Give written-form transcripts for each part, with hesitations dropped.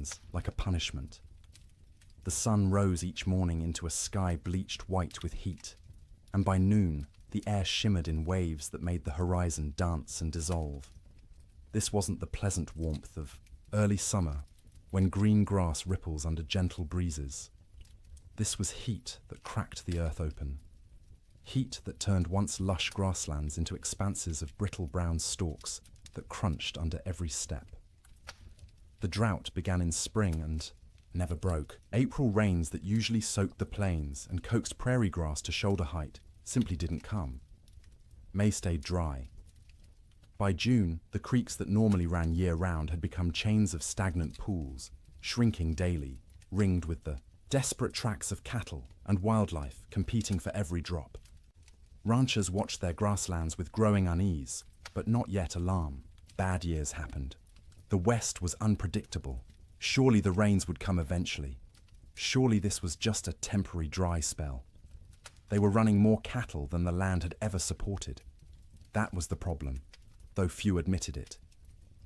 grasslands like a punishment. The sun rose each morning into a sky bleached white with heat, and by noon the air shimmered in waves that made the horizon dance and dissolve. This wasn't the pleasant warmth of early summer when green grass ripples under gentle breezes. This was heat that cracked the earth open. Heat that turned once lush grasslands into expanses of brittle brown stalks that crunched under every step. The drought began in spring and never broke. April rains that usually soaked the plains and coaxed prairie grass to shoulder height simply didn't come. May stayed dry. By June, the creeks that normally ran year-round had become chains of stagnant pools, shrinking daily, ringed with the desperate tracks of cattle and wildlife competing for every drop. Ranchers watched their grasslands with growing unease, but not yet alarm. Bad years happened. The West was unpredictable. Surely the rains would come eventually. Surely this was just a temporary dry spell. They were running more cattle than the land had ever supported. That was the problem, though few admitted it.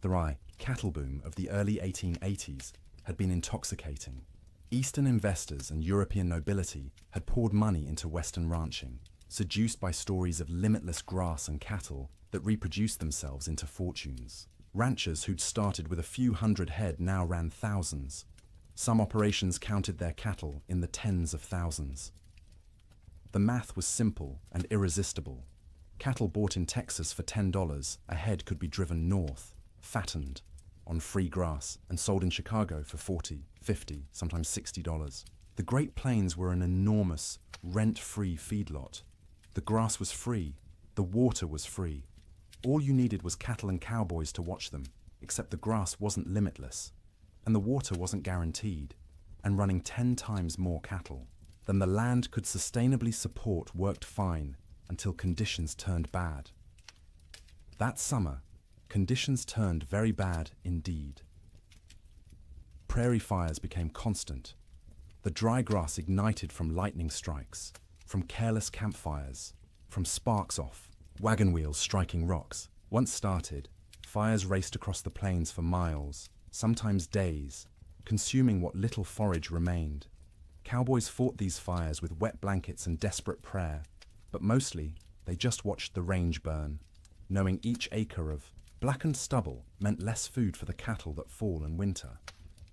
The rye cattle boom of the early 1880s had been intoxicating. Eastern investors and European nobility had poured money into Western ranching, seduced by stories of limitless grass and cattle that reproduced themselves into fortunes. Ranchers who'd started with a few hundred head now ran thousands. Some operations counted their cattle in the tens of thousands. The math was simple and irresistible. Cattle bought in Texas for $10 a head could be driven north, fattened, on free grass, and sold in Chicago for $40, $50, sometimes $60. The Great Plains were an enormous, rent-free feedlot. The grass was free, the water was free. All you needed was cattle and cowboys to watch them, except the grass wasn't limitless, and the water wasn't guaranteed, and running 10 times more cattle than the land could sustainably support worked fine until conditions turned bad. That summer, conditions turned very bad indeed. Prairie fires became constant. The dry grass ignited from lightning strikes, from careless campfires, from sparks off wagon wheels striking rocks. Once started, fires raced across the plains for miles, sometimes days, consuming what little forage remained. Cowboys fought these fires with wet blankets and desperate prayer, but mostly they just watched the range burn, knowing each acre of blackened stubble meant less food for the cattle that fall in winter.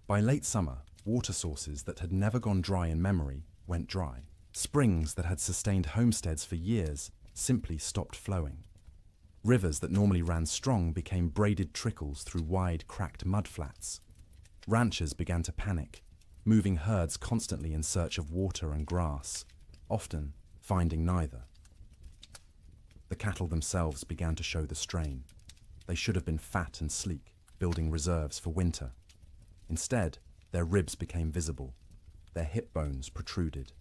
By late summer, water sources that had never gone dry in memory went dry. Springs that had sustained homesteads for years simply stopped flowing. Rivers that normally ran strong became braided trickles through wide, cracked mudflats. Ranchers began to panic, moving herds constantly in search of water and grass, often finding neither. The cattle themselves began to show the strain. They should have been fat and sleek, building reserves for winter. Instead, their ribs became visible. Their hip bones protruded.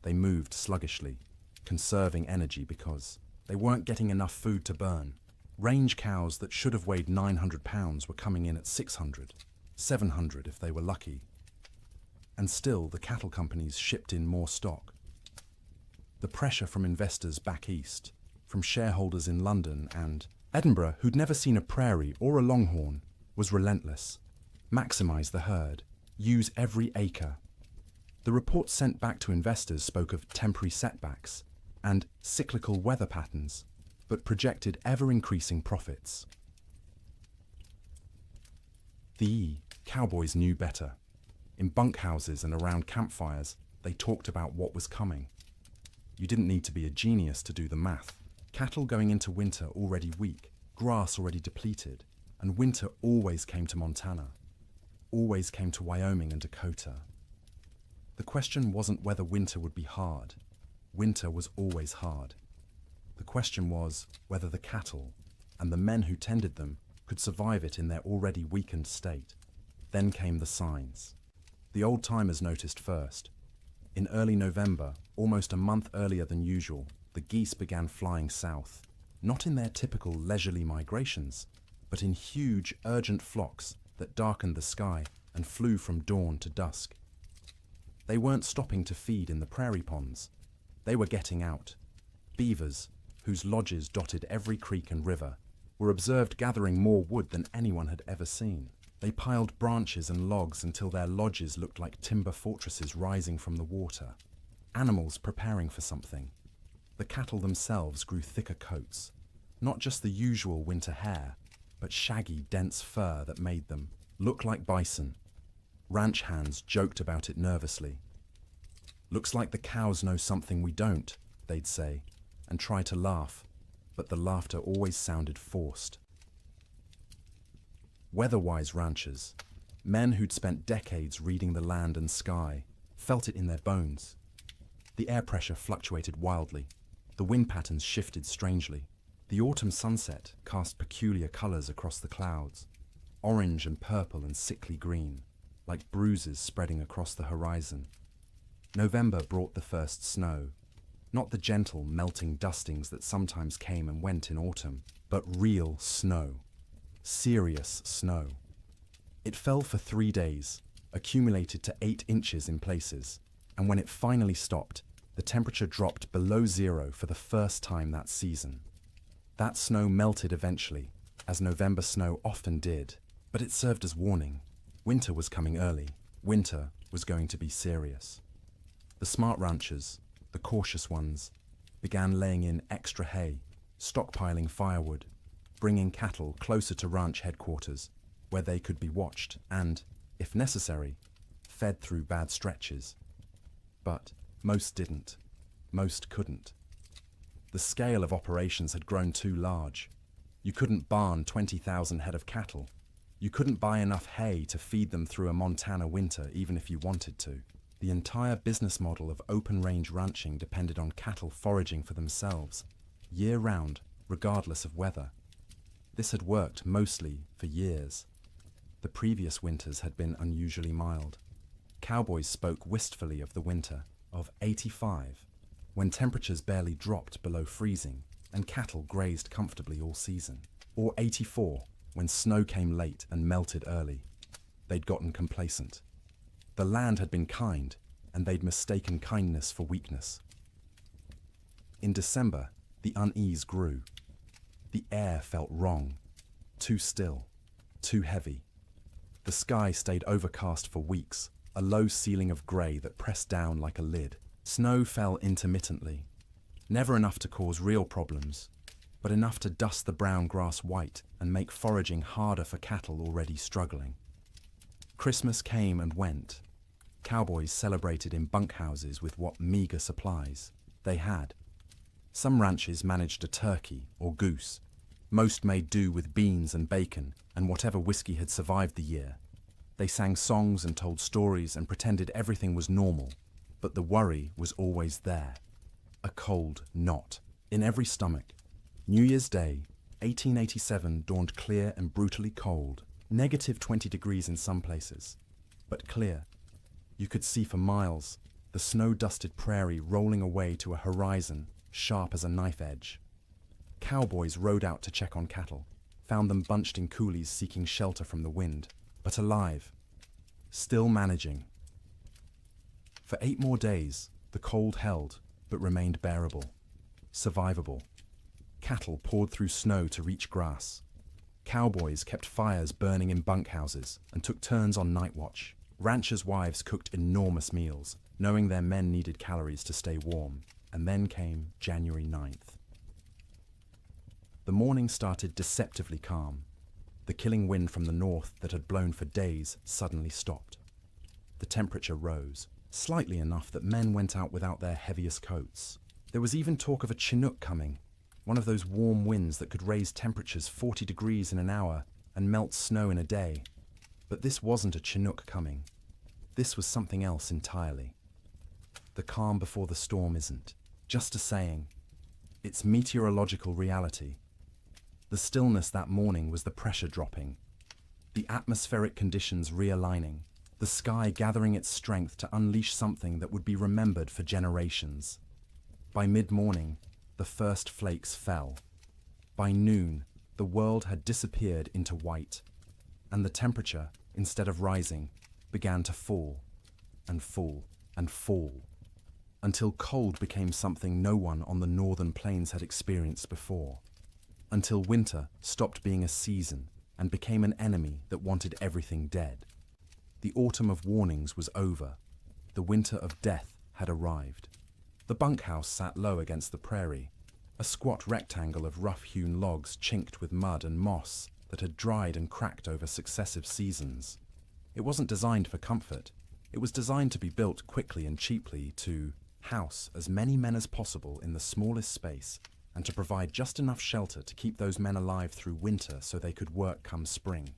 They moved sluggishly, conserving energy because they weren't getting enough food to burn. Range cows that should have weighed 900 pounds were coming in at 600, 700 if they were lucky. And still, the cattle companies shipped in more stock. The pressure from investors back east, from shareholders in London and Edinburgh who'd never seen a prairie or a longhorn, was relentless. Maximize the herd. Use every acre. The reports sent back to investors spoke of temporary setbacks and cyclical weather patterns, but projected ever-increasing profits. The cowboys knew better. In bunkhouses and around campfires, they talked about what was coming. You didn't need to be a genius to do the math. Cattle going into winter already weak, grass already depleted, and winter always came to Montana, always came to Wyoming and Dakota. The question wasn't whether winter would be hard. Winter was always hard. The question was whether the cattle and the men who tended them could survive it in their already weakened state. Then came the signs. The old-timers noticed first. In early November, almost a month earlier than usual, the geese began flying south, not in their typical leisurely migrations, but in huge, urgent flocks that darkened the sky and flew from dawn to dusk. They weren't stopping to feed in the prairie ponds. They were getting out. Beavers, whose lodges dotted every creek and river, were observed gathering more wood than anyone had ever seen. They piled branches and logs until their lodges looked like timber fortresses rising from the water. Animals preparing for something. The cattle themselves grew thicker coats, not just the usual winter hair, but shaggy, dense fur that made them look like bison. Ranch hands joked about it nervously. "Looks like the cows know something we don't," they'd say, and try to laugh, but the laughter always sounded forced. Weather-wise ranchers, men who'd spent decades reading the land and sky, felt it in their bones. The air pressure fluctuated wildly. The wind patterns shifted strangely. The autumn sunset cast peculiar colors across the clouds, orange and purple and sickly green, like bruises spreading across the horizon. November brought the first snow, not the gentle, melting dustings that sometimes came and went in autumn, but real snow. Serious snow. It fell for 3 days, accumulated to 8 inches in places, and when it finally stopped, the temperature dropped below zero for the first time that season. That snow melted eventually, as November snow often did, but it served as warning. Winter was coming early. Winter was going to be serious. The smart ranchers, the cautious ones, began laying in extra hay, stockpiling firewood, bringing cattle closer to ranch headquarters, where they could be watched and, if necessary, fed through bad stretches. But most didn't. Most couldn't. The scale of operations had grown too large. You couldn't barn 20,000 head of cattle. You couldn't buy enough hay to feed them through a Montana winter even if you wanted to. The entire business model of open-range ranching depended on cattle foraging for themselves, year-round, regardless of weather. This had worked mostly for years. The previous winters had been unusually mild. Cowboys spoke wistfully of the winter of '85, when temperatures barely dropped below freezing and cattle grazed comfortably all season. Or '84, when snow came late and melted early. They'd gotten complacent. The land had been kind, and they'd mistaken kindness for weakness. In December, the unease grew. The air felt wrong, too still, too heavy. The sky stayed overcast for weeks, a low ceiling of grey that pressed down like a lid. Snow fell intermittently, never enough to cause real problems, but enough to dust the brown grass white and make foraging harder for cattle already struggling. Christmas came and went. Cowboys celebrated in bunkhouses with what meager supplies they had. Some ranches managed a turkey or goose. Most made do with beans and bacon and whatever whiskey had survived the year. They sang songs and told stories and pretended everything was normal, but the worry was always there. A cold knot in every stomach. New Year's Day, 1887 dawned clear and brutally cold, -20 degrees in some places, but clear. You could see for miles, the snow-dusted prairie rolling away to a horizon sharp as a knife edge. Cowboys rode out to check on cattle, found them bunched in coulees seeking shelter from the wind, but alive, still managing. For 8 more days, the cold held, but remained bearable, survivable. Cattle poured through snow to reach grass. Cowboys kept fires burning in bunkhouses and took turns on night watch. Ranchers' wives cooked enormous meals, knowing their men needed calories to stay warm. And then came January 9th. The morning started deceptively calm. The killing wind from the north that had blown for days suddenly stopped. The temperature rose, slightly enough that men went out without their heaviest coats. There was even talk of a Chinook coming, one of those warm winds that could raise temperatures 40 degrees in an hour and melt snow in a day. But this wasn't a Chinook coming. This was something else entirely. The calm before the storm isn't just a saying. It's meteorological reality. The stillness that morning was the pressure dropping, the atmospheric conditions realigning, the sky gathering its strength to unleash something that would be remembered for generations. By mid-morning, the first flakes fell. By noon, the world had disappeared into white, and the temperature, instead of rising, began to fall, and fall, and fall, until cold became something no one on the northern plains had experienced before, until winter stopped being a season and became an enemy that wanted everything dead. The autumn of warnings was over. The winter of death had arrived. The bunkhouse sat low against the prairie, a squat rectangle of rough-hewn logs chinked with mud and moss that had dried and cracked over successive seasons. It wasn't designed for comfort. It was designed to be built quickly and cheaply to house as many men as possible in the smallest space and to provide just enough shelter to keep those men alive through winter so they could work come spring.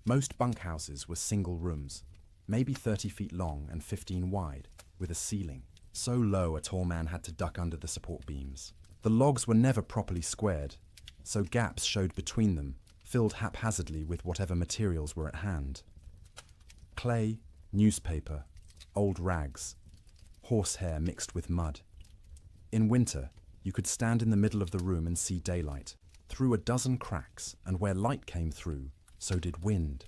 Most bunkhouses were single rooms, maybe 30 feet long and 15 wide, with a ceiling, so low a tall man had to duck under the support beams. The logs were never properly squared, so gaps showed between them, filled haphazardly with whatever materials were at hand. Clay, newspaper, old rags, horsehair mixed with mud. In winter, you could stand in the middle of the room and see daylight. Through a dozen cracks, and where light came through, so did wind.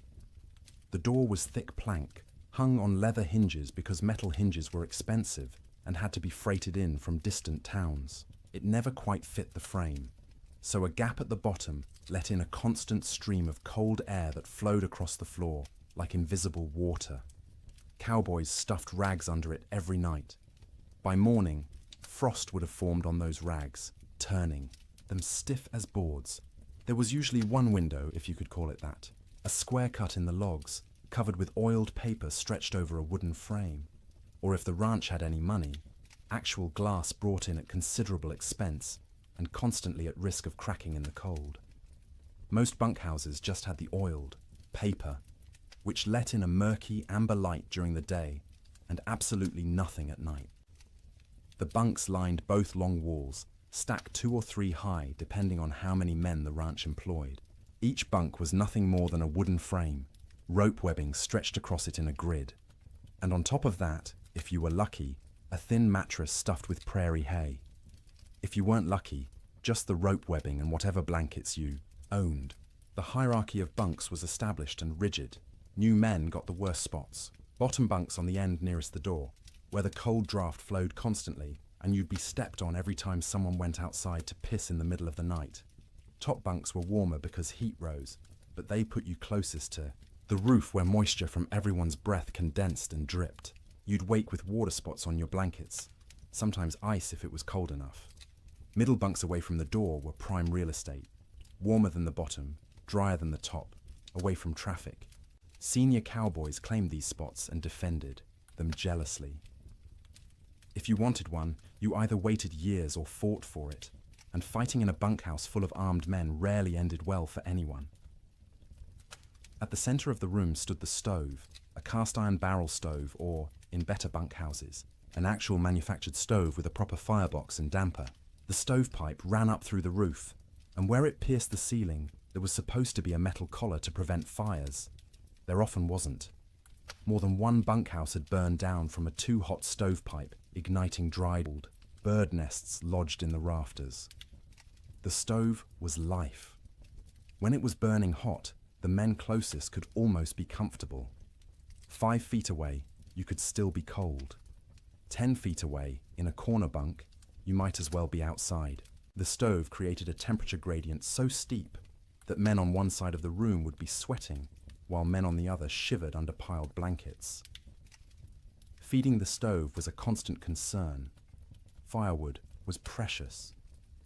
The door was thick plank, hung on leather hinges because metal hinges were expensive and had to be freighted in from distant towns. It never quite fit the frame, so a gap at the bottom let in a constant stream of cold air that flowed across the floor like invisible water. Cowboys stuffed rags under it every night. By morning, frost would have formed on those rags, turning them stiff as boards. There was usually one window, if you could call it that, a square cut in the logs, covered with oiled paper stretched over a wooden frame. Or if the ranch had any money, actual glass brought in at considerable expense and constantly at risk of cracking in the cold. Most bunkhouses just had the oiled paper, which let in a murky amber light during the day and absolutely nothing at night. The bunks lined both long walls, stacked 2 or 3 high depending on how many men the ranch employed. Each bunk was nothing more than a wooden frame, rope webbing stretched across it in a grid. And on top of that, if you were lucky, a thin mattress stuffed with prairie hay. If you weren't lucky, just the rope webbing and whatever blankets you owned. The hierarchy of bunks was established and rigid. New men got the worst spots. Bottom bunks on the end nearest the door, where the cold draft flowed constantly and you'd be stepped on every time someone went outside to piss in the middle of the night. Top bunks were warmer because heat rose, but they put you closest to the roof where moisture from everyone's breath condensed and dripped. You'd wake with water spots on your blankets, sometimes ice if it was cold enough. Middle bunks away from the door were prime real estate, warmer than the bottom, drier than the top, away from traffic. Senior cowboys claimed these spots and defended them jealously. If you wanted one, you either waited years or fought for it, and fighting in a bunkhouse full of armed men rarely ended well for anyone. At the center of the room stood the stove, a cast-iron barrel stove or, in better bunkhouses, an actual manufactured stove with a proper firebox and damper. The stovepipe ran up through the roof, and where it pierced the ceiling, there was supposed to be a metal collar to prevent fires. There often wasn't. More than one bunkhouse had burned down from a too-hot stovepipe, igniting dried wood, bird nests lodged in the rafters. The stove was life. When it was burning hot, the men closest could almost be comfortable. 5 feet away, you could still be cold. 10 feet away, in a corner bunk, you might as well be outside. The stove created a temperature gradient so steep that men on one side of the room would be sweating, while men on the other shivered under piled blankets. Feeding the stove was a constant concern. Firewood was precious.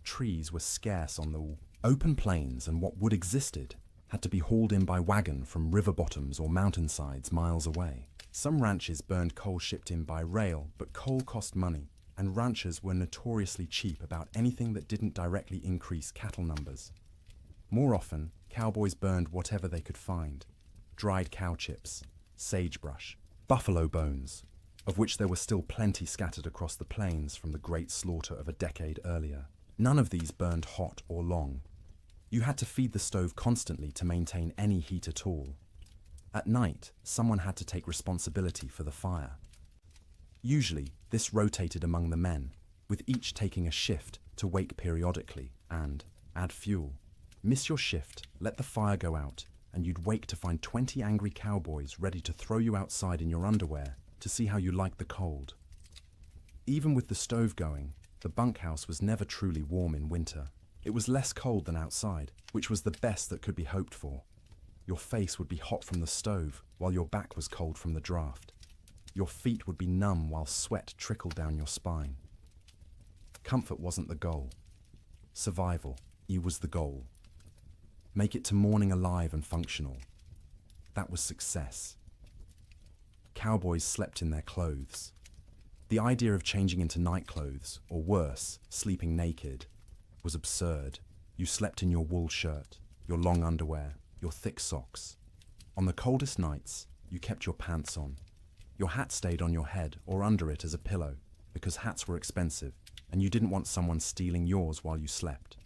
Trees were scarce on the open plains, and what wood existed had to be hauled in by wagon from river bottoms or mountainsides miles away. Some ranches burned coal shipped in by rail, but coal cost money, and ranchers were notoriously cheap about anything that didn't directly increase cattle numbers. More often, cowboys burned whatever they could find: dried cow chips, sagebrush, buffalo bones, of which there were still plenty scattered across the plains from the great slaughter of a decade earlier. None of these burned hot or long. You had to feed the stove constantly to maintain any heat at all. At night, someone had to take responsibility for the fire. Usually, this rotated among the men, with each taking a shift to wake periodically and add fuel. Miss your shift, let the fire go out, and you'd wake to find 20 angry cowboys ready to throw you outside in your underwear to see how you liked the cold. Even with the stove going, the bunkhouse was never truly warm in winter. It was less cold than outside, which was the best that could be hoped for. Your face would be hot from the stove, while your back was cold from the draft. Your feet would be numb while sweat trickled down your spine. Comfort wasn't the goal. Survival, was the goal. Make it to morning alive and functional. That was success. Cowboys slept in their clothes. The idea of changing into night clothes, or worse, sleeping naked, was absurd. You slept in your wool shirt, your long underwear, your thick socks. On the coldest nights, you kept your pants on. Your hat stayed on your head or under it as a pillow, because hats were expensive, and you didn't want someone stealing yours while you slept.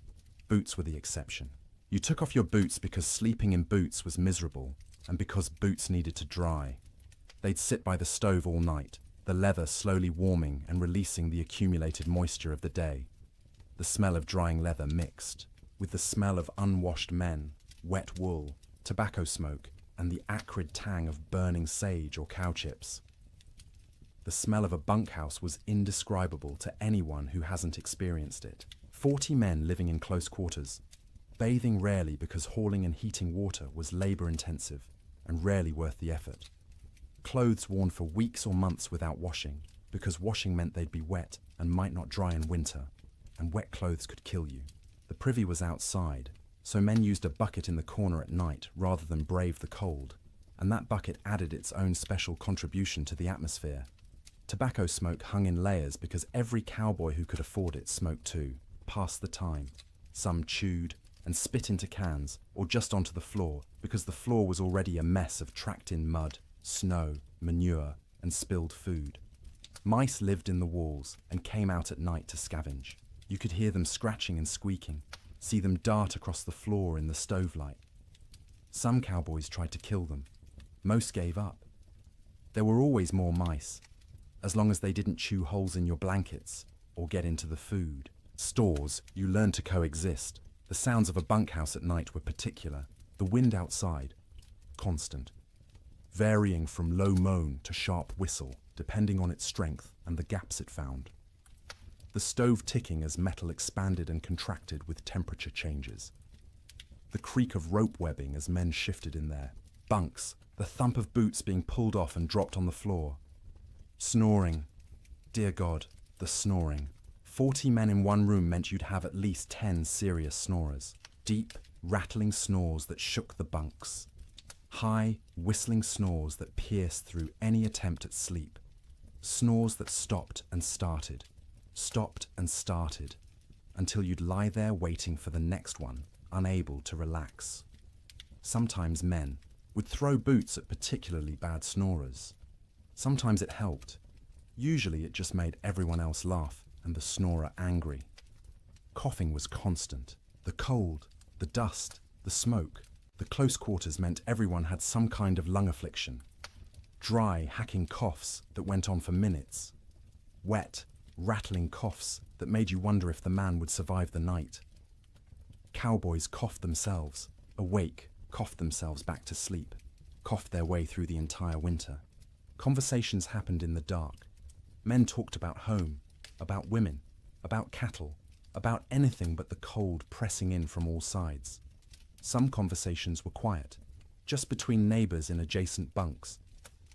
Boots were the exception. You took off your boots because sleeping in boots was miserable, and because boots needed to dry. They'd sit by the stove all night, the leather slowly warming and releasing the accumulated moisture of the day. The smell of drying leather mixed with the smell of unwashed men, wet wool, tobacco smoke, and the acrid tang of burning sage or cow chips. The smell of a bunkhouse was indescribable to anyone who hasn't experienced it. 40 men living in close quarters, bathing rarely because hauling and heating water was labor-intensive and rarely worth the effort. Clothes worn for weeks or months without washing, because washing meant they'd be wet and might not dry in winter, and wet clothes could kill you. The privy was outside, so men used a bucket in the corner at night rather than brave the cold, and that bucket added its own special contribution to the atmosphere. Tobacco smoke hung in layers because every cowboy who could afford it smoked too, passed the time. Some chewed and spit into cans or just onto the floor because the floor was already a mess of tracked-in mud, snow, manure, and spilled food. Mice lived in the walls and came out at night to scavenge. You could hear them scratching and squeaking, see them dart across the floor in the stove light. Some cowboys tried to kill them. Most gave up. There were always more mice, as long as they didn't chew holes in your blankets or get into the food. Stores, you learned to coexist. The sounds of a bunkhouse at night were particular. The wind outside, constant, varying from low moan to sharp whistle, depending on its strength and the gaps it found. The stove ticking as metal expanded and contracted with temperature changes. The creak of rope webbing as men shifted in their bunks, the thump of boots being pulled off and dropped on the floor. Snoring. Dear God, the snoring. 40 men in one room meant you'd have at least 10 serious snorers. Deep, rattling snores that shook the bunks. High, whistling snores that pierced through any attempt at sleep. Snores that stopped and started, until you'd lie there waiting for the next one, unable to relax. Sometimes men would throw boots at particularly bad snorers. Sometimes it helped. Usually it just made everyone else laugh and the snorer angry. Coughing was constant. The cold, the dust, the smoke, the close quarters meant everyone had some kind of lung affliction. Dry, hacking coughs that went on for minutes. Wet, rattling coughs that made you wonder if the man would survive the night. Cowboys coughed themselves, awake, coughed themselves back to sleep, coughed their way through the entire winter. Conversations happened in the dark. Men talked about home, about women, about cattle, about anything but the cold pressing in from all sides. Some conversations were quiet, just between neighbors in adjacent bunks.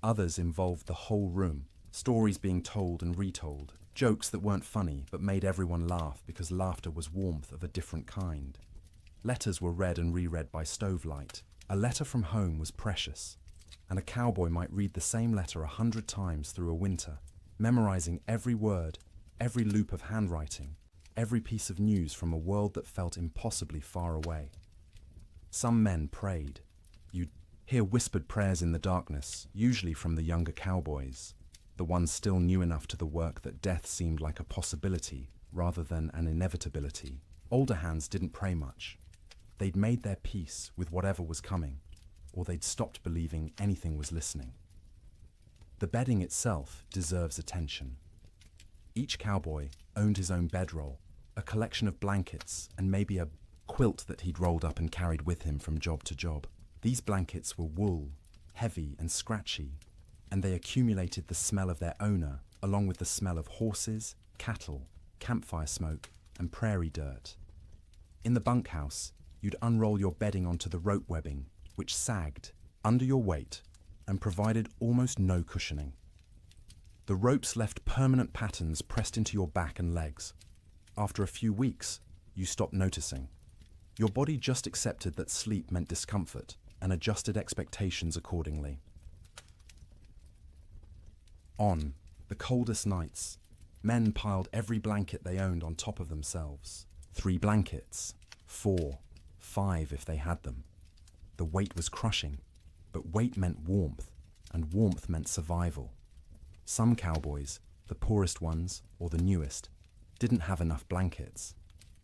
Others involved the whole room, stories being told and retold, jokes that weren't funny but made everyone laugh because laughter was warmth of a different kind. Letters were read and reread by stovelight. A letter from home was precious, and a cowboy might read the same letter 100 times through a winter, memorizing every word, every loop of handwriting, every piece of news from a world that felt impossibly far away. Some men prayed. You'd hear whispered prayers in the darkness, usually from the younger cowboys, the ones still new enough to the work that death seemed like a possibility rather than an inevitability. Older hands didn't pray much. They'd made their peace with whatever was coming, or they'd stopped believing anything was listening. The bedding itself deserves attention. Each cowboy owned his own bedroll, a collection of blankets, and maybe a quilt that he'd rolled up and carried with him from job to job. These blankets were wool, heavy and scratchy, and they accumulated the smell of their owner, along with the smell of horses, cattle, campfire smoke, and prairie dirt. In the bunkhouse, you'd unroll your bedding onto the rope webbing, which sagged under your weight and provided almost no cushioning. The ropes left permanent patterns pressed into your back and legs. After a few weeks, you stopped noticing. Your body just accepted that sleep meant discomfort and adjusted expectations accordingly. On the coldest nights, men piled every blanket they owned on top of themselves. 3 blankets, 4, 5 if they had them. The weight was crushing, but weight meant warmth, and warmth meant survival. Some cowboys, the poorest ones or the newest, didn't have enough blankets.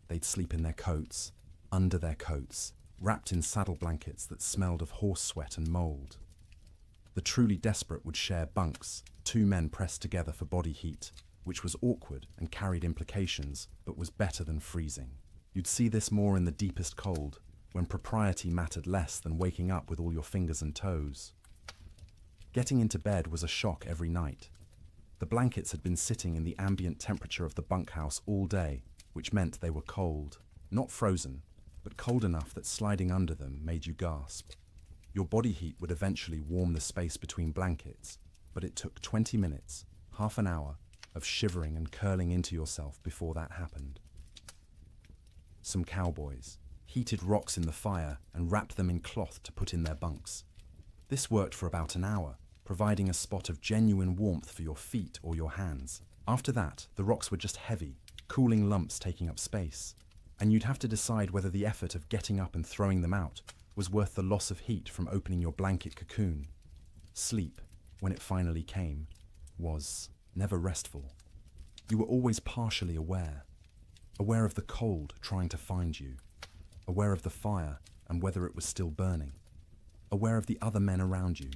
They'd sleep in their coats, under their coats, wrapped in saddle blankets that smelled of horse sweat and mold. The truly desperate would share bunks, 2 men pressed together for body heat, which was awkward and carried implications, but was better than freezing. You'd see this more in the deepest cold, when propriety mattered less than waking up with all your fingers and toes. Getting into bed was a shock every night. The blankets had been sitting in the ambient temperature of the bunkhouse all day, which meant they were cold, not frozen, but cold enough that sliding under them made you gasp. Your body heat would eventually warm the space between blankets, but it took 20 minutes, half an hour, of shivering and curling into yourself before that happened. Some cowboys heated rocks in the fire and wrapped them in cloth to put in their bunks. This worked for about an hour, providing a spot of genuine warmth for your feet or your hands. After that, the rocks were just heavy, cooling lumps taking up space, and you'd have to decide whether the effort of getting up and throwing them out was worth the loss of heat from opening your blanket cocoon. Sleep, when it finally came, was never restful. You were always partially aware of the cold trying to find you, aware of the fire and whether it was still burning, aware of the other men around you,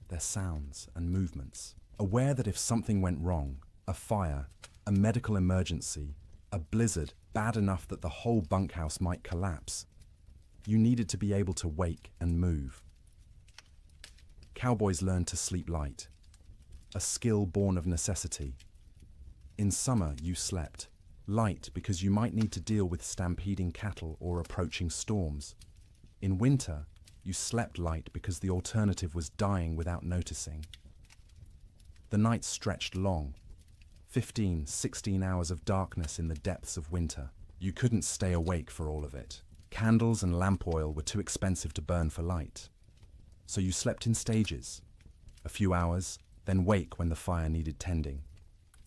their sounds and movements, aware that if something went wrong, a fire, a medical emergency, a blizzard bad enough that the whole bunkhouse might collapse, you needed to be able to wake and move. Cowboys learned to sleep light, a skill born of necessity. In summer, you slept light because you might need to deal with stampeding cattle or approaching storms. In winter, you slept light because the alternative was dying without noticing. The nights stretched long, 15, 16 hours of darkness in the depths of winter. You couldn't stay awake for all of it. Candles and lamp oil were too expensive to burn for light. So you slept in stages. A few hours, then wake when the fire needed tending.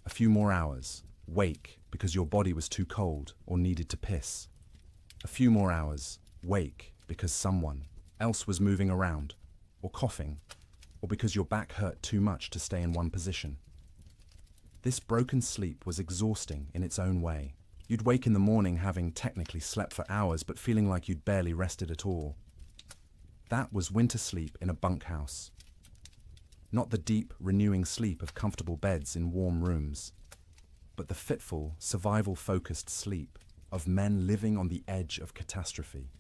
A few more hours, wake because your body was too cold or needed to piss. A few more hours, wake because someone else was moving around, or coughing, or because your back hurt too much to stay in one position. This broken sleep was exhausting in its own way. You'd wake in the morning having technically slept for hours but feeling like you'd barely rested at all. That was winter sleep in a bunkhouse. Not the deep, renewing sleep of comfortable beds in warm rooms, but the fitful, survival-focused sleep of men living on the edge of catastrophe.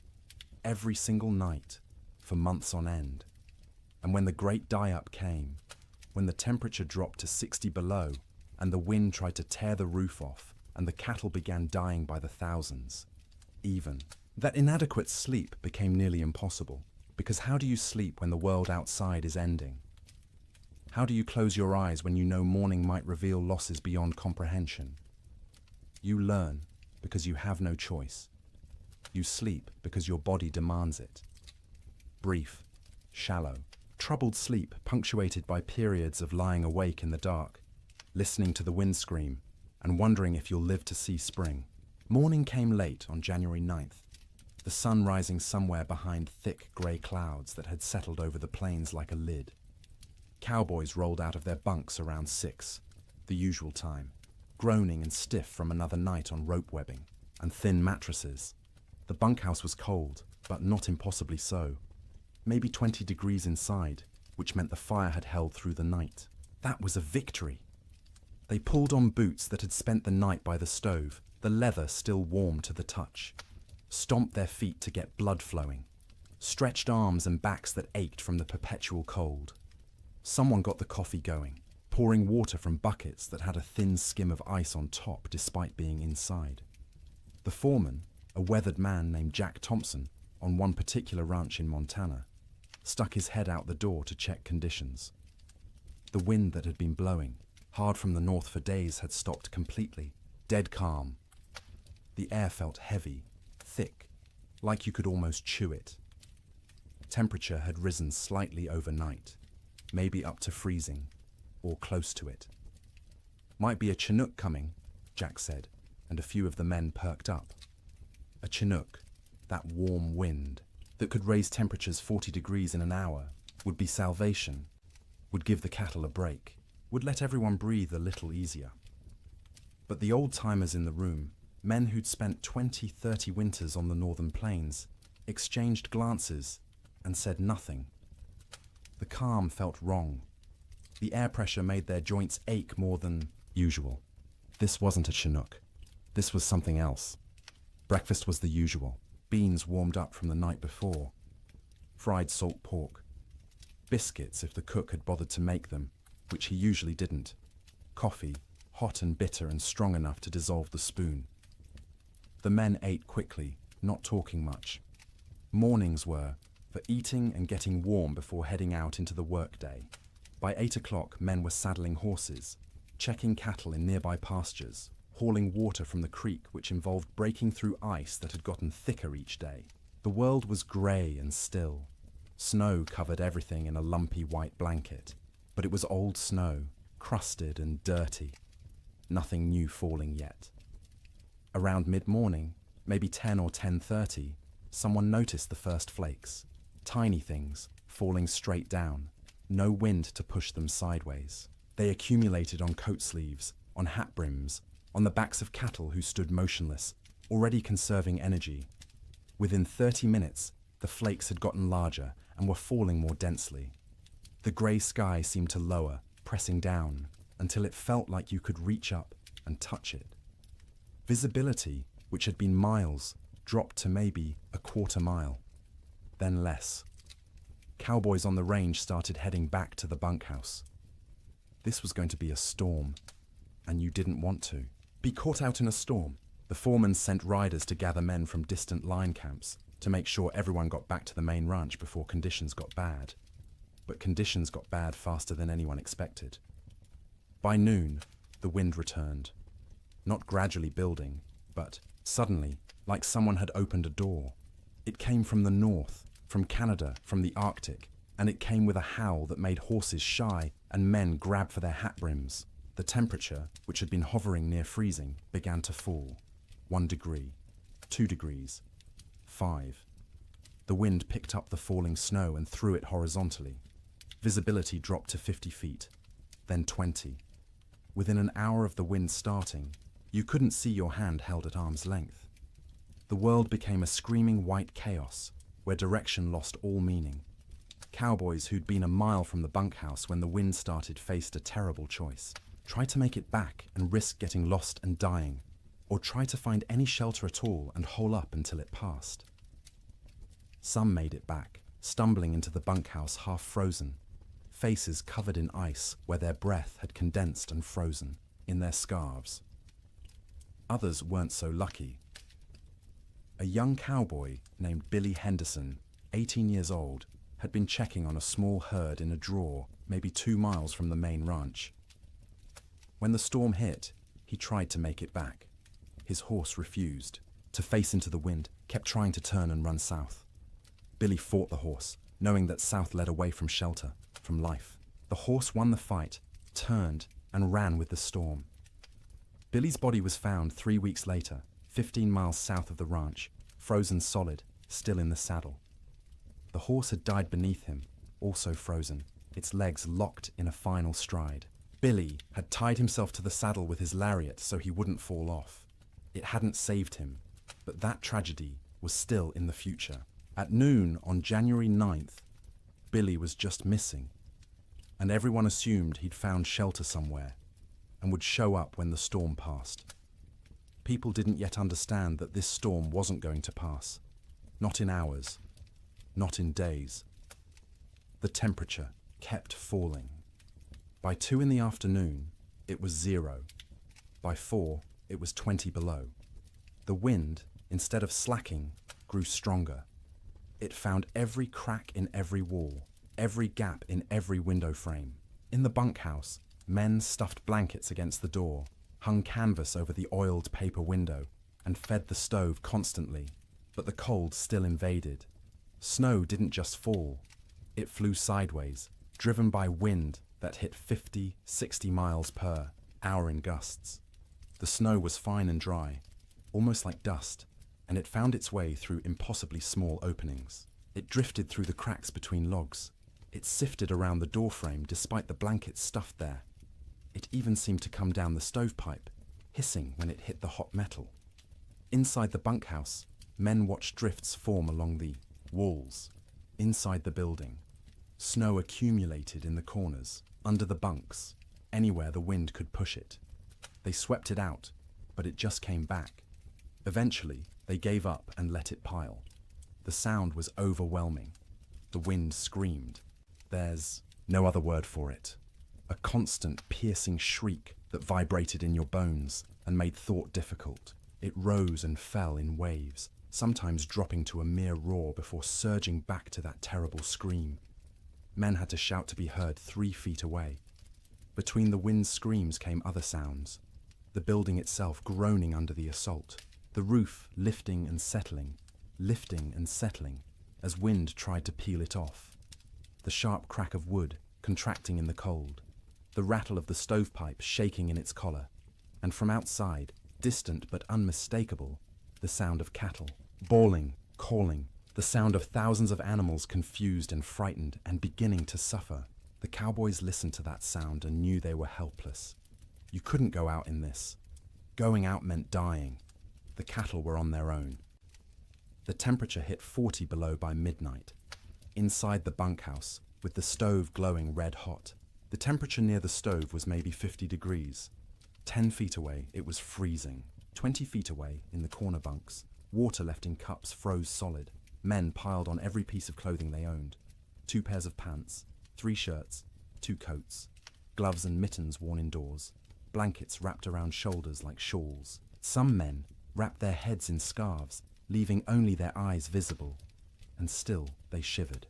Every single night, for months on end. And when the great die-up came, when the temperature dropped to 60 below, and the wind tried to tear the roof off, and the cattle began dying by the thousands, even, that inadequate sleep became nearly impossible. Because how do you sleep when the world outside is ending? How do you close your eyes when you know morning might reveal losses beyond comprehension? You learn because you have no choice. You sleep because your body demands it. Brief, shallow, troubled sleep punctuated by periods of lying awake in the dark, listening to the wind scream, and wondering if you'll live to see spring. Morning came late on January 9th, the sun rising somewhere behind thick grey clouds that had settled over the plains like a lid. Cowboys rolled out of their bunks around 6, the usual time, groaning and stiff from another night on rope webbing and thin mattresses. The bunkhouse was cold, but not impossibly so. Maybe 20 degrees inside, which meant the fire had held through the night. That was a victory. They pulled on boots that had spent the night by the stove, the leather still warm to the touch, stomped their feet to get blood flowing, stretched arms and backs that ached from the perpetual cold. Someone got the coffee going, pouring water from buckets that had a thin skim of ice on top despite being inside. The foreman, A weathered man named Jack Thompson, on one particular ranch in Montana, stuck his head out the door to check conditions. The wind that had been blowing hard from the north for days had stopped completely, dead calm. The air felt heavy, thick, like you could almost chew it. Temperature had risen slightly overnight, maybe up to freezing, or close to it. "Might be a Chinook coming," Jack said, and a few of the men perked up. A Chinook, that warm wind that could raise temperatures 40 degrees in an hour, would be salvation, would give the cattle a break, would let everyone breathe a little easier. But the old-timers in the room, men who'd spent 20, 30 winters on the northern plains, exchanged glances and said nothing. The calm felt wrong. The air pressure made their joints ache more than usual. This wasn't a Chinook. This was something else. Breakfast was the usual. Beans warmed up from the night before. Fried salt pork. Biscuits if the cook had bothered to make them, which he usually didn't. Coffee, hot and bitter and strong enough to dissolve the spoon. The men ate quickly, not talking much. Mornings were for eating and getting warm before heading out into the workday. By 8 o'clock, men were saddling horses, checking cattle in nearby pastures, hauling water from the creek, which involved breaking through ice that had gotten thicker each day. The world was grey and still. Snow covered everything in a lumpy white blanket, but it was old snow, crusted and dirty. Nothing new falling yet. Around mid-morning, maybe 10 or 10:30, someone noticed the first flakes. Tiny things, falling straight down. No wind to push them sideways. They accumulated on coat sleeves, on hat brims, on the backs of cattle who stood motionless, already conserving energy. Within 30 minutes, the flakes had gotten larger and were falling more densely. The grey sky seemed to lower, pressing down, until it felt like you could reach up and touch it. Visibility, which had been miles, dropped to maybe a quarter mile, then less. Cowboys on the range started heading back to the bunkhouse. This was going to be a storm, and you didn't want to be caught out in a storm. The foreman sent riders to gather men from distant line camps to make sure everyone got back to the main ranch before conditions got bad. But conditions got bad faster than anyone expected. By noon, the wind returned. Not gradually building, but suddenly, like someone had opened a door. It came from the north, from Canada, from the Arctic, and it came with a howl that made horses shy and men grab for their hat brims. The temperature, which had been hovering near freezing, began to fall. 1 degree, 2 degrees, 5. The wind picked up the falling snow and threw it horizontally. Visibility dropped to 50 feet, then 20. Within an hour of the wind starting, you couldn't see your hand held at arm's length. The world became a screaming white chaos, where direction lost all meaning. Cowboys who'd been a mile from the bunkhouse when the wind started faced a terrible choice. Try to make it back and risk getting lost and dying, or try to find any shelter at all and hole up until it passed. Some made it back, stumbling into the bunkhouse half frozen, faces covered in ice where their breath had condensed and frozen, in their scarves. Others weren't so lucky. A young cowboy named Billy Henderson, 18 years old, had been checking on a small herd in a draw, maybe 2 miles from the main ranch. When the storm hit, he tried to make it back. His horse refused to face into the wind, kept trying to turn and run south. Billy fought the horse, knowing that south led away from shelter, from life. The horse won the fight, turned, and ran with the storm. Billy's body was found 3 weeks later, 15 miles south of the ranch, frozen solid, still in the saddle. The horse had died beneath him, also frozen, its legs locked in a final stride. Billy had tied himself to the saddle with his lariat so he wouldn't fall off. It hadn't saved him, but that tragedy was still in the future. At noon on January 9th, Billy was just missing, and everyone assumed he'd found shelter somewhere and would show up when the storm passed. People didn't yet understand that this storm wasn't going to pass. Not in hours, not in days. The temperature kept falling. By 2 in the afternoon, it was 0. By 4, it was 20 below. The wind, instead of slacking, grew stronger. It found every crack in every wall, every gap in every window frame. In the bunkhouse, men stuffed blankets against the door, hung canvas over the oiled paper window, and fed the stove constantly. But the cold still invaded. Snow didn't just fall. It flew sideways, driven by wind that hit 50, 60 miles per hour in gusts. The snow was fine and dry, almost like dust, and it found its way through impossibly small openings. It drifted through the cracks between logs. It sifted around the doorframe despite the blankets stuffed there. It even seemed to come down the stovepipe, hissing when it hit the hot metal. Inside the bunkhouse, men watched drifts form along the walls. Inside the building, snow accumulated in the corners, under the bunks, anywhere the wind could push it. They swept it out, but it just came back. Eventually, they gave up and let it pile. The sound was overwhelming. The wind screamed. There's no other word for it. A constant, piercing shriek that vibrated in your bones and made thought difficult. It rose and fell in waves, sometimes dropping to a mere roar before surging back to that terrible scream. Men had to shout to be heard 3 feet away. Between the wind's screams came other sounds. The building itself groaning under the assault. The roof lifting and settling as wind tried to peel it off. The sharp crack of wood contracting in the cold. The rattle of the stovepipe shaking in its collar. And from outside, distant but unmistakable, the sound of cattle, bawling, calling, the sound of thousands of animals confused and frightened and beginning to suffer. The cowboys listened to that sound and knew they were helpless. You couldn't go out in this. Going out meant dying. The cattle were on their own. The temperature hit 40 below by midnight. Inside the bunkhouse, with the stove glowing red hot, the temperature near the stove was maybe 50 degrees. 10 feet away, it was freezing. 20 feet away, in the corner bunks, water left in cups froze solid. Men piled on every piece of clothing they owned. 2 pairs of pants, 3 shirts, 2 coats, gloves and mittens worn indoors, blankets wrapped around shoulders like shawls. Some men wrapped their heads in scarves, leaving only their eyes visible, and still they shivered.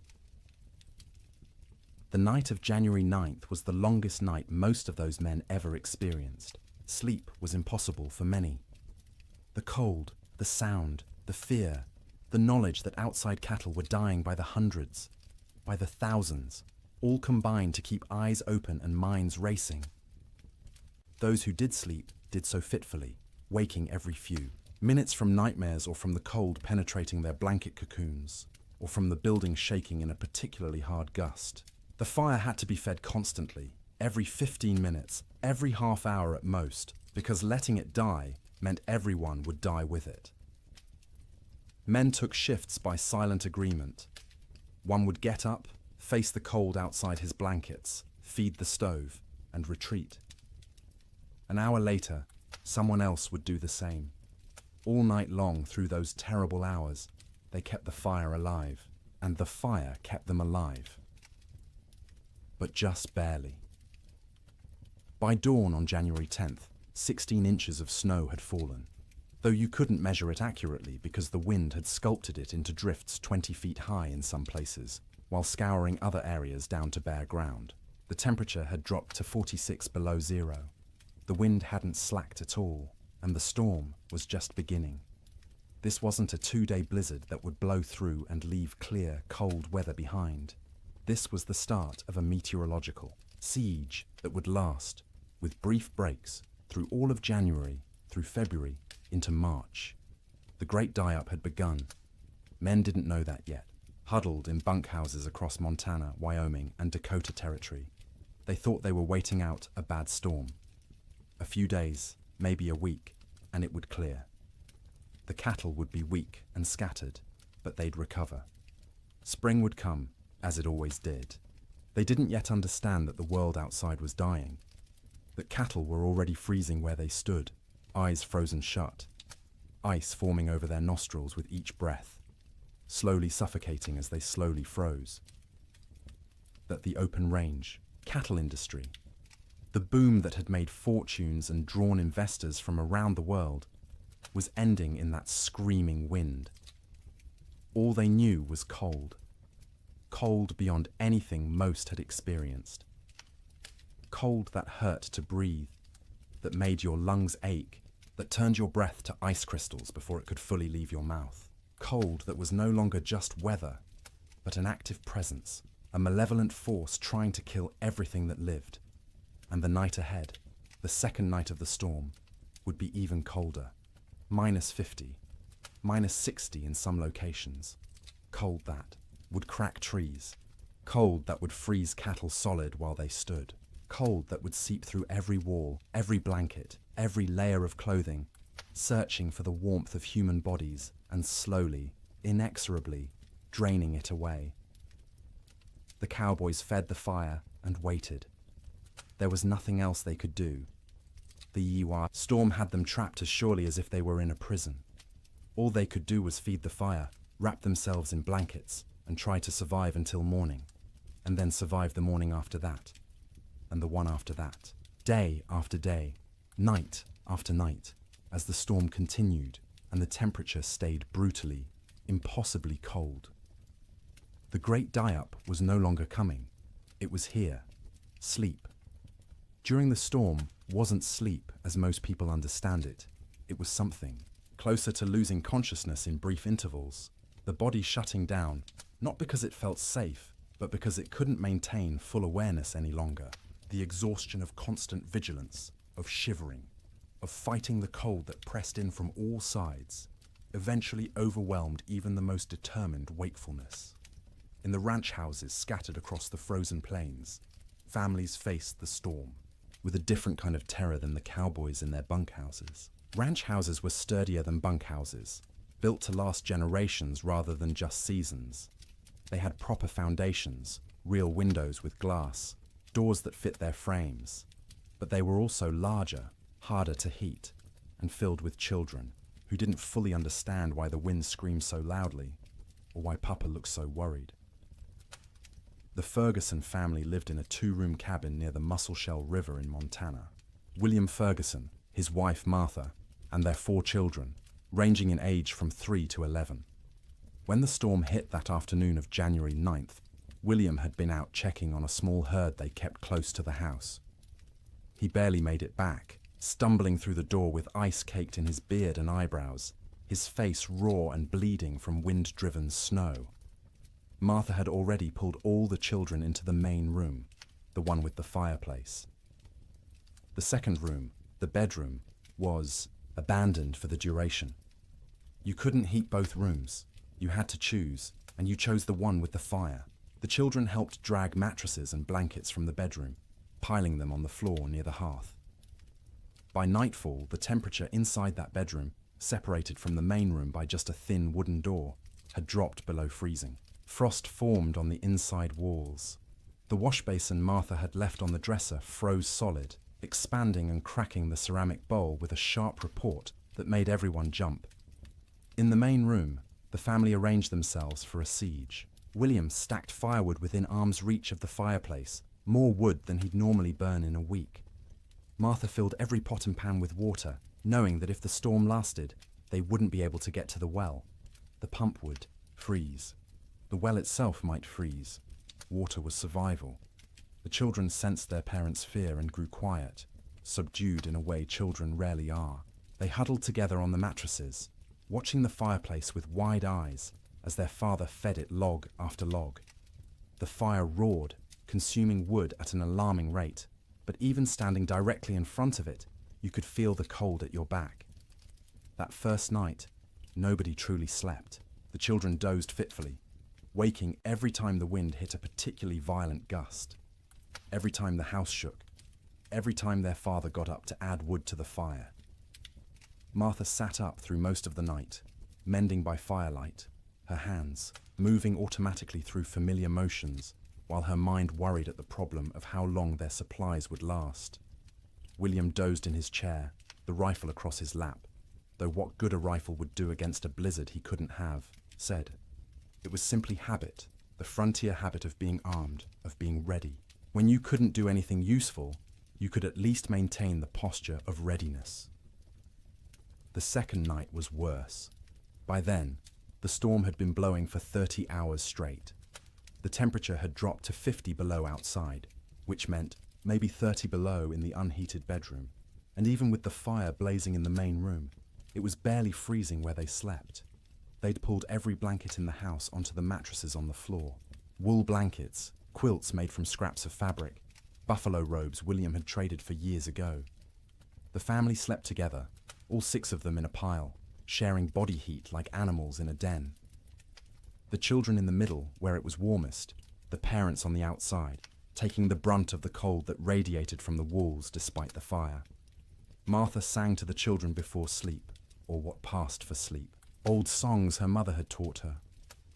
The night of January 9th was the longest night most of those men ever experienced. Sleep was impossible for many. The cold, the sound, the fear, the knowledge that outside cattle were dying by the hundreds, by the thousands, all combined to keep eyes open and minds racing. Those who did sleep did so fitfully, waking every few. Minutes from nightmares or from the cold penetrating their blanket cocoons, or from the building shaking in a particularly hard gust. The fire had to be fed constantly, every 15 minutes, every half hour at most, because letting it die meant everyone would die with it. Men took shifts by silent agreement. One would get up, face the cold outside his blankets, feed the stove, and retreat. An hour later, someone else would do the same. All night long through those terrible hours, they kept the fire alive, and the fire kept them alive. But just barely. By dawn on January 10th, 16 inches of snow had fallen, though you couldn't measure it accurately because the wind had sculpted it into drifts 20 feet high in some places, while scouring other areas down to bare ground. The temperature had dropped to 46 below zero. The wind hadn't slacked at all, and the storm was just beginning. This wasn't a 2-day blizzard that would blow through and leave clear, cold weather behind. This was the start of a meteorological siege that would last, with brief breaks, through all of January, through February, into March. The great die-up had begun. Men didn't know that yet, huddled in bunkhouses across Montana, Wyoming, and Dakota Territory. They thought they were waiting out a bad storm. A few days, maybe a week, and it would clear. The cattle would be weak and scattered, but they'd recover. Spring would come, as it always did. They didn't yet understand that the world outside was dying, that cattle were already freezing where they stood, eyes frozen shut, ice forming over their nostrils with each breath, slowly suffocating as they slowly froze. That the open range, cattle industry, the boom that had made fortunes and drawn investors from around the world, was ending in that screaming wind. All they knew was cold. Cold beyond anything most had experienced. Cold that hurt to breathe, that made your lungs ache, that turned your breath to ice crystals before it could fully leave your mouth. Cold that was no longer just weather, but an active presence, a malevolent force trying to kill everything that lived. And the night ahead, the second night of the storm, would be even colder. -50, -60 in some locations. Cold that would crack trees. Cold that would freeze cattle solid while they stood. Cold that would seep through every wall, every blanket, every layer of clothing, searching for the warmth of human bodies and slowly, inexorably, draining it away. The cowboys fed the fire and waited. There was nothing else they could do. The Yiwa storm had them trapped as surely as if they were in a prison. All they could do was feed the fire, wrap themselves in blankets, and try to survive until morning, and then survive the morning after that, and the one after that, day after day, night after night, as the storm continued and the temperature stayed brutally, impossibly cold. The great die-up was no longer coming. It was here. Sleep. During the storm wasn't sleep as most people understand it. It was something closer to losing consciousness in brief intervals, the body shutting down, not because it felt safe, but because it couldn't maintain full awareness any longer. The exhaustion of constant vigilance, of shivering, of fighting the cold that pressed in from all sides, eventually overwhelmed even the most determined wakefulness. In the ranch houses scattered across the frozen plains, families faced the storm, with a different kind of terror than the cowboys in their bunkhouses. Ranch houses were sturdier than bunkhouses, built to last generations rather than just seasons. They had proper foundations, real windows with glass, doors that fit their frames. But they were also larger, harder to heat, and filled with children who didn't fully understand why the wind screamed so loudly, or why Papa looked so worried. The Ferguson family lived in a 2-room cabin near the Musselshell River in Montana. William Ferguson, his wife Martha, and their 4 children, ranging in age from 3 to 11. When the storm hit that afternoon of January 9th, William had been out checking on a small herd they kept close to the house. He barely made it back, stumbling through the door with ice caked in his beard and eyebrows, his face raw and bleeding from wind-driven snow. Martha had already pulled all the children into the main room, the one with the fireplace. The second room, the bedroom, was abandoned for the duration. You couldn't heat both rooms. You had to choose, and you chose the one with the fire. The children helped drag mattresses and blankets from the bedroom, piling them on the floor near the hearth. By nightfall, the temperature inside that bedroom, separated from the main room by just a thin wooden door, had dropped below freezing. Frost formed on the inside walls. The wash basin Martha had left on the dresser froze solid, expanding and cracking the ceramic bowl with a sharp report that made everyone jump. In the main room, the family arranged themselves for a siege. William stacked firewood within arm's reach of the fireplace, more wood than he'd normally burn in a week. Martha filled every pot and pan with water, knowing that if the storm lasted, they wouldn't be able to get to the well. The pump would freeze. The well itself might freeze. Water was survival. The children sensed their parents' fear and grew quiet, subdued in a way children rarely are. They huddled together on the mattresses, watching the fireplace with wide eyes as their father fed it log after log. The fire roared, consuming wood at an alarming rate, but even standing directly in front of it, you could feel the cold at your back. That first night, nobody truly slept. The children dozed fitfully, waking every time the wind hit a particularly violent gust, every time the house shook, every time their father got up to add wood to the fire. Martha sat up through most of the night, mending by firelight, her hands moving automatically through familiar motions, while her mind worried at the problem of how long their supplies would last. William dozed in his chair, the rifle across his lap, though what good a rifle would do against a blizzard he couldn't have, said. It was simply habit, the frontier habit of being armed, of being ready. When you couldn't do anything useful, you could at least maintain the posture of readiness. The second night was worse. By then, the storm had been blowing for 30 hours straight. The temperature had dropped to 50 below outside, which meant maybe 30 below in the unheated bedroom. And even with the fire blazing in the main room, it was barely freezing where they slept. They'd pulled every blanket in the house onto the mattresses on the floor. Wool blankets, quilts made from scraps of fabric, buffalo robes William had traded for years ago. The family slept together, all 6 of them in a pile, sharing body heat like animals in a den. The children in the middle, where it was warmest, the parents on the outside, taking the brunt of the cold that radiated from the walls despite the fire. Martha sang to the children before sleep, or what passed for sleep. Old songs her mother had taught her,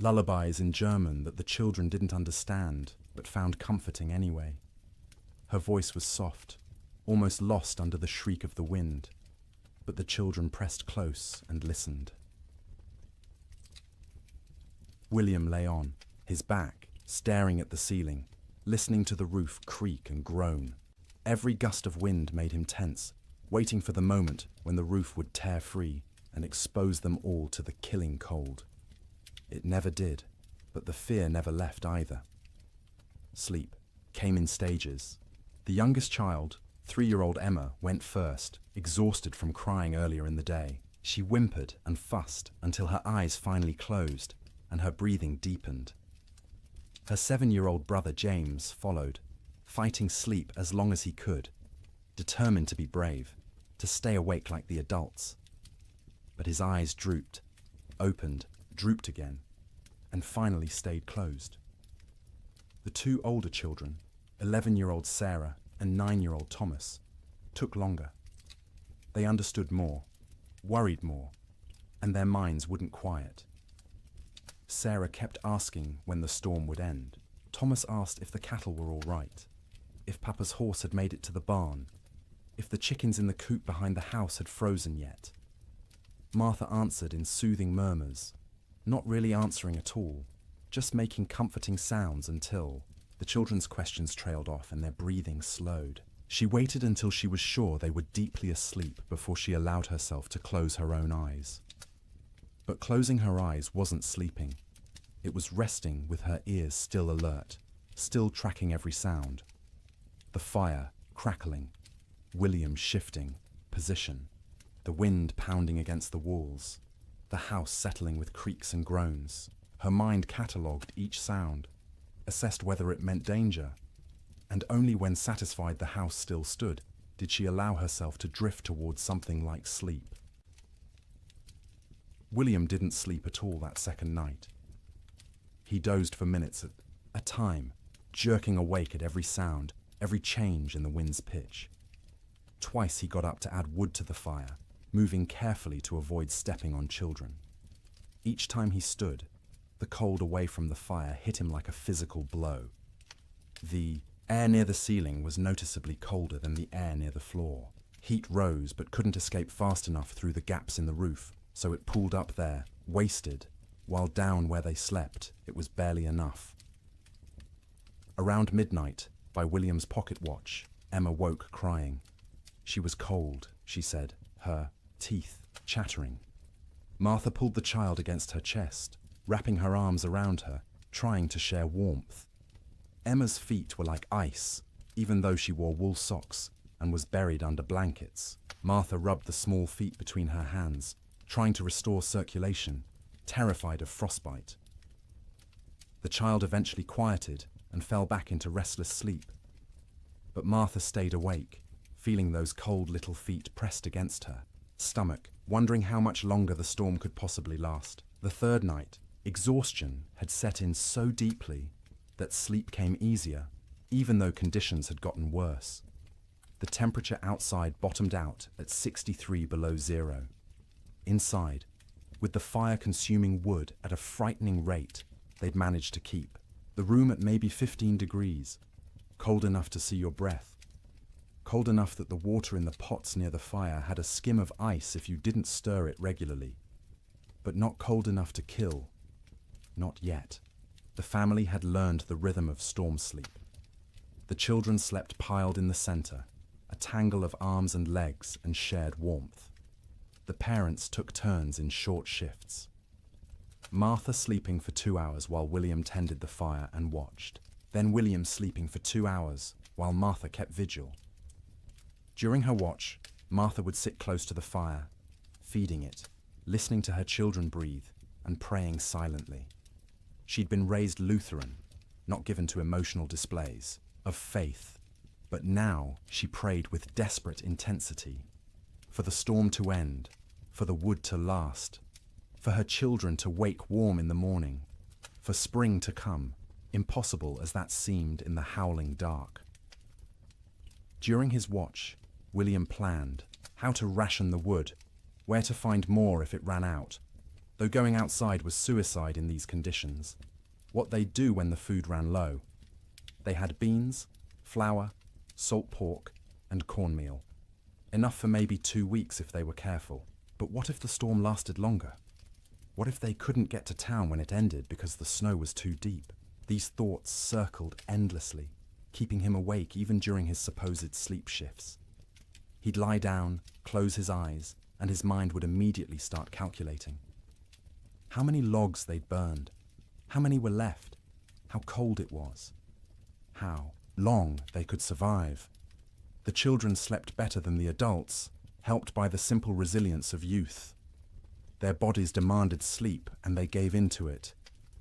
lullabies in German that the children didn't understand, but found comforting anyway. Her voice was soft, almost lost under the shriek of the wind, but the children pressed close and listened. William lay on, his back, staring at the ceiling, listening to the roof creak and groan. Every gust of wind made him tense, waiting for the moment when the roof would tear free and expose them all to the killing cold. It never did, but the fear never left either. Sleep came in stages. The youngest child, 3-year-old Emma, went first, exhausted from crying earlier in the day. She whimpered and fussed until her eyes finally closed and her breathing deepened. Her 7-year-old brother James followed, fighting sleep as long as he could, determined to be brave, to stay awake like the adults. But his eyes drooped, opened, drooped again, and finally stayed closed. The 2 older children, 11-year-old Sarah and 9-year-old Thomas, took longer. They understood more, worried more, and their minds wouldn't quiet. Sarah kept asking when the storm would end. Thomas asked if the cattle were all right, if Papa's horse had made it to the barn, if the chickens in the coop behind the house had frozen yet. Martha answered in soothing murmurs, not really answering at all, just making comforting sounds until the children's questions trailed off and their breathing slowed. She waited until she was sure they were deeply asleep before she allowed herself to close her own eyes. But closing her eyes wasn't sleeping. It was resting with her ears still alert, still tracking every sound. The fire crackling, William shifting position, the wind pounding against the walls, the house settling with creaks and groans. Her mind catalogued each sound, assessed whether it meant danger, and only when satisfied the house still stood did she allow herself to drift towards something like sleep. William didn't sleep at all that second night. He dozed for minutes at a time, jerking awake at every sound, every change in the wind's pitch. Twice he got up to add wood to the fire, moving carefully to avoid stepping on children. Each time he stood, the cold away from the fire hit him like a physical blow. The air near the ceiling was noticeably colder than the air near the floor. Heat rose but couldn't escape fast enough through the gaps in the roof, so it pooled up there, wasted, while down where they slept, it was barely enough. Around midnight, by William's pocket watch, Emma woke crying. She was cold, she said, her teeth chattering. Martha pulled the child against her chest, wrapping her arms around her, trying to share warmth. Emma's feet were like ice, even though she wore wool socks and was buried under blankets. Martha rubbed the small feet between her hands, trying to restore circulation, terrified of frostbite. The child eventually quieted and fell back into restless sleep. But Martha stayed awake, feeling those cold little feet pressed against her stomach, wondering how much longer the storm could possibly last. The third night, exhaustion had set in so deeply that sleep came easier, even though conditions had gotten worse. The temperature outside bottomed out at 63 below zero. Inside, with the fire consuming wood at a frightening rate, they'd managed to keep the room at maybe 15 degrees, cold enough to see your breath, cold enough that the water in the pots near the fire had a skim of ice if you didn't stir it regularly, but not cold enough to kill. Not yet. The family had learned the rhythm of storm sleep. The children slept piled in the center, a tangle of arms and legs and shared warmth. The parents took turns in short shifts. Martha sleeping for 2 hours while William tended the fire and watched. Then William sleeping for 2 hours while Martha kept vigil. During her watch, Martha would sit close to the fire, feeding it, listening to her children breathe, and praying silently. She'd been raised Lutheran, not given to emotional displays, of faith, but now she prayed with desperate intensity. For the storm to end, for the wood to last, for her children to wake warm in the morning, for spring to come, impossible as that seemed in the howling dark. During his watch, William planned how to ration the wood, where to find more if it ran out, though going outside was suicide in these conditions. What they'd do when the food ran low. They had beans, flour, salt pork, and cornmeal. Enough for maybe 2 weeks if they were careful. But what if the storm lasted longer? What if they couldn't get to town when it ended because the snow was too deep? These thoughts circled endlessly, keeping him awake even during his supposed sleep shifts. He'd lie down, close his eyes, and his mind would immediately start calculating. How many logs they'd burned, how many were left, how cold it was, how long they could survive. The children slept better than the adults, helped by the simple resilience of youth. Their bodies demanded sleep and they gave in to it,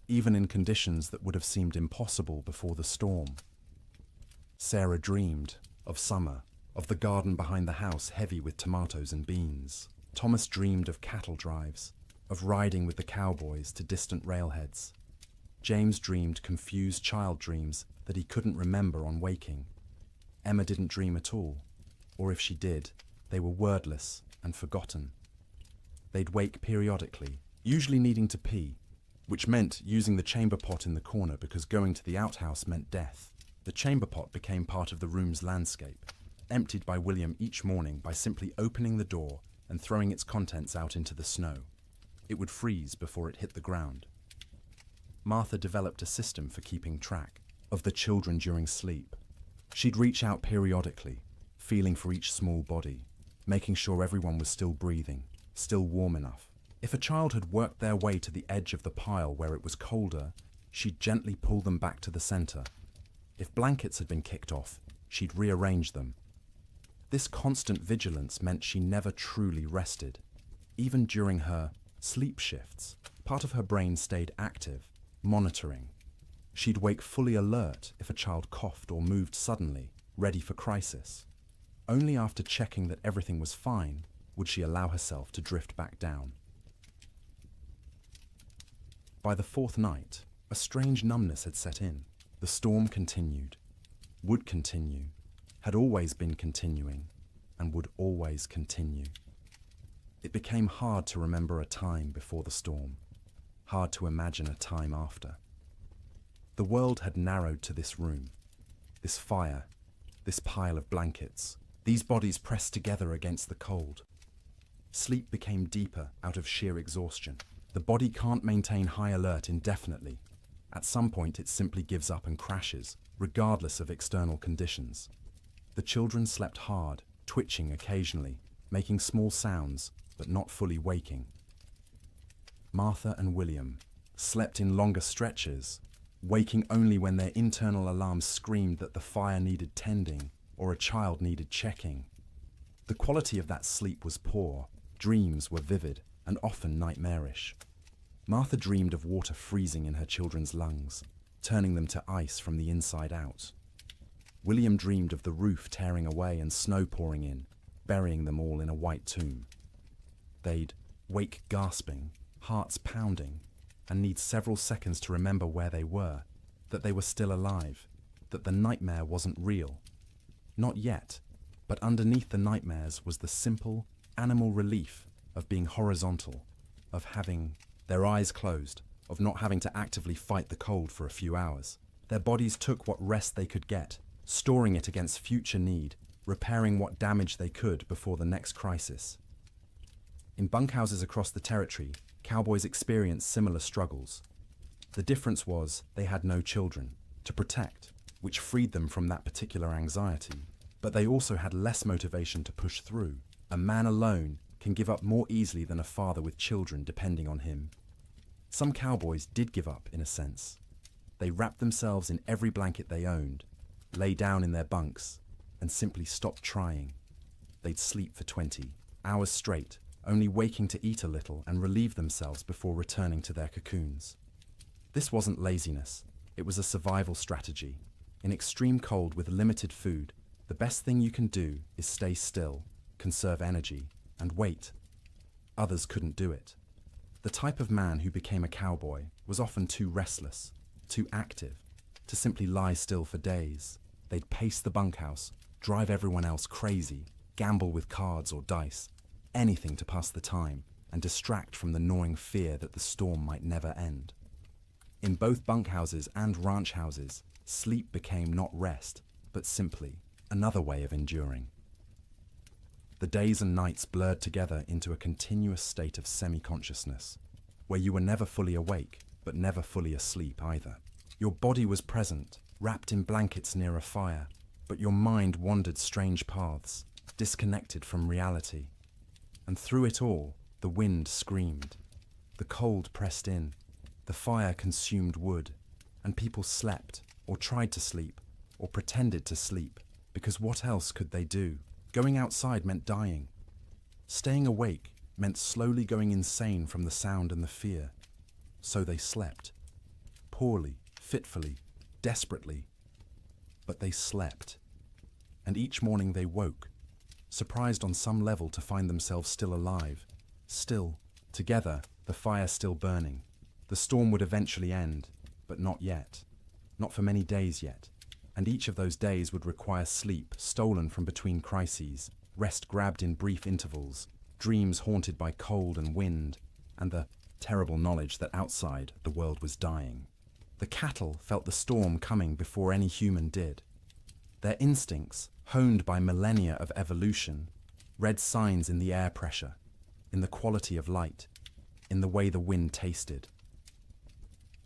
even in conditions that would have seemed impossible before the storm. Sarah dreamed of summer, of the garden behind the house heavy with tomatoes and beans. Thomas dreamed of cattle drives, of riding with the cowboys to distant railheads. James dreamed confused child dreams that he couldn't remember on waking. Emma didn't dream at all, or if she did, they were wordless and forgotten. They'd wake periodically, usually needing to pee, which meant using the chamber pot in the corner because going to the outhouse meant death. The chamber pot became part of the room's landscape, emptied by William each morning by simply opening the door and throwing its contents out into the snow. It would freeze before it hit the ground. Martha developed a system for keeping track of the children during sleep. She'd reach out periodically, feeling for each small body, making sure everyone was still breathing, still warm enough. If a child had worked their way to the edge of the pile where it was colder, she'd gently pull them back to the center. If blankets had been kicked off, she'd rearrange them. This constant vigilance meant she never truly rested. Even during her sleep shifts, part of her brain stayed active, monitoring. She'd wake fully alert if a child coughed or moved suddenly, ready for crisis. Only after checking that everything was fine would she allow herself to drift back down. By the fourth night, a strange numbness had set in. The storm continued, would continue, had always been continuing, and would always continue. It became hard to remember a time before the storm, hard to imagine a time after. The world had narrowed to this room, this fire, this pile of blankets, these bodies pressed together against the cold. Sleep became deeper out of sheer exhaustion. The body can't maintain high alert indefinitely. At some point it simply gives up and crashes, regardless of external conditions. The children slept hard, twitching occasionally, making small sounds, but not fully waking. Martha and William slept in longer stretches, waking only when their internal alarms screamed that the fire needed tending or a child needed checking. The quality of that sleep was poor, dreams were vivid and often nightmarish. Martha dreamed of water freezing in her children's lungs, turning them to ice from the inside out. William dreamed of the roof tearing away and snow pouring in, burying them all in a white tomb. They'd wake gasping, hearts pounding, and need several seconds to remember where they were, that they were still alive, that the nightmare wasn't real. Not yet, but underneath the nightmares was the simple, animal relief of being horizontal, of having their eyes closed, of not having to actively fight the cold for a few hours. Their bodies took what rest they could get, storing it against future need, repairing what damage they could before the next crisis. In bunkhouses across the territory, cowboys experienced similar struggles. The difference was they had no children to protect, which freed them from that particular anxiety, but they also had less motivation to push through. A man alone can give up more easily than a father with children depending on him. Some cowboys did give up, in a sense. They wrapped themselves in every blanket they owned, lay down in their bunks, and simply stopped trying. They'd sleep for 20 hours straight, only waking to eat a little and relieve themselves before returning to their cocoons. This wasn't laziness, it was a survival strategy. In extreme cold with limited food, the best thing you can do is stay still, conserve energy, and wait. Others couldn't do it. The type of man who became a cowboy was often too restless, too active, to simply lie still for days. They'd pace the bunkhouse, drive everyone else crazy, gamble with cards or dice, anything to pass the time and distract from the gnawing fear that the storm might never end. In both bunkhouses and ranch houses, sleep became not rest, but simply another way of enduring. The days and nights blurred together into a continuous state of semi-consciousness, where you were never fully awake, but never fully asleep either. Your body was present, wrapped in blankets near a fire, but your mind wandered strange paths, disconnected from reality. And through it all, the wind screamed. The cold pressed in, the fire consumed wood, and people slept, or tried to sleep, or pretended to sleep, because what else could they do? Going outside meant dying. Staying awake meant slowly going insane from the sound and the fear. So they slept. Poorly, fitfully, desperately. But they slept. And each morning they woke, surprised on some level to find themselves still alive. Still, together, the fire still burning. The storm would eventually end, but not yet. Not for many days yet. And each of those days would require sleep stolen from between crises, rest grabbed in brief intervals, dreams haunted by cold and wind, and the terrible knowledge that outside the world was dying. The cattle felt the storm coming before any human did. Their instincts, honed by millennia of evolution, read signs in the air pressure, in the quality of light, in the way the wind tasted.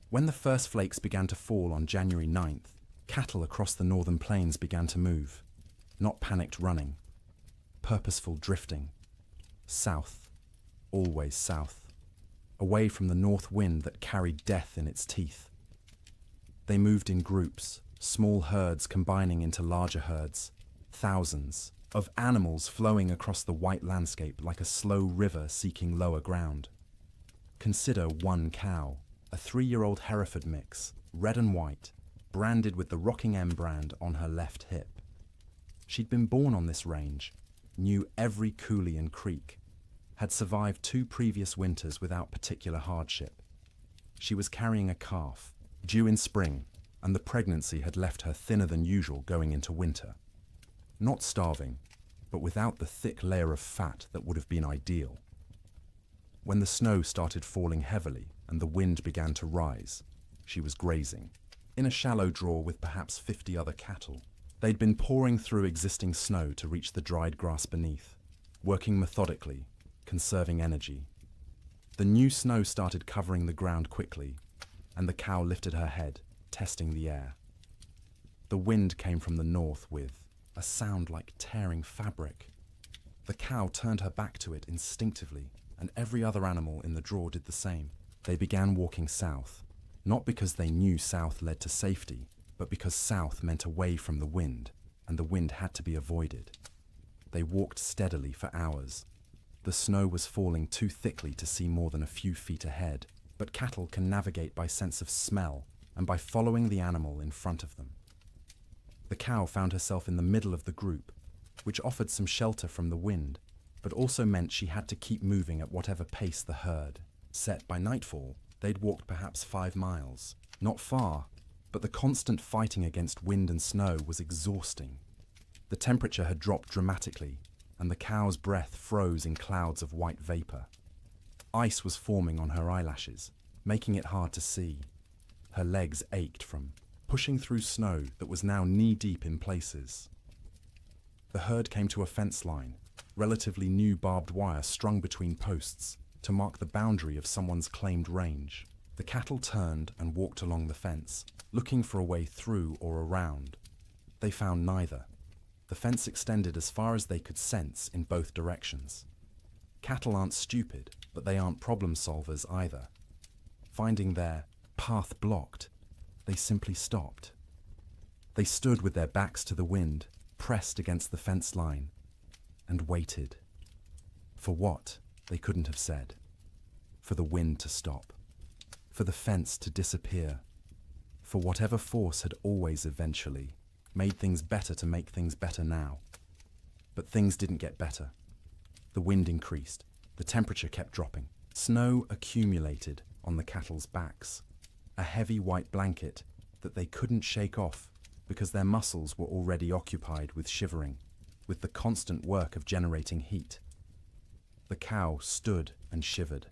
When the first flakes began to fall on January 9th, cattle across the northern plains began to move, not panicked running, purposeful drifting, south, always south, away from the north wind that carried death in its teeth. They moved in groups, small herds combining into larger herds, thousands of animals flowing across the white landscape like a slow river seeking lower ground. Consider one cow, a 3-year-old Hereford mix, red and white, branded with the Rocking M brand on her left hip. She'd been born on this range, knew every coulee and creek, had survived 2 previous winters without particular hardship. She was carrying a calf, due in spring, and the pregnancy had left her thinner than usual going into winter. Not starving, but without the thick layer of fat that would have been ideal. When the snow started falling heavily and the wind began to rise, she was grazing, in a shallow draw with perhaps 50 other cattle. They'd been pouring through existing snow to reach the dried grass beneath, working methodically, conserving energy. The new snow started covering the ground quickly, and the cow lifted her head, testing the air. The wind came from the north with a sound like tearing fabric. The cow turned her back to it instinctively, and every other animal in the draw did the same. They began walking south, not because they knew south led to safety, but because south meant away from the wind, and the wind had to be avoided. They walked steadily for hours. The snow was falling too thickly to see more than a few feet ahead, but cattle can navigate by sense of smell and by following the animal in front of them. The cow found herself in the middle of the group, which offered some shelter from the wind, but also meant she had to keep moving at whatever pace the herd set. By nightfall, they'd walked perhaps 5 miles. Not far, but the constant fighting against wind and snow was exhausting. The temperature had dropped dramatically, and the cow's breath froze in clouds of white vapor. Ice was forming on her eyelashes, making it hard to see. Her legs ached from pushing through snow that was now knee-deep in places. The herd came to a fence line, relatively new barbed wire strung between posts, to mark the boundary of someone's claimed range. The cattle turned and walked along the fence, looking for a way through or around. They found neither. The fence extended as far as they could sense in both directions. Cattle aren't stupid, but they aren't problem solvers either. Finding their path blocked, they simply stopped. They stood with their backs to the wind, pressed against the fence line, and waited. For what, they couldn't have said. For the wind to stop. For the fence to disappear. For whatever force had always eventually made things better to make things better now. But things didn't get better. The wind increased. The temperature kept dropping. Snow accumulated on the cattle's backs. A heavy white blanket that they couldn't shake off because their muscles were already occupied with shivering, with the constant work of generating heat. The cow stood and shivered.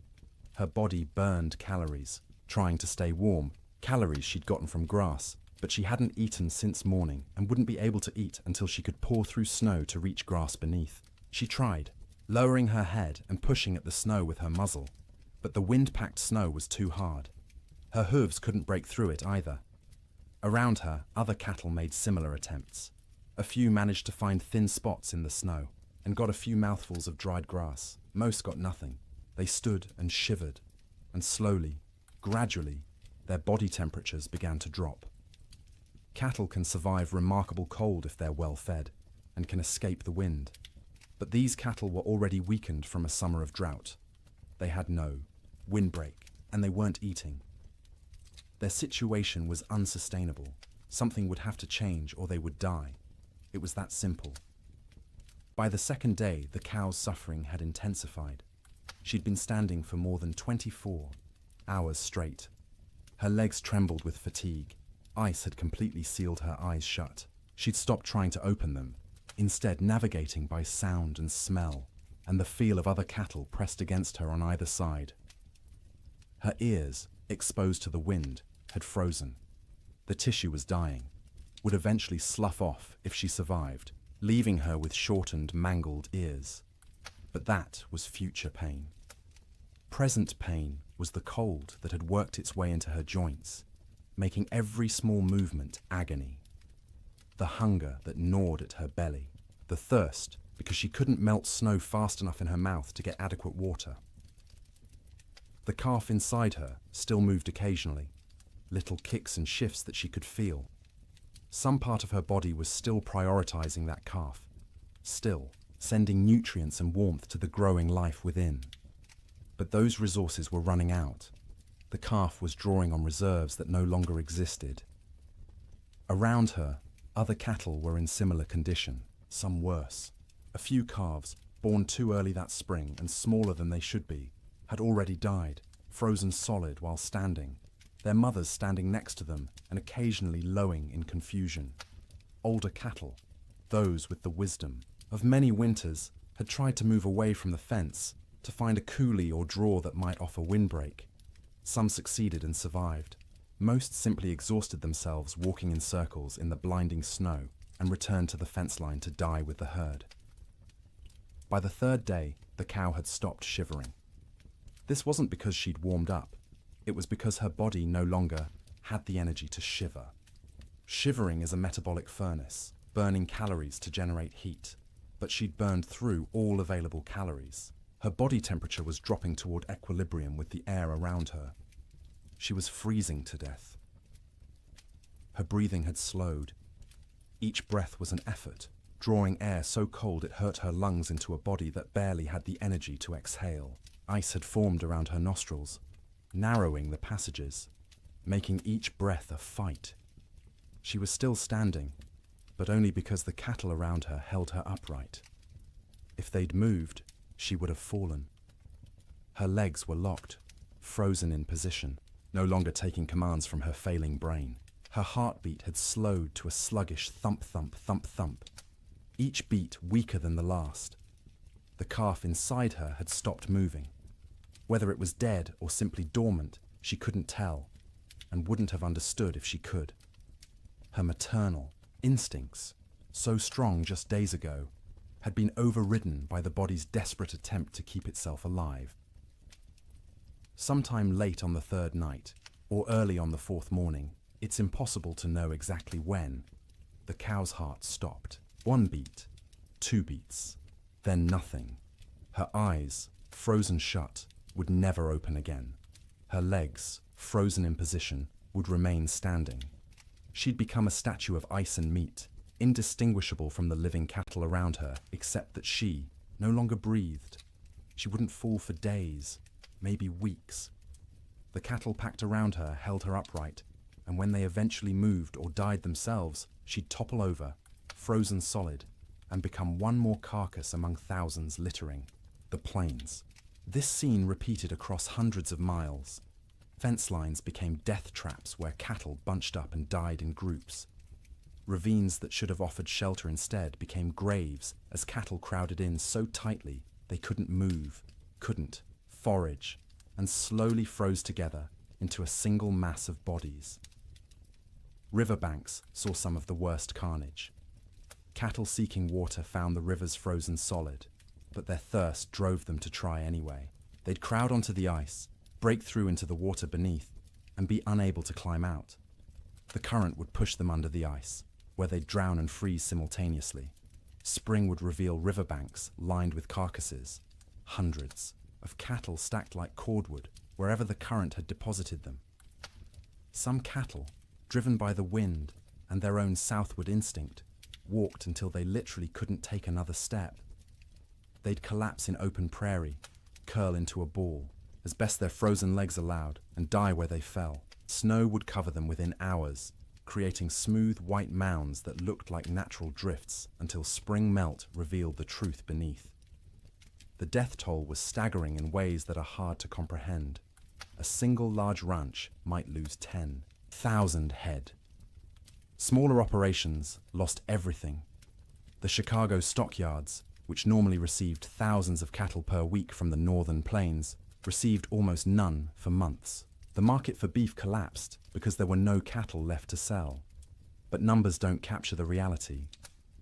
Her body burned calories, trying to stay warm, calories she'd gotten from grass, but she hadn't eaten since morning and wouldn't be able to eat until she could paw through snow to reach grass beneath. She tried, lowering her head and pushing at the snow with her muzzle, but the wind-packed snow was too hard. Her hooves couldn't break through it either. Around her, other cattle made similar attempts. A few managed to find thin spots in the snow and got a few mouthfuls of dried grass. Most got nothing. They stood and shivered, and slowly, gradually, their body temperatures began to drop. Cattle can survive remarkable cold if they're well fed and can escape the wind. But these cattle were already weakened from a summer of drought. They had no windbreak, and they weren't eating. Their situation was unsustainable. Something would have to change or they would die. It was that simple. By the second day, the cow's suffering had intensified. She'd been standing for more than 24 hours straight. Her legs trembled with fatigue. Ice had completely sealed her eyes shut. She'd stopped trying to open them, instead navigating by sound and smell, and the feel of other cattle pressed against her on either side. Her ears, exposed to the wind, had frozen. The tissue was dying, would eventually slough off if she survived, leaving her with shortened, mangled ears. But that was future pain. Present pain was the cold that had worked its way into her joints, making every small movement agony. The hunger that gnawed at her belly. The thirst because she couldn't melt snow fast enough in her mouth to get adequate water. The calf inside her still moved occasionally, little kicks and shifts that she could feel. Some part of her body was still prioritizing that calf, still sending nutrients and warmth to the growing life within. But those resources were running out. The calf was drawing on reserves that no longer existed. Around her, other cattle were in similar condition, some worse. A few calves, born too early that spring and smaller than they should be, had already died, frozen solid while standing, their mothers standing next to them and occasionally lowing in confusion. Older cattle, those with the wisdom of many winters, had tried to move away from the fence to find a coulee or draw that might offer windbreak. Some succeeded and survived. Most simply exhausted themselves walking in circles in the blinding snow and returned to the fence line to die with the herd. By the third day, the cow had stopped shivering. This wasn't because she'd warmed up. It was because her body no longer had the energy to shiver. Shivering is a metabolic furnace, burning calories to generate heat. But she'd burned through all available calories. Her body temperature was dropping toward equilibrium with the air around her. She was freezing to death. Her breathing had slowed. Each breath was an effort, drawing air so cold it hurt her lungs into a body that barely had the energy to exhale. Ice had formed around her nostrils, narrowing the passages, making each breath a fight. She was still standing, but only because the cattle around her held her upright. If they'd moved, she would have fallen. Her legs were locked, frozen in position, no longer taking commands from her failing brain. Her heartbeat had slowed to a sluggish thump-thump, thump-thump, each beat weaker than the last. The calf inside her had stopped moving. Whether it was dead or simply dormant, she couldn't tell, and wouldn't have understood if she could. Her maternal instincts, so strong just days ago, had been overridden by the body's desperate attempt to keep itself alive. Sometime late on the third night, or early on the fourth morning, it's impossible to know exactly when, the cow's heart stopped. 1 beat, 2 beats, then nothing. Her eyes, frozen shut, would never open again. Her legs, frozen in position, would remain standing. She'd become a statue of ice and meat, indistinguishable from the living cattle around her, except that she no longer breathed. She wouldn't fall for days, maybe weeks. The cattle packed around her held her upright, and when they eventually moved or died themselves, she'd topple over, frozen solid, and become one more carcass among thousands littering the plains. This scene repeated across hundreds of miles. Fence lines became death traps where cattle bunched up and died in groups. Ravines that should have offered shelter instead became graves as cattle crowded in so tightly they couldn't move, couldn't forage, and slowly froze together into a single mass of bodies. Riverbanks saw some of the worst carnage. Cattle seeking water found the rivers frozen solid, but their thirst drove them to try anyway. They'd crowd onto the ice, break through into the water beneath, and be unable to climb out. The current would push them under the ice, where they'd drown and freeze simultaneously. Spring would reveal riverbanks lined with carcasses, hundreds of cattle stacked like cordwood wherever the current had deposited them. Some cattle, driven by the wind and their own southward instinct, walked until they literally couldn't take another step. They'd collapse in open prairie, curl into a ball, as best their frozen legs allowed, and die where they fell. Snow would cover them within hours, creating smooth white mounds that looked like natural drifts until spring melt revealed the truth beneath. The death toll was staggering in ways that are hard to comprehend. A single large ranch might lose 10,000 head. Smaller operations lost everything. The Chicago stockyards, which normally received thousands of cattle per week from the northern plains, received almost none for months. The market for beef collapsed because there were no cattle left to sell. But numbers don't capture the reality.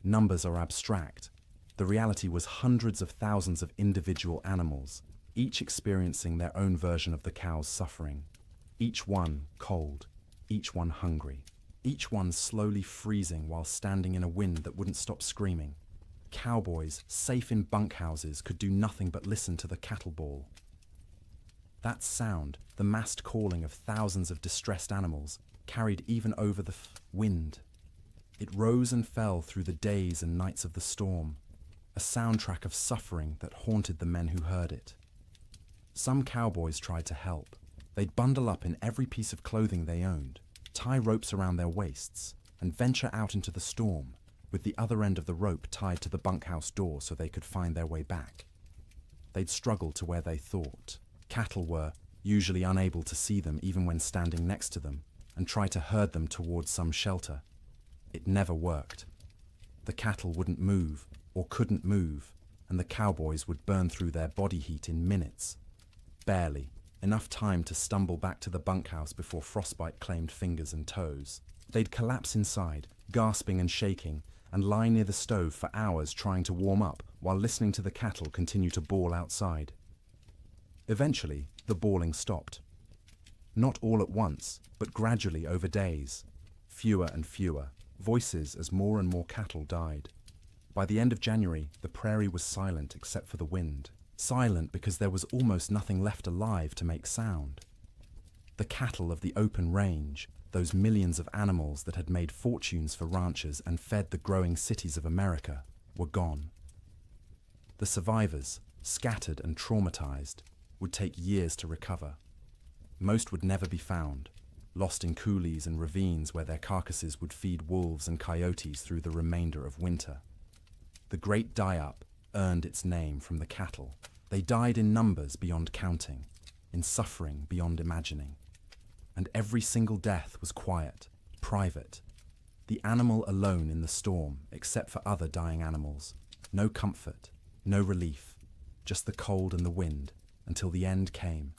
Numbers are abstract. The reality was hundreds of thousands of individual animals, each experiencing their own version of the cow's suffering. Each one cold, each one hungry, each one slowly freezing while standing in a wind that wouldn't stop screaming. Cowboys, safe in bunkhouses, could do nothing but listen to the cattle bawl. That sound, the massed calling of thousands of distressed animals, carried even over the wind. It rose and fell through the days and nights of the storm, a soundtrack of suffering that haunted the men who heard it. Some cowboys tried to help. They'd bundle up in every piece of clothing they owned, tie ropes around their waists, and venture out into the storm, with the other end of the rope tied to the bunkhouse door so they could find their way back. They'd struggle to where they thought. Cattle were usually unable to see them even when standing next to them, and try to herd them towards some shelter. It never worked. The cattle wouldn't move, or couldn't move, and the cowboys would burn through their body heat in minutes. Barely, enough time to stumble back to the bunkhouse before frostbite claimed fingers and toes. They'd collapse inside, gasping and shaking, and lie near the stove for hours trying to warm up while listening to the cattle continue to bawl outside. Eventually, the bawling stopped. Not all at once, but gradually over days. Fewer and fewer, voices as more and more cattle died. By the end of January, the prairie was silent except for the wind. Silent because there was almost nothing left alive to make sound. The cattle of the open range, those millions of animals that had made fortunes for ranchers and fed the growing cities of America, were gone. The survivors, scattered and traumatized, would take years to recover. Most would never be found, lost in coulees and ravines where their carcasses would feed wolves and coyotes through the remainder of winter. The Great Die-Up earned its name from the cattle. They died in numbers beyond counting, in suffering beyond imagining. And every single death was quiet, private. The animal alone in the storm, except for other dying animals. No comfort, no relief, just the cold and the wind, until the end came,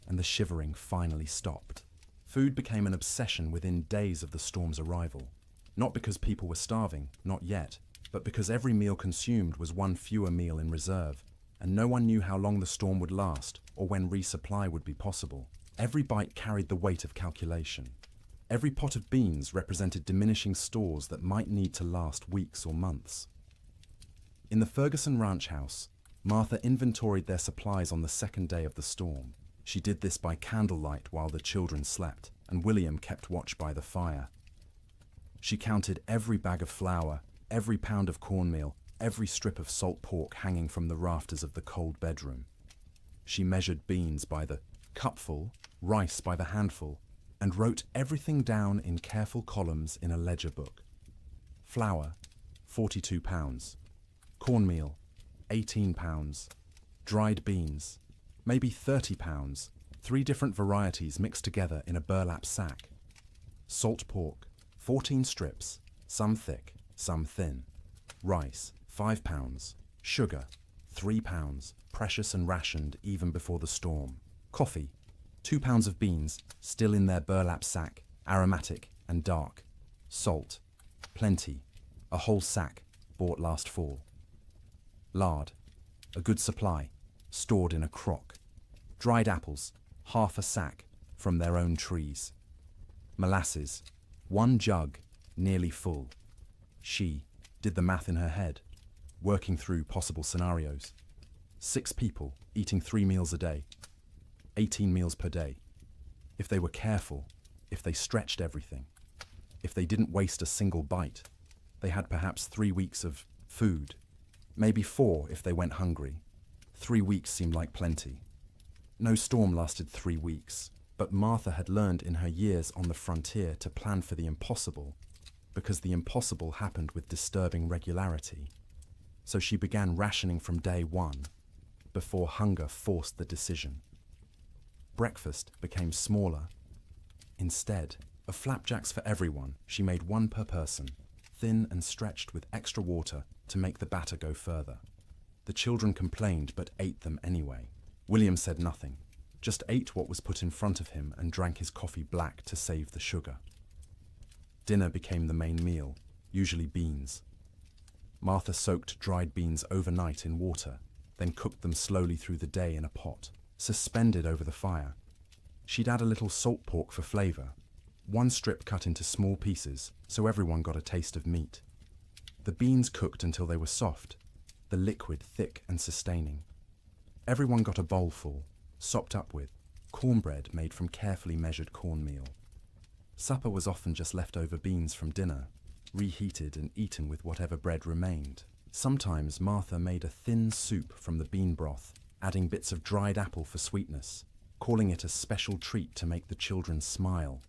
and the shivering finally stopped. Food became an obsession within days of the storm's arrival. Not because people were starving, not yet, but because every meal consumed was one fewer meal in reserve, and no one knew how long the storm would last or when resupply would be possible. Every bite carried the weight of calculation. Every pot of beans represented diminishing stores that might need to last weeks or months. In the Ferguson ranch house, Martha inventoried their supplies on the second day of the storm. She did this by candlelight while the children slept, and William kept watch by the fire. She counted every bag of flour, every pound of cornmeal, every strip of salt pork hanging from the rafters of the cold bedroom. She measured beans by the cupful, rice by the handful, and wrote everything down in careful columns in a ledger book. Flour, 42 pounds. Cornmeal, 18 pounds. Dried beans, maybe 30 pounds, 3 different varieties mixed together in a burlap sack. Salt pork, 14 strips, some thick, some thin. Rice, 5 pounds. Sugar, 3 pounds, precious and rationed even before the storm. Coffee, 2 pounds of beans, still in their burlap sack, aromatic and dark. Salt, plenty, a whole sack, bought last fall. Lard, a good supply, stored in a crock. Dried apples, half a sack, from their own trees. Molasses, 1 jug, nearly full. She did the math in her head, working through possible scenarios. 6 people eating 3 meals a day, 18 meals per day. If they were careful, if they stretched everything, if they didn't waste a single bite, they had perhaps 3 weeks of food, maybe 4 if they went hungry. 3 weeks seemed like plenty. No storm lasted 3 weeks, but Martha had learned in her years on the frontier to plan for the impossible, because the impossible happened with disturbing regularity. So she began rationing from day 1, before hunger forced the decision. Breakfast became smaller. Instead of flapjacks for everyone, she made 1 per person, thin and stretched with extra water to make the batter go further. The children complained but ate them anyway. William said nothing, just ate what was put in front of him and drank his coffee black to save the sugar. Dinner became the main meal, usually beans. Martha soaked dried beans overnight in water, then cooked them slowly through the day in a pot, suspended over the fire. She'd add a little salt pork for flavor, 1 strip cut into small pieces so everyone got a taste of meat. The beans cooked until they were soft, the liquid thick and sustaining. Everyone got a bowlful, sopped up with cornbread made from carefully measured cornmeal. Supper was often just leftover beans from dinner, reheated and eaten with whatever bread remained. Sometimes Martha made a thin soup from the bean broth, adding bits of dried apple for sweetness, calling it a special treat to make the children smile.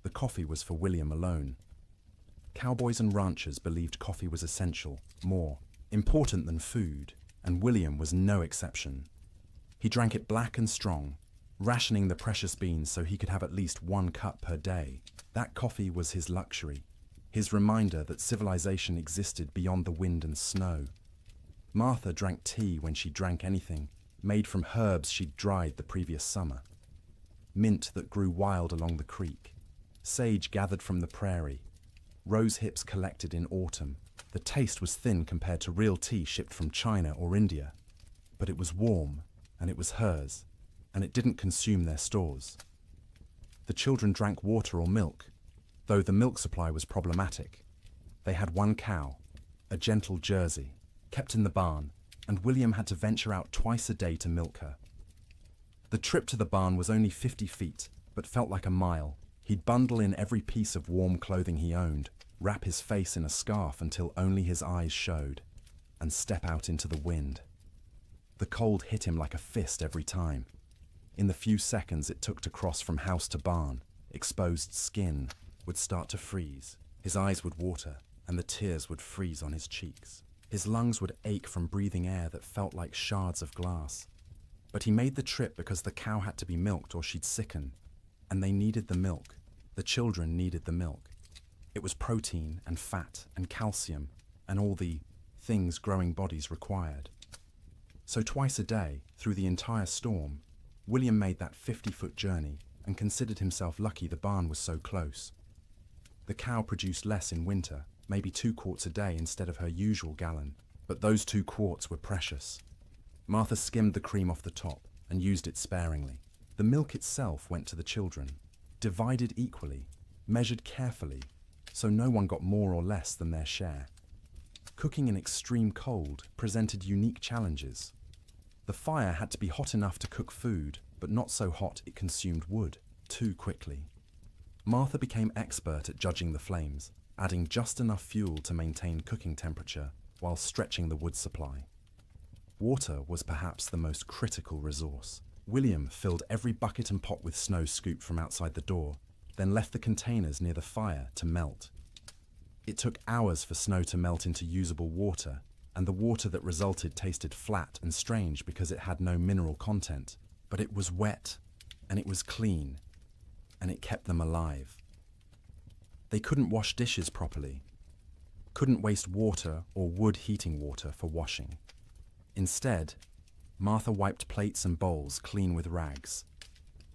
The coffee was for William alone. Cowboys and ranchers believed coffee was essential, more important than food, and William was no exception. He drank it black and strong, rationing the precious beans so he could have at least 1 cup per day. That coffee was his luxury, his reminder that civilization existed beyond the wind and snow. Martha drank tea when she drank anything, made from herbs she'd dried the previous summer. Mint that grew wild along the creek, sage gathered from the prairie, rose hips collected in autumn. The taste was thin compared to real tea shipped from China or India, but it was warm, and it was hers, and it didn't consume their stores. The children drank water or milk, though the milk supply was problematic. They had 1 cow, a gentle Jersey, kept in the barn, and William had to venture out twice a day to milk her. The trip to the barn was only 50 feet, but felt like a mile. He'd bundle in every piece of warm clothing he owned, wrap his face in a scarf until only his eyes showed, and step out into the wind. The cold hit him like a fist every time. In the few seconds it took to cross from house to barn, exposed skin would start to freeze. His eyes would water, and the tears would freeze on his cheeks. His lungs would ache from breathing air that felt like shards of glass. But he made the trip because the cow had to be milked or she'd sicken, and they needed the milk. The children needed the milk. It was protein and fat and calcium and all the things growing bodies required. So twice a day, through the entire storm, William made that 50-foot journey and considered himself lucky the barn was so close. The cow produced less in winter, maybe 2 quarts a day instead of her usual gallon, but those 2 quarts were precious. Martha skimmed the cream off the top and used it sparingly. The milk itself went to the children, divided equally, measured carefully, so no one got more or less than their share. Cooking in extreme cold presented unique challenges. The fire had to be hot enough to cook food, but not so hot it consumed wood too quickly. Martha became expert at judging the flames, adding just enough fuel to maintain cooking temperature while stretching the wood supply. Water was perhaps the most critical resource. William filled every bucket and pot with snow scooped from outside the door, then left the containers near the fire to melt. It took hours for snow to melt into usable water, and the water that resulted tasted flat and strange because it had no mineral content. But it was wet, and it was clean, and it kept them alive. They couldn't wash dishes properly, couldn't waste water or wood heating water for washing. Instead, Martha wiped plates and bowls clean with rags,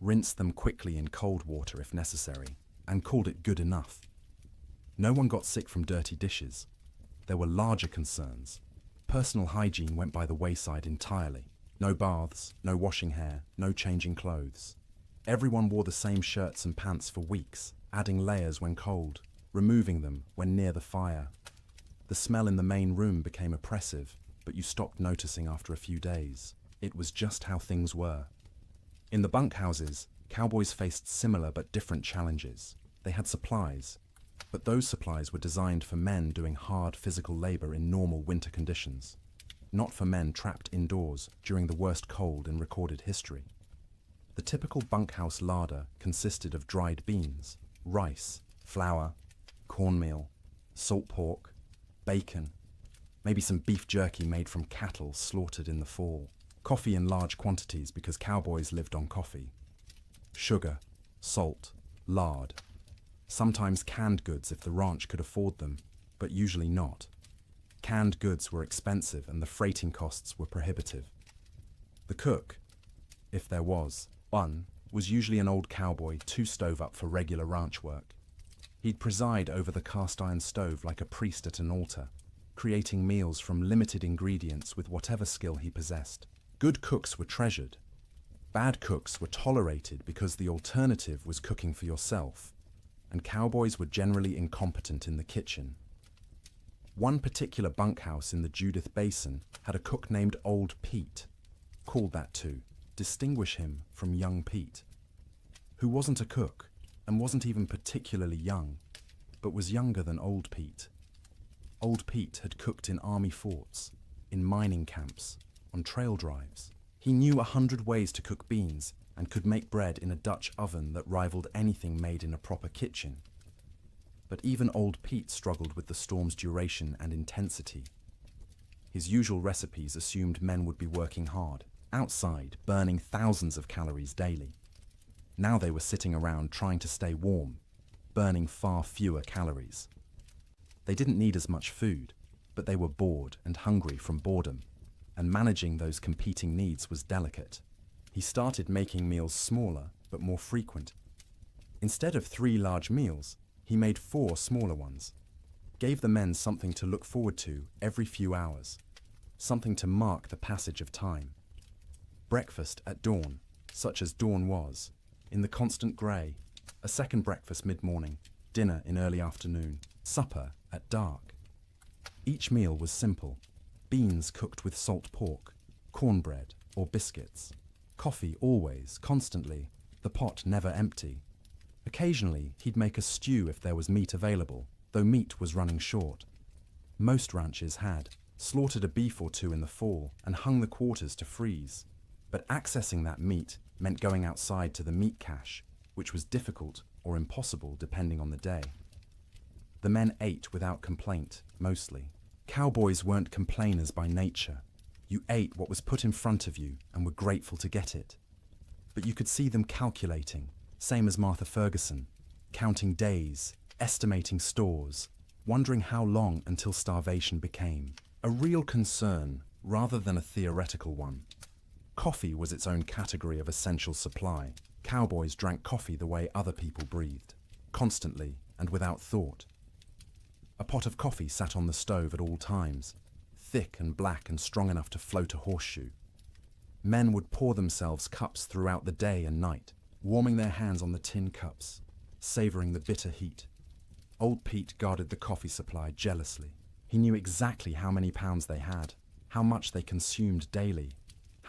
rinsed them quickly in cold water if necessary, and called it good enough. No one got sick from dirty dishes. There were larger concerns. Personal hygiene went by the wayside entirely. No baths, no washing hair, no changing clothes. Everyone wore the same shirts and pants for weeks, adding layers when cold, removing them when near the fire. The smell in the main room became oppressive, but you stopped noticing after a few days. It was just how things were. In the bunkhouses, cowboys faced similar but different challenges. They had supplies, but those supplies were designed for men doing hard physical labor in normal winter conditions, not for men trapped indoors during the worst cold in recorded history. The typical bunkhouse larder consisted of dried beans, rice, flour, cornmeal, salt pork, bacon, maybe some beef jerky made from cattle slaughtered in the fall, coffee in large quantities because cowboys lived on coffee, sugar, salt, lard, sometimes canned goods if the ranch could afford them, but usually not. Canned goods were expensive and the freighting costs were prohibitive. The cook, if there was one, was usually an old cowboy too stove up for regular ranch work. He'd preside over the cast iron stove like a priest at an altar, creating meals from limited ingredients with whatever skill he possessed. Good cooks were treasured. Bad cooks were tolerated because the alternative was cooking for yourself, and cowboys were generally incompetent in the kitchen. One particular bunkhouse in the Judith Basin had a cook named Old Pete, called that to distinguish him from young Pete, who wasn't a cook and wasn't even particularly young, but was younger than Old Pete. Old Pete had cooked in army forts, in mining camps, on trail drives. He knew 100 ways to cook beans and could make bread in a Dutch oven that rivaled anything made in a proper kitchen. But even Old Pete struggled with the storm's duration and intensity. His usual recipes assumed men would be working hard, outside, burning thousands of calories daily. Now they were sitting around trying to stay warm, burning far fewer calories. They didn't need as much food, but they were bored and hungry from boredom, and managing those competing needs was delicate. He started making meals smaller but more frequent. Instead of 3 large meals, he made 4 smaller ones, gave the men something to look forward to every few hours, something to mark the passage of time. Breakfast at dawn, such as dawn was, in the constant grey, a second breakfast mid-morning, dinner in early afternoon, supper at dark. Each meal was simple: beans cooked with salt pork, cornbread or biscuits, coffee always, constantly, the pot never empty. Occasionally, he'd make a stew if there was meat available, though meat was running short. Most ranches had slaughtered a beef or 2 in the fall and hung the quarters to freeze. But accessing that meat meant going outside to the meat cache, which was difficult or impossible depending on the day. The men ate without complaint, mostly. Cowboys weren't complainers by nature. You ate what was put in front of you and were grateful to get it. But you could see them calculating, same as Martha Ferguson, counting days, estimating stores, wondering how long until starvation became a real concern rather than a theoretical one. Coffee was its own category of essential supply. Cowboys drank coffee the way other people breathed, constantly and without thought. A pot of coffee sat on the stove at all times, thick and black and strong enough to float a horseshoe. Men would pour themselves cups throughout the day and night, warming their hands on the tin cups, savouring the bitter heat. Old Pete guarded the coffee supply jealously. He knew exactly how many pounds they had, how much they consumed daily,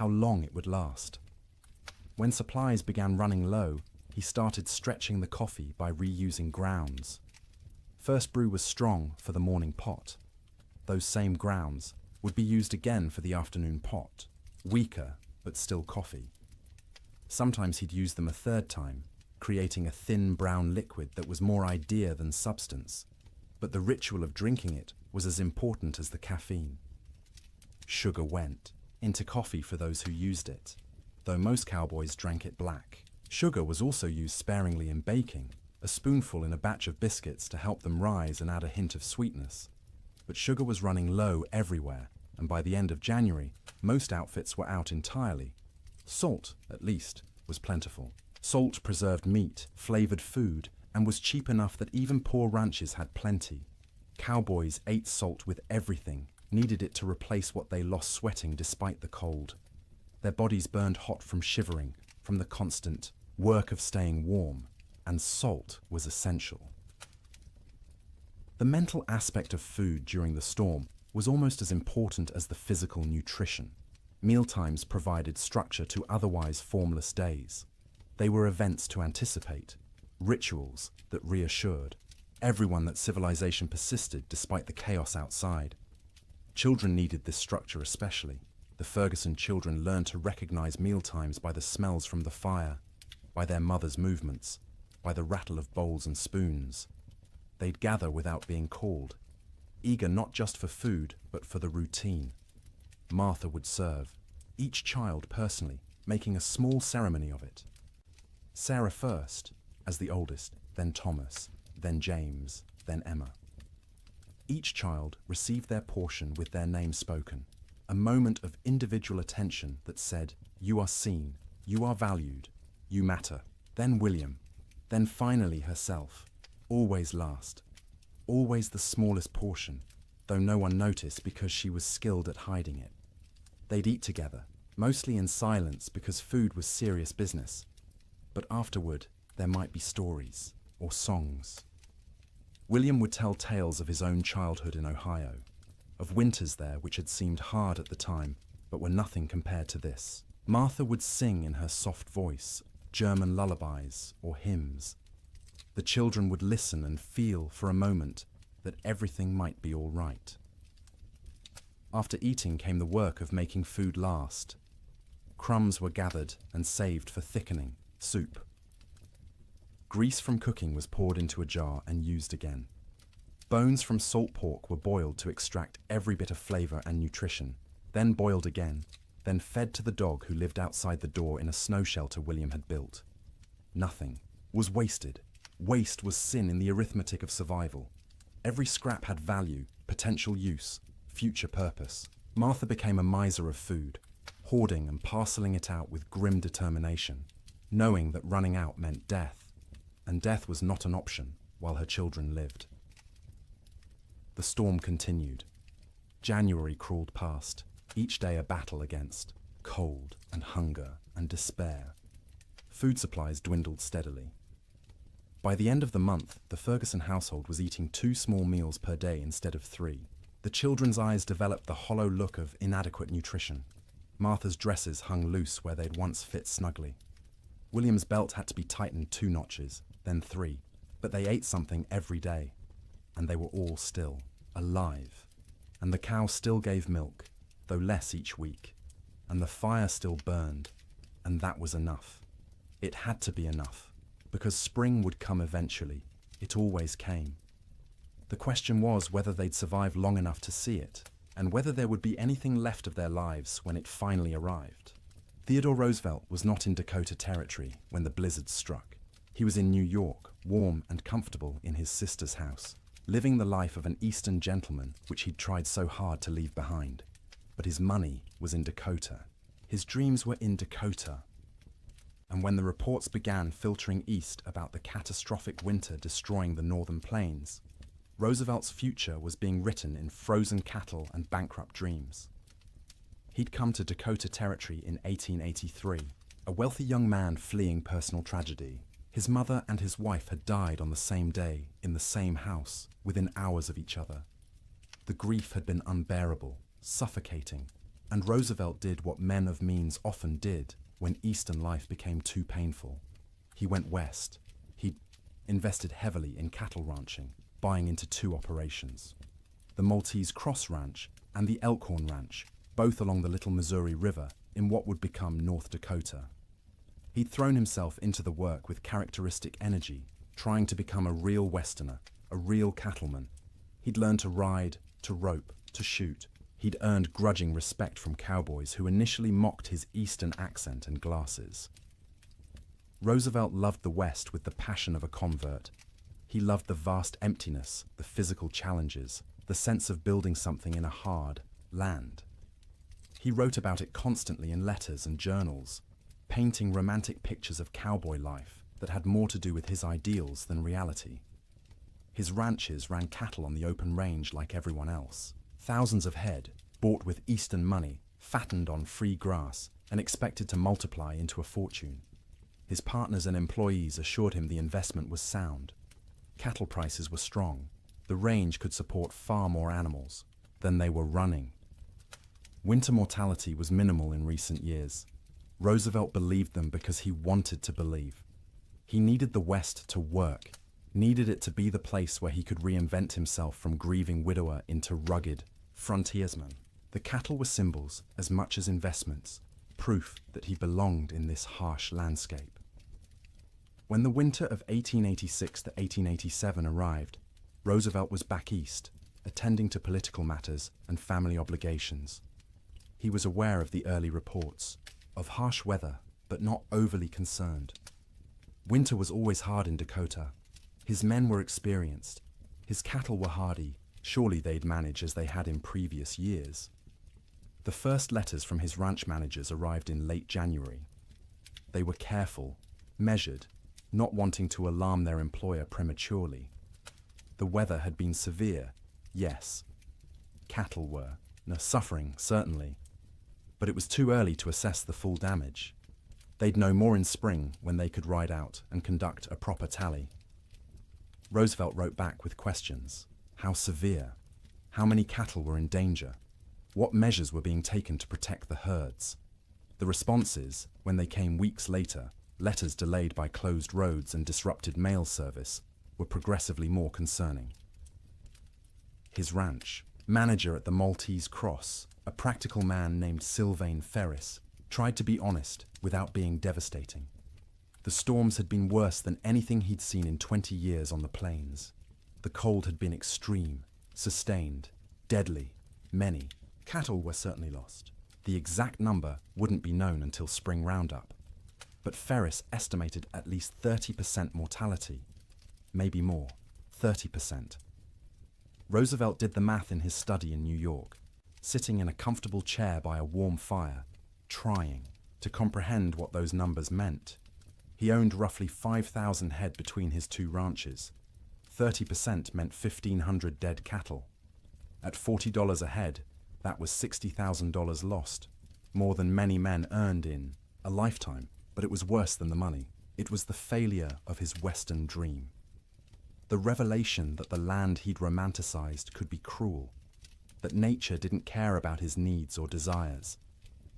how long it would last. When supplies began running low, he started stretching the coffee by reusing grounds. First brew was strong for the morning pot. Those same grounds would be used again for the afternoon pot, weaker but still coffee. Sometimes he'd use them a third time, creating a thin brown liquid that was more idea than substance, but the ritual of drinking it was as important as the caffeine. Sugar went into coffee for those who used it, though most cowboys drank it black. Sugar was also used sparingly in baking, a spoonful in a batch of biscuits to help them rise and add a hint of sweetness. But sugar was running low everywhere, and by the end of January, most outfits were out entirely. Salt, at least, was plentiful. Salt preserved meat, flavored food, and was cheap enough that even poor ranches had plenty. Cowboys ate salt with everything, needed it to replace what they lost sweating despite the cold. Their bodies burned hot from shivering, from the constant work of staying warm, and salt was essential. The mental aspect of food during the storm was almost as important as the physical nutrition. Mealtimes provided structure to otherwise formless days. They were events to anticipate, rituals that reassured everyone that civilization persisted despite the chaos outside. Children needed this structure especially. The Ferguson children learned to recognize mealtimes by the smells from the fire, by their mother's movements, by the rattle of bowls and spoons. They'd gather without being called, eager not just for food, but for the routine. Martha would serve, each child personally, making a small ceremony of it. Sarah first, as the oldest, then Thomas, then James, then Emma. Each child received their portion with their name spoken, a moment of individual attention that said, "You are seen, you are valued, you matter." Then William, then finally herself, always last, always the smallest portion, though no one noticed because she was skilled at hiding it. They'd eat together, mostly in silence because food was serious business. But afterward, there might be stories or songs. William would tell tales of his own childhood in Ohio, of winters there which had seemed hard at the time, but were nothing compared to this. Martha would sing in her soft voice German lullabies or hymns. The children would listen and feel for a moment that everything might be all right. After eating came the work of making food last. Crumbs were gathered and saved for thickening, soup. Grease from cooking was poured into a jar and used again. Bones from salt pork were boiled to extract every bit of flavor and nutrition, then boiled again, then fed to the dog who lived outside the door in a snow shelter William had built. Nothing was wasted. Waste was sin in the arithmetic of survival. Every scrap had value, potential use, future purpose. Martha became a miser of food, hoarding and parceling it out with grim determination, knowing that running out meant death, and death was not an option while her children lived. The storm continued. January crawled past, each day a battle against cold and hunger and despair. Food supplies dwindled steadily. By the end of the month, the Ferguson household was eating 2 small meals per day instead of 3. The children's eyes developed the hollow look of inadequate nutrition. Martha's dresses hung loose where they'd once fit snugly. William's belt had to be tightened 2 notches, then 3, but they ate something every day, and they were all still alive. And the cow still gave milk, though less each week, and the fire still burned, and that was enough. It had to be enough, because spring would come eventually. It always came. The question was whether they'd survive long enough to see it, and whether there would be anything left of their lives when it finally arrived. Theodore Roosevelt was not in Dakota Territory when the blizzard struck. He was in New York, warm and comfortable in his sister's house, living the life of an Eastern gentleman which he'd tried so hard to leave behind. But his money was in Dakota. His dreams were in Dakota. And when the reports began filtering east about the catastrophic winter destroying the northern plains, Roosevelt's future was being written in frozen cattle and bankrupt dreams. He'd come to Dakota Territory in 1883, a wealthy young man fleeing personal tragedy. His mother and his wife had died on the same day, in the same house, within hours of each other. The grief had been unbearable, suffocating, And Roosevelt did what men of means often did when Eastern life became too painful. He went west. He invested heavily in cattle ranching, buying into two operations: the Maltese Cross Ranch and the Elkhorn Ranch, both along the Little Missouri River in what would become North Dakota. He'd thrown himself into the work with characteristic energy, trying to become a real Westerner, a real cattleman. He'd learned to ride, to rope, to shoot. He'd earned grudging respect from cowboys who initially mocked his Eastern accent and glasses. Roosevelt loved the West with the passion of a convert. He loved the vast emptiness, the physical challenges, the sense of building something in a hard land. He wrote about it constantly in letters and journals, painting romantic pictures of cowboy life that had more to do with his ideals than reality. His ranches ran cattle on the open range like everyone else. Thousands of head, bought with Eastern money, fattened on free grass, and expected to multiply into a fortune. His partners and employees assured him the investment was sound. Cattle prices were strong. The range could support far more animals than they were running. Winter mortality was minimal in recent years. Roosevelt believed them because he wanted to believe. He needed the West to work, needed it to be the place where he could reinvent himself from grieving widower into rugged frontiersman. The cattle were symbols as much as investments, proof that he belonged in this harsh landscape. When the winter of 1886 to 1887 arrived, Roosevelt was back east, attending to political matters and family obligations. He was aware of the early reports, of harsh weather, but not overly concerned. Winter was always hard in Dakota. His men were experienced. His cattle were hardy. Surely they'd manage as they had in previous years. The first letters from his ranch managers arrived in late January. They were careful, measured, not wanting to alarm their employer prematurely. The weather had been severe, yes. Cattle were, suffering, certainly. But it was too early to assess the full damage. They'd know more in spring when they could ride out and conduct a proper tally. Roosevelt wrote back with questions. How severe? How many cattle were in danger? What measures were being taken to protect the herds? The responses, when they came weeks later, letters delayed by closed roads and disrupted mail service, were progressively more concerning. His ranch, manager at the Maltese Cross, a practical man named Sylvain Ferris, tried to be honest without being devastating. The storms had been worse than anything he'd seen in 20 years on the plains. The cold had been extreme, sustained, deadly. Many cattle were certainly lost. The exact number wouldn't be known until spring roundup. But Ferris estimated at least 30% mortality. Maybe more, 30%. Roosevelt did the math in his study in New York, sitting in a comfortable chair by a warm fire, trying to comprehend what those numbers meant. He owned roughly 5,000 head between his two ranches. 30% meant 1,500 dead cattle. At $40 a head, that was $60,000 lost, more than many men earned in a lifetime. But it was worse than the money. It was the failure of his Western dream. The revelation that the land he'd romanticized could be cruel, that nature didn't care about his needs or desires,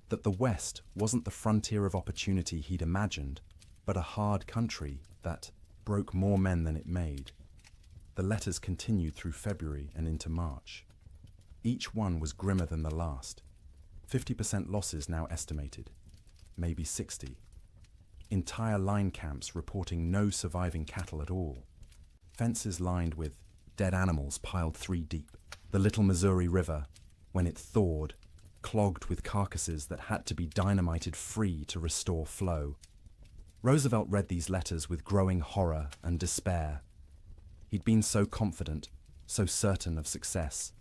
that the West wasn't the frontier of opportunity he'd imagined, but a hard country that broke more men than it made. The letters continued through February and into March. Each one was grimmer than the last. 50% losses now estimated, maybe 60. Entire line camps reporting no surviving cattle at all. Fences lined with dead animals piled 3 deep. The Little Missouri River, when it thawed, clogged with carcasses that had to be dynamited free to restore flow. Roosevelt read these letters with growing horror and despair. He'd been so confident, so certain of success.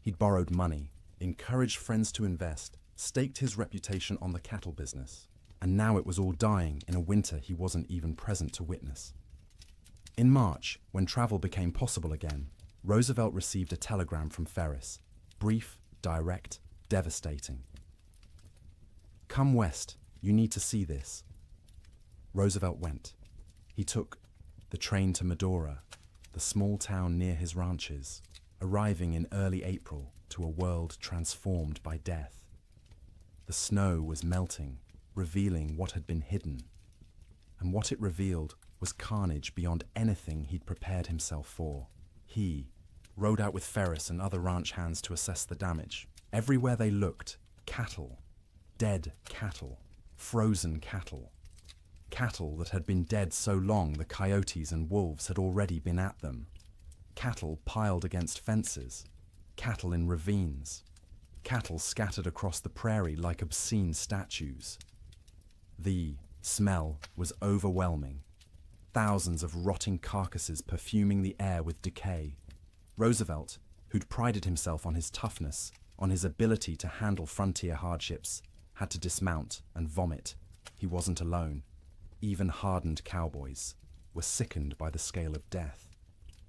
He'd borrowed money, encouraged friends to invest, staked his reputation on the cattle business. And now it was all dying in a winter he wasn't even present to witness. In March, when travel became possible again, Roosevelt received a telegram from Ferris. Brief, direct, devastating. Come west, you need to see this. Roosevelt went. He took the train to Medora, the small town near his ranches, arriving in early April to a world transformed by death. The snow was melting, revealing what had been hidden. And what it revealed was carnage beyond anything he'd prepared himself for. He rode out with Ferris and other ranch hands to assess the damage. Everywhere they looked, cattle. Dead cattle. Frozen cattle. Cattle that had been dead so long the coyotes and wolves had already been at them. Cattle piled against fences. Cattle in ravines. Cattle scattered across the prairie like obscene statues. The smell was overwhelming. Thousands of rotting carcasses perfuming the air with decay. Roosevelt, who'd prided himself on his toughness, on his ability to handle frontier hardships, had to dismount and vomit. He wasn't alone. Even hardened cowboys were sickened by the scale of death.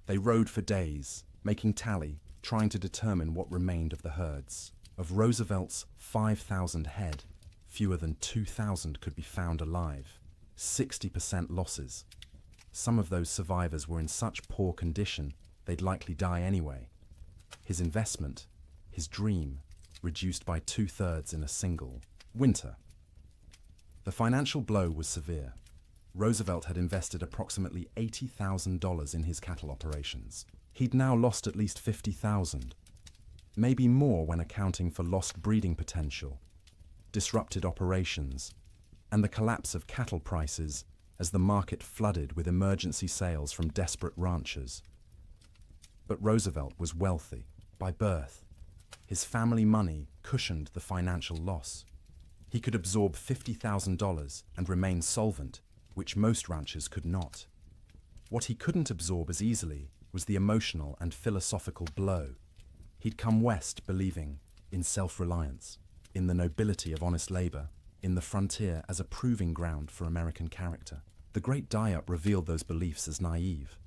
They rode for days, making tally, trying to determine what remained of the herds. Of Roosevelt's 5,000 head, fewer than 2,000 could be found alive. 60% losses. Some of those survivors were in such poor condition they'd likely die anyway. His investment, his dream, reduced by 2/3 in a single winter. The financial blow was severe. Roosevelt had invested approximately $80,000 in his cattle operations. He'd now lost at least $50,000. Maybe more when accounting for lost breeding potential, disrupted operations, and the collapse of cattle prices as the market flooded with emergency sales from desperate ranchers. But Roosevelt was wealthy by birth. His family money cushioned the financial loss. He could absorb $50,000 and remain solvent, which most ranchers could not. What he couldn't absorb as easily was the emotional and philosophical blow. He'd come west believing in self-reliance, in the nobility of honest labor, in the frontier as a proving ground for American character. The Great Die-Up revealed those beliefs as naive.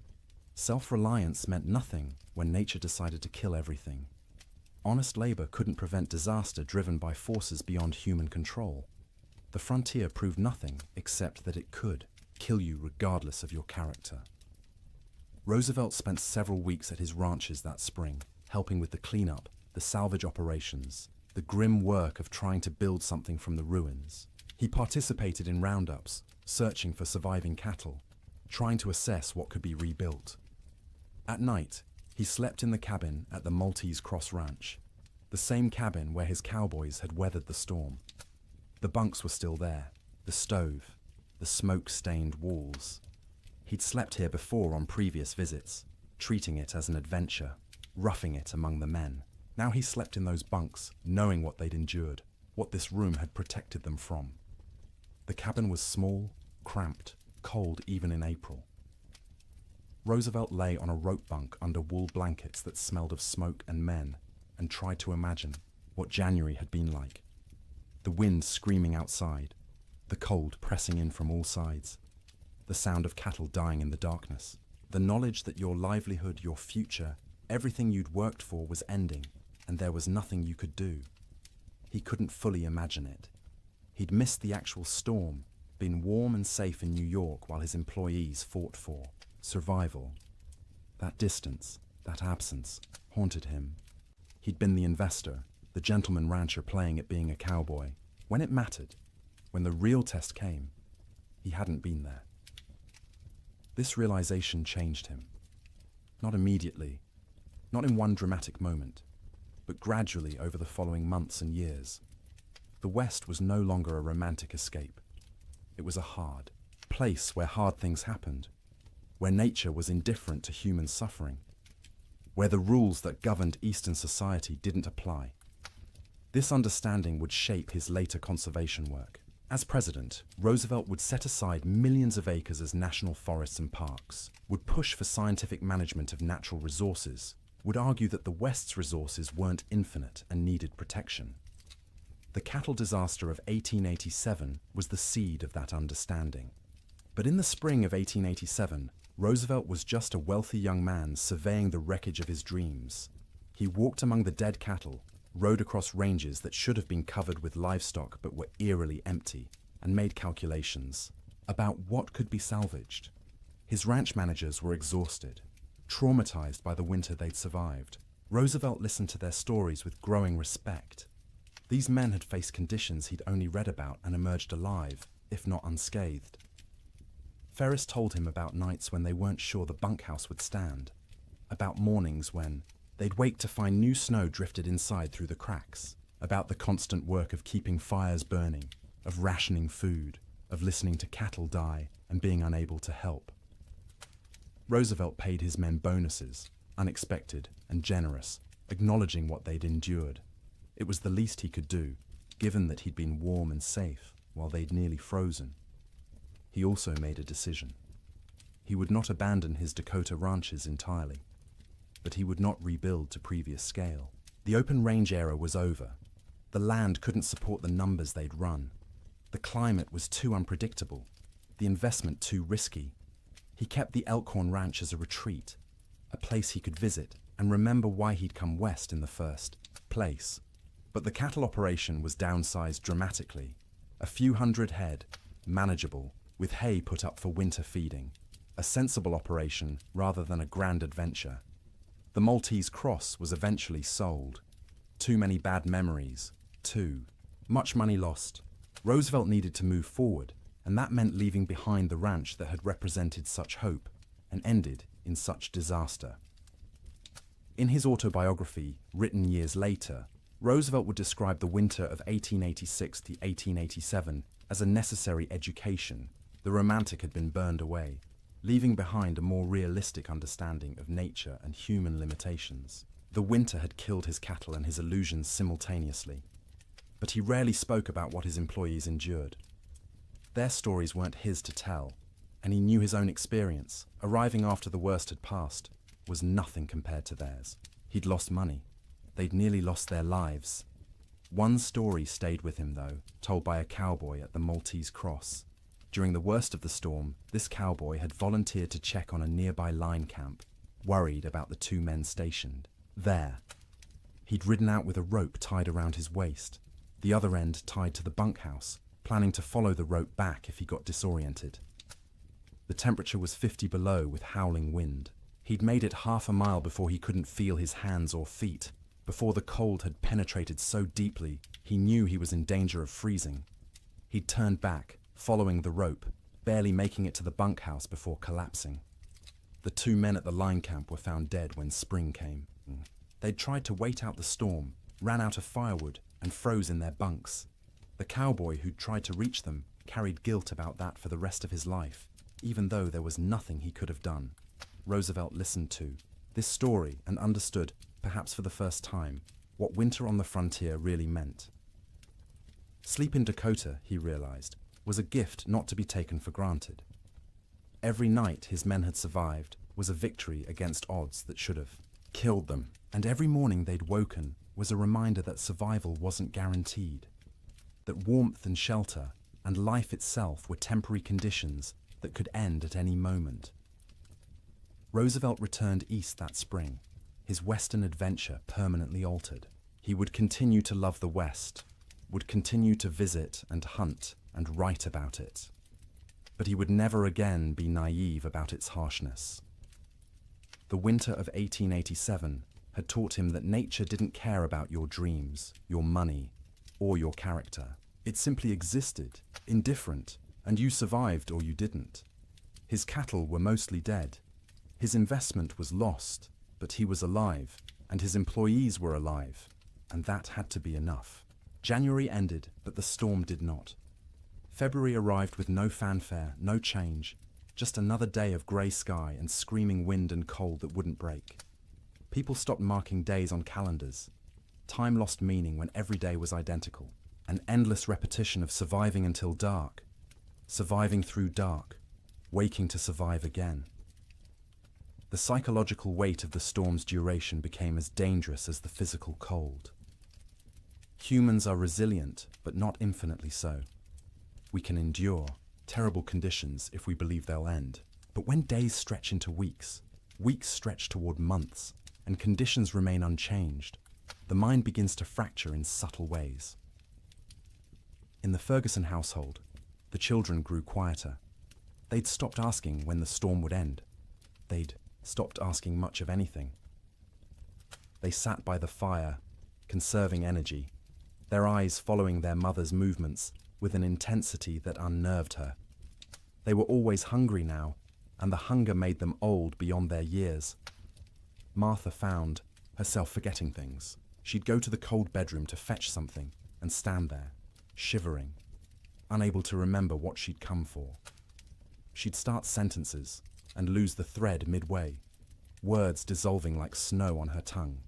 Self-reliance meant nothing when nature decided to kill everything. Honest labor couldn't prevent disaster driven by forces beyond human control. The frontier proved nothing except that it could kill you regardless of your character. Roosevelt spent several weeks at his ranches that spring, helping with the cleanup, the salvage operations, the grim work of trying to build something from the ruins. He participated in roundups, searching for surviving cattle, trying to assess what could be rebuilt. At night, he slept in the cabin at the Maltese Cross Ranch, the same cabin where his cowboys had weathered the storm. The bunks were still there, the stove, the smoke-stained walls. He'd slept here before on previous visits, treating it as an adventure, roughing it among the men. Now he slept in those bunks, knowing what they'd endured, what this room had protected them from. The cabin was small, cramped, cold even in April. Roosevelt lay on a rope bunk under wool blankets that smelled of smoke and men, and tried to imagine what January had been like. The wind screaming outside, the cold pressing in from all sides, the sound of cattle dying in the darkness, the knowledge that your livelihood, your future, everything you'd worked for was ending, and there was nothing you could do. He couldn't fully imagine it. He'd missed the actual storm, been warm and safe in New York while his employees fought for survival. That distance, that absence, haunted him. He'd been the investor, the gentleman rancher playing at being a cowboy. When it mattered, when the real test came, he hadn't been there. This realization changed him. Not immediately, not in one dramatic moment, but gradually over the following months and years. The West was no longer a romantic escape. It was a hard place where hard things happened, where nature was indifferent to human suffering, where the rules that governed Eastern society didn't apply. This understanding would shape his later conservation work. As president, Roosevelt would set aside millions of acres as national forests and parks, would push for scientific management of natural resources, would argue that the West's resources weren't infinite and needed protection. The cattle disaster of 1887 was the seed of that understanding. But in the spring of 1887, Roosevelt was just a wealthy young man surveying the wreckage of his dreams. He walked among the dead cattle, rode across ranges that should have been covered with livestock but were eerily empty, and made calculations about what could be salvaged. His ranch managers were exhausted, traumatized by the winter they'd survived. Roosevelt listened to their stories with growing respect. These men had faced conditions he'd only read about and emerged alive, if not unscathed. Ferris told him about nights when they weren't sure the bunkhouse would stand, about mornings when they'd wake to find new snow drifted inside through the cracks, about the constant work of keeping fires burning, of rationing food, of listening to cattle die and being unable to help. Roosevelt paid his men bonuses, unexpected and generous, acknowledging what they'd endured. It was the least he could do, given that he'd been warm and safe while they'd nearly frozen. He also made a decision. He would not abandon his Dakota ranches entirely, but he would not rebuild to previous scale. The open range era was over. The land couldn't support the numbers they'd run. The climate was too unpredictable, the investment too risky. He kept the Elkhorn Ranch as a retreat, a place he could visit and remember why he'd come west in the first place. But the cattle operation was downsized dramatically. A few hundred head, manageable, with hay put up for winter feeding. A sensible operation rather than a grand adventure. The Maltese Cross was eventually sold. Too many bad memories. Too much money lost. Roosevelt needed to move forward, and that meant leaving behind the ranch that had represented such hope and ended in such disaster. In his autobiography, written years later, Roosevelt would describe the winter of 1886 to 1887 as a necessary education. The romantic had been burned away, leaving behind a more realistic understanding of nature and human limitations. The winter had killed his cattle and his illusions simultaneously, but he rarely spoke about what his employees endured. Their stories weren't his to tell, and he knew his own experience, arriving after the worst had passed, was nothing compared to theirs. He'd lost money. They'd nearly lost their lives. One story stayed with him, though, told by a cowboy at the Maltese Cross. During the worst of the storm, this cowboy had volunteered to check on a nearby line camp, worried about the two men stationed there. He'd ridden out with a rope tied around his waist, the other end tied to the bunkhouse, planning to follow the rope back if he got disoriented. The temperature was 50 below with howling wind. He'd made it half a mile before he couldn't feel his hands or feet, before the cold had penetrated so deeply he knew he was in danger of freezing. He'd turned back, following the rope, barely making it to the bunkhouse before collapsing. The two men at the line camp were found dead when spring came. They'd tried to wait out the storm, ran out of firewood, and froze in their bunks. The cowboy who'd tried to reach them carried guilt about that for the rest of his life, even though there was nothing he could have done. Roosevelt listened to this story and understood, perhaps for the first time, what winter on the frontier really meant. Sleep in Dakota, he realized, was a gift not to be taken for granted. Every night his men had survived was a victory against odds that should have killed them, and every morning they'd woken was a reminder that survival wasn't guaranteed, that warmth and shelter and life itself were temporary conditions that could end at any moment. Roosevelt returned east that spring, his western adventure permanently altered. He would continue to love the West, would continue to visit and hunt and write about it, but he would never again be naive about its harshness. The winter of 1887 had taught him that nature didn't care about your dreams, your money, or your character. It simply existed, indifferent, and you survived or you didn't. His cattle were mostly dead. His investment was lost, but he was alive, and his employees were alive, and that had to be enough. January ended, but the storm did not. February arrived with no fanfare, no change, just another day of grey sky and screaming wind and cold that wouldn't break. People stopped marking days on calendars. Time lost meaning when every day was identical. An endless repetition of surviving until dark, surviving through dark, waking to survive again. The psychological weight of the storm's duration became as dangerous as the physical cold. Humans are resilient, but not infinitely so. We can endure terrible conditions if we believe they'll end. But when days stretch into weeks, weeks stretch toward months, and conditions remain unchanged, the mind begins to fracture in subtle ways. In the Ferguson household, the children grew quieter. They'd stopped asking when the storm would end. They'd stopped asking much of anything. They sat by the fire, conserving energy, their eyes following their mother's movements with an intensity that unnerved her. They were always hungry now, and the hunger made them old beyond their years. Martha found herself forgetting things. She'd go to the cold bedroom to fetch something and stand there, shivering, unable to remember what she'd come for. She'd start sentences and lose the thread midway, words dissolving like snow on her tongue.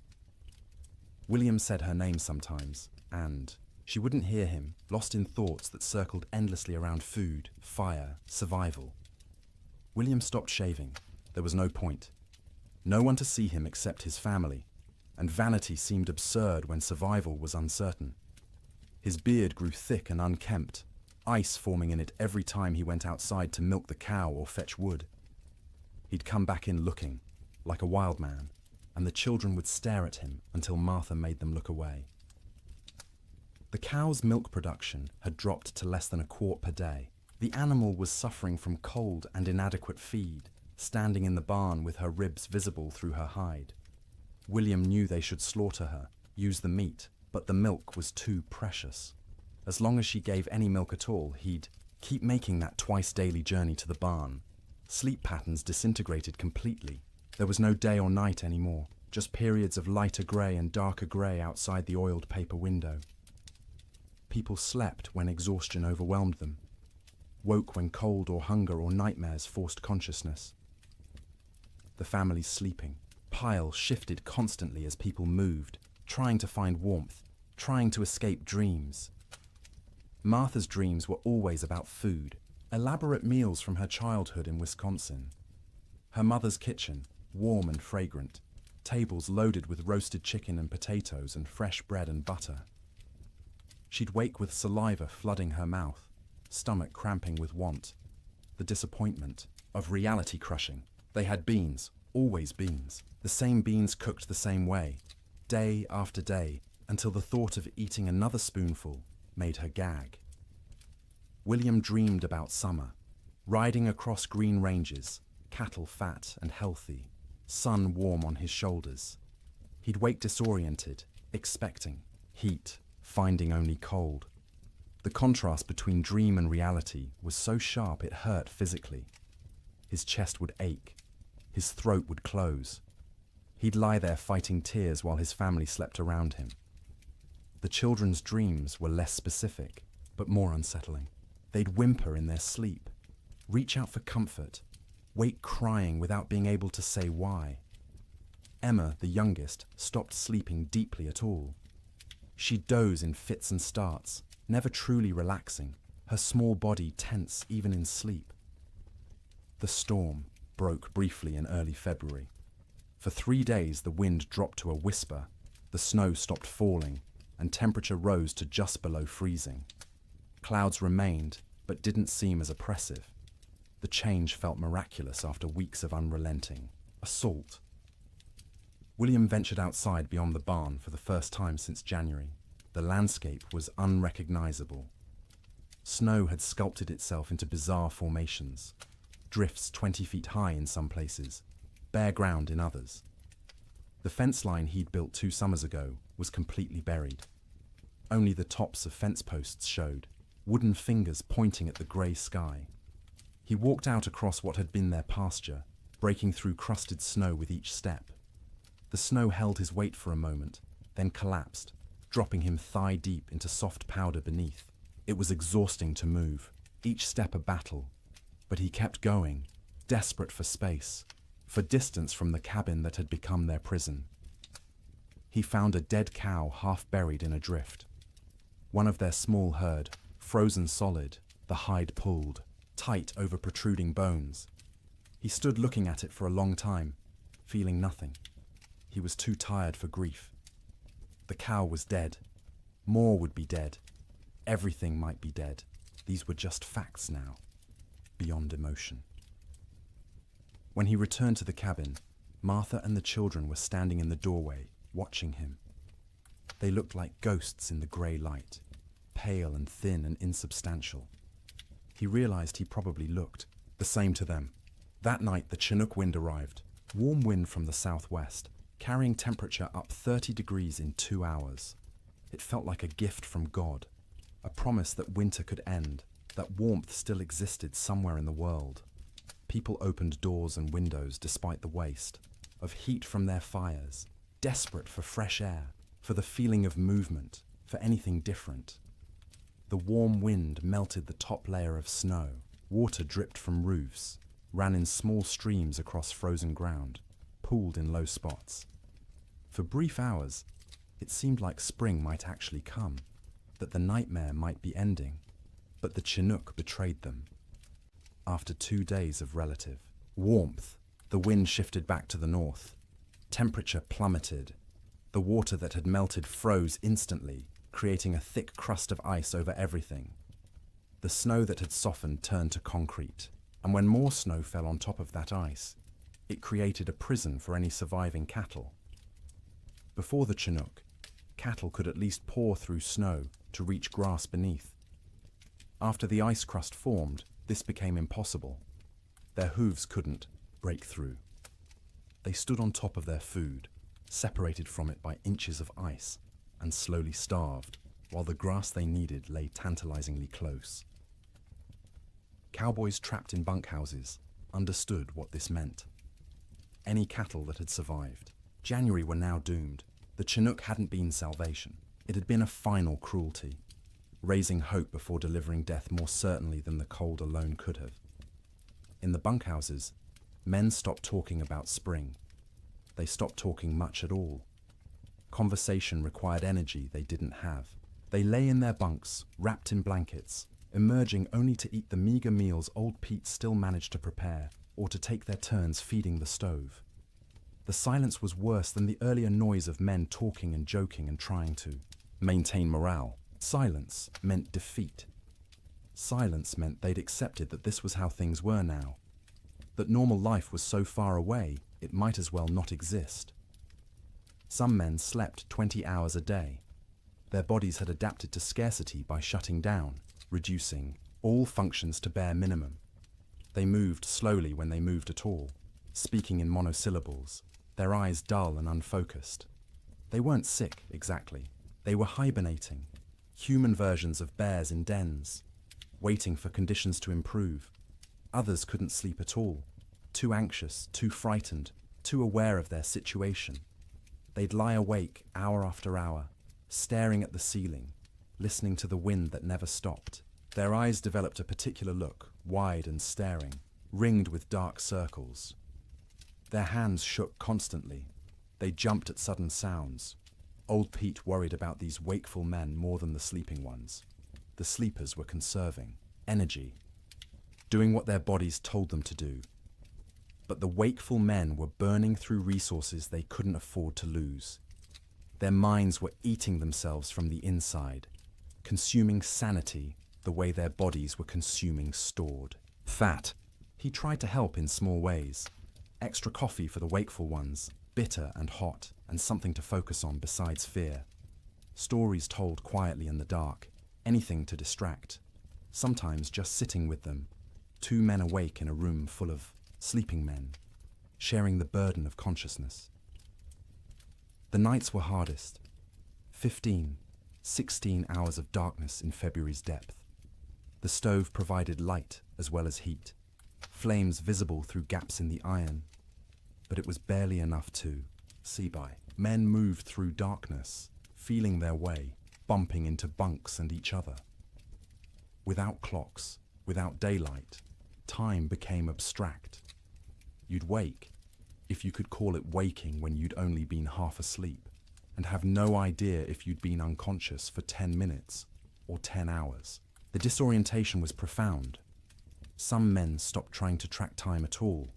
William said her name sometimes, and she wouldn't hear him, lost in thoughts that circled endlessly around food, fire, survival. William stopped shaving. There was no point. No one to see him except his family, and vanity seemed absurd when survival was uncertain. His beard grew thick and unkempt, ice forming in it every time he went outside to milk the cow or fetch wood. He'd come back in looking, like a wild man, and the children would stare at him until Martha made them look away. The cow's milk production had dropped to less than a quart per day. The animal was suffering from cold and inadequate feed, standing in the barn with her ribs visible through her hide. William knew they should slaughter her, use the meat, but the milk was too precious. As long as she gave any milk at all, he'd keep making that twice-daily journey to the barn. Sleep patterns disintegrated completely. There was no day or night anymore, just periods of lighter grey and darker grey outside the oiled paper window. People slept when exhaustion overwhelmed them, woke when cold or hunger or nightmares forced consciousness. The family's sleeping. Piles shifted constantly as people moved, trying to find warmth, trying to escape dreams. Martha's dreams were always about food, elaborate meals from her childhood in Wisconsin. Her mother's kitchen, warm and fragrant, tables loaded with roasted chicken and potatoes and fresh bread and butter. She'd wake with saliva flooding her mouth, stomach cramping with want, the disappointment of reality crushing. They had beans, always beans, the same beans cooked the same way, day after day, until the thought of eating another spoonful made her gag. William dreamed about summer, riding across green ranges, cattle fat and healthy, sun warm on his shoulders. He'd wake disoriented, expecting heat, finding only cold. The contrast between dream and reality was so sharp it hurt physically. His chest would ache. His throat would close. He'd lie there fighting tears while his family slept around him. The children's dreams were less specific, but more unsettling. They'd whimper in their sleep, reach out for comfort, wake crying without being able to say why. Emma, the youngest, stopped sleeping deeply at all. She'd doze in fits and starts, never truly relaxing, her small body tense even in sleep. The storm broke briefly in early February. For 3 days the wind dropped to a whisper, the snow stopped falling, and temperature rose to just below freezing. Clouds remained, but didn't seem as oppressive. The change felt miraculous after weeks of unrelenting assault. William ventured outside beyond the barn for the first time since January. The landscape was unrecognizable. Snow had sculpted itself into bizarre formations, drifts 20 feet high in some places, bare ground in others. The fence line he'd built 2 summers ago was completely buried. Only the tops of fence posts showed, wooden fingers pointing at the grey sky. He walked out across what had been their pasture, breaking through crusted snow with each step. The snow held his weight for a moment, then collapsed, dropping him thigh-deep into soft powder beneath. It was exhausting to move, each step a battle, but he kept going, desperate for space, for distance from the cabin that had become their prison. He found a dead cow half buried in a drift. One of their small herd, frozen solid, the hide pulled, tight over protruding bones. He stood looking at it for a long time, feeling nothing. He was too tired for grief. The cow was dead. More would be dead. Everything might be dead. These were just facts now, beyond emotion. When he returned to the cabin, Martha and the children were standing in the doorway, watching him. They looked like ghosts in the grey light, pale and thin and insubstantial. He realized he probably looked the same to them. That night the Chinook wind arrived, warm wind from the southwest, carrying temperature up 30 degrees in 2 hours. It felt like a gift from God, a promise that winter could end, that warmth still existed somewhere in the world. People opened doors and windows despite the waste, of heat from their fires, desperate for fresh air, for the feeling of movement, for anything different. The warm wind melted the top layer of snow, water dripped from roofs, ran in small streams across frozen ground, pooled in low spots. For brief hours, it seemed like spring might actually come, that the nightmare might be ending, but the Chinook betrayed them. After 2 days of relative warmth, the wind shifted back to the north. Temperature plummeted. The water that had melted froze instantly, creating a thick crust of ice over everything. The snow that had softened turned to concrete, and when more snow fell on top of that ice, it created a prison for any surviving cattle. Before the Chinook, cattle could at least paw through snow to reach grass beneath. After the ice crust formed, this became impossible. Their hooves couldn't break through. They stood on top of their food, separated from it by inches of ice, and slowly starved, while the grass they needed lay tantalizingly close. Cowboys trapped in bunkhouses understood what this meant. Any cattle that had survived, January were now doomed. The Chinook hadn't been salvation. It had been a final cruelty, raising hope before delivering death more certainly than the cold alone could have. In the bunkhouses, men stopped talking about spring. They stopped talking much at all. Conversation required energy they didn't have. They lay in their bunks, wrapped in blankets, emerging only to eat the meager meals old Pete still managed to prepare, or to take their turns feeding the stove. The silence was worse than the earlier noise of men talking and joking and trying to maintain morale. Silence meant defeat. Silence meant they'd accepted that this was how things were now, that normal life was so far away it might as well not exist. Some men slept 20 hours a day. Their bodies had adapted to scarcity by shutting down, reducing all functions to bare minimum. They moved slowly when they moved at all, speaking in monosyllables, their eyes dull and unfocused. They weren't sick, exactly. They were hibernating, human versions of bears in dens, waiting for conditions to improve. Others couldn't sleep at all, too anxious, too frightened, too aware of their situation. They'd lie awake hour after hour, staring at the ceiling, listening to the wind that never stopped. Their eyes developed a particular look, wide and staring, ringed with dark circles. Their hands shook constantly. They jumped at sudden sounds. Old Pete worried about these wakeful men more than the sleeping ones. The sleepers were conserving energy, doing what their bodies told them to do. But the wakeful men were burning through resources they couldn't afford to lose. Their minds were eating themselves from the inside, consuming sanity the way their bodies were consuming stored fat. He tried to help in small ways. Extra coffee for the wakeful ones, bitter and hot, and something to focus on besides fear. Stories told quietly in the dark, anything to distract. Sometimes just sitting with them, 2 men awake in a room full of sleeping men, sharing the burden of consciousness. The nights were hardest. 15, 16 hours of darkness in February's depth. The stove provided light as well as heat, flames visible through gaps in the iron, but it was barely enough to see by. Men moved through darkness, feeling their way, bumping into bunks and each other. Without clocks, without daylight, time became abstract. You'd wake, if you could call it waking when you'd only been half asleep, and have no idea if you'd been unconscious for 10 minutes or 10 hours. The disorientation was profound. Some men stopped trying to track time at all.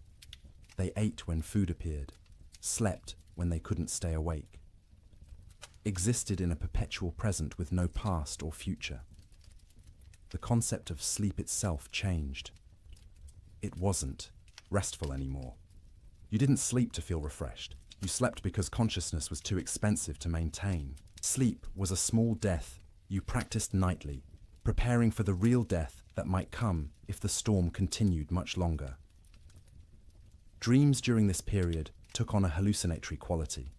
They ate when food appeared, slept when they couldn't stay awake, existed in a perpetual present with no past or future. The concept of sleep itself changed. It wasn't restful anymore. You didn't sleep to feel refreshed. You slept because consciousness was too expensive to maintain. Sleep was a small death you practiced nightly, preparing for the real death that might come if the storm continued much longer. Dreams during this period took on a hallucinatory quality.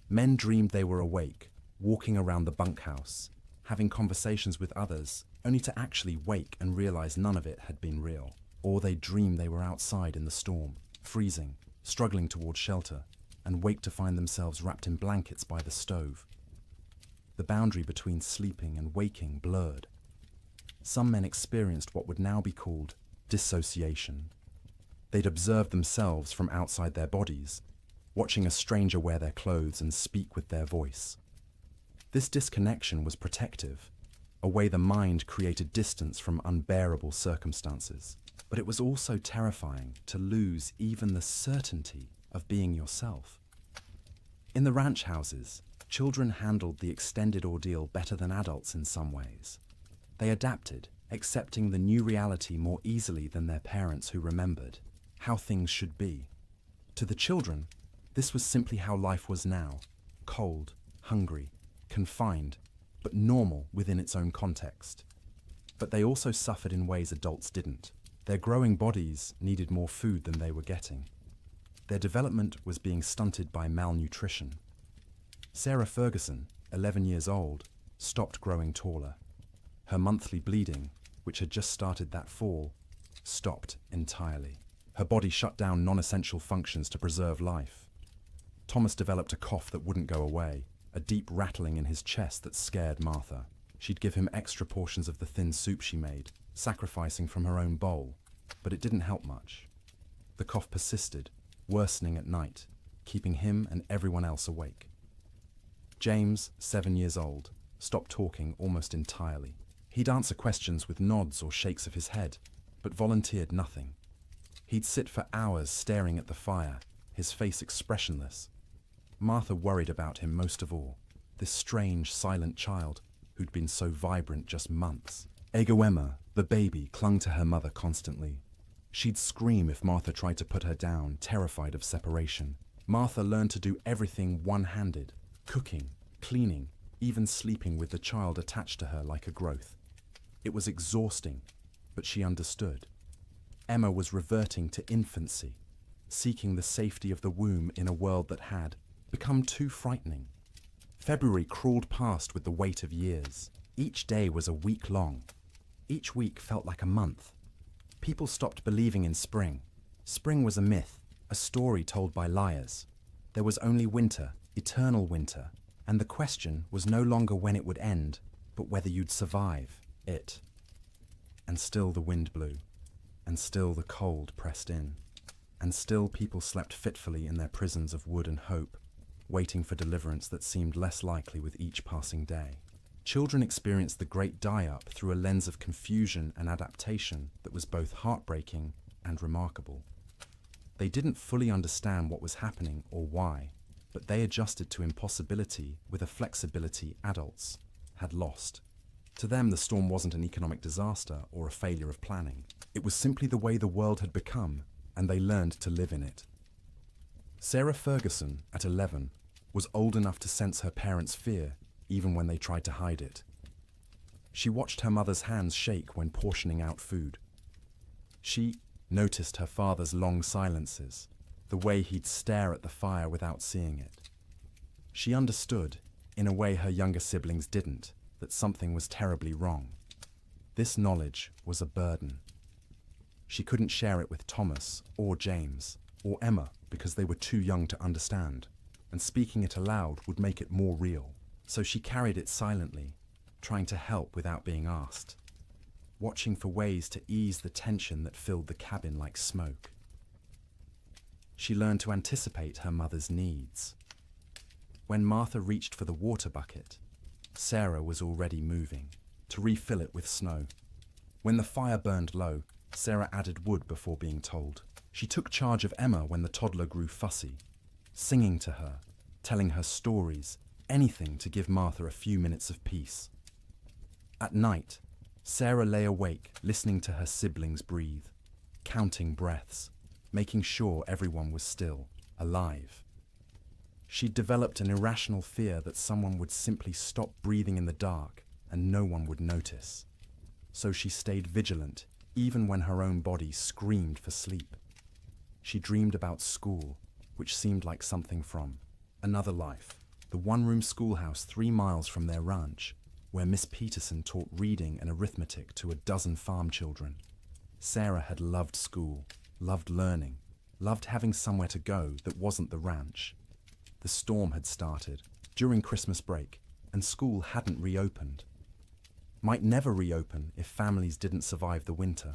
Men dreamed they were awake, walking around the bunkhouse, having conversations with others, only to actually wake and realize none of it had been real. Or they'd dream they were outside in the storm, freezing, struggling toward shelter, and wake to find themselves wrapped in blankets by the stove. The boundary between sleeping and waking blurred. Some men experienced what would now be called dissociation. They'd observe themselves from outside their bodies, watching a stranger wear their clothes and speak with their voice. This disconnection was protective, a way the mind created distance from unbearable circumstances. But it was also terrifying to lose even the certainty of being yourself. In the ranch houses, children handled the extended ordeal better than adults in some ways. They adapted, accepting the new reality more easily than their parents who remembered how things should be. To the children, this was simply how life was now, cold, hungry, confined, but normal within its own context. But they also suffered in ways adults didn't. Their growing bodies needed more food than they were getting. Their development was being stunted by malnutrition. Sarah Ferguson, 11 years old, stopped growing taller. Her monthly bleeding, which had just started that fall, stopped entirely. Her body shut down non-essential functions to preserve life. Thomas developed a cough that wouldn't go away, a deep rattling in his chest that scared Martha. She'd give him extra portions of the thin soup she made, sacrificing from her own bowl, but it didn't help much. The cough persisted, worsening at night, keeping him and everyone else awake. James, 7 years old, stopped talking almost entirely. He'd answer questions with nods or shakes of his head, but volunteered nothing. He'd sit for hours staring at the fire, his face expressionless. Martha worried about him most of all, this strange, silent child who'd been so vibrant just months. Emma, the baby, clung to her mother constantly. She'd scream if Martha tried to put her down, terrified of separation. Martha learned to do everything one-handed, cooking, cleaning, even sleeping with the child attached to her like a growth. It was exhausting, but she understood. Emma was reverting to infancy, seeking the safety of the womb in a world that had become too frightening. February crawled past with the weight of years. Each day was a week long. Each week felt like a month. People stopped believing in spring. Spring was a myth, a story told by liars. There was only winter, eternal winter, and the question was no longer when it would end, but whether you'd survive it. And still the wind blew, and still the cold pressed in, and still people slept fitfully in their prisons of wood and hope, waiting for deliverance that seemed less likely with each passing day. Children experienced the great die-up through a lens of confusion and adaptation that was both heartbreaking and remarkable. They didn't fully understand what was happening or why, but they adjusted to impossibility with a flexibility adults had lost. To them, the storm wasn't an economic disaster or a failure of planning. It was simply the way the world had become, and they learned to live in it. Sarah Ferguson, at 11, was old enough to sense her parents' fear, even when they tried to hide it. She watched her mother's hands shake when portioning out food. She noticed her father's long silences, the way he'd stare at the fire without seeing it. She understood, in a way her younger siblings didn't, that something was terribly wrong. This knowledge was a burden. She couldn't share it with Thomas or James or Emma because they were too young to understand, and speaking it aloud would make it more real. So she carried it silently, trying to help without being asked, watching for ways to ease the tension that filled the cabin like smoke. She learned to anticipate her mother's needs. When Martha reached for the water bucket, Sarah was already moving, to refill it with snow. When the fire burned low, Sarah added wood before being told. She took charge of Emma when the toddler grew fussy, singing to her, telling her stories, anything to give Martha a few minutes of peace. At night, Sarah lay awake, listening to her siblings breathe, counting breaths, making sure everyone was still, alive. She'd developed an irrational fear that someone would simply stop breathing in the dark and no one would notice. So she stayed vigilant, even when her own body screamed for sleep. She dreamed about school, which seemed like something from another life. the one-room schoolhouse 3 miles from their ranch, where Miss Peterson taught reading and arithmetic to a dozen farm children. Sarah had loved school, loved learning, loved having somewhere to go that wasn't the ranch. The storm had started during Christmas break, and school hadn't reopened. Might never reopen if families didn't survive the winter.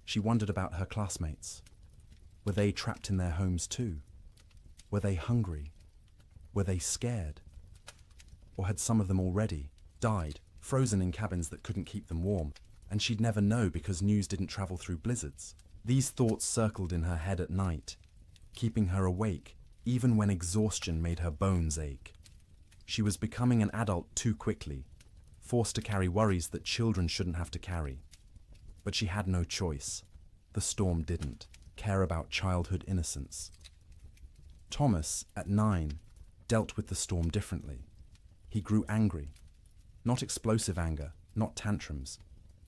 She wondered about her classmates. Were they trapped in their homes too? Were they hungry? Were they scared? Or had some of them already died, frozen in cabins that couldn't keep them warm, and she'd never know because news didn't travel through blizzards? These thoughts circled in her head at night, keeping her awake even when exhaustion made her bones ache. She was becoming an adult too quickly, forced to carry worries that children shouldn't have to carry. But she had no choice. The storm didn't care about childhood innocence. Thomas, at 9, dealt with the storm differently. He grew angry. Not explosive anger, not tantrums,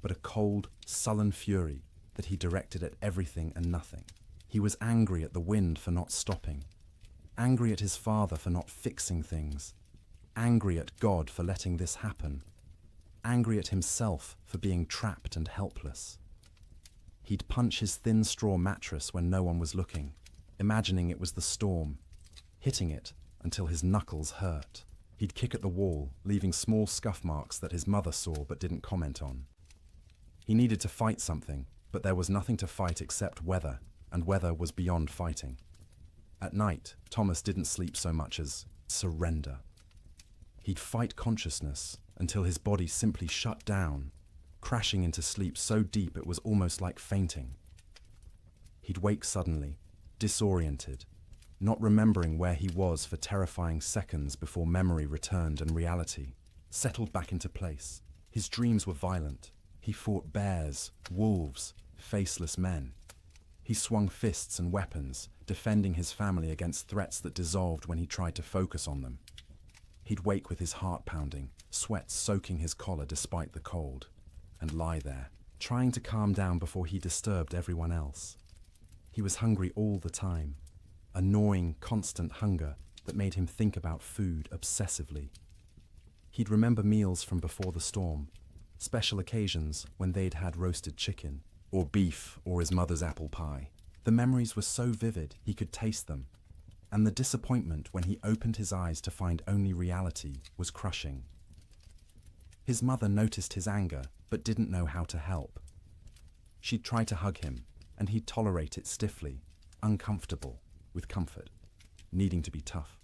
but a cold, sullen fury that he directed at everything and nothing. He was angry at the wind for not stopping, angry at his father for not fixing things, angry at God for letting this happen, angry at himself for being trapped and helpless. He'd punch his thin straw mattress when no one was looking, imagining it was the storm, hitting it until his knuckles hurt. He'd kick at the wall, leaving small scuff marks that his mother saw but didn't comment on. He needed to fight something, but there was nothing to fight except weather, and weather was beyond fighting. At night, Thomas didn't sleep so much as surrender. He'd fight consciousness until his body simply shut down, crashing into sleep so deep it was almost like fainting. He'd wake suddenly, disoriented, not remembering where he was for terrifying seconds before memory returned and reality settled back into place. His dreams were violent. He fought bears, wolves, faceless men. He swung fists and weapons, defending his family against threats that dissolved when he tried to focus on them. He'd wake with his heart pounding, sweat soaking his collar despite the cold, and lie there, trying to calm down before he disturbed everyone else. He was hungry all the time, a gnawing, constant hunger that made him think about food obsessively. He'd remember meals from before the storm, special occasions when they'd had roasted chicken, or beef, or his mother's apple pie. The memories were so vivid he could taste them, and the disappointment when he opened his eyes to find only reality was crushing. His mother noticed his anger, but didn't know how to help. She'd try to hug him, and he'd tolerate it stiffly, uncomfortable, with comfort, needing to be tough.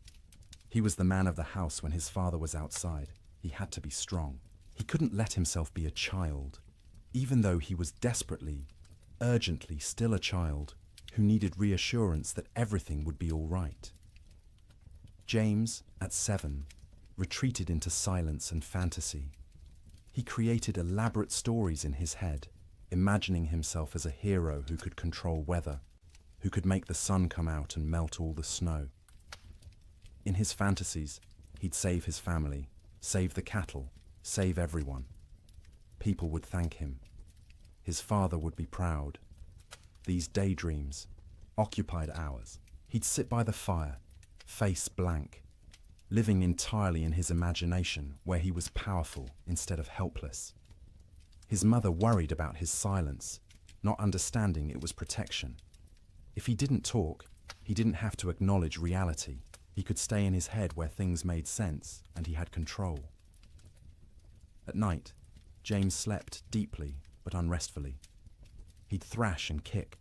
He was the man of the house when his father was outside. He had to be strong. He couldn't let himself be a child, even though he was desperately, urgently still a child who needed reassurance that everything would be all right. James, at 7, retreated into silence and fantasy. He created elaborate stories in his head, imagining himself as a hero who could control weather, who could make the sun come out and melt all the snow. In his fantasies, he'd save his family, save the cattle, save everyone. People would thank him. His father would be proud. These daydreams occupied hours. He'd sit by the fire, face blank, living entirely in his imagination where he was powerful instead of helpless. His mother worried about his silence, not understanding it was protection. If he didn't talk, he didn't have to acknowledge reality. He could stay in his head where things made sense and he had control. At night, James slept deeply but unrestfully. He'd thrash and kick,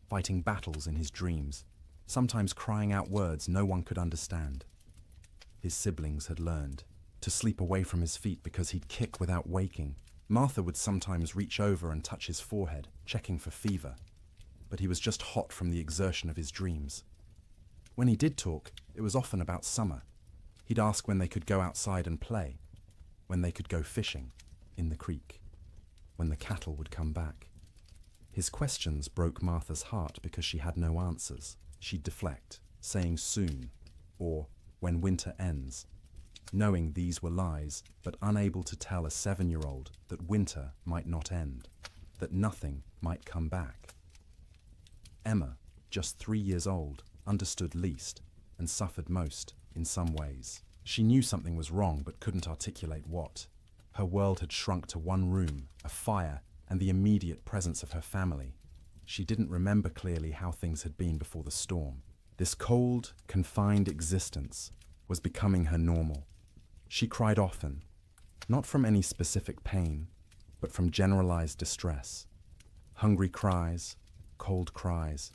fighting battles in his dreams, sometimes crying out words no one could understand. His siblings had learned to sleep away from his feet because he'd kick without waking. Martha would sometimes reach over and touch his forehead, checking for fever, but he was just hot from the exertion of his dreams. When he did talk, it was often about summer. He'd ask when they could go outside and play, when they could go fishing in the creek, when the cattle would come back. His questions broke Martha's heart because she had no answers. She'd deflect, saying soon, or when winter ends, knowing these were lies, but unable to tell a 7-year-old that winter might not end, that nothing might come back. Emma, just 3 years old, understood least and suffered most. in some ways. She knew something was wrong but couldn't articulate what. Her world had shrunk to one room, a fire, and the immediate presence of her family. She didn't remember clearly how things had been before the storm. This cold, confined existence was becoming her normal. She cried often, not from any specific pain, but from generalized distress. Hungry cries, cold cries,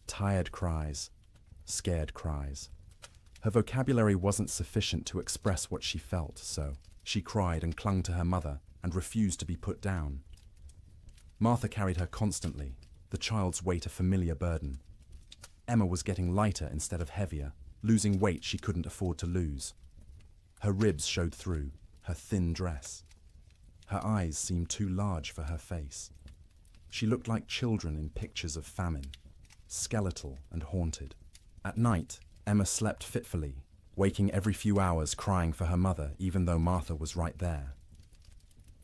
tired cries, scared cries. Her vocabulary wasn't sufficient to express what she felt, so she cried and clung to her mother and refused to be put down. Martha carried her constantly, the child's weight a familiar burden. Emma was getting lighter instead of heavier, losing weight she couldn't afford to lose. Her ribs showed through her thin dress. Her eyes seemed too large for her face. She looked like children in pictures of famine, skeletal and haunted. At night, Emma slept fitfully, waking every few hours crying for her mother even though Martha was right there.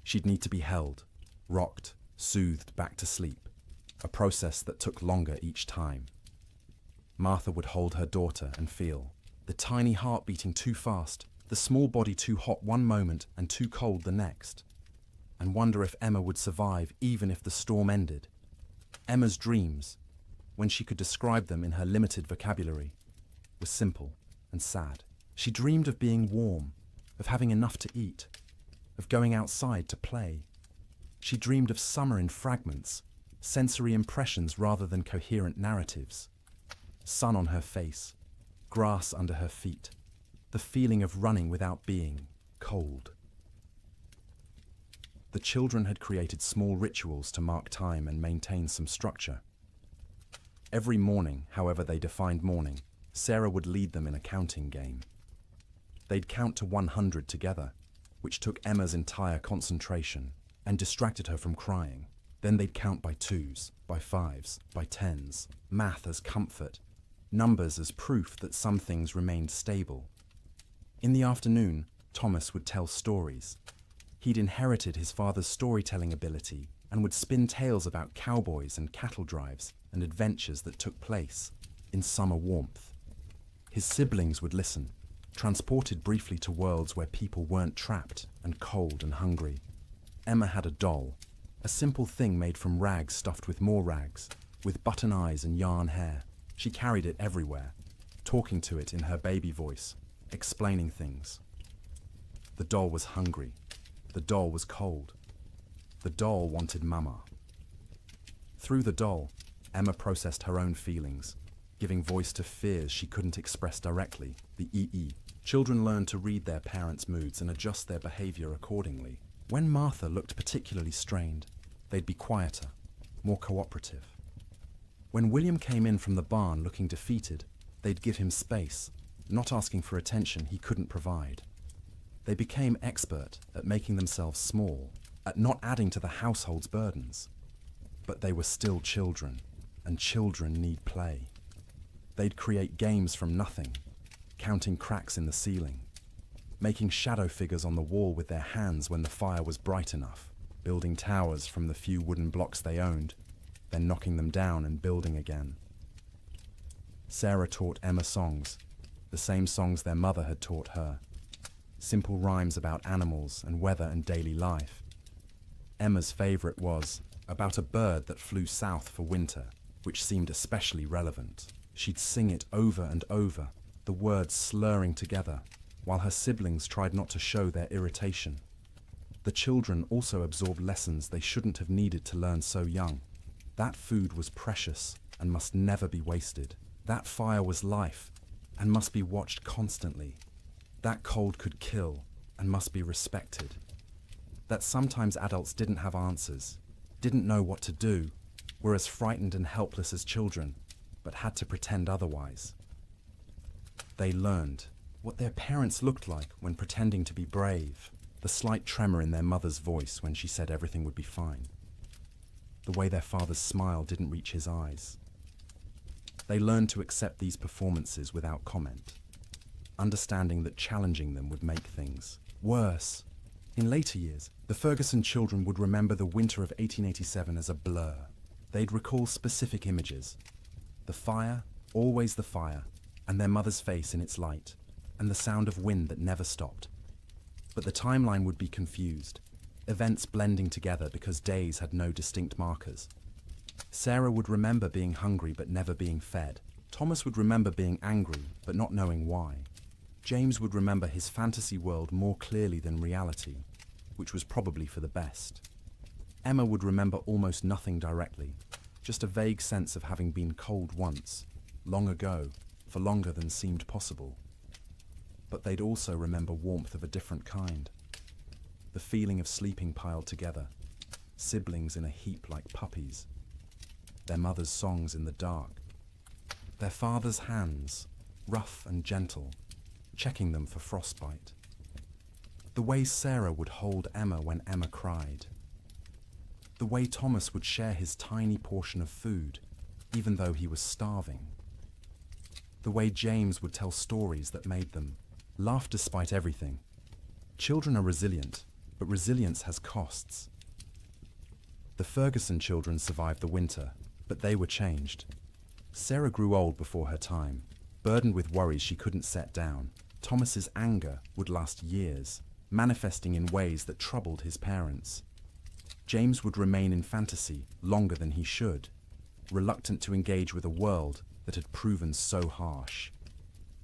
She'd need to be held, rocked, soothed back to sleep, a process that took longer each time. Martha would hold her daughter and feel the tiny heart beating too fast, the small body too hot one moment and too cold the next, and wonder if Emma would survive even if the storm ended. Emma's dreams, when she could describe them in her limited vocabulary, were simple and sad. She dreamed of being warm, of having enough to eat, of going outside to play. She dreamed of summer in fragments, sensory impressions rather than coherent narratives. Sun on her face, grass under her feet, the feeling of running without being cold. The children had created small rituals to mark time and maintain some structure. Every morning, however they defined morning, Sarah would lead them in a counting game. They'd count to 100 together, which took Emma's entire concentration and distracted her from crying. Then they'd count by twos, by fives, by tens, math as comfort, numbers as proof that some things remained stable. In the afternoon, Thomas would tell stories. He'd inherited his father's storytelling ability and would spin tales about cowboys and cattle drives and adventures that took place in summer warmth. His siblings would listen, transported briefly to worlds where people weren't trapped and cold and hungry. Emma had a doll, a simple thing made from rags stuffed with more rags, with button eyes and yarn hair. She carried it everywhere, talking to it in her baby voice, explaining things. The doll was hungry. The doll was cold. The doll wanted Mama. Through the doll, Emma processed her own feelings, giving voice to fears she couldn't express directly, the EE. Children learn to read their parents' moods and adjust their behavior accordingly. When Martha looked particularly strained, they'd be quieter, more cooperative. When William came in from the barn looking defeated, they'd give him space, not asking for attention he couldn't provide. They became expert at making themselves small, at not adding to the household's burdens. But they were still children, and children need play. They'd create games from nothing, counting cracks in the ceiling, making shadow figures on the wall with their hands when the fire was bright enough, building towers from the few wooden blocks they owned, then knocking them down and building again. Sarah taught Emma songs, the same songs their mother had taught her. Simple rhymes about animals and weather and daily life. Emma's favorite was about a bird that flew south for winter, which seemed especially relevant. She'd sing it over and over, the words slurring together, while her siblings tried not to show their irritation. The children also absorbed lessons they shouldn't have needed to learn so young. That food was precious and must never be wasted. That fire was life and must be watched constantly. That cold could kill and must be respected. That sometimes adults didn't have answers, didn't know what to do, were as frightened and helpless as children, but had to pretend otherwise. They learned what their parents looked like when pretending to be brave, the slight tremor in their mother's voice when she said everything would be fine, the way their father's smile didn't reach his eyes. They learned to accept these performances without comment, understanding that challenging them would make things worse. In later years, the Ferguson children would remember the winter of 1887 as a blur. They'd recall specific images. The fire, always the fire, and their mother's face in its light, and the sound of wind that never stopped. But the timeline would be confused, events blending together because days had no distinct markers. Sarah would remember being hungry but never being fed. Thomas would remember being angry but not knowing why. James would remember his fantasy world more clearly than reality, which was probably for the best. Emma would remember almost nothing directly, just a vague sense of having been cold once, long ago, for longer than seemed possible. But they'd also remember warmth of a different kind. The feeling of sleeping piled together, siblings in a heap like puppies, their mother's songs in the dark, their father's hands, rough and gentle, checking them for frostbite. The way Sarah would hold Emma when Emma cried. The way Thomas would share his tiny portion of food, even though he was starving. The way James would tell stories that made them laugh despite everything. Children are resilient, but resilience has costs. The Ferguson children survived the winter, but they were changed. Sarah grew old before her time, burdened with worries she couldn't set down. Thomas's anger would last years, manifesting in ways that troubled his parents. James would remain in fantasy longer than he should, reluctant to engage with a world that had proven so harsh.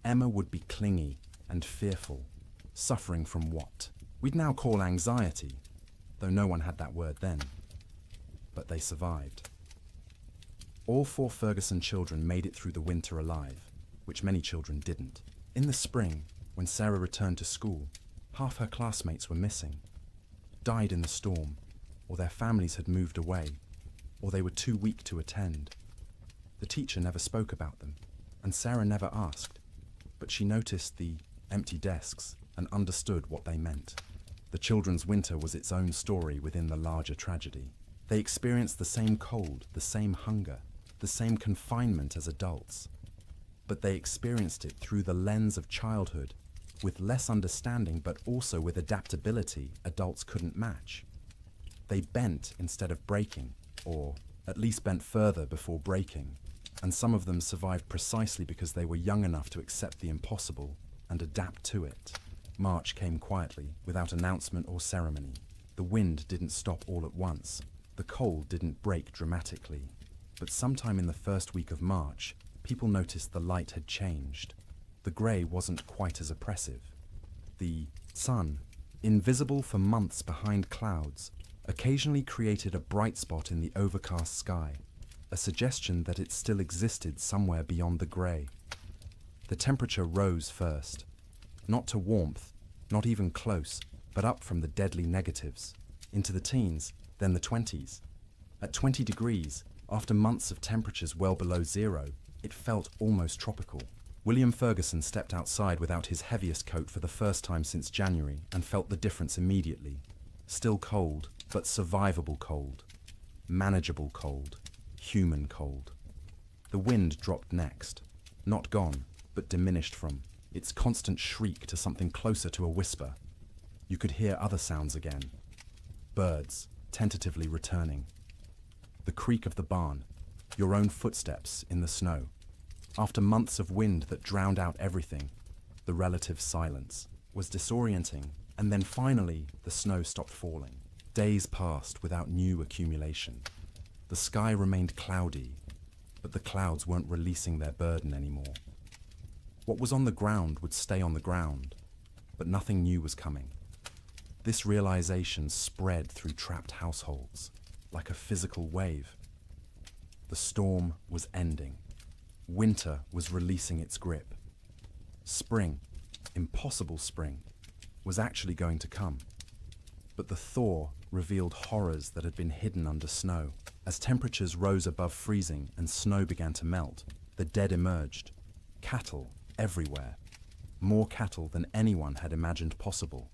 Emma would be clingy and fearful, suffering from what we'd now call anxiety, though no one had that word then. But they survived. All 4 Ferguson children made it through the winter alive, which many children didn't. In the spring, when Sarah returned to school, half her classmates were missing, died in the storm, or their families had moved away, or they were too weak to attend. The teacher never spoke about them, and Sarah never asked, but she noticed the empty desks and understood what they meant. The children's winter was its own story within the larger tragedy. They experienced the same cold, the same hunger, the same confinement as adults, but they experienced it through the lens of childhood, with less understanding but also with adaptability adults couldn't match. They bent instead of breaking, or at least bent further before breaking, and some of them survived precisely because they were young enough to accept the impossible and adapt to it. March came quietly, without announcement or ceremony. The wind didn't stop all at once. The cold didn't break dramatically. But sometime in the first week of March, people noticed the light had changed. The grey wasn't quite as oppressive. The sun, invisible for months behind clouds, occasionally created a bright spot in the overcast sky, a suggestion that it still existed somewhere beyond the grey. The temperature rose first, not to warmth, not even close, but up from the deadly negatives, into the teens, then the 20s. At 20 degrees, after months of temperatures well below zero, it felt almost tropical. William Ferguson stepped outside without his heaviest coat for the first time since January and felt the difference immediately. Still cold, but survivable cold. Manageable cold. Human cold. The wind dropped next. Not gone, but diminished from its constant shriek to something closer to a whisper. You could hear other sounds again. Birds, tentatively returning. The creak of the barn, your own footsteps in the snow. After months of wind that drowned out everything, the relative silence was disorienting, and then finally the snow stopped falling. Days passed without new accumulation. The sky remained cloudy, but the clouds weren't releasing their burden anymore. What was on the ground would stay on the ground, but nothing new was coming. This realization spread through trapped households, like a physical wave. The storm was ending. Winter was releasing its grip. Spring, impossible spring, was actually going to come. But the thaw revealed horrors that had been hidden under snow. As temperatures rose above freezing and snow began to melt, the dead emerged. Cattle everywhere. More cattle than anyone had imagined possible.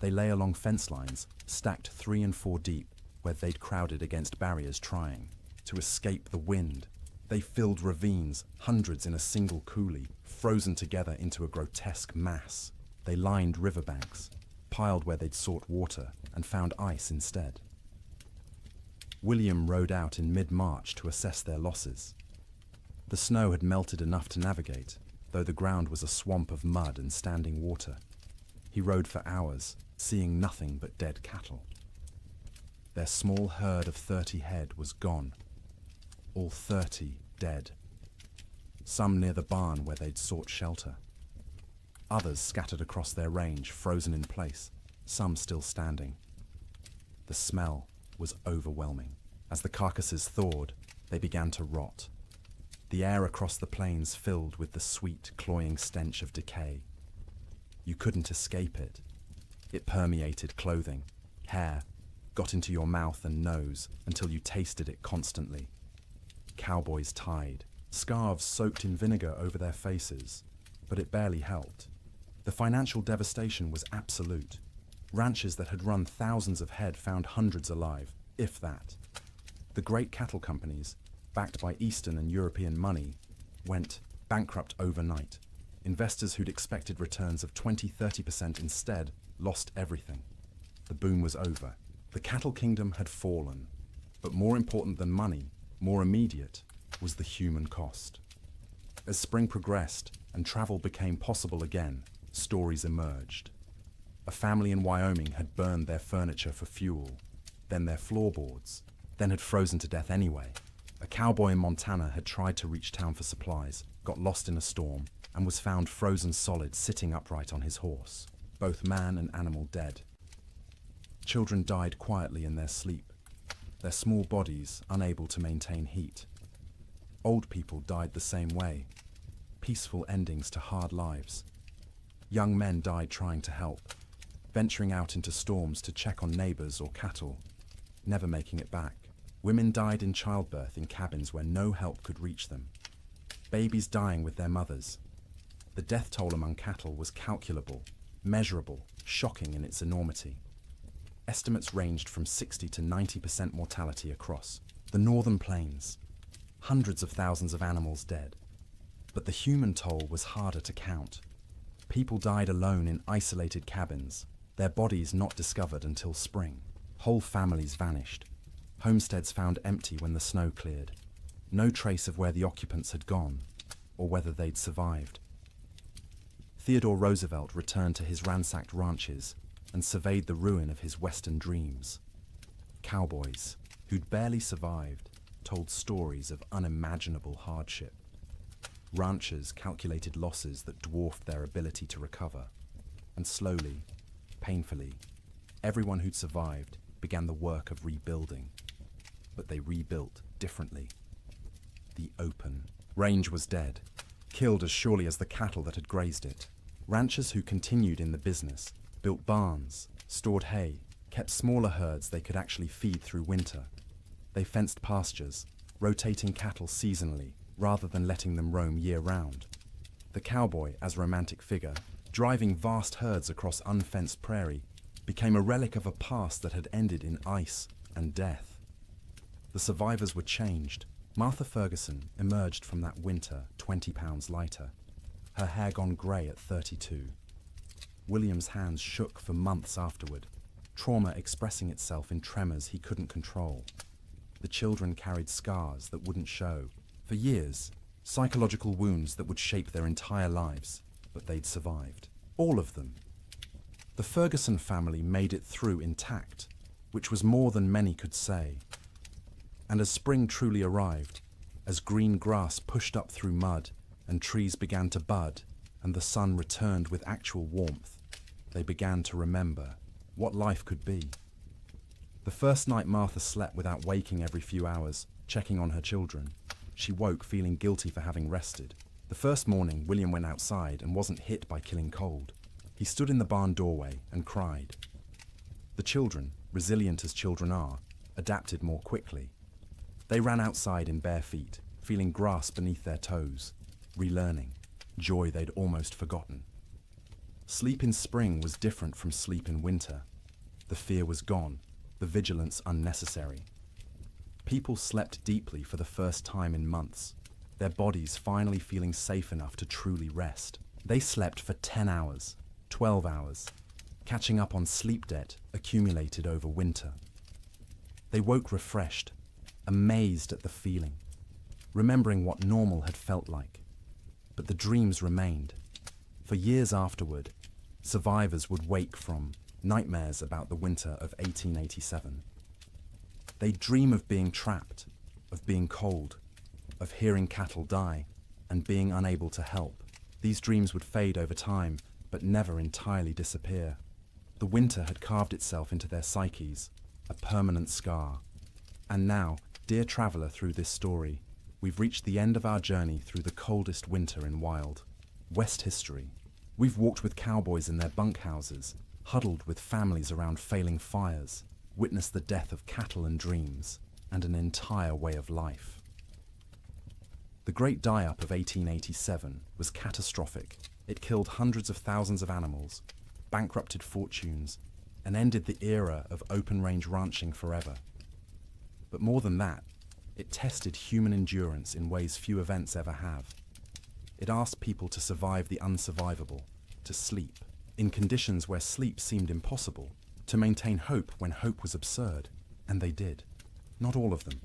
They lay along fence lines, stacked 3 and 4 deep, where they'd crowded against barriers trying to escape the wind. They filled ravines, hundreds in a single coulee, frozen together into a grotesque mass. They lined riverbanks, piled where they'd sought water, and found ice instead. William rode out in mid-March to assess their losses. The snow had melted enough to navigate, though the ground was a swamp of mud and standing water. He rode for hours, seeing nothing but dead cattle. Their small herd of 30 head was gone, all 30 dead. Some near the barn where they'd sought shelter. Others scattered across their range, frozen in place, some still standing. The smell was overwhelming. As the carcasses thawed, they began to rot. The air across the plains filled with the sweet, cloying stench of decay. You couldn't escape it. It permeated clothing, hair, got into your mouth and nose until you tasted it constantly. Cowboys tied, scarves soaked in vinegar over their faces, but it barely helped. The financial devastation was absolute. Ranches that had run thousands of head found hundreds alive, if that. The great cattle companies, backed by Eastern and European money, went bankrupt overnight. Investors who'd expected returns of 20–30% instead lost everything. The boom was over. The cattle kingdom had fallen. But more important than money, more immediate, was the human cost. As spring progressed and travel became possible again, stories emerged. A family in Wyoming had burned their furniture for fuel, then their floorboards, then had frozen to death anyway. A cowboy in Montana had tried to reach town for supplies, got lost in a storm, and was found frozen solid sitting upright on his horse, both man and animal dead. Children died quietly in their sleep, their small bodies unable to maintain heat. Old people died the same way, peaceful endings to hard lives. Young men died trying to help, venturing out into storms to check on neighbors or cattle, never making it back. Women died in childbirth in cabins where no help could reach them. Babies dying with their mothers. The death toll among cattle was calculable, measurable, shocking in its enormity. Estimates ranged from 60 to 90% mortality across the northern plains. Hundreds of thousands of animals dead. But the human toll was harder to count. People died alone in isolated cabins, their bodies not discovered until spring. Whole families vanished. Homesteads found empty when the snow cleared. No trace of where the occupants had gone, or whether they'd survived. Theodore Roosevelt returned to his ransacked ranches and surveyed the ruin of his Western dreams. Cowboys, who'd barely survived, told stories of unimaginable hardship. Ranchers calculated losses that dwarfed their ability to recover. And slowly, painfully, everyone who'd survived began the work of rebuilding. But they rebuilt differently. The open range was dead, killed as surely as the cattle that had grazed it. Ranchers who continued in the business built barns, stored hay, kept smaller herds they could actually feed through winter. They fenced pastures, rotating cattle seasonally rather than letting them roam year-round. The cowboy, as romantic figure, driving vast herds across unfenced prairie, became a relic of a past that had ended in ice and death. The survivors were changed. Martha Ferguson emerged from that winter 20 pounds lighter, her hair gone grey at 32. William's hands shook for months afterward, trauma expressing itself in tremors he couldn't control. The children carried scars that wouldn't show. For years, psychological wounds that would shape their entire lives, but they'd survived. All of them. The Ferguson family made it through intact, which was more than many could say. And as spring truly arrived, as green grass pushed up through mud and trees began to bud and the sun returned with actual warmth, they began to remember what life could be. The first night Martha slept without waking every few hours, checking on her children. She woke feeling guilty for having rested. The first morning, William went outside and wasn't hit by killing cold. He stood in the barn doorway and cried. The children, resilient as children are, adapted more quickly. They ran outside in bare feet, feeling grass beneath their toes, relearning, joy they'd almost forgotten. Sleep in spring was different from sleep in winter. The fear was gone, the vigilance unnecessary. People slept deeply for the first time in months, their bodies finally feeling safe enough to truly rest. They slept for 10 hours, 12 hours, catching up on sleep debt accumulated over winter. They woke refreshed, amazed at the feeling, remembering what normal had felt like. but the dreams remained. For years afterward, survivors would wake from nightmares about the winter of 1887. They'd dream of being trapped, of being cold, of hearing cattle die, and being unable to help. These dreams would fade over time, but never entirely disappear. The winter had carved itself into their psyches, a permanent scar. And now, dear traveller through this story, we've reached the end of our journey through the coldest winter in wild West history. We've walked with cowboys in their bunkhouses, huddled with families around failing fires, witnessed the death of cattle and dreams, and an entire way of life. The Great Die-Up of 1887 was catastrophic. It killed hundreds of thousands of animals, bankrupted fortunes, and ended the era of open-range ranching forever. But more than that, it tested human endurance in ways few events ever have. It asked people to survive the unsurvivable, to sleep, in conditions where sleep seemed impossible, to maintain hope when hope was absurd, and they did. Not all of them,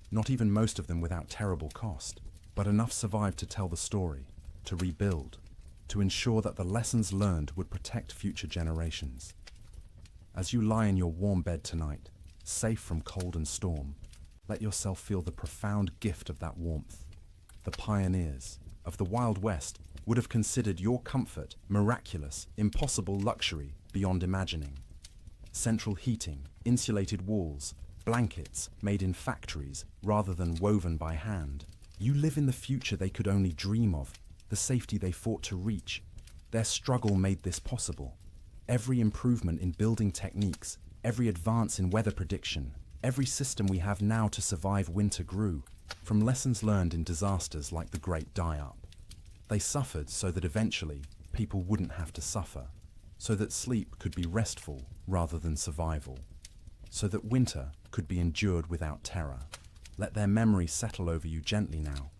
not even most of them without terrible cost, but enough survived to tell the story, to rebuild, to ensure that the lessons learned would protect future generations. As you lie in your warm bed tonight, safe from cold and storm, let yourself feel the profound gift of that warmth. The pioneers of the Wild West would have considered your comfort miraculous, impossible luxury beyond imagining. Central heating, insulated walls, blankets made in factories rather than woven by hand. You live in the future they could only dream of, the safety they fought to reach. Their struggle made this possible. Every improvement in building techniques, every advance in weather prediction, every system we have now to survive winter grew from lessons learned in disasters like the Great Die-Up. They suffered so that eventually people wouldn't have to suffer, so that sleep could be restful rather than survival, so that winter could be endured without terror. Let their memory settle over you gently now.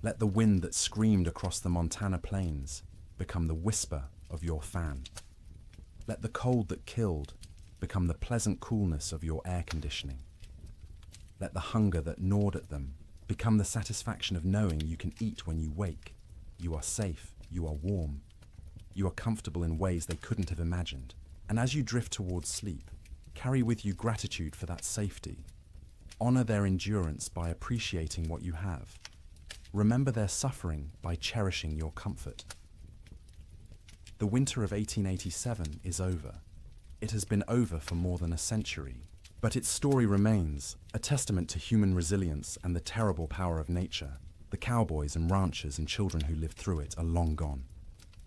Let the wind that screamed across the Montana plains become the whisper of your fan. Let the cold that killed become the pleasant coolness of your air conditioning. Let the hunger that gnawed at them become the satisfaction of knowing you can eat when you wake. You are safe, you are warm, you are comfortable in ways they couldn't have imagined. And as you drift towards sleep, carry with you gratitude for that safety. Honor their endurance by appreciating what you have. Remember their suffering by cherishing your comfort. The winter of 1887 is over. It has been over for more than a century, but its story remains, a testament to human resilience and the terrible power of nature. The cowboys and ranchers and children who lived through it are long gone,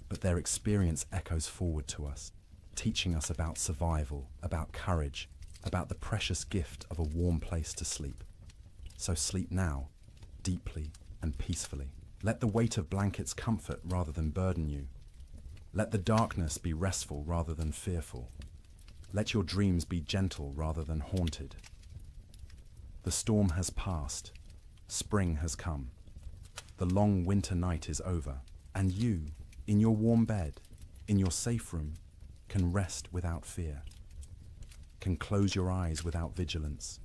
but their experience echoes forward to us, teaching us about survival, about courage, about the precious gift of a warm place to sleep. So sleep now, deeply and peacefully. Let the weight of blankets comfort rather than burden you. Let the darkness be restful rather than fearful. Let your dreams be gentle rather than haunted. The storm has passed. Spring has come. The long winter night is over, and you, in your warm bed, in your safe room, can rest without fear, can close your eyes without vigilance,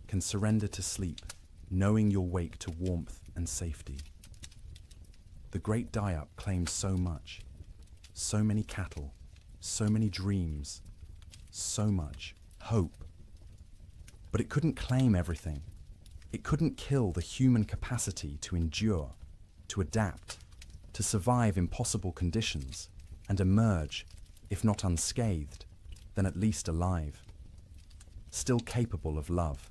can surrender to sleep, knowing you'll wake to warmth and safety. The Great Die-Up claimed so much, so many cattle, so many dreams, so much hope. But it couldn't claim everything. It couldn't kill the human capacity to endure, to adapt, to survive impossible conditions, and emerge, if not unscathed, then at least alive. Still capable of love,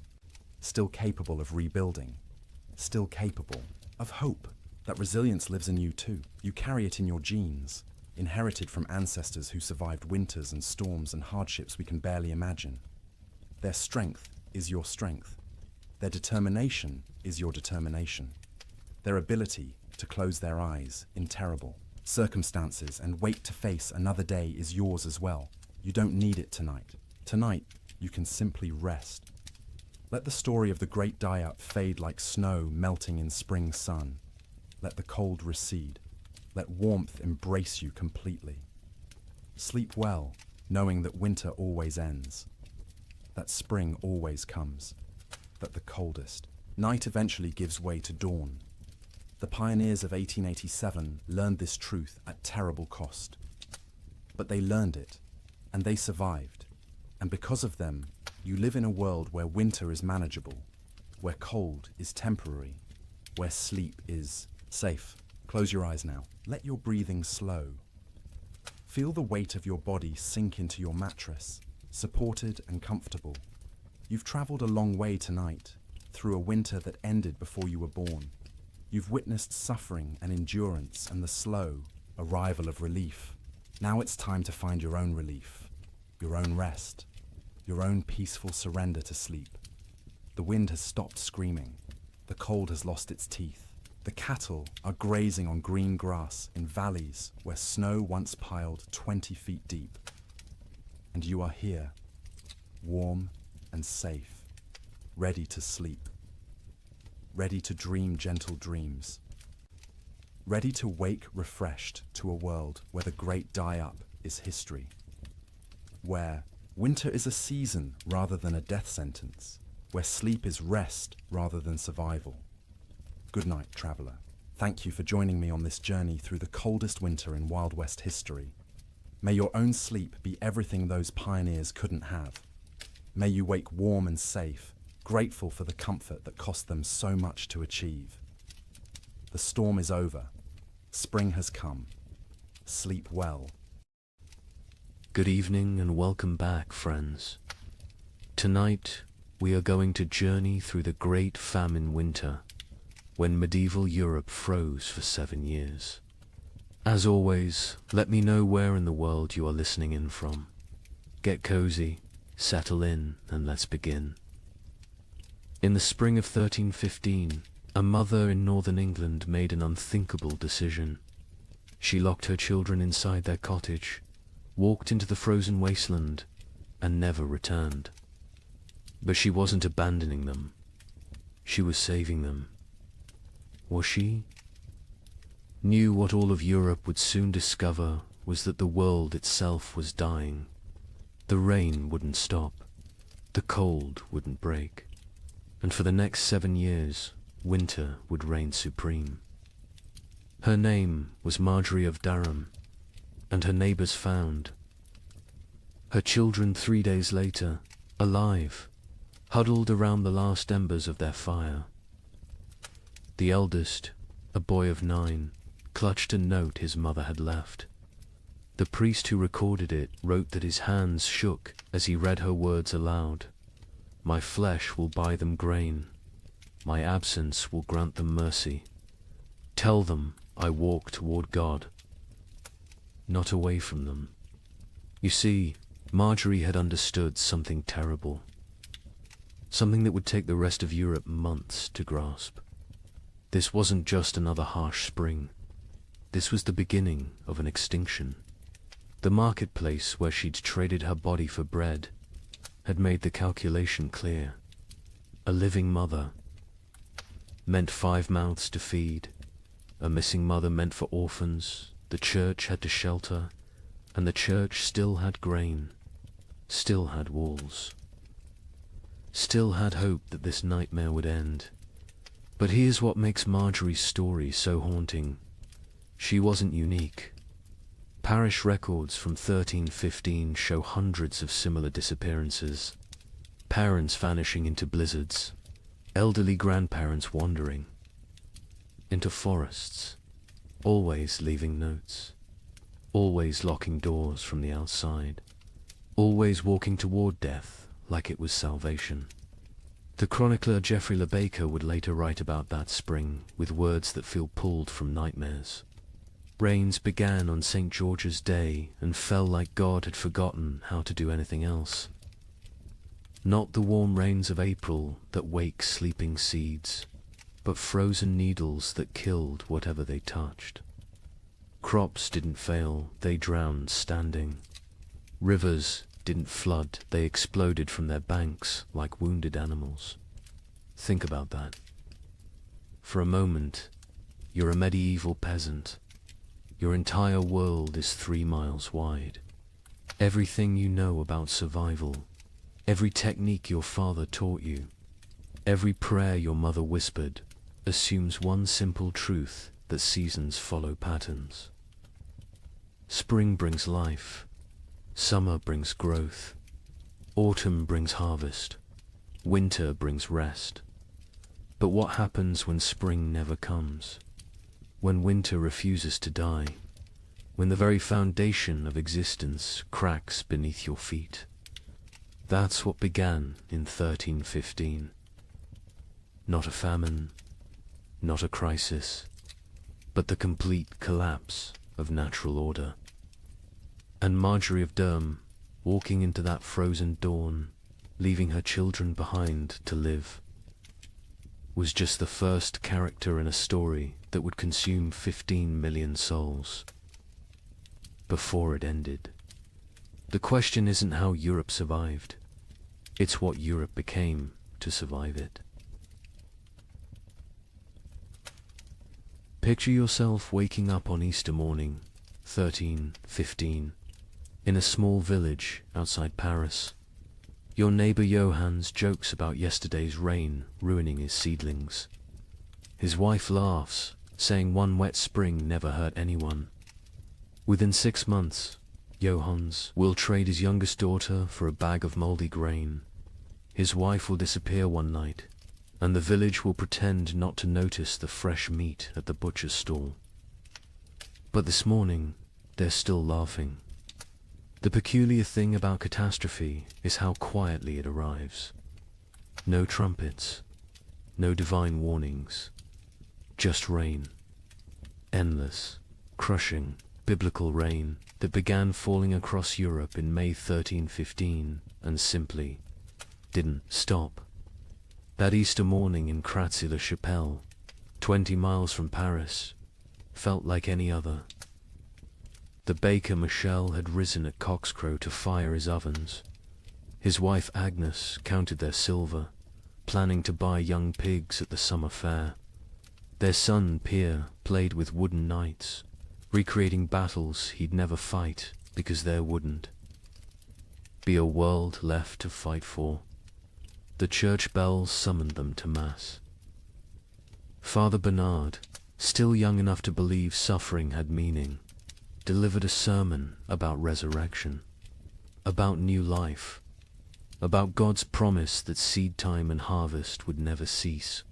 still capable of rebuilding, still capable of hope. That resilience lives in you too. You carry it in your genes, inherited from ancestors who survived winters and storms and hardships we can barely imagine. Their strength is your strength. Their determination is your determination. Their ability to close their eyes in terrible circumstances and wait to face another day is yours as well. You don't need it tonight. Tonight, you can simply rest. Let the story of the Great Die-Up fade like snow melting in spring sun. Let the cold recede. Let warmth embrace you completely. Sleep well, knowing that winter always ends, that spring always comes, that the coldest night eventually gives way to dawn, The pioneers of 1887 learned this truth at terrible cost. But they learned it, and they survived. And because of them, you live in a world where winter is manageable, where cold is temporary, where sleep is safe. Close your eyes now. Let your breathing slow. Feel the weight of your body sink into your mattress, supported and comfortable. You've traveled a long way tonight, through a winter that ended before you were born. You've witnessed suffering and endurance and the slow arrival of relief. Now it's time to find your own relief, your own rest, your own peaceful surrender to sleep. The wind has stopped screaming. The cold has lost its teeth. The cattle are grazing on green grass in valleys where snow once piled 20 feet deep. And you are here, warm and safe, ready to sleep, ready to dream gentle dreams, ready to wake refreshed to a world where the great die-up is history, where winter is a season rather than a death sentence, where sleep is rest rather than survival. Good night, traveler. Thank you for joining me on this journey through the coldest winter in Wild West history. May your own sleep be everything those pioneers couldn't have. May you wake warm and safe, grateful for the comfort that cost them so much to achieve. The storm is over. Spring has come. Sleep well. Good evening and welcome back, friends. Tonight, we are going to journey through the Great Famine Winter, when medieval Europe froze for 7 years. As always, let me know where in the world you are listening in from. Get cozy, settle in, and let's begin. In the spring of 1315, a mother in northern England made an unthinkable decision. She locked her children inside their cottage, walked into the frozen wasteland, and never returned. But she wasn't abandoning them. She was saving them. Was she? Knew what all of Europe would soon discover was that the world itself was dying. The rain wouldn't stop. The cold wouldn't break. And for the next 7 years, winter would reign supreme. Her name was Marjorie of Durham, and her neighbors found her children 3 days later, alive, huddled around the last embers of their fire. The eldest, a boy of 9, clutched a note his mother had left. The priest who recorded it wrote that his hands shook as he read her words aloud. My flesh will buy them grain. My absence will grant them mercy. Tell them I walk toward God, not away from them. You see, Marjorie had understood something terrible. Something that would take the rest of Europe months to grasp. This wasn't just another harsh spring. This was the beginning of an extinction. The marketplace where she'd traded her body for bread had made the calculation clear. A living mother meant 5 mouths to feed. A missing mother meant for orphans. The church had to shelter, and the church still had grain, still had walls, still had hope that this nightmare would end. But here's what makes Marjorie's story so haunting. She wasn't unique. Parish records from 1315 show hundreds of similar disappearances. Parents vanishing into blizzards, elderly grandparents wandering into forests, always leaving notes, always locking doors from the outside, always walking toward death like it was salvation. The chronicler Geoffrey Le Baker would later write about that spring with words that feel pulled from nightmares. Rains began on St. George's Day and fell like God had forgotten how to do anything else. Not the warm rains of April that wake sleeping seeds, but frozen needles that killed whatever they touched. Crops didn't fail, they drowned standing. Rivers didn't flood, they exploded from their banks like wounded animals. Think about that. For a moment, you're a medieval peasant. Your entire world is 3 miles wide. Everything you know about survival, every technique your father taught you, every prayer your mother whispered, assumes one simple truth that seasons follow patterns. Spring brings life, summer brings growth, autumn brings harvest, winter brings rest. But what happens when spring never comes? When winter refuses to die? When the very foundation of existence cracks beneath your feet? That's what began in 1315. Not a famine, not a crisis, but the complete collapse of natural order. And Marjorie of Durham, walking into that frozen dawn, leaving her children behind to live, was just the first character in a story that would consume 15 million souls. Before it ended. The question isn't how Europe survived, it's what Europe became to survive it. Picture yourself waking up on Easter morning, 1315, in a small village outside Paris. Your neighbor Johannes jokes about yesterday's rain ruining his seedlings. His wife laughs, saying one wet spring never hurt anyone. Within 6 months, Johannes will trade his youngest daughter for a bag of moldy grain. His wife will disappear one night, and the village will pretend not to notice the fresh meat at the butcher's stall. But this morning, they're still laughing. The peculiar thing about catastrophe is how quietly it arrives. No trumpets, no divine warnings, just rain. Endless, crushing, biblical rain that began falling across Europe in May 1315 and simply didn't stop. That Easter morning in Kratzy-le-Chapelle, 20 miles from Paris, felt like any other. The baker Michel had risen at cockscrow to fire his ovens. His wife Agnes counted their silver, planning to buy young pigs at the summer fair. Their son Pierre played with wooden knights, recreating battles he'd never fight because there wouldn't be a world left to fight for. The church bells summoned them to Mass. Father Bernard, still young enough to believe suffering had meaning, delivered a sermon about resurrection, about new life, about God's promise that seed time and harvest would never cease.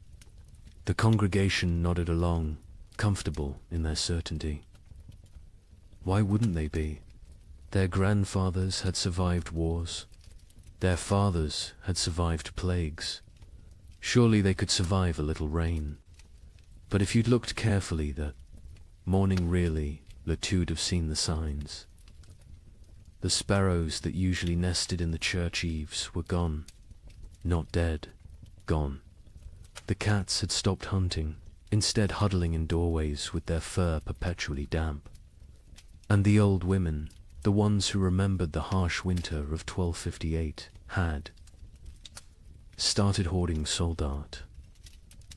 The congregation nodded along, comfortable in their certainty. Why wouldn't they be? Their grandfathers had survived wars. Their fathers had survived plagues. Surely they could survive a little rain. But if you'd looked carefully that morning really, Latude have seen the signs. The sparrows that usually nested in the church eaves were gone. Not dead, gone. The cats had stopped hunting, instead huddling in doorways with their fur perpetually damp. And the old women, the ones who remembered the harsh winter of 1258, had started hoarding soldat.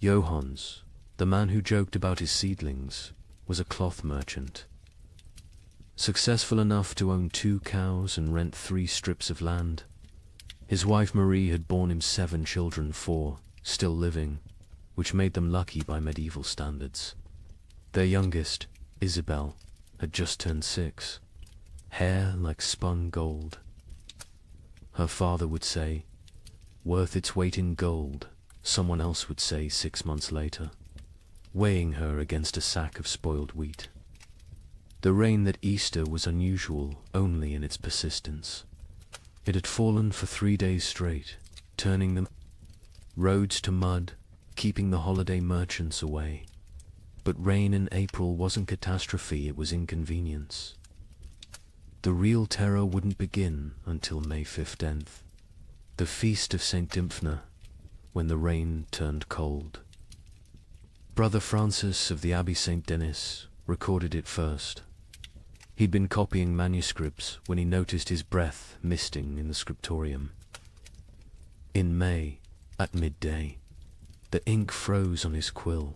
Johannes, the man who joked about his seedlings, was a cloth merchant. Successful enough to own 2 cows and rent 3 strips of land. His wife Marie had borne him 7 children, 4 still living, which made them lucky by medieval standards. Their youngest, Isabel, had just turned 6, hair like spun gold. Her father would say, worth its weight in gold, someone else would say 6 months later, weighing her against a sack of spoiled wheat. The rain that Easter was unusual only in its persistence. It had fallen for 3 days straight, turning the roads to mud, keeping the holiday merchants away. But rain in April wasn't catastrophe, it was inconvenience. The real terror wouldn't begin until May 15th, the feast of St. Dymphna, when the rain turned cold. Brother Francis of the Abbey St. Denis recorded it first. He'd been copying manuscripts when he noticed his breath misting in the scriptorium. In May, at midday, the ink froze on his quill.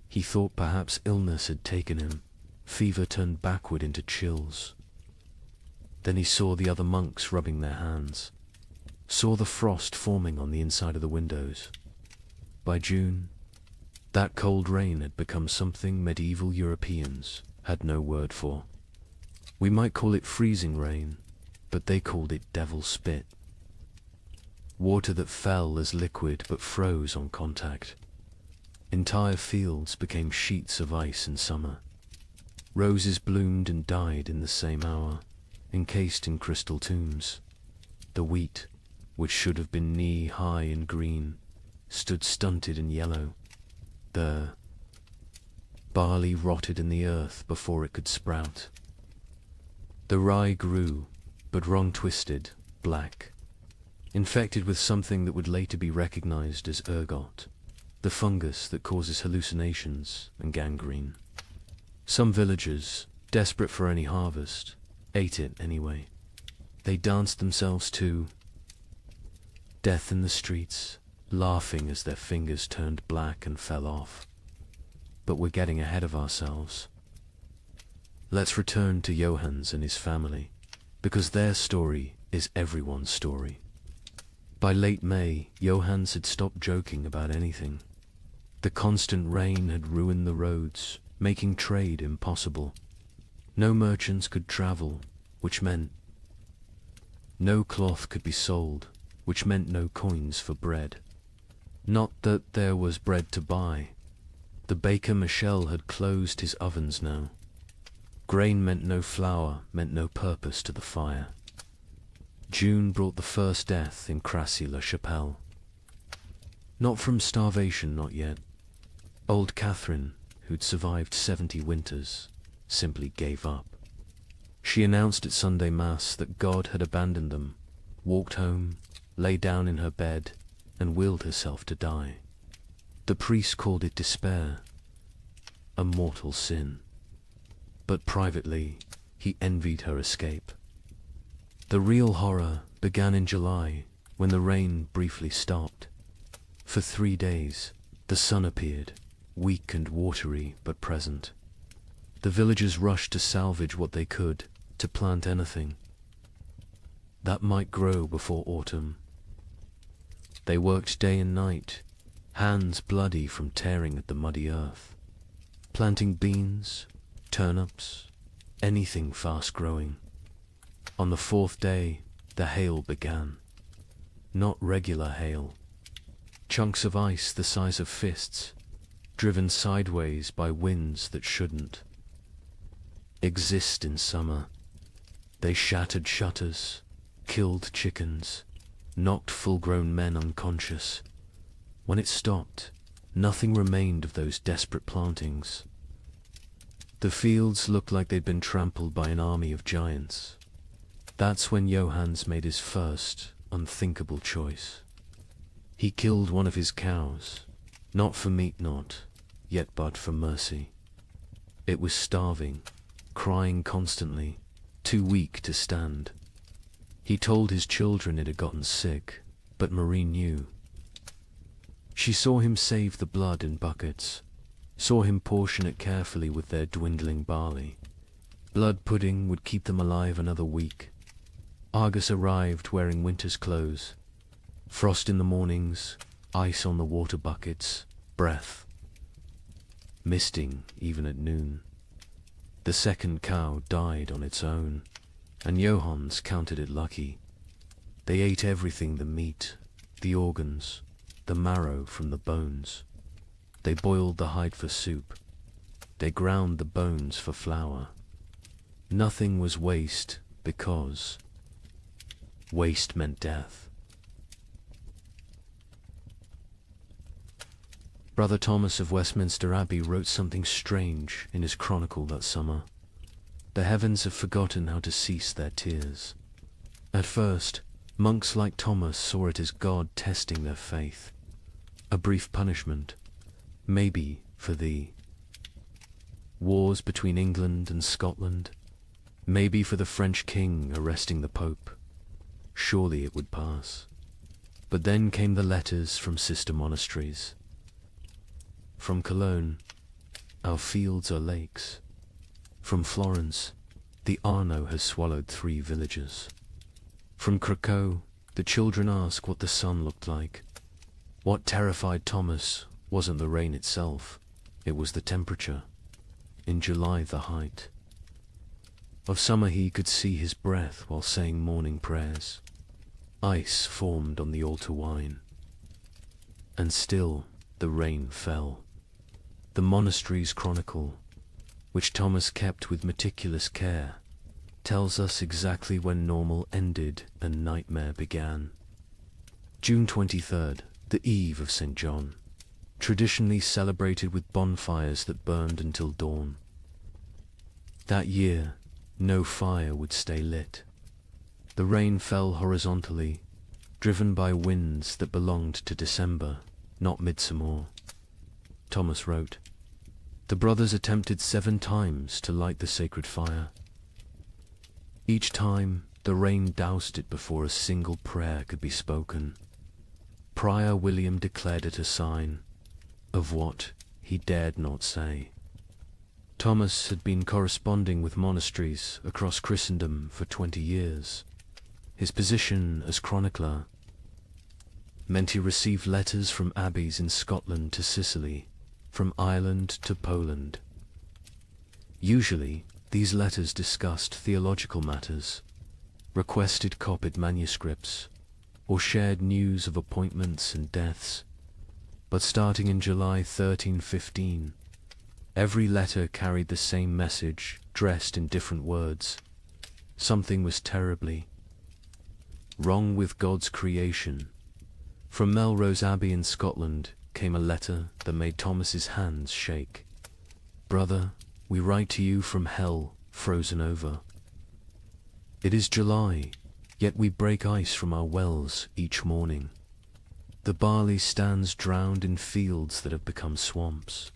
He thought perhaps illness had taken him. Fever turned backward into chills. Then he saw the other monks rubbing their hands, saw the frost forming on the inside of the windows. By June, That cold rain had become something medieval Europeans had no word for. We might call it freezing rain, but they called it devil's spit. Water that fell as liquid but froze on contact. Entire fields became sheets of ice in summer. Roses bloomed and died in the same hour, encased in crystal tombs. The wheat, which should have been knee-high and green, stood stunted and yellow. The barley rotted in the earth before it could sprout. The rye grew, but wrong-twisted, black, infected with something that would later be recognized as ergot, the fungus that causes hallucinations and gangrene. Some villagers, desperate for any harvest, ate it anyway. They danced themselves to death in the streets, laughing as their fingers turned black and fell off. But we're getting ahead of ourselves. Let's return to Johannes and his family, because their story is everyone's story. By late May, Johannes had stopped joking about anything. The constant rain had ruined the roads, making trade impossible. No merchants could travel, which meant no cloth could be sold, which meant no coins for bread. Not that there was bread to buy. The baker Michel had closed his ovens now. Grain meant no flour, meant no purpose to the fire. June brought the first death in Crassy-la-Chapelle. Not from starvation, not yet. Old Catherine, who'd survived 70 winters, simply gave up. She announced at Sunday Mass that God had abandoned them, walked home, lay down in her bed, and willed herself to die. The priest called it despair, a mortal sin. But privately, he envied her escape. The real horror began in July, when the rain briefly stopped. For 3 days, the sun appeared, weak and watery but present. The villagers rushed to salvage what they could, to plant anything that might grow before autumn. They worked day and night, hands bloody from tearing at the muddy earth, planting beans, turnips, anything fast-growing. On the 4th day, the hail began. Not regular hail. Chunks of ice the size of fists, driven sideways by winds that shouldn't exist in summer. They shattered shutters, killed chickens, knocked full-grown men unconscious. When it stopped, nothing remained of those desperate plantings. The fields looked like they'd been trampled by an army of giants. That's when Johannes made his first, unthinkable choice. He killed one of his cows, not for meat not, yet but for mercy. It was starving, crying constantly, too weak to stand. He told his children it had gotten sick, but Marie knew. She saw him save the blood in buckets, saw him portion it carefully with their dwindling barley. Blood pudding would keep them alive another week. Argus arrived wearing winter's clothes. Frost in the mornings, ice on the water buckets, breath. Misting even at noon. The second cow died on its own, and Johannes counted it lucky. They ate everything: the meat, the organs, the marrow from the bones. They boiled the hide for soup. They ground the bones for flour. Nothing was waste, because waste meant death. Brother Thomas of Westminster Abbey wrote something strange in his chronicle that summer. The heavens have forgotten how to cease their tears. At first, monks like Thomas saw it as God testing their faith. A brief punishment, maybe for the wars between England and Scotland, maybe for the French king arresting the Pope. Surely it would pass. But then came the letters from sister monasteries. From Cologne, our fields are lakes. From Florence, the Arno has swallowed 3 villages. From Krakow, the children ask what the sun looked like. What terrified Thomas wasn't the rain itself, it was the temperature. In July, the height of summer, he could see his breath while saying morning prayers. Ice formed on the altar wine, and still the rain fell. The monastery's chronicle, which Thomas kept with meticulous care, tells us exactly when normal ended and nightmare began. June 23rd, the eve of St. John, traditionally celebrated with bonfires that burned until dawn. That year, no fire would stay lit. The rain fell horizontally, driven by winds that belonged to December, not midsummer. Thomas wrote, "The brothers attempted 7 times to light the sacred fire. Each time, the rain doused it before a single prayer could be spoken. Prior William declared it a sign of what he dared not say." Thomas had been corresponding with monasteries across Christendom for 20 years. His position as chronicler meant he received letters from abbeys in Scotland to Sicily, from Ireland to Poland. Usually, these letters discussed theological matters, requested copied manuscripts, or shared news of appointments and deaths. But starting in July 1315, every letter carried the same message, dressed in different words. Something was terribly wrong with God's creation. From Melrose Abbey in Scotland came a letter that made Thomas's hands shake. "Brother, we write to you from hell, frozen over. It is July, yet we break ice from our wells each morning. The barley stands drowned in fields that have become swamps.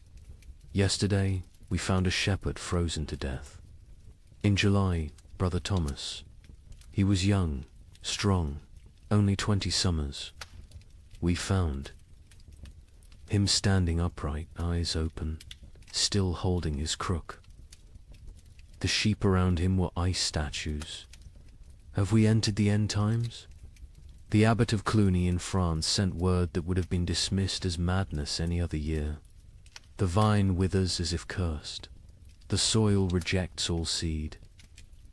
Yesterday, we found a shepherd frozen to death. In July, Brother Thomas. He was young, strong, only 20 summers. We found him standing upright, eyes open, still holding his crook. The sheep around him were ice statues. Have we entered the end times? The abbot of Cluny in France sent word that would have been dismissed as madness any other year. The vine withers as if cursed. The soil rejects all seed.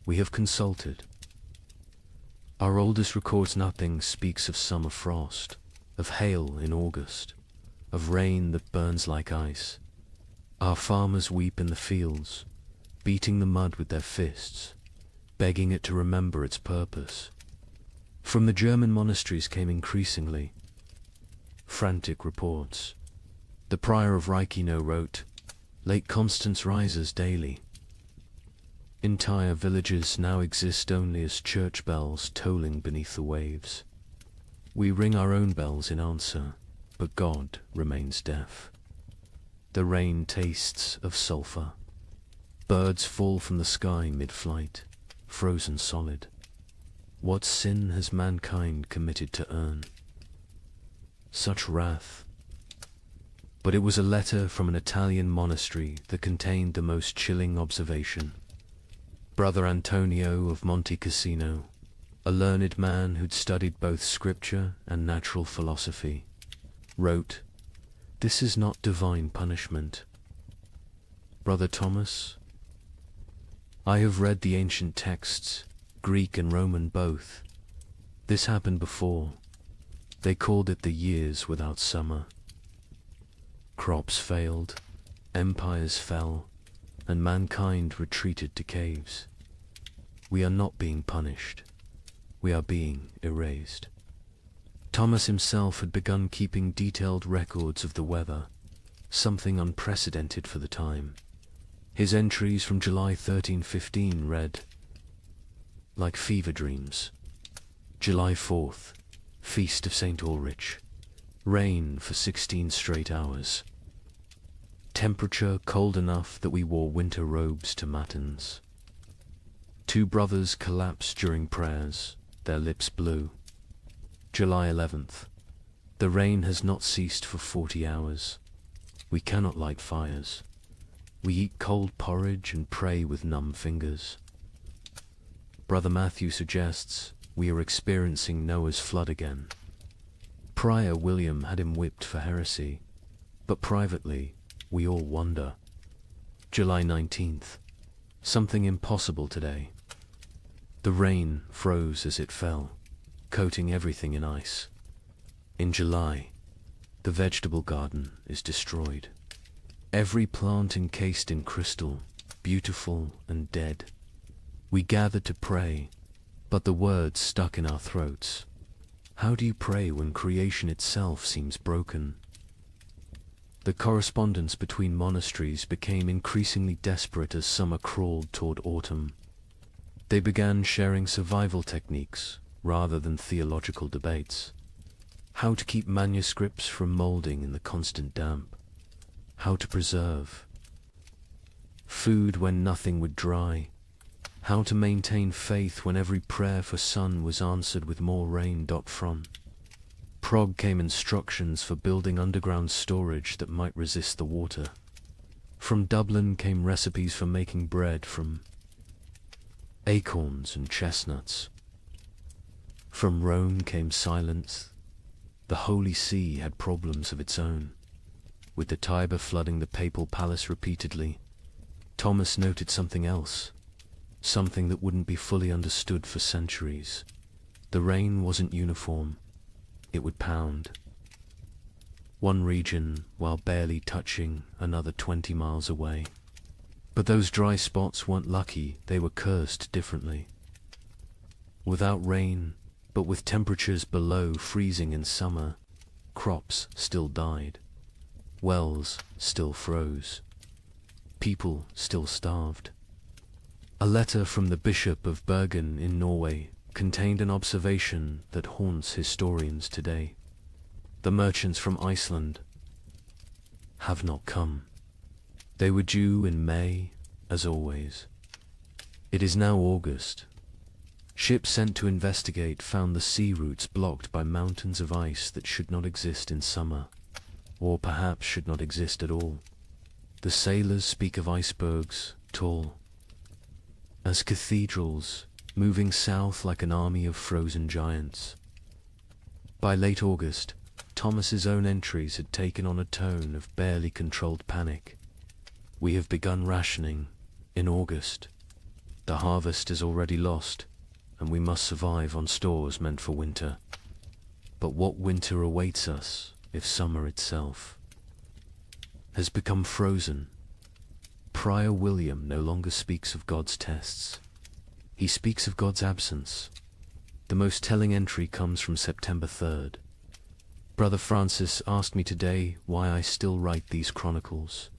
We have consulted. Our oldest records nothing, speaks of summer frost, of hail in August, of rain that burns like ice. Our farmers weep in the fields, beating the mud with their fists, begging it to remember its purpose. From the German monasteries came increasingly frantic reports. The prior of Reichenau wrote, "Lake Constance rises daily. Entire villages now exist only as church bells tolling beneath the waves. We ring our own bells in answer, but God remains deaf. The rain tastes of sulphur. Birds fall from the sky mid-flight, frozen solid. What sin has mankind committed to earn such wrath?" But it was a letter from an Italian monastery that contained the most chilling observation. Brother Antonio of Monte Cassino, a learned man who'd studied both scripture and natural philosophy, wrote, "This is not divine punishment. Brother Thomas, I have read the ancient texts, Greek and Roman both. This happened before. They called it the years without summer. Crops failed, empires fell, and mankind retreated to caves. We are not being punished. We are being erased." Thomas himself had begun keeping detailed records of the weather, something unprecedented for the time. His entries from July 1315 read, "Like fever dreams. July 4th, Feast of St. Ulrich. Rain for 16 straight hours. Temperature cold enough that we wore winter robes to matins. 2 brothers collapsed during prayers, their lips blue. July 11th. The rain has not ceased for 40 hours. We cannot light fires. We eat cold porridge and pray with numb fingers. Brother Matthew suggests we are experiencing Noah's flood again. Prior William had him whipped for heresy. But privately, we all wonder. July 19th. Something impossible today. The rain froze as it fell, coating everything in ice. In July, the vegetable garden is destroyed. Every plant encased in crystal, beautiful and dead. We gathered to pray, but the words stuck in our throats. How do you pray when creation itself seems broken? The correspondence between monasteries became increasingly desperate as summer crawled toward autumn. They began sharing survival techniques rather than theological debates. How to keep manuscripts from molding in the constant damp. How to preserve food when nothing would dry. How to maintain faith when every prayer for sun was answered with more rain. From Prague came instructions for building underground storage that might resist the water. From Dublin came recipes for making bread from acorns and chestnuts. From Rome came silence. The Holy See had problems of its own. With the Tiber flooding the papal palace repeatedly, Thomas noted something else, something that wouldn't be fully understood for centuries. The rain wasn't uniform. It would pound. One region while barely touching another 20 miles away. But those dry spots weren't lucky, they were cursed differently. Without rain, but with temperatures below freezing in summer, crops still died. Wells still froze. People still starved. A letter from the Bishop of Bergen in Norway contained an observation that haunts historians today. The merchants from Iceland have not come. They were due in May, as always. It is now August. Ships sent to investigate found the sea routes blocked by mountains of ice that should not exist in summer, or perhaps should not exist at all. The sailors speak of icebergs, tall as cathedrals, moving south like an army of frozen giants. By late August, Thomas's own entries had taken on a tone of barely controlled panic. We have begun rationing in August. The harvest is already lost, and we must survive on stores meant for winter. But what winter awaits us if summer itself has become frozen? Prior William no longer speaks of God's tests. He speaks of God's absence. The most telling entry comes from September 3rd. Brother Francis asked me today why I still write these chronicles.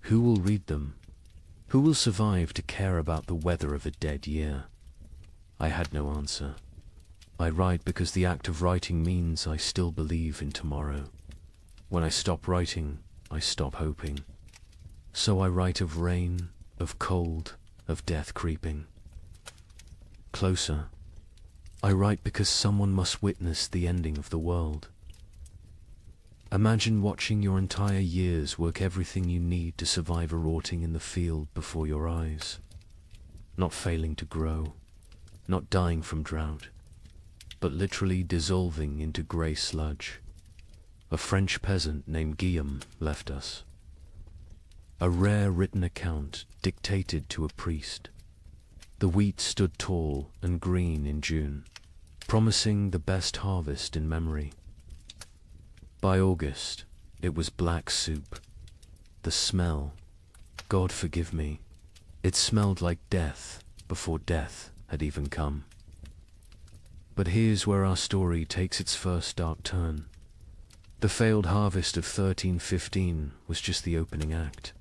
Who will read them? Who will survive to care about the weather of a dead year? I had no answer. I write because the act of writing means I still believe in tomorrow. When I stop writing, I stop hoping. So I write of rain, of cold, of death creeping closer. I write because someone must witness the ending of the world. Imagine watching your entire years work everything you need to survive a rotting in the field before your eyes. Not failing to grow, not dying from drought, but literally dissolving into grey sludge. A French peasant named Guillaume left us. A rare written account dictated to a priest. The wheat stood tall and green in June, promising the best harvest in memory. By August, it was black soup. The smell, God forgive me, it smelled like death before death had even come. But here's where our story takes its first dark turn. The failed harvest of 1315 was just the opening act.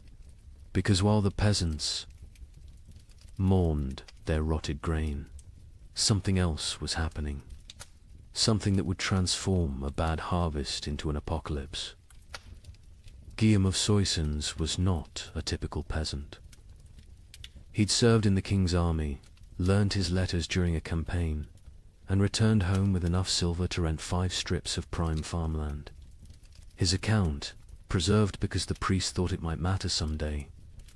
Because while the peasants mourned their rotted grain, something else was happening. Something that would transform a bad harvest into an apocalypse. Guillaume of Soissons was not a typical peasant. He'd served in the king's army, learned his letters during a campaign, and returned home with enough silver to rent 5 strips of prime farmland. His account, preserved because the priest thought it might matter someday,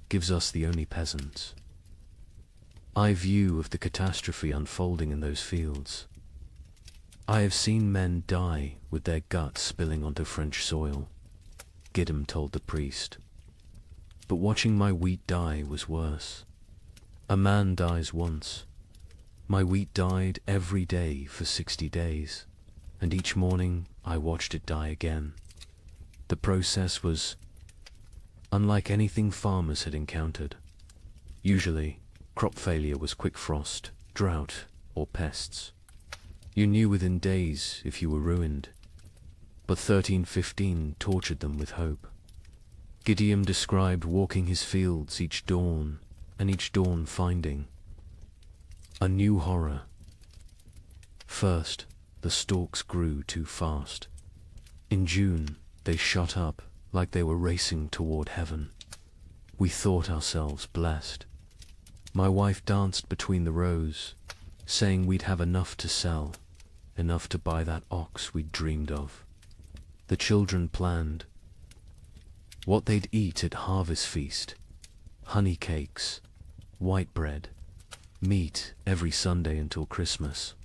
gives us the only peasants. I view of the catastrophe unfolding in those fields. I have seen men die with their guts spilling onto French soil. Gideon told the priest. But watching my wheat die was worse. A man dies once. My wheat died every day for 60 days, and each morning I watched it die again. The process was unlike anything farmers had encountered. Usually, crop failure was quick frost, drought, or pests. You knew within days if you were ruined. But 1315 tortured them with hope. Gideon described walking his fields each dawn, and each dawn finding a new horror. First, the stalks grew too fast. In June, they shot up like they were racing toward heaven. We thought ourselves blessed. My wife danced between the rows, saying we'd have enough to sell, enough to buy that ox we'd dreamed of. The children planned what they'd eat at harvest feast: honey cakes, white bread, meat every Sunday until Christmas.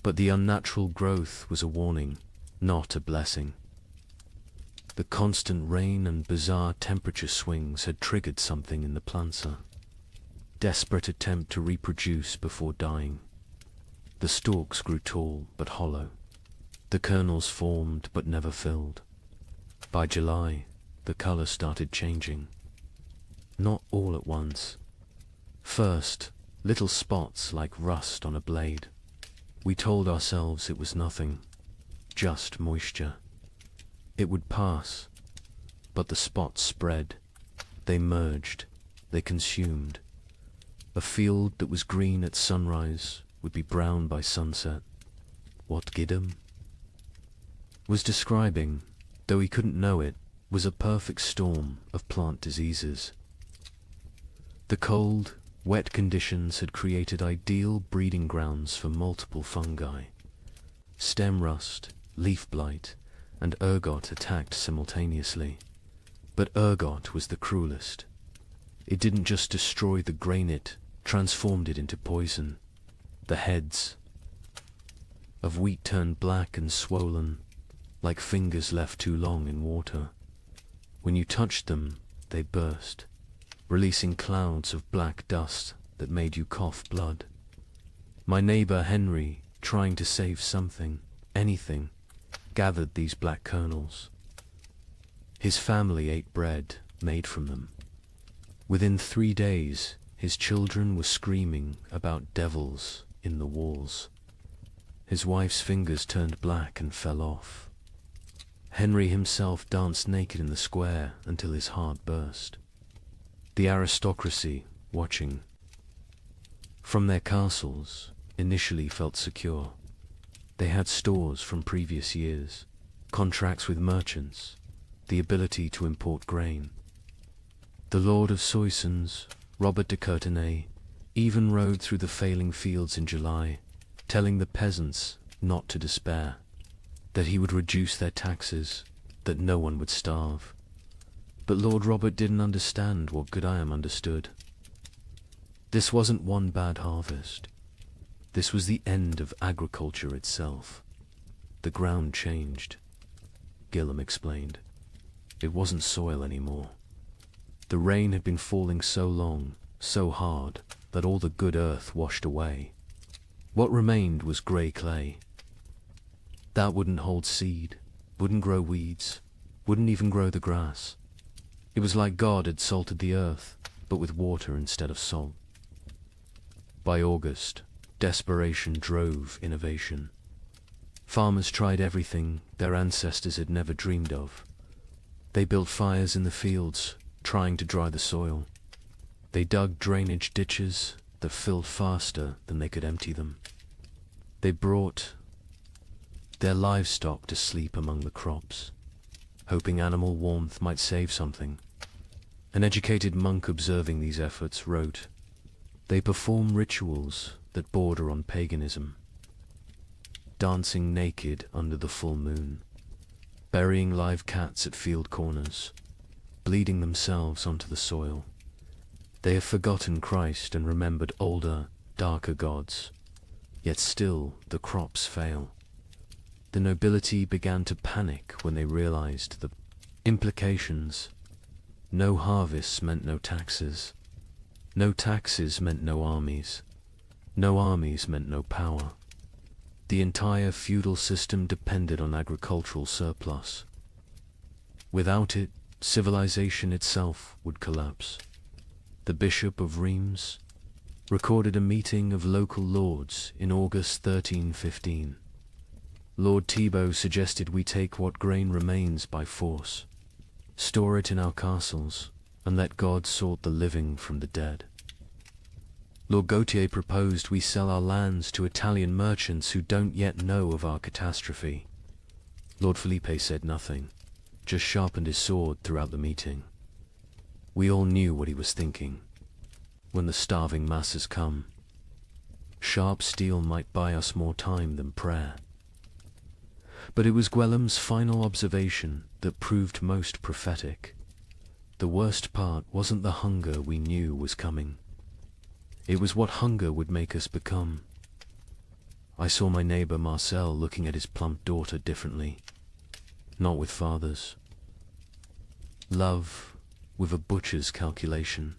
But the unnatural growth was a warning, not a blessing. The constant rain and bizarre temperature swings had triggered something in the planter. Desperate attempt to reproduce before dying. The stalks grew tall but hollow. The kernels formed but never filled. By July, the color started changing. Not all at once. First, little spots like rust on a blade. We told ourselves it was nothing, just moisture. It would pass, but the spots spread. They merged, they consumed. A field that was green at sunrise would be brown by sunset. What Gideon was describing, though he couldn't know it, was a perfect storm of plant diseases. The cold, wet conditions had created ideal breeding grounds for multiple fungi. Stem rust, leaf blight, and ergot attacked simultaneously. But ergot was the cruelest. It didn't just destroy the grain, it transformed it into poison. The heads of wheat turned black and swollen, like fingers left too long in water. When you touched them, they burst, releasing clouds of black dust that made you cough blood. My neighbor Henry, trying to save something, anything, gathered these black kernels. His family ate bread made from them. Within 3 days, his children were screaming about devils in the walls. His wife's fingers turned black and fell off. Henry himself danced naked in the square until his heart burst. The aristocracy, watching from their castles, initially felt secure. They had stores from previous years, contracts with merchants, the ability to import grain. The Lord of Soissons, Robert de Courtenay, even rode through the failing fields in July, telling the peasants not to despair, that he would reduce their taxes, that no one would starve. But Lord Robert didn't understand what Gideon understood. This wasn't one bad harvest. This was the end of agriculture itself. The ground changed. Gillam explained. It wasn't soil anymore. The rain had been falling so long, so hard, that all the good earth washed away. What remained was grey clay. That wouldn't hold seed, wouldn't grow weeds, wouldn't even grow the grass. It was like God had salted the earth, but with water instead of salt. By August, desperation drove innovation. Farmers tried everything their ancestors had never dreamed of. They built fires in the fields, trying to dry the soil. They dug drainage ditches that filled faster than they could empty them. They brought their livestock to sleep among the crops, hoping animal warmth might save something. An educated monk observing these efforts wrote, "They perform rituals that border on paganism, dancing naked under the full moon, burying live cats at field corners, bleeding themselves onto the soil. They have forgotten Christ and remembered older, darker gods, yet still the crops fail. The nobility began to panic when they realized the Implications. No harvests meant no taxes. No taxes meant no armies. No armies meant no power. The entire feudal system depended on agricultural surplus. Without it, civilization itself would collapse. The Bishop of Reims recorded a meeting of local lords in August 1315. Lord Thibaut suggested we take what grain remains by force, store it in our castles, and let God sort the living from the dead. Lord Gautier proposed we sell our lands to Italian merchants who don't yet know of our catastrophe. Lord Felipe said nothing, just sharpened his sword throughout the meeting. We all knew what he was thinking. When the starving masses come, sharp steel might buy us more time than prayer. But it was Gwellem's final observation that proved most prophetic. The worst part wasn't the hunger we knew was coming. It was what hunger would make us become. I saw my neighbor Marcel looking at his plump daughter differently. Not with fathers. Love with a butcher's calculation.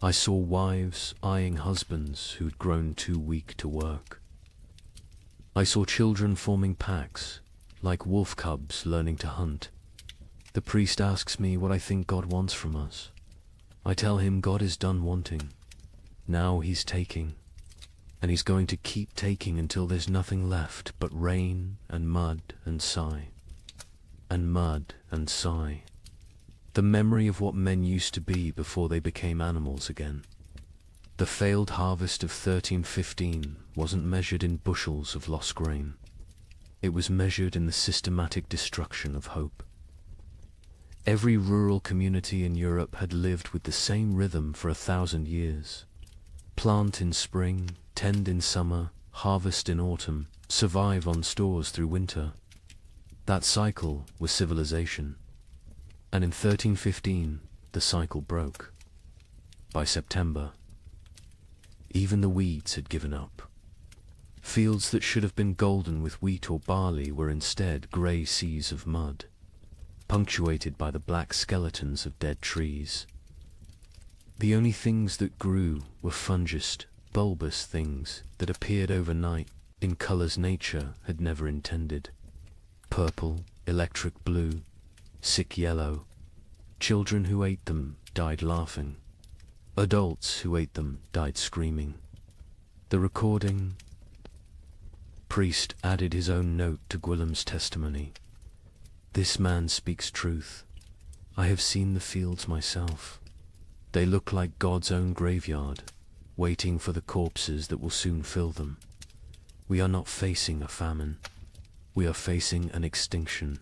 I saw wives eyeing husbands who'd grown too weak to work. I saw children forming packs, like wolf cubs learning to hunt. The priest asks me what I think God wants from us. I tell him God is done wanting. Now he's taking, and he's going to keep taking until there's nothing left but rain and mud and sigh. And mud and sigh. The memory of what men used to be before they became animals again. The failed harvest of 1315 wasn't measured in bushels of lost grain. It was measured in the systematic destruction of hope. Every rural community in Europe had lived with the same rhythm for 1,000 years. Plant in spring, tend in summer, harvest in autumn, survive on stores through winter. That cycle was civilization. And in 1315, the cycle broke. By September, even the weeds had given up. Fields that should have been golden with wheat or barley were instead grey seas of mud, punctuated by the black skeletons of dead trees. The only things that grew were fungous, bulbous things that appeared overnight in colors nature had never intended. Purple, electric blue, sick yellow. Children who ate them died laughing. Adults who ate them died screaming. The recording. Priest added his own note to Gwillem's testimony. This man speaks truth. I have seen the fields myself. They look like God's own graveyard, waiting for the corpses that will soon fill them. We are not facing a famine. We are facing an extinction.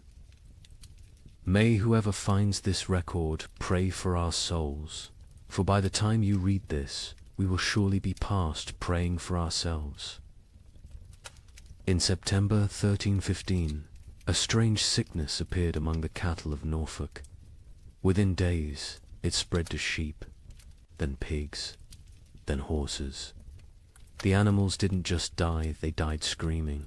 May whoever finds this record pray for our souls, for by the time you read this, we will surely be past praying for ourselves. In September 1315, a strange sickness appeared among the cattle of Norfolk. Within days, it spread to sheep, then pigs, then horses. The animals didn't just die, they died screaming.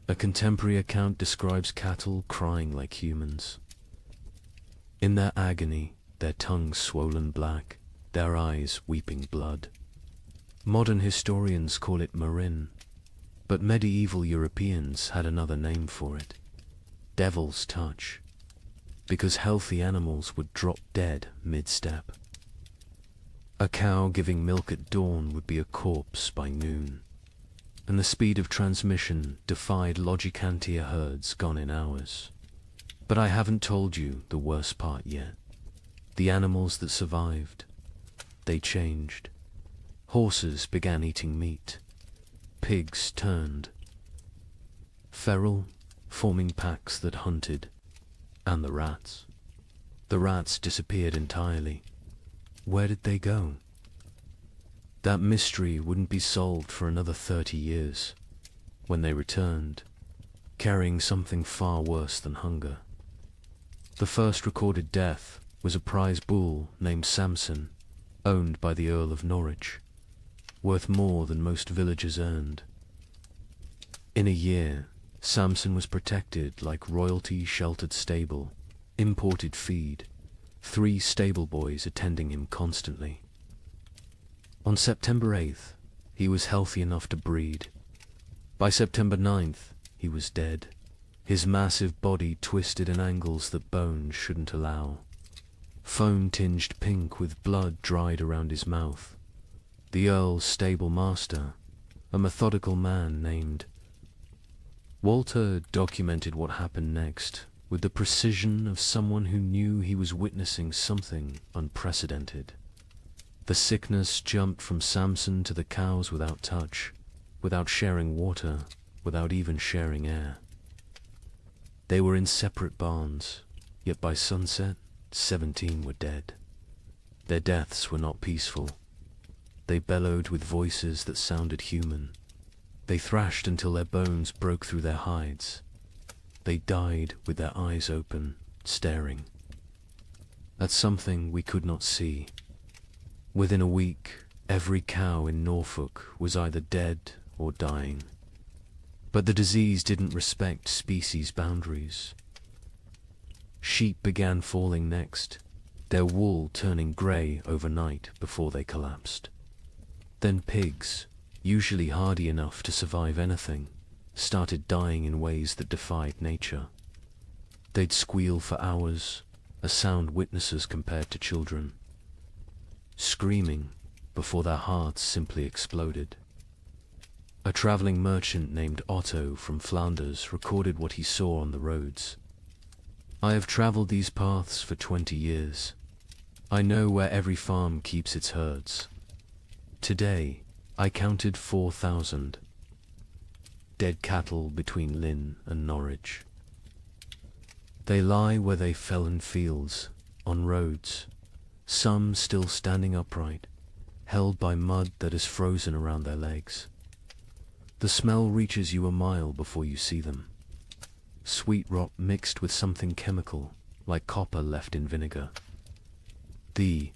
A contemporary account describes cattle crying like humans. In their agony, their tongues swollen black, their eyes weeping blood. Modern historians call it marin, but medieval Europeans had another name for it. Devil's touch. Because healthy animals would drop dead mid-step. A cow giving milk at dawn would be a corpse by noon, and the speed of transmission defied Logicantia herds gone in hours. But I haven't told you the worst part yet. The animals that survived. They changed. Horses began eating meat. Pigs turned. Feral, forming packs that hunted. And the rats. The rats disappeared entirely. Where did they go? That mystery wouldn't be solved for another 30 years, when they returned, carrying something far worse than hunger. The first recorded death was a prize bull named Samson, owned by the Earl of Norwich, worth more than most villagers earned. In a year, Samson was protected like royalty-sheltered stable imported feed, 3 stable boys attending him constantly. On September 8th, he was healthy enough to breed. By September 9th, he was dead, his massive body twisted in angles that bones shouldn't allow. Foam tinged pink with blood dried around his mouth. The Earl's stable master, a methodical man named Walter, documented what happened next with the precision of someone who knew he was witnessing something unprecedented. The sickness jumped from Samson to the cows without touch, without sharing water, without even sharing air. They were in separate barns, yet by sunset, 17 were dead. Their deaths were not peaceful. They bellowed with voices that sounded human. They thrashed until their bones broke through their hides. They died with their eyes open, staring at something we could not see. Within a week, every cow in Norfolk was either dead or dying. But the disease didn't respect species boundaries. Sheep began falling next, their wool turning grey overnight before they collapsed. Then pigs, usually hardy enough to survive anything, started dying in ways that defied nature. They'd squeal for hours, a sound witnesses compared to children, screaming before their hearts simply exploded. A traveling merchant named Otto from Flanders recorded what he saw on the roads. "I have traveled these paths for 20 years. I know where every farm keeps its herds. Today, I counted 4,000 dead cattle between Lynn and Norwich. They lie where they fell in fields, on roads, some still standing upright, held by mud that is frozen around their legs. The smell reaches you a mile before you see them. Sweet rot mixed with something chemical, like copper left in vinegar. The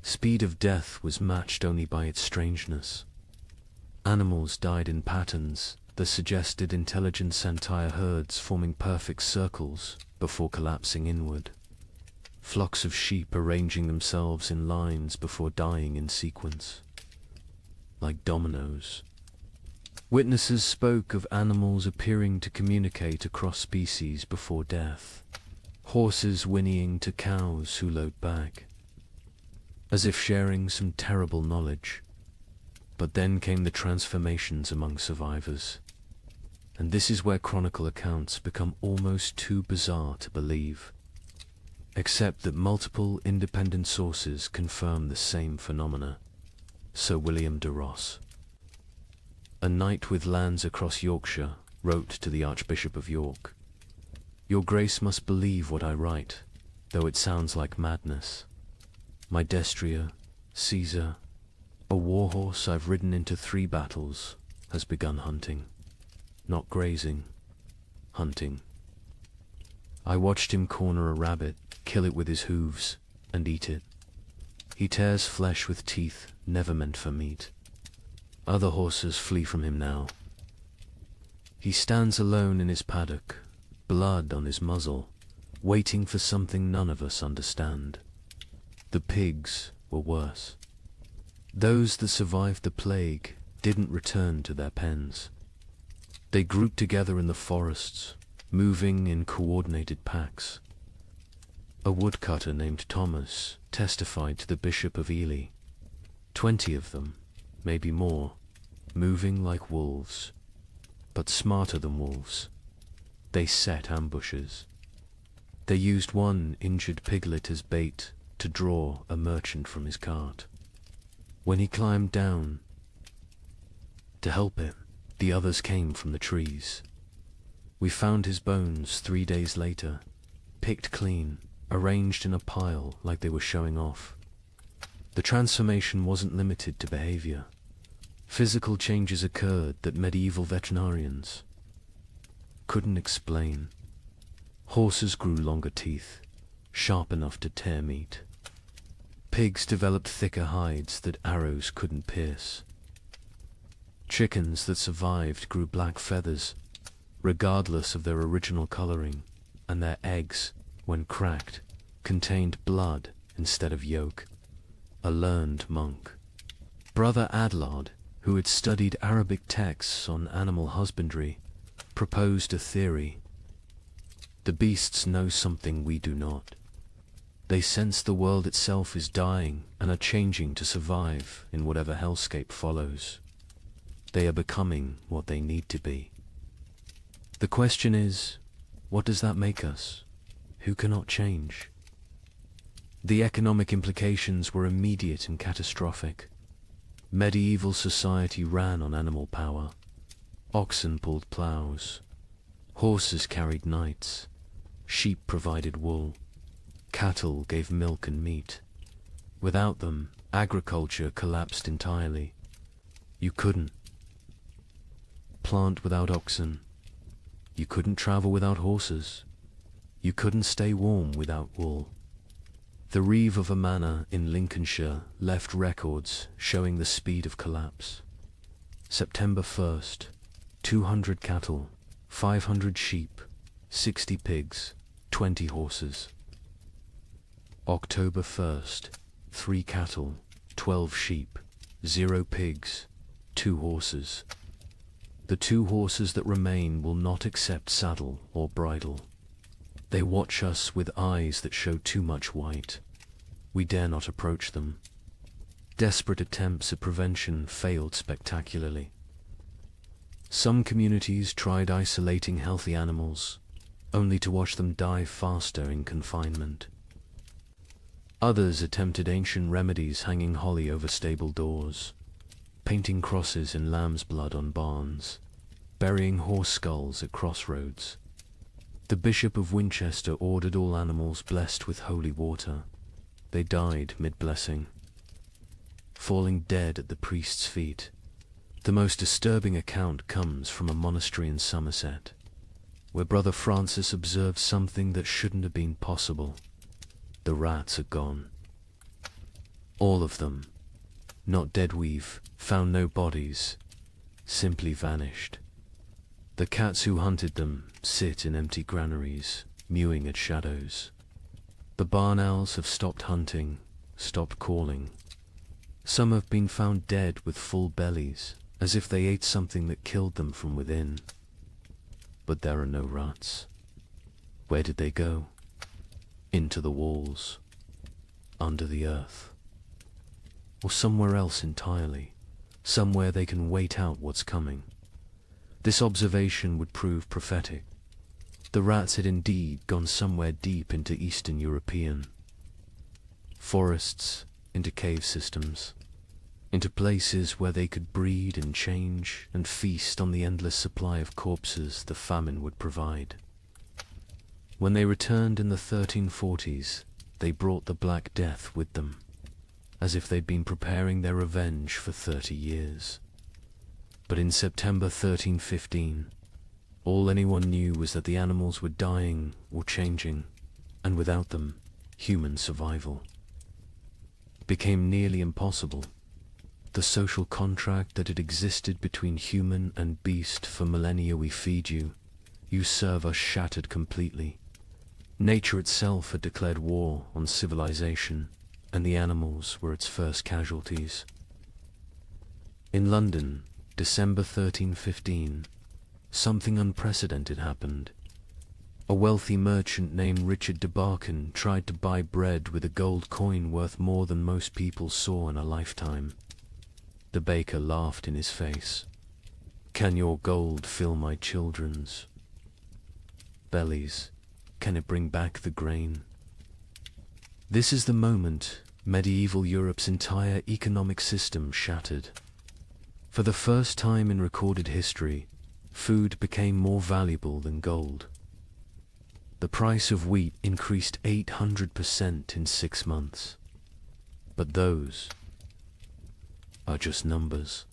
speed of death was matched only by its strangeness. Animals died in patterns that suggested intelligent entire herds forming perfect circles before collapsing inward. Flocks of sheep arranging themselves in lines before dying in sequence, like dominoes. Witnesses spoke of animals appearing to communicate across species before death, horses whinnying to cows who lowed back, as if sharing some terrible knowledge. But then came the transformations among survivors, and this is where chronicle accounts become almost too bizarre to believe, except that multiple independent sources confirm the same phenomena. Sir William de Ross, a knight with lands across Yorkshire, wrote to the Archbishop of York, "Your Grace must believe what I write, though it sounds like madness. My destrier, Caesar, a warhorse I've ridden into 3 battles, has begun hunting. Not grazing, hunting. I watched him corner a rabbit, kill it with his hooves, and eat it. He tears flesh with teeth never meant for meat. Other horses flee from him now. He stands alone in his paddock, blood on his muzzle, waiting for something none of us understand. The pigs were worse. Those that survived the plague didn't return to their pens. They grouped together in the forests, moving in coordinated packs. A woodcutter named Thomas testified to the Bishop of Ely. 20 of them, maybe more, moving like wolves, but smarter than wolves. They set ambushes. They used one injured piglet as bait to draw a merchant from his cart. When he climbed down to help him, the others came from the trees. We found his bones 3 days later, picked clean, arranged in a pile like they were showing off. The transformation wasn't limited to behavior. Physical changes occurred that medieval veterinarians couldn't explain. Horses grew longer teeth, sharp enough to tear meat. Pigs developed thicker hides that arrows couldn't pierce. Chickens that survived grew black feathers, regardless of their original coloring, and their eggs when cracked, contained blood instead of yolk. A learned monk, Brother Adlard, who had studied Arabic texts on animal husbandry, proposed a theory. The beasts know something we do not. They sense the world itself is dying and are changing to survive in whatever hellscape follows. They are becoming what they need to be. The question is, what does that make us? Who cannot change? The economic implications were immediate and catastrophic. Medieval society ran on animal power. Oxen pulled plows. Horses carried knights. Sheep provided wool. Cattle gave milk and meat. Without them, agriculture collapsed entirely. You couldn't plant without oxen. You couldn't travel without horses. You couldn't stay warm without wool. The reeve of a manor in Lincolnshire left records showing the speed of collapse. September 1st, 200 cattle, 500 sheep, 60 pigs, 20 horses. October 1st, 3 cattle, 12 sheep, 0 pigs, 2 horses. The 2 horses that remain will not accept saddle or bridle. They watch us with eyes that show too much white. We dare not approach them. Desperate attempts at prevention failed spectacularly. Some communities tried isolating healthy animals, only to watch them die faster in confinement. Others attempted ancient remedies, hanging holly over stable doors, painting crosses in lamb's blood on barns, burying horse skulls at crossroads. The Bishop of Winchester ordered all animals blessed with holy water. They died mid-blessing, falling dead at the priest's feet. The most disturbing account comes from a monastery in Somerset, where Brother Francis observed something that shouldn't have been possible. The rats are gone. All of them. Not dead, we've found no bodies, simply vanished. The cats who hunted them sit in empty granaries, mewing at shadows. The barn owls have stopped hunting, stopped calling. Some have been found dead with full bellies, as if they ate something that killed them from within. But there are no rats. Where did they go? Into the walls, under the earth, or somewhere else entirely, somewhere they can wait out what's coming. This observation would prove prophetic. The rats had indeed gone somewhere deep into Eastern European forests, into cave systems, into places where they could breed and change and feast on the endless supply of corpses the famine would provide. When they returned in the 1340s, they brought the Black Death with them, as if they'd been preparing their revenge for 30 years. But in September 1315, all anyone knew was that the animals were dying or changing, and without them, human survival became nearly impossible. The social contract that had existed between human and beast for millennia, we feed you, you serve us, shattered completely. Nature itself had declared war on civilization, and the animals were its first casualties. In London, December 1315, something unprecedented happened. A wealthy merchant named Richard de Barkin tried to buy bread with a gold coin worth more than most people saw in a lifetime. The baker laughed in his face. "Can your gold fill my children's bellies? Can it bring back the grain?" This is the moment medieval Europe's entire economic system shattered. For the first time in recorded history, food became more valuable than gold. The price of wheat increased 800% in 6 months. But those are just numbers.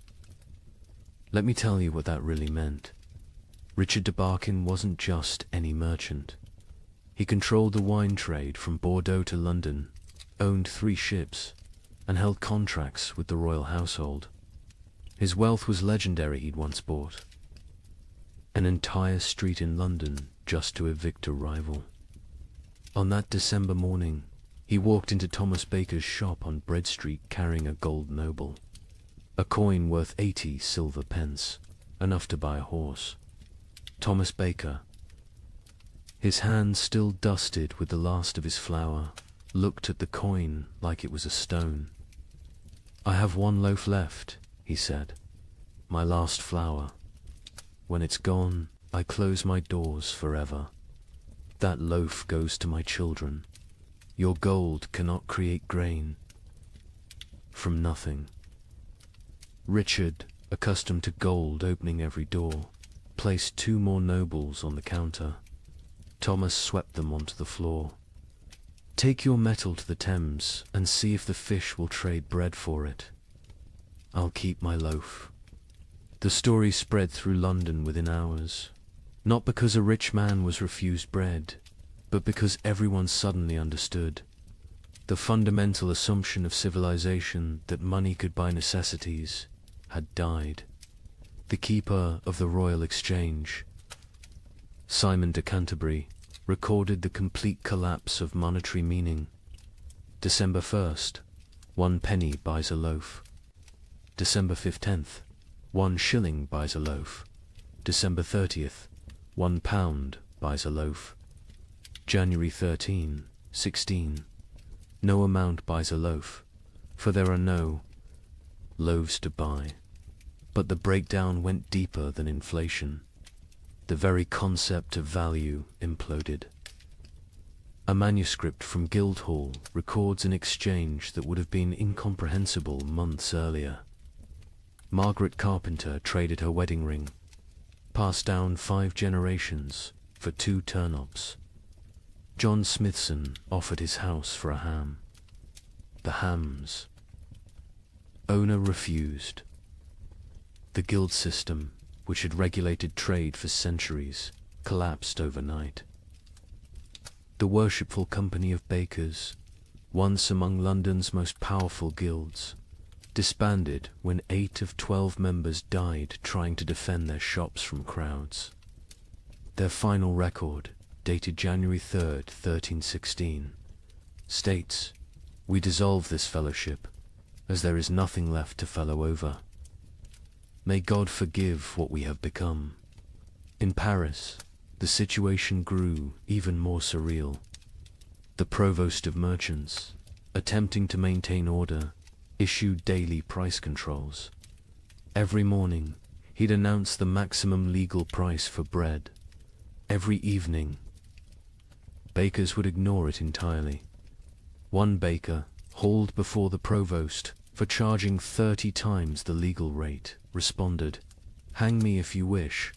Let me tell you what that really meant. Richard de Barkin wasn't just any merchant. He controlled the wine trade from Bordeaux to London, owned 3 ships, and held contracts with the royal household. His wealth was legendary. He'd once bought an entire street in London just to evict a rival. On that December morning, he walked into Thomas Baker's shop on Bread Street carrying a gold noble, a coin worth 80 silver pence, enough to buy a horse. Thomas Baker, his hands still dusted with the last of his flour, looked at the coin like it was a stone. "I have one loaf left," he said, "my last flour. When it's gone, I close my doors forever. That loaf goes to my children. Your gold cannot create grain from nothing." Richard, accustomed to gold opening every door, placed 2 more nobles on the counter. Thomas swept them onto the floor. "Take your metal to the Thames and see if the fish will trade bread for it. I'll keep my loaf." The story spread through London within hours, not because a rich man was refused bread, but because everyone suddenly understood. The fundamental assumption of civilization that money could buy necessities had died. The keeper of the Royal Exchange, Simon de Canterbury, recorded the complete collapse of monetary meaning. December 1st, 1 penny buys a loaf. December 15th, 1 shilling buys a loaf. December 30th, 1 pound buys a loaf. January 13, 16, no amount buys a loaf, for there are no loaves to buy. But the breakdown went deeper than inflation. The very concept of value imploded. A manuscript from Guildhall records an exchange that would have been incomprehensible months earlier. Margaret Carpenter traded her wedding ring, passed down 5 generations, for 2 turnips. John Smithson offered his house for a ham. The hams. Owner refused. The guild system, which had regulated trade for centuries, collapsed overnight. The worshipful company of bakers, once among London's most powerful guilds, disbanded when 8 of 12 members died trying to defend their shops from crowds. Their final record, dated January 3rd, 1316, states, "We dissolve this fellowship, as there is nothing left to fellow over. May God forgive what we have become." In Paris, the situation grew even more surreal. The provost of merchants, attempting to maintain order, issued daily price controls. Every morning, he'd announce the maximum legal price for bread. Every evening, bakers would ignore it entirely. One baker, hauled before the provost for charging 30 times the legal rate, responded, "Hang me if you wish.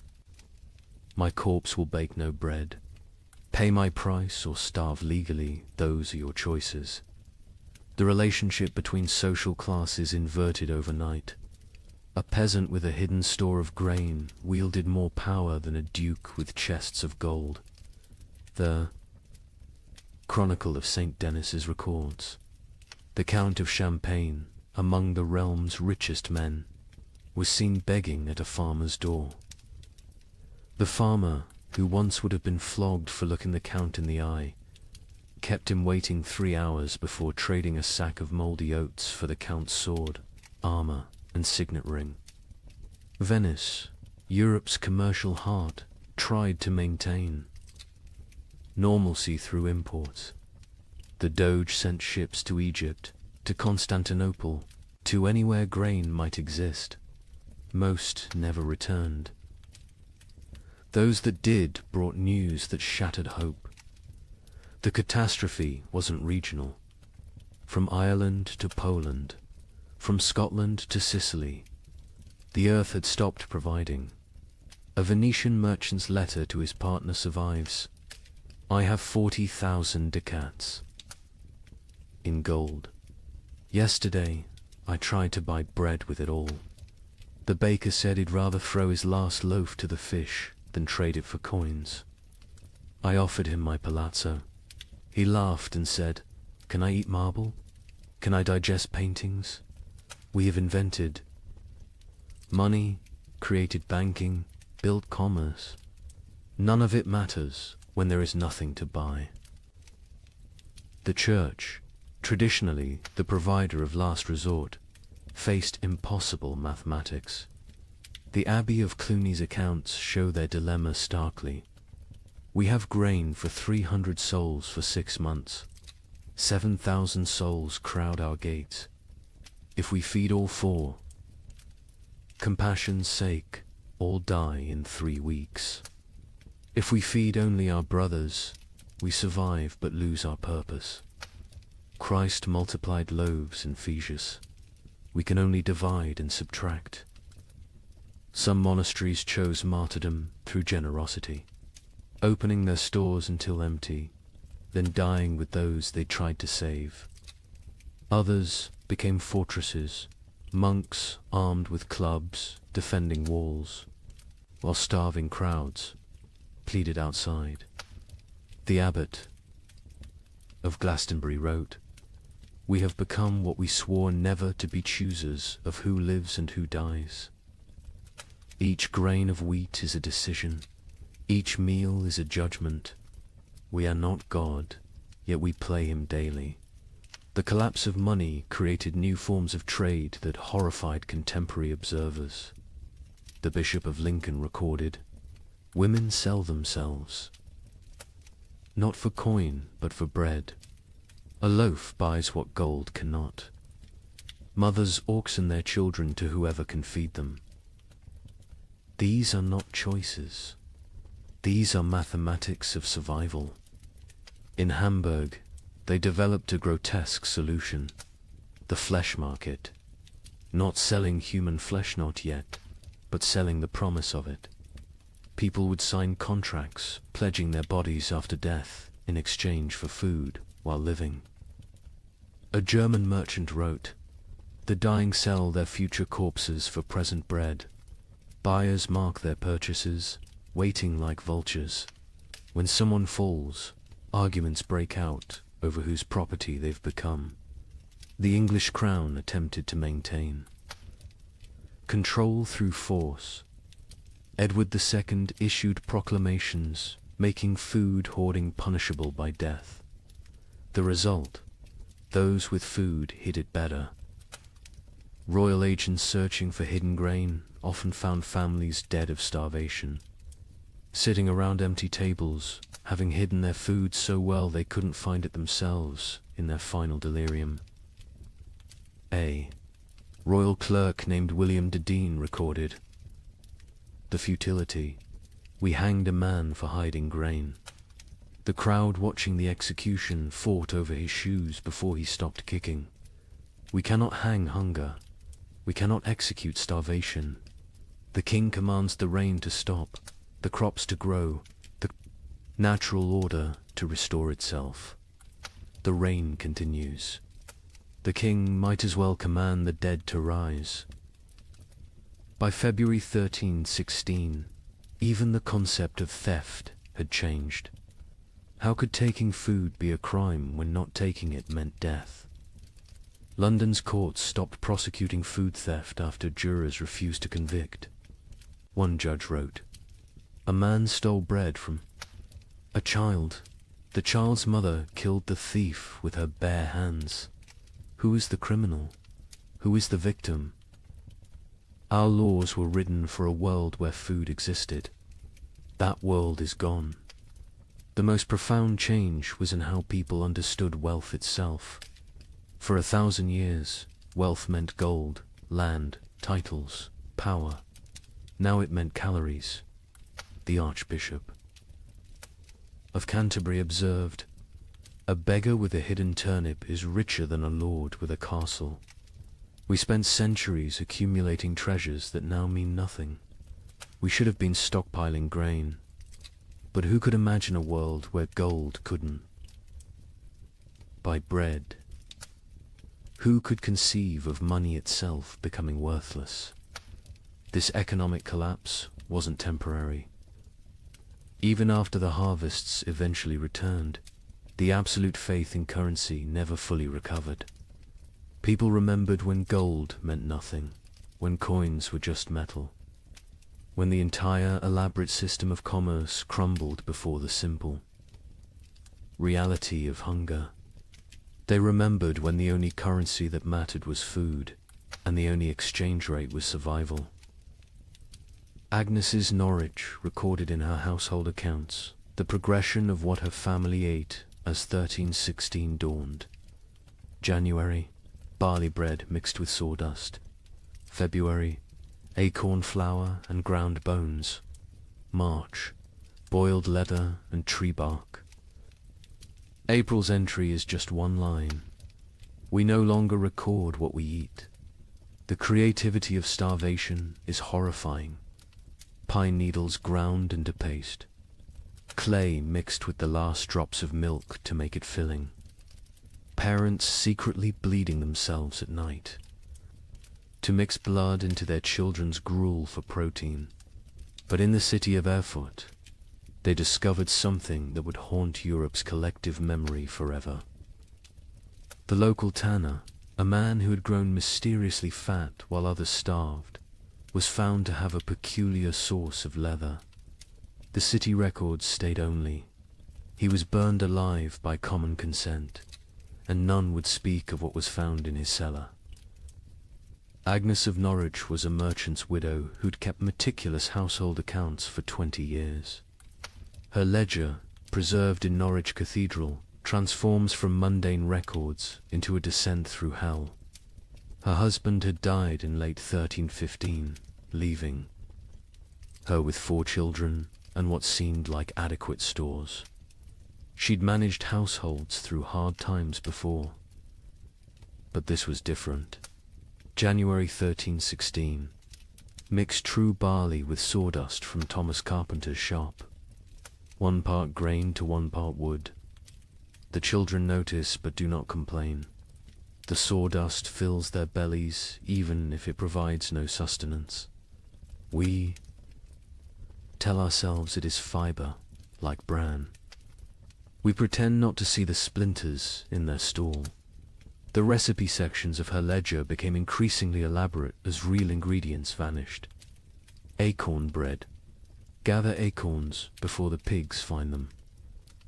My corpse will bake no bread. Pay my price or starve legally, those are your choices." The relationship between social classes inverted overnight. A peasant with a hidden store of grain wielded more power than a duke with chests of gold. The Chronicle of St. Denis's records, the Count of Champagne, among the realm's richest men, was seen begging at a farmer's door. The farmer, who once would have been flogged for looking the Count in the eye, kept him waiting 3 hours before trading a sack of mouldy oats for the Count's sword, armor, and signet ring. Venice, Europe's commercial heart, tried to maintain normalcy through imports. The Doge sent ships to Egypt, to Constantinople, to anywhere grain might exist. Most never returned. Those that did brought news that shattered hope. The catastrophe wasn't regional. From Ireland to Poland, from Scotland to Sicily, the earth had stopped providing. A Venetian merchant's letter to his partner survives. "I have 40,000 ducats in gold. Yesterday, I tried to buy bread with it all. The baker said he'd rather throw his last loaf to the fish than trade it for coins. I offered him my palazzo. He laughed and said, 'Can I eat marble? Can I digest paintings? We have invented money, created banking, built commerce. None of it matters when there is nothing to buy.'" The church, traditionally the provider of last resort, faced impossible mathematics. The Abbey of Cluny's accounts show their dilemma starkly. We have grain for 300 souls for 6 months. 7,000 souls crowd our gates. If we feed all 4, compassion's sake, all die in 3 weeks. If we feed only our brothers, we survive but lose our purpose. Christ multiplied loaves in Phaesus. We can only divide and subtract. Some monasteries chose martyrdom through generosity, opening their stores until empty, then dying with those they tried to save. Others became fortresses, monks armed with clubs, defending walls, while starving crowds pleaded outside. The abbot of Glastonbury wrote, "We have become what we swore never to be, choosers of who lives and who dies. Each grain of wheat is a decision, each meal is a judgment. We are not God, yet we play him daily." The collapse of money created new forms of trade that horrified contemporary observers. The Bishop of Lincoln recorded, "Women sell themselves, not for coin, but for bread. A loaf buys what gold cannot. Mothers auction their children to whoever can feed them. These are not choices. These are mathematics of survival." In Hamburg, they developed a grotesque solution: the flesh market. Not selling human flesh, not yet, but selling the promise of it. People would sign contracts, pledging their bodies after death in exchange for food while living. A German merchant wrote, "The dying sell their future corpses for present bread. Buyers mark their purchases, waiting like vultures. When someone falls, arguments break out over whose property they've become." The English crown attempted to maintain control through force. Edward II issued proclamations making food hoarding punishable by death. The result: those with food hid it better. Royal agents searching for hidden grain often found families dead of starvation, sitting around empty tables, having hidden their food so well they couldn't find it themselves in their final delirium. A royal clerk named William de Dean recorded, "The futility. We hanged a man for hiding grain. The crowd watching the execution fought over his shoes before he stopped kicking. We cannot hang hunger. We cannot execute starvation. The king commands the rain to stop, the crops to grow, the natural order to restore itself. The rain continues. The king might as well command the dead to rise." By February 1316, even the concept of theft had changed. How could taking food be a crime when not taking it meant death? London's courts stopped prosecuting food theft after jurors refused to convict. One judge wrote, "A man stole bread from a child. The child's mother killed the thief with her bare hands. Who is the criminal? Who is the victim? Our laws were written for a world where food existed. That world is gone." The most profound change was in how people understood wealth itself. For 1,000 years, wealth meant gold, land, titles, power. Now it meant calories. The Archbishop of Canterbury observed, "A beggar with a hidden turnip is richer than a lord with a castle." We spent centuries accumulating treasures that now mean nothing. We should have been stockpiling grain. But who could imagine a world where gold couldn't buy bread? Who could conceive of money itself becoming worthless? This economic collapse wasn't temporary. Even after the harvests eventually returned, the absolute faith in currency never fully recovered. People remembered when gold meant nothing, when coins were just metal, when the entire elaborate system of commerce crumbled before the simple reality of hunger. They remembered when the only currency that mattered was food, and the only exchange rate was survival. Agnes's Norwich recorded in her household accounts the progression of what her family ate as 1316 dawned. January, barley bread mixed with sawdust. February, acorn flour and ground bones. March, boiled leather and tree bark. April's entry is just one line. We no longer record what we eat. The creativity of starvation is horrifying. Pine needles ground into paste. Clay mixed with the last drops of milk to make it filling. Parents secretly bleeding themselves at night to mix blood into their children's gruel for protein. But in the city of Erfurt, they discovered something that would haunt Europe's collective memory forever. The local tanner, a man who had grown mysteriously fat while others starved, was found to have a peculiar source of leather. The city records state only, he was burned alive by common consent, and none would speak of what was found in his cellar. Agnes of Norwich was a merchant's widow who'd kept meticulous household accounts for 20 years. Her ledger, preserved in Norwich Cathedral, transforms from mundane records into a descent through hell. Her husband had died in late 1315, leaving her with 4 children and what seemed like adequate stores. She'd managed households through hard times before, but this was different. January 1316. Mix true barley with sawdust from Thomas Carpenter's shop. 1 part grain to 1 part wood. The children notice but do not complain. The sawdust fills their bellies even if it provides no sustenance. We tell ourselves it is fibre, like bran. We pretend not to see the splinters in their stall. The recipe sections of her ledger became increasingly elaborate as real ingredients vanished. Acorn bread. Gather acorns before the pigs find them.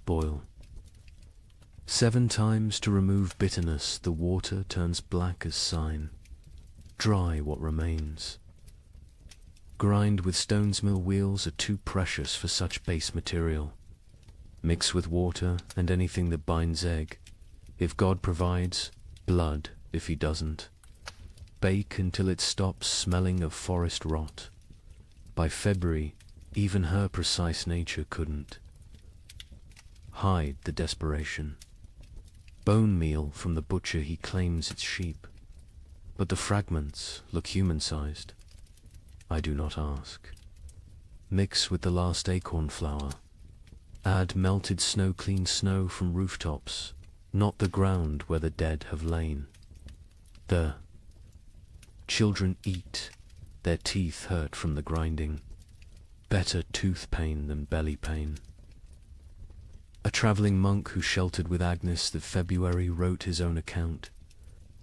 Boil. 7 times to remove bitterness, the water turns black as sign. Dry what remains. Grind with stone's mill wheels are too precious for such base material. Mix with water and anything that binds egg. If God provides, blood if he doesn't. Bake until it stops smelling of forest rot. By February, even her precise nature couldn't hide the desperation. Bone meal from the butcher, he claims it's sheep, but the fragments look human-sized. I do not ask. Mix with the last acorn flour. Add melted snow-clean snow from rooftops, not the ground where the dead have lain. The children eat, their teeth hurt from the grinding. Better tooth pain than belly pain. A travelling monk who sheltered with Agnes that February wrote his own account.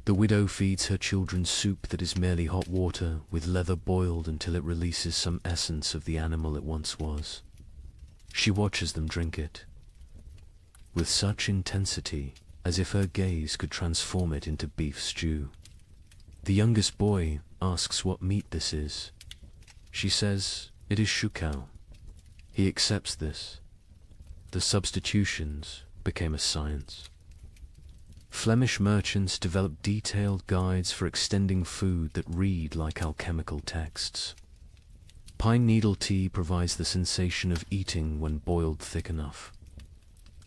The widow feeds her children soup that is merely hot water with leather boiled until it releases some essence of the animal it once was. She watches them drink it, with such intensity as if her gaze could transform it into beef stew. The youngest boy asks what meat this is. She says it is shukau. He accepts this. The substitutions became a science. Flemish merchants developed detailed guides for extending food that read like alchemical texts. Pine needle tea provides the sensation of eating when boiled thick enough.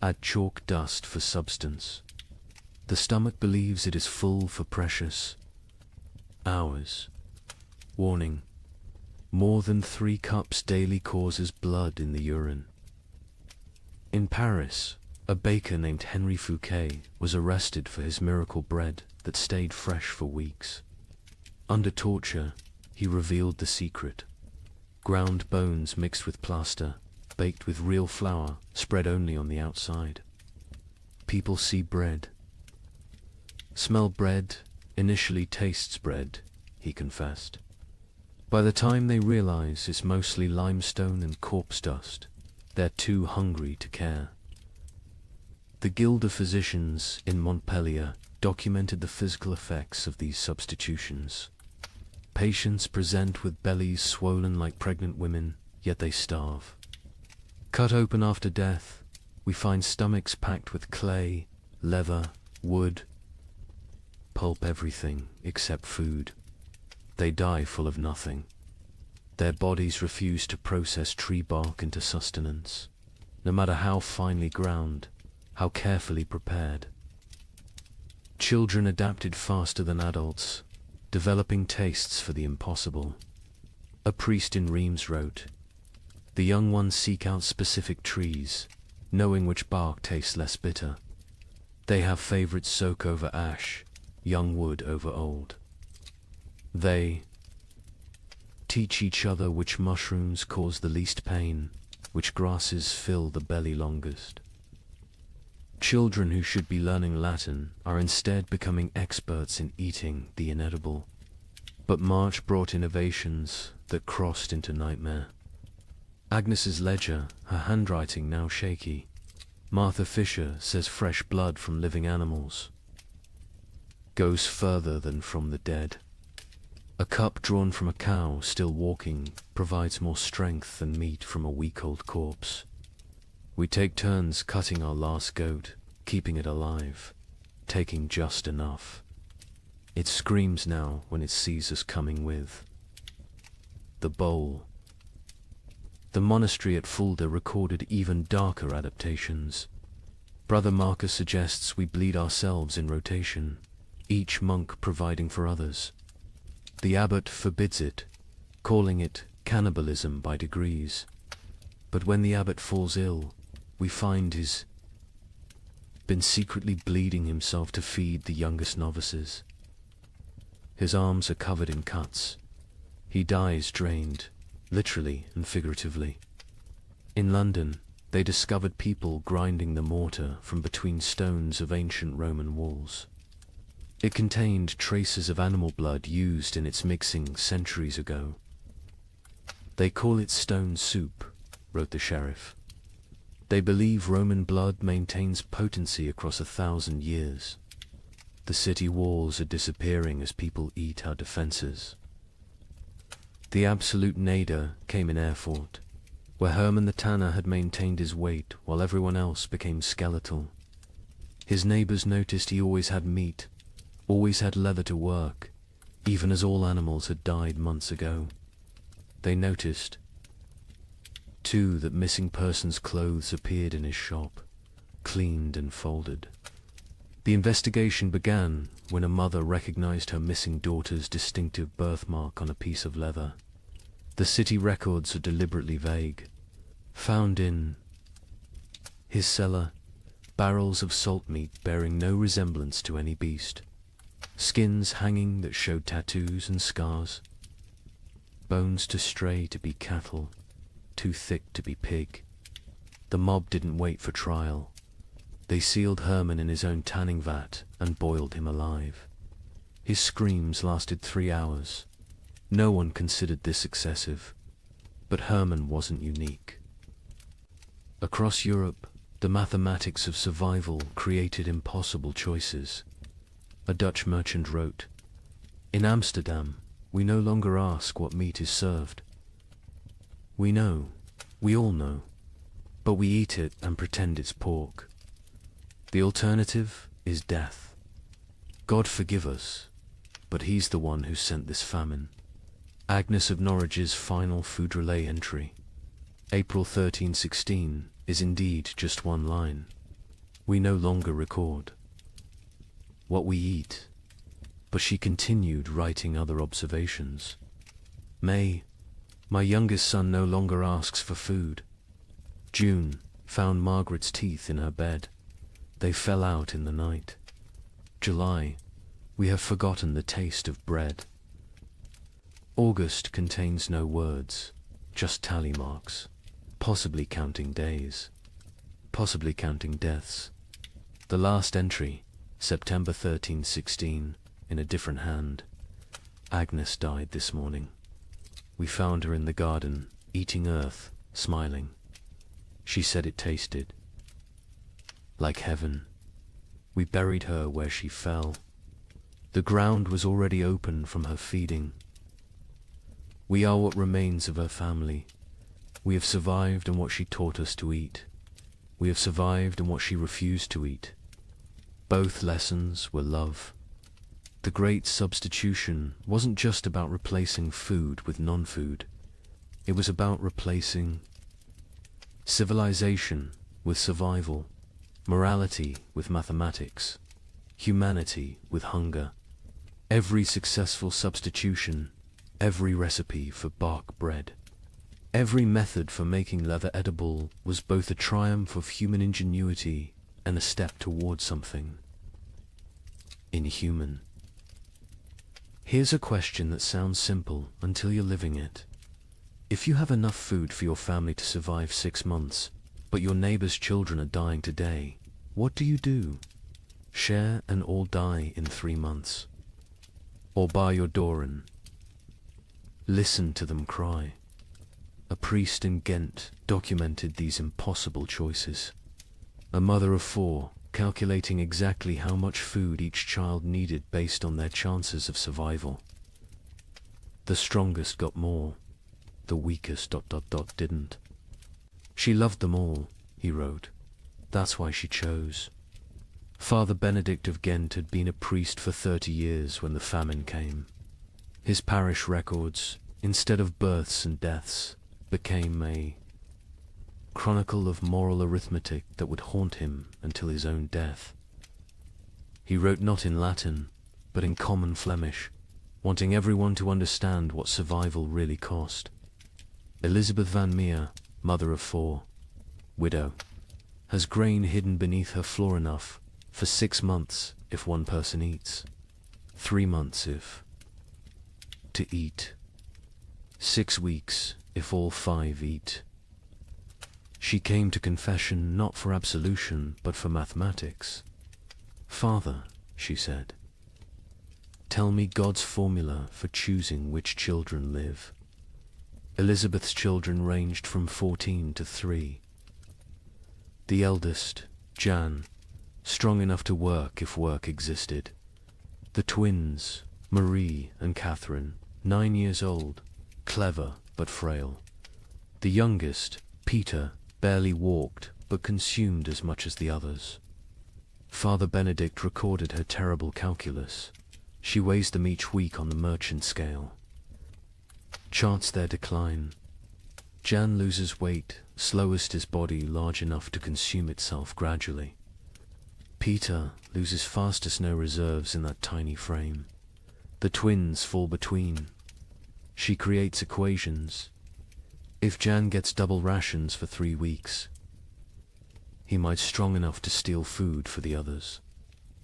Add chalk dust for substance. The stomach believes it is full for precious hours. Warning: more than 3 cups daily causes blood in the urine. In Paris, a baker named Henri Fouquet was arrested for his miracle bread that stayed fresh for weeks. Under torture, he revealed the secret. Ground bones mixed with plaster, baked with real flour, spread only on the outside. People see bread. Smell bread, initially tastes bread, he confessed. By the time they realize it's mostly limestone and corpse dust, they're too hungry to care. The Guild of Physicians in Montpellier documented the physical effects of these substitutions. Patients present with bellies swollen like pregnant women, yet they starve. Cut open after death, we find stomachs packed with clay, leather, wood, pulp, everything except food. They die full of nothing. Their bodies refuse to process tree bark into sustenance, no matter how finely ground, how carefully prepared. Children adapted faster than adults, developing tastes for the impossible. A priest in Reims wrote, "The young ones seek out specific trees, knowing which bark tastes less bitter. They have favorites: soak over ash, young wood over old. They teach each other which mushrooms cause the least pain, which grasses fill the belly longest." Children who should be learning Latin are instead becoming experts in eating the inedible. But March brought innovations that crossed into nightmare. Agnes's ledger, her handwriting now shaky. Martha Fisher says fresh blood from living animals goes further than from the dead. A cup drawn from a cow still walking provides more strength than meat from a week-old corpse. We take turns cutting our last goat, keeping it alive, taking just enough. It screams now when it sees us coming with the bowl. The monastery at Fulda recorded even darker adaptations. Brother Marcus suggests we bleed ourselves in rotation, each monk providing for others. The abbot forbids it, calling it cannibalism by degrees. But when the abbot falls ill, we find he's been secretly bleeding himself to feed the youngest novices. His arms are covered in cuts. He dies drained, literally and figuratively. In London, they discovered people grinding the mortar from between stones of ancient Roman walls. It contained traces of animal blood used in its mixing centuries ago. "They call it stone soup," wrote the sheriff. "They believe Roman blood maintains potency across 1,000 years. The city walls are disappearing as people eat our defenses." The absolute nadir came in Erfurt, where Hermann the tanner had maintained his weight while everyone else became skeletal. His neighbors noticed he always had meat, always had leather to work, even as all animals had died months ago. They noticed, too, that missing persons' clothes appeared in his shop, cleaned and folded. The investigation began when a mother recognized her missing daughter's distinctive birthmark on a piece of leather. The city records are deliberately vague. Found in his cellar, barrels of salt meat bearing no resemblance to any beast, skins hanging that showed tattoos and scars, bones too stray to be cattle, too thick to be pig. The mob didn't wait for trial. They sealed Hermann in his own tanning vat and boiled him alive. His screams lasted 3 hours. No one considered this excessive, but Hermann wasn't unique. Across Europe, the mathematics of survival created impossible choices. A Dutch merchant wrote, "In Amsterdam, we no longer ask what meat is served. We know, we all know, but we eat it and pretend it's pork. The alternative is death. God forgive us, but he's the one who sent this famine." Agnes of Norwich's final food relay entry, April 1316, is indeed just one line. We no longer record what we eat, but she continued writing other observations. May, my youngest son no longer asks for food. June, found Margaret's teeth in her bed. They fell out in the night. July, we have forgotten the taste of bread. August contains no words, just tally marks, possibly counting days, possibly counting deaths. The last entry, September 1316, in a different hand. Agnes died this morning. We found her in the garden, eating earth, smiling. She said it tasted like heaven. We buried her where she fell. The ground was already open from her feeding. We are what remains of her family. We have survived on what she taught us to eat. We have survived on what she refused to eat. Both lessons were love. The great substitution wasn't just about replacing food with non-food. It was about replacing civilization with survival, morality with mathematics, humanity with hunger. Every successful substitution, every recipe for bark bread, every method for making leather edible was both a triumph of human ingenuity and a step towards something inhuman. Here's a question that sounds simple until you're living it. If you have enough food for your family to survive 6 months, but your neighbor's children are dying today, what do? Share and all die in 3 months? Or bar your door and listen to them cry? A priest in Ghent documented these impossible choices. A mother of 4 calculating exactly how much food each child needed based on their chances of survival. The strongest got more, the weakest ... didn't. She loved them all, he wrote. That's why she chose. Father Benedict of Ghent had been a priest for 30 years when the famine came. His parish records, instead of births and deaths, became a chronicle of moral arithmetic that would haunt him until his own death. He wrote not in Latin, but in common Flemish, wanting everyone to understand what survival really cost. Elizabeth van Meer, mother of 4, widow, has grain hidden beneath her floor enough for 6 months if one person eats, 3 months if to eat, 6 weeks if all 5 eat. She came to confession not for absolution, but for mathematics. Father, she said, tell me God's formula for choosing which children live. Elizabeth's children ranged from 14 to 3. The eldest, Jan, strong enough to work if work existed. The twins, Marie and Catherine, 9 years old, clever but frail. The youngest, Peter, barely walked but consumed as much as the others. Father Benedict recorded her terrible calculus. She weighs them each week on the merchant scale. Charts their decline. Jan loses weight, slowest his body large enough to consume itself gradually. Peter loses fastest, no reserves in that tiny frame. The twins fall between. She creates equations. If Jan gets double rations for 3 weeks, he might strong enough to steal food for the others.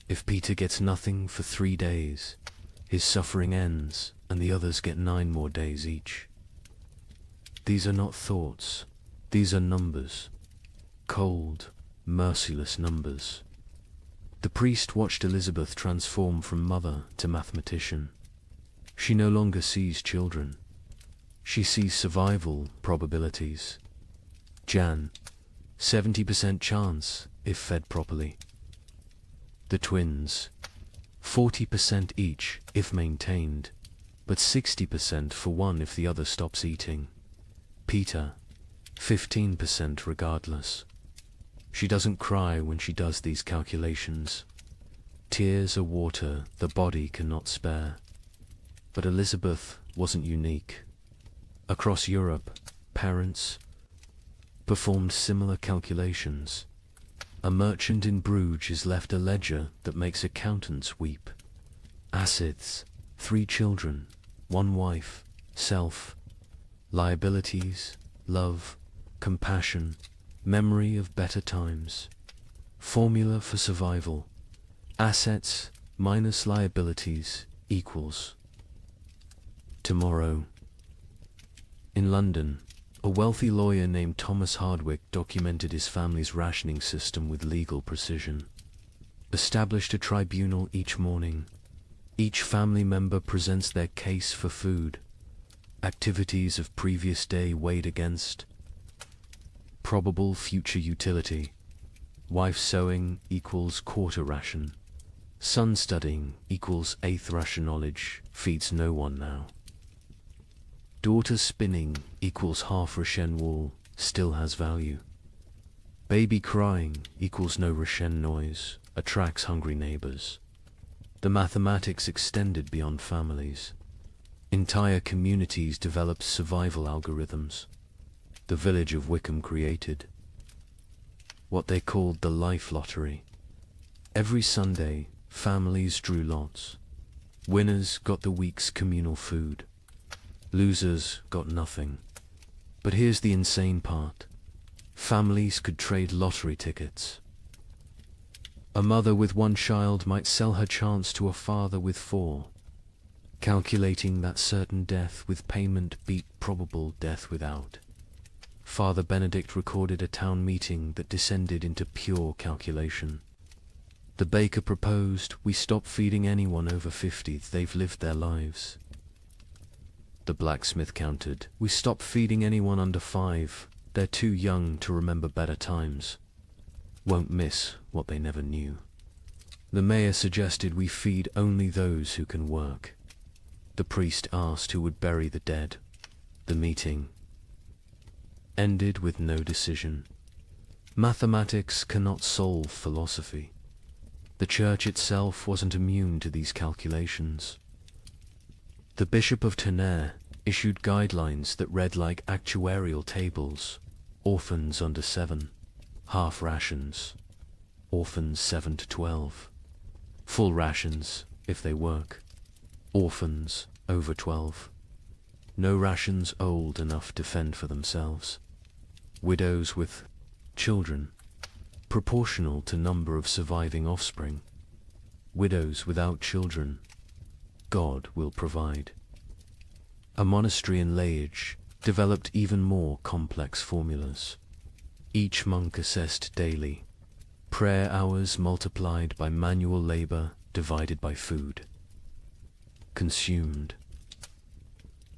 If Peter gets nothing for 3 days, his suffering ends and the others get 9 more days each. These are not thoughts, these are numbers. Cold, merciless numbers. The priest watched Elizabeth transform from mother to mathematician. She no longer sees children. She sees survival probabilities. Jan, 70% chance if fed properly. The twins, 40% each if maintained, but 60% for one if the other stops eating. Peter, 15% regardless. She doesn't cry when she does these calculations. Tears are water the body cannot spare. But Elizabeth wasn't unique. Across Europe, parents performed similar calculations. A merchant in Bruges is left a ledger that makes accountants weep. Assets, 3 children, 1 wife, self, liabilities, love, compassion, memory of better times. Formula for survival. Assets minus liabilities equals tomorrow. In London, a wealthy lawyer named Thomas Hardwick documented his family's rationing system with legal precision. Established a tribunal each morning. Each family member presents their case for food. Activities of previous day weighed against probable future utility. Wife sewing equals quarter ration. Son studying equals eighth ration. Knowledge feeds no one now. Daughter spinning equals half ration. Wool still has value. Baby crying equals no ration. Noise attracts hungry neighbors. The mathematics extended beyond families. Entire communities developed survival algorithms. The village of Wickham created what they called the life lottery. Every Sunday, families drew lots. Winners got the week's communal food. Losers got nothing. But here's the insane part. Families could trade lottery tickets. A mother with one child might sell her chance to a father with 4, calculating that certain death with payment beat probable death without. Father Benedict recorded a town meeting that descended into pure calculation. The baker proposed we stop feeding anyone over 50, they've lived their lives. The blacksmith countered, we stop feeding anyone under 5, they're too young to remember better times. Won't miss what they never knew. The mayor suggested we feed only those who can work. The priest asked who would bury the dead. The meeting ended with no decision. Mathematics cannot solve philosophy. The church itself wasn't immune to these calculations. The Bishop of Tonnerre issued guidelines that read like actuarial tables. Orphans under 7, half rations, orphans 7 to 12, full rations if they work, orphans over 12, no rations old enough to fend for themselves, widows with children, proportional to number of surviving offspring, widows without children, God will provide. A monastery in Liège developed even more complex formulas. Each monk assessed daily, prayer hours multiplied by manual labor divided by food consumed.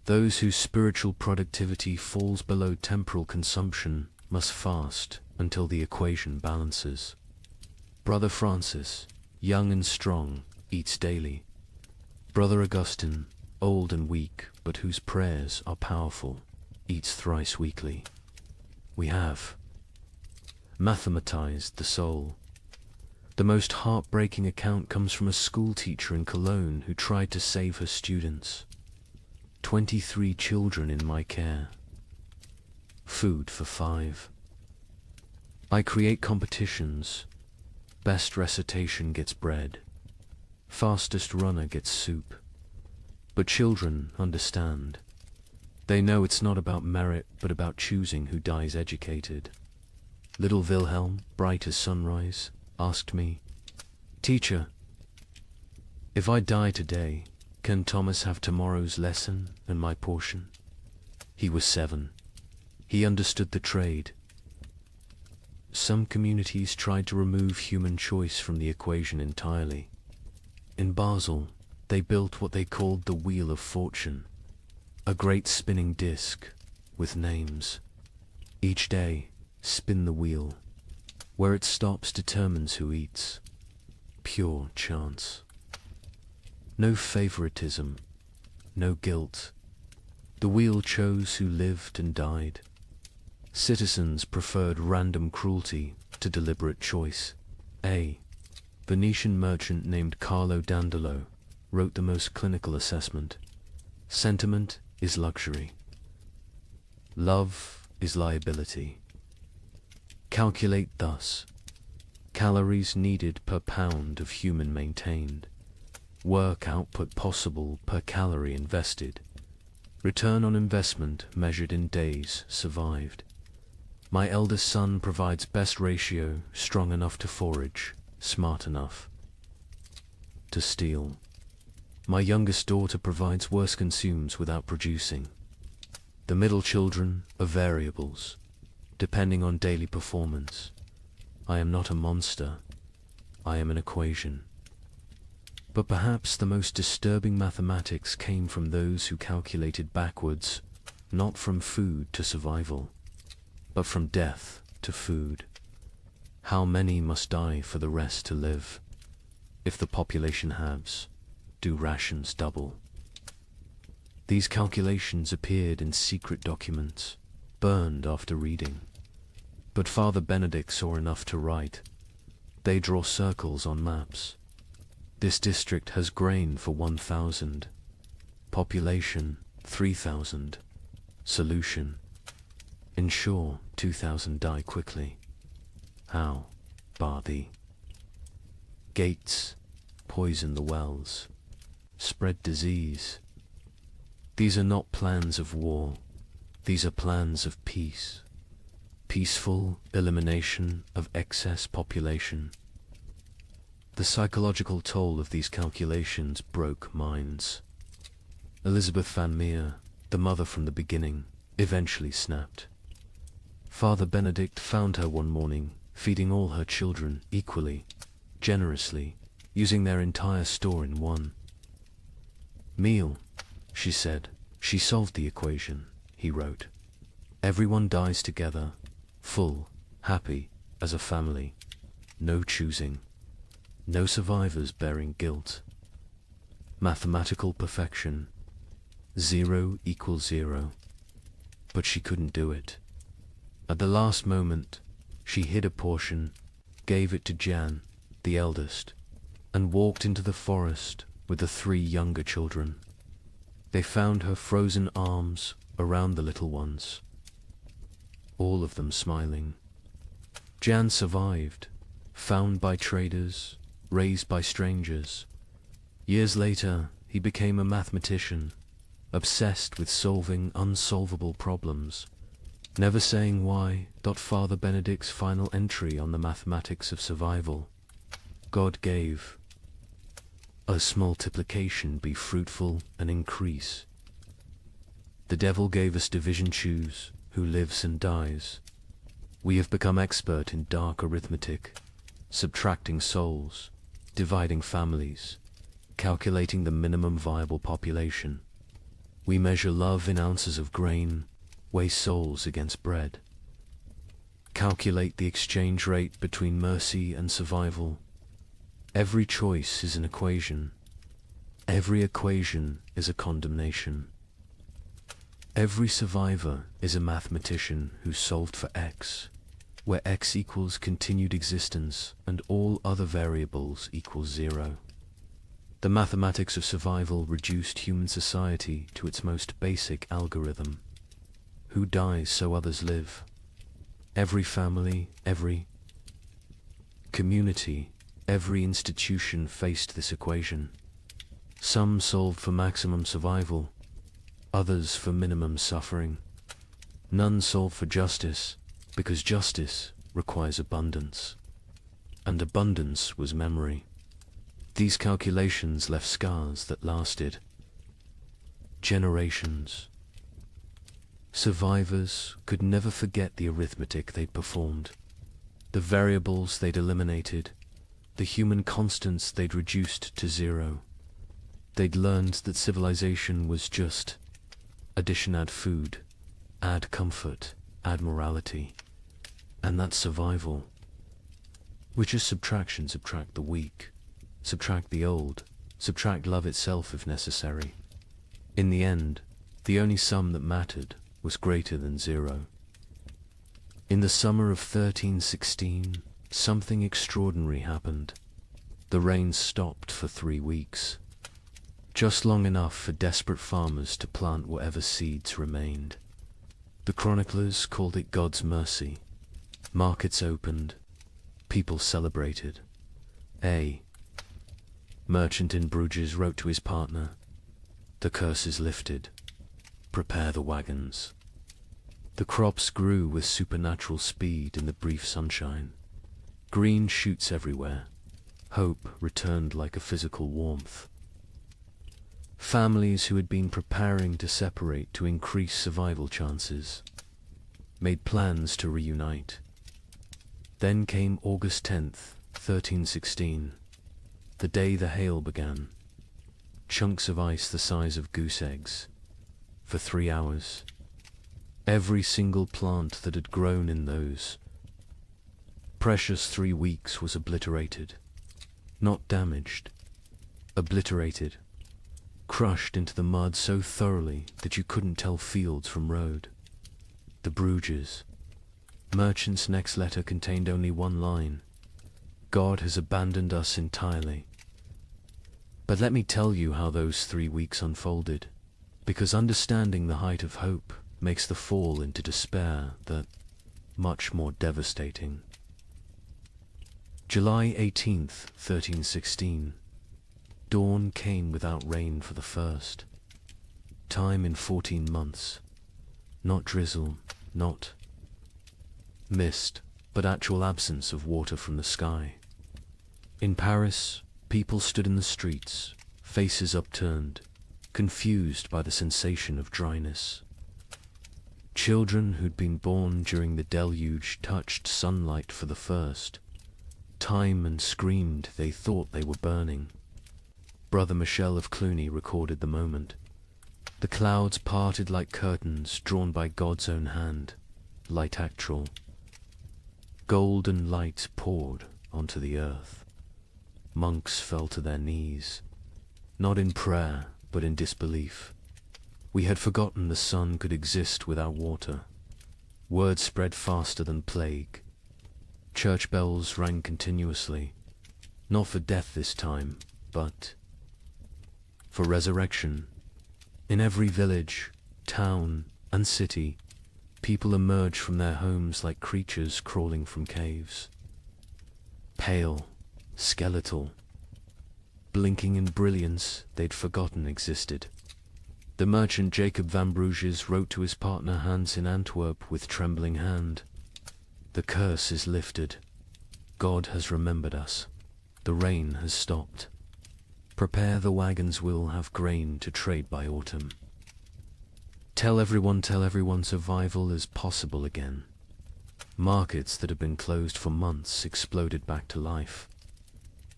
Those whose spiritual productivity falls below temporal consumption must fast until the equation balances. Brother Francis, young and strong, eats daily. Brother Augustine, old and weak, but whose prayers are powerful, eats thrice weekly. We have mathematized the soul. The most heartbreaking account comes from a school teacher in Cologne who tried to save her students. 23 children in my care. Food for 5. I create competitions. Best recitation gets bread. Fastest runner gets soup. But children understand. They know it's not about merit, but about choosing who dies educated. Little Wilhelm, bright as sunrise, asked me, "Teacher, if I die today, can Thomas have tomorrow's lesson and my portion?" He was 7. He understood the trade. Some communities tried to remove human choice from the equation entirely. In Basel, they built what they called the Wheel of Fortune, a great spinning disc with names. Each day, spin the wheel. Where it stops determines who eats. Pure chance. No favoritism, no guilt. The wheel chose who lived and died. Citizens preferred random cruelty to deliberate choice. A Venetian merchant named Carlo Dandolo wrote the most clinical assessment. Sentiment is luxury. Love is liability. Calculate thus. Calories needed per pound of human maintained. Work output possible per calorie invested. Return on investment measured in days survived. My eldest son provides best ratio, strong enough to forage, smart enough to steal. My youngest daughter provides worse, consumes without producing. The middle children are variables, depending on daily performance. I am not a monster, I am an equation. But perhaps the most disturbing mathematics came from those who calculated backwards, not from food to survival, but from death to food. How many must die for the rest to live? If the population halves, do rations double? These calculations appeared in secret documents, burned after reading. But Father Benedict saw enough to write. They draw circles on maps. This district has grain for 1,000. Population 3,000. Solution: ensure 2,000 die quickly. How? Bar thee. Gates: poison the wells. Spread disease. These are not plans of war. These are plans of peace. Peaceful elimination of excess population. The psychological toll of these calculations broke minds. Elizabeth Van Meer, the mother from the beginning, eventually snapped. Father Benedict found her one morning, feeding all her children equally, generously, using their entire store in one meal. She said, she solved the equation, he wrote. Everyone dies together, full, happy, as a family. No choosing. No survivors bearing guilt. Mathematical perfection. 0 equals 0. But she couldn't do it. At the last moment, she hid a portion, gave it to Jan, the eldest, and walked into the forest with the 3 younger children. They found her frozen arms around the little ones, all of them smiling. Jan survived, found by traders, raised by strangers. Years later, he became a mathematician, obsessed with solving unsolvable problems, never saying why. Father Benedict's final entry on the mathematics of survival: God gave us multiplication be fruitful and increase. The devil gave us division choose, who lives and dies. We have become expert in dark arithmetic, subtracting souls, dividing families, calculating the minimum viable population. We measure love in ounces of grain, weigh souls against bread. Calculate the exchange rate between mercy and survival. Every choice is an equation. Every equation is a condemnation. Every survivor is a mathematician who solved for x, where x equals continued existence and all other variables equals 0. The mathematics of survival reduced human society to its most basic algorithm. Who dies so others live? Every family, every community, every institution faced this equation. Some solved for maximum survival, others for minimum suffering. None solved for justice, because justice requires abundance, and abundance was memory. These calculations left scars that lasted generations. Survivors could never forget the arithmetic they'd performed, the variables they'd eliminated, the human constants they'd reduced to 0. They'd learned that civilization was just addition, add food, add comfort, add morality, and that's survival, which is subtraction. Subtract the weak, subtract the old, subtract love itself if necessary. In the end, the only sum that mattered was greater than 0. In the summer of 1316, something extraordinary happened. The rain stopped for 3 weeks, just long enough for desperate farmers to plant whatever seeds remained. The chroniclers called it God's mercy. Markets opened, people celebrated. A merchant in Bruges wrote to his partner, "The curse is lifted. Prepare the wagons." The crops grew with supernatural speed in the brief sunshine. Green shoots everywhere. Hope returned like a physical warmth. Families who had been preparing to separate to increase survival chances made plans to reunite. Then came August 10th, 1316, the day the hail began. Chunks of ice the size of goose eggs. For 3 hours, every single plant that had grown in those precious 3 weeks was obliterated. Not damaged. Obliterated. Crushed into the mud so thoroughly that you couldn't tell fields from road. The Bruges. Merchant's next letter contained only one line. God has abandoned us entirely. But let me tell you how those 3 weeks unfolded, because understanding the height of hope makes the fall into despair that much more devastating. July 18th, 1316. Dawn came without rain for the first time in 14 months. Not drizzle, not mist, but actual absence of water from the sky. In Paris, people stood in the streets, faces upturned, confused by the sensation of dryness. Children who'd been born during the deluge touched sunlight for the first time and screamed they thought they were burning. Brother Michel of Cluny recorded the moment. The clouds parted like curtains drawn by God's own hand, light actual. Golden light poured onto the earth. Monks fell to their knees, not in prayer, but in disbelief. We had forgotten the sun could exist without water. Word spread faster than plague. Church bells rang continuously, not for death this time, but for resurrection. In every village, town, and city, people emerged from their homes like creatures crawling from caves. Pale, skeletal, blinking in brilliance they'd forgotten existed. The merchant Jacob van Bruges wrote to his partner Hans in Antwerp with trembling hand. The curse is lifted. God has remembered us. The rain has stopped. Prepare, the wagons will have grain to trade by autumn. Tell everyone survival is possible again. Markets that had been closed for months exploded back to life.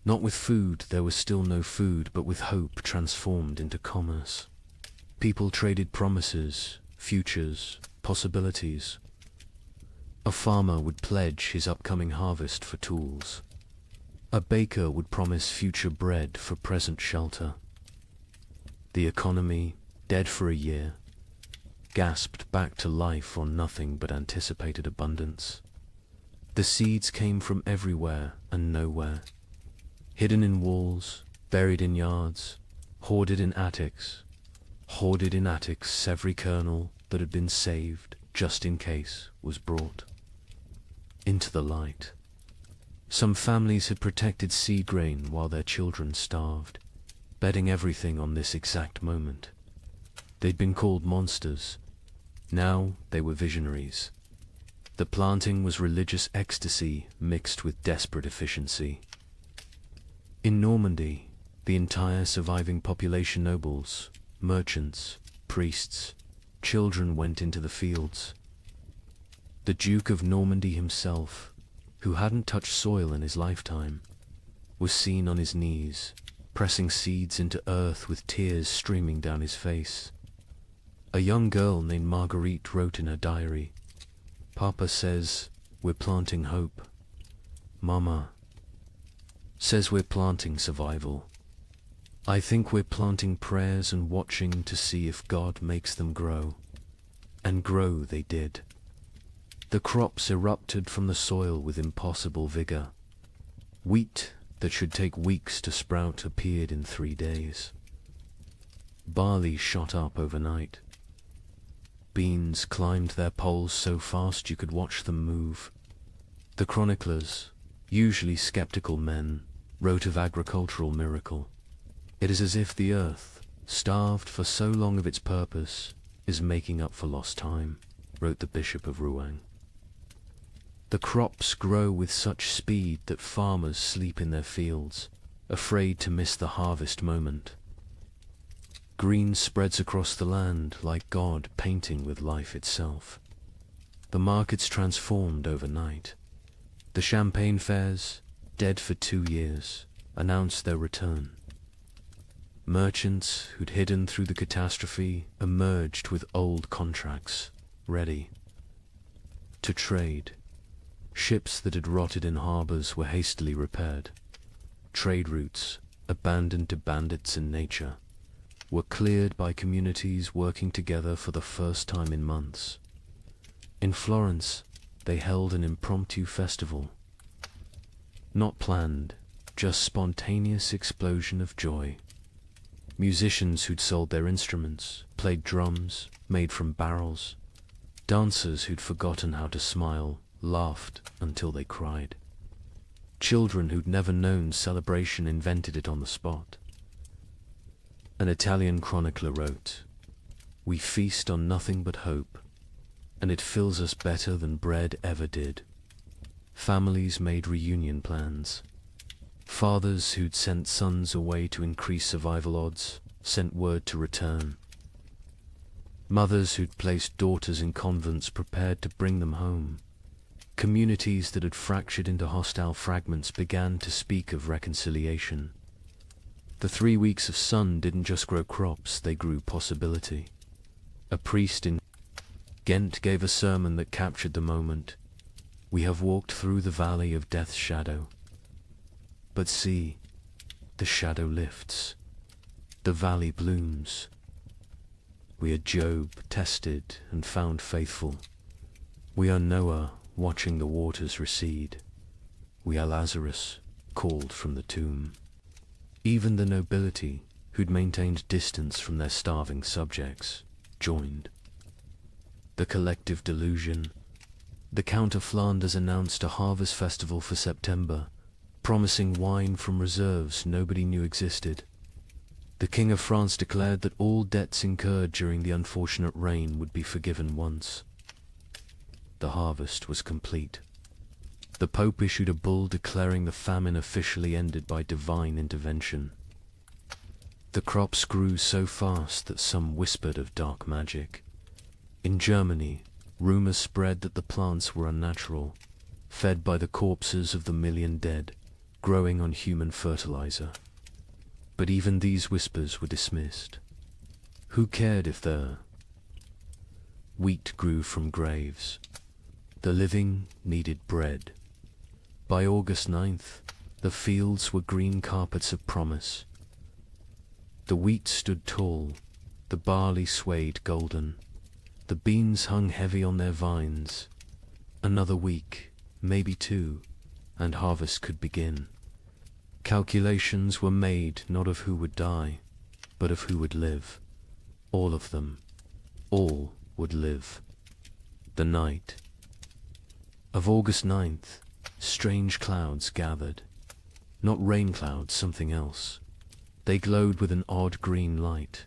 Not with food, there was still no food, but with hope transformed into commerce. People traded promises, futures, possibilities. A farmer would pledge his upcoming harvest for tools. A baker would promise future bread for present shelter. The economy, dead for a year, gasped back to life on nothing but anticipated abundance. The seeds came from everywhere and nowhere, hidden in walls, buried in yards, hoarded in attics. Every kernel that had been saved, just in case, was brought into the light. Some families had protected seed grain while their children starved, betting everything on this exact moment. They'd been called monsters. Now they were visionaries. The planting was religious ecstasy mixed with desperate efficiency. In Normandy, the entire surviving population, nobles, merchants, priests, children, went into the fields. The Duke of Normandy himself, who hadn't touched soil in his lifetime, was seen on his knees, pressing seeds into earth with tears streaming down his face. A young girl named Marguerite wrote in her diary, "Papa says we're planting hope. Mama says we're planting survival. I think we're planting prayers and watching to see if God makes them grow." And grow they did. The crops erupted from the soil with impossible vigor. Wheat that should take weeks to sprout appeared in 3 days. Barley shot up overnight. Beans climbed their poles so fast you could watch them move. The chroniclers, usually skeptical men, wrote of agricultural miracle. It is as if the earth, starved for so long of its purpose, is making up for lost time, wrote the Bishop of Rouen. The crops grow with such speed that farmers sleep in their fields, afraid to miss the harvest moment. Green spreads across the land like God painting with life itself. The markets transformed overnight. The champagne fairs, dead for 2 years, announced their return. Merchants who'd hidden through the catastrophe emerged with old contracts, ready to trade. Ships that had rotted in harbors were hastily repaired. Trade routes, abandoned to bandits and nature, were cleared by communities working together for the first time in months. In Florence, they held an impromptu festival. Not planned, just spontaneous explosion of joy. Musicians who'd sold their instruments, played drums, made from barrels. Dancers who'd forgotten how to smile, laughed until they cried. Children who'd never known celebration invented it on the spot. An Italian chronicler wrote, "We feast on nothing but hope, and it fills us better than bread ever did." Families made reunion plans. Fathers who'd sent sons away to increase survival odds sent word to return. Mothers who'd placed daughters in convents prepared to bring them home. Communities that had fractured into hostile fragments began to speak of reconciliation. The 3 weeks of sun didn't just grow crops, they grew possibility. A priest in Ghent gave a sermon that captured the moment. "We have walked through the valley of death's shadow. But see, the shadow lifts. The valley blooms. We are Job, tested and found faithful. We are Noah, watching the waters recede. We are Lazarus, called from the tomb." Even the nobility, who'd maintained distance from their starving subjects, joined. The collective delusion. The Count of Flanders announced a harvest festival for September, promising wine from reserves nobody knew existed. The King of France declared that all debts incurred during the unfortunate rain would be forgiven once. The harvest was complete. The Pope issued a bull declaring the famine officially ended by divine intervention. The crops grew so fast that some whispered of dark magic. In Germany, rumors spread that the plants were unnatural, fed by the corpses of the million dead, growing on human fertilizer. But even these whispers were dismissed. Who cared if the wheat grew from graves? The living needed bread. By August 9th, the fields were green carpets of promise. The wheat stood tall, the barley swayed golden, the beans hung heavy on their vines. Another week, maybe 2, and harvest could begin. Calculations were made not of who would die, but of who would live. All of them. All would live. The night of August 9th, strange clouds gathered. Not rain clouds, something else. They glowed with an odd green light.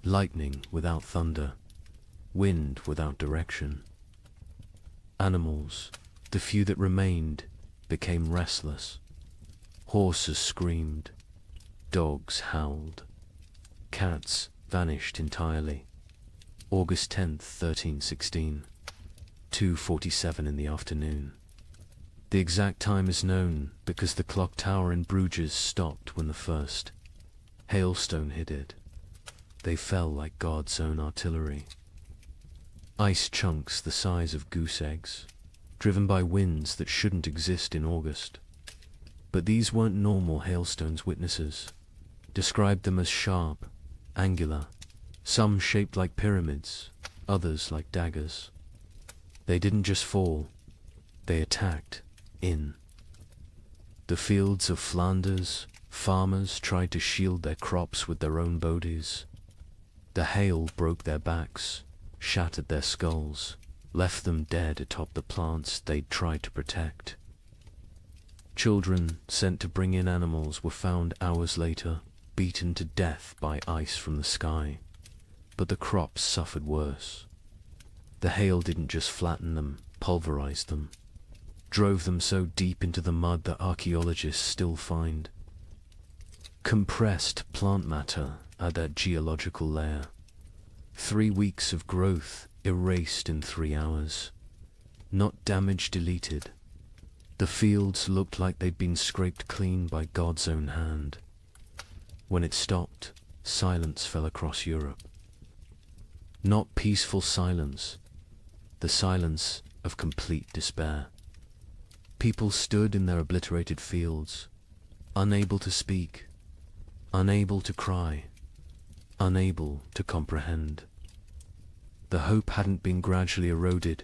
Lightning without thunder. Wind without direction. Animals, the few that remained, became restless. Horses screamed. Dogs howled. Cats vanished entirely. August 10th, 1316. 2:47 in the afternoon. The exact time is known because the clock tower in Bruges stopped when the first hailstone hit it. They fell like God's own artillery. Ice chunks the size of goose eggs, driven by winds that shouldn't exist in August. But these weren't normal hailstones. Witnesses described them as sharp, angular, some shaped like pyramids, others like daggers. They didn't just fall, they attacked in. The fields of Flanders, farmers tried to shield their crops with their own bodies. The hail broke their backs, shattered their skulls, left them dead atop the plants they'd tried to protect. Children sent to bring in animals were found hours later, beaten to death by ice from the sky. But the crops suffered worse. The hail didn't just flatten them, pulverized them, drove them so deep into the mud that archaeologists still find compressed plant matter at that geological layer. 3 weeks of growth erased in 3 hours. Not damage deleted. The fields looked like they'd been scraped clean by God's own hand. When it stopped, silence fell across Europe. Not peaceful silence, the silence of complete despair. People stood in their obliterated fields, unable to speak, unable to cry, unable to comprehend. The hope hadn't been gradually eroded,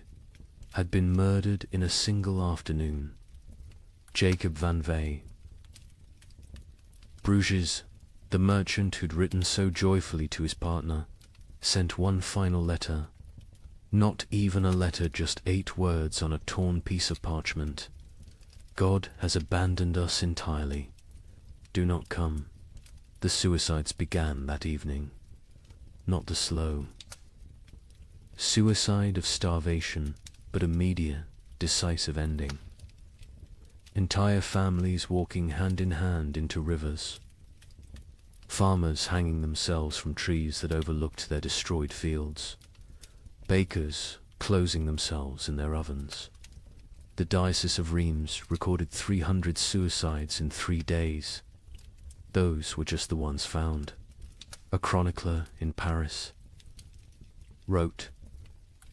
had been murdered in a single afternoon. Jacob van Vey. Bruges, the merchant who'd written so joyfully to his partner, sent one final letter. Not even a letter, just 8 words on a torn piece of parchment. God has abandoned us entirely. Do not come. The suicides began that evening. Not the slow suicide of starvation, but immediate, decisive ending. Entire families walking hand in hand into rivers. Farmers hanging themselves from trees that overlooked their destroyed fields. Bakers closing themselves in their ovens. The Diocese of Reims recorded 300 suicides in 3 days. Those were just the ones found. A chronicler in Paris wrote,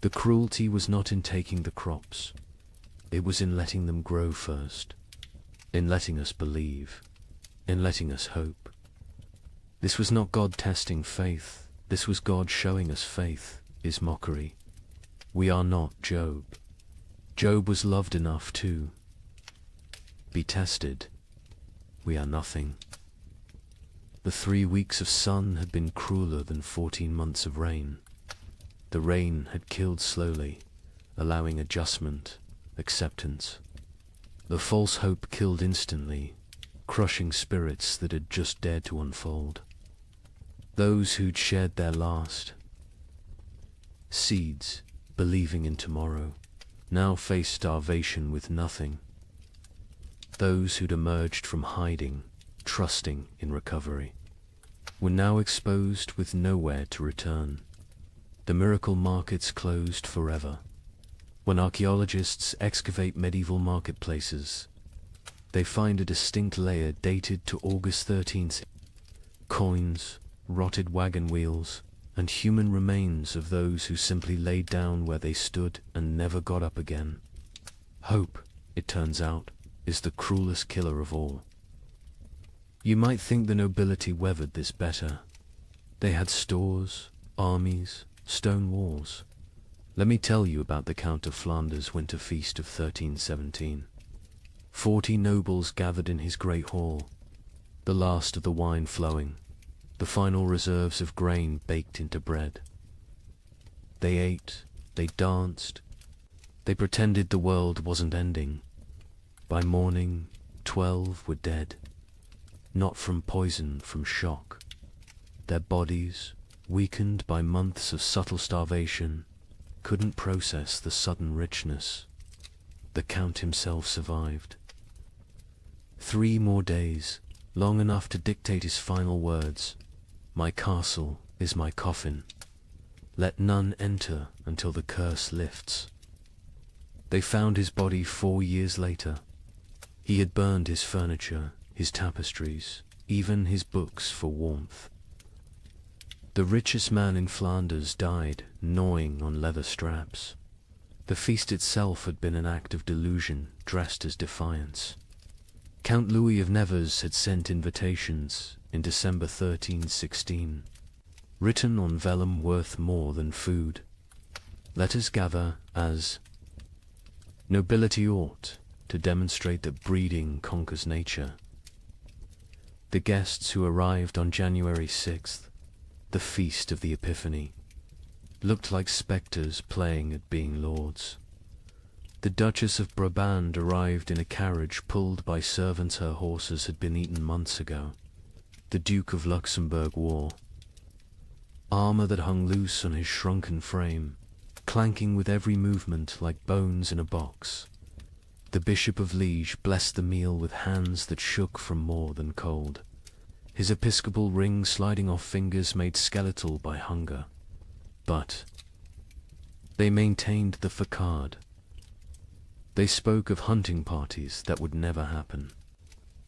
"The cruelty was not in taking the crops. It was in letting them grow first, in letting us believe, in letting us hope. This was not God testing faith. This was God showing us faith is mockery. We are not Job. Job was loved enough to be tested. We are nothing." The 3 weeks of sun had been crueler than 14 months of rain. The rain had killed slowly, allowing adjustment, acceptance. The false hope killed instantly, crushing spirits that had just dared to unfold. Those who'd shared their last seeds, believing in tomorrow, now faced starvation with nothing. Those who'd emerged from hiding, trusting in recovery, were now exposed with nowhere to return. The miracle markets closed forever. When archaeologists excavate medieval marketplaces, they find a distinct layer dated to August 13th. Coins, rotted wagon wheels, and human remains of those who simply laid down where they stood and never got up again. Hope, it turns out, is the cruelest killer of all. You might think the nobility weathered this better. They had stores, armies, stone walls. Let me tell you about the Count of Flanders' winter feast of 1317. 40 nobles gathered in his great hall, the last of the wine flowing, the final reserves of grain baked into bread. They ate, they danced, they pretended the world wasn't ending. By morning, 12 were dead. Not from poison, from shock. Their bodies, weakened by months of subtle starvation, couldn't process the sudden richness. The Count himself survived. 3 more days, long enough to dictate his final words. "My castle is my coffin. Let none enter until the curse lifts." They found his body 4 years later. He had burned his furniture, his tapestries, even his books for warmth. The richest man in Flanders died gnawing on leather straps. The feast itself had been an act of delusion dressed as defiance. Count Louis of Nevers had sent invitations in December 1316, written on vellum worth more than food. "Let us gather as nobility ought, to demonstrate that breeding conquers nature." The guests who arrived on January 6th, the feast of the Epiphany, looked like spectres playing at being lords. The Duchess of Brabant arrived in a carriage pulled by servants her horses had been eaten months ago. The Duke of Luxembourg wore armor that hung loose on his shrunken frame, clanking with every movement like bones in a box. The Bishop of Liege blessed the meal with hands that shook from more than cold, his episcopal ring sliding off fingers made skeletal by hunger. But they maintained the facade. They spoke of hunting parties that would never happen,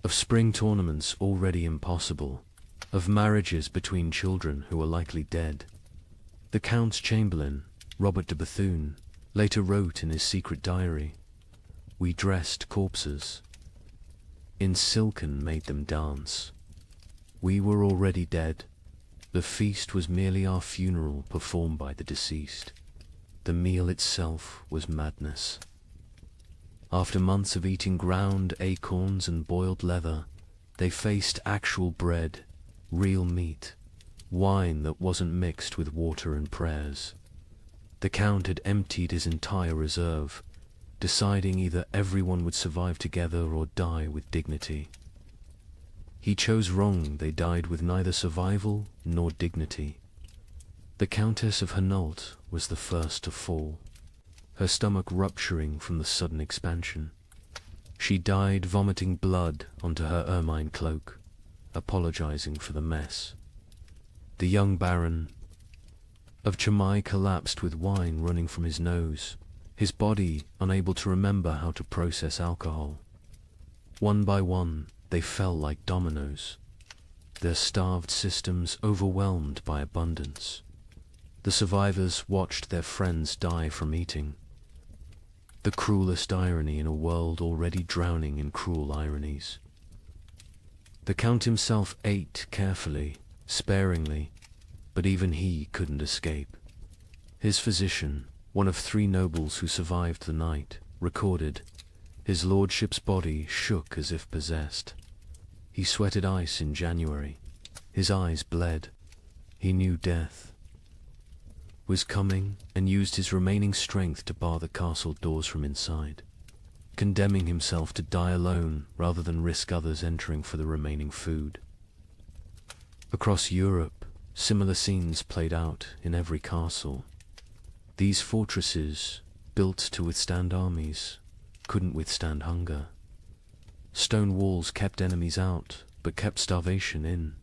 of spring tournaments already impossible, of marriages between children who were likely dead. The Count's chamberlain, Robert de Bethune, later wrote in his secret diary, we dressed corpses. In silken made them dance. We were already dead. The feast was merely our funeral performed by the deceased. The meal itself was madness. After months of eating ground acorns and boiled leather, they faced actual bread, real meat, wine that wasn't mixed with water and prayers. The Count had emptied his entire reserve, deciding either everyone would survive together or die with dignity. He chose wrong. They died with neither survival nor dignity. The Countess of Hainault was the first to fall, her stomach rupturing from the sudden expansion. She died vomiting blood onto her ermine cloak, apologizing for the mess. The young Baron of Chimay collapsed with wine running from his nose, his body unable to remember how to process alcohol. One by one, they fell like dominoes, their starved systems overwhelmed by abundance. The survivors watched their friends die from eating. The cruelest irony in a world already drowning in cruel ironies. The Count himself ate carefully, sparingly, but even he couldn't escape. His physician, one of 3 nobles who survived the night, recorded, his lordship's body shook as if possessed. He sweated ice in January. His eyes bled. He knew death was coming and used his remaining strength to bar the castle doors from inside, condemning himself to die alone rather than risk others entering for the remaining food. Across Europe, similar scenes played out in every castle. These fortresses, built to withstand armies, couldn't withstand hunger. Stone walls kept enemies out, but kept starvation in.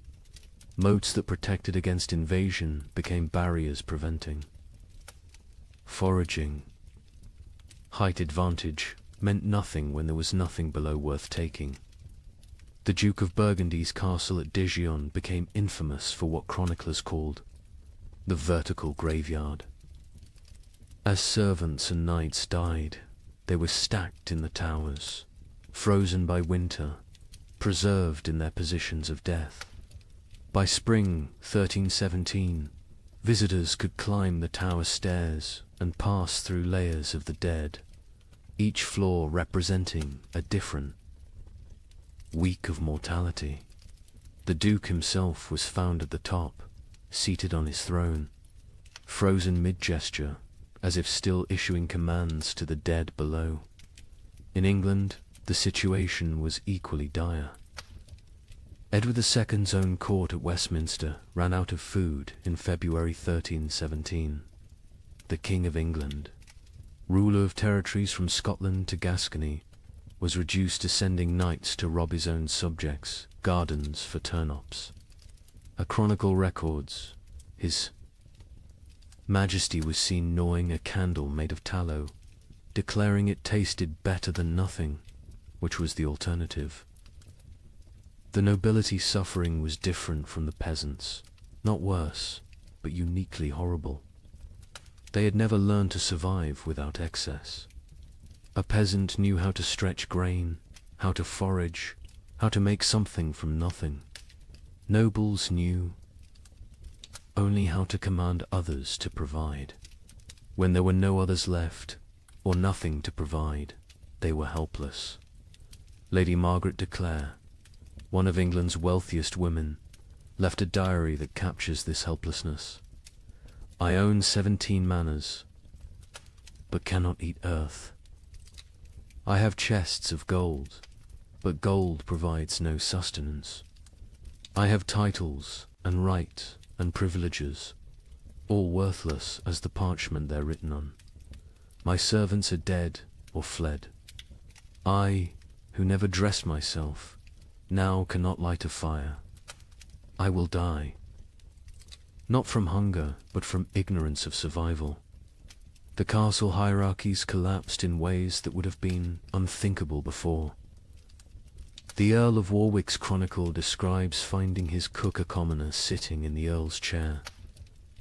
Moats that protected against invasion became barriers preventing. Foraging, height advantage, meant nothing when there was nothing below worth taking. The Duke of Burgundy's castle at Dijon became infamous for what chroniclers called the vertical graveyard. As servants and knights died, they were stacked in the towers, frozen by winter, preserved in their positions of death. By spring 1317, visitors could climb the tower stairs and pass through layers of the dead, each floor representing a different week of mortality. The Duke himself was found at the top, seated on his throne, frozen mid-gesture, as if still issuing commands to the dead below. In England, the situation was equally dire. Edward II's own court at Westminster ran out of food in February 1317. The King of England, ruler of territories from Scotland to Gascony, was reduced to sending knights to rob his own subjects' gardens for turnips. A chronicle records, His Majesty was seen gnawing a candle made of tallow, declaring it tasted better than nothing, which was the alternative. The nobility's suffering was different from the peasants, not worse, but uniquely horrible. They had never learned to survive without excess. A peasant knew how to stretch grain, how to forage, how to make something from nothing. Nobles knew only how to command others to provide. When there were no others left, or nothing to provide, they were helpless. Lady Margaret de Clare, one of England's wealthiest women, left a diary that captures this helplessness. I own 17 manors, but cannot eat earth. I have chests of gold, but gold provides no sustenance. I have titles and right and privileges, all worthless as the parchment they're written on. My servants are dead or fled. I, who never dressed myself, now cannot light a fire. I will die. Not from hunger, but from ignorance of survival. The castle hierarchies collapsed in ways that would have been unthinkable before. The Earl of Warwick's chronicle describes finding his cook a commoner sitting in the Earl's chair,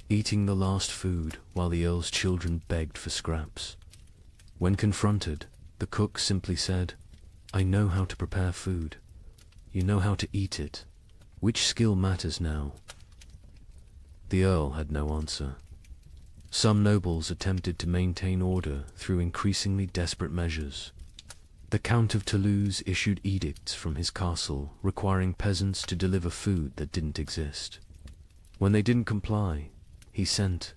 eating the last food while the Earl's children begged for scraps. When confronted, The cook simply said, "I know how to prepare food. You know how to eat it. Which skill matters now?" The Earl had no answer. Some nobles attempted to maintain order through increasingly desperate measures. The Count of Toulouse issued edicts from his castle requiring peasants to deliver food that didn't exist. When they didn't comply, he sent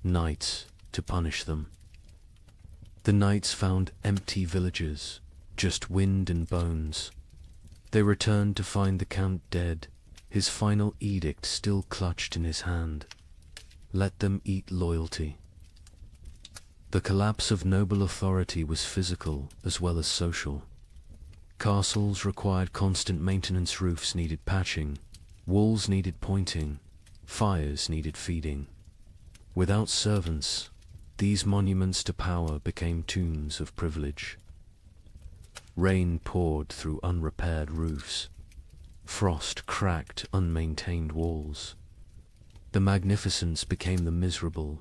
knights to punish them. The knights found empty villages, just wind and bones. They returned to find the Count dead, his final edict still clutched in his hand. Let them eat loyalty. The collapse of noble authority was physical as well as social. Castles required constant maintenance, roofs needed patching, walls needed pointing, fires needed feeding. Without servants, these monuments to power became tombs of privilege. Rain poured through unrepaired roofs. Frost cracked unmaintained walls. The magnificence became the miserable.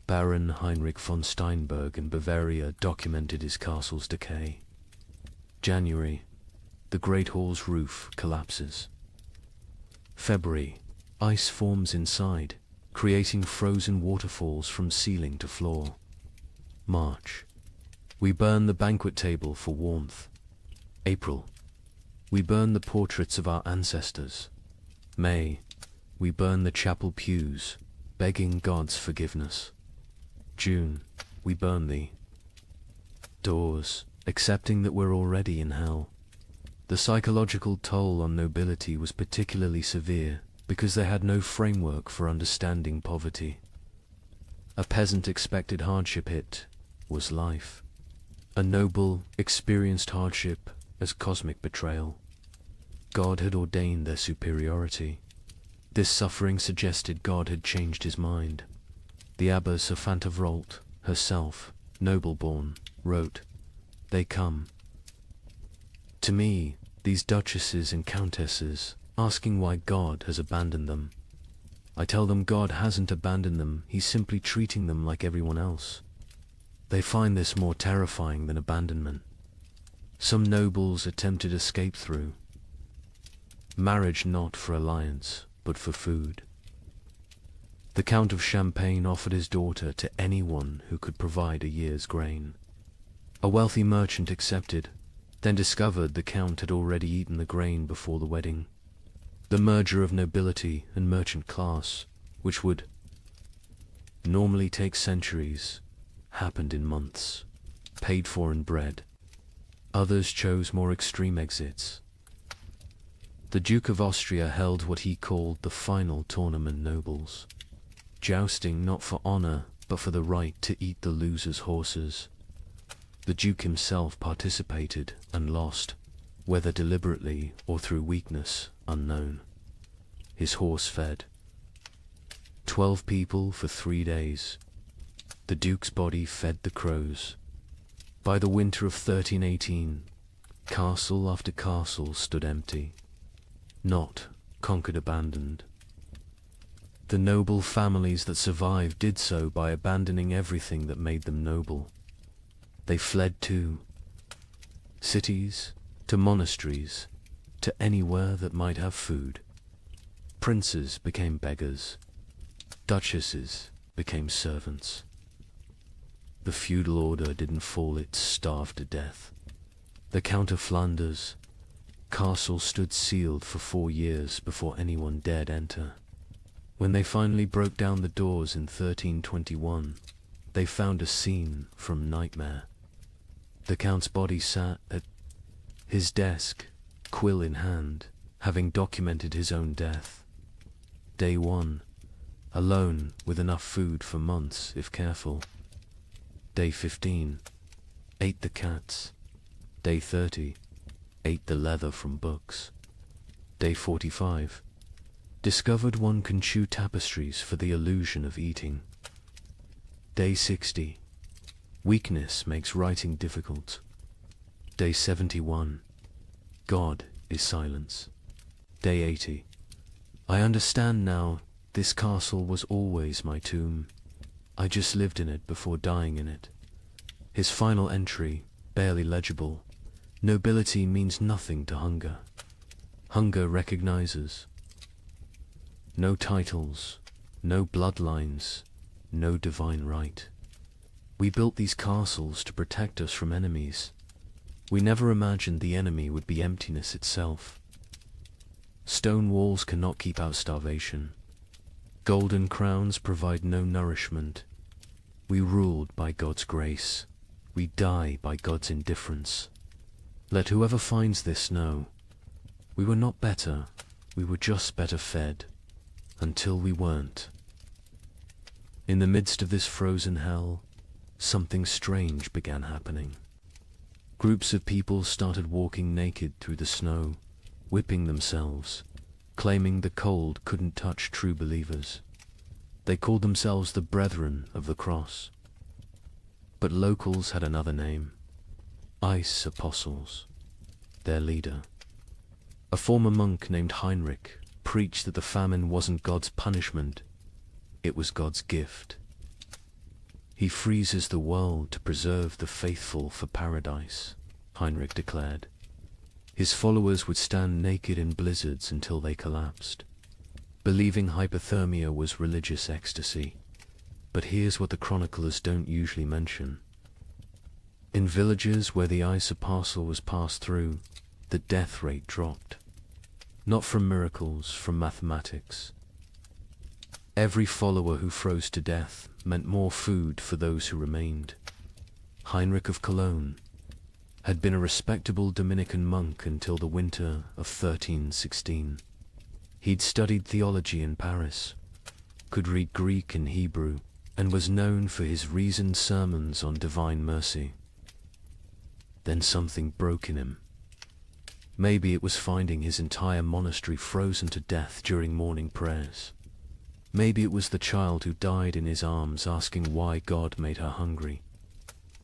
Baron Heinrich von Steinberg in Bavaria documented his castle's decay. January, the Great Hall's roof collapses. February, ice forms inside, creating frozen waterfalls from ceiling to floor. March, we burn the banquet table for warmth. April, we burn the portraits of our ancestors. May, we burn the chapel pews, begging God's forgiveness. June, we burn the doors, accepting that we're already in hell. The psychological toll on nobility was particularly severe because they had no framework for understanding poverty. A peasant expected hardship, it was life. A noble experienced hardship as cosmic betrayal. God had ordained their superiority. This suffering suggested God had changed his mind. The abbess of Fantavrolt, herself, noble-born, wrote, "They come to me, these duchesses and countesses, asking why God has abandoned them. I tell them God hasn't abandoned them, he's simply treating them like everyone else. They find this more terrifying than abandonment. Some nobles attempted escape through marriage, not for alliance, but for food. The Count of Champagne offered his daughter to anyone who could provide a year's grain. A wealthy merchant accepted, then discovered the Count had already eaten the grain before the wedding. The merger of nobility and merchant class, which would normally take centuries, happened in months, paid for in bread. Others chose more extreme exits. The Duke of Austria held what he called the final tournament nobles. Jousting not for honor, but for the right to eat the loser's horses. The Duke himself participated and lost, whether deliberately or through weakness, unknown. His horse fed 12 people for 3 days. The Duke's body fed the crows. By the winter of 1318, castle after castle stood empty, not conquered, abandoned. The noble families that survived did so by abandoning everything that made them noble. They fled to cities, to monasteries, to anywhere that might have food. Princes became beggars. Duchesses became servants. The feudal order didn't fall, it starved to death. The Count of Flanders' castle stood sealed for 4 years before anyone dared enter. When they finally broke down the doors in 1321, they found a scene from nightmare. The Count's body sat at his desk, quill in hand, having documented his own death. Day 1, alone with enough food for months if careful. Day 15, ate the cats. Day 30, ate the leather from books. Day 45, discovered one can chew tapestries for the illusion of eating. Day 60, weakness makes writing difficult. Day 71, God is silence. Day 80, I understand now, this castle was always my tomb. I just lived in it before dying in it. His final entry, barely legible: nobility means nothing to hunger. Hunger recognizes no titles, no bloodlines, no divine right. We built these castles to protect us from enemies. We never imagined the enemy would be emptiness itself. Stone walls cannot keep out starvation. Golden crowns provide no nourishment. We ruled by God's grace. We die by God's indifference. Let whoever finds this know, we were not better, we were just better fed, until we weren't. In the midst of this frozen hell, something strange began happening. Groups of people started walking naked through the snow, whipping themselves, claiming the cold couldn't touch true believers. They called themselves the Brethren of the Cross. But locals had another name: Ice Apostles. Their leader, a former monk named Heinrich, preached that the famine wasn't God's punishment, it was God's gift. He freezes the world to preserve the faithful for paradise, Heinrich declared. His followers would stand naked in blizzards until they collapsed, believing hypothermia was religious ecstasy. But here's what the chroniclers don't usually mention. In villages where the ice apostle was passed through, the death rate dropped. Not from miracles, from mathematics. Every follower who froze to death meant more food for those who remained. Heinrich of Cologne had been a respectable Dominican monk until the winter of 1316. He'd studied theology in Paris, could read Greek and Hebrew, and was known for his reasoned sermons on divine mercy. Then something broke in him. Maybe it was finding his entire monastery frozen to death during morning prayers. Maybe it was the child who died in his arms asking why God made her hungry.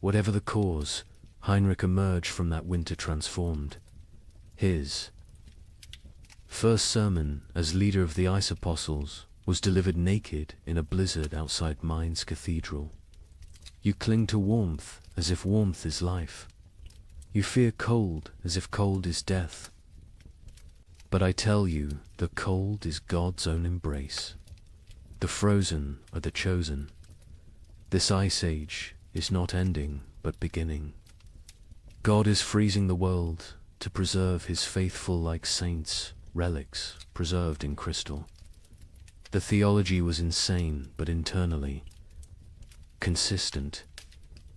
Whatever the cause, Heinrich emerged from that winter transformed. His first sermon as leader of the Ice Apostles was delivered naked in a blizzard outside Mainz Cathedral. You cling to warmth as if warmth is life. You fear cold as if cold is death. But I tell you, the cold is God's own embrace. The frozen are the chosen. This ice age is not ending, but beginning. God is freezing the world to preserve his faithful like saints, relics preserved in crystal. The theology was insane, but internally consistent.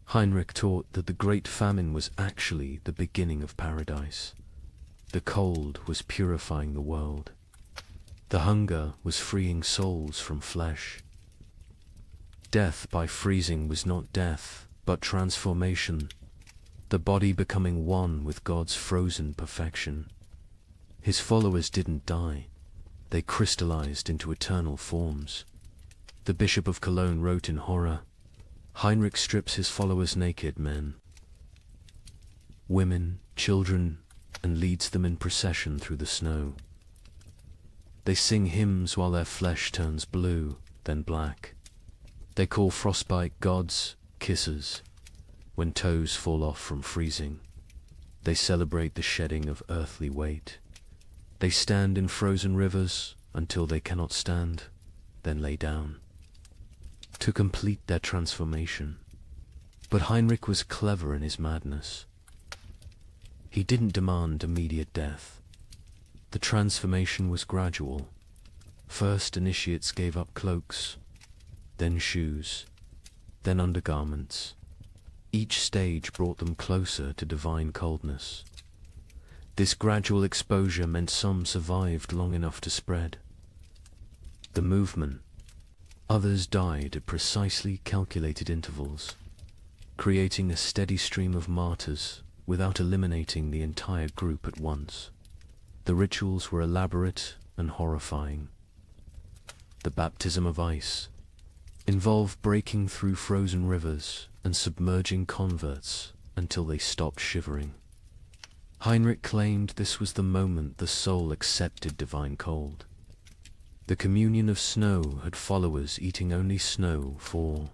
Heinrich taught that the great famine was actually the beginning of paradise. The cold was purifying the world. The hunger was freeing souls from flesh. Death by freezing was not death, but transformation, the body becoming one with God's frozen perfection. His followers didn't die. They crystallized into eternal forms. The Bishop of Cologne wrote in horror, Heinrich strips his followers naked, men, women, children, and leads them in procession through the snow. They sing hymns while their flesh turns blue, then black. They call frostbite God's kisses when toes fall off from freezing. They celebrate the shedding of earthly weight. They stand in frozen rivers until they cannot stand, then lay down to complete their transformation. But Heinrich was clever in his madness. He didn't demand immediate death. The transformation was gradual. First, initiates gave up cloaks, then shoes, then undergarments. Each stage brought them closer to divine coldness. This gradual exposure meant some survived long enough to spread the movement. Others died at precisely calculated intervals, creating a steady stream of martyrs without eliminating the entire group at once. The rituals were elaborate and horrifying. The baptism of ice involved breaking through frozen rivers and submerging converts until they stopped shivering. Heinrich claimed this was the moment the soul accepted divine cold. The communion of snow had followers eating only snow for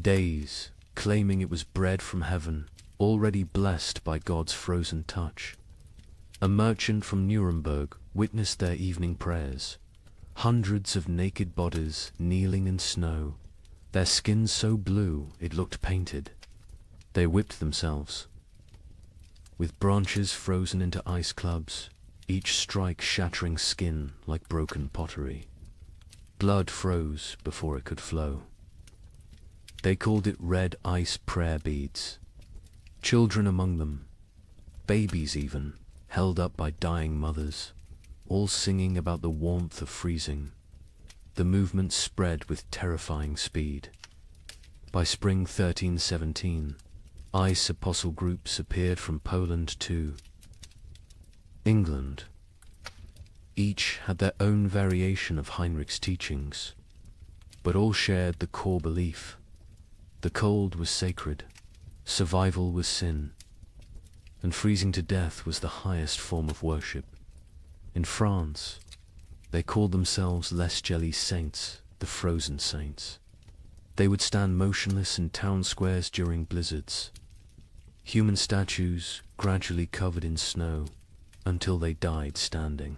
days, claiming it was bread from heaven, already blessed by God's frozen touch. A merchant from Nuremberg witnessed their evening prayers. Hundreds of naked bodies kneeling in snow, their skins so blue it looked painted. They whipped themselves. With branches frozen into ice clubs, each strike shattering skin like broken pottery. Blood froze before it could flow. They called it red ice prayer beads. Children among them, babies even, held up by dying mothers, all singing about the warmth of freezing. The movement spread with terrifying speed. By spring 1317, ice apostle groups appeared from Poland to England. Each had their own variation of Heinrich's teachings, but all shared the core belief. The cold was sacred, survival was sin, and freezing to death was the highest form of worship. In France, they called themselves Les Jelly Saints, the frozen saints. They would stand motionless in town squares during blizzards, human statues gradually covered in snow until they died standing.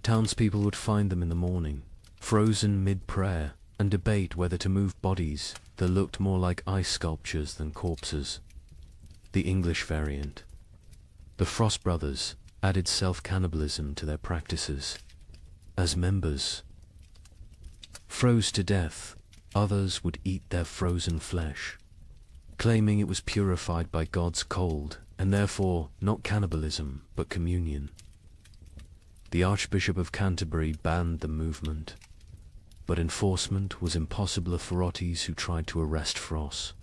Townspeople would find them in the morning, frozen mid-prayer, and debate whether to move bodies that looked more like ice sculptures than corpses. The English variant. The Frost Brothers added self-cannibalism to their practices. As members froze to death, others would eat their frozen flesh, claiming it was purified by God's cold, and therefore not cannibalism, but communion. The Archbishop of Canterbury banned the movement, but enforcement was impossible for authorities who tried to arrest Frost.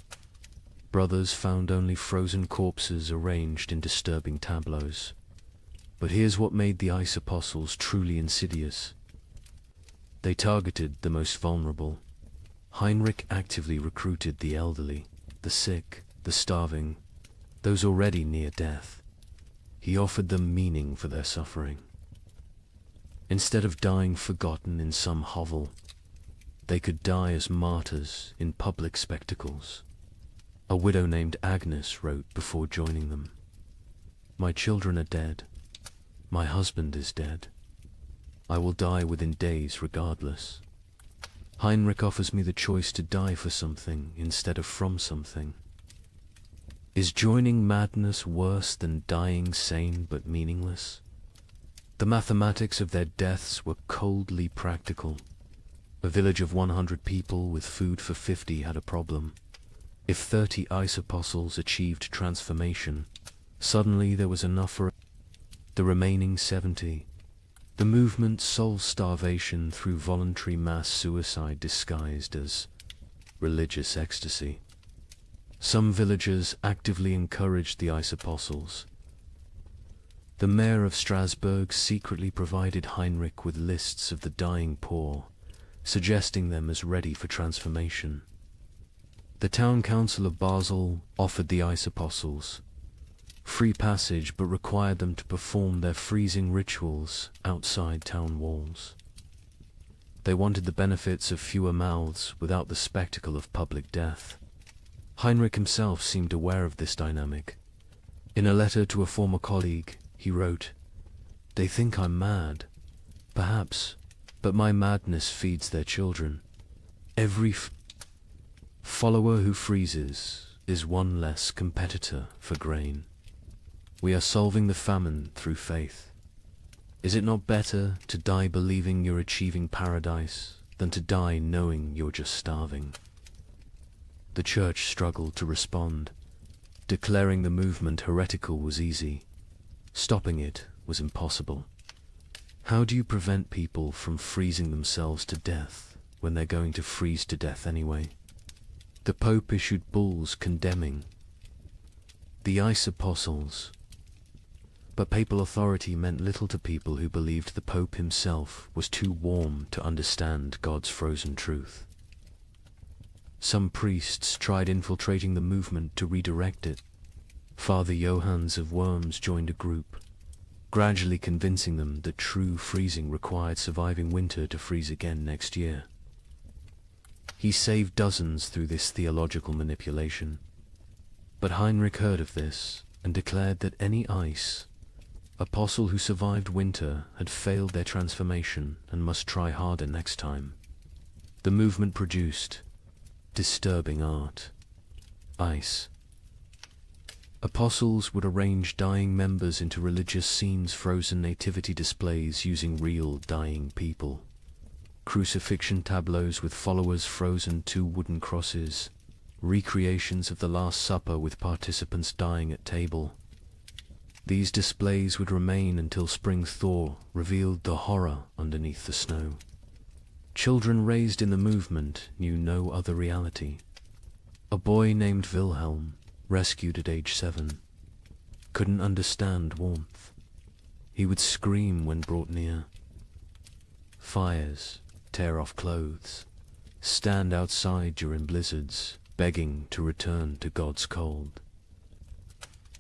Brothers found only frozen corpses arranged in disturbing tableaus. But here's what made the ice apostles truly insidious. They targeted the most vulnerable. Heinrich actively recruited the elderly, the sick, the starving, those already near death. He offered them meaning for their suffering. Instead of dying forgotten in some hovel, they could die as martyrs in public spectacles. A widow named Agnes wrote before joining them, "My children are dead. My husband is dead. I will die within days regardless. Heinrich offers me the choice to die for something instead of from something. Is joining madness worse than dying sane but meaningless?" The mathematics of their deaths were coldly practical. A village of 100 people with food for 50 had a problem. If 30 ice apostles achieved transformation, suddenly there was enough for the remaining 70. The movement solved starvation through voluntary mass suicide disguised as religious ecstasy. Some villagers actively encouraged the ice apostles. The mayor of Strasbourg secretly provided Heinrich with lists of the dying poor, suggesting them as ready for transformation. The town council of Basel offered the ice apostles free passage but required them to perform their freezing rituals outside town walls. They wanted the benefits of fewer mouths without the spectacle of public death. Heinrich himself seemed aware of this dynamic. In a letter to a former colleague, he wrote, "They think I'm mad, perhaps, but my madness feeds their children. Every follower who freezes is one less competitor for grain. We are solving the famine through faith. Is it not better to die believing you're achieving paradise than to die knowing you're just starving?" The church struggled to respond. Declaring the movement heretical was easy. Stopping it was impossible. How do you prevent people from freezing themselves to death when they're going to freeze to death anyway? The Pope issued bulls condemning the ice apostles. But papal authority meant little to people who believed the Pope himself was too warm to understand God's frozen truth. Some priests tried infiltrating the movement to redirect it. Father Johannes of Worms joined a group, gradually convincing them that true freezing required surviving winter to freeze again next year. He saved dozens through this theological manipulation. But Heinrich heard of this and declared that any ice apostle who survived winter had failed their transformation and must try harder next time. The movement produced disturbing art. Ice. Apostles would arrange dying members into religious scenes, frozen nativity displays using real dying people, crucifixion tableaus with followers frozen to wooden crosses, recreations of the Last Supper with participants dying at table. These displays would remain until spring thaw revealed the horror underneath the snow. Children raised in the movement knew no other reality. A boy named Wilhelm, rescued at age 7, couldn't understand warmth. He would scream when brought near. Fires, tear off clothes, stand outside during blizzards, begging to return to God's cold.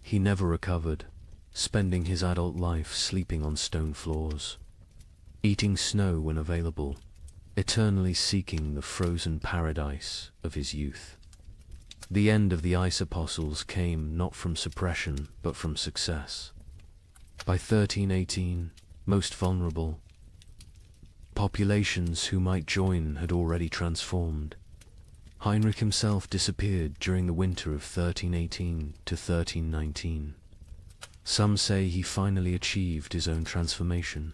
He never recovered, spending his adult life sleeping on stone floors, eating snow when available, eternally seeking the frozen paradise of his youth. The end of the ice apostles came not from suppression, but from success. By 1318, most vulnerable populations who might join had already transformed. Heinrich himself disappeared during the winter of 1318 to 1319. Some say he finally achieved his own transformation,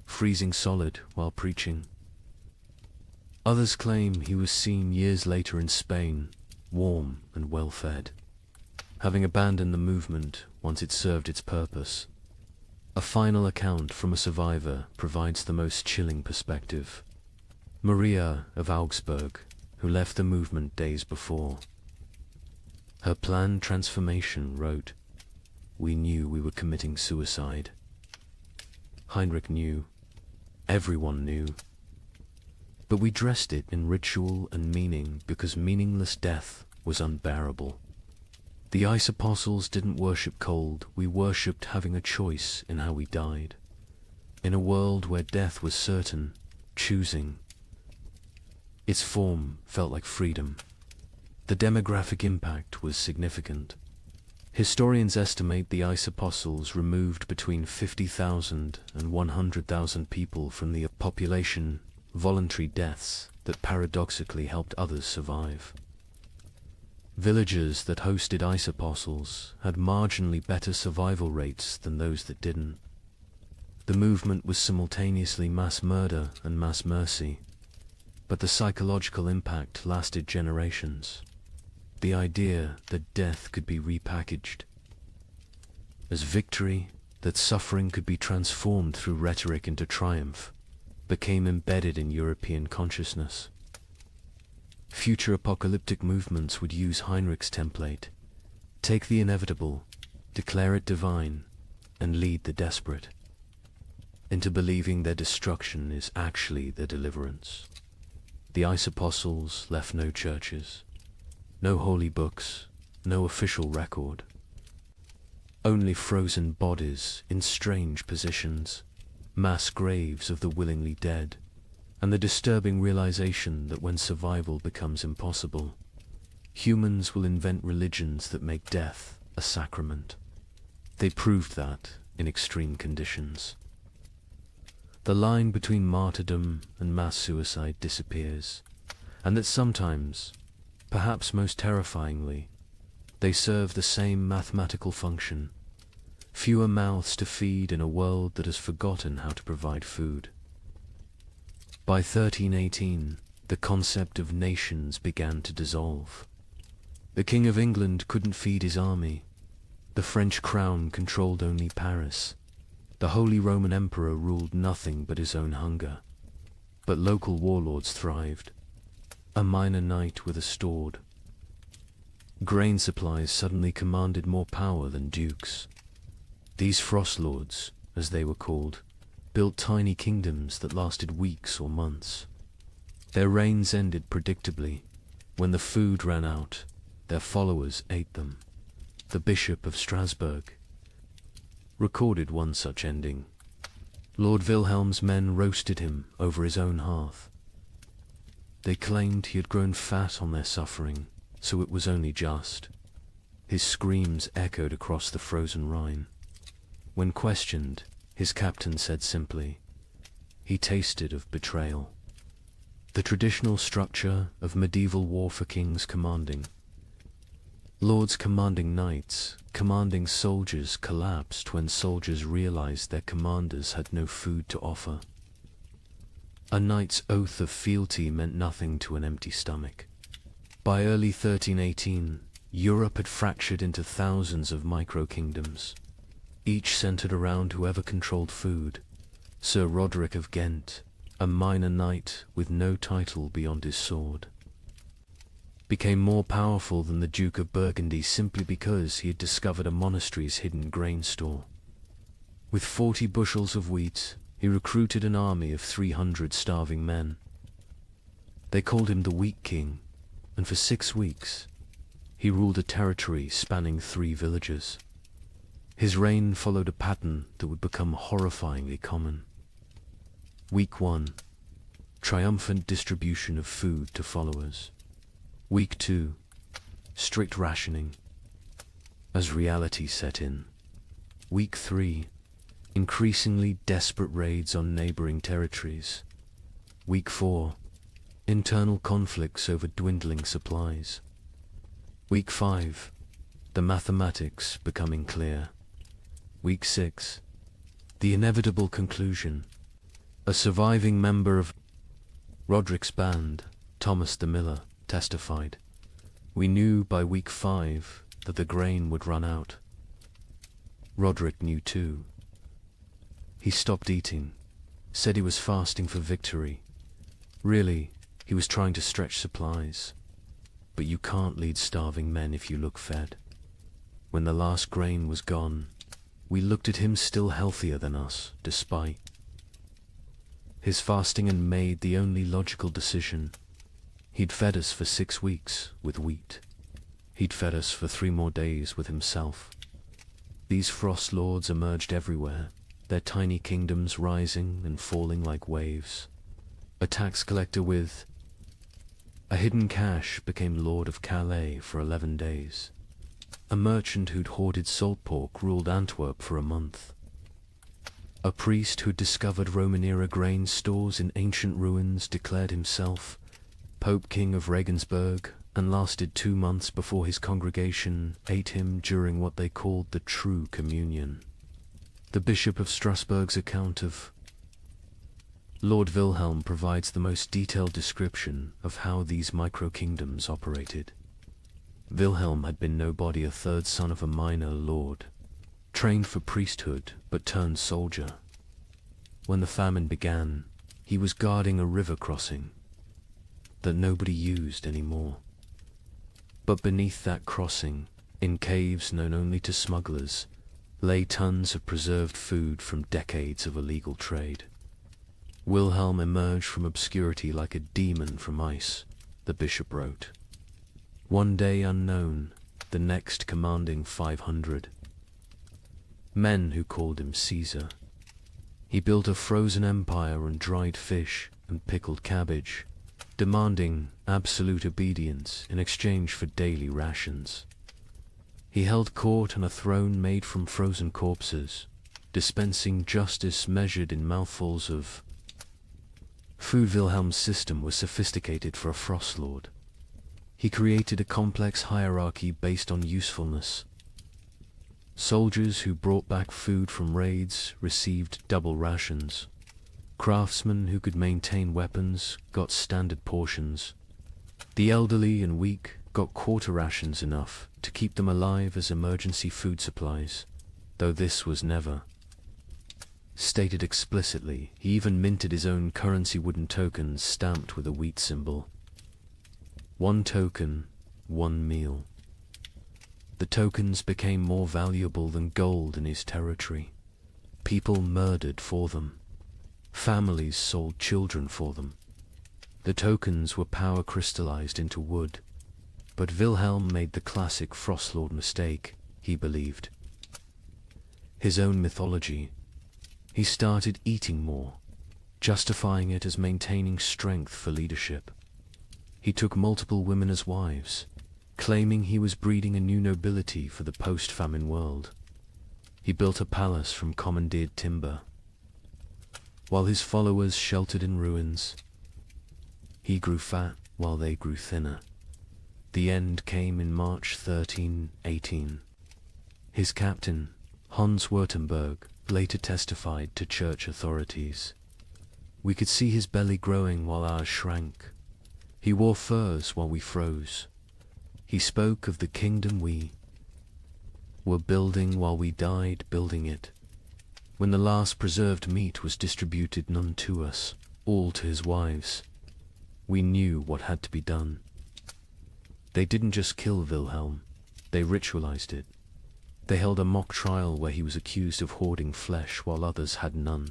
freezing solid while preaching. Others claim he was seen years later in Spain, warm and well-fed, having abandoned the movement once it served its purpose. A final account from a survivor provides the most chilling perspective. Maria of Augsburg, who left the movement days before. Her planned transformation wrote, "We knew we were committing suicide." Heinrich knew. Everyone knew. But we dressed it in ritual and meaning because meaningless death was unbearable. The ice apostles didn't worship cold, we worshipped having a choice in how we died. In a world where death was certain, choosing. Its form felt like freedom. The demographic impact was significant. Historians estimate the ice apostles removed between 50,000 and 100,000 people from the population, voluntary deaths that paradoxically helped others survive. Villages that hosted ice apostles had marginally better survival rates than those that didn't. The movement was simultaneously mass murder and mass mercy, but the psychological impact lasted generations. The idea that death could be repackaged as victory, that suffering could be transformed through rhetoric into triumph, became embedded in European consciousness. Future apocalyptic movements would use Heinrich's template: take the inevitable, declare it divine, and lead the desperate into believing their destruction is actually their deliverance. The ice apostles left no churches, no holy books, no official record. Only frozen bodies in strange positions, mass graves of the willingly dead, and the disturbing realization that when survival becomes impossible, humans will invent religions that make death a sacrament. They proved that in extreme conditions. The line between martyrdom and mass suicide disappears, and that sometimes, perhaps most terrifyingly, they serve the same mathematical function: fewer mouths to feed in a world that has forgotten how to provide food. By 1318, the concept of nations began to dissolve. The King of England couldn't feed his army. The French crown controlled only Paris. The Holy Roman Emperor ruled nothing but his own hunger. But local warlords thrived. A minor knight with a sword. Grain supplies suddenly commanded more power than dukes. These frost lords, as they were called, built tiny kingdoms that lasted weeks or months. Their reigns ended predictably. When the food ran out, their followers ate them. The Bishop of Strasbourg recorded one such ending. Lord Wilhelm's men roasted him over his own hearth. They claimed he had grown fat on their suffering, so it was only just. His screams echoed across the frozen Rhine. When questioned, his captain said simply, he tasted of betrayal. The traditional structure of medieval war for kings commanding. Lords commanding knights, commanding soldiers collapsed when soldiers realized their commanders had no food to offer. A knight's oath of fealty meant nothing to an empty stomach. By early 1318, Europe had fractured into thousands of micro-kingdoms, each centered around whoever controlled food. Sir Roderick of Ghent, a minor knight with no title beyond his sword, became more powerful than the Duke of Burgundy simply because he had discovered a monastery's hidden grain store. With 40 bushels of wheat, he recruited an army of 300 starving men. They called him the Wheat King, and for 6 weeks, he ruled a territory spanning 3 villages. His reign followed a pattern that would become horrifyingly common. Week 1. Triumphant distribution of food to followers. Week 2. Strict rationing. As reality set in. Week 3. Increasingly desperate raids on neighboring territories. Week 4. Internal conflicts over dwindling supplies. Week 5. The mathematics becoming clear. Week 6. The inevitable conclusion. A surviving member of Roderick's band, Thomas the Miller, testified, "We knew by week 5 that the grain would run out." Roderick knew too. He stopped eating, said he was fasting for victory. Really, he was trying to stretch supplies. But you can't lead starving men if you look fed. When the last grain was gone, we looked at him still healthier than us, despite his fasting, and made the only logical decision. He'd fed us for 6 weeks with wheat. He'd fed us for 3 more days with himself. These frost lords emerged everywhere, their tiny kingdoms rising and falling like waves. A tax collector with a hidden cache became Lord of Calais for 11 days. A merchant who'd hoarded salt pork ruled Antwerp for a month. A priest who'd discovered Roman-era grain stores in ancient ruins declared himself Pope King of Regensburg, and lasted 2 months before his congregation ate him during what they called the True Communion. The Bishop of Strasbourg's account of Lord Wilhelm provides the most detailed description of how these micro-kingdoms operated. Wilhelm had been nobody, a 3rd son of a minor lord, trained for priesthood but turned soldier. When the famine began, he was guarding a river crossing that nobody used anymore. But beneath that crossing, in caves known only to smugglers, lay tons of preserved food from decades of illegal trade. Wilhelm emerged from obscurity like a demon from ice, the bishop wrote. One day unknown, the next commanding 500. Men who called him Caesar. He built a frozen empire on dried fish and pickled cabbage, demanding absolute obedience in exchange for daily rations. He held court on a throne made from frozen corpses, dispensing justice measured in mouthfuls of food. Wilhelm's system was sophisticated for a frost lord. He created a complex hierarchy based on usefulness. Soldiers who brought back food from raids received double rations. Craftsmen who could maintain weapons got standard portions. The elderly and weak got quarter rations, enough to keep them alive as emergency food supplies, though this was never stated explicitly. He even minted his own currency, wooden tokens stamped with a wheat symbol. 1 token, 1 meal. The tokens became more valuable than gold in his territory. People murdered for them. Families sold children for them. The tokens were power crystallized into wood. But Wilhelm made the classic Frostlord mistake, he believed. His own mythology. He started eating more, justifying it as maintaining strength for leadership. He took multiple women as wives, claiming he was breeding a new nobility for the post-famine world. He built a palace from commandeered timber, while his followers sheltered in ruins. He grew fat while they grew thinner. The end came in March 1318. His captain, Hans Württemberg, later testified to church authorities. We could see his belly growing while ours shrank. He wore furs while we froze. He spoke of the kingdom we were building while we died building it. When the last preserved meat was distributed, none to us, all to his wives, we knew what had to be done. They didn't just kill Wilhelm, they ritualized it. They held a mock trial where he was accused of hoarding flesh while others had none.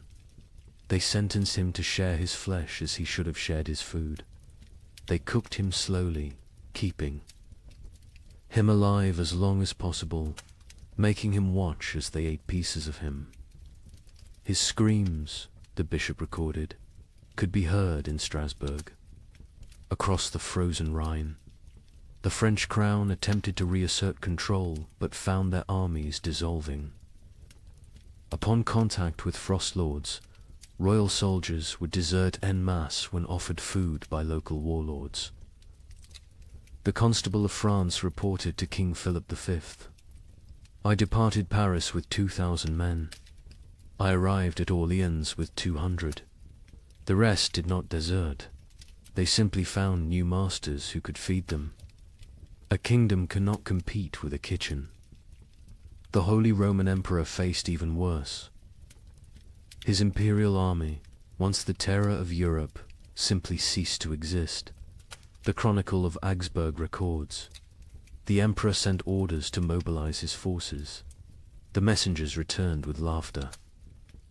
They sentenced him to share his flesh as he should have shared his food. They cooked him slowly, keeping him alive as long as possible, making him watch as they ate pieces of him. His screams, the bishop recorded, could be heard in Strasbourg. Across the frozen Rhine, the French crown attempted to reassert control but found their armies dissolving. Upon contact with frost lords, royal soldiers would desert en masse when offered food by local warlords. The Constable of France reported to King Philip V, "I departed Paris with 2,000 men. I arrived at Orleans with 200. The rest did not desert. They simply found new masters who could feed them. A kingdom cannot compete with a kitchen." The Holy Roman Emperor faced even worse. His imperial army, once the terror of Europe, simply ceased to exist. The Chronicle of Augsburg records, "The emperor sent orders to mobilize his forces. The messengers returned with laughter."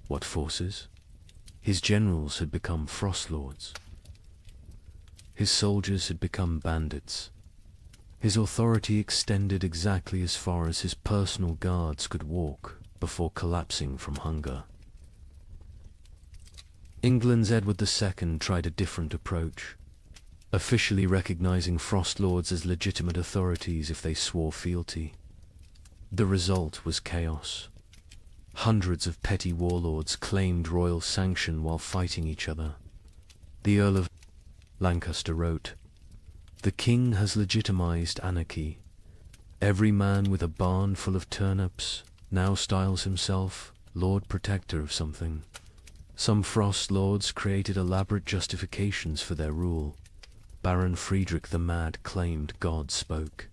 What forces? His generals had become frost lords. His soldiers had become bandits. His authority extended exactly as far as his personal guards could walk before collapsing from hunger. England's Edward II tried a different approach, officially recognizing frost lords as legitimate authorities if they swore fealty. The result was chaos. Hundreds of petty warlords claimed royal sanction while fighting each other. The Earl of Lancaster wrote, "The king has legitimized anarchy. Every man with a barn full of turnips now styles himself Lord Protector of something. Some frost lords created elaborate justifications for their rule. Baron Friedrich the Mad claimed God spoke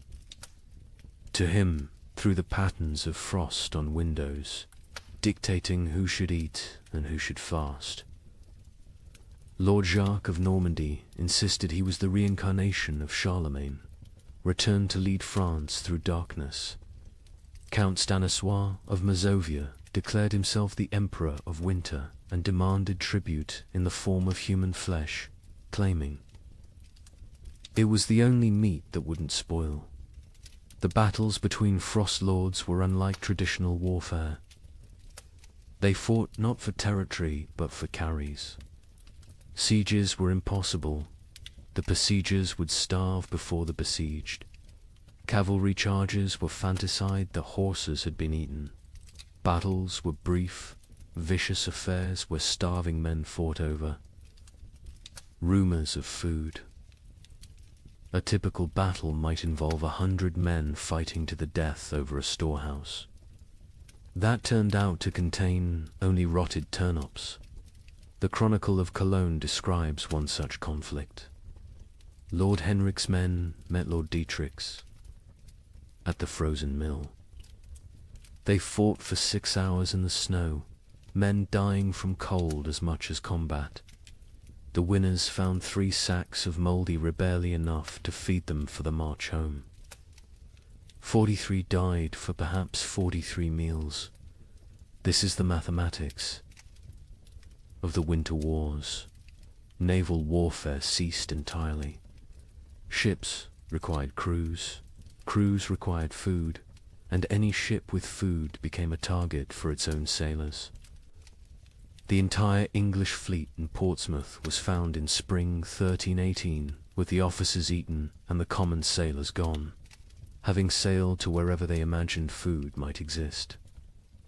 to him through the patterns of frost on windows, dictating who should eat and who should fast. Lord Jacques of Normandy insisted he was the reincarnation of Charlemagne, returned to lead France through darkness. Count Stanislaus of Mazovia declared himself the Emperor of Winter and demanded tribute in the form of human flesh, claiming it was the only meat that wouldn't spoil. The battles between frost lords were unlike traditional warfare. They fought not for territory but for carries. Sieges were impossible. The besiegers would starve before the besieged. Cavalry charges were fanticide the horses had been eaten. Battles were brief, vicious affairs where starving men fought over rumors of food. A typical battle might involve 100 men fighting to the death over a storehouse. That turned out to contain only rotted turnips. The Chronicle of Cologne describes one such conflict. Lord Henrik's men met Lord Dietrich's at the frozen mill. They fought for 6 hours in the snow, men dying from cold as much as combat. The winners found 3 sacks of mouldy barely enough to feed them for the march home. 43 died for perhaps 43 meals. This is the mathematics of the winter wars. Naval warfare ceased entirely. Ships required crews, crews required food, and any ship with food became a target for its own sailors. The entire English fleet in Portsmouth was found in spring 1318 with the officers eaten and the common sailors gone, having sailed to wherever they imagined food might exist.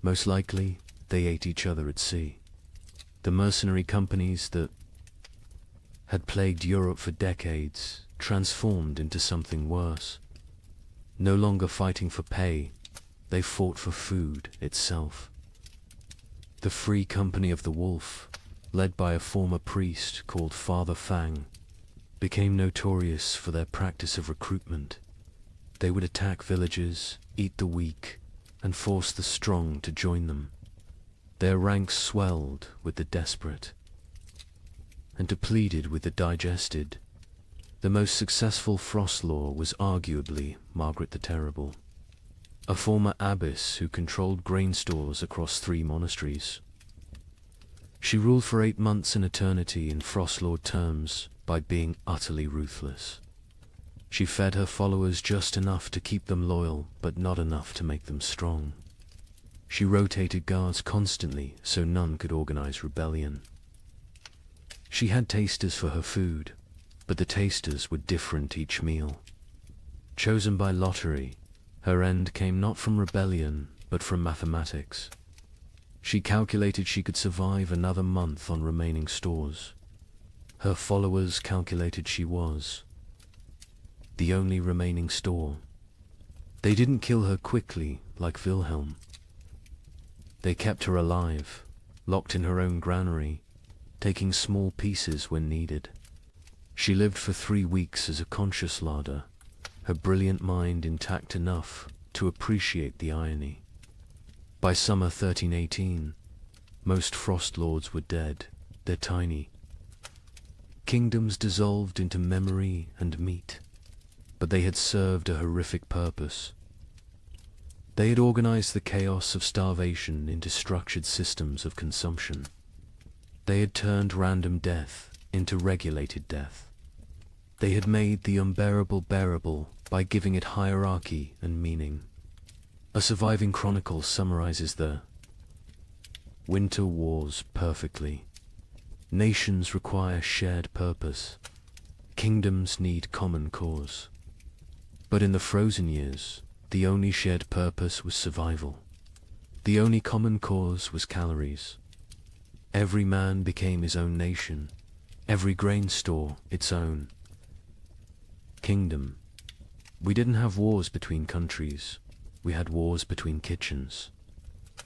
Most likely, they ate each other at sea. The mercenary companies that had plagued Europe for decades transformed into something worse. No longer fighting for pay, they fought for food itself. The Free Company of the Wolf, led by a former priest called Father Fang, became notorious for their practice of recruitment. They would attack villages, eat the weak, and force the strong to join them. Their ranks swelled with the desperate and depleted with the digested. The most successful frost lord was arguably Margaret the Terrible, a former abbess who controlled grain stores across 3 monasteries. She ruled for 8 months in eternity in frost lord terms by being utterly ruthless. She fed her followers just enough to keep them loyal, but not enough to make them strong. She rotated guards constantly so none could organize rebellion. She had tasters for her food, but the tasters were different each meal. Chosen by lottery, her end came not from rebellion, but from mathematics. She calculated she could survive another month on remaining stores. Her followers calculated she was the only remaining store. They didn't kill her quickly like Wilhelm. They kept her alive, locked in her own granary, taking small pieces when needed. She lived for 3 weeks as a conscious larder, her brilliant mind intact enough to appreciate the irony. By summer 1318, most frost lords were dead. They're tiny. Kingdoms dissolved into memory and meat, but they had served a horrific purpose. They had organized the chaos of starvation into structured systems of consumption. They had turned random death into regulated death. They had made the unbearable bearable by giving it hierarchy and meaning. A surviving chronicle summarizes the winter wars perfectly. Nations require shared purpose. Kingdoms need common cause. But in the frozen years, the only shared purpose was survival. The only common cause was calories. Every man became his own nation, every grain store its own kingdom. We didn't have wars between countries, we had wars between kitchens.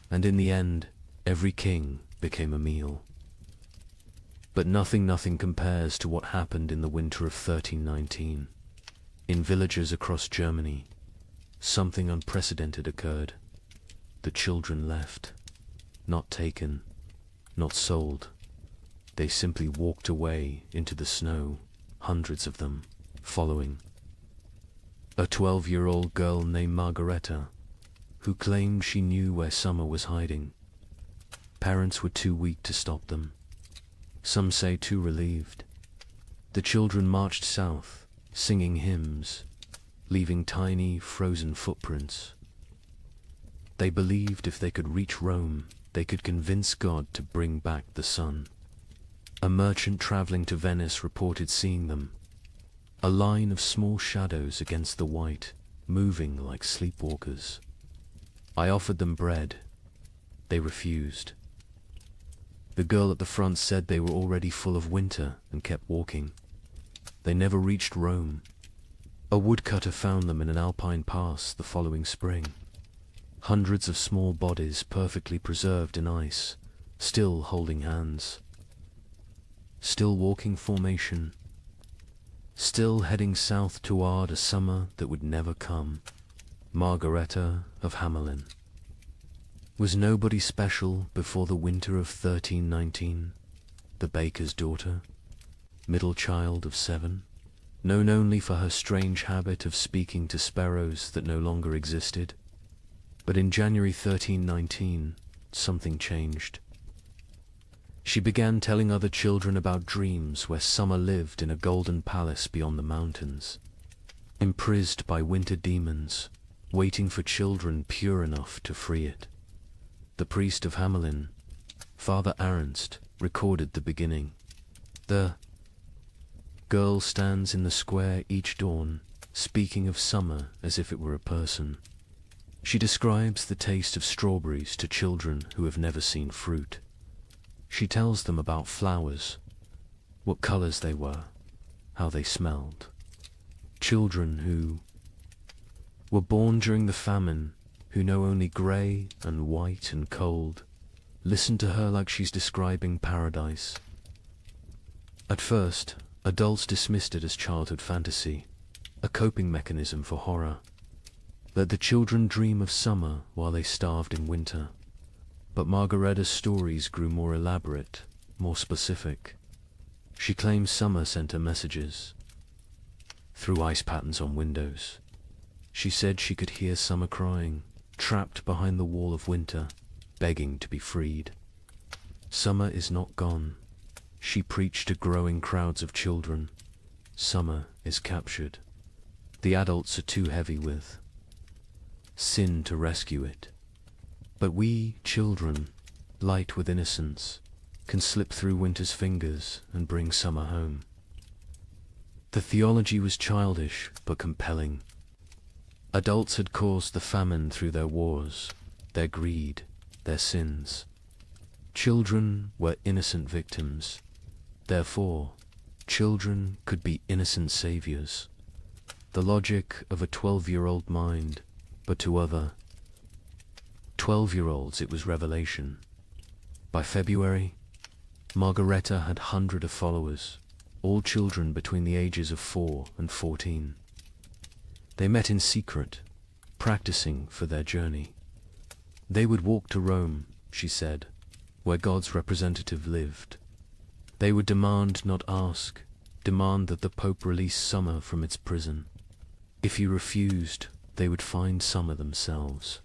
And in the end, every king became a meal. But nothing compares to what happened in the winter of 1319. In villages across Germany, something unprecedented occurred. The children left, not taken, not sold. They simply walked away into the snow, hundreds of them, following. A 12-year-old girl named Margareta, who claimed she knew where summer was hiding. Parents were too weak to stop them. Some say too relieved. The children marched south, singing hymns, leaving tiny, frozen footprints. They believed if they could reach Rome, they could convince God to bring back the sun. A merchant traveling to Venice reported seeing them, a line of small shadows against the white, moving like sleepwalkers. I offered them bread. They refused. The girl at the front said they were already full of winter and kept walking. They never reached Rome. A woodcutter found them in an alpine pass the following spring. Hundreds of small bodies perfectly preserved in ice, still holding hands. Still walking formation. Still heading south toward a summer that would never come. Margareta of Hamelin. Was nobody special before the winter of 1319? The baker's daughter? Middle child of 7? Known only for her strange habit of speaking to sparrows that no longer existed? But in January 1319, something changed. She began telling other children about dreams where summer lived in a golden palace beyond the mountains, imprisoned by winter demons, waiting for children pure enough to free it. The priest of Hamelin, Father Ernst, recorded the beginning. The girl stands in the square each dawn, speaking of summer as if it were a person. She describes the taste of strawberries to children who have never seen fruit. She tells them about flowers, what colors they were, how they smelled. Children who were born during the famine, who know only grey and white and cold, listen to her like she's describing paradise. At first, adults dismissed it as childhood fantasy, a coping mechanism for horror. Let the children dream of summer while they starved in winter. But Margaretta's stories grew more elaborate, more specific. She claims summer sent her messages through ice patterns on windows. She said she could hear summer crying, trapped behind the wall of winter, begging to be freed. Summer is not gone. She preached to growing crowds of children. Summer is captured. The adults are too heavy with sin to rescue it. But we, children, light with innocence, can slip through winter's fingers and bring summer home. The theology was childish but compelling. Adults had caused the famine through their wars, their greed, their sins. Children were innocent victims. Therefore, children could be innocent saviors. The logic of a 12-year-old mind, but to other 12-year-olds it was revelation. By February, Margaretta had hundreds of followers, all children between the ages of 4 and 14. They met in secret, practicing for their journey. They would walk to Rome, she said, where God's representative lived. They would demand, not ask, demand that the Pope release summer from its prison. If he refused, they would find summer themselves.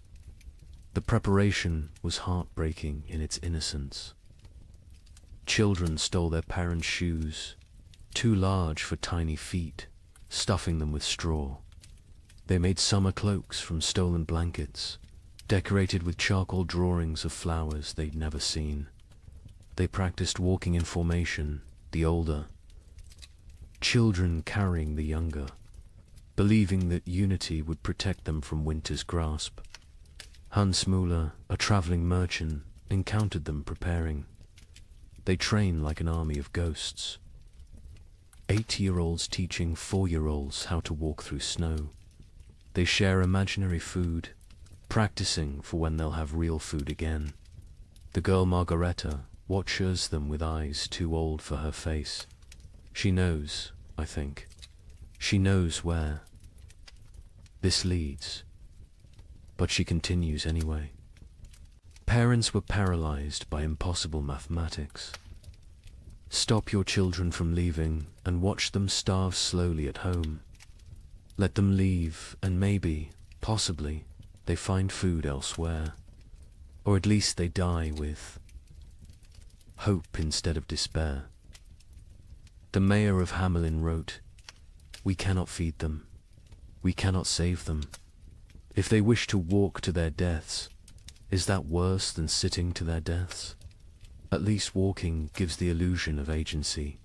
The preparation was heartbreaking in its innocence. Children stole their parents' shoes, too large for tiny feet, stuffing them with straw. They made summer cloaks from stolen blankets, decorated with charcoal drawings of flowers they'd never seen. They practiced walking in formation, the older children carrying the younger, believing that unity would protect them from winter's grasp. Hans Müller, a traveling merchant, encountered them preparing. They train like an army of ghosts. 80-year-olds teaching 4-year-olds how to walk through snow. They share imaginary food, practicing for when they'll have real food again. The girl Margaretta watches them with eyes too old for her face. She knows, I think. She knows where this leads. But she continues anyway. Parents were paralyzed by impossible mathematics. Stop your children from leaving and watch them starve slowly at home. Let them leave and maybe, possibly, they find food elsewhere. Or at least they die with hope instead of despair. The mayor of Hamelin wrote, "We cannot feed them. We cannot save them. If they wish to walk to their deaths, is that worse than sitting to their deaths? At least walking gives the illusion of agency."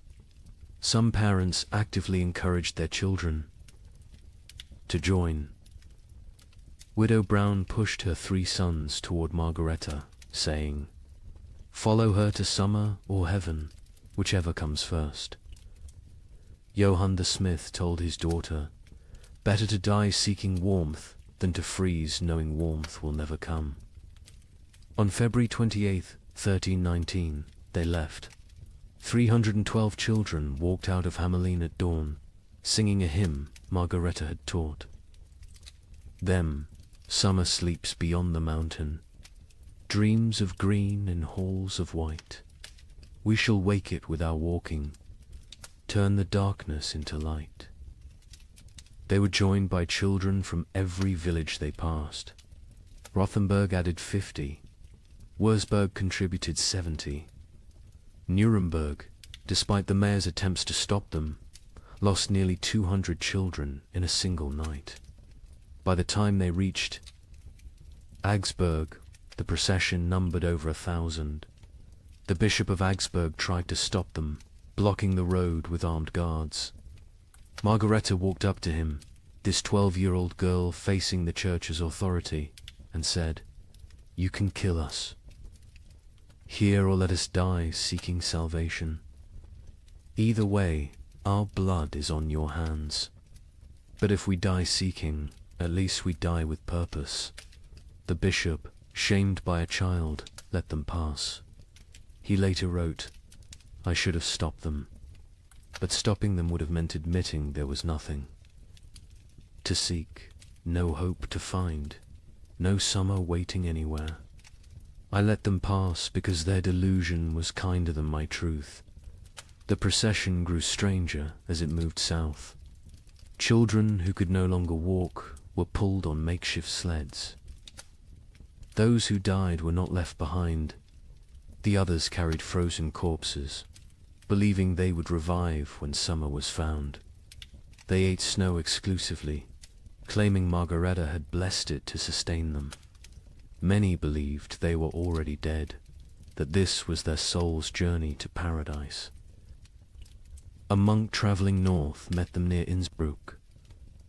Some parents actively encouraged their children to join. Widow Brown pushed her 3 sons toward Margaretta, saying, "Follow her to summer or heaven, whichever comes first." Johann the smith told his daughter, "Better to die seeking warmth than to freeze knowing warmth will never come." On February 28, 1319, they left. 312 children walked out of Hamelin at dawn, singing a hymn Margaretta had taught. Them, summer sleeps beyond the mountain, dreams of green in halls of white. We shall wake it with our walking, turn the darkness into light. They were joined by children from every village they passed. Rothenburg added 50. Wurzburg contributed 70. Nuremberg, despite the mayor's attempts to stop them, lost nearly 200 children in a single night. By the time they reached Augsburg, the procession numbered over 1,000. The Bishop of Augsburg tried to stop them, blocking the road with armed guards. Margareta walked up to him, this 12-year-old girl facing the church's authority, and said, "You can kill us. Here or let us die seeking salvation. Either way, our blood is on your hands. But if we die seeking, at least we die with purpose." The bishop, shamed by a child, let them pass. He later wrote, "I should have stopped them, but stopping them would have meant admitting there was nothing. To seek, no hope to find, no summer waiting anywhere. I let them pass because their delusion was kinder than my truth." The procession grew stranger as it moved south. Children who could no longer walk were pulled on makeshift sleds. Those who died were not left behind. The others carried frozen corpses, believing they would revive when summer was found. They ate snow exclusively, claiming Margareta had blessed it to sustain them. Many believed they were already dead, that this was their soul's journey to paradise. A monk traveling north met them near Innsbruck.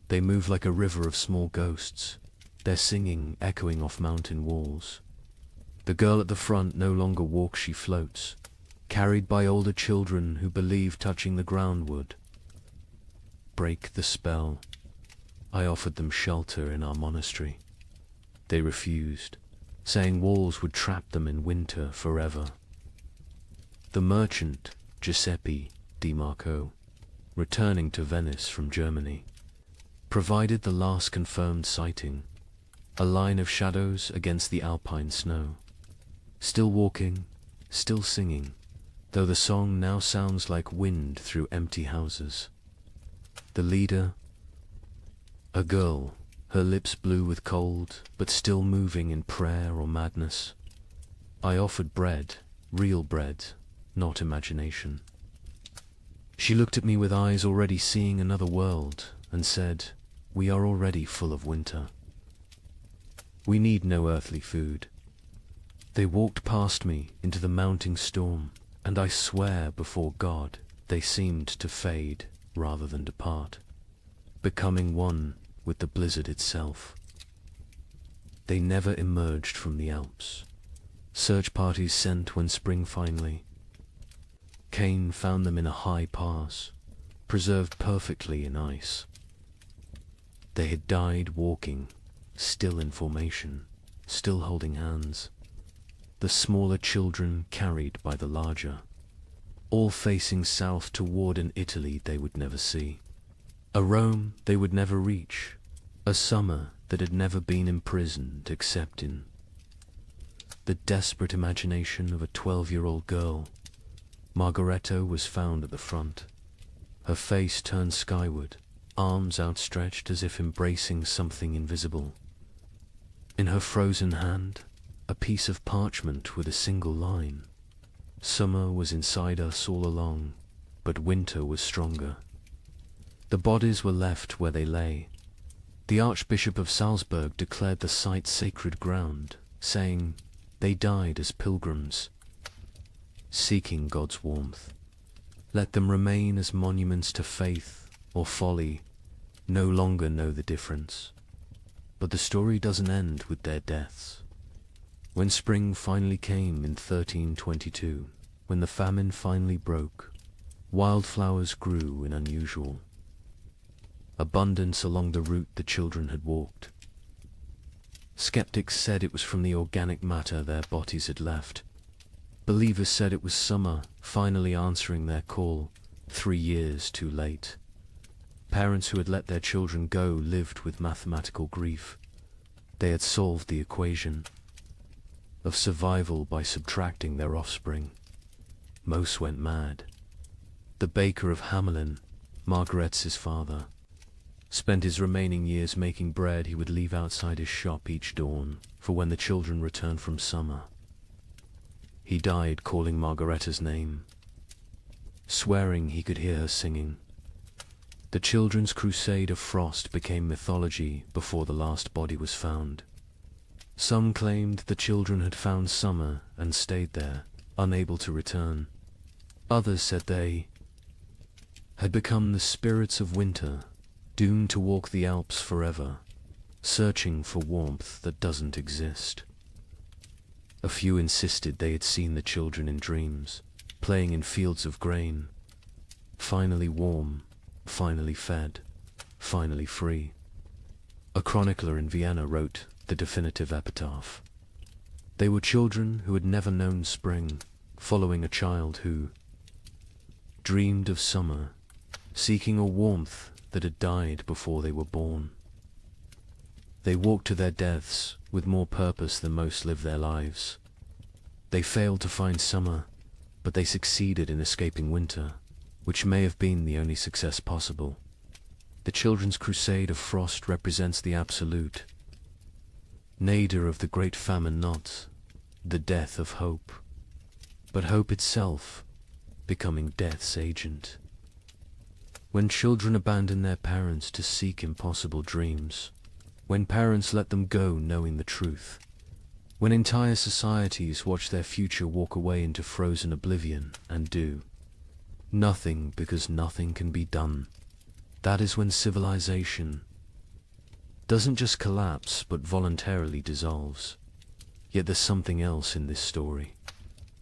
They moved like a river of small ghosts, their singing echoing off mountain walls. The girl at the front no longer walks, she floats, carried by older children who believe touching the ground would break the spell. I offered them shelter in our monastery. They refused, saying walls would trap them in winter forever. The merchant, Giuseppe Di Marco, returning to Venice from Germany, provided the last confirmed sighting, a line of shadows against the alpine snow. Still walking, still singing, though the song now sounds like wind through empty houses. The leader, a girl, her lips blue with cold, but still moving in prayer or madness. I offered bread, real bread, not imagination. She looked at me with eyes already seeing another world, and said, "We are already full of winter. We need no earthly food." They walked past me into the mounting storm, and I swear before God they seemed to fade rather than depart, becoming one with the blizzard itself. They never emerged from the Alps. Search parties sent when spring finally came found them in a high pass, preserved perfectly in ice. They had died walking, still in formation, still holding hands. The smaller children carried by the larger, all facing south toward an Italy they would never see, a Rome they would never reach, a summer that had never been imprisoned except in the desperate imagination of a 12-year-old girl. Margareta was found at the front, her face turned skyward, arms outstretched as if embracing something invisible. In her frozen hand, a piece of parchment with a single line. Summer was inside us all along, but winter was stronger. The bodies were left where they lay. The Archbishop of Salzburg declared the site sacred ground, saying, "They died as pilgrims, seeking God's warmth. Let them remain as monuments to faith or folly, no longer know the difference." But the story doesn't end with their deaths. When spring finally came in 1322, when the famine finally broke, wildflowers grew in unusual abundance along the route the children had walked. Skeptics said it was from the organic matter their bodies had left. Believers said it was summer finally answering their call, 3 years too late. Parents who had let their children go lived with mathematical grief. They had solved the equation of survival by subtracting their offspring. Most went mad. The baker of Hamelin, Margaret's father, spent his remaining years making bread he would leave outside his shop each dawn for when the children returned from summer. He died calling Margareta's name, swearing he could hear her singing. The children's crusade of frost became mythology before the last body was found. Some claimed the children had found summer and stayed there, unable to return. Others said they had become the spirits of winter, doomed to walk the Alps forever, searching for warmth that doesn't exist. A few insisted they had seen the children in dreams, playing in fields of grain, finally warm, finally fed, finally free. A chronicler in Vienna wrote the definitive epitaph. They were children who had never known spring, following a child who dreamed of summer, seeking a warmth that had died before they were born. They walked to their deaths with more purpose than most live their lives. They failed to find summer, but they succeeded in escaping winter, which may have been the only success possible. The children's crusade of frost represents the absolute, nadir of the great famine, not the death of hope, but hope itself becoming death's agent. When children abandon their parents to seek impossible dreams, when parents let them go knowing the truth, when entire societies watch their future walk away into frozen oblivion and do nothing because nothing can be done, that is when civilization doesn't just collapse but voluntarily dissolves. Yet there's something else in this story,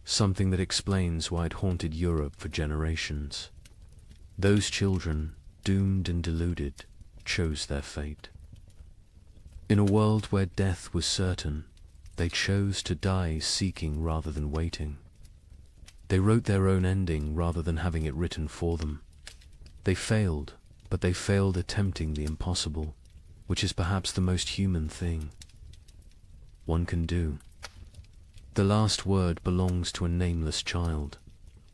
something that explains why it haunted Europe for generations. Those children, doomed and deluded, chose their fate. In a world where death was certain, they chose to die seeking rather than waiting. They wrote their own ending rather than having it written for them. They failed, but they failed attempting the impossible, which is perhaps the most human thing one can do. The last word belongs to a nameless child,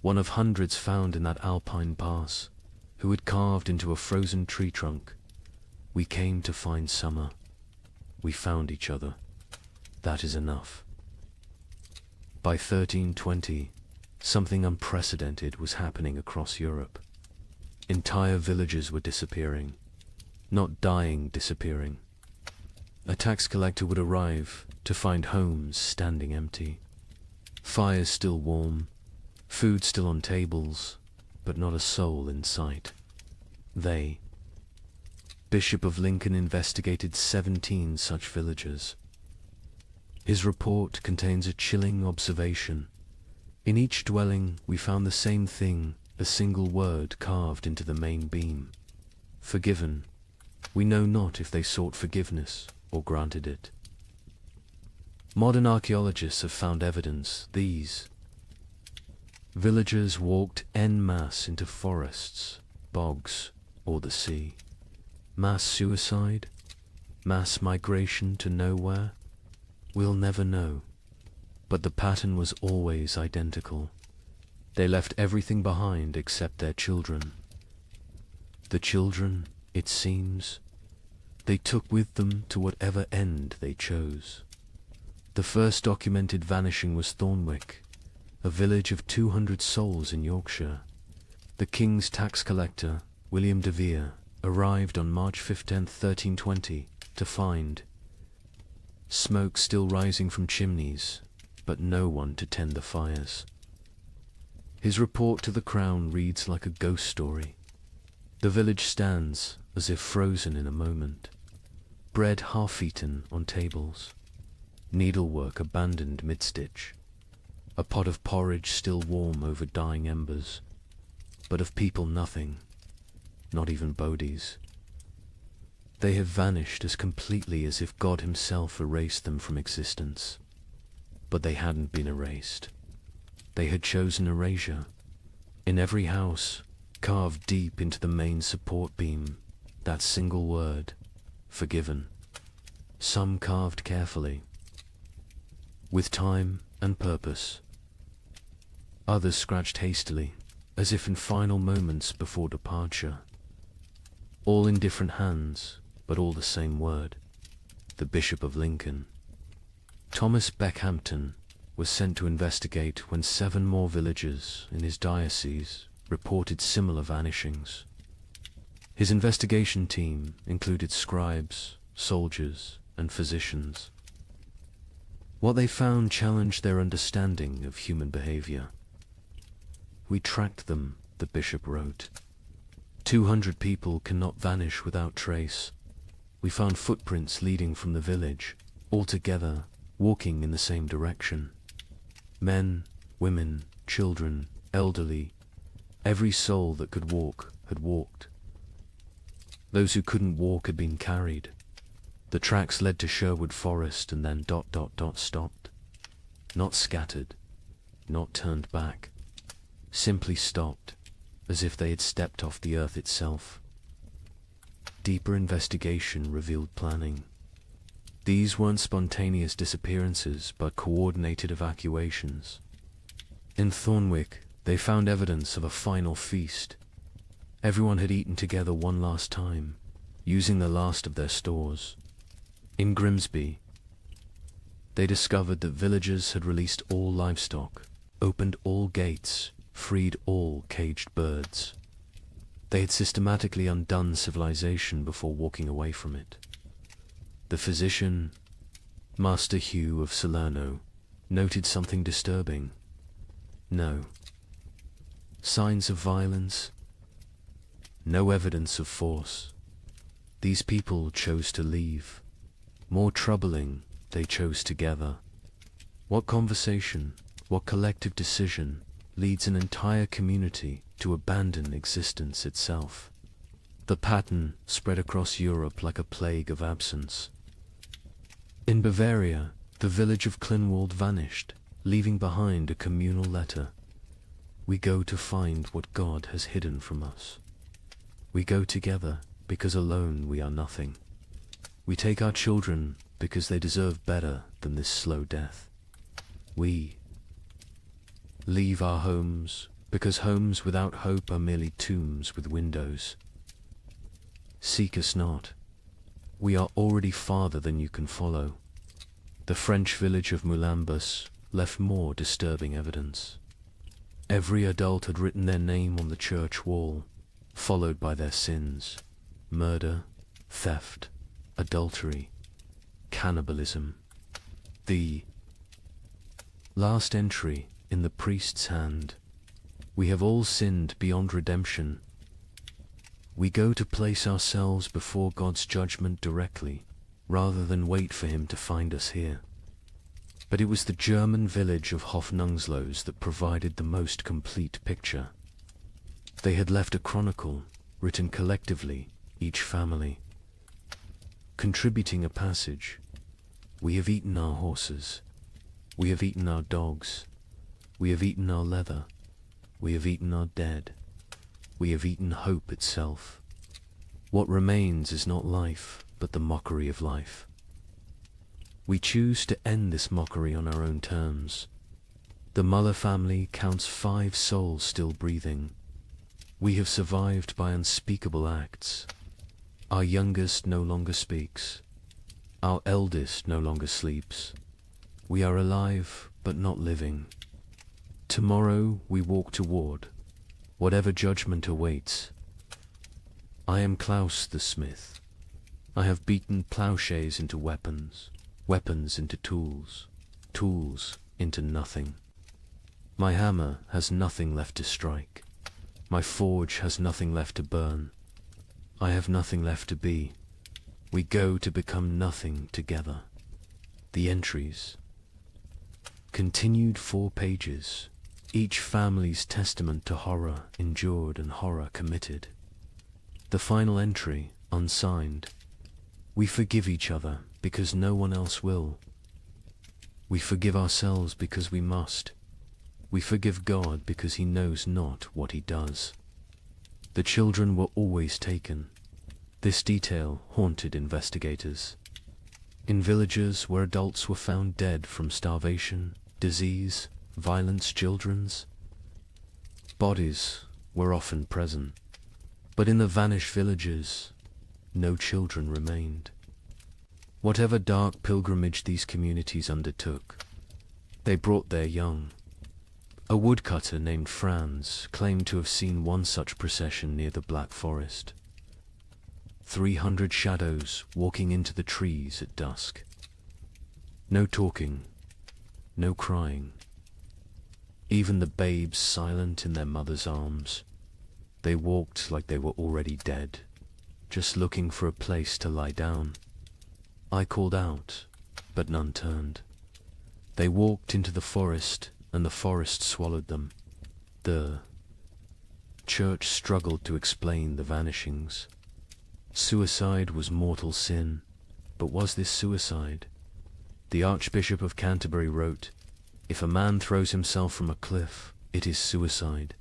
one of hundreds found in that alpine pass, who had carved into a frozen tree trunk. We came to find summer. We found each other. That is enough. By 1320, something unprecedented was happening across Europe. Entire villages were disappearing, not dying, disappearing. A tax collector would arrive to find homes standing empty, fires still warm, food still on tables, but not a soul in sight. Bishop of Lincoln investigated 17 such villages. His report contains a chilling observation. In each dwelling we found the same thing, a single word carved into the main beam. Forgiven. We know not if they sought forgiveness or granted it. Modern archaeologists have found evidence these villagers walked en masse into forests, bogs, or the sea. Mass suicide? Mass migration to nowhere? We'll never know. But the pattern was always identical. They left everything behind except their children. The children, it seems, they took with them to whatever end they chose. The first documented vanishing was Thornwick, a village of 200 souls in Yorkshire. The king's tax collector, William de Vere, arrived on March 15, 1320, to find smoke still rising from chimneys, but no one to tend the fires. His report to the crown reads like a ghost story. The village stands as if frozen in a moment, bread half-eaten on tables, needlework abandoned mid-stitch, a pot of porridge still warm over dying embers, but of people nothing, not even bodies. They have vanished as completely as if God himself erased them from existence. But they hadn't been erased. They had chosen erasure. In every house, carved deep into the main support beam, that single word, forgiven. Some carved carefully, with time and purpose. Others scratched hastily, as if in final moments before departure. All in different hands, but all the same word, the Bishop of Lincoln. Thomas Beckhampton was sent to investigate when 7 more villages in his diocese reported similar vanishings. His investigation team included scribes, soldiers, and physicians. What they found challenged their understanding of human behavior. We tracked them, the bishop wrote. 200 people cannot vanish without trace. We found footprints leading from the village, all together, walking in the same direction. Men, women, children, elderly, every soul that could walk had walked. Those who couldn't walk had been carried. The tracks led to Sherwood Forest and then ... stopped. Not scattered, not turned back, simply stopped, as if they had stepped off the earth itself. Deeper investigation revealed planning. These weren't spontaneous disappearances, but coordinated evacuations. In Thornwick, they found evidence of a final feast. Everyone had eaten together one last time, using the last of their stores. In Grimsby, they discovered that villagers had released all livestock, opened all gates, freed all caged birds. They had systematically undone civilization before walking away from it. The physician, Master Hugh of Salerno, noted something disturbing. No signs of violence, no evidence of force. These people chose to leave. More troubling, they chose together. What conversation, what collective decision leads an entire community to abandon existence itself? The pattern spread across Europe like a plague of absence. In Bavaria, the village of Klinwald vanished, leaving behind a communal letter. We go to find what God has hidden from us. We go together because alone we are nothing. We take our children because they deserve better than this slow death. We leave our homes because homes without hope are merely tombs with windows. Seek us not. We are already farther than you can follow. The French village of Moulambus left more disturbing evidence. Every adult had written their name on the church wall, followed by their sins: murder, theft, adultery, cannibalism. The last entry in the priest's hand: we have all sinned beyond redemption. We go to place ourselves before God's judgment directly, rather than wait for him to find us here. But it was the German village of Hofnungslos that provided the most complete picture. They had left a chronicle, written collectively, each family, contributing a passage. We have eaten our horses. We have eaten our dogs. We have eaten our leather. We have eaten our dead. We have eaten hope itself. What remains is not life, but the mockery of life. We choose to end this mockery on our own terms. The Muller family counts 5 souls still breathing. We have survived by unspeakable acts. Our youngest no longer speaks. Our eldest no longer sleeps. We are alive, but not living. Tomorrow we walk toward whatever judgment awaits. I am Klaus the smith. I have beaten plowshares into weapons, weapons into tools, tools into nothing. My hammer has nothing left to strike. My forge has nothing left to burn. I have nothing left to be. We go to become nothing together. The entries continued 4 pages, each family's testament to horror endured and horror committed. The final entry, unsigned: we forgive each other because no one else will. We forgive ourselves because we must. We forgive God because he knows not what he does. The children were always taken. This detail haunted investigators. In villages where adults were found dead from starvation, disease, violence, children's bodies were often present. But in the vanished villages, no children remained. Whatever dark pilgrimage these communities undertook, they brought their young. A woodcutter named Franz claimed to have seen one such procession near the Black Forest. 300 shadows walking into the trees at dusk. No talking, no crying. Even the babes silent in their mother's arms. They walked like they were already dead, just looking for a place to lie down. I called out, but none turned. They walked into the forest, and the forest swallowed them. The church struggled to explain the vanishings. Suicide was mortal sin, but was this suicide? The Archbishop of Canterbury wrote, "If a man throws himself from a cliff, it is suicide.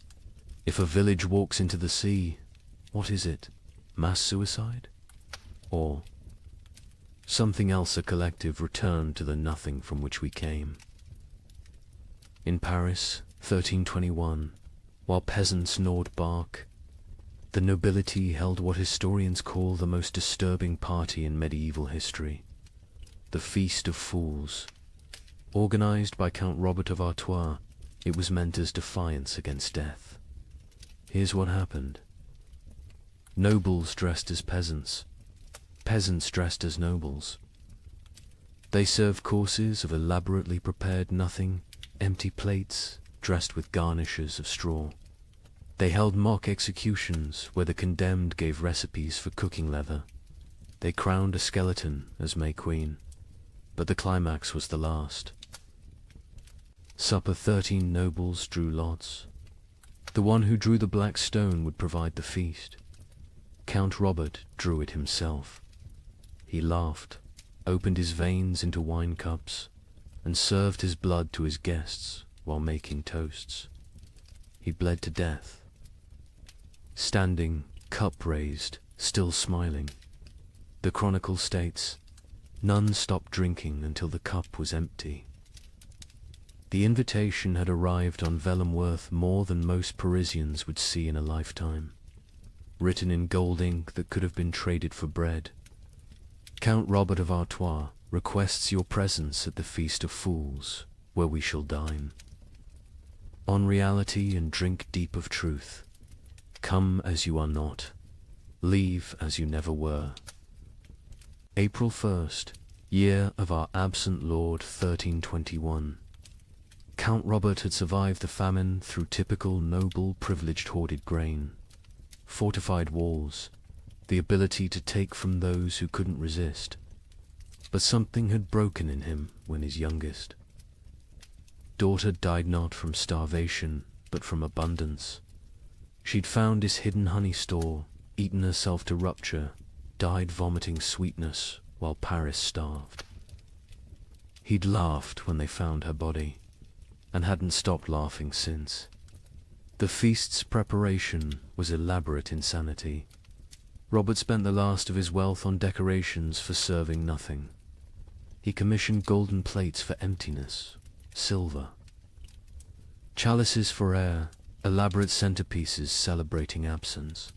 If a village walks into the sea, what is it? Mass suicide? Or something else, a collective return to the nothing from which we came?" In Paris, 1321, while peasants gnawed bark, the nobility held what historians call the most disturbing party in medieval history, the Feast of Fools. Organized by Count Robert of Artois, it was meant as defiance against death. Here's what happened. Nobles dressed as peasants, peasants dressed as nobles. They served courses of elaborately prepared nothing, empty plates dressed with garnishes of straw. They held mock executions where the condemned gave recipes for cooking leather. They crowned a skeleton as May Queen, but the climax was the last. Supper 13 nobles drew lots. The one who drew the black stone would provide the feast. Count Robert drew it himself. He laughed, opened his veins into wine cups, and served his blood to his guests while making toasts. He bled to death. Standing, cup raised, still smiling. The chronicle states, none stopped drinking until the cup was empty. The invitation had arrived on vellum worth more than most Parisians would see in a lifetime, written in gold ink that could have been traded for bread. Count Robert of Artois requests your presence at the Feast of Fools, where we shall dine. On reality and drink deep of truth. Come as you are not, leave as you never were. April 1st, year of our absent Lord 1321. Count Robert had survived the famine through typical noble privileged hoarded grain, fortified walls, the ability to take from those who couldn't resist. But something had broken in him when his youngest daughter died not from starvation, but from abundance. She'd found his hidden honey store, eaten herself to rupture, died vomiting sweetness while Paris starved. He'd laughed when they found her body, and hadn't stopped laughing since. The feast's preparation was elaborate insanity. Robert spent the last of his wealth on decorations for serving nothing. He commissioned golden plates for emptiness, silver, chalices for air, elaborate centerpieces celebrating absence.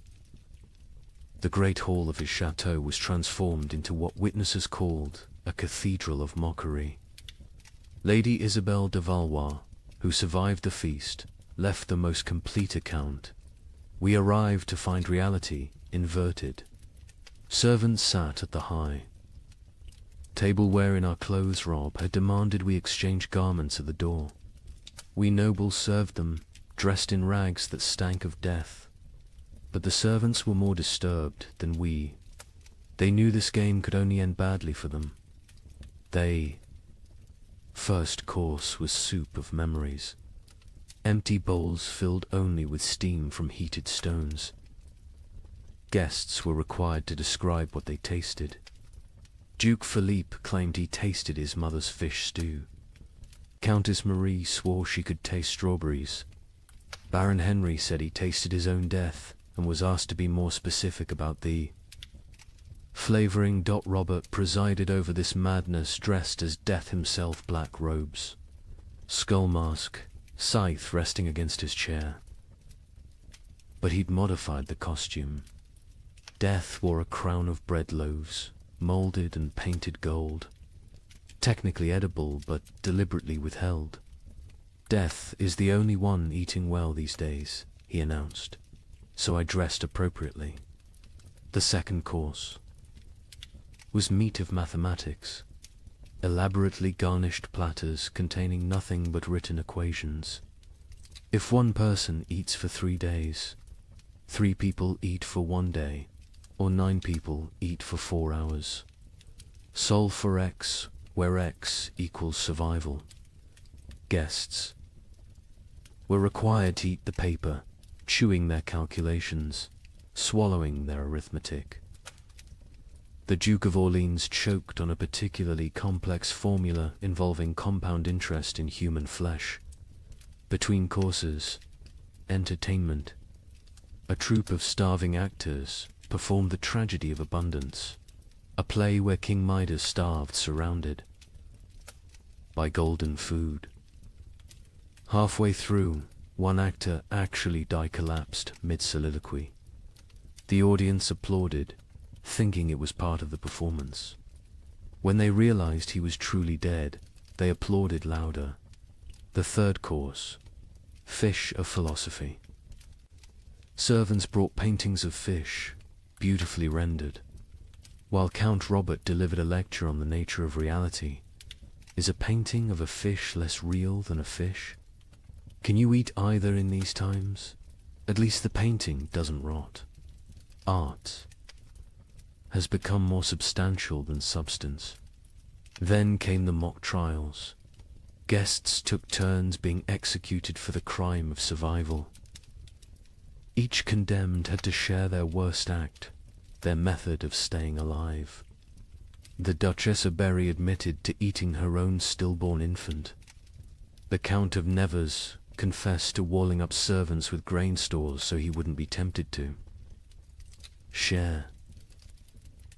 The great hall of his chateau was transformed into what witnesses called a cathedral of mockery. Lady Isabelle de Valois, who survived the feast, left the most complete account. We arrived to find reality inverted. Servants sat at the high. Tableware in our clothes robe had demanded we exchange garments at the door. We nobles served them, dressed in rags that stank of death. But the servants were more disturbed than we. They knew this game could only end badly for them. First course was soup of memories. Empty bowls filled only with steam from heated stones. Guests were required to describe what they tasted. Duke Philippe claimed he tasted his mother's fish stew. Countess Marie swore she could taste strawberries. Baron Henry said he tasted his own death and was asked to be more specific about the flavoring. Robert presided over this madness dressed as death himself, black robes, skull mask, scythe resting against his chair. But he'd modified the costume. Death wore a crown of bread loaves, molded and painted gold, technically edible but deliberately withheld. Death is the only one eating well these days, he announced, so I dressed appropriately. The second course was meat of mathematics, elaborately garnished platters containing nothing but written equations. If one person eats for 3 days, 3 people eat for 1 day, or 9 people eat for 4 hours. Solve for X, where X equals survival. Guests were required to eat the paper, chewing their calculations, swallowing their arithmetic. The Duke of Orleans choked on a particularly complex formula involving compound interest in human flesh. Between courses, entertainment. A troupe of starving actors performed the tragedy of abundance, a play where King Midas starved surrounded by golden food. Halfway through, one actor actually collapsed mid-soliloquy. The audience applauded, thinking it was part of the performance. When they realized he was truly dead, they applauded louder. The third course, fish of philosophy. Servants brought paintings of fish, beautifully rendered. While Count Robert delivered a lecture on the nature of reality, is a painting of a fish less real than a fish? Can you eat either in these times? At least the painting doesn't rot. Art has become more substantial than substance. Then came the mock trials. Guests took turns being executed for the crime of survival. Each condemned had to share their worst act, their method of staying alive. The Duchess of Berry admitted to eating her own stillborn infant. The Count of Nevers confessed to walling up servants with grain stores so he wouldn't be tempted to share.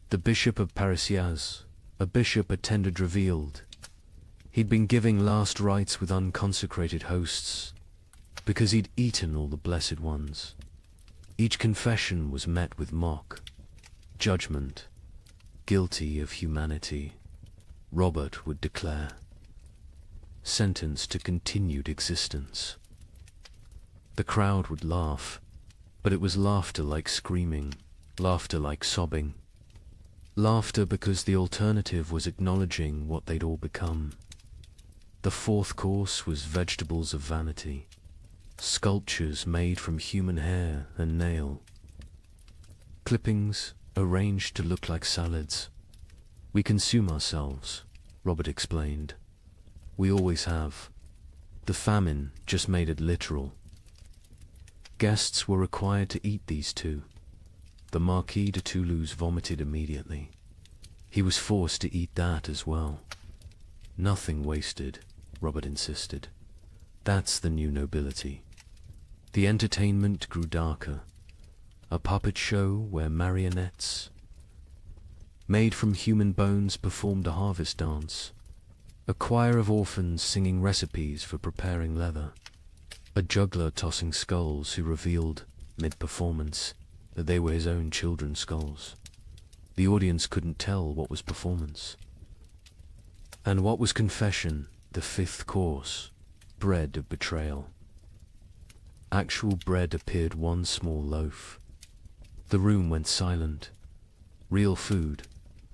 The Bishop of Parisiaz, a bishop attended, revealed he'd been giving last rites with unconsecrated hosts because he'd eaten all the blessed ones. Each confession was met with mock judgment. Guilty of humanity, Robert would declare. Sentenced to continued existence. The crowd would laugh, but it was laughter like screaming, laughter like sobbing. Laughter because the alternative was acknowledging what they'd all become. The fourth course was vegetables of vanity, sculptures made from human hair and nail. Clippings arranged to look like salads. We consume ourselves, Robert explained. We always have. The famine just made it literal. Guests were required to eat these too. The Marquis de Toulouse vomited immediately. He was forced to eat that as well. Nothing wasted, Robert insisted. That's the new nobility. The entertainment grew darker. A puppet show where marionettes made from human bones performed a harvest dance. A choir of orphans singing recipes for preparing leather. A juggler tossing skulls who revealed, mid-performance, that they were his own children's skulls. The audience couldn't tell what was performance and what was confession. The fifth course, bread of betrayal. Actual bread appeared one small loaf. The room went silent. Real food,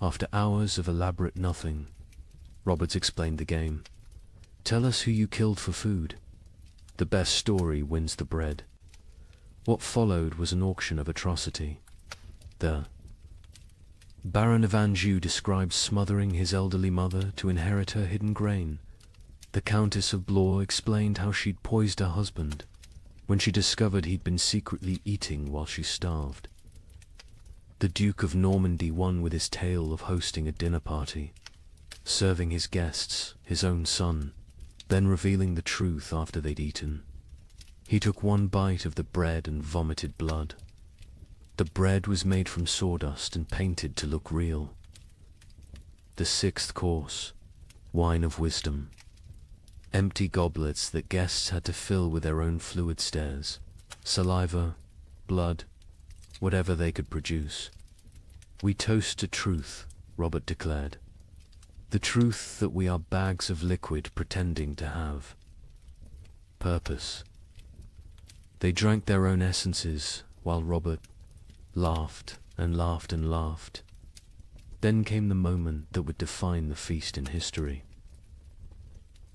after hours of elaborate nothing. Roberts explained the game. Tell us who you killed for food. The best story wins the bread. What followed was an auction of atrocity. The Baron of Anjou described smothering his elderly mother to inherit her hidden grain. The Countess of Blois explained how she'd poisoned her husband when she discovered he'd been secretly eating while she starved. The Duke of Normandy won with his tale of hosting a dinner party, serving his guests his own son, then revealing the truth after they'd eaten. He took one bite of the bread and vomited blood. The bread was made from sawdust and painted to look real. The sixth course, wine of wisdom. Empty goblets that guests had to fill with their own fluid stares, saliva, blood, whatever they could produce. We toast to truth, Robert declared. The truth that we are bags of liquid pretending to have purpose. They drank their own essences while Robert laughed and laughed and laughed. Then came the moment that would define the feast in history.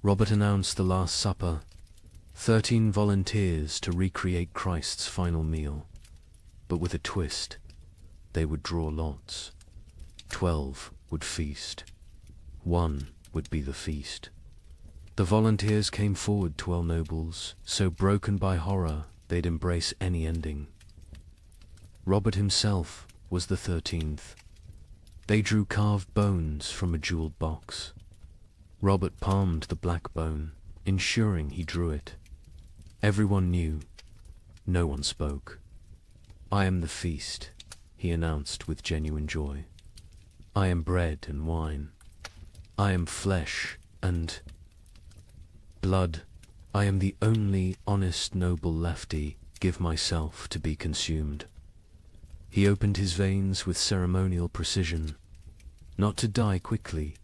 Robert announced the Last Supper, 13 volunteers to recreate Christ's final meal. but with a twist. They would draw lots. 12 would feast. 1 would be the feast. The volunteers came forward, 12 nobles, so broken by horror they'd embrace any ending. Robert himself was the 13th. They drew carved bones from a jeweled box. Robert palmed the black bone, ensuring he drew it. Everyone knew. No one spoke. "I am the feast," he announced with genuine joy. "I am bread and wine. I am flesh and blood. I am the only honest noble lefty. Give myself to be consumed." He opened his veins with ceremonial precision, not to die quickly,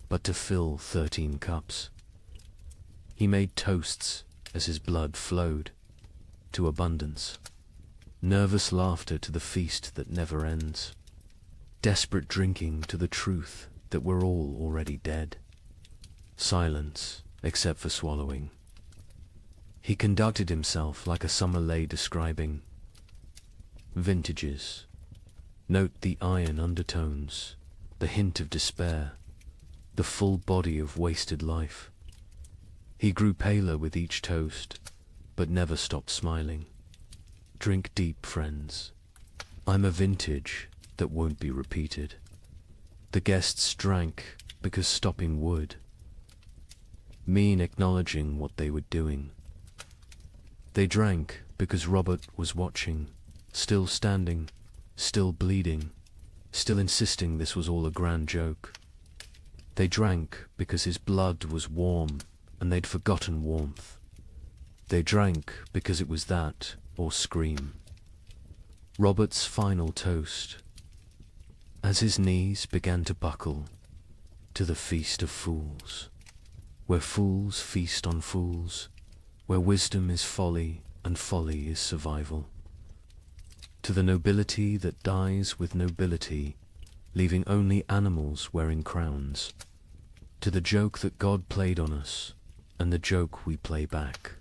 but to fill 13 cups. He made toasts as his blood flowed, to abundance. Nervous laughter to the feast that never ends. Desperate drinking to the truth that we're all already dead. Silence, except for swallowing. He conducted himself like a summer lay describing vintages. Note the iron undertones, the hint of despair, the full body of wasted life. He grew paler with each toast, but never stopped smiling. Drink deep, friends. I'm a vintage that won't be repeated. The guests drank because stopping would mean acknowledging what they were doing. They drank because Robert was watching, still standing, still bleeding, still insisting this was all a grand joke. They drank because his blood was warm and they'd forgotten warmth. They drank because it was that or scream. Robert's final toast, as his knees began to buckle, to the feast of fools, where fools feast on fools, where wisdom is folly and folly is survival. To the nobility that dies with nobility, leaving only animals wearing crowns. To the joke that God played on us, and the joke we play back.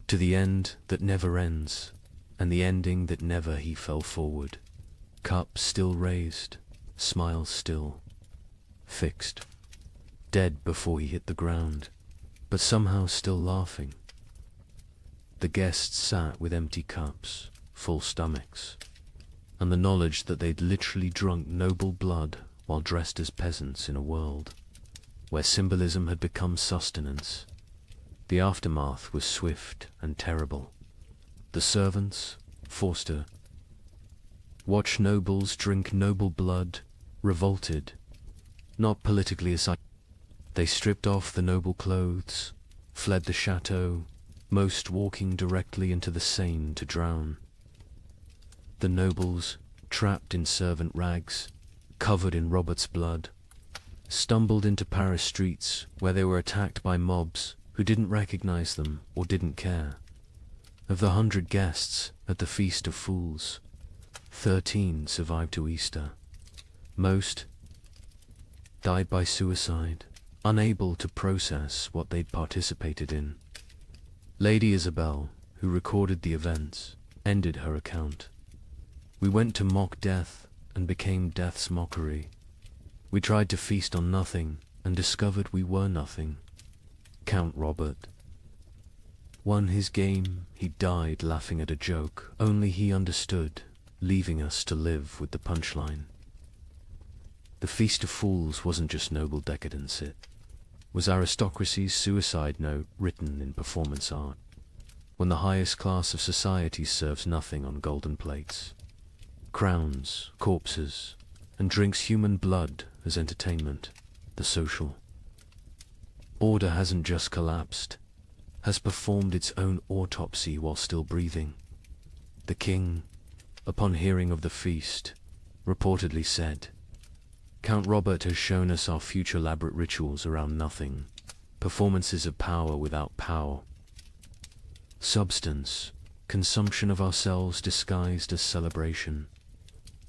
To the end that never ends, and the ending that never he fell forward. Cup still raised, smile still, fixed. Dead before he hit the ground, but somehow still laughing. The guests sat with empty cups, full stomachs, and the knowledge that they'd literally drunk noble blood while dressed as peasants in a world where symbolism had become sustenance. The aftermath was swift and terrible. The servants, forced to watch nobles drink noble blood, revolted, not politically aside. They stripped off the noble clothes, fled the chateau, most walking directly into the Seine to drown. The nobles, trapped in servant rags, covered in Robert's blood, stumbled into Paris streets where they were attacked by mobs who didn't recognize them or didn't care. Of the 100 guests at the Feast of Fools, 13 survived to Easter. Most died by suicide, unable to process what they'd participated in. Lady Isabel, who recorded the events, ended her account. We went to mock death and became death's mockery. We tried to feast on nothing and discovered we were nothing. Count Robert won his game. He died laughing at a joke only he understood, leaving us to live with the punchline. The Feast of Fools wasn't just noble decadence, it was aristocracy's suicide note written in performance art, when the highest class of society serves nothing on golden plates, crowns, corpses, and drinks human blood as entertainment, the social order hasn't just collapsed, has performed its own autopsy while still breathing. The king, upon hearing of the feast, reportedly said, "Count Robert has shown us our future elaborate rituals around nothing, performances of power without power. Substance, consumption of ourselves disguised as celebration."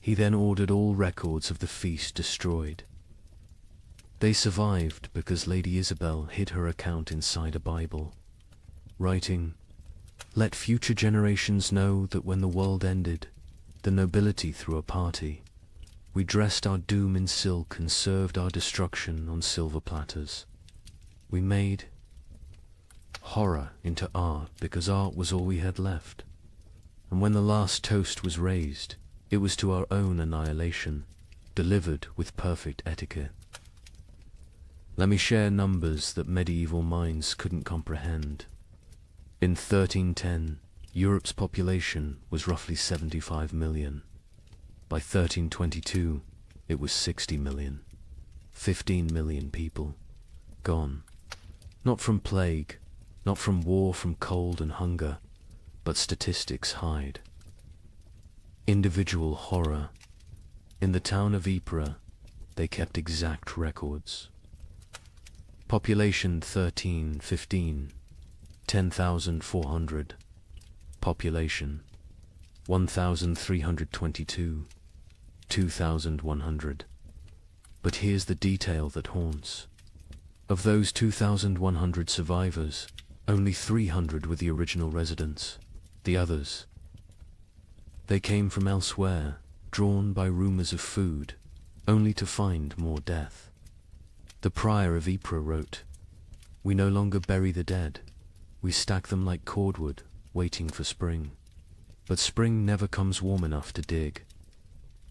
He then ordered all records of the feast destroyed. They survived because Lady Isabel hid her account inside a Bible, writing, "Let future generations know that when the world ended, the nobility threw a party. We dressed our doom in silk and served our destruction on silver platters. We made horror into art because art was all we had left. And when the last toast was raised, it was to our own annihilation, delivered with perfect etiquette. Let me share numbers that medieval minds couldn't comprehend. In 1310, Europe's population was roughly 75 million. By 1322, it was 60 million. 15 million people gone. Not from plague, not from war, from cold and hunger, but statistics hide. Individual horror. In the town of Ypres, they kept exact records. Population 1315, 10,400. Population 1,322, 2,100. But here's the detail that haunts. Of those 2,100 survivors, only 300 were the original residents. The others, they came from elsewhere, drawn by rumors of food, only to find more death. The prior of Ypres wrote, "We no longer bury the dead. We stack them like cordwood, waiting for spring. But spring never comes warm enough to dig.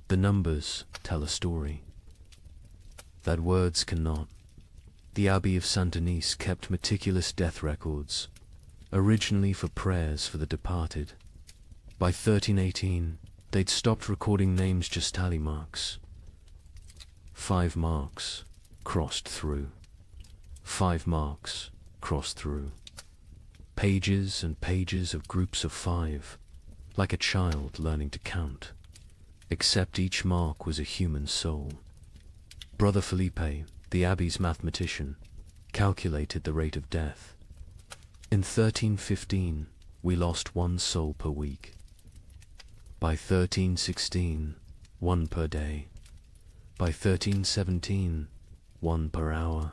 The numbers tell a story that words cannot." The Abbey of Saint-Denis kept meticulous death records, originally for prayers for the departed. By 1318, they'd stopped recording names, just tally marks. 5 marks crossed through. 5 marks crossed through. Pages and pages of groups of 5, like a child learning to count, except each mark was a human soul. Brother Felipe, the abbey's mathematician, calculated the rate of death. In 1315, we lost 1 soul per week. By 1316, 1 per day. By 1317, 1 per hour.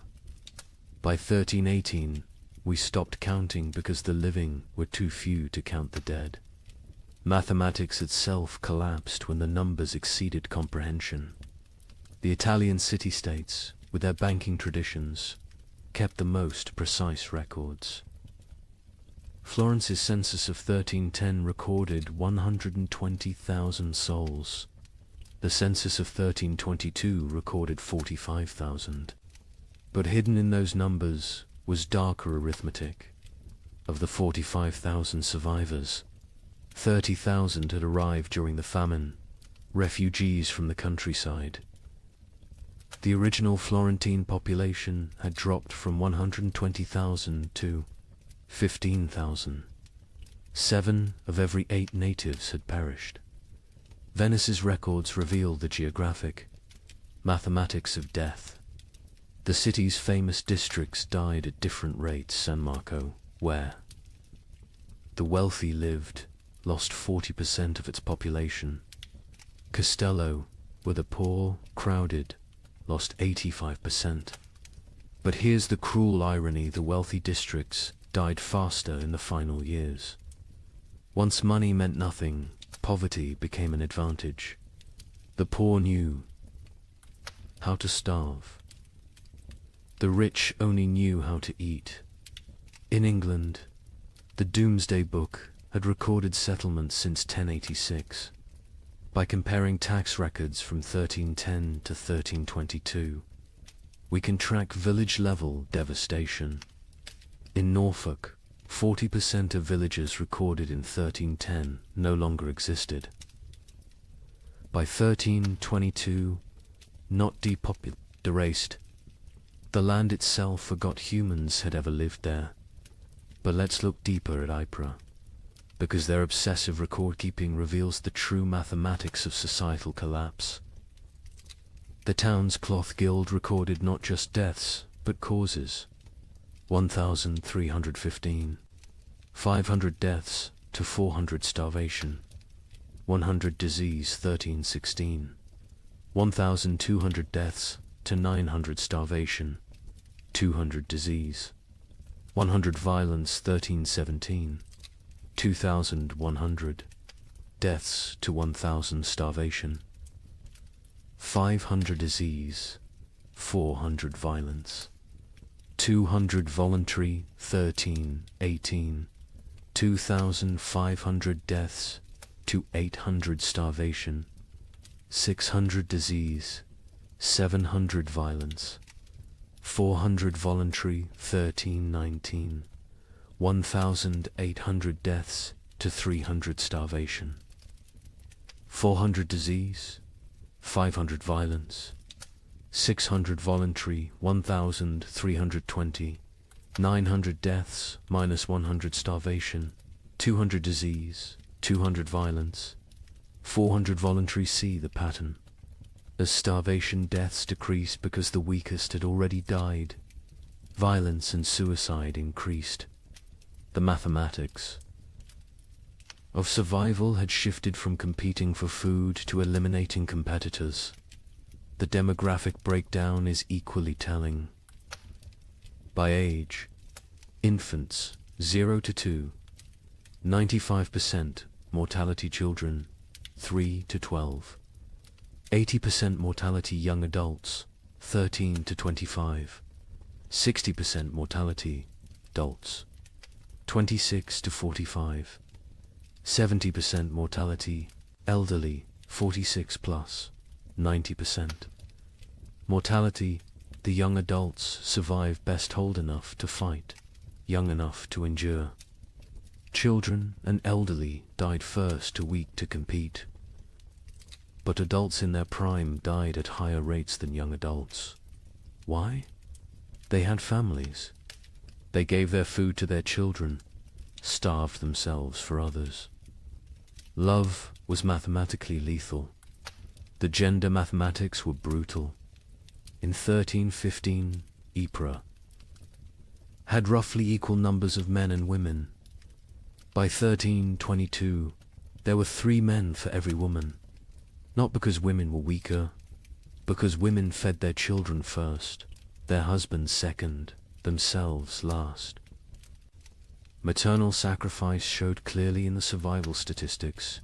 By 1318, we stopped counting because the living were too few to count the dead. Mathematics itself collapsed when the numbers exceeded comprehension. The Italian city-states, with their banking traditions, kept the most precise records. Florence's census of 1310 recorded 120,000 souls. The census of 1322 recorded 45,000. But hidden in those numbers was darker arithmetic. Of the 45,000 survivors, 30,000 had arrived during the famine, refugees from the countryside. The original Florentine population had dropped from 120,000 to 15,000. 7 of every 8 natives had perished. Venice's records reveal the geographic mathematics of death. The city's famous districts died at different rates. San Marco, where the wealthy lived, lost 40% of its population. Castello, where the poor crowded, lost 85%. But here's the cruel irony: the wealthy districts died faster in the final years. Once money meant nothing, poverty became an advantage. The poor knew how to starve. The rich only knew how to eat. In England, the Domesday Book had recorded settlements since 1086. By comparing tax records from 1310 to 1322, we can track village-level devastation. In Norfolk, 40% of villages recorded in 1310 no longer existed. By 1322, not depopulated, erased. The land itself forgot humans had ever lived there. But let's look deeper at Ypres, because their obsessive record-keeping reveals the true mathematics of societal collapse. The town's cloth guild recorded not just deaths, but causes. 1,315. 500 deaths to 400 starvation. 100 disease 1316. 1,200 deaths to 900 starvation. 200 disease. 100 violence 1317. 2,100. deaths to 1,000 starvation, 500 disease, 400 violence, 200 voluntary, 18, 2,500 deaths to 800 starvation, 600 disease, 700 violence, 400 voluntary, 19, 1,800 deaths to 300 starvation, 400 disease, 500 violence, 600 voluntary, 1,320, 900 deaths minus 100 starvation, 200 disease, 200 violence, 400 voluntary. See the pattern. As starvation deaths decreased because the weakest had already died, violence and suicide increased. The mathematics of survival had shifted from competing for food to eliminating competitors. The demographic breakdown is equally telling. By age, infants 0 to 2, 95% mortality children 3 to 12, 80% mortality young adults 13 to 25, 60% mortality adults 26 to 45, 70% mortality elderly 46 plus, 90% mortality. The young adults survive best old enough to fight, young enough to endure. Children and elderly died first, too weak to compete. But adults in their prime died at higher rates than young adults. Why? They had families. They gave their food to their children, starved themselves for others. Love was mathematically lethal. The gender mathematics were brutal. In 1315, Ypres had roughly equal numbers of men and women. By 1322, there were 3 men for every woman. Not because women were weaker, because women fed their children first, their husbands second, themselves last. Maternal sacrifice showed clearly in the survival statistics.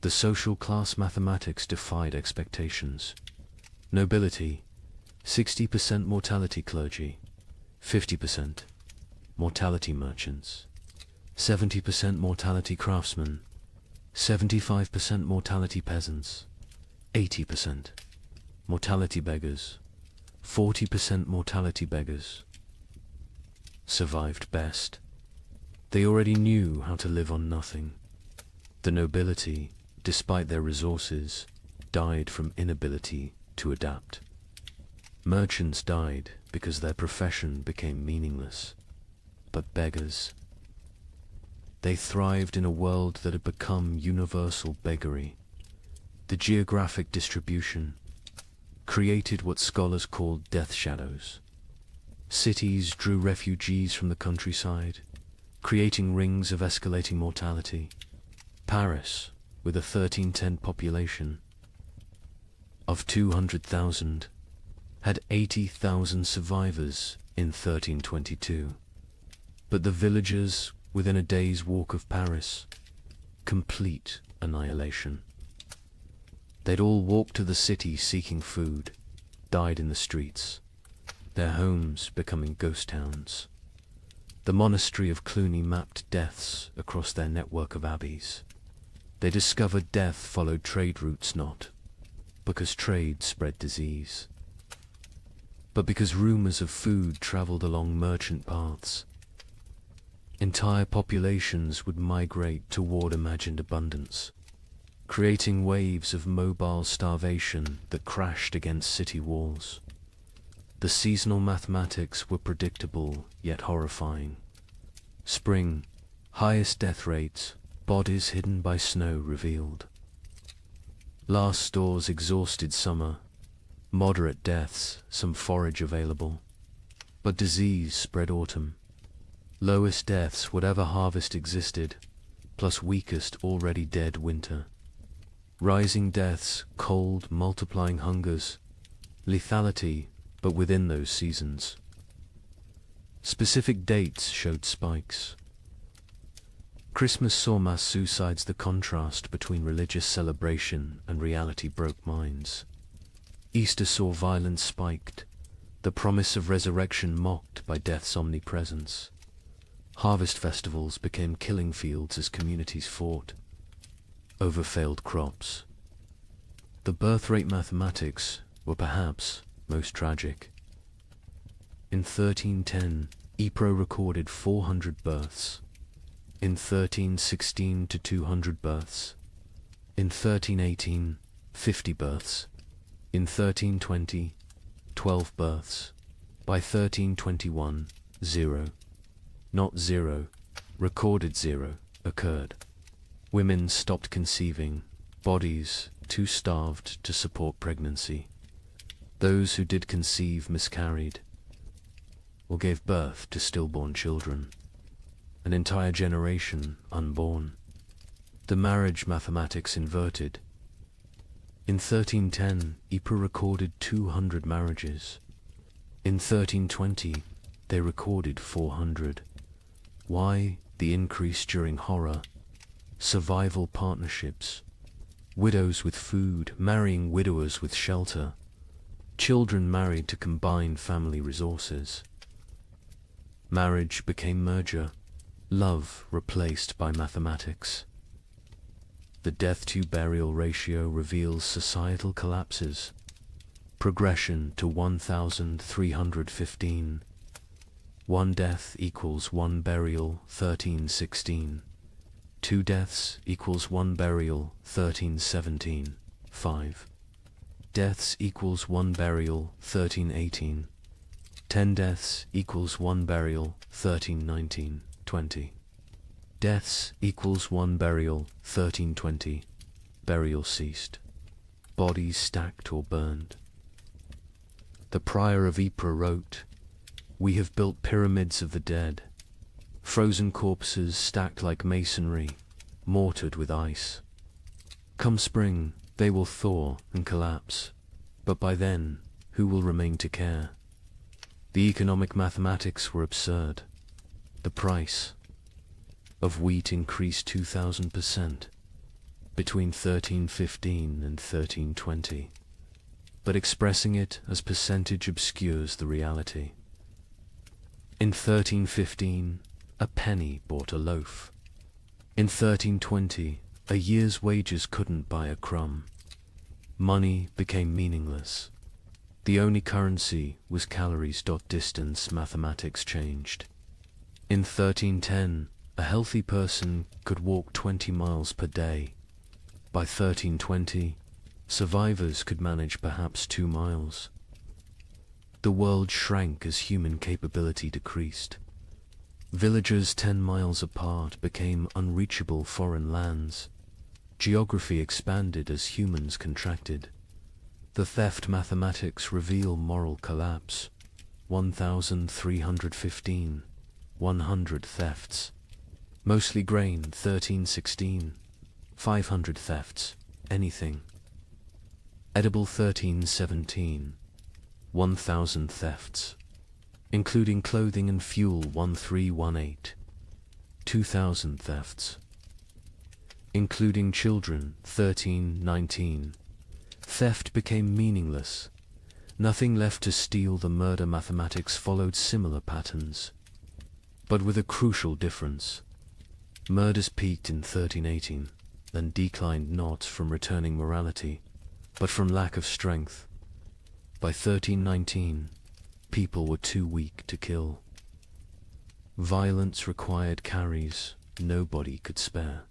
The social class mathematics defied expectations. Nobility, 60% mortality clergy, 50% mortality merchants, 70% mortality craftsmen, 75% mortality peasants, 80% mortality beggars, 40% mortality beggars. Survived best. They already knew how to live on nothing. The nobility, despite their resources, died from inability to adapt. Merchants died because their profession became meaningless. But beggars, they thrived in a world that had become universal beggary. The geographic distribution created what scholars called death shadows. Cities drew refugees from the countryside, creating rings of escalating mortality. Paris, with a 1310 population of 200,000, had 80,000 survivors in 1322. But the villagers within a day's walk of Paris, complete annihilation. They'd all walked to the city seeking food, died in the streets, their homes becoming ghost towns. The monastery of Cluny mapped deaths across their network of abbeys. They discovered death followed trade routes not because trade spread disease, but because rumors of food traveled along merchant paths. Entire populations would migrate toward imagined abundance, creating waves of mobile starvation that crashed against city walls. The seasonal mathematics were predictable yet horrifying. Spring, highest death rates, bodies hidden by snow revealed. Last stores exhausted summer, moderate deaths, some forage available. But disease spread autumn. Lowest deaths, whatever harvest existed, plus weakest already dead winter. Rising deaths, cold, multiplying hungers, lethality, but within those seasons. Specific dates showed spikes. Christmas saw mass suicides. The contrast between religious celebration and reality broke minds. Easter saw violence spiked, the promise of resurrection mocked by death's omnipresence. Harvest festivals became killing fields as communities fought over failed crops. The birth rate mathematics were perhaps most tragic. In 1310, Ypres recorded 400 births. In 1316 to 200 births. In 1318, 50 births. In 1320, 12 births. By 1321, 0. Not 0, recorded 0, occurred. Women stopped conceiving, bodies too starved to support pregnancy. Those who did conceive miscarried, or gave birth to stillborn children. An entire generation unborn. The marriage mathematics inverted. In 1310, Ypres recorded 200 marriages. In 1320, they recorded 400. Why the increase during horror? Survival partnerships. Widows with food, marrying widowers with shelter. Children married to combine family resources. Marriage became merger. Love replaced by mathematics. The death-to-burial ratio reveals societal collapses. Progression to 1,315. 1 death equals 1 burial, 1316. 2 deaths equals 1 burial, 1317. 5 deaths equals 1 burial, 1318. 10 deaths equals 1 burial, 1319. 20 deaths equals 1 burial, 1320. Burial ceased. Bodies stacked or burned. The prior of Ypres wrote, "We have built pyramids of the dead, frozen corpses stacked like masonry, mortared with ice. Come spring, they will thaw and collapse, but by then, who will remain to care?" The economic mathematics were absurd. The price of wheat increased 2,000% between 1315 and 1320, but expressing it as percentage obscures the reality. In 1315, a penny bought a loaf. In 1320, a year's wages couldn't buy a crumb. Money became meaningless. The only currency was calories. Distance mathematics changed. In 1310, a healthy person could walk 20 miles per day. By 1320, survivors could manage perhaps 2 miles. The world shrank as human capability decreased. Villages 10 miles apart became unreachable foreign lands. Geography expanded as humans contracted. The theft mathematics reveal moral collapse. 1,315. 100 thefts. Mostly grain, 1316. 500 thefts. Anything. Edible, 1317. 1,000 thefts. Including clothing and fuel, 1318. 2,000 thefts. Including children, 1319. Theft became meaningless. Nothing left to steal. The murder mathematics followed similar patterns, but with a crucial difference. Murders peaked in 1318, then declined not from returning morality, but from lack of strength. By 1319, people were too weak to kill. Violence required carries nobody could spare.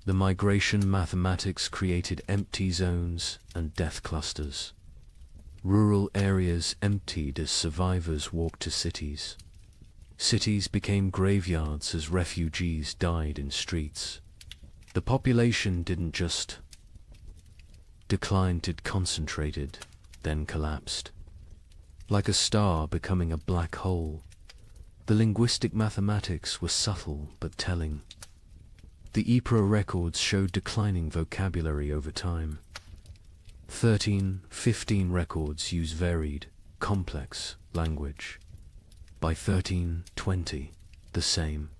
The migration mathematics created empty zones and death clusters. Rural areas emptied as survivors walked to cities. Cities became graveyards as refugees died in streets. The population didn't just decline, it concentrated, then collapsed. Like a star becoming a black hole, the linguistic mathematics were subtle but telling. The Ypres records showed declining vocabulary over time. 1315 records use varied, complex language. By 1320, the same.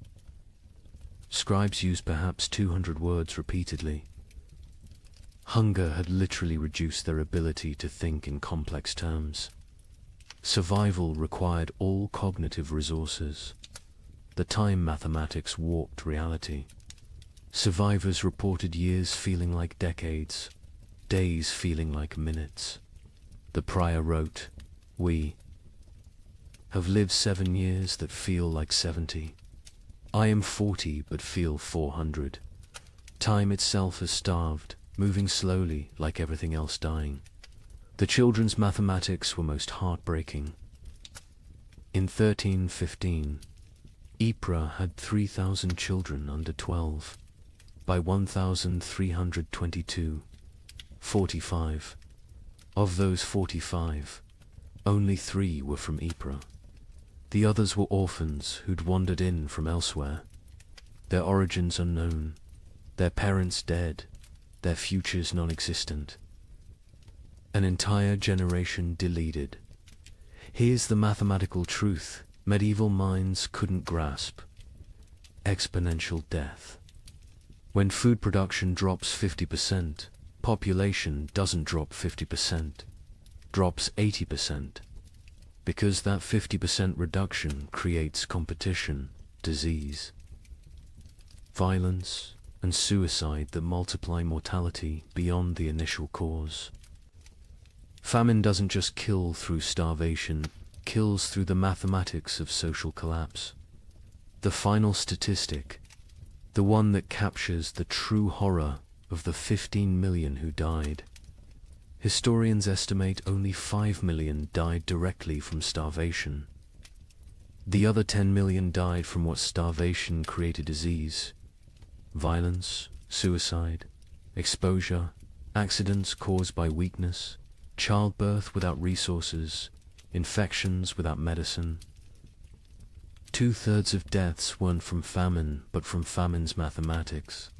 Scribes used perhaps 200 words repeatedly. Hunger had literally reduced their ability to think in complex terms. Survival required all cognitive resources. The time mathematics warped reality. Survivors reported years feeling like decades, days feeling like minutes. The prior wrote, "We have lived 7 years that feel like 70. I am 40 but feel 400. Time itself has starved, moving slowly like everything else dying." The children's mathematics were most heartbreaking. In 1315, Ypres had 3,000 children under 12. By 1322, 45. Of those 45, only 3 were from Ypres. The others were orphans who'd wandered in from elsewhere, their origins unknown, their parents dead, their futures non-existent. An entire generation deleted. Here's the mathematical truth medieval minds couldn't grasp. Exponential death. When food production drops 50%, population doesn't drop 50%, drops 80%. Because that 50% reduction creates competition, disease, violence, and suicide that multiply mortality beyond the initial cause. Famine doesn't just kill through starvation, kills through the mathematics of social collapse. The final statistic, the one that captures the true horror of the 15 million who died. Historians estimate only 5 million died directly from starvation. The other 10 million died from what starvation created: disease, violence, suicide, exposure, accidents caused by weakness, childbirth without resources, infections without medicine. 2/3 of deaths weren't from famine, but from famine's mathematics.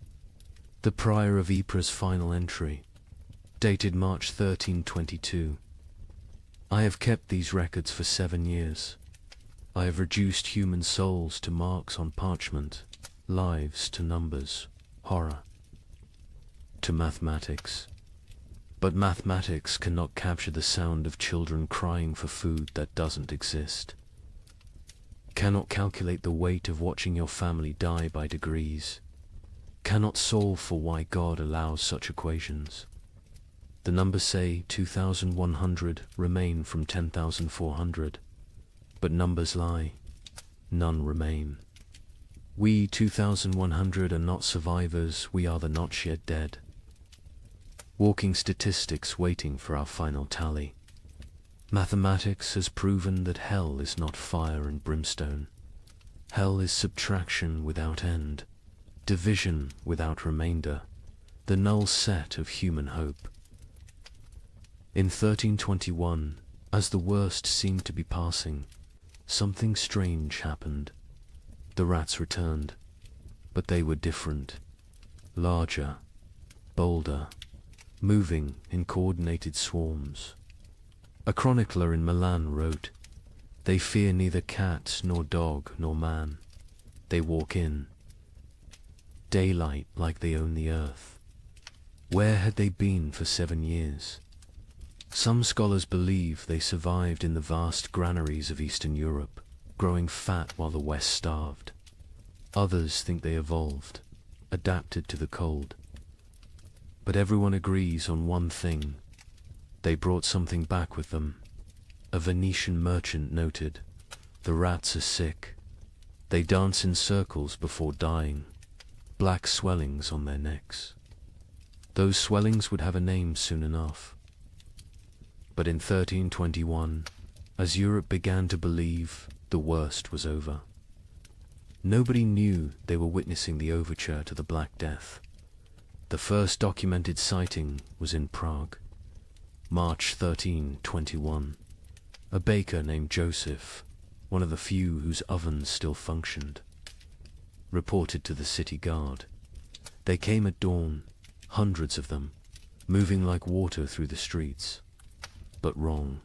The prior of Ypres' final entry, dated March 1322. I have kept these records for 7 years. I have reduced human souls to marks on parchment, lives to numbers, horror to mathematics. But mathematics cannot capture the sound of children crying for food that doesn't exist. Cannot calculate the weight of watching your family die by degrees. Cannot solve for why God allows such equations. The numbers say 2,100 remain from 10,400. But numbers lie. None remain. We 2,100 are not survivors, we are the not yet dead. Walking statistics waiting for our final tally. Mathematics has proven that hell is not fire and brimstone. Hell is subtraction without end, division without remainder, the null set of human hope. In 1321, as the worst seemed to be passing, something strange happened. The rats returned, but they were different, larger, bolder, moving in coordinated swarms. A chronicler in Milan wrote, "They fear neither cat nor dog nor man. They walk in daylight like they own the earth." Where had they been for 7 years? Some scholars believe they survived in the vast granaries of Eastern Europe, growing fat while the West starved. Others think they evolved, adapted to the cold. But everyone agrees on one thing: they brought something back with them. A Venetian merchant noted, "The rats are sick. They dance in circles before dying, black swellings on their necks." Those swellings would have a name soon enough. But in 1321, as Europe began to believe, the worst was over. Nobody knew they were witnessing the overture to the Black Death. The first documented sighting was in Prague, March 1321. A baker named Joseph, one of the few whose ovens still functioned, reported to the city guard. They came at dawn, hundreds of them, moving like water through the streets. But wrong.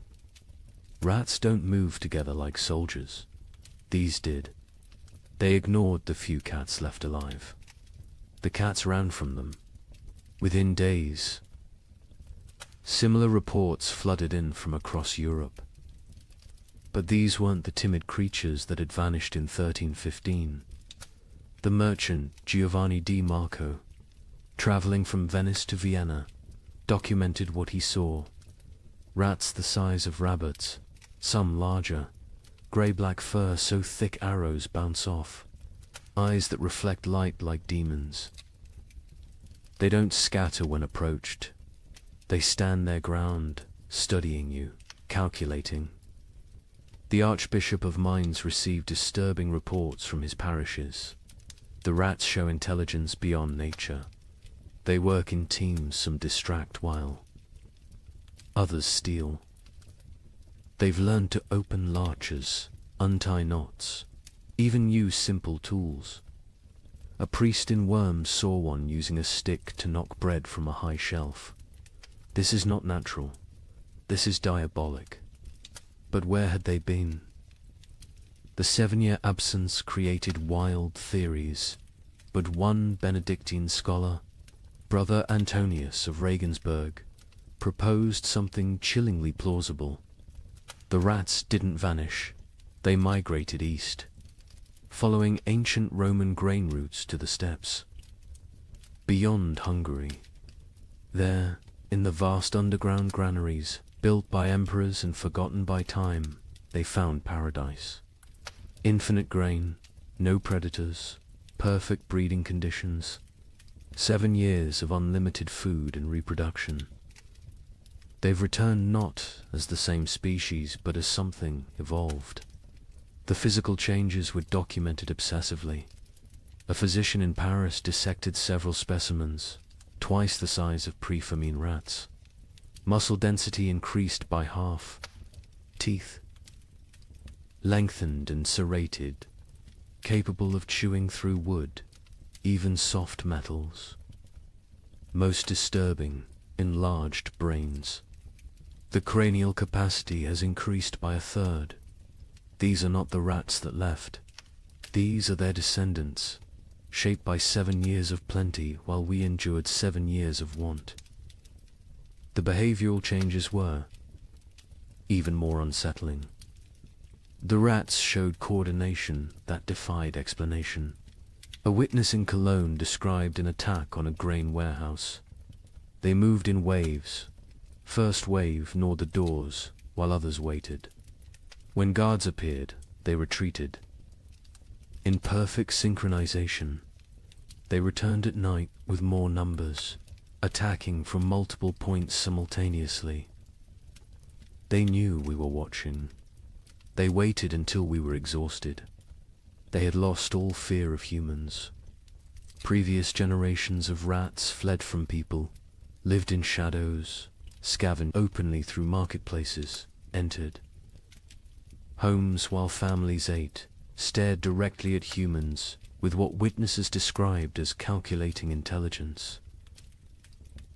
Rats don't move together like soldiers. These did. They ignored the few cats left alive. The cats ran from them. Within days, similar reports flooded in from across Europe. But these weren't the timid creatures that had vanished in 1315. The merchant Giovanni di Marco, traveling from Venice to Vienna, documented what he saw. Rats the size of rabbits, some larger, grey-black fur so thick arrows bounce off, eyes that reflect light like demons. They don't scatter when approached. They stand their ground, studying you, calculating. The Archbishop of Mainz received disturbing reports from his parishes. The rats show intelligence beyond nature. They work in teams, some distract while others steal. They've learned to open latches, untie knots, even use simple tools. A priest in Worms saw one using a stick to knock bread from a high shelf. This is not natural. This is diabolic. But where had they been? The 7-year absence created wild theories, but one Benedictine scholar, Brother Antonius of Regensburg, proposed something chillingly plausible. The rats didn't vanish. They migrated east, following ancient Roman grain routes to the steppes. Beyond Hungary, there, in the vast underground granaries, built by emperors and forgotten by time, they found paradise. Infinite grain, no predators, perfect breeding conditions, 7 years of unlimited food and reproduction. They've returned not as the same species, but as something evolved. The physical changes were documented obsessively. A physician in Paris dissected several specimens, twice the size of pre-famine rats. Muscle density increased by half. Teeth lengthened and serrated, capable of chewing through wood, even soft metals. Most disturbing, enlarged brains. The cranial capacity has increased by 1/3. These are not the rats that left. These are their descendants, shaped by 7 years of plenty while we endured 7 years of want. The behavioral changes were even more unsettling. The rats showed coordination that defied explanation. A witness in Cologne described an attack on a grain warehouse. They moved in waves. First wave gnawed the doors, while others waited. When guards appeared, they retreated. In perfect synchronization, they returned at night with more numbers, attacking from multiple points simultaneously. They knew we were watching. They waited until we were exhausted. They had lost all fear of humans. Previous generations of rats fled from people, lived in shadows, scavenged openly through marketplaces, entered homes while families ate, stared directly at humans with what witnesses described as calculating intelligence.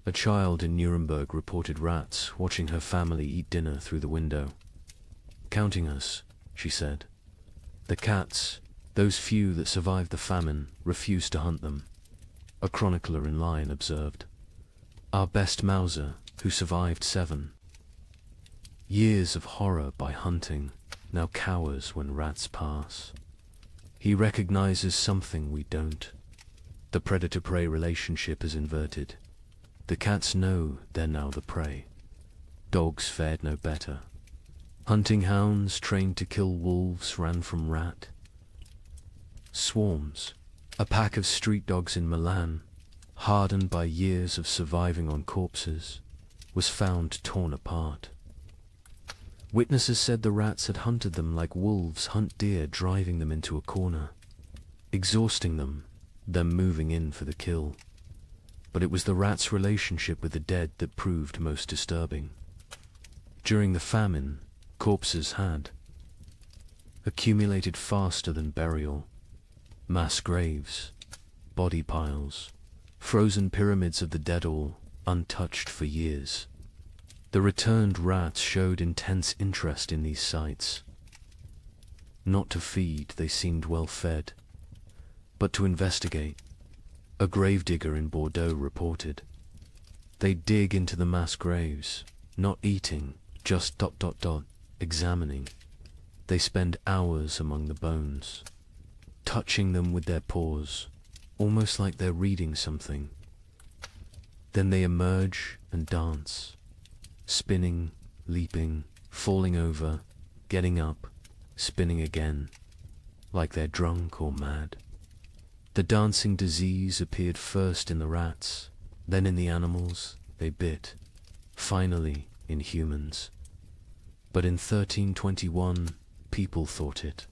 A child in Nuremberg reported rats watching her family eat dinner through the window. "Counting us," she said. "The cats, those few that survived the famine, refused to hunt them." A chronicler in Lyon observed, "Our best Mauser, who survived 7 years of horror by hunting, now cowers when rats pass. He recognizes something we don't. The predator-prey relationship is inverted. The cats know they're now the prey. Dogs fared no better. Hunting hounds trained to kill wolves ran from rat. Swarms, a pack of street dogs in Milan, hardened by years of surviving on corpses, was found torn apart. Witnesses said the rats had hunted them like wolves hunt deer, driving them into a corner, exhausting them, then moving in for the kill. But it was the rats' relationship with the dead that proved most disturbing. During the famine, corpses had accumulated faster than burial. Mass graves, body piles, frozen pyramids of the dead, all untouched for years. The returned rats showed intense interest in these sites. Not to feed, they seemed well fed, but to investigate, a gravedigger in Bordeaux reported. They dig into the mass graves, not eating, just examining. They spend hours among the bones, touching them with their paws, almost like they're reading something. Then they emerge and dance, spinning, leaping, falling over, getting up, spinning again, like they're drunk or mad. The dancing disease appeared first in the rats, then in the animals they bit, finally in humans. But in 1321, people thought it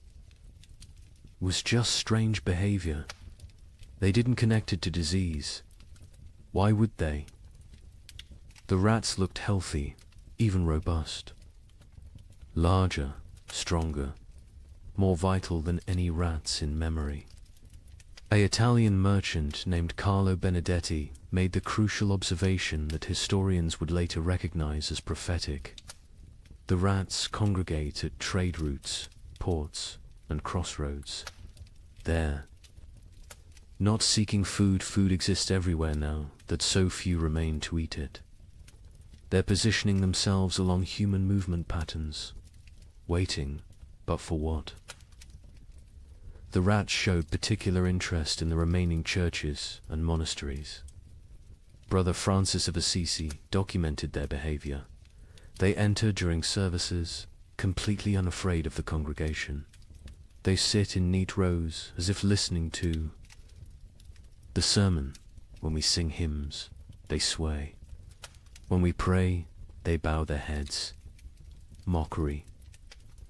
was just strange behavior. They didn't connect it to disease. Why would they? The rats looked healthy, even robust. Larger, stronger, more vital than any rats in memory. An Italian merchant named Carlo Benedetti made the crucial observation that historians would later recognize as prophetic. The rats congregate at trade routes, ports, and crossroads. There, not seeking food exists everywhere now that so few remain to eat it. They're positioning themselves along human movement patterns, waiting, but for what? The rats showed particular interest in the remaining churches and monasteries. Brother Francis of Assisi documented their behavior. They enter during services, completely unafraid of the congregation. They sit in neat rows as if listening to the sermon. When we sing hymns, they sway. When we pray, they bow their heads. Mockery,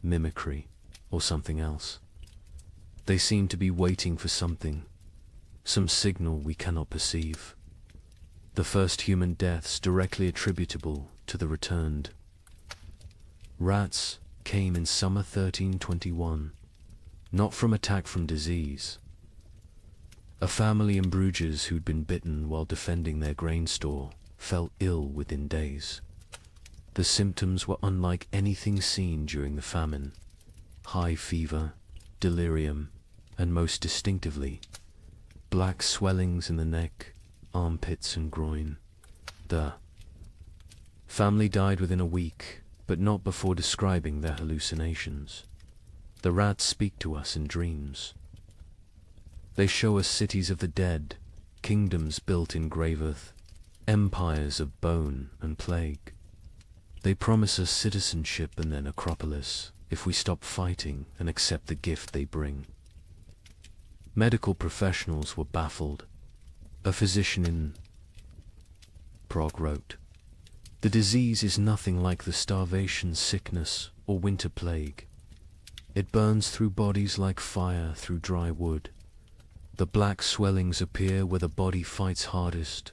mimicry, or something else. They seem to be waiting for something, some signal we cannot perceive. The first human deaths directly attributable to the returned rats came in summer 1321, not from attack from disease. A family in Bruges who'd been bitten while defending their grain store fell ill within days. The symptoms were unlike anything seen during the famine. High fever, delirium, and most distinctively, black swellings in the neck, armpits and groin. The family died within a week, but not before describing their hallucinations. The rats speak to us in dreams. They show us cities of the dead, kingdoms built in grave earth, empires of bone and plague. They promise us citizenship and then Acropolis if we stop fighting and accept the gift they bring. Medical professionals were baffled. A physician in Prague wrote, "The disease is nothing like the starvation, sickness, or winter plague. It burns through bodies like fire through dry wood. The black swellings appear where the body fights hardest,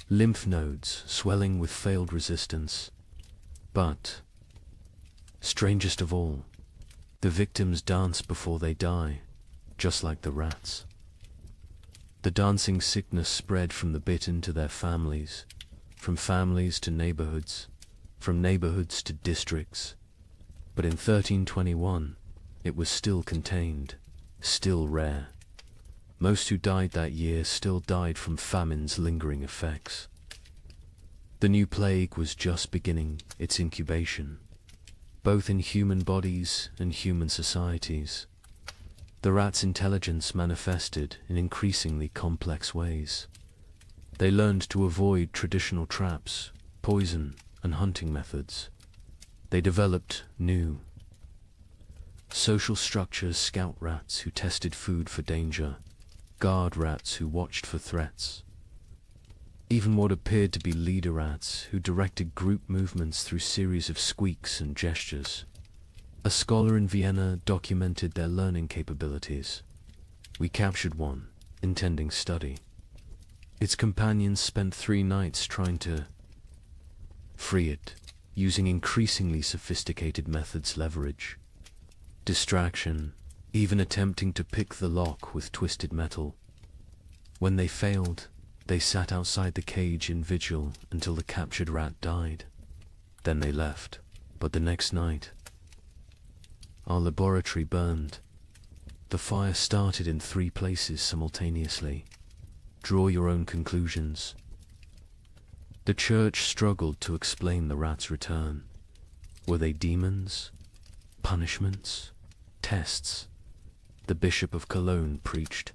lymph nodes swelling with failed resistance. But, strangest of all, the victims dance before they die, just like the rats." The dancing sickness spread from the bitten to their families, from families to neighborhoods, from neighborhoods to districts. But in 1321, it was still contained, still rare. Most who died that year still died from famine's lingering effects. The new plague was just beginning its incubation, both in human bodies and human societies. The rats' intelligence manifested in increasingly complex ways. They learned to avoid traditional traps, poison, and hunting methods. They developed new social structures: scout rats who tested food for danger, guard rats who watched for threats, even what appeared to be leader rats who directed group movements through series of squeaks and gestures. A scholar in Vienna documented their learning capabilities. We captured one, intending study. Its companions spent 3 nights trying to free it, using increasingly sophisticated methods: leverage, distraction, even attempting to pick the lock with twisted metal. When they failed, they sat outside the cage in vigil until the captured rat died. Then they left, but the next night, our laboratory burned. The fire started in 3 places simultaneously. Draw your own conclusions. The church struggled to explain the rats' return. Were they demons? Punishments? Tests? The Bishop of Cologne preached.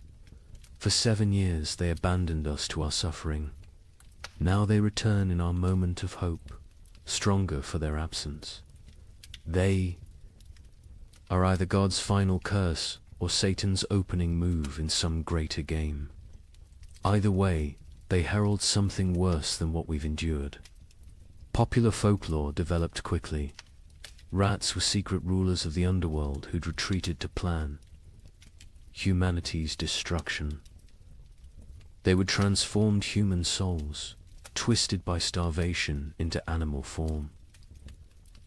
For 7 years they abandoned us to our suffering. Now they return in our moment of hope, stronger for their absence. They are either God's final curse or Satan's opening move in some greater game. Either way, they herald something worse than what we've endured. Popular folklore developed quickly. Rats were secret rulers of the underworld who'd retreated to plan humanity's destruction. They would transformed human souls, twisted by starvation into animal form.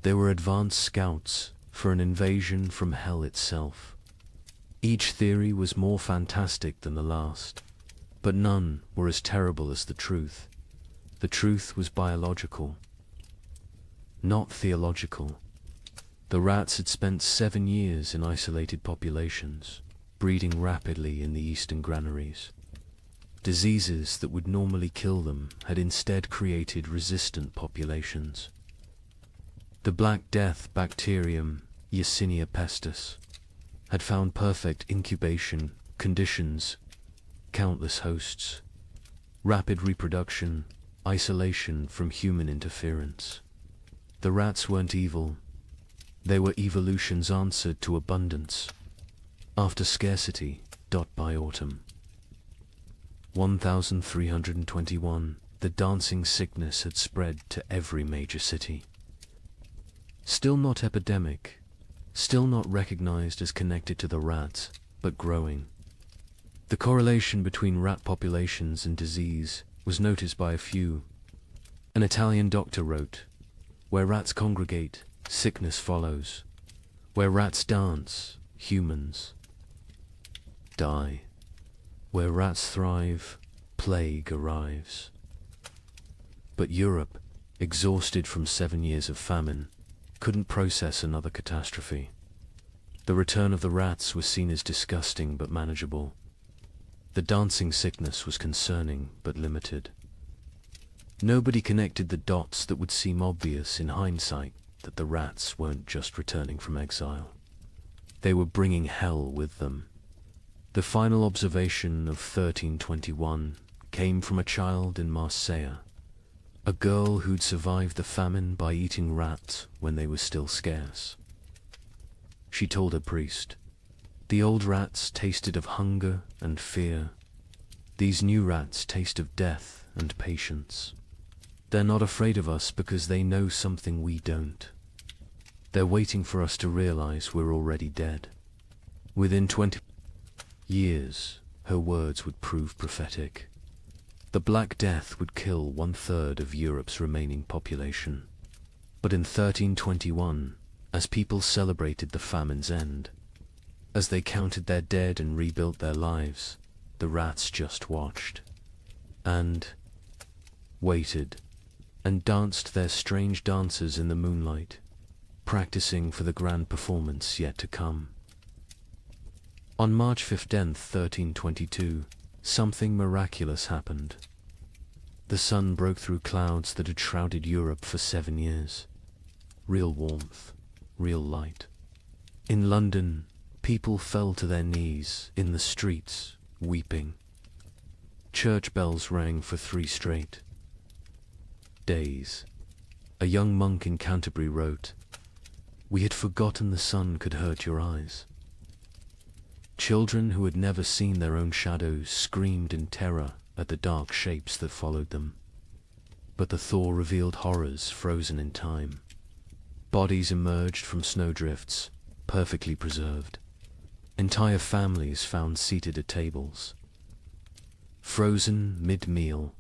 They were advanced scouts for an invasion from hell itself. Each theory was more fantastic than the last, but none were as terrible as the truth. The truth was biological, not theological. The rats had spent 7 years in isolated populations, breeding rapidly in the eastern granaries. Diseases that would normally kill them had instead created resistant populations. The Black Death bacterium, Yersinia pestis, had found perfect incubation conditions, countless hosts, rapid reproduction, isolation from human interference. The rats weren't evil. They were evolution's answer to abundance. After scarcity, by autumn. 1321, the dancing sickness had spread to every major city. Still not epidemic, still not recognized as connected to the rats, but growing. The correlation between rat populations and disease was noticed by a few. An Italian doctor wrote, "Where rats congregate, sickness follows. Where rats dance, humans die. Where rats thrive, plague arrives." But Europe, exhausted from 7 years of famine, couldn't process another catastrophe. The return of the rats was seen as disgusting but manageable. The dancing sickness was concerning but limited. Nobody connected the dots that would seem obvious in hindsight that the rats weren't just returning from exile. They were bringing hell with them. The final observation of 1321 came from a child in Marseille, a girl who'd survived the famine by eating rats when they were still scarce. She told her priest, "The old rats tasted of hunger and fear. These new rats taste of death and patience. They're not afraid of us because they know something we don't. They're waiting for us to realize we're already dead." Within 20 years, her words would prove prophetic. The Black Death would kill 1/3 of Europe's remaining population. But in 1321, as people celebrated the famine's end, as they counted their dead and rebuilt their lives, the rats just watched, and waited, and danced their strange dances in the moonlight, practicing for the grand performance yet to come. On March 15th, 1322, something miraculous happened. The sun broke through clouds that had shrouded Europe for 7 years. Real warmth, real light. In London, people fell to their knees in the streets, weeping. Church bells rang for 3 straight days. A young monk in Canterbury wrote, "We had forgotten the sun could hurt your eyes." Children who had never seen their own shadows screamed in terror at the dark shapes that followed them. But the thaw revealed horrors frozen in time. Bodies emerged from snowdrifts, perfectly preserved. Entire families found seated at tables. Frozen mid-meal.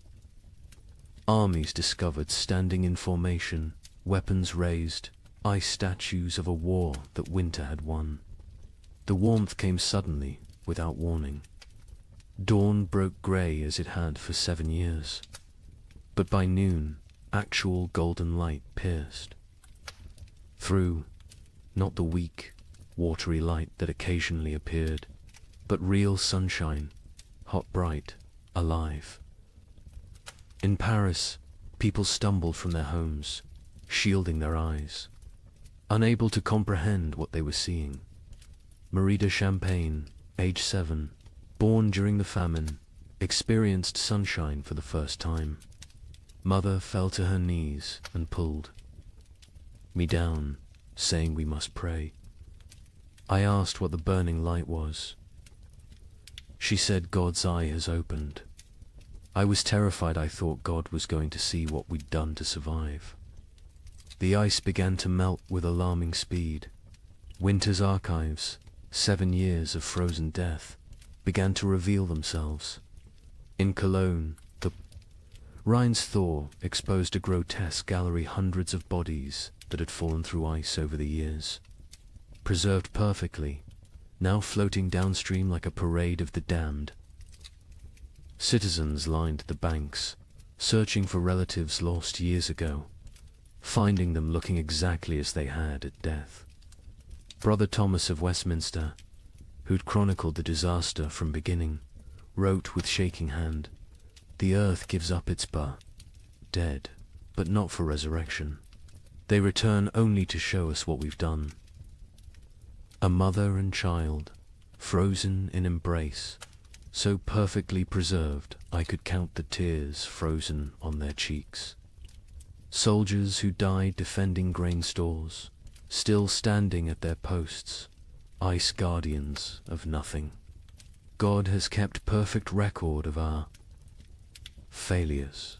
Armies discovered standing in formation, weapons raised, ice statues of a war that winter had won. The warmth came suddenly, without warning. Dawn broke grey as it had for 7 years. But by noon, actual golden light pierced through, not the weak, watery light that occasionally appeared, but real sunshine, hot, bright, alive. In Paris, people stumbled from their homes, shielding their eyes, unable to comprehend what they were seeing. Marie de Champagne, age 7, born during the famine, experienced sunshine for the first time. Mother fell to her knees and pulled me down, saying we must pray. I asked what the burning light was. She said God's eye has opened. I was terrified. I thought God was going to see what we'd done to survive. The ice began to melt with alarming speed. Winter's archives, 7 years of frozen death, began to reveal themselves. In Cologne, the Rhine's thaw exposed a grotesque gallery, hundreds of bodies that had fallen through ice over the years, preserved perfectly, now floating downstream like a parade of the damned. Citizens lined the banks, searching for relatives lost years ago, finding them looking exactly as they had at death. Brother Thomas of Westminster, who'd chronicled the disaster from beginning, wrote with shaking hand, "The earth gives up its dead, but not for resurrection. They return only to show us what we've done." A mother and child, frozen in embrace, so perfectly preserved I could count the tears frozen on their cheeks. Soldiers who died defending grain stores, still standing at their posts, ice guardians of nothing. God has kept perfect record of our failures.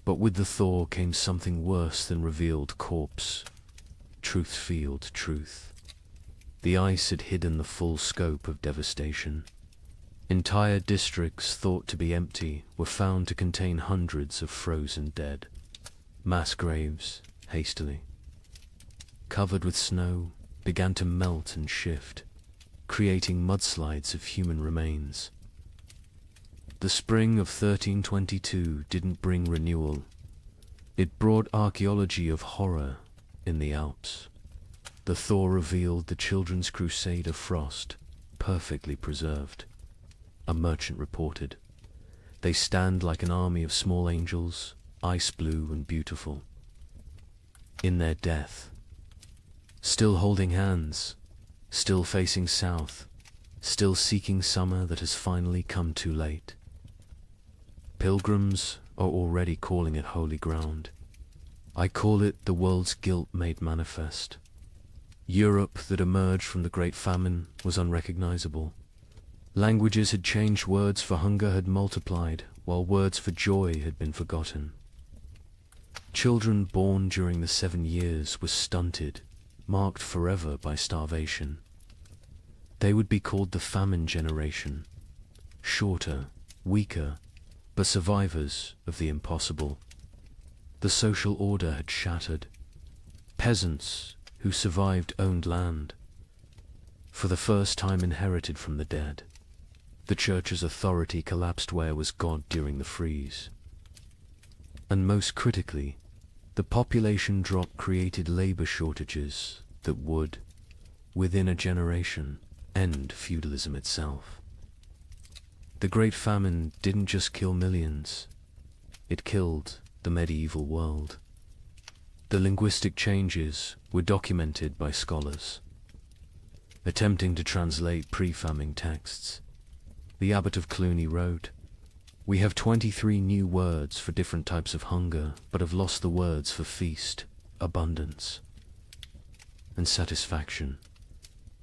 But with the thaw came something worse than revealed corpse. Truth-field truth. The ice had hidden the full scope of devastation. Entire districts thought to be empty were found to contain hundreds of frozen dead. Mass graves, hastily covered with snow, began to melt and shift, creating mudslides of human remains. The spring of 1322 didn't bring renewal. It brought archaeology of horror in the Alps. The thaw revealed the children's crusade of frost, perfectly preserved. A merchant reported, "They stand like an army of small angels, ice blue and beautiful. In their death, still holding hands, still facing south, still seeking summer that has finally come too late. Pilgrims are already calling it holy ground. I call it the world's guilt made manifest. Europe that emerged from the Great Famine was unrecognizable. Languages had changed, words for hunger had multiplied, while words for joy had been forgotten. Children born during the 7 years were stunted, marked forever by starvation. They would be called the famine generation, shorter, weaker, but survivors of the impossible. The social order had shattered. Peasants who survived owned land, for the first time inherited from the dead. The church's authority collapsed. Where was God during the freeze? And most critically, the population drop created labor shortages that would, within a generation, end feudalism itself. The Great Famine didn't just kill millions, it killed the medieval world. The linguistic changes were documented by scholars, attempting to translate pre-famine texts. The abbot of Cluny wrote, "We have 23 new words for different types of hunger, but have lost the words for feast, abundance, and satisfaction.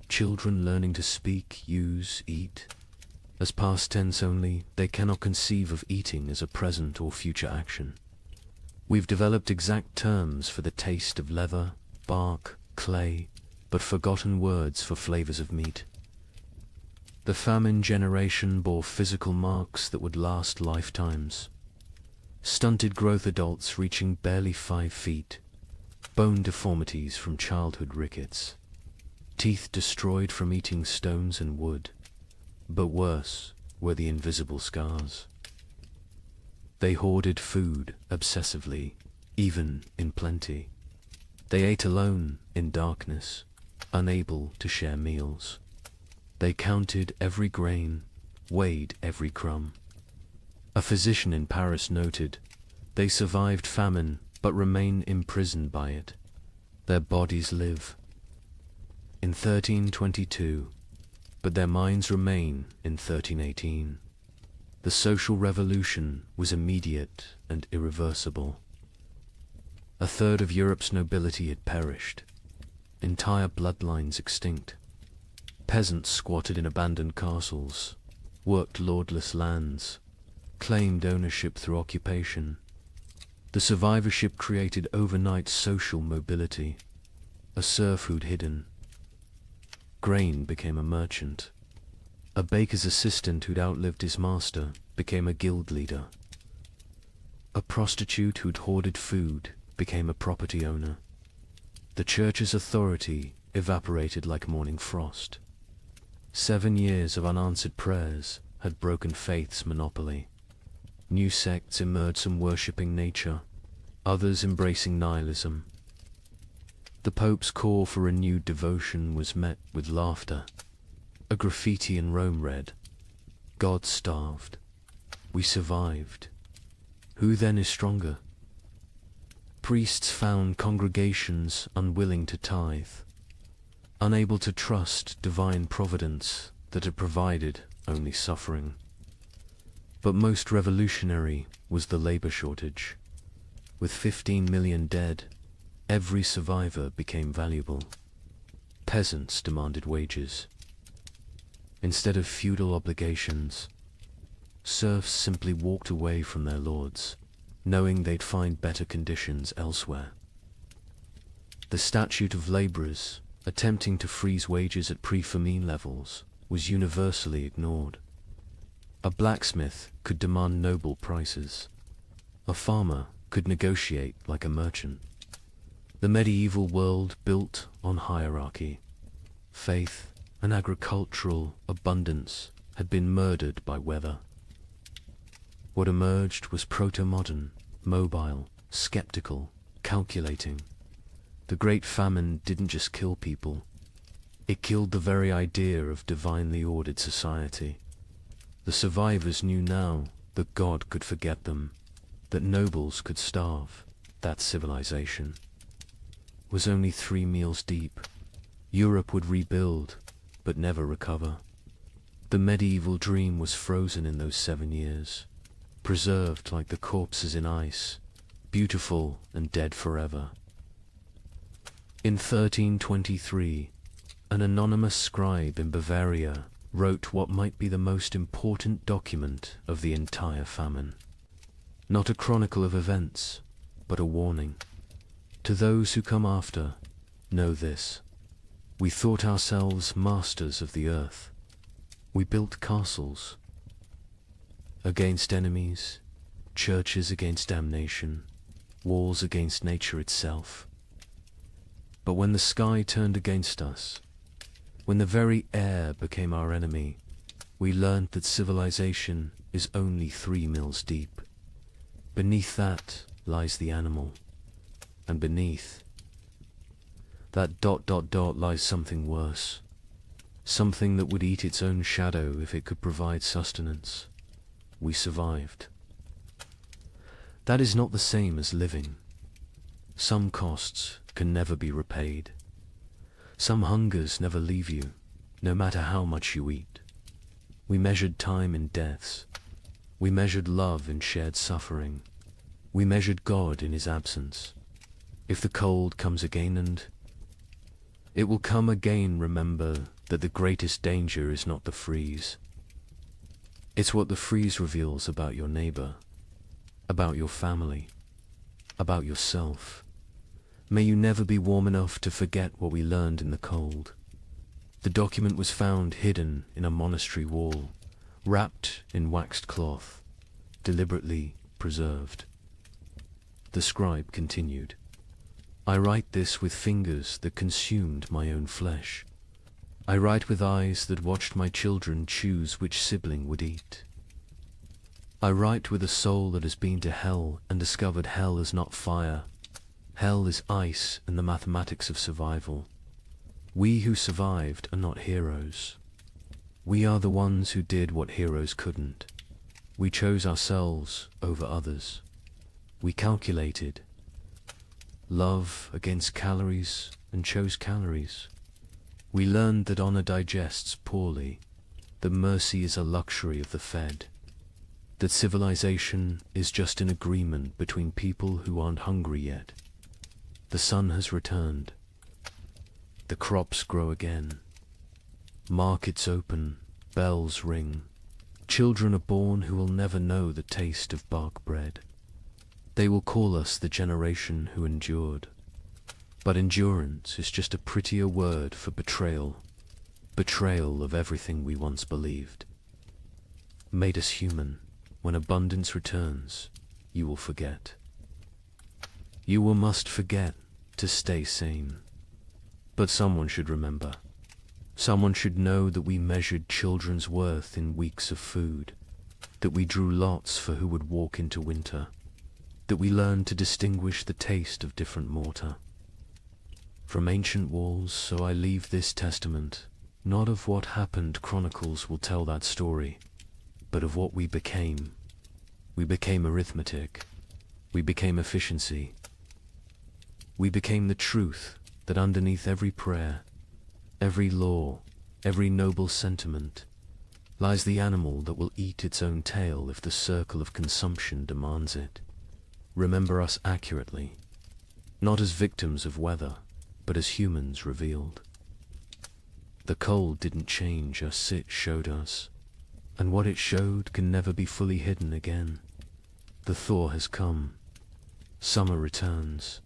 Children learning to speak, use, eat, as past tense only, they cannot conceive of eating as a present or future action. We've developed exact terms for the taste of leather, bark, clay, but forgotten words for flavors of meat." The famine generation bore physical marks that would last lifetimes. Stunted growth, adults reaching barely 5 feet, bone deformities from childhood rickets, teeth destroyed from eating stones and wood, but worse were the invisible scars. They hoarded food obsessively, even in plenty. They ate alone in darkness, unable to share meals. They counted every grain, weighed every crumb. A physician in Paris noted, they survived famine but remain imprisoned by it. Their bodies live in 1322, but their minds remain in 1318. The social revolution was immediate and irreversible. A third of Europe's nobility had perished, entire bloodlines extinct. Peasants squatted in abandoned castles, worked lordless lands, claimed ownership through occupation. The survivorship created overnight social mobility, a serf who'd hidden. Grain became a merchant. A baker's assistant who'd outlived his master became a guild leader. A prostitute who'd hoarded food became a property owner. The church's authority evaporated like morning frost. 7 years of unanswered prayers had broken faith's monopoly. New sects emerged, some worshipping nature, others embracing nihilism. The Pope's call for renewed devotion was met with laughter. A graffiti in Rome read, "God starved. We survived. Who then is stronger?" Priests found congregations unwilling to tithe, unable to trust divine providence that had provided only suffering. But most revolutionary was the labor shortage. With 15 million dead, every survivor became valuable. Peasants demanded wages. Instead of feudal obligations, serfs simply walked away from their lords, knowing they'd find better conditions elsewhere. The statute of laborers, attempting to freeze wages at pre-famine levels, was universally ignored. A blacksmith could demand noble prices. A farmer could negotiate like a merchant. The medieval world built on hierarchy. Faith and agricultural abundance had been murdered by weather. What emerged was proto-modern, mobile, skeptical, calculating. The Great Famine didn't just kill people. It killed the very idea of divinely ordered society. The survivors knew now that God could forget them, that nobles could starve, that civilization was only 3 meals deep. Europe would rebuild, but never recover. The medieval dream was frozen in those 7 years, preserved like the corpses in ice, beautiful and dead forever. In 1323, an anonymous scribe in Bavaria wrote what might be the most important document of the entire famine. Not a chronicle of events, but a warning. To those who come after, know this. We thought ourselves masters of the earth. We built castles against enemies, churches against damnation, walls against nature itself. But when the sky turned against us, when the very air became our enemy, we learned that civilization is only 3 meals deep. Beneath that lies the animal, and beneath that ... lies something worse, something that would eat its own shadow if it could provide sustenance. We survived. That is not the same as living. Some costs can never be repaid. Some hungers never leave you, no matter how much you eat. We measured time in deaths. We measured love in shared suffering. We measured God in his absence. If the cold comes again, and it will come again, remember that the greatest danger is not the freeze. It's what the freeze reveals about your neighbor, about your family, about yourself. May you never be warm enough to forget what we learned in the cold. The document was found hidden in a monastery wall, wrapped in waxed cloth, deliberately preserved. The scribe continued, "I write this with fingers that consumed my own flesh. I write with eyes that watched my children choose which sibling would eat. I write with a soul that has been to hell and discovered hell is not fire. Hell is ice and the mathematics of survival. We who survived are not heroes. We are the ones who did what heroes couldn't. We chose ourselves over others. We calculated love against calories and chose calories. We learned that honor digests poorly, that mercy is a luxury of the fed, that civilization is just an agreement between people who aren't hungry yet. The sun has returned. The crops grow again. Markets open, bells ring. Children are born who will never know the taste of bark bread. They will call us the generation who endured. But endurance is just a prettier word for betrayal. Betrayal of everything we once believed. Made us human. When abundance returns, you will forget. You will must forget to stay sane. But someone should remember. Someone should know that we measured children's worth in weeks of food, that we drew lots for who would walk into winter, that we learned to distinguish the taste of different mortar. From ancient walls, so I leave this testament, not of what happened chronicles will tell that story, but of what we became. We became arithmetic. We became efficiency. We became the truth that underneath every prayer, every law, every noble sentiment, lies the animal that will eat its own tail if the circle of consumption demands it. Remember us accurately, not as victims of weather, but as humans revealed. The cold didn't change us, it showed us, and what it showed can never be fully hidden again. The thaw has come. Summer returns.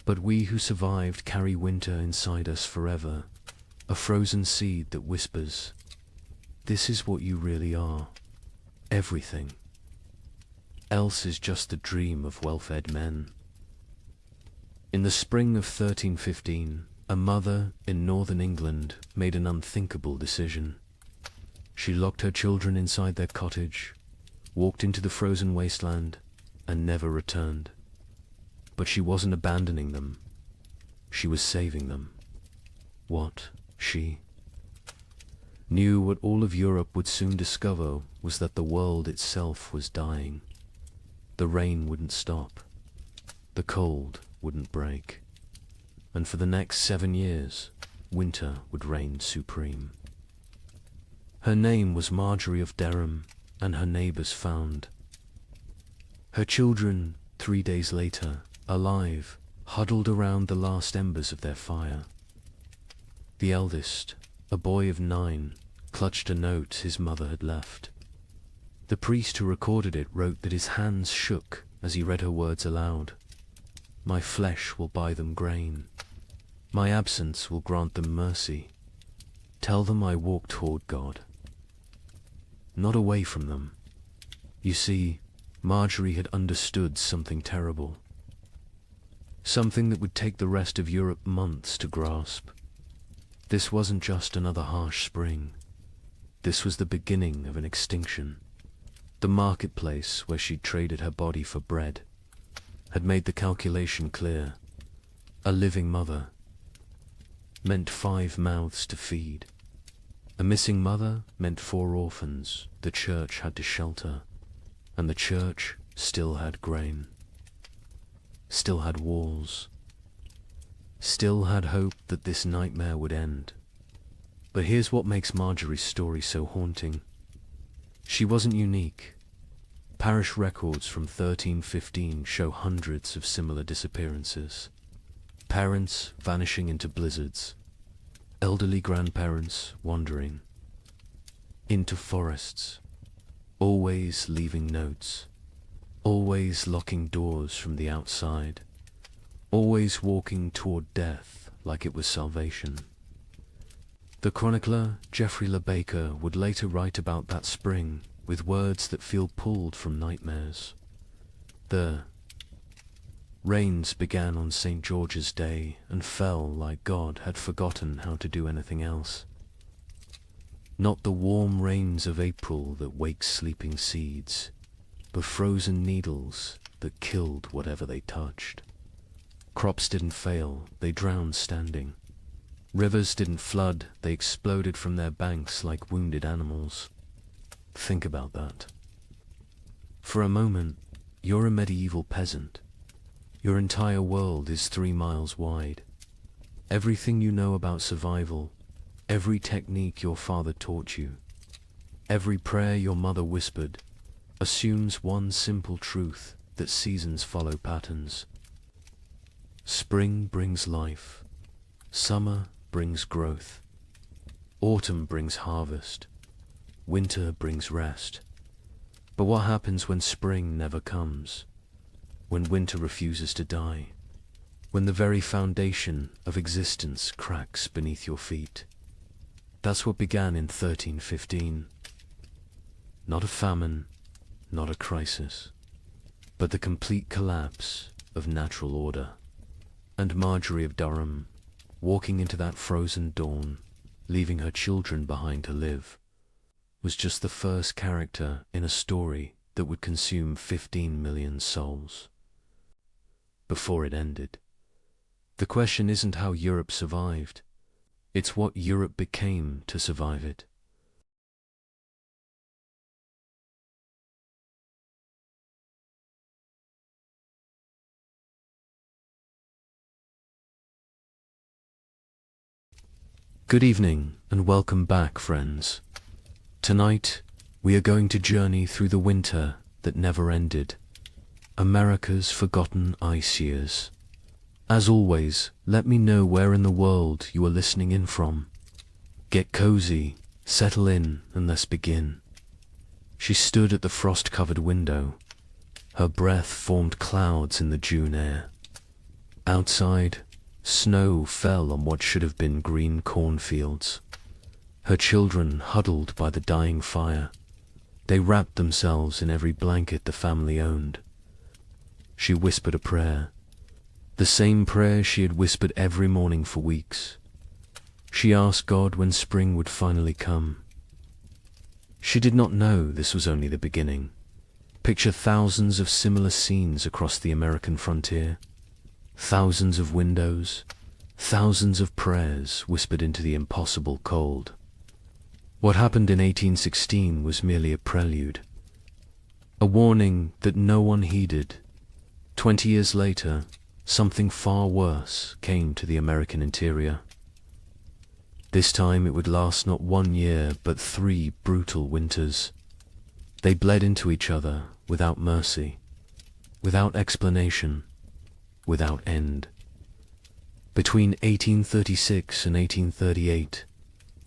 But we who survived carry winter inside us forever, a frozen seed that whispers, "This is what you really are. Everything. Else is just the dream of well-fed men." In the spring of 1315, a mother in northern England made an unthinkable decision. She locked her children inside their cottage, walked into the frozen wasteland, and never returned. But she wasn't abandoning them. She was saving them. What she knew, what all of Europe would soon discover, was that the world itself was dying. The rain wouldn't stop. The cold wouldn't break. And for the next 7 years, winter would reign supreme. Her name was Marjorie of Dereham, and her neighbors found her children 3 days later, alive, huddled around the last embers of their fire. The eldest, a boy of 9, clutched a note his mother had left. The priest who recorded it wrote that his hands shook as he read her words aloud. "My flesh will buy them grain. My absence will grant them mercy. Tell them I walk toward God, not away from them." You see, Marjorie had understood something terrible. Something that would take the rest of Europe months to grasp. This wasn't just another harsh spring. This was the beginning of an extinction. The marketplace where she'd traded her body for bread had made the calculation clear. A living mother meant 5 mouths to feed. A missing mother meant 4 orphans the church had to shelter, and the church still had grain, still had walls, still had hope that this nightmare would end. But here's what makes Marjorie's story so haunting. She wasn't unique. Parish records from 1315 show hundreds of similar disappearances. Parents vanishing into blizzards, elderly grandparents wandering into forests, always leaving notes, always locking doors from the outside, always walking toward death like it was salvation. The chronicler Geoffrey Le Baker would later write about that spring with words that feel pulled from nightmares. The rains began on St. George's Day and fell like God had forgotten how to do anything else. Not the warm rains of April that wake sleeping seeds, but frozen needles that killed whatever they touched. Crops didn't fail, they drowned standing. Rivers didn't flood, they exploded from their banks like wounded animals. Think about that. For a moment, you're a medieval peasant. Your entire world is 3 miles wide. Everything you know about survival, every technique your father taught you, every prayer your mother whispered, assumes one simple truth, that seasons follow patterns. Spring brings life. Summer brings growth. Autumn brings harvest. Winter brings rest. But what happens when spring never comes? When winter refuses to die? When the very foundation of existence cracks beneath your feet? That's what began in 1315. Not a famine, not a crisis, but the complete collapse of natural order. And Marjorie of Durham, walking into that frozen dawn, leaving her children behind to live, was just the first character in a story that would consume 15 million souls. Before it ended, the question isn't how Europe survived, it's what Europe became to survive it. Good evening and welcome back, friends. Tonight, we are going to journey through the winter that never ended, America's forgotten ice years. As always, let me know where in the world you are listening in from. Get cozy, settle in, and let's begin. She stood at the frost-covered window. Her breath formed clouds in the June air. Outside, snow fell on what should have been green cornfields. Her children huddled by the dying fire. They wrapped themselves in every blanket the family owned. She whispered a prayer, the same prayer she had whispered every morning for weeks. She asked God when spring would finally come. She did not know this was only the beginning. Picture thousands of similar scenes across the American frontier. Thousands of windows, thousands of prayers whispered into the impossible cold. What happened in 1816 was merely a prelude, a warning that no one heeded. 20 years later, something far worse came to the American interior. This time it would last not 1 year, but 3 brutal winters. They bled into each other without mercy, without explanation, without end. Between 1836 and 1838,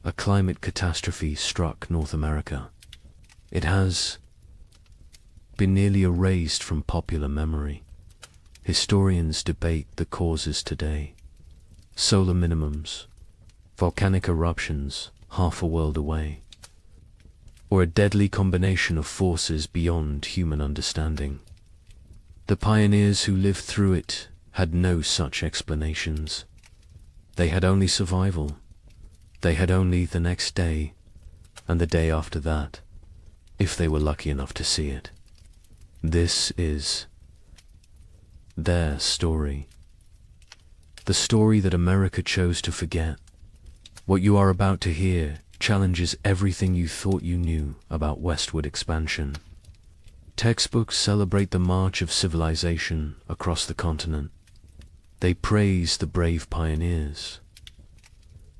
a climate catastrophe struck North America. It has been nearly erased from popular memory. Historians debate the causes today. Solar minimums, volcanic eruptions half a world away, or a deadly combination of forces beyond human understanding. The pioneers who lived through it had no such explanations. They had only survival. They had only the next day, and the day after that, if they were lucky enough to see it. This is their story. The story that America chose to forget. What you are about to hear challenges everything you thought you knew about westward expansion. Textbooks celebrate the march of civilization across the continent. They praise the brave pioneers,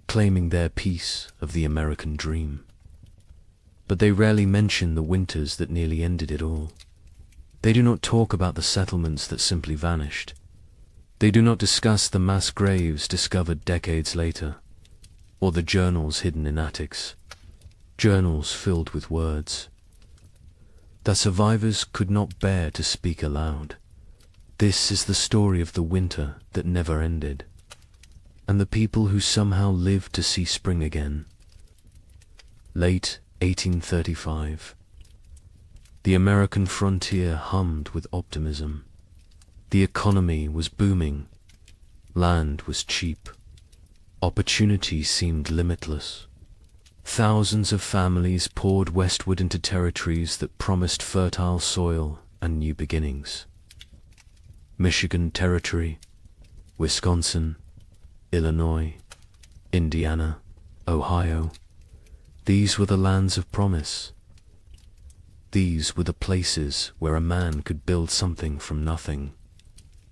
claiming their piece of the American dream. But they rarely mention the winters that nearly ended it all. They do not talk about the settlements that simply vanished. They do not discuss the mass graves discovered decades later, or the journals hidden in attics, journals filled with words that survivors could not bear to speak aloud. This is the story of the winter that never ended, and the people who somehow lived to see spring again. Late 1835. The American frontier hummed with optimism. The economy was booming. Land was cheap. Opportunity seemed limitless. Thousands of families poured westward into territories that promised fertile soil and new beginnings. Michigan Territory, Wisconsin, Illinois, Indiana, Ohio. These were the lands of promise. These were the places where a man could build something from nothing.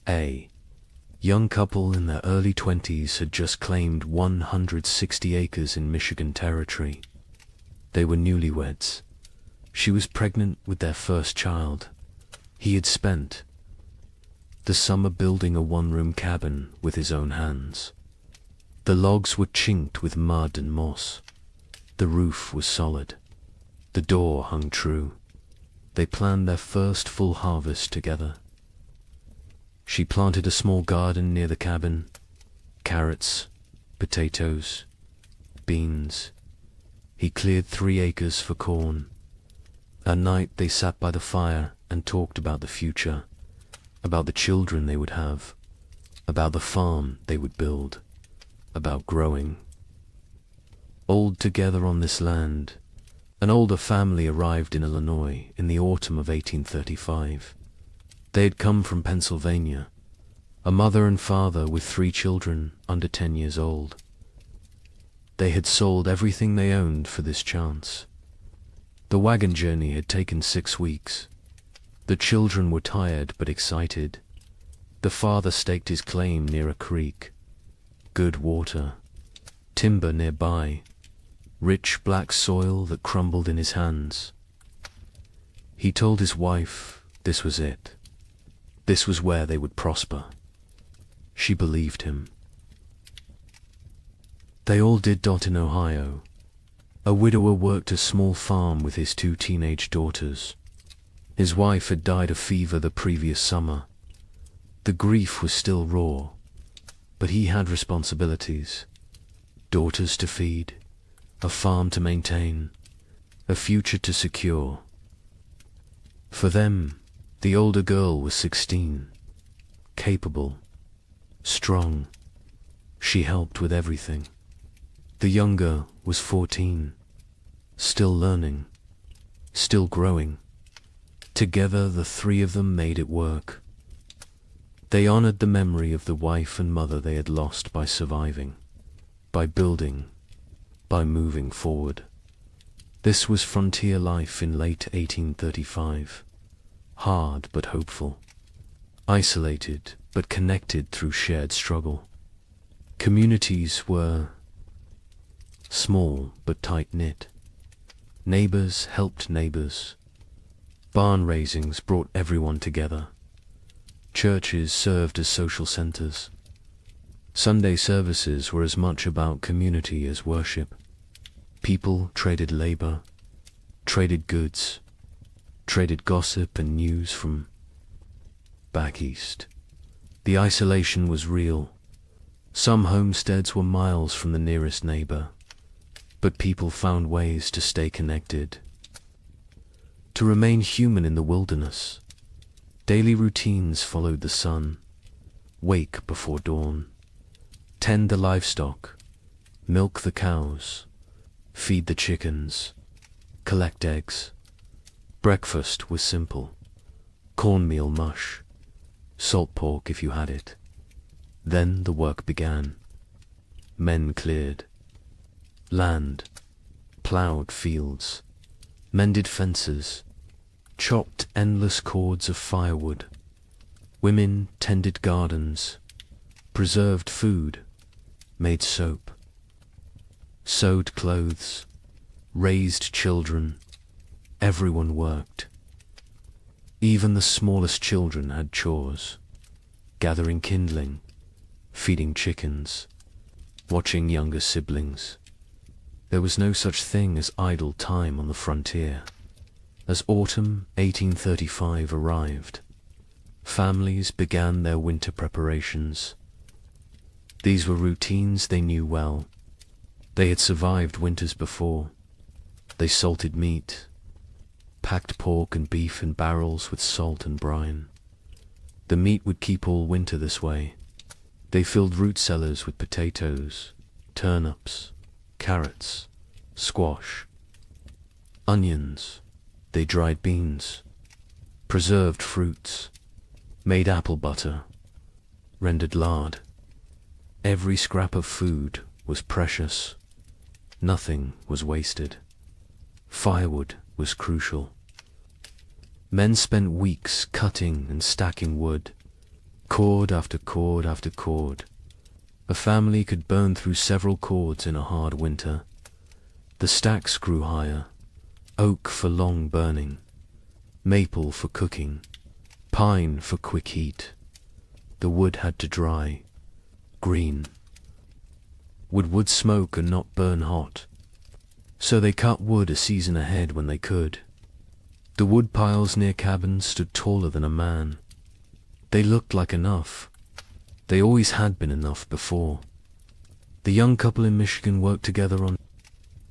A young couple in their early 20s had just claimed 160 acres in Michigan Territory. They were newlyweds. She was pregnant with their first child. He had spent the summer building a one-room cabin with his own hands. The logs were chinked with mud and moss. The roof was solid. The door hung true. They planned their first full harvest together. She planted a small garden near the cabin. Carrots, potatoes, beans. He cleared 3 acres for corn. At night they sat by the fire and talked about the future, about the children they would have, about the farm they would build, about growing. Old together on this land, an older family arrived in Illinois in the autumn of 1835. They had come from Pennsylvania, a mother and father with 3 children under 10 years old. They had sold everything they owned for this chance. The wagon journey had taken 6 weeks. The children were tired but excited. The father staked his claim near a creek. Good water, timber nearby, rich black soil that crumbled in his hands. He told his wife this was it. This was where they would prosper. She believed him. They all did. In Ohio, a widower worked a small farm with his 2 teenage daughters. His wife had died of fever the previous summer. The grief was still raw, but he had responsibilities. Daughters to feed, a farm to maintain, a future to secure. For them, the older girl was 16, capable, strong. She helped with everything. The younger was 14, still learning, still growing. Together the 3 of them made it work. They honored the memory of the wife and mother they had lost by surviving, by building, by moving forward. This was frontier life in late 1835. Hard but hopeful, isolated but connected through shared struggle. Communities were small but tight-knit. Neighbors helped neighbors. Barn raisings brought everyone together. Churches served as social centers. Sunday services were as much about community as worship. People traded labor, traded goods, traded gossip and news from back east. The isolation was real. Some homesteads were miles from the nearest neighbor, but people found ways to stay connected, to remain human in the wilderness. Daily routines followed the sun. Wake before dawn, tend the livestock, milk the cows, feed the chickens, collect eggs. Breakfast was simple: cornmeal mush, salt pork if you had it. Then the work began. Men cleared land, plowed fields, mended fences, chopped endless cords of firewood. Women tended gardens, preserved food, made soap, sewed clothes, raised children. Everyone worked. Even the smallest children had chores: gathering kindling, feeding chickens, watching younger siblings. There was no such thing as idle time on the frontier. As autumn 1835 arrived, families began their winter preparations. These were routines they knew well. They had survived winters before. They salted meat, packed pork and beef in barrels with salt and brine. The meat would keep all winter this way. They filled root cellars with potatoes, turnips, carrots, squash, onions. They dried beans, preserved fruits, made apple butter, rendered lard. Every scrap of food was precious. Nothing was wasted. Firewood was crucial. Men spent weeks cutting and stacking wood, cord after cord after cord. A family could burn through several cords in a hard winter. The stacks grew higher, oak for long burning, maple for cooking, pine for quick heat. The wood had to dry, green. Would wood smoke and not burn hot? So they cut wood a season ahead when they could. The wood piles near cabins stood taller than a man. They looked like enough. They always had been enough before. The young couple in Michigan worked together on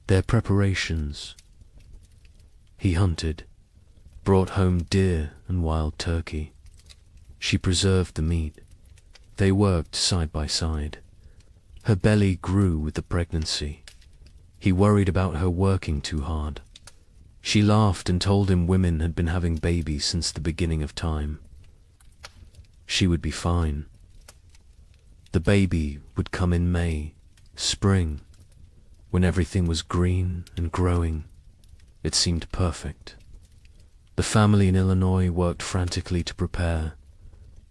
their preparations. He hunted, brought home deer and wild turkey. She preserved the meat. They worked side by side. Her belly grew with the pregnancy. He worried about her working too hard. She laughed and told him women had been having babies since the beginning of time. She would be fine. The baby would come in May, spring, when everything was green and growing. It seemed perfect. The family in Illinois worked frantically to prepare.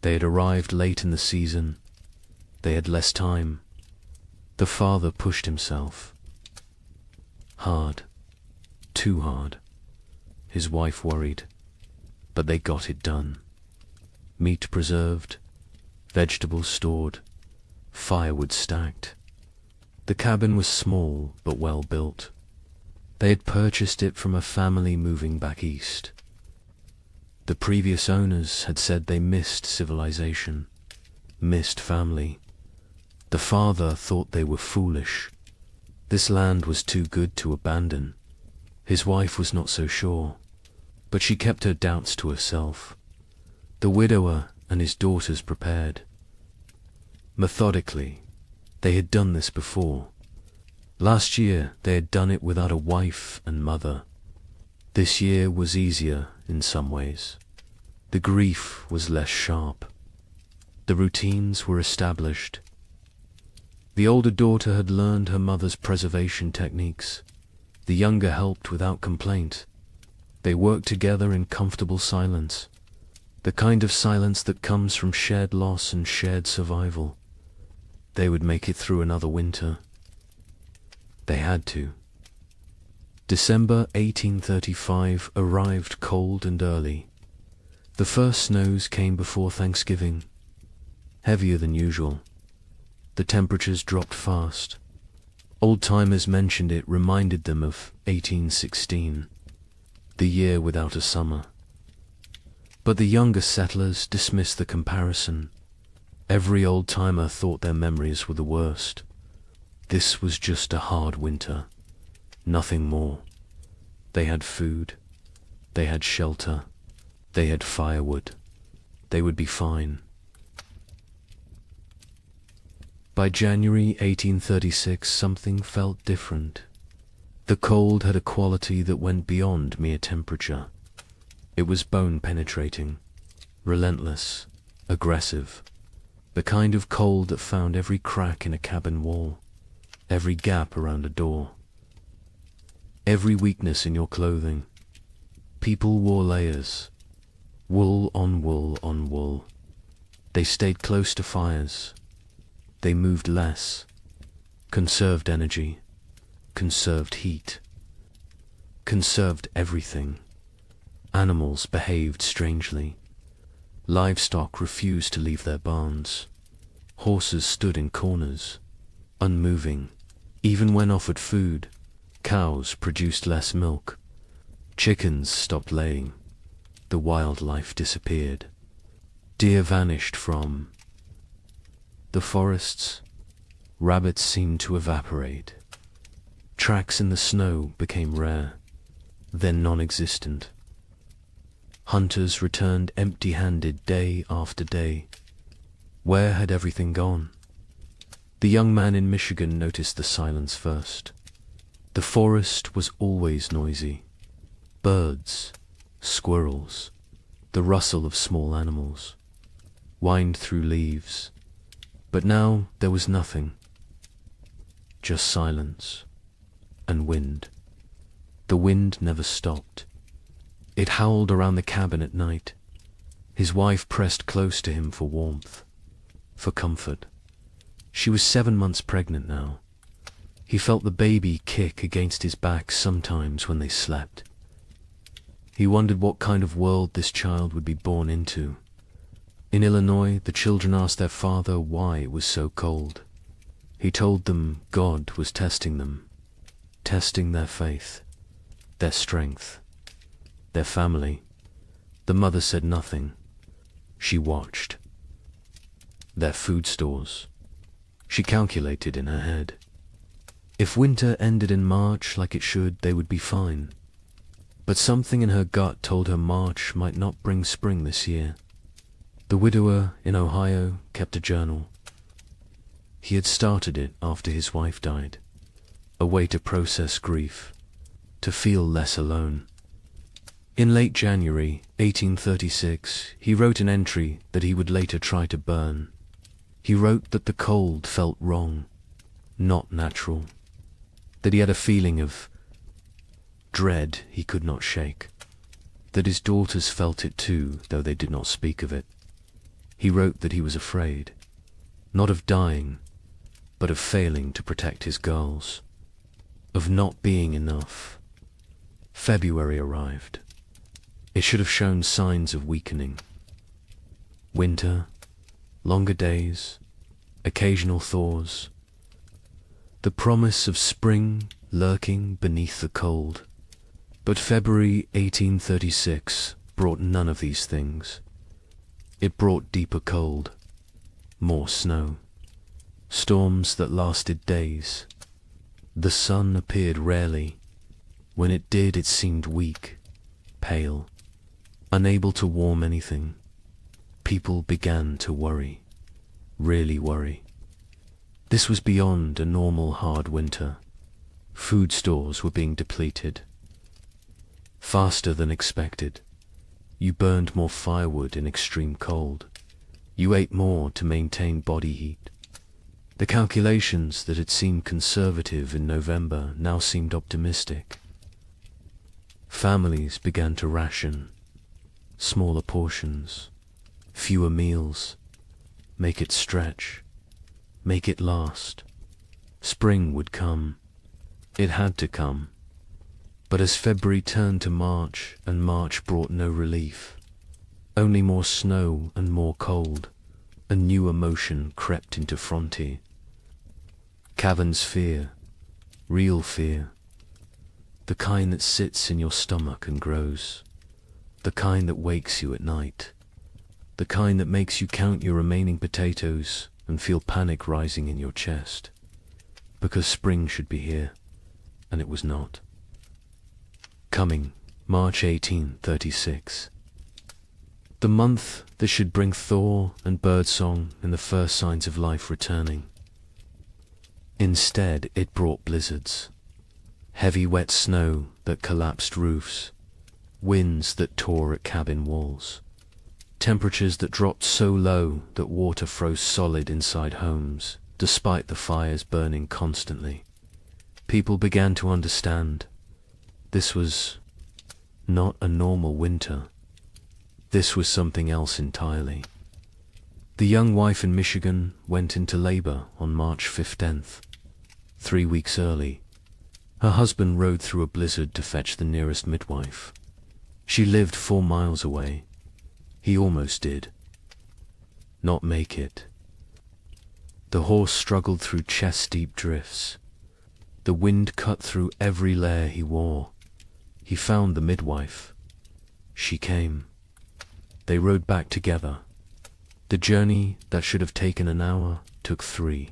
They had arrived late in the season. They had less time. The father pushed himself. Hard. Too hard. His wife worried. But they got it done. Meat preserved, vegetables stored, firewood stacked. The cabin was small but well built. They had purchased it from a family moving back east. The previous owners had said they missed civilization, missed family. The father thought they were foolish. This land was too good to abandon. His wife was not so sure, but she kept her doubts to herself. The widower and his daughters prepared. Methodically, they had done this before. Last year they had done it without a wife and mother. This year was easier in some ways. The grief was less sharp. The routines were established. The older daughter had learned her mother's preservation techniques. The younger helped without complaint. They worked together in comfortable silence, the kind of silence that comes from shared loss and shared survival. They would make it through another winter. They had to. December 1835 arrived cold and early. The first snows came before Thanksgiving, heavier than usual. The temperatures dropped fast. Old-timers mentioned it reminded them of 1816, the year without a summer. But the younger settlers dismissed the comparison. Every old-timer thought their memories were the worst. This was just a hard winter, nothing more. They had food, they had shelter, they had firewood. They would be fine. By January 1836, something felt different. The cold had a quality that went beyond mere temperature. It was bone-penetrating, relentless, aggressive, the kind of cold that found every crack in a cabin wall, every gap around a door, every weakness in your clothing. People wore layers, wool on wool on wool. They stayed close to fires. They moved less, conserved energy, conserved heat, conserved everything. Animals behaved strangely. Livestock refused to leave their barns. Horses stood in corners, unmoving. Even when offered food, cows produced less milk. Chickens stopped laying. The wildlife disappeared. Deer vanished from the forests. Rabbits seemed to evaporate. Tracks in the snow became rare, then non-existent. Hunters returned empty-handed day after day. Where had everything gone? The young man in Michigan noticed the silence first. The forest was always noisy. Birds, squirrels, the rustle of small animals, whined through leaves. But now there was nothing. just silence and wind. The wind never stopped. It howled around the cabin at night. His wife pressed close to him for warmth, for comfort. She was 7 months pregnant now. He felt the baby kick against his back sometimes when they slept. He wondered what kind of world this child would be born into. In Illinois, the children asked their father why it was so cold. He told them God was testing them, testing their faith, their strength, their family. The mother said nothing. She watched. Their food stores. She calculated in her head. If winter ended in March like it should, they would be fine. But something in her gut told her March might not bring spring this year. The widower in Ohio kept a journal. He had started it after his wife died, a way to process grief, to feel less alone. In late January 1836, he wrote an entry that he would later try to burn. He wrote that the cold felt wrong, not natural, that he had a feeling of dread he could not shake, that his daughters felt it too, though they did not speak of it. He wrote that he was afraid, not of dying, but of failing to protect his girls, of not being enough. February arrived. It should have shown signs of weakening. Winter, longer days, occasional thaws, the promise of spring lurking beneath the cold. But February 1836 brought none of these things. It brought deeper cold, more snow, storms that lasted days. The sun appeared rarely. When it did, it seemed weak, pale, unable to warm anything. People began to worry, really worry. This was beyond a normal hard winter. Food stores were being depleted. Faster than expected. You burned more firewood in extreme cold. You ate more to maintain body heat. The calculations that had seemed conservative in November now seemed optimistic. Families began to ration. Smaller portions, fewer meals. Make it stretch. Make it last. Spring would come. It had to come. But as February turned to March, and March brought no relief, only more snow and more cold, a new emotion crept into Frontier. Cavern's fear, real fear, the kind that sits in your stomach and grows, the kind that wakes you at night, the kind that makes you count your remaining potatoes and feel panic rising in your chest, because spring should be here, and it was not. Coming, March 1836. The month that should bring thaw and birdsong and the first signs of life returning. Instead, it brought blizzards, heavy wet snow that collapsed roofs, winds that tore at cabin walls, temperatures that dropped so low that water froze solid inside homes, despite the fires burning constantly. People began to understand. This was not a normal winter. This was something else entirely. The young wife in Michigan went into labor on March 15th, 3 weeks early. Her husband rode through a blizzard to fetch the nearest midwife. She lived 4 miles away. He almost did not make it. The horse struggled through chest-deep drifts. The wind cut through every layer he wore. He found the midwife. She came. They rode back together. The journey that should have taken an hour took 3.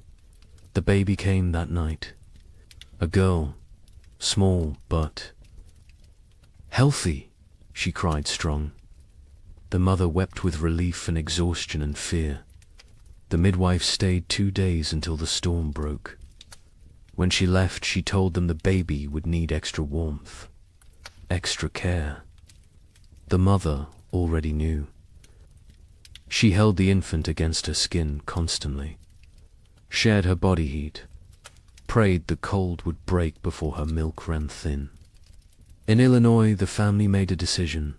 The baby came that night. A girl, small but healthy, she cried strong. The mother wept with relief and exhaustion and fear. The midwife stayed 2 days until the storm broke. When she left, she told them the baby would need extra warmth, extra care. The mother already knew. She held the infant against her skin constantly, shared her body heat. prayed the cold would break before her milk ran thin. In Illinois, the family made a decision.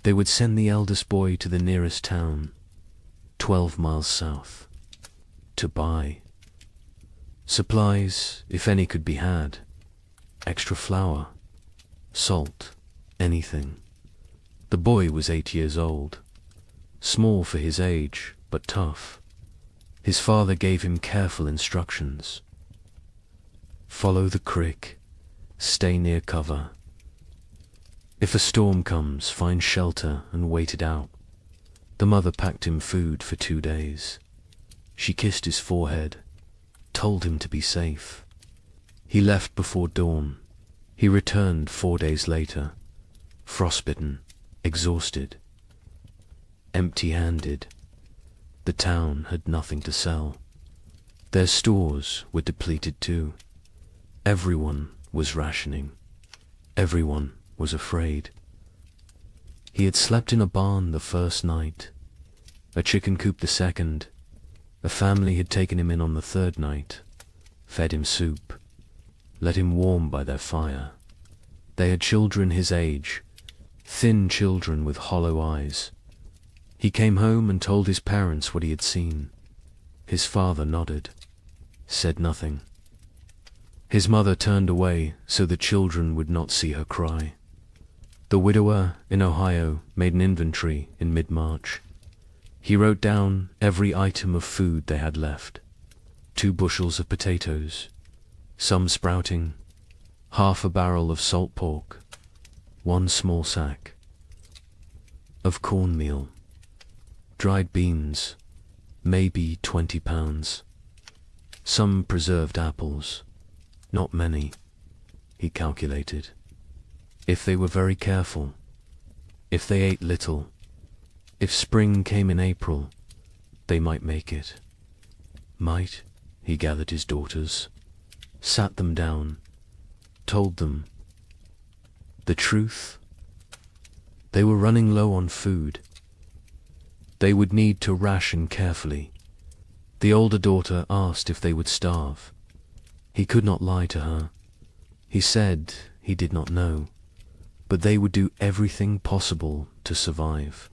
They would send the eldest boy to the nearest town, 12 miles south, to buy supplies, if any could be had, extra flour, salt, anything. The boy was 8 years old, small for his age, but tough. His father gave him careful instructions. Follow the creek, stay near cover. If a storm comes, find shelter and wait it out. The mother packed him food for 2 days. She kissed his forehead, told him to be safe. He left before dawn. He returned 4 days later, frostbitten, exhausted, empty-handed. The town had nothing to sell. Their stores were depleted too. Everyone was rationing. Everyone was afraid. He had slept in a barn the first night, a chicken coop the second. A family had taken him in on the third night, fed him soup, let him warm by their fire. They had children his age, thin children with hollow eyes. He came home and told his parents what he had seen. His father nodded, said nothing. His mother turned away so the children would not see her cry. The widower in Ohio made an inventory in mid-March. He wrote down every item of food they had left. 2 bushels of potatoes, some sprouting, half a barrel of salt pork, 1 small sack of cornmeal, dried beans, maybe 20 pounds, some preserved apples, not many, he calculated. If they were very careful, if they ate little, if spring came in April, they might make it. Might, he gathered his daughters, sat them down, told them the truth. They were running low on food. They would need to ration carefully. The older daughter asked if they would starve. He could not lie to her. He said he did not know, but they would do everything possible to survive.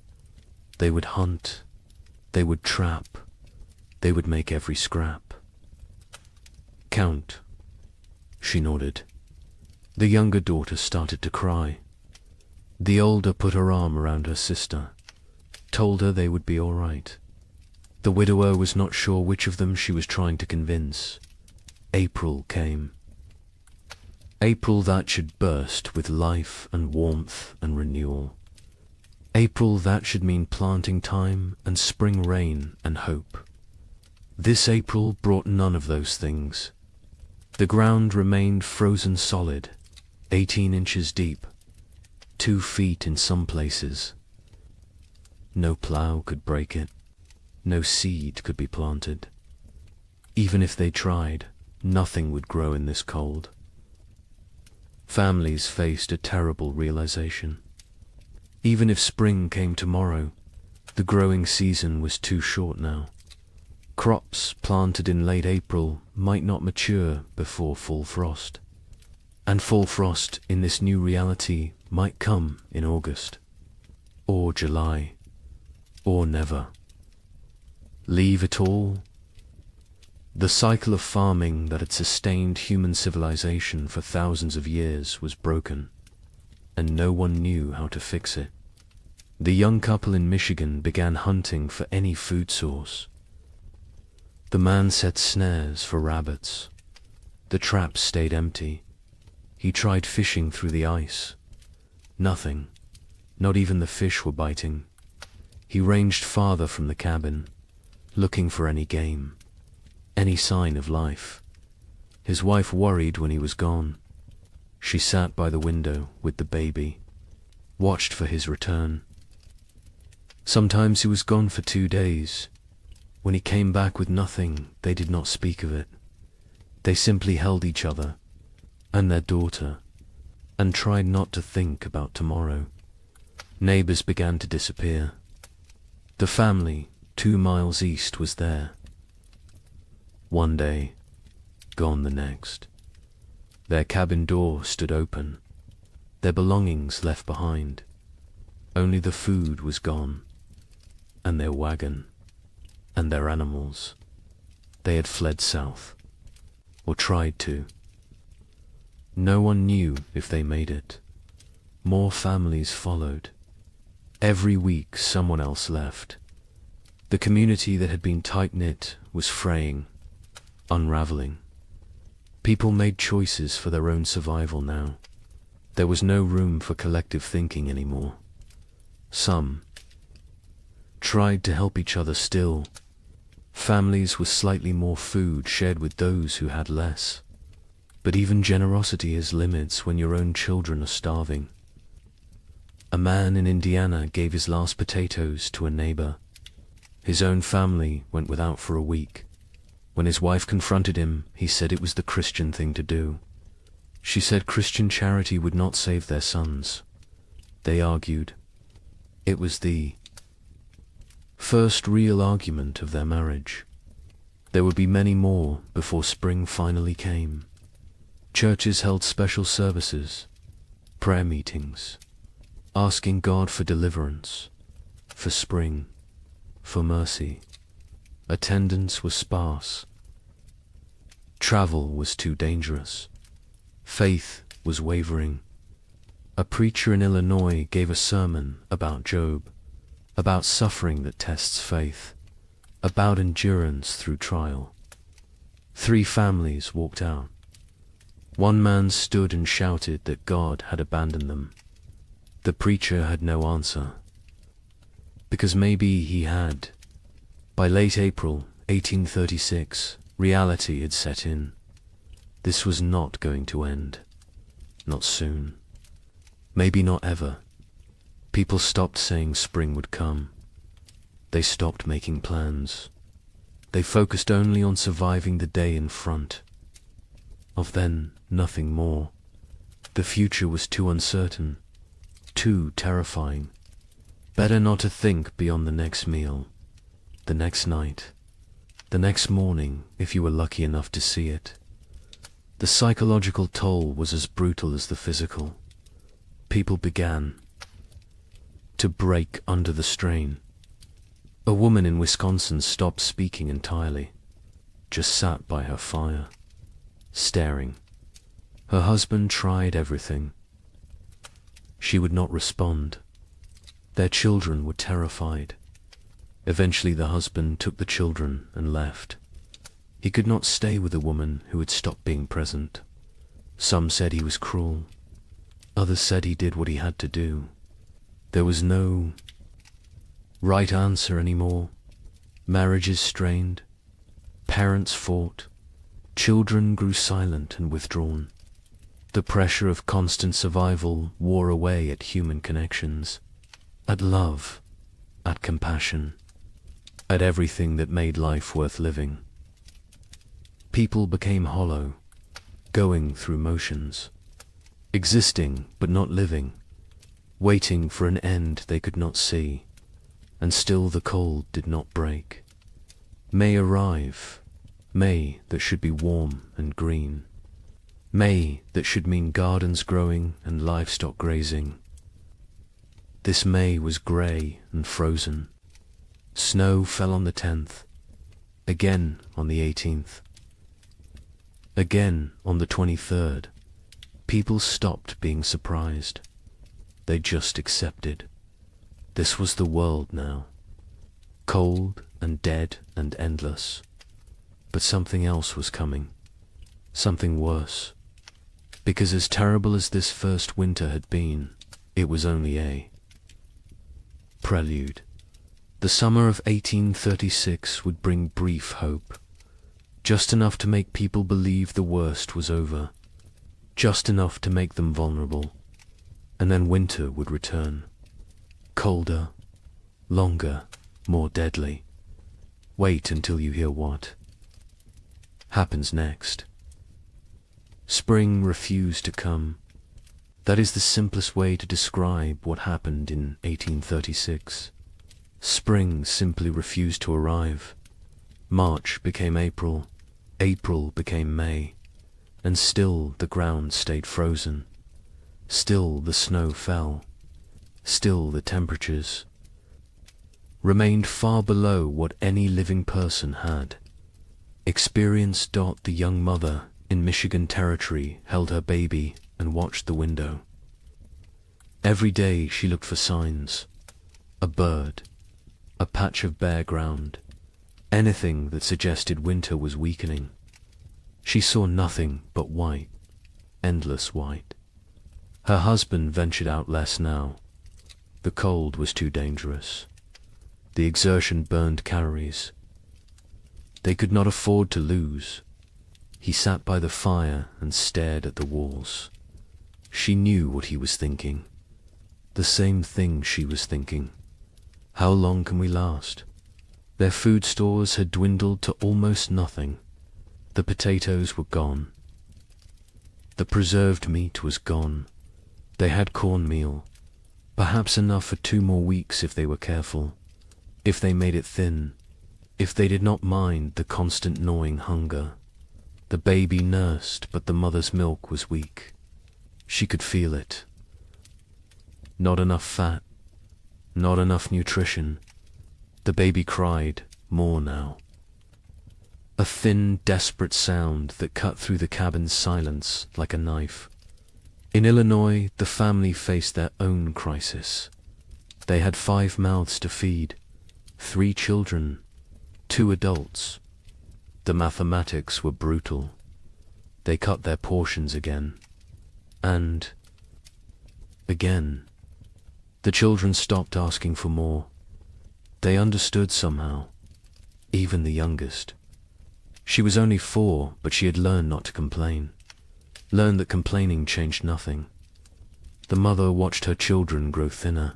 They would hunt, they would trap, they would make every scrap. Count, she nodded. The younger daughter started to cry. The older put her arm around her sister, told her they would be all right. The widower was not sure which of them she was trying to convince. April came. April that should burst with life and warmth and renewal. April that should mean planting time and spring rain and hope. This April brought none of those things. The ground remained frozen solid, 18 inches deep, 2 feet in some places. No plough could break it. No seed could be planted. Even if they tried, nothing would grow in this cold. Families faced a terrible realization. Even if spring came tomorrow, the growing season was too short now. Crops planted in late April might not mature before full frost. And full frost in this new reality might come in August, or July, or never. Leave it all? The cycle of farming that had sustained human civilization for thousands of years was broken, and no one knew how to fix it. The young couple in Michigan began hunting for any food source. The man set snares for rabbits. The traps stayed empty. He tried fishing through the ice. Nothing. Not even the fish were biting. He ranged farther from the cabin, looking for any game, any sign of life. His wife worried when he was gone. She sat by the window with the baby, watched for his return. Sometimes he was gone for 2 days. When he came back with nothing, they did not speak of it. They simply held each other and their daughter and tried not to think about tomorrow. Neighbors began to disappear. The family 2 miles east was there. One day, gone the next. Their cabin door stood open, their belongings left behind. Only the food was gone, and their wagon, and their animals. They had fled south, or tried to. No one knew if they made it. More families followed. Every week someone else left. The community that had been tight-knit was fraying, unraveling. People made choices for their own survival now. There was no room for collective thinking anymore. Some tried to help each other still. Families with slightly more food shared with those who had less. But even generosity has limits when your own children are starving. A man in Indiana gave his last potatoes to a neighbor. His own family went without for a week. When his wife confronted him, he said it was the Christian thing to do. She said Christian charity would not save their sons. They argued. It was the first real argument of their marriage. There would be many more before spring finally came. Churches held special services, prayer meetings, asking God for deliverance, for spring, for mercy. Attendance was sparse. Travel was too dangerous. Faith was wavering. A preacher in Illinois gave a sermon about Job, about suffering that tests faith, about endurance through trial. 3 families walked out. One man stood and shouted that God had abandoned them. The preacher had no answer, because maybe he had. By late April 1836, reality had set in. This was not going to end. Not soon. Maybe not ever. People stopped saying spring would come. They stopped making plans. They focused only on surviving the day in front. Of then, nothing more. The future was too uncertain, too terrifying. Better not to think beyond the next meal, the next night, the next morning if you were lucky enough to see it. The psychological toll was as brutal as the physical. People began to break under the strain. A woman in Wisconsin stopped speaking entirely, just sat by her fire, staring. Her husband tried everything. She would not respond. Their children were terrified. Eventually the husband took the children and left. He could not stay with a woman who had stopped being present. Some said he was cruel. Others said he did what he had to do. There was no right answer anymore. Marriages strained. Parents fought. Children grew silent and withdrawn. The pressure of constant survival wore away at human connections, at love, at compassion, at everything that made life worth living. People became hollow, going through motions, existing but not living, waiting for an end they could not see, and still the cold did not break. May arrive, May that should be warm and green, May that should mean gardens growing and livestock grazing. This May was grey and frozen. Snow fell on the 10th, again on the 18th, again on the 23rd. People stopped being surprised. They just accepted. This was the world now. Cold and dead and endless. But something else was coming. Something worse. Because as terrible as this first winter had been, it was only a prelude. The summer of 1836 would bring brief hope. Just enough to make people believe the worst was over. Just enough to make them vulnerable. And then winter would return. Colder, longer, more deadly. Wait until you hear what happens next. Spring refused to come. That is the simplest way to describe what happened in 1836. Spring simply refused to arrive. March became April. April became May, and still the ground stayed frozen. Still the snow fell. Still the temperatures remained far below what any living person had. Experienced Dot, the young mother in Michigan Territory, held her baby and watched the window. Every day she looked for signs. A bird, a patch of bare ground, anything that suggested winter was weakening. She saw nothing but white, endless white. Her husband ventured out less now. The cold was too dangerous. The exertion burned calories. They could not afford to lose. He sat by the fire and stared at the walls. She knew what he was thinking. The same thing she was thinking. How long can we last? Their food stores had dwindled to almost nothing. The potatoes were gone. The preserved meat was gone. They had cornmeal, perhaps enough for 2 more weeks if they were careful, if they made it thin, if they did not mind the constant gnawing hunger. The baby nursed, but the mother's milk was weak. She could feel it. Not enough fat, not enough nutrition. The baby cried more now. A thin, desperate sound that cut through the cabin's silence like a knife. In Illinois, the family faced their own crisis. They had 5 mouths to feed, 3 children, 2 adults. The mathematics were brutal. They cut their portions again. And again. The children stopped asking for more. They understood somehow, even the youngest. She was only 4, but she had learned not to complain. Learned that complaining changed nothing. The mother watched her children grow thinner.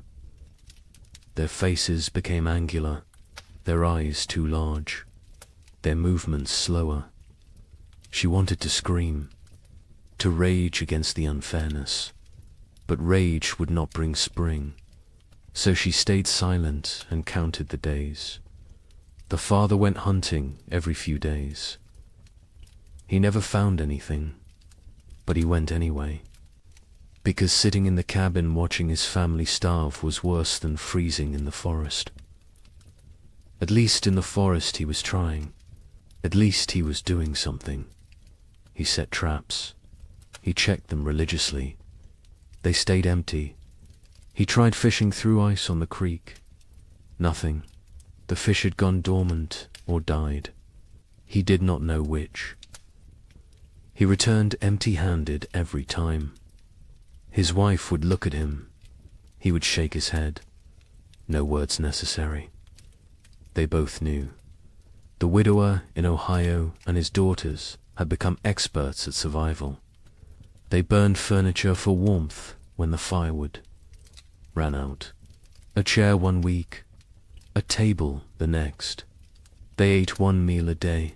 Their faces became angular, their eyes too large, their movements slower. She wanted to scream, to rage against the unfairness, but rage would not bring spring. So she stayed silent and counted the days. The father went hunting every few days. He never found anything, but he went anyway, because sitting in the cabin watching his family starve was worse than freezing in the forest. At least in the forest he was trying. At least he was doing something. He set traps. He checked them religiously. They stayed empty. He tried fishing through ice on the creek. Nothing. The fish had gone dormant or died. He did not know which. He returned empty-handed every time. His wife would look at him. He would shake his head. No words necessary. They both knew. The widower in Ohio and his daughters had become experts at survival. They burned furniture for warmth when the firewood ran out. A chair 1 week, a table the next. They ate 1 meal a day.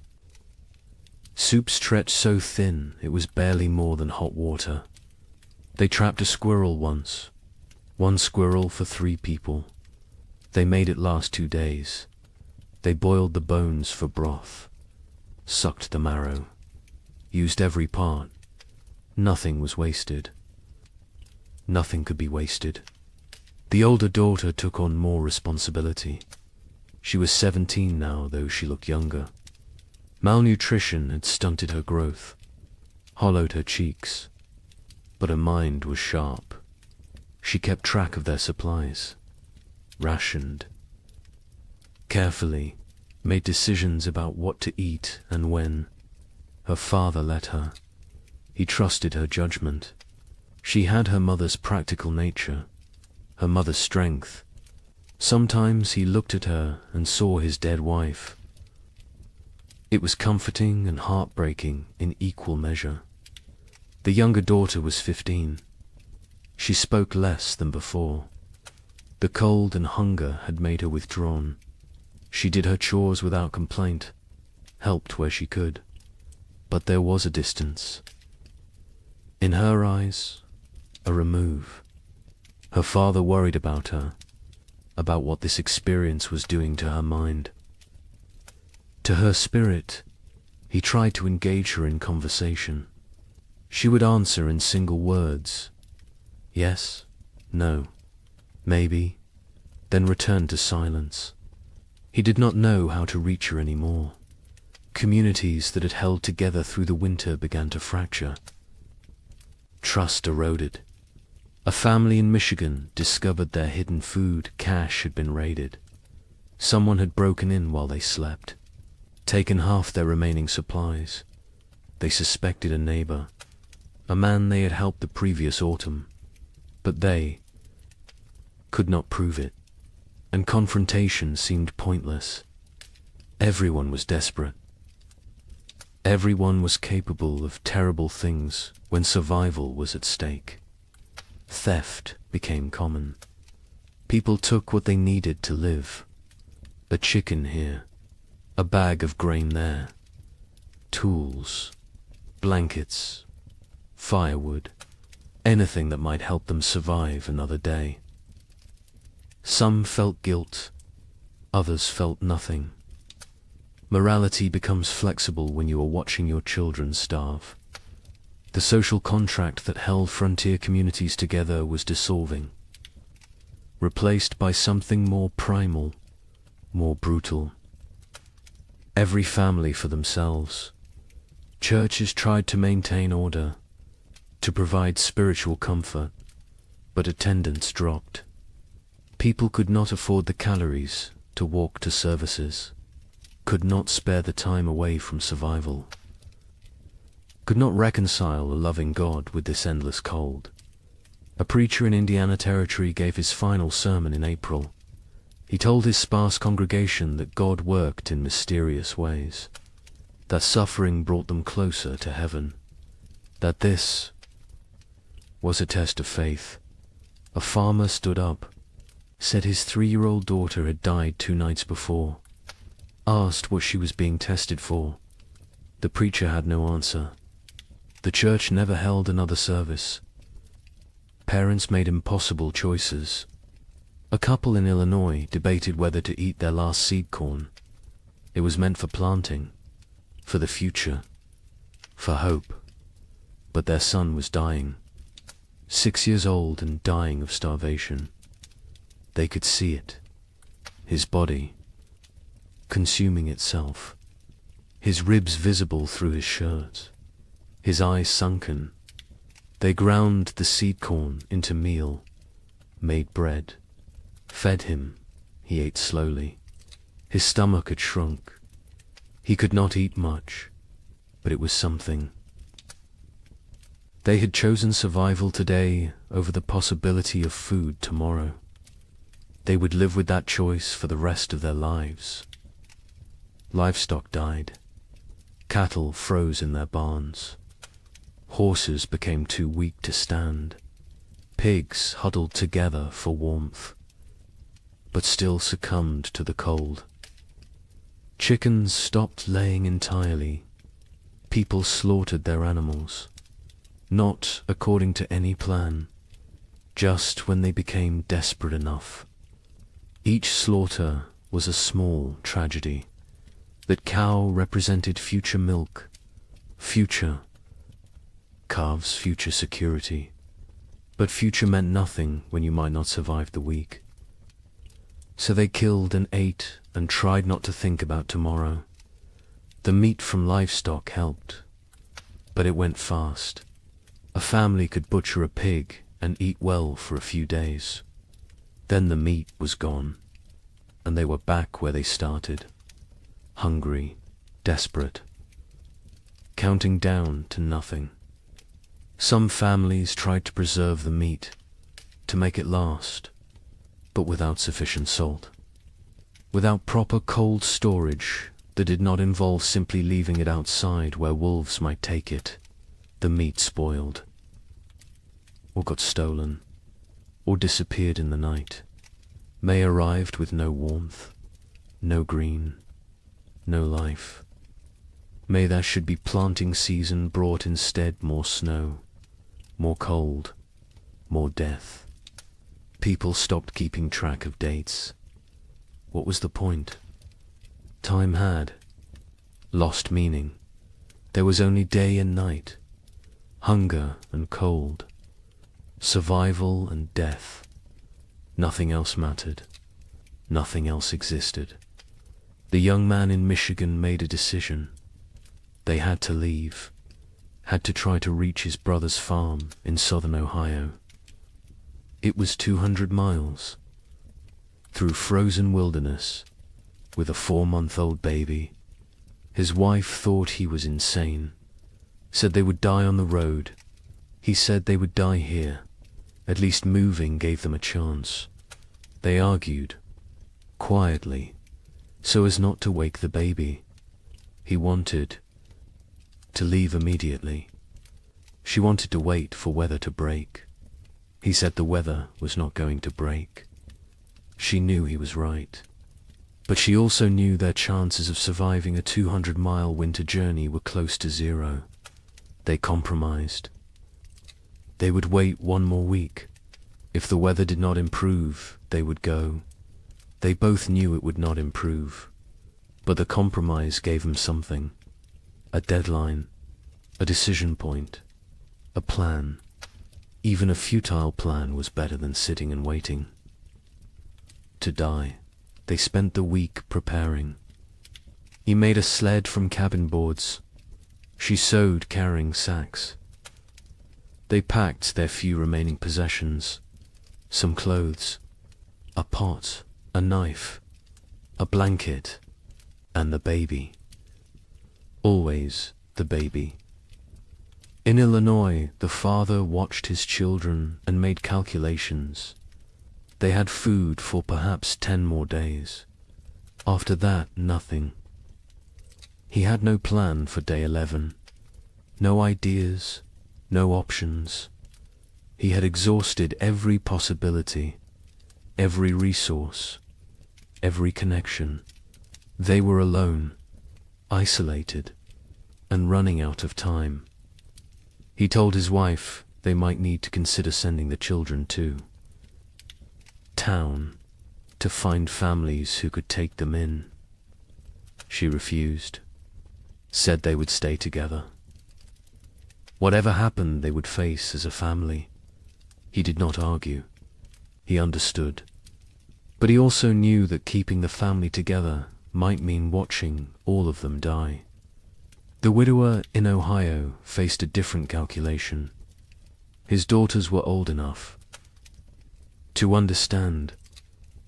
Soup stretched so thin it was barely more than hot water. They trapped a squirrel once. 1 squirrel for 3 people. They made it last 2 days. They boiled the bones for broth, sucked the marrow, used every part. Nothing was wasted. Nothing could be wasted. The older daughter took on more responsibility. She was 17 now, though she looked younger. Malnutrition had stunted her growth, hollowed her cheeks, but her mind was sharp. She kept track of their supplies, rationed, carefully, made decisions about what to eat and when. Her father let her. He trusted her judgment. She had her mother's practical nature, her mother's strength. Sometimes he looked at her and saw his dead wife. It was comforting and heartbreaking in equal measure. The younger daughter was 15. She spoke less than before. The cold and hunger had made her withdrawn. She did her chores without complaint, helped where she could. But there was a distance. In her eyes, a remove. Her father worried about her, about what this experience was doing to her mind. To her spirit, He tried to engage her in conversation. She would answer in single words. Yes, no, maybe, then return to silence. He did not know how to reach her anymore. Communities that had held together through the winter began to fracture. Trust eroded. A family in Michigan discovered their hidden food cache had been raided. Someone had broken in while they slept, taken half their remaining supplies. They suspected a neighbor, a man they had helped the previous autumn, but they could not prove it, and confrontation seemed pointless. Everyone was desperate. Everyone was capable of terrible things when survival was at stake. Theft became common. People took what they needed to live. A chicken here, a bag of grain there, tools, blankets, firewood, anything that might help them survive another day. Some felt guilt, others felt nothing. Morality becomes flexible when you are watching your children starve. The social contract that held frontier communities together was dissolving, replaced by something more primal, more brutal. Every family for themselves. Churches tried to maintain order, to provide spiritual comfort, but attendance dropped. People could not afford the calories to walk to services, could not spare the time away from survival, could not reconcile a loving God with this endless cold. A preacher in Indiana Territory gave his final sermon in April. He told his sparse congregation that God worked in mysterious ways, that suffering brought them closer to heaven, that this was a test of faith. A farmer stood up, said his 3-year-old daughter had died 2 nights before, asked what she was being tested for. The preacher had no answer. The church never held another service. Parents made impossible choices. A couple in Illinois debated whether to eat their last seed corn. It was meant for planting, for the future, for hope. But their son was dying, 6 years old and dying of starvation. They could see it, his body consuming itself, his ribs visible through his shirt, his eyes sunken. They ground the seed corn into meal, made bread, fed him. He ate slowly. His stomach had shrunk. He could not eat much, but it was something. They had chosen survival today over the possibility of food tomorrow. They would live with that choice for the rest of their lives. Livestock died. Cattle froze in their barns. Horses became too weak to stand. Pigs huddled together for warmth, but still succumbed to the cold. Chickens stopped laying entirely. People slaughtered their animals, not according to any plan, just when they became desperate enough. Each slaughter was a small tragedy. That cow represented future milk, future. Calves, future security. But future meant nothing when you might not survive the week. So they killed and ate and tried not to think about tomorrow. The meat from livestock helped, but it went fast. A family could butcher a pig and eat well for a few days. Then the meat was gone, and they were back where they started. Hungry, desperate, counting down to nothing. Some families tried to preserve the meat, to make it last, but without sufficient salt. Without proper cold storage that did not involve simply leaving it outside where wolves might take it, the meat spoiled, or got stolen, or disappeared in the night. May arrived with no warmth, no green, no life. May there should be planting season brought instead more snow, more cold, more death. People stopped keeping track of dates. What was the point? Time had lost meaning. There was only day and night, hunger and cold, survival and death. Nothing else mattered. Nothing else existed. The young man in Michigan made a decision. They had to leave, had to try to reach his brother's farm in southern Ohio. It was 200 miles, through frozen wilderness, with a 4-month-old baby. His wife thought he was insane, said they would die on the road. He said they would die here. At least moving gave them a chance. They argued, quietly, so as not to wake the baby. He wanted to leave immediately. She wanted to wait for weather to break. He said the weather was not going to break. She knew he was right. But she also knew their chances of surviving a 200-mile winter journey were close to zero. They compromised. They would wait 1 more week. If the weather did not improve, they would go. They both knew it would not improve. But the compromise gave them something. A deadline, a decision point, a plan. Even a futile plan was better than sitting and waiting. To die. They spent the week preparing. He made a sled from cabin boards. She sewed carrying sacks. They packed their few remaining possessions, some clothes, a pot, a knife, a blanket, and the baby. Always the baby. In Illinois, the father watched his children and made calculations. They had food for perhaps 10 more days. After that, nothing. He had no plan for day 11. No ideas, no options. He had exhausted every possibility, every resource, every connection. They were alone, isolated, and running out of time. He told his wife they might need to consider sending the children too. Town, to find families who could take them in. She refused, said they would stay together. Whatever happened, they would face as a family. He did not argue. He understood. But he also knew that keeping the family together might mean watching all of them die. The widower in Ohio faced a different calculation. His daughters were old enough to understand,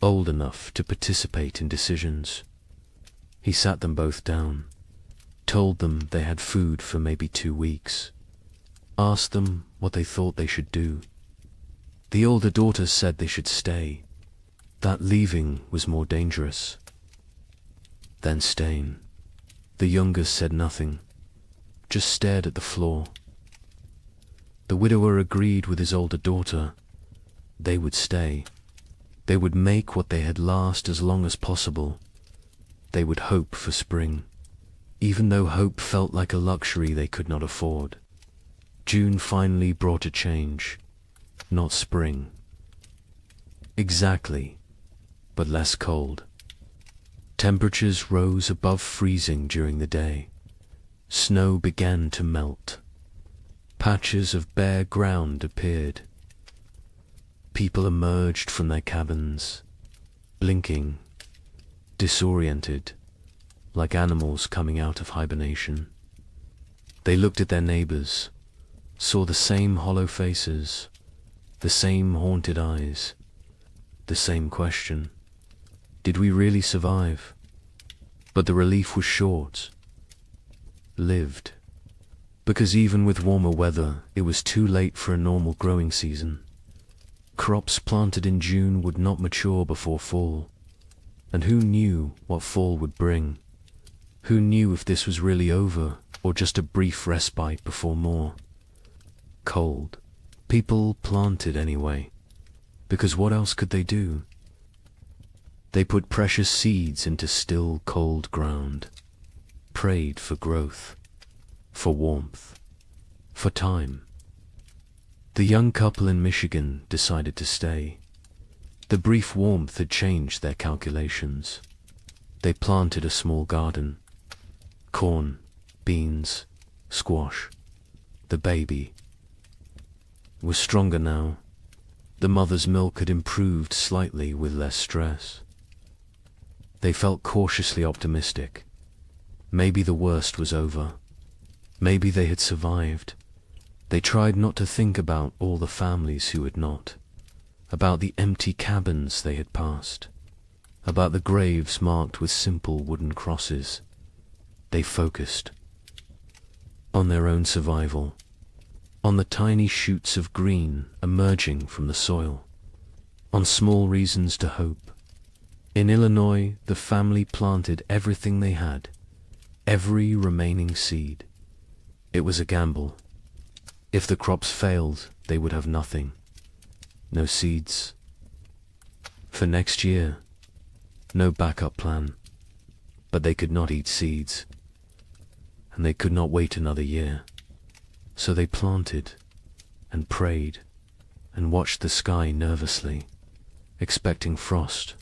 old enough to participate in decisions. He sat them both down, told them they had food for maybe 2 weeks, asked them what they thought they should do. The older daughter said they should stay, that leaving was more dangerous than staying. The younger said nothing, just stared at the floor. The widower agreed with his older daughter. They would stay. They would make what they had last as long as possible. They would hope for spring, even though hope felt like a luxury they could not afford. June finally brought a change, not spring. Exactly, but less cold. Temperatures rose above freezing during the day. Snow began to melt. Patches of bare ground appeared. People emerged from their cabins, blinking, disoriented, like animals coming out of hibernation. They looked at their neighbors, saw the same hollow faces, the same haunted eyes, the same question. Did we really survive? But the relief was short. Lived. Because even with warmer weather, it was too late for a normal growing season. Crops planted in June would not mature before fall. And who knew what fall would bring? Who knew if this was really over, or just a brief respite before more? Cold. People planted anyway, because what else could they do? They put precious seeds into still, cold ground, prayed for growth, for warmth, for time. The young couple in Michigan decided to stay. The brief warmth had changed their calculations. They planted a small garden. Corn, beans, squash. The baby was stronger now. The mother's milk had improved slightly with less stress. They felt cautiously optimistic. Maybe the worst was over. Maybe they had survived. They tried not to think about all the families who had not, about the empty cabins they had passed, about the graves marked with simple wooden crosses. They focused on their own survival, on the tiny shoots of green emerging from the soil, on small reasons to hope. In Illinois, the family planted everything they had, every remaining seed. It was a gamble. If the crops failed, they would have nothing. No seeds. For next year, no backup plan. But they could not eat seeds, and they could not wait another year. So they planted and prayed and watched the sky nervously, expecting frost,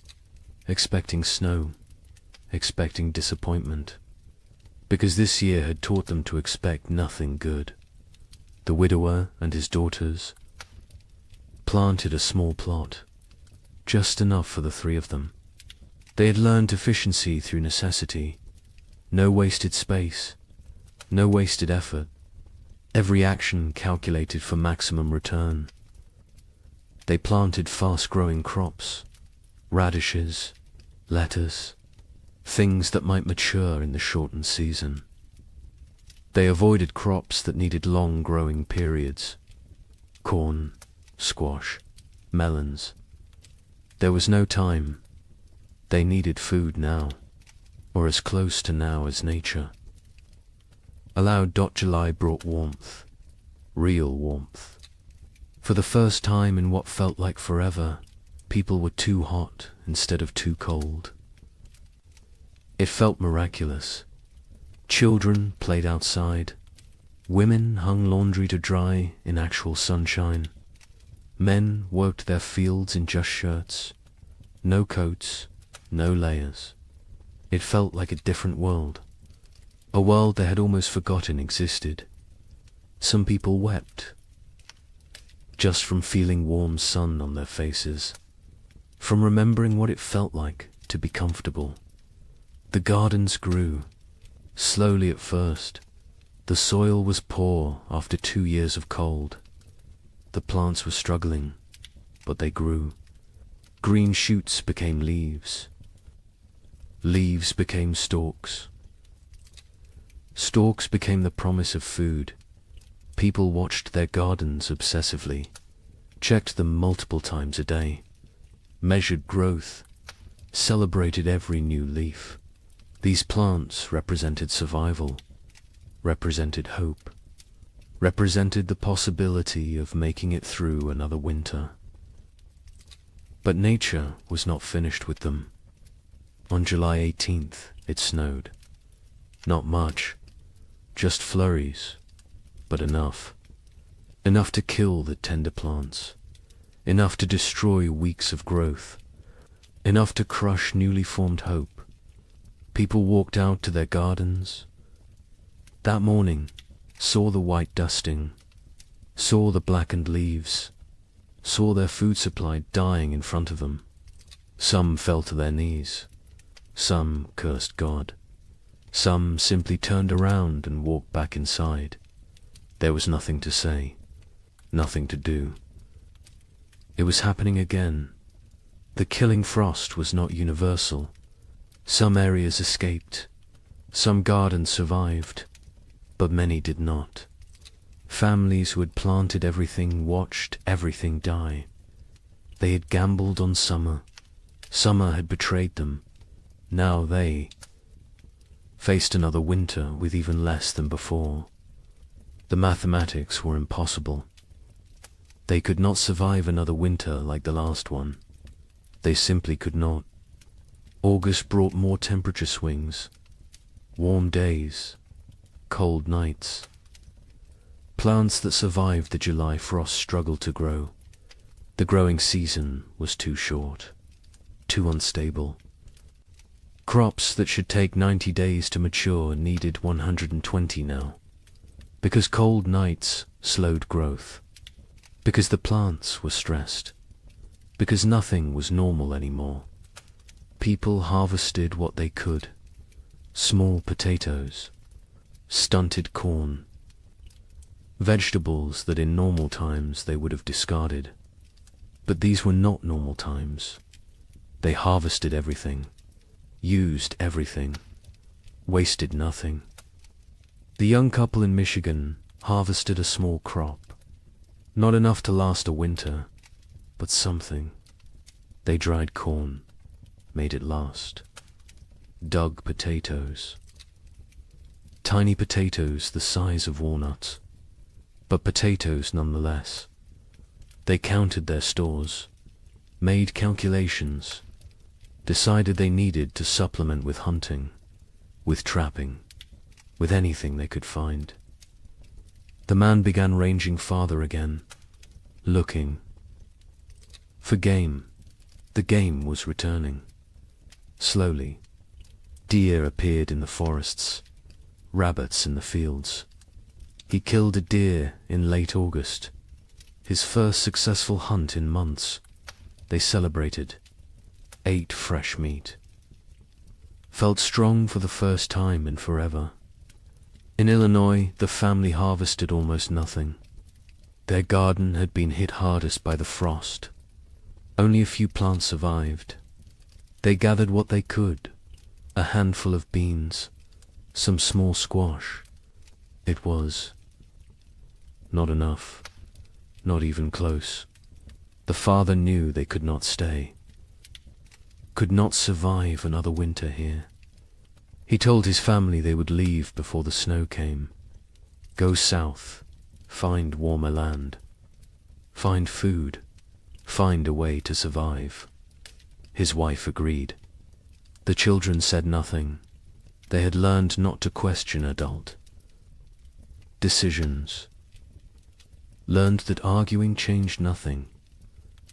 expecting snow, expecting disappointment, because this year had taught them to expect nothing good. The widower and his daughters planted a small plot, just enough for the three of them. They had learned efficiency through necessity. No wasted space, no wasted effort. Every action calculated for maximum return. They planted fast-growing crops, radishes, lettuce, things that might mature in the shortened season. They avoided crops that needed long growing periods. Corn, squash, melons. There was no time. They needed food now, or as close to now as nature. July brought warmth, real warmth. For the first time in what felt like forever, people were too hot instead of too cold. It felt miraculous. Children played outside. Women hung laundry to dry in actual sunshine. Men worked their fields in just shirts. No coats, no layers. It felt like a different world. A world they had almost forgotten existed. Some people wept, just from feeling warm sun on their faces, from remembering what it felt like to be comfortable. The gardens grew, slowly at first. The soil was poor after 2 years of cold. The plants were struggling, but they grew. Green shoots became leaves. Leaves became stalks. Stalks became the promise of food. People watched their gardens obsessively, checked them multiple times a day, measured growth, celebrated every new leaf. These plants represented survival, represented hope, represented the possibility of making it through another winter. But nature was not finished with them. On July 18th, it snowed. Not much, just flurries, but enough. Enough to kill the tender plants, enough to destroy weeks of growth, enough to crush newly formed hope. People walked out to their gardens. That morning, saw the white dusting, saw the blackened leaves, saw their food supply dying in front of them. Some fell to their knees. Some cursed God. Some simply turned around and walked back inside. There was nothing to say, nothing to do. It was happening again. The killing frost was not universal. Some areas escaped. Some gardens survived, but many did not. Families who had planted everything watched everything die. They had gambled on summer. Summer had betrayed them. Now they faced another winter with even less than before. The mathematics were impossible. They could not survive another winter like the last one. They simply could not. August brought more temperature swings, warm days, cold nights. Plants that survived the July frost struggled to grow. The growing season was too short, too unstable. Crops that should take 90 days to mature needed 120 now. because cold nights slowed growth, because the plants were stressed, because nothing was normal anymore. People harvested what they could: small potatoes, stunted corn, vegetables that in normal times they would have discarded. But these were not normal times. They harvested everything, used everything, wasted nothing. The young couple in Michigan harvested a small crop, not enough to last a winter, but something. They dried corn, made it last. Dug potatoes. Tiny potatoes the size of walnuts, but potatoes nonetheless. They counted their stores, made calculations, decided they needed to supplement with hunting, with trapping, with anything they could find. The man began ranging farther again, looking for game. The game was returning. Slowly, deer appeared in the forests, rabbits in the fields. He killed a deer in late August, his first successful hunt in months. They celebrated, ate fresh meat, felt strong for the first time in forever. In Illinois, the family harvested almost nothing. Their garden had been hit hardest by the frost. Only a few plants survived. They gathered what they could: a handful of beans, some small squash. It was not enough, not even close. The father knew they could not stay, could not survive another winter here. He told his family they would leave before the snow came, go south, find warmer land, find food, find a way to survive. His wife agreed. The children said nothing. They had learned not to question adult decisions, learned that arguing changed nothing.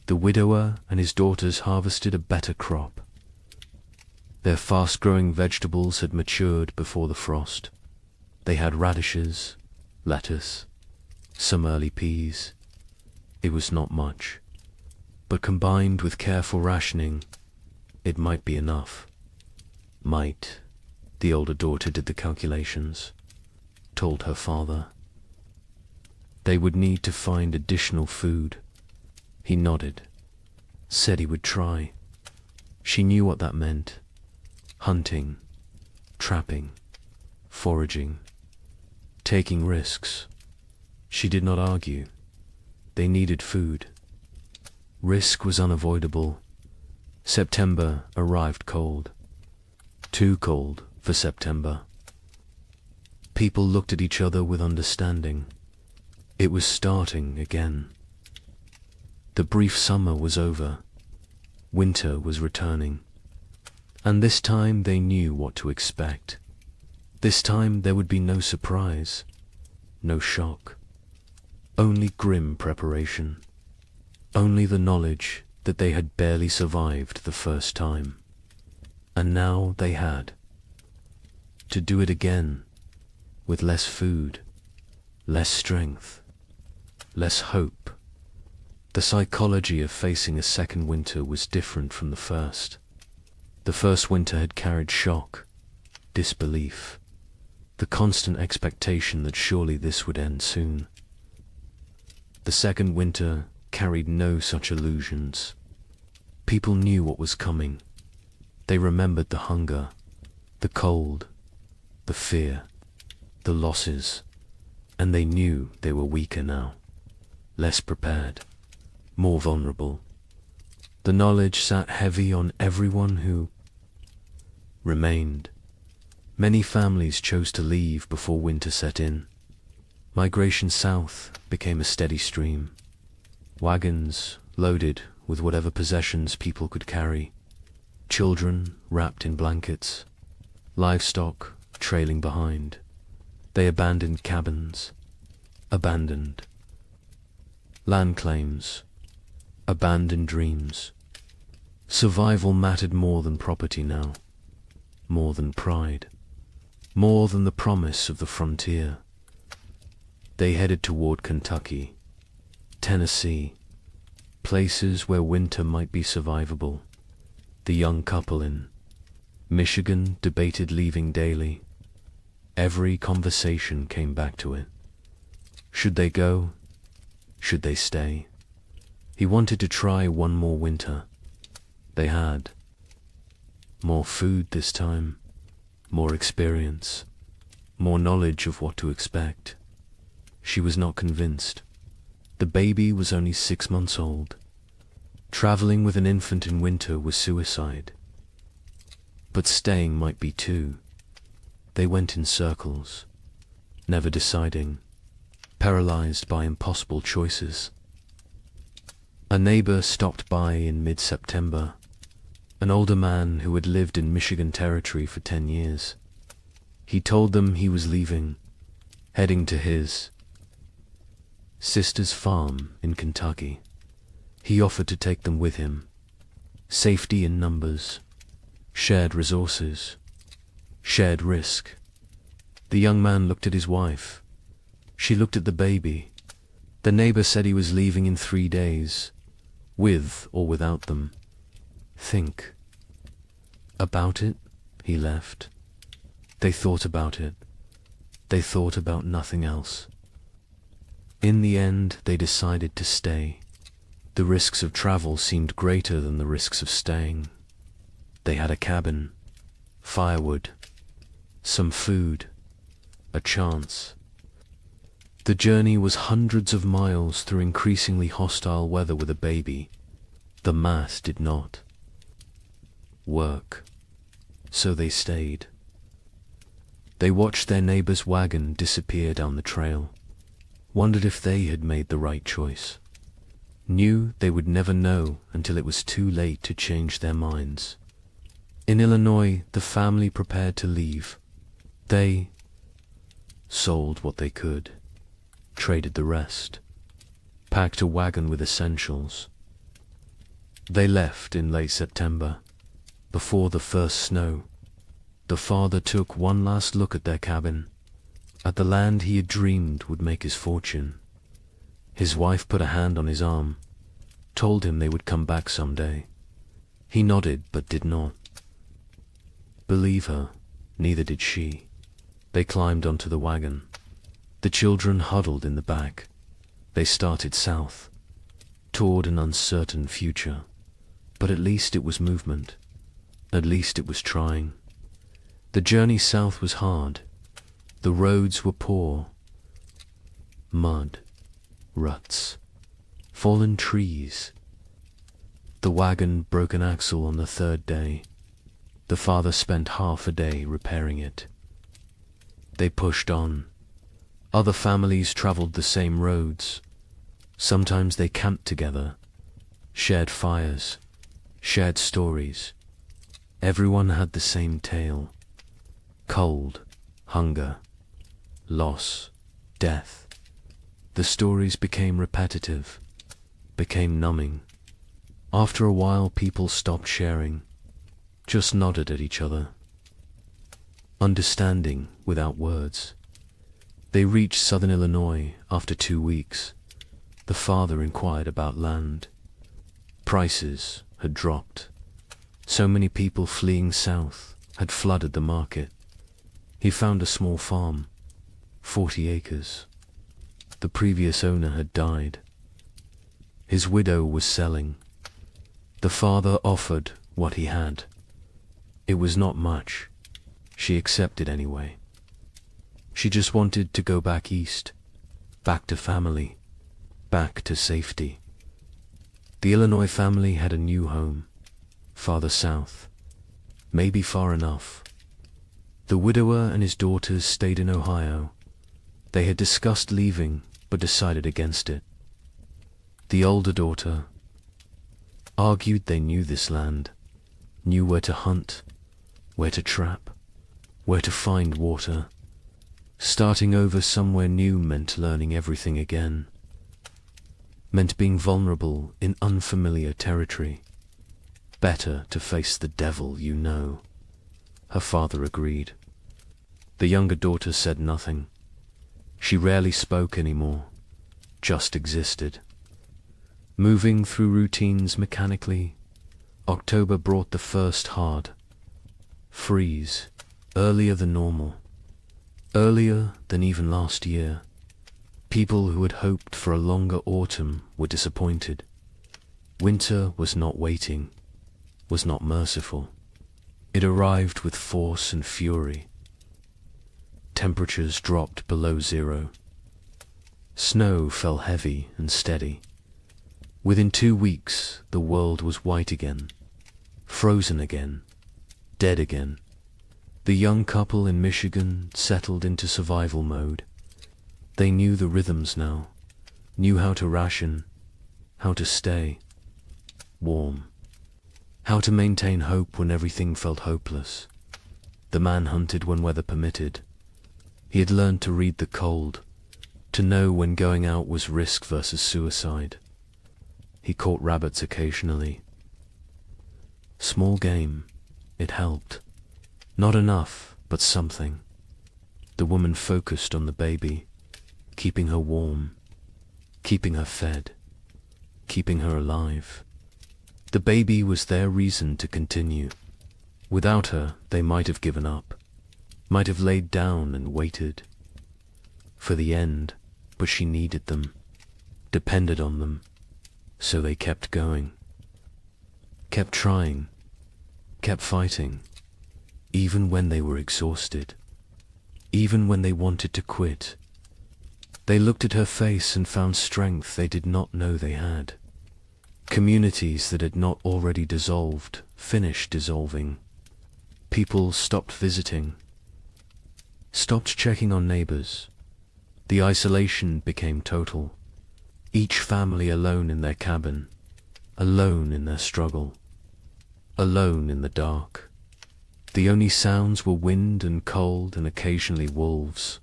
The widower and his daughters harvested a better crop. Their fast-growing vegetables had matured before the frost. They had radishes, lettuce, some early peas. It was not much, but combined with careful rationing, it might be enough. Might. The older daughter did the calculations, told her father. They would need to find additional food. He nodded, said he would try. She knew what that meant: hunting, trapping, foraging, taking risks. She did not argue. They needed food. Risk was unavoidable. September arrived cold. Too cold for September. People looked at each other with understanding. It was starting again. The brief summer was over. Winter was returning. And this time they knew what to expect. This time there would be no surprise, no shock, only grim preparation, only the knowledge that they had barely survived the first time. And now they had to do it again, with less food, less strength, less hope. The psychology of facing a second winter was different from the first. The first winter had carried shock, disbelief, the constant expectation that surely this would end soon. The second winter carried no such illusions. People knew what was coming. They remembered the hunger, the cold, the fear, the losses, and they knew they were weaker now, less prepared, more vulnerable. The knowledge sat heavy on everyone who remained. Many families chose to leave before winter set in. Migration south became a steady stream. Wagons loaded with whatever possessions people could carry. Children wrapped in blankets. Livestock trailing behind. They abandoned cabins. Abandoned land claims. Abandoned dreams. Survival mattered more than property now. More than pride. More than the promise of the frontier. They headed toward Kentucky, Tennessee, places where winter might be survivable. The young couple in Michigan debated leaving daily. Every conversation came back to it. Should they go? Should they stay? He wanted to try one more winter. They had more food this time, more experience, more knowledge of what to expect. She was not convinced. The baby was only 6 months old. Traveling with an infant in winter was suicide. But staying might be too. They went in circles, never deciding, paralyzed by impossible choices. A neighbor stopped by in mid-September, an older man who had lived in Michigan territory for 10 years. He told them he was leaving, heading to his sister's farm in Kentucky. He offered to take them with him. Safety in numbers, shared resources, shared risk. The young man looked at his wife. She looked at the baby. The neighbor said he was leaving in 3 days, with or without them. Think about it. He left. They thought about it. They thought about nothing else. In the end, they decided to stay. The risks of travel seemed greater than the risks of staying. They had a cabin, firewood, some food, a chance. The journey was hundreds of miles through increasingly hostile weather with a baby. The math did not work, so they stayed. They watched their neighbor's wagon disappear down the trail, wondered if they had made the right choice, knew they would never know until it was too late to change their minds. In Illinois, the family prepared to leave. They sold what they could, traded the rest, packed a wagon with essentials. They left in late September, before the first snow. The father took one last look at their cabin, at the land he had dreamed would make his fortune. His wife put a hand on his arm, told him they would come back someday. He nodded but did not believe her. Neither did she. They climbed onto the wagon. The children huddled in the back. They started south, toward an uncertain future. But at least it was movement. At least it was trying. The journey south was hard. The roads were poor. Mud, ruts, fallen trees. The wagon broke an axle on the 3rd day. The father spent half a day repairing it. They pushed on. Other families traveled the same roads. Sometimes they camped together, shared fires, shared stories. Everyone had the same tale. Cold, hunger, loss, death. The stories became repetitive, became numbing. After a while, people stopped sharing, just nodded at each other, understanding without words. They reached southern Illinois after 2 weeks. The father inquired about land. Prices had dropped. So many people fleeing south had flooded the market. He found a small farm, 40 acres. The previous owner had died. His widow was selling. The father offered what he had. It was not much. She accepted anyway. She just wanted to go back east, back to family, back to safety. The Illinois family had a new home, farther south, maybe far enough. The widower and his daughters stayed in Ohio. They had discussed leaving, but decided against it. The older daughter argued they knew this land, knew where to hunt, where to trap, where to find water. Starting over somewhere new meant learning everything again, meant being vulnerable in unfamiliar territory. Better to face the devil you know. Her father agreed. The younger daughter said nothing. She rarely spoke anymore, just existed. Moving through routines mechanically, October brought the first hard freeze, earlier than normal, earlier than even last year. People who had hoped for a longer autumn were disappointed. Winter was not waiting, was not merciful. It arrived with force and fury. Temperatures dropped below zero. Snow fell heavy and steady. Within 2 weeks, the world was white again, frozen again, dead again. The young couple in Michigan settled into survival mode. They knew the rhythms now, knew how to ration, how to stay warm, how to maintain hope when everything felt hopeless. The man hunted when weather permitted. He had learned to read the cold, to know when going out was risk versus suicide. He caught rabbits occasionally. Small game, it helped. Not enough, but something. The woman focused on the baby, keeping her warm, keeping her fed, keeping her alive. The baby was their reason to continue. Without her, they might have given up, might have laid down and waited for the end, but she needed them, depended on them, so they kept going, kept trying, kept fighting, even when they were exhausted, even when they wanted to quit. They looked at her face and found strength they did not know they had. Communities that had not already dissolved finished dissolving. People stopped visiting, stopped checking on neighbors. The isolation became total. Each family alone in their cabin, alone in their struggle, alone in the dark. The only sounds were wind and cold and occasionally wolves.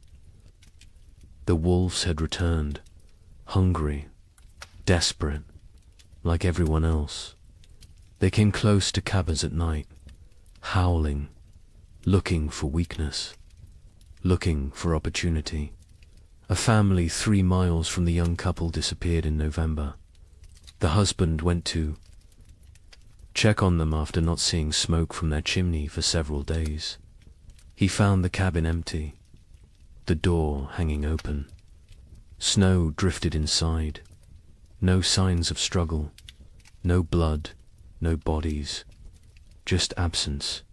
The wolves had returned, hungry, desperate, like everyone else. They came close to cabins at night, howling, looking for weakness, looking for opportunity. A family 3 miles from the young couple disappeared in November. The husband went to check on them after not seeing smoke from their chimney for several days. He found the cabin empty, the door hanging open. Snow drifted inside. No signs of struggle, no blood, no bodies, just absence.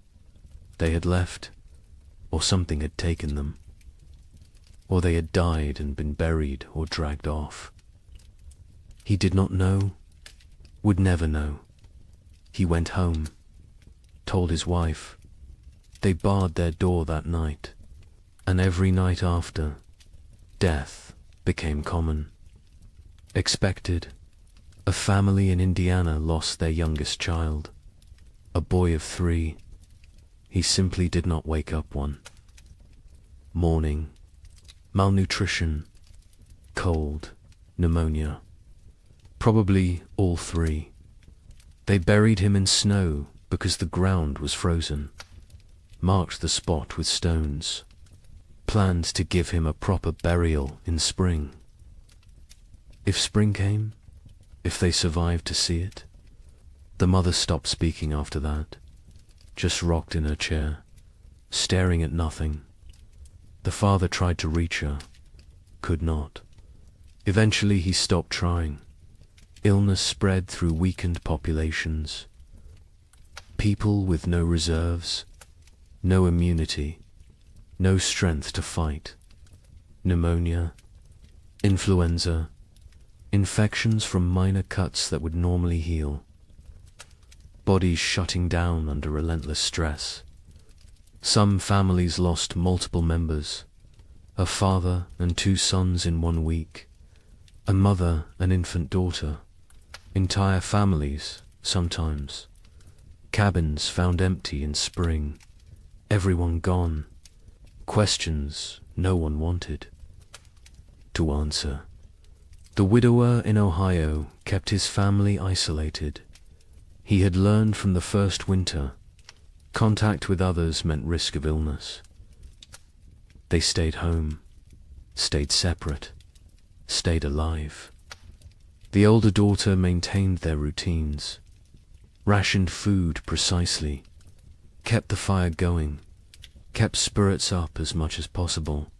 They had left, or something had taken them. Or they had died and been buried or dragged off. He did not know, would never know. He went home, told his wife. They barred their door that night, and every night after, death became common. Expected. A family in Indiana lost their youngest child, a boy of 3. He simply did not wake up one. Mourning, malnutrition, cold, pneumonia. Probably all 3. They buried him in snow because the ground was frozen, marked the spot with stones, planned to give him a proper burial in spring. If spring came, if they survived to see it. The mother stopped speaking after that, just rocked in her chair, staring at nothing. The father tried to reach her, could not. Eventually he stopped trying. Illness spread through weakened populations. People with no reserves, no immunity, no strength to fight. Pneumonia, influenza, infections from minor cuts that would normally heal. Bodies shutting down under relentless stress. Some families lost multiple members, a father and 2 sons in 1 week, a mother and infant daughter, entire families, sometimes. Cabins found empty in spring, everyone gone, questions no one wanted to answer. The widower in Ohio kept his family isolated. He had learned from the first winter, contact with others meant risk of illness. They stayed home, stayed separate, stayed alive. The older daughter maintained their routines, rationed food precisely, kept the fire going, kept spirits up as much as possible.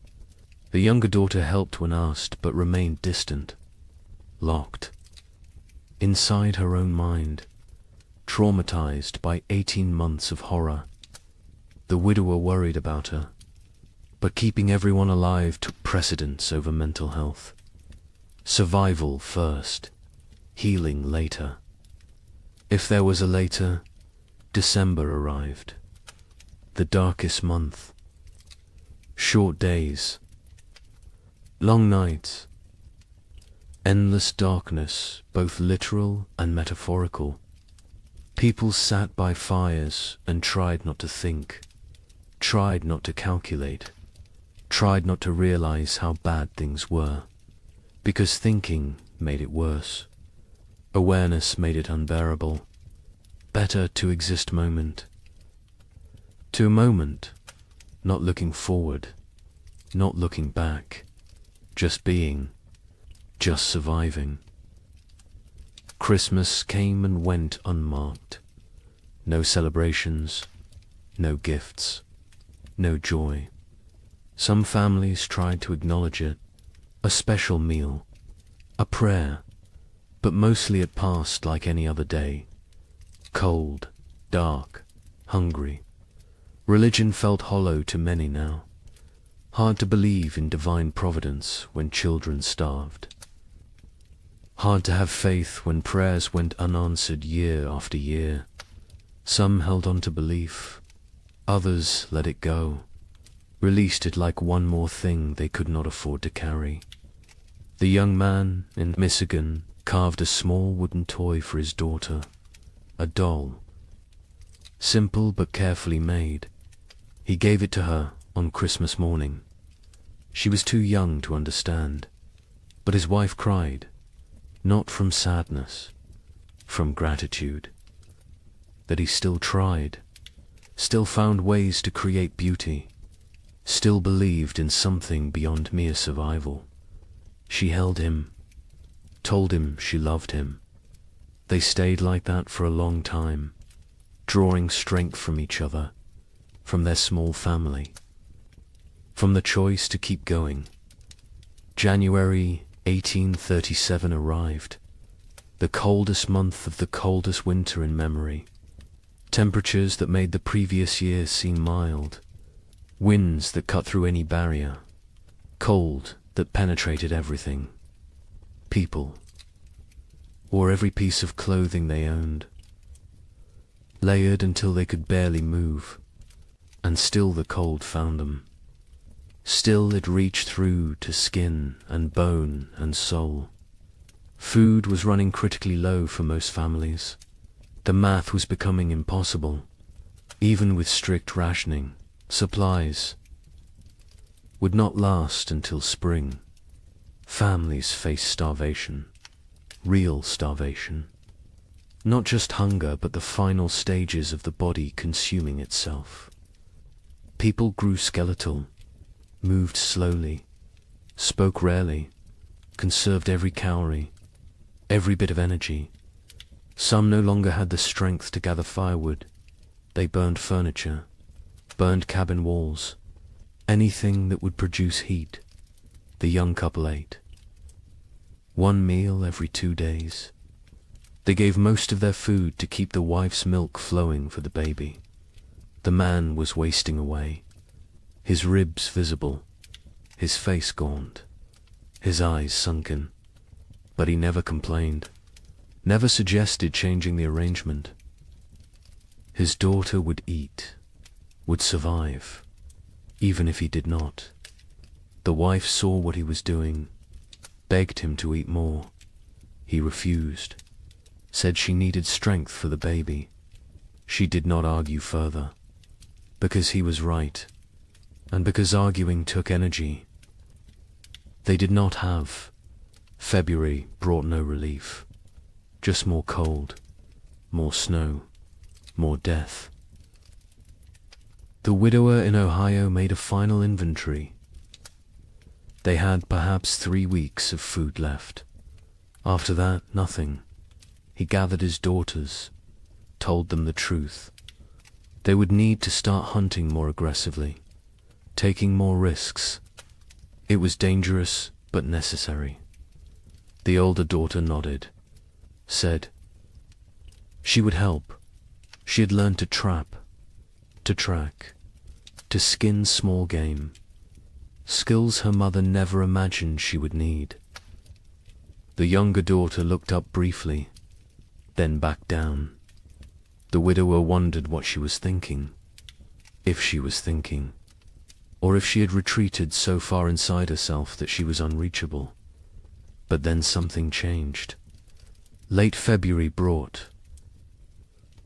The younger daughter helped when asked, but remained distant, locked, inside her own mind, traumatized by 18 months of horror. The widower worried about her, but keeping everyone alive took precedence over mental health. Survival first, healing later. If there was a later, December arrived. The darkest month. Short days. Long nights. Endless darkness, both literal and metaphorical. People sat by fires and tried not to think, tried not to calculate, tried not to realize how bad things were, because thinking made it worse. Awareness made it unbearable. Better to exist moment to moment, not looking forward, not looking back, just being, just surviving. Christmas came and went unmarked. No celebrations, no gifts, no joy. Some families tried to acknowledge it, a special meal, a prayer, but mostly it passed like any other day. Cold, dark, hungry. Religion felt hollow to many now. Hard to believe in divine providence when children starved. Hard to have faith when prayers went unanswered year after year. Some held on to belief, others let it go, released it like one more thing they could not afford to carry. The young man in Michigan carved a small wooden toy for his daughter, a doll. Simple but carefully made. He gave it to her on Christmas morning. She was too young to understand, but his wife cried, not from sadness, from gratitude, that he still tried, still found ways to create beauty, still believed in something beyond mere survival. She held him, told him she loved him. They stayed like that for a long time, drawing strength from each other, from their small family, from the choice to keep going. January 1837 arrived, the coldest month of the coldest winter in memory. Temperatures that made the previous year seem mild, winds that cut through any barrier, cold that penetrated everything. People wore every piece of clothing they owned, layered until they could barely move, and still the cold found them. Still it reached through to skin and bone and soul. Food was running critically low for most families. The math was becoming impossible. Even with strict rationing, supplies would not last until spring. Families faced starvation, real starvation. Not just hunger, but the final stages of the body consuming itself. People grew skeletal, moved slowly, spoke rarely, conserved every calorie, every bit of energy. Some no longer had the strength to gather firewood. They burned furniture, burned cabin walls, anything that would produce heat. The young couple ate. One meal every 2 days. They gave most of their food to keep the wife's milk flowing for the baby. The man was wasting away, his ribs visible, his face gaunt, his eyes sunken. But he never complained, never suggested changing the arrangement. His daughter would eat, would survive, even if he did not. The wife saw what he was doing, begged him to eat more. He refused, said she needed strength for the baby. She did not argue further, because he was right, and because arguing took energy. They did not have. February brought no relief, just more cold, more snow, more death. The widower in Ohio made a final inventory. They had perhaps 3 weeks of food left. After that, nothing. He gathered his daughters, told them the truth. They would need to start hunting more aggressively, taking more risks. It was dangerous, but necessary. The older daughter nodded, said she would help. She had learned to trap, to track, to skin small game, skills her mother never imagined she would need. The younger daughter looked up briefly, then back down. The widower wondered what she was thinking, if she was thinking, or if she had retreated so far inside herself that she was unreachable. But then something changed. Late February brought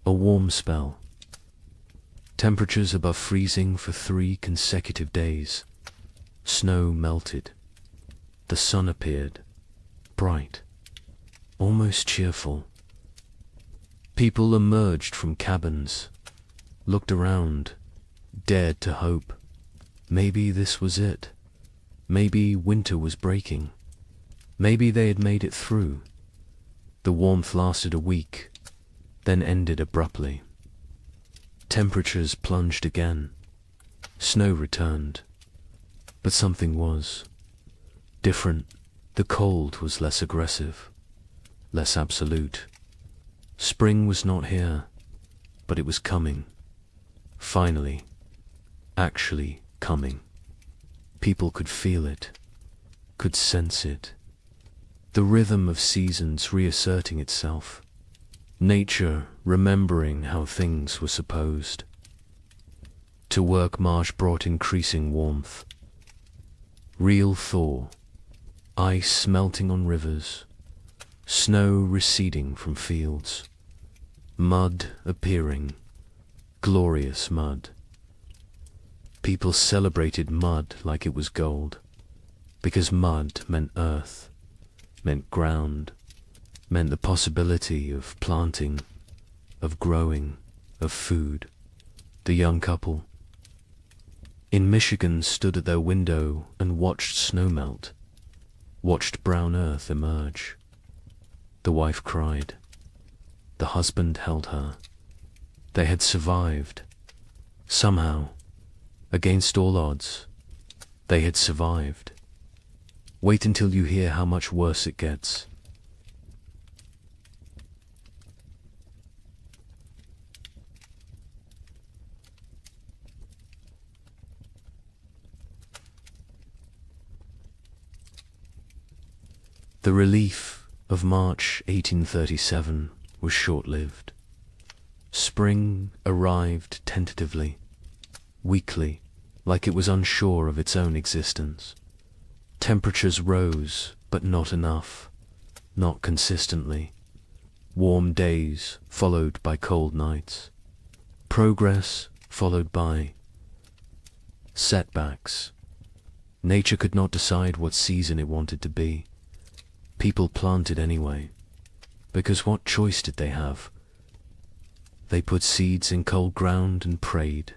a warm spell. Temperatures above freezing for 3 consecutive days. Snow melted. The sun appeared, bright, almost cheerful. People emerged from cabins, looked around, dared to hope. Maybe this was it. Maybe winter was breaking. Maybe they had made it through. The warmth lasted a week, then ended abruptly. Temperatures plunged again. Snow returned. But something was different. The cold was less aggressive, less absolute. Spring was not here, but it was coming. Finally, actually coming. People could feel it, could sense it. The rhythm of seasons reasserting itself. Nature remembering how things were supposed. To work marsh brought increasing warmth. Real thaw. Ice melting on rivers. Snow receding from fields. Mud appearing. Glorious mud. People celebrated mud like it was gold, because mud meant earth, meant ground, meant the possibility of planting, of growing, of food. The young couple in Michigan stood at their window and watched snow melt, watched brown earth emerge. The wife cried. The husband held her. They had survived. Somehow, against all odds, they had survived. Wait until you hear how much worse it gets. The relief of March 1837 was short-lived. Spring arrived tentatively, weakly, like it was unsure of its own existence. Temperatures rose, but not enough, not consistently. Warm days followed by cold nights. Progress followed by setbacks. Nature could not decide what season it wanted to be. People planted anyway, because what choice did they have? They put seeds in cold ground and prayed.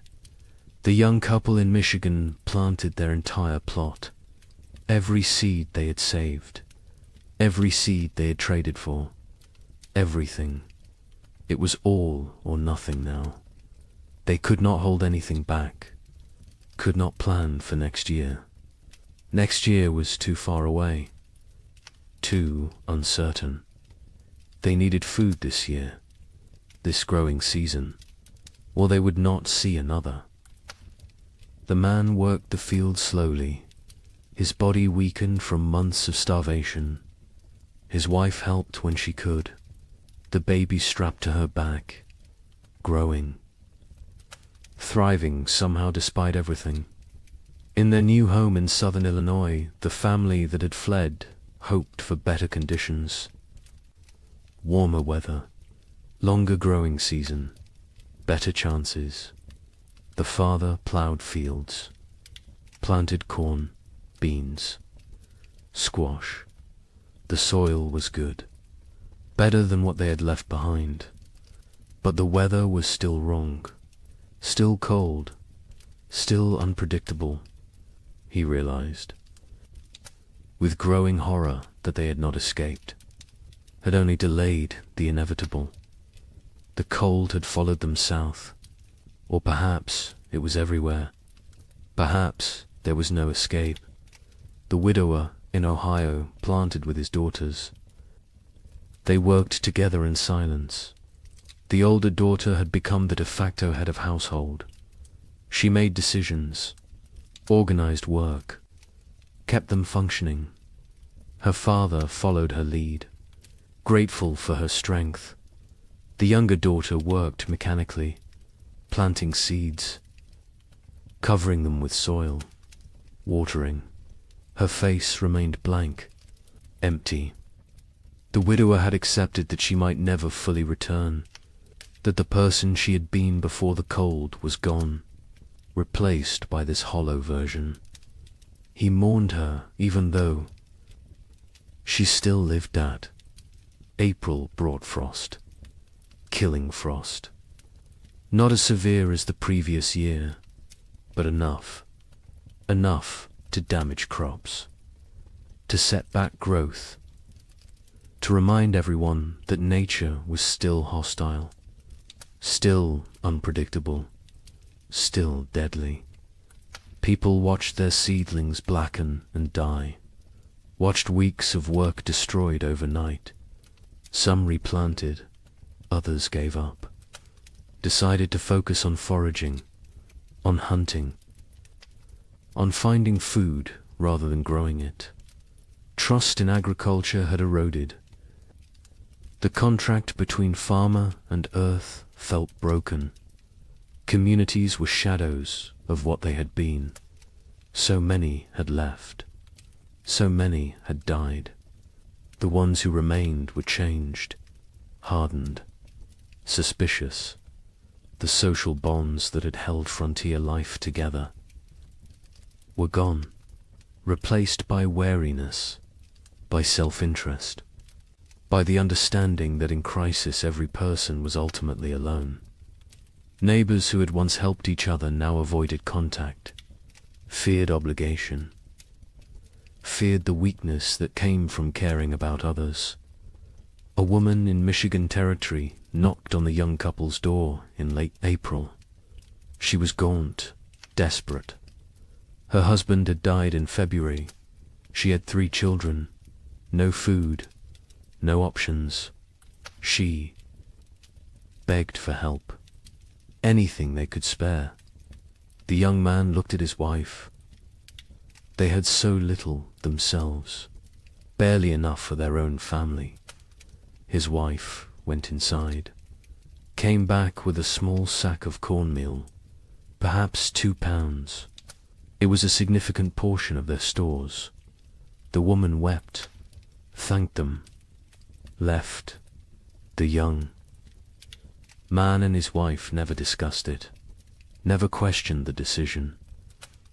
The young couple in Michigan planted their entire plot. Every seed they had saved. Every seed they had traded for. Everything. It was all or nothing now. They could not hold anything back. Could not plan for next year. Next year was too far away. Too uncertain. They needed food this year, this growing season, or they would not see another. The man worked the field slowly, his body weakened from months of starvation. His wife helped when she could, the baby strapped to her back, growing, thriving somehow despite everything. In their new home in southern Illinois, the family that had fled hoped for better conditions. Warmer weather, longer growing season, better chances. The father plowed fields, planted corn, beans, squash. The soil was good, better than what they had left behind. But the weather was still wrong, still cold, still unpredictable, he realized. with growing horror that they had not escaped, had only delayed the inevitable. The cold had followed them south, or perhaps it was everywhere. Perhaps there was no escape. The widower in Ohio planted with his daughters. They worked together in silence. The older daughter had become the de facto head of household. She made decisions, organized work, kept them functioning. Her father followed her lead, grateful for her strength. The younger daughter worked mechanically, planting seeds, covering them with soil, watering. Her face remained blank, empty. The widower had accepted that she might never fully return, that the person she had been before the cold was gone, replaced by this hollow version. He mourned her even though she still lived at. April brought frost, killing frost. Not as severe as the previous year, but enough to damage crops, to set back growth, to remind everyone that nature was still hostile, still unpredictable, still deadly. People watched their seedlings blacken and die, watched weeks of work destroyed overnight. Some replanted, others gave up, decided to focus on foraging, on hunting, on finding food rather than growing it. Trust in agriculture had eroded. The contract between farmer and earth felt broken. Communities were shadows of what they had been. So many had left. So many had died. The ones who remained were changed, hardened, suspicious. The social bonds that had held frontier life together were gone, replaced by wariness, by self-interest, by the understanding that in crisis every person was ultimately alone. Neighbors who had once helped each other now avoided contact, feared obligation, feared the weakness that came from caring about others. A woman in Michigan Territory knocked on the young couple's door in late April. She was gaunt, desperate. Her husband had died in February. She had 3 children, no food, no options. She begged for help, anything they could spare. The young man looked at his wife. They had so little themselves, barely enough for their own family. His wife went inside, came back with a small sack of cornmeal, perhaps 2 pounds. It was a significant portion of their stores. The woman wept, thanked them, left. The young man and his wife never discussed it, never questioned the decision,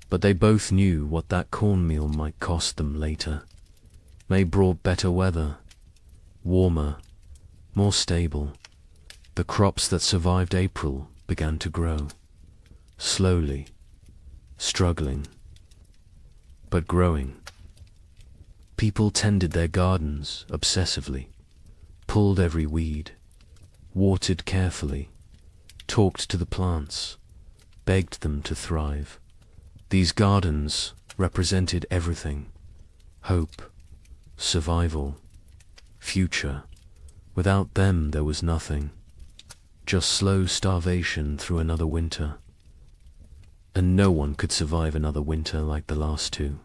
but they both knew what that cornmeal might cost them later. May brought better weather, warmer, more stable. The crops that survived April began to grow, slowly, struggling, but growing. People tended their gardens obsessively, pulled every weed, watered carefully, talked to the plants, begged them to thrive. These gardens represented everything: hope, survival, future. Without them there was nothing, just slow starvation through another winter. And no one could survive another winter like the last 2.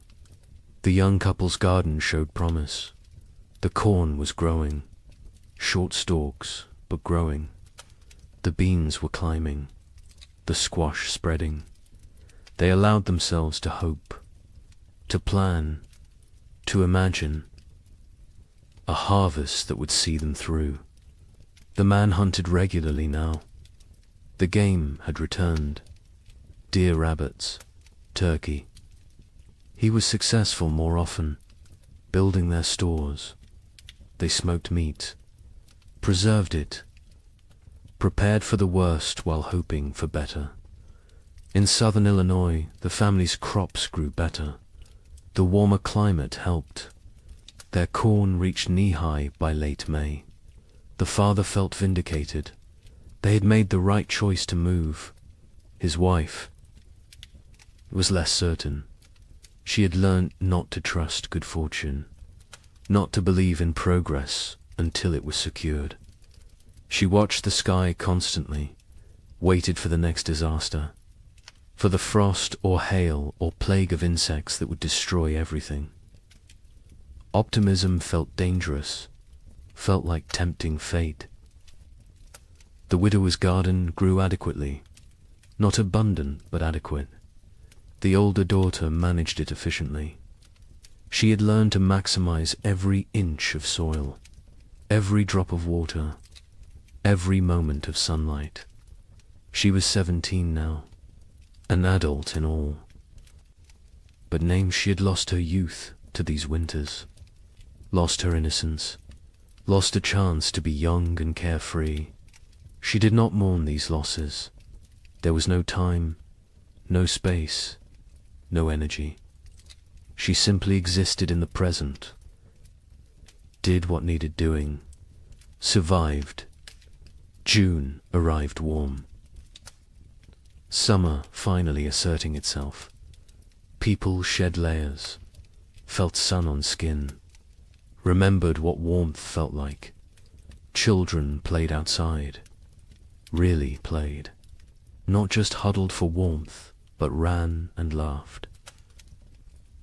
The young couple's garden showed promise. The corn was growing, short stalks, but growing. The beans were climbing, the squash spreading. They allowed themselves to hope, to plan, to imagine a harvest that would see them through. The man hunted regularly now. The game had returned. Deer, rabbits, turkey. He was successful more often, building their stores. They smoked meat, preserved it, prepared for the worst while hoping for better. In southern Illinois, the family's crops grew better. The warmer climate helped. Their corn reached knee-high by late May. The father felt vindicated. They had made the right choice to move. His wife was less certain. She had learnt not to trust good fortune, not to believe in progress until it was secured. She watched the sky constantly, waited for the next disaster, for the frost or hail or plague of insects that would destroy everything. Optimism felt dangerous, felt like tempting fate. The widower's garden grew adequately, not abundant but adequate. The older daughter managed it efficiently. She had learned to maximize every inch of soil, every drop of water, every moment of sunlight. She was 17 now, an adult in all. But name she had lost her youth to these winters, lost her innocence, lost a chance to be young and carefree. She did not mourn these losses. There was no time, no space, no energy. She simply existed in the present, did what needed doing, survived. June arrived warm. Summer finally asserting itself. People shed layers, felt sun on skin, remembered what warmth felt like. Children played outside, really played, not just huddled for warmth, but ran and laughed,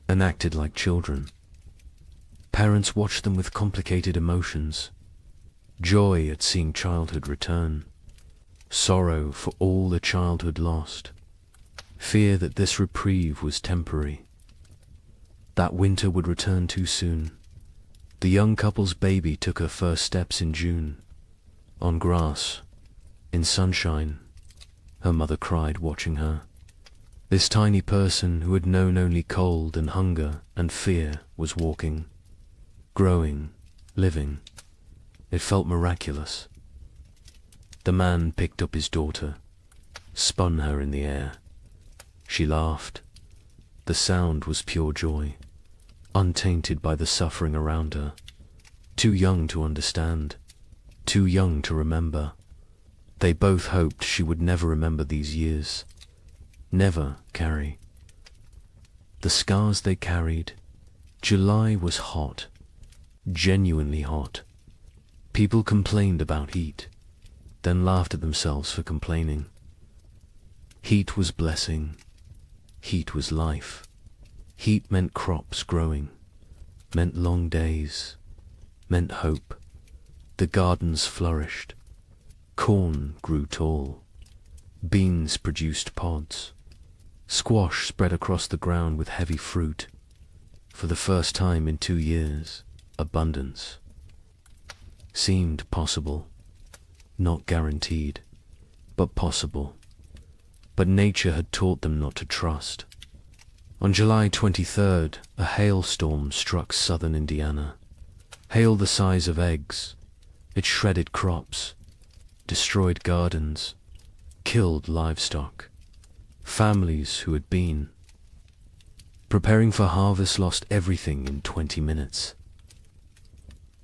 and acted like children. Parents watched them with complicated emotions, joy at seeing childhood return, sorrow for all the childhood lost, fear that this reprieve was temporary, that winter would return too soon. The young couple's baby took her first steps in June, on grass, in sunshine. Her mother cried watching her. This tiny person who had known only cold and hunger and fear was walking, growing, living. It felt miraculous. The man picked up his daughter, spun her in the air. She laughed. The sound was pure joy, untainted by the suffering around her. Too young to understand, too young to remember. They both hoped she would never remember these years, never carry the scars they carried. July was hot, genuinely hot. People complained about heat, then laughed at themselves for complaining. Heat was blessing. Heat was life. Heat meant crops growing, meant long days, meant hope. The gardens flourished. Corn grew tall. Beans produced pods. Squash spread across the ground with heavy fruit. For the first time in 2 years, abundance seemed possible, not guaranteed, but possible. But nature had taught them not to trust. On July 23rd, a hailstorm struck southern Indiana. Hail the size of eggs. It shredded crops, destroyed gardens, killed livestock. Families who had been preparing for harvest lost everything in 20 minutes.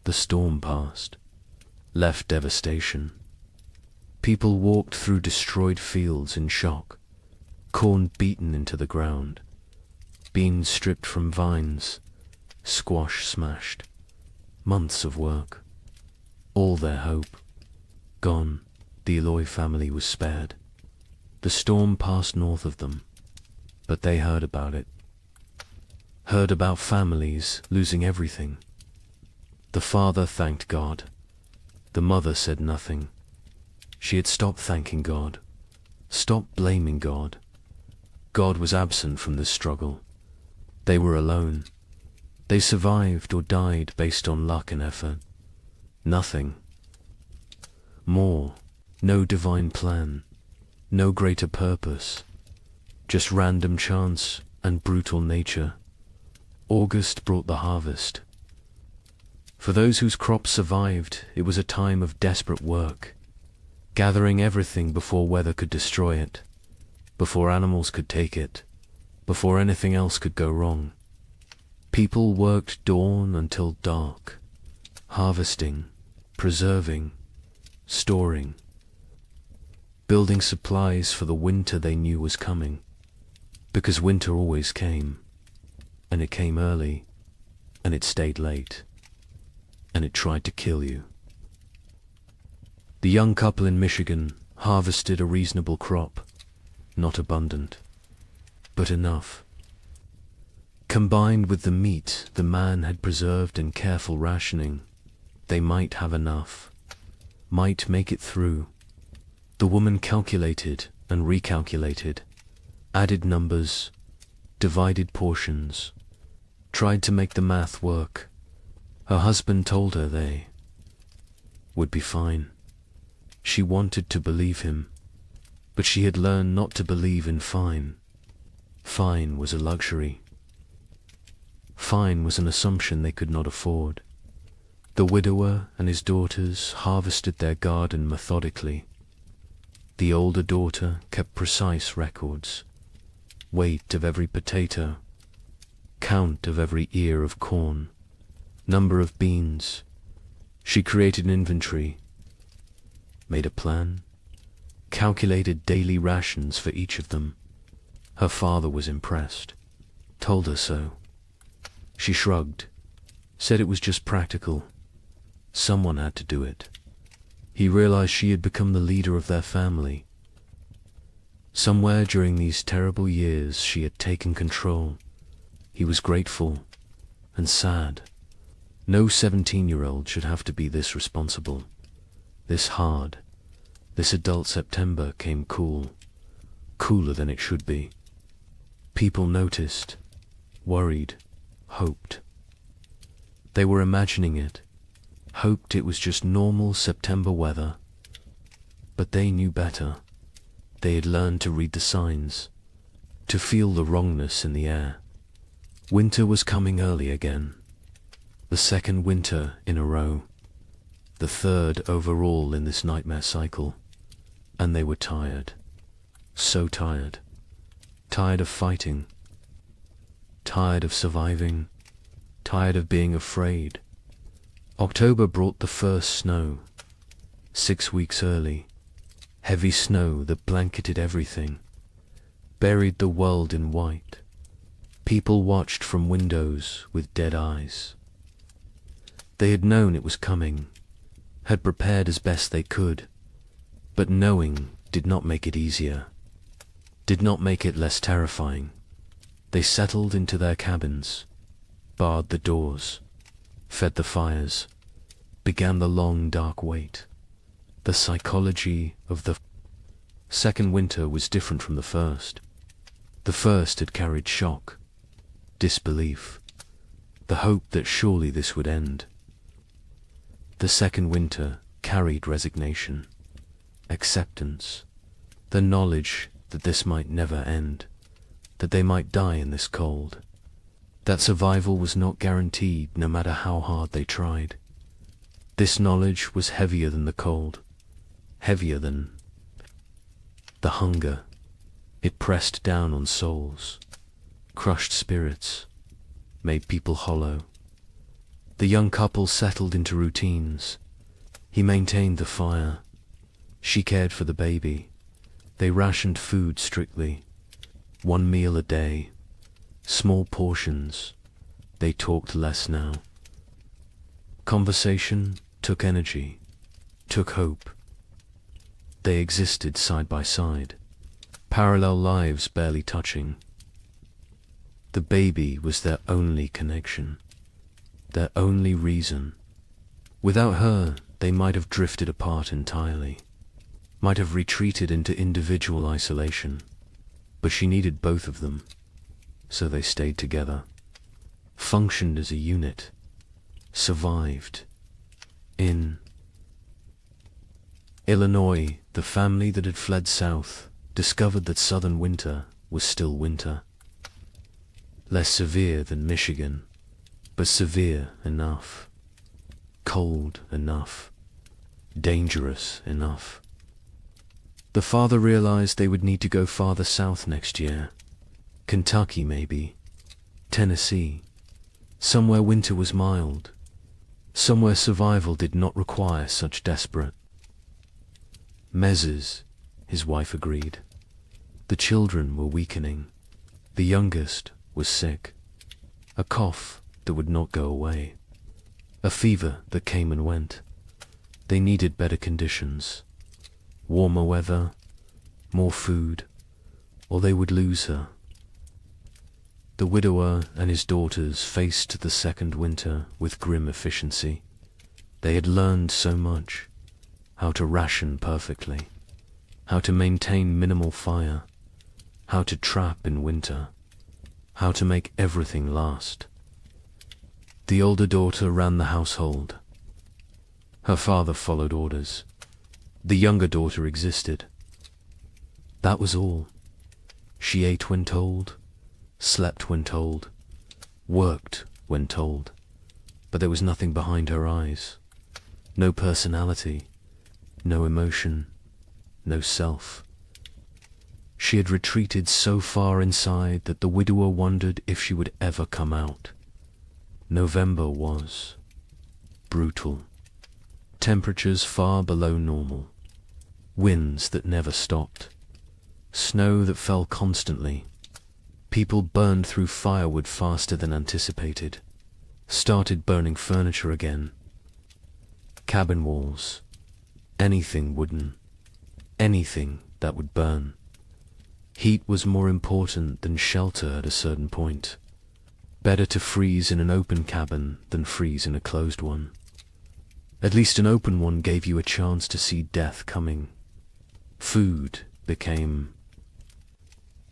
The storm passed, left devastation. People walked through destroyed fields in shock, corn beaten into the ground, beans stripped from vines, squash smashed. Months of work, all their hope, gone. The Eloy family was spared. The storm passed north of them, but they heard about it. Heard about families losing everything. The father thanked God. The mother said nothing. She had stopped thanking God, stopped blaming God. God was absent from this struggle. They were alone. They survived or died based on luck and effort. Nothing more, no divine plan, no greater purpose, just random chance and brutal nature. August brought the harvest. For those whose crops survived, it was a time of desperate work, gathering everything before weather could destroy it, before animals could take it, before anything else could go wrong. People worked dawn until dark, harvesting, preserving, storing, building supplies for the winter they knew was coming, because winter always came, and it came early, and it stayed late, and it tried to kill you. The young couple in Michigan harvested a reasonable crop, not abundant, but enough. Combined with the meat the man had preserved in careful rationing, they might have enough, might make it through. The woman calculated and recalculated, added numbers, divided portions, tried to make the math work. Her husband told her they would be fine. She wanted to believe him, but she had learned not to believe in fine. Fine was a luxury. Fine was an assumption they could not afford. The widower and his daughters harvested their garden methodically. The older daughter kept precise records, weight of every potato, count of every ear of corn, number of beans. She created an inventory, made a plan, calculated daily rations for each of them. Her father was impressed, told her so. She shrugged, said it was just practical. Someone had to do it. He realized she had become the leader of their family. Somewhere during these terrible years she had taken control. He was grateful and sad. No 17-year-old should have to be this responsible, this hard. This adult September came cool, cooler than it should be. People noticed, worried, hoped. They were imagining it, hoped it was just normal September weather. But they knew better. They had learned to read the signs, to feel the wrongness in the air. Winter was coming early again. The second winter in a row. The third overall in this nightmare cycle. And they were tired. So tired. Tired of fighting. Tired of surviving. Tired of being afraid. October brought the first snow. 6 weeks early. Heavy snow that blanketed everything. Buried the world in white. People watched from windows with dead eyes. They had known it was coming, had prepared as best they could, but knowing did not make it easier, did not make it less terrifying. They settled into their cabins, barred the doors, fed the fires, began the long dark wait. The psychology of the second winter was different from the first. The first had carried shock, disbelief, the hope that surely this would end. The second winter carried resignation, acceptance, the knowledge that this might never end, that they might die in this cold, that survival was not guaranteed no matter how hard they tried. This knowledge was heavier than the cold, heavier than the hunger. It pressed down on souls, crushed spirits, made people hollow. The young couple settled into routines. He maintained the fire. She cared for the baby. They rationed food strictly. 1 meal a day. Small portions. They talked less now. Conversation took energy, took hope. They existed side by side, parallel lives barely touching. The baby was their only connection, their only reason. Without her, they might have drifted apart entirely, might have retreated into individual isolation. But she needed both of them, so they stayed together, functioned as a unit, survived. In Illinois, the family that had fled south discovered that southern winter was still winter. Less severe than Michigan, but severe enough. Cold enough. Dangerous enough. The father realized they would need to go farther south next year. Kentucky, maybe. Tennessee. Somewhere winter was mild. Somewhere survival did not require such desperate measures, his wife agreed. The children were weakening. The youngest was sick. A cough that would not go away. A fever that came and went. They needed better conditions. Warmer weather, more food, or they would lose her. The widower and his daughters faced the second winter with grim efficiency. They had learned so much. How to ration perfectly. How to maintain minimal fire. How to trap in winter. How to make everything last. The older daughter ran the household. Her father followed orders. The younger daughter existed. That was all. She ate when told, slept when told, worked when told, but there was nothing behind her eyes. No personality, no emotion, no self. She had retreated so far inside that the widower wondered if she would ever come out. November was brutal. Temperatures far below normal. Winds that never stopped. Snow that fell constantly. People burned through firewood faster than anticipated. Started burning furniture again. Cabin walls. Anything wooden. Anything that would burn. Heat was more important than shelter at a certain point. Better to freeze in an open cabin than freeze in a closed one. At least an open one gave you a chance to see death coming. Food became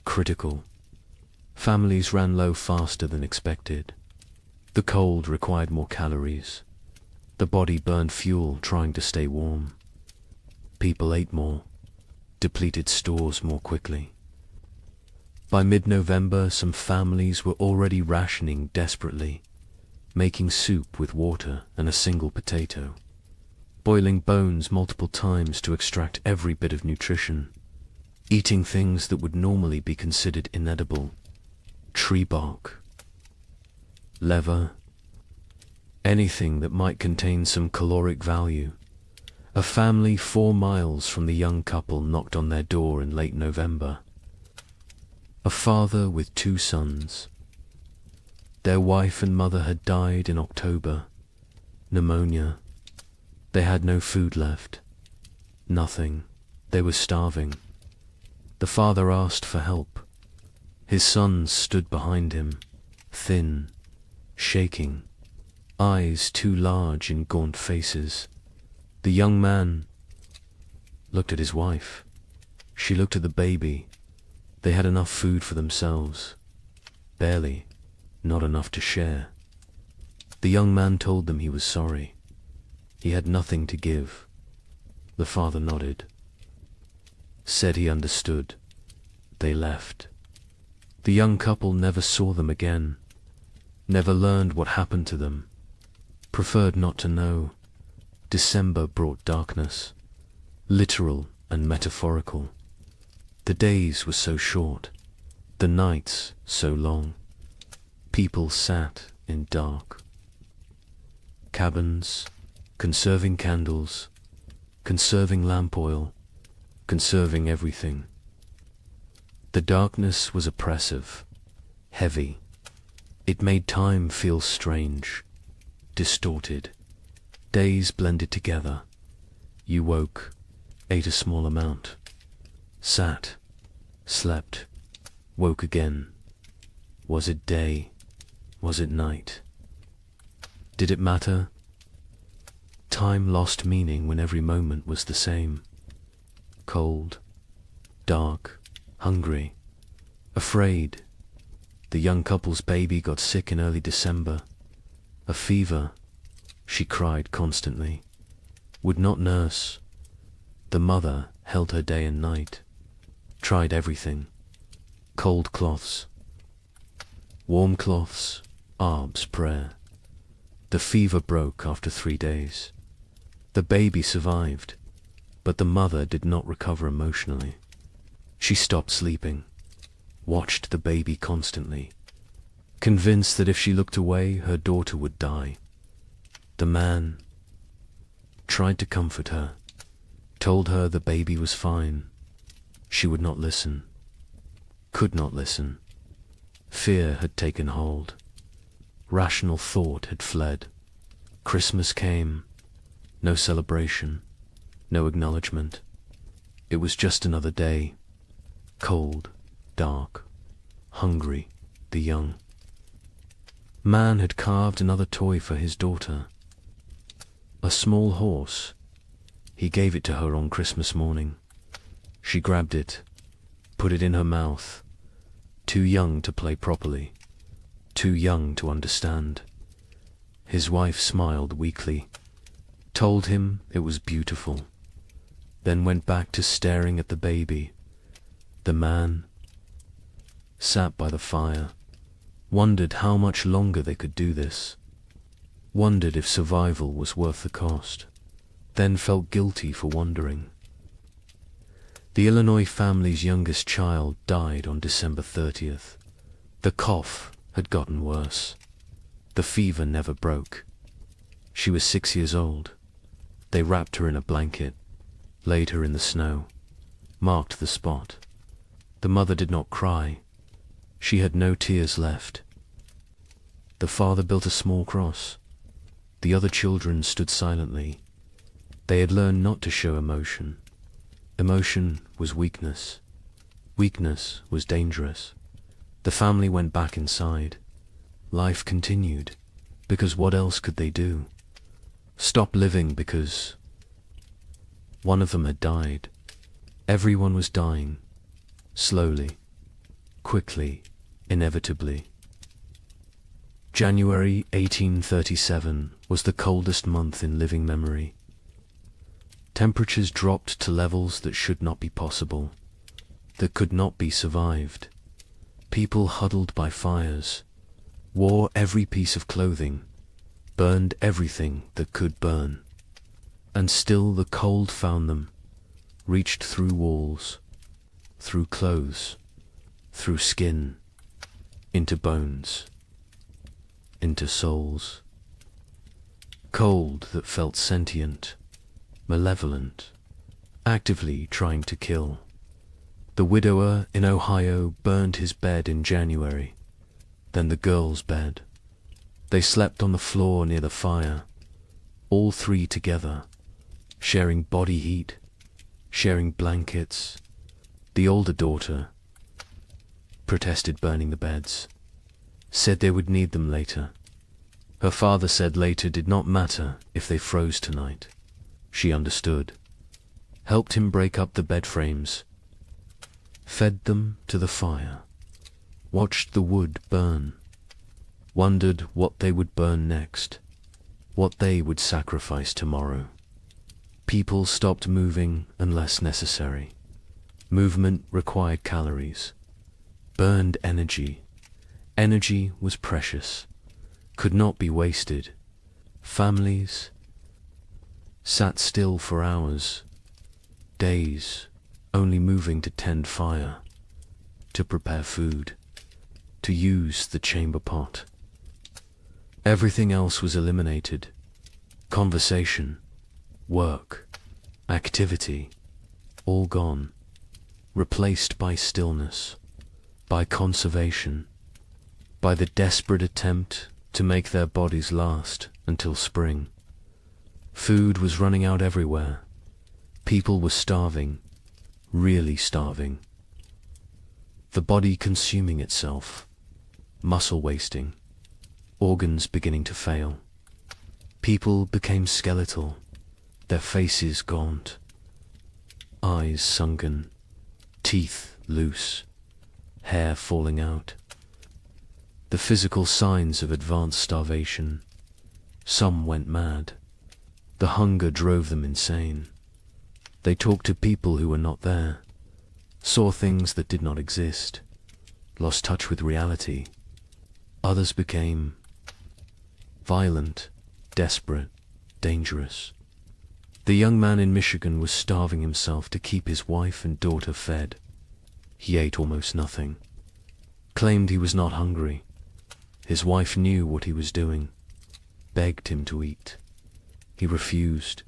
critical. Families ran low faster than expected. The cold required more calories. The body burned fuel trying to stay warm. People ate more, depleted stores more quickly. By mid-November, some families were already rationing desperately, making soup with water and a single potato, boiling bones multiple times to extract every bit of nutrition, eating things that would normally be considered inedible, tree bark, leather, anything that might contain some caloric value. A family 4 miles from the young couple knocked on their door in late November. A father with 2 sons. Their wife and mother had died in October. Pneumonia. They had no food left. Nothing. They were starving. The father asked for help. His sons stood behind him, thin, shaking, eyes too large in gaunt faces. The young man looked at his wife. She looked at the baby. They had enough food for themselves. Barely, not enough to share. The young man told them he was sorry. He had nothing to give. The father nodded. Said he understood. They left. The young couple never saw them again. Never learned what happened to them. Preferred not to know. December brought darkness. Literal and metaphorical. The days were so short, the nights so long. People sat in dark. Cabins, conserving candles, conserving lamp oil, conserving everything. The darkness was oppressive, heavy. It made time feel strange, distorted. Days blended together. You woke, ate a small amount. Sat, slept, woke again. Was it day? Was it night? Did it matter? Time lost meaning when every moment was the same. Cold, dark, hungry, afraid. The young couple's baby got sick in early December. A fever. She cried constantly. Would not nurse. The mother held her day and night. Tried everything. Cold cloths. Warm cloths. Arb's prayer. The fever broke after 3 days. The baby survived, but the mother did not recover emotionally. She stopped sleeping. Watched the baby constantly. convinced that if she looked away, her daughter would die. The man tried to comfort her, told her the baby was fine. She would not listen, could not listen. Fear had taken hold. Rational thought had fled. Christmas came. No celebration, no acknowledgement. It was just another day. Cold, dark, hungry, the young. Man had carved another toy for his daughter. A small horse. He gave it to her on Christmas morning. She grabbed it, put it in her mouth. Too young to play properly, too young to understand. His wife smiled weakly, told him it was beautiful, then went back to staring at the baby. The man sat by the fire, wondered how much longer they could do this, wondered if survival was worth the cost, then felt guilty for wondering. The Illinois family's youngest child died on December 30th. The cough had gotten worse. The fever never broke. She was 6 years old. They wrapped her in a blanket, laid her in the snow, marked the spot. The mother did not cry. She had no tears left. The father built a small cross. The other children stood silently. They had learned not to show emotion. Emotion was weakness. Weakness was dangerous. The family went back inside. Life continued, because what else could they do? Stop living because one of them had died. Everyone was dying, slowly, quickly, inevitably. January 1837 was the coldest month in living memory. Temperatures dropped to levels that should not be possible, that could not be survived. People huddled by fires, wore every piece of clothing, burned everything that could burn. And still the cold found them, reached through walls, through clothes, through skin, into bones, into souls. Cold that felt sentient, malevolent, actively trying to kill. The widower in Ohio burned his bed in January, then the girl's bed. They slept on the floor near the fire, all three together, sharing body heat, sharing blankets. The older daughter protested burning the beds, said they would need them later. Her father said later did not matter if they froze tonight. She understood, helped him break up the bed frames, fed them to the fire, watched the wood burn, wondered what they would burn next, what they would sacrifice tomorrow. People stopped moving unless necessary. Movement required calories, burned energy. Energy was precious, could not be wasted. Families sat still for hours, days, only moving to tend fire, to prepare food, to use the chamber pot. Everything else was eliminated. Conversation, work, activity, all gone, replaced by stillness, by conservation, by the desperate attempt to make their bodies last until spring. Food was running out everywhere. People were starving, really starving. The body consuming itself, muscle wasting, organs beginning to fail. People became skeletal, their faces gaunt, eyes sunken, teeth loose, hair falling out. The physical signs of advanced starvation. Some went mad. The hunger drove them insane. They talked to people who were not there, saw things that did not exist, lost touch with reality. Others became violent, desperate, dangerous. The young man in Michigan was starving himself to keep his wife and daughter fed. He ate almost nothing, claimed he was not hungry. His wife knew what he was doing, begged him to eat. He refused,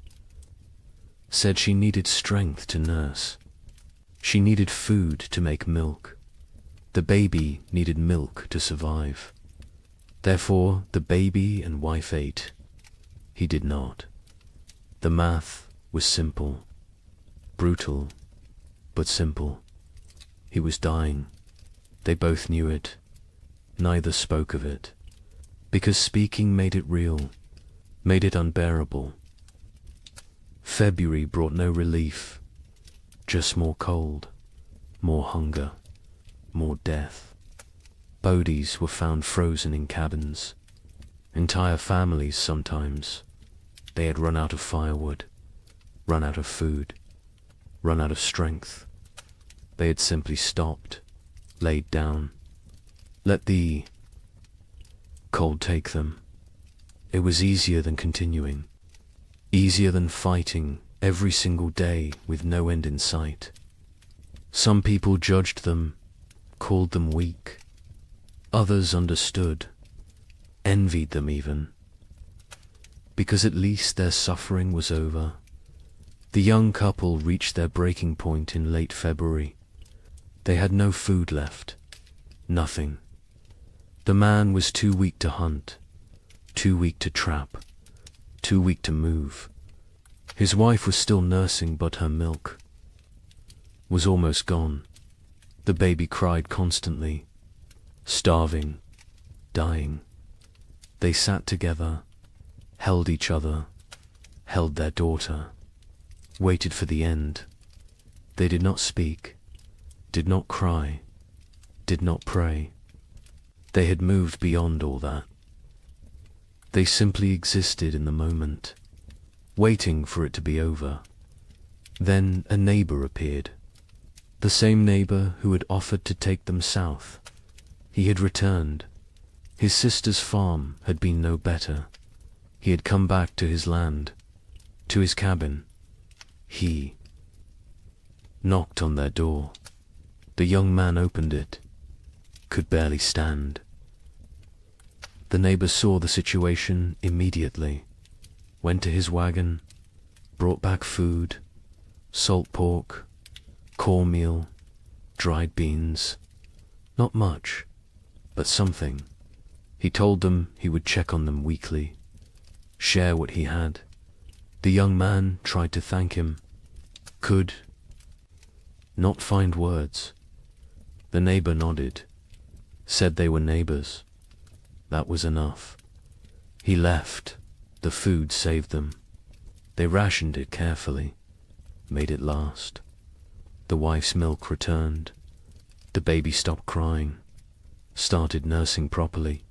said she needed strength to nurse. She needed food to make milk. The baby needed milk to survive. Therefore, the baby and wife ate. He did not. The math was simple, brutal, but simple. He was dying. They both knew it. Neither spoke of it, because speaking made it real, made it unbearable. February brought no relief, just more cold, more hunger, more death. Bodies were found frozen in cabins. Entire families sometimes. They had run out of firewood, run out of food, run out of strength. They had simply stopped, laid down, let the cold take them. It was easier than continuing, easier than fighting every single day with no end in sight. Some people judged them, called them weak. Others understood, envied them even, because at least their suffering was over. The young couple reached their breaking point in late February. They had no food left, nothing. The man was too weak to hunt, too weak to trap, too weak to move. His wife was still nursing, but her milk was almost gone. The baby cried constantly, starving, dying. They sat together, held each other, held their daughter, waited for the end. They did not speak, did not cry, did not pray. They had moved beyond all that. They simply existed in the moment, waiting for it to be over. Then a neighbor appeared, the same neighbor who had offered to take them south. He had returned. His sister's farm had been no better. He had come back to his land, to his cabin. He knocked on their door. The young man opened it, could barely stand. The neighbor saw the situation immediately, went to his wagon, brought back food, salt pork, cornmeal, dried beans. Not much, but something. He told them he would check on them weekly, share what he had. The young man tried to thank him, could not find words. The neighbor nodded, said they were neighbors. That was enough. He left. The food saved them. They rationed it carefully, made it last. The wife's milk returned. The baby stopped crying, started nursing properly.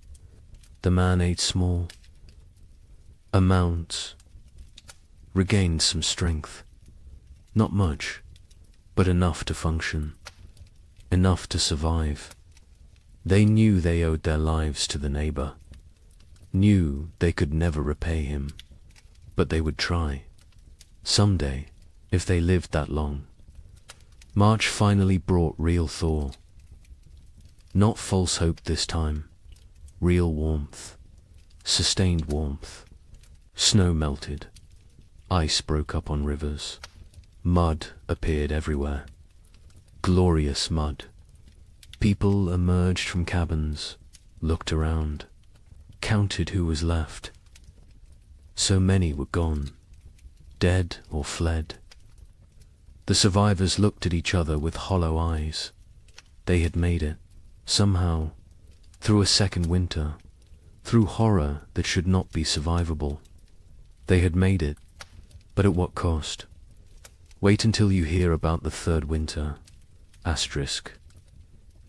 The man ate small amounts, regained some strength. Not much, but enough to function, enough to survive. They knew they owed their lives to the neighbor, knew they could never repay him, but they would try. Someday, if they lived that long. March finally brought real thaw. Not false hope this time, real warmth, sustained warmth. Snow melted, ice broke up on rivers, mud appeared everywhere. Glorious mud. People emerged from cabins, looked around, counted who was left. So many were gone, dead or fled. The survivors looked at each other with hollow eyes. They had made it, somehow, through a second winter, through horror that should not be survivable. They had made it, but at what cost? Wait until you hear about the third winter. Asterisk.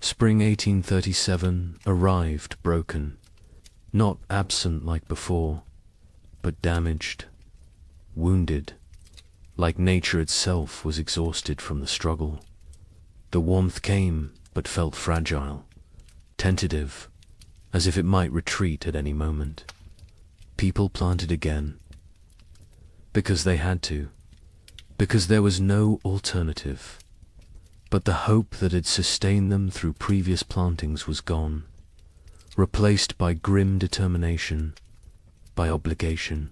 Spring 1837 arrived broken, not absent like before, but damaged, wounded, like nature itself was exhausted from the struggle. The warmth came, but felt fragile, tentative, as if it might retreat at any moment. People planted again, because they had to, because there was no alternative. But the hope that had sustained them through previous plantings was gone. replaced by grim determination, by obligation,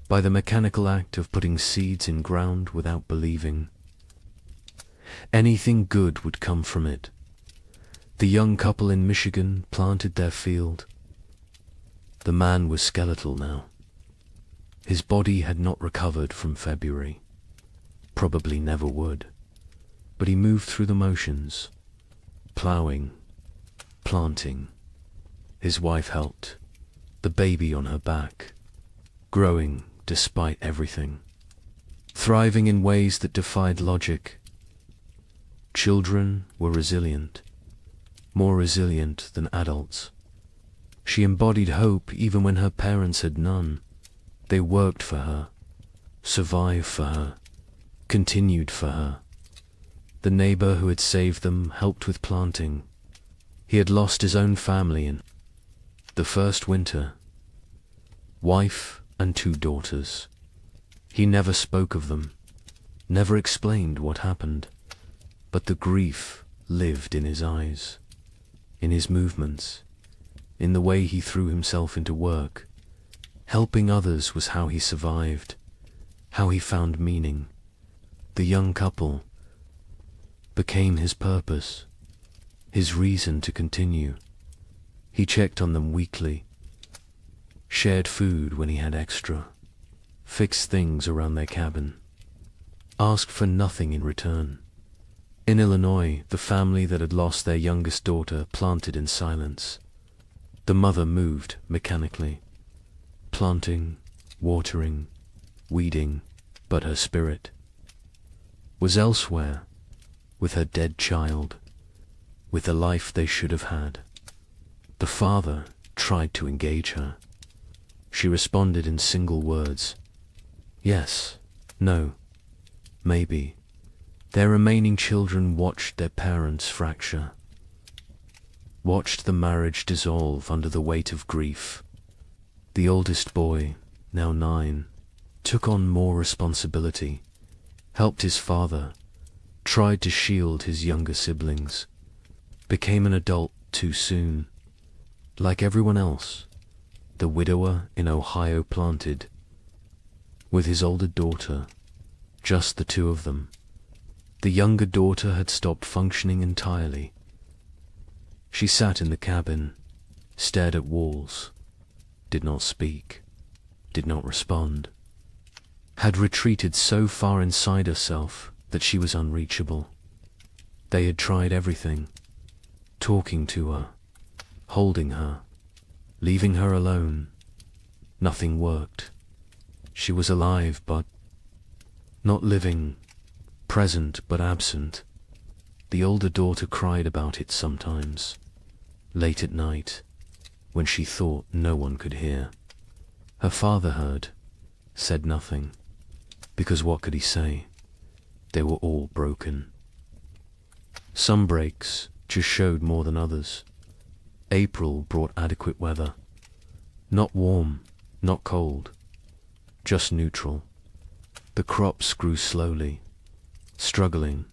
by the mechanical act of putting seeds in ground without believing. Anything good would come from it. The young couple in Michigan planted their field. The man was skeletal now. His body had not recovered from February. Probably never would. But he moved through the motions, ploughing, planting. His wife helped, the baby on her back, growing despite everything, thriving in ways that defied logic. Children were resilient, more resilient than adults. She embodied hope even when her parents had none. They worked for her, survived for her, continued for her. The neighbor who had saved them helped with planting. He had lost his own family in the first winter. Wife and 2 daughters. He never spoke of them, never explained what happened, but the grief lived in his eyes, in his movements, in the way he threw himself into work. Helping others was how he survived, how he found meaning. The young couple became his purpose, his reason to continue. He checked on them weekly, shared food when he had extra, fixed things around their cabin, asked for nothing in return. In Illinois, the family that had lost their youngest daughter planted in silence. The mother moved mechanically, planting, watering, weeding, but her spirit was elsewhere, with her dead child, with the life they should have had. The father tried to engage her. She responded in single words. Yes, no, maybe. Their remaining children watched their parents fracture, watched the marriage dissolve under the weight of grief. The oldest boy, now 9, took on more responsibility, helped his father, tried to shield his younger siblings, became an adult too soon. Like everyone else, the widower in Ohio planted, with his older daughter, just the 2 of them. The younger daughter had stopped functioning entirely. She sat in the cabin, stared at walls, did not speak, did not respond, had retreated so far inside herself that she was unreachable. They had tried everything, talking to her, holding her, leaving her alone. Nothing worked. She was alive but not living, present but absent. The older daughter cried about it sometimes, late at night, when she thought no one could hear. Her father heard, said nothing, because what could he say? They were all broken. Some breaks just showed more than others. April brought adequate weather. Not warm, not cold, just neutral. The crops grew slowly, struggling.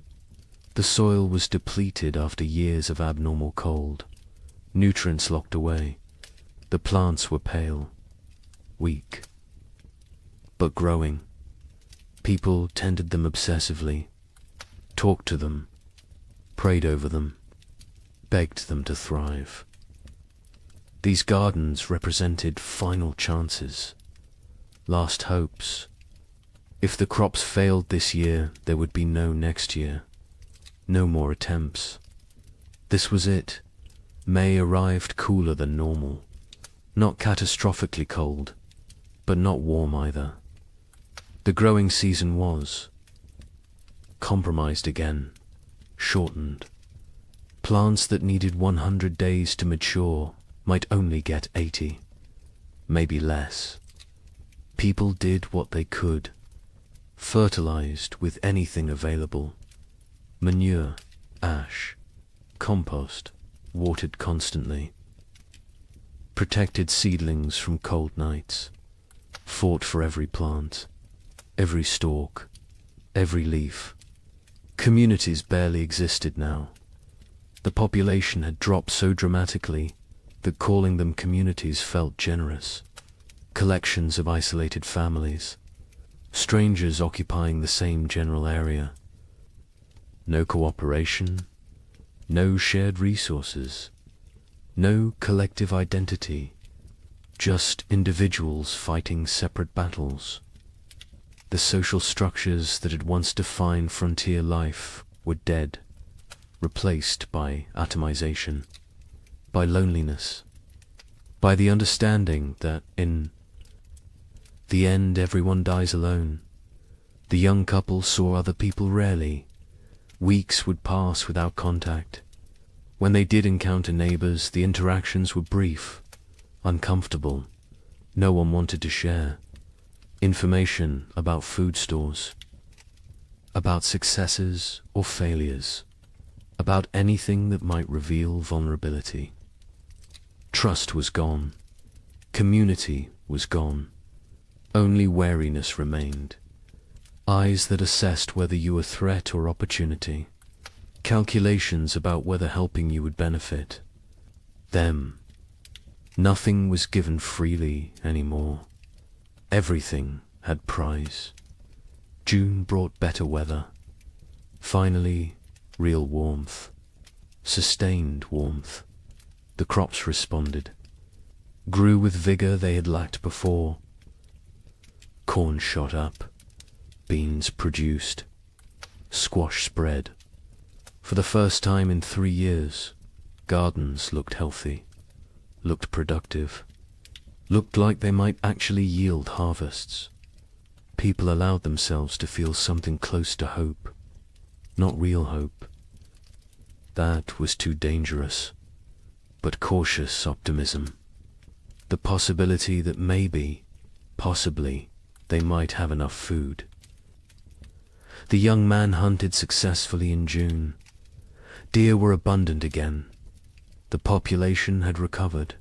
The soil was depleted after years of abnormal cold. Nutrients locked away. The plants were pale, weak, but growing. People tended them obsessively, talked to them, prayed over them, begged them to thrive. These gardens represented final chances, last hopes. If the crops failed this year, there would be no next year, no more attempts. This was it. May arrived cooler than normal, not catastrophically cold, but not warm either. The growing season was compromised again, shortened. Plants that needed 100 days to mature might only get 80, maybe less. People did what they could, fertilized with anything available. Manure, ash, compost, watered constantly. Protected seedlings from cold nights, fought for every plant, every stalk, every leaf. Communities barely existed now. The population had dropped so dramatically that calling them communities felt generous. Collections of isolated families, strangers occupying the same general area. No cooperation, no shared resources, no collective identity, just individuals fighting separate battles. The social structures that had once defined frontier life were dead, replaced by atomization, by loneliness, by the understanding that in the end everyone dies alone. The young couple saw other people rarely. Weeks would pass without contact. When they did encounter neighbors, the interactions were brief, uncomfortable. No one wanted to share information about food stores, about successes or failures, about anything that might reveal vulnerability. Trust was gone. Community was gone. Only wariness remained. Eyes that assessed whether you were threat or opportunity. Calculations about whether helping you would benefit them. Nothing was given freely anymore. Everything had price. June brought better weather. Finally, real warmth. Sustained warmth. The crops responded. Grew with vigor they had lacked before. Corn shot up. Beans produced. Squash spread. For the first time in 3 years, gardens looked healthy, looked productive, looked like they might actually yield harvests. People allowed themselves to feel something close to hope, not real hope. That was too dangerous, but cautious optimism. The possibility that maybe, possibly, they might have enough food. The young man hunted successfully in June. Deer were abundant again. The population had recovered,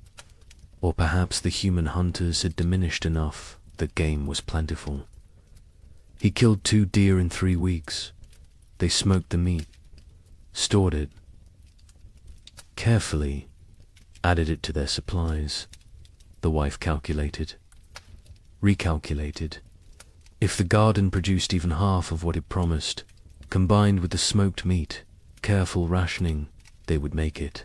or perhaps the human hunters had diminished enough that game was plentiful. He killed 2 deer in 3 weeks. They smoked the meat, stored it, carefully added it to their supplies. The wife calculated, recalculated. If the garden produced even half of what it promised, combined with the smoked meat, careful rationing, they would make it.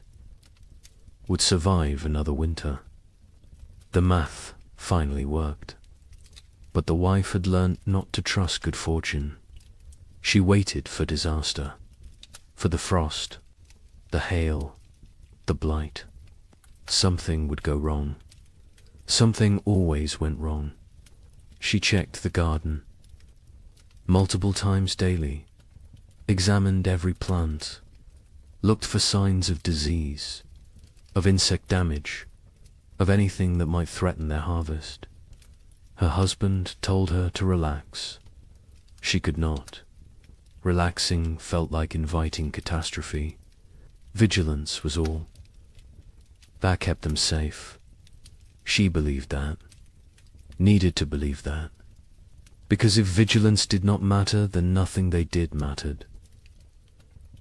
Would survive another winter. The math finally worked. But the wife had learnt not to trust good fortune. She waited for disaster, for the frost, the hail, the blight. Something would go wrong. Something always went wrong. She checked the garden multiple times daily, examined every plant, looked for signs of disease, of insect damage, of anything that might threaten their harvest. Her husband told her to relax. She could not. Relaxing felt like inviting catastrophe. Vigilance was all. That kept them safe. She believed that. Needed to believe that. Because if vigilance did not matter, then nothing they did mattered.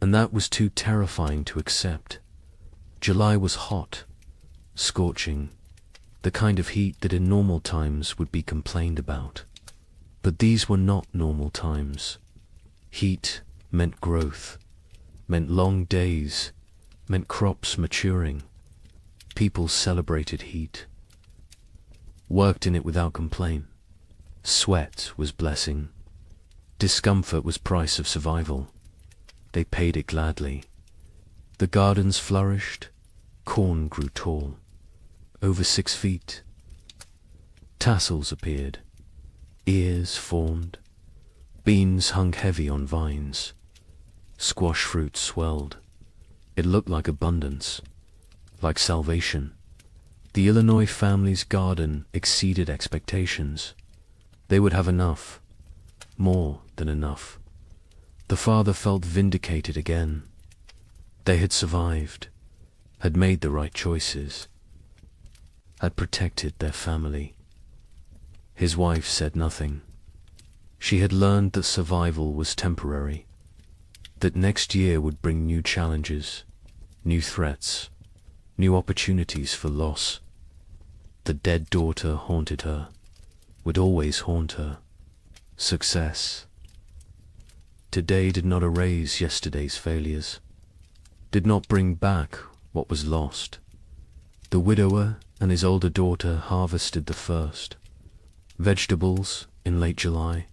And that was too terrifying to accept. July was hot, scorching, the kind of heat that in normal times would be complained about. But these were not normal times. Heat meant growth, meant long days, meant crops maturing. People celebrated heat, worked in it without complaint. Sweat was blessing. Discomfort was price of survival. They paid it gladly. The gardens flourished. Corn grew tall, over 6 feet. Tassels appeared. Ears formed. Beans hung heavy on vines. Squash fruit swelled. It looked like abundance, like salvation. The Illinois family's garden exceeded expectations. They would have enough, more than enough. The father felt vindicated again. They had survived, had made the right choices, had protected their family. His wife said nothing. She had learned that survival was temporary, that next year would bring new challenges, new threats, new opportunities for loss. The dead daughter haunted her, would always haunt her. Success. Today did not erase yesterday's failures, did not bring back what was lost. The widower and his older daughter harvested the first. Vegetables in late July,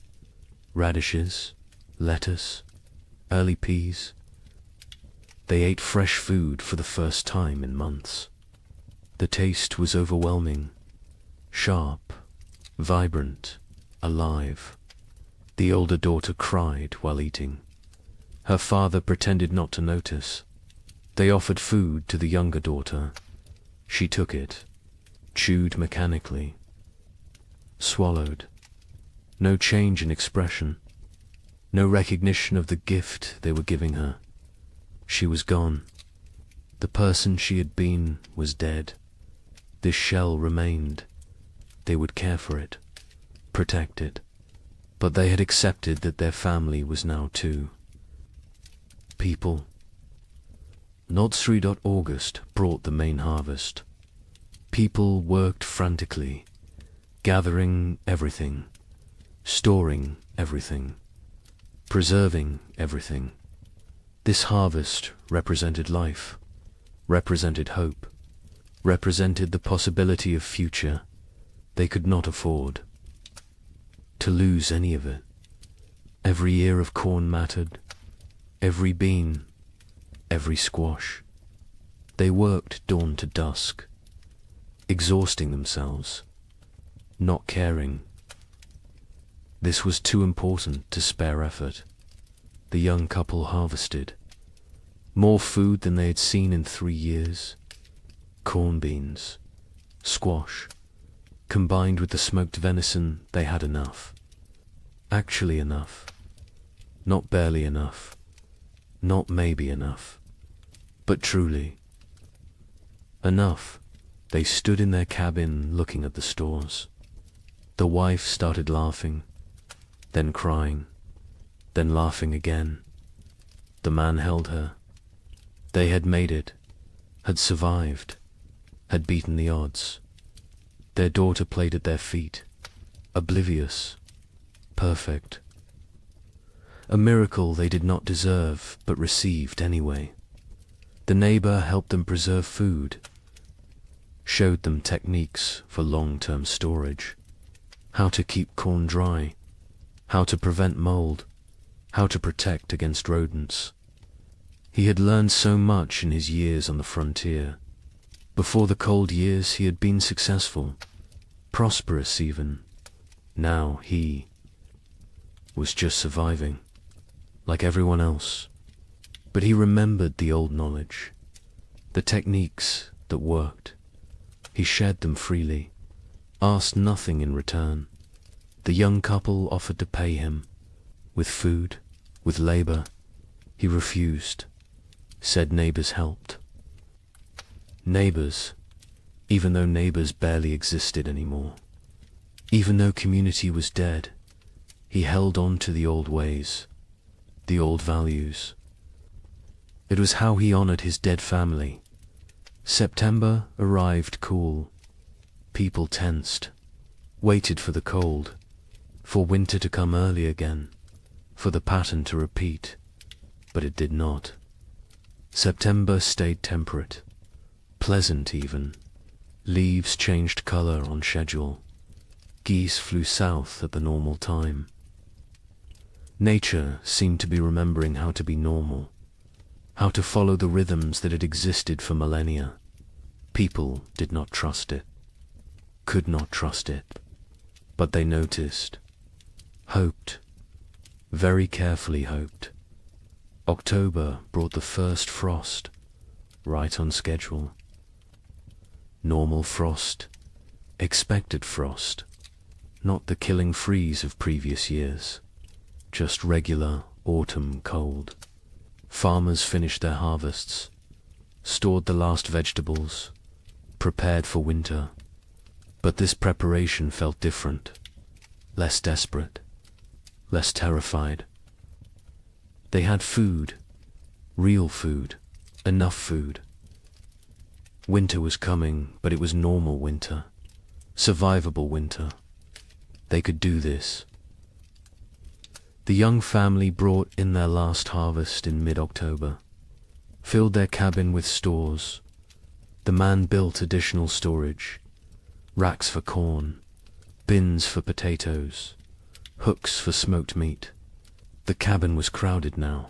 radishes, lettuce, early peas. They ate fresh food for the first time in months. The taste was overwhelming, sharp, vibrant, alive. The older daughter cried while eating. Her father pretended not to notice. They offered food to the younger daughter. She took it, chewed mechanically, swallowed. No change in expression, no recognition of the gift they were giving her. She was gone. The person she had been was dead. This shell remained. They would care for it, protect it. But they had accepted that their family was now too. People. Not August brought the main harvest. People worked frantically, gathering everything, storing everything, preserving everything. This harvest represented life, represented hope, represented the possibility of future they could not afford to lose any of it. Every ear of corn mattered, every bean, every squash. They worked dawn to dusk, exhausting themselves, not caring. This was too important to spare effort. The young couple harvested more food than they had seen in 3 years. Corn beans, squash, combined with the smoked venison, they had enough. Actually enough. Not barely enough. Not maybe enough. But truly. Enough. They stood in their cabin looking at the stores. The wife started laughing, then crying, then laughing again. The man held her. They had made it, had survived, had beaten the odds. Their daughter played at their feet, oblivious, perfect. A miracle they did not deserve, but received anyway. The neighbor helped them preserve food, showed them techniques for long-term storage, how to keep corn dry, how to prevent mold, how to protect against rodents. He had learned so much in his years on the frontier. Before the cold years he had been successful, prosperous even. Now he was just surviving, like everyone else. But he remembered the old knowledge, the techniques that worked. He shared them freely, asked nothing in return. The young couple offered to pay him, with food, with labor. He refused, said neighbors helped. Neighbors, even though neighbors barely existed anymore. Even though community was dead, he held on to the old ways, the old values. It was how he honored his dead family. September arrived cool. People tensed, waited for the cold, for winter to come early again, for the pattern to repeat, but it did not. September stayed temperate, pleasant even. Leaves changed color on schedule. Geese flew south at the normal time. Nature seemed to be remembering how to be normal, how to follow the rhythms that had existed for millennia. People did not trust it, could not trust it, but they noticed, hoped, very carefully hoped. October brought the first frost, right on schedule. Normal frost, expected frost, not the killing freeze of previous years, just regular autumn cold. Farmers finished their harvests, stored the last vegetables, prepared for winter. But this preparation felt different, less desperate, less terrified. They had food, real food, enough food. Winter was coming, but it was normal winter. Survivable winter. They could do this. The young family brought in their last harvest in mid-October, filled their cabin with stores. The man built additional storage, racks for corn, bins for potatoes, hooks for smoked meat. The cabin was crowded now,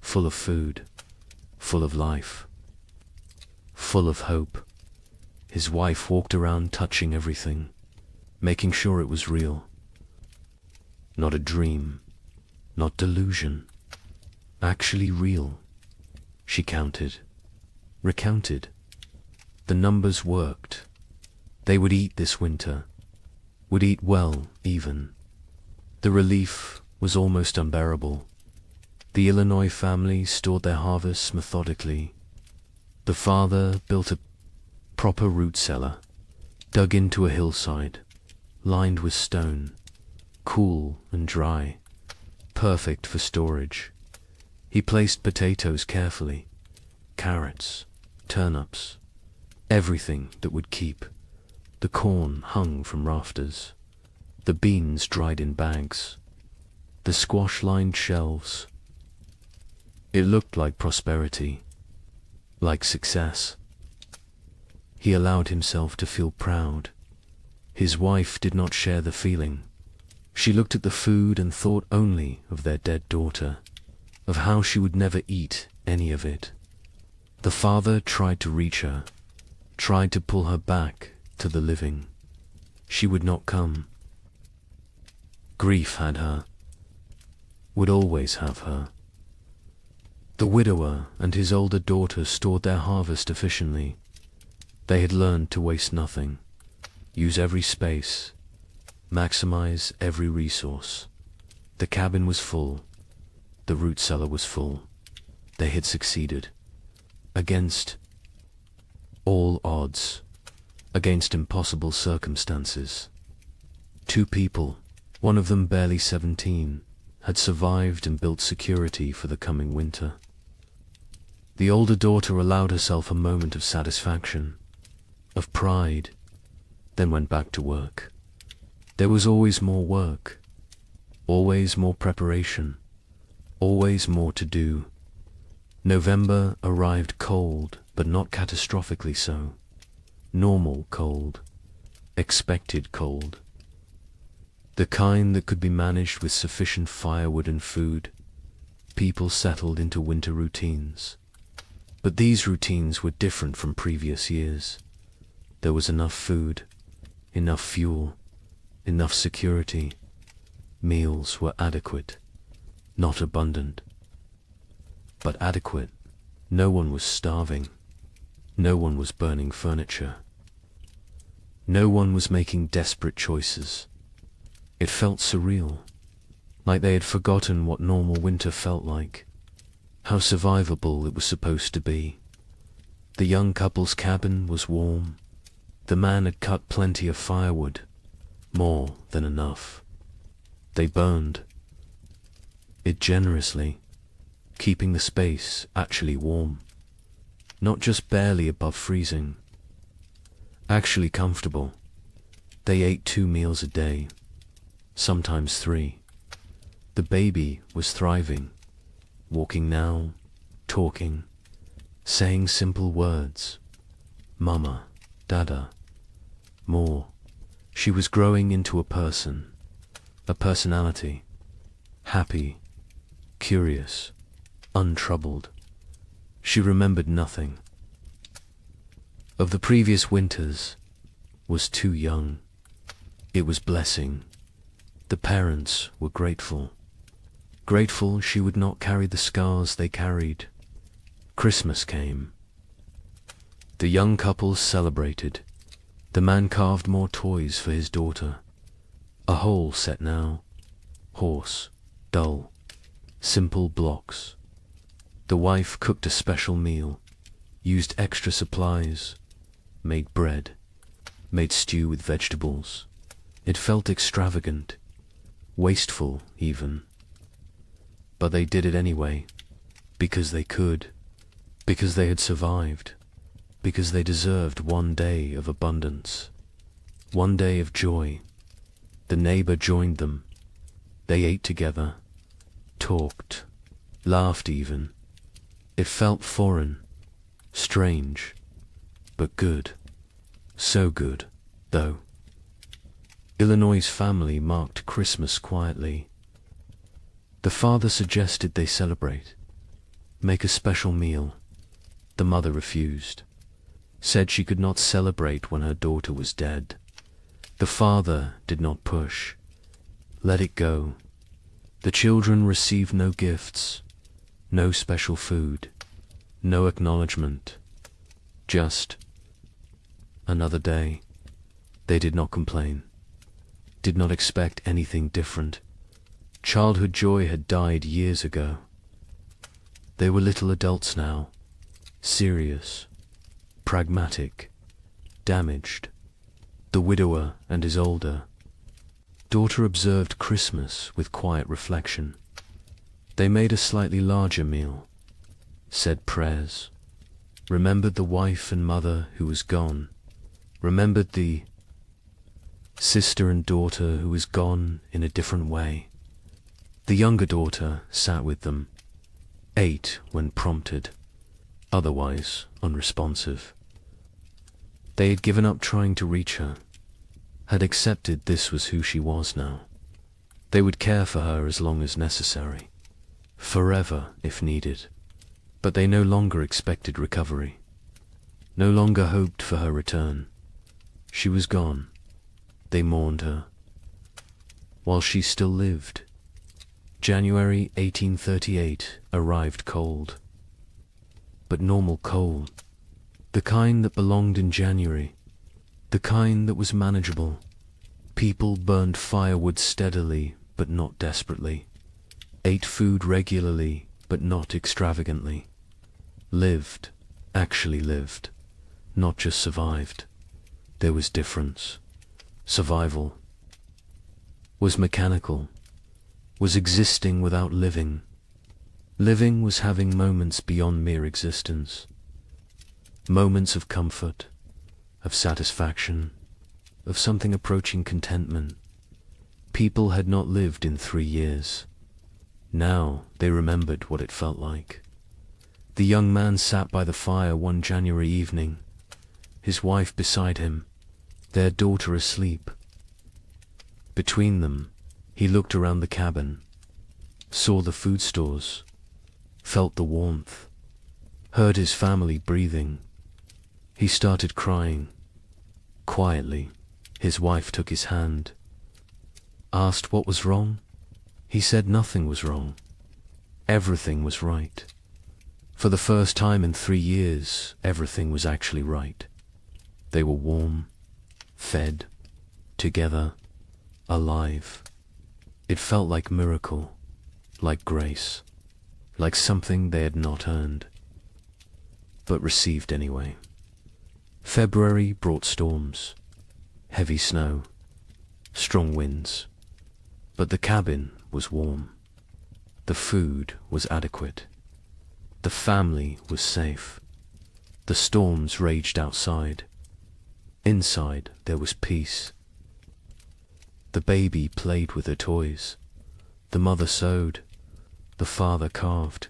full of food, full of life, full of hope. His wife walked around touching everything, making sure it was real. Not a dream, not delusion, actually real. She counted, recounted. The numbers worked. They would eat this winter, would eat well even. The relief was almost unbearable. The Illinois family stored their harvests methodically. The father built a proper root cellar, dug into a hillside, lined with stone, cool and dry, perfect for storage. He placed potatoes carefully, carrots, turnips, everything that would keep. The corn hung from rafters, the beans dried in bags, the squash lined shelves. It looked like prosperity, like success. He allowed himself to feel proud. His wife did not share the feeling. She looked at the food and thought only of their dead daughter, of how she would never eat any of it. The father tried to reach her, tried to pull her back to the living. She would not come. Grief had her, would always have her. The widower and his older daughter stored their harvest efficiently. They had learned to waste nothing, use every space, maximize every resource. The cabin was full. The root cellar was full. They had succeeded. Against all odds, against impossible circumstances. 2 people, one of them barely 17, had survived and built security for the coming winter. The older daughter allowed herself a moment of satisfaction, of pride, then went back to work. There was always more work, always more preparation, always more to do. November arrived cold, but not catastrophically so. Normal cold, expected cold. The kind that could be managed with sufficient firewood and food. People settled into winter routines. But these routines were different from previous years. There was enough food, enough fuel, enough security. Meals were adequate, not abundant, but adequate. No one was starving. No one was burning furniture. No one was making desperate choices. It felt surreal, like they had forgotten what normal winter felt like, how survivable it was supposed to be. The young couple's cabin was warm. The man had cut plenty of firewood, more than enough. They burned it generously, keeping the space actually warm, not just barely above freezing, actually comfortable. They ate 2 meals a day, sometimes 3. The baby was thriving, walking now, talking, saying simple words. Mama, Dada, more. She was growing into a person, a personality, happy, curious, untroubled. She remembered nothing. Of the previous winters, was too young. It was blessing. The parents were grateful. Grateful she would not carry the scars they carried. Christmas came. The young couple celebrated. The man carved more toys for his daughter. A whole set now. Horse, dull, simple blocks. The wife cooked a special meal, used extra supplies, made bread, made stew with vegetables. It felt extravagant, wasteful even. But they did it anyway, because they could, because they had survived. because they deserved one day of abundance, one day of joy. The neighbor joined them. They ate together, talked, laughed even. It felt foreign, strange, but good. So good, though. Illinois' family marked Christmas quietly. The father suggested they celebrate, make a special meal. The mother refused, said she could not celebrate when her daughter was dead. The father did not push, let it go. The children received no gifts, no special food, no acknowledgement, just another day. They did not complain, did not expect anything different. Childhood joy had died years ago. They were little adults now, serious, pragmatic, damaged. The widower and his older daughter observed Christmas with quiet reflection. They made a slightly larger meal, said prayers, remembered the wife and mother who was gone, remembered the sister and daughter who was gone in a different way. The younger daughter sat with them, ate when prompted, otherwise unresponsive. They had given up trying to reach her, had accepted this was who she was now. They would care for her as long as necessary, forever if needed, but they no longer expected recovery, no longer hoped for her return. She was gone. They mourned her. While she still lived, January 1838 arrived cold, but normal cold. The kind that belonged in January, the kind that was manageable. People burned firewood steadily, but not desperately, ate food regularly, but not extravagantly, lived, actually lived, not just survived. There was difference. Survival was mechanical, was existing without living. Living was having moments beyond mere existence. Moments of comfort, of satisfaction, of something approaching contentment. People had not lived in 3 years. Now they remembered what it felt like. The young man sat by the fire one January evening, his wife beside him, their daughter asleep. Between them, he looked around the cabin, saw the food stores, felt the warmth, heard his family breathing. He started crying. Quietly, his wife took his hand, asked what was wrong. He said nothing was wrong. Everything was right. For the first time in 3 years, everything was actually right. They were warm, fed, together, alive. It felt like miracle, like grace, like something they had not earned, but received anyway. February brought storms, heavy snow, strong winds, but the cabin was warm. The food was adequate. The family was safe. The storms raged outside. Inside there was peace. The baby played with her toys. The mother sewed. The father carved.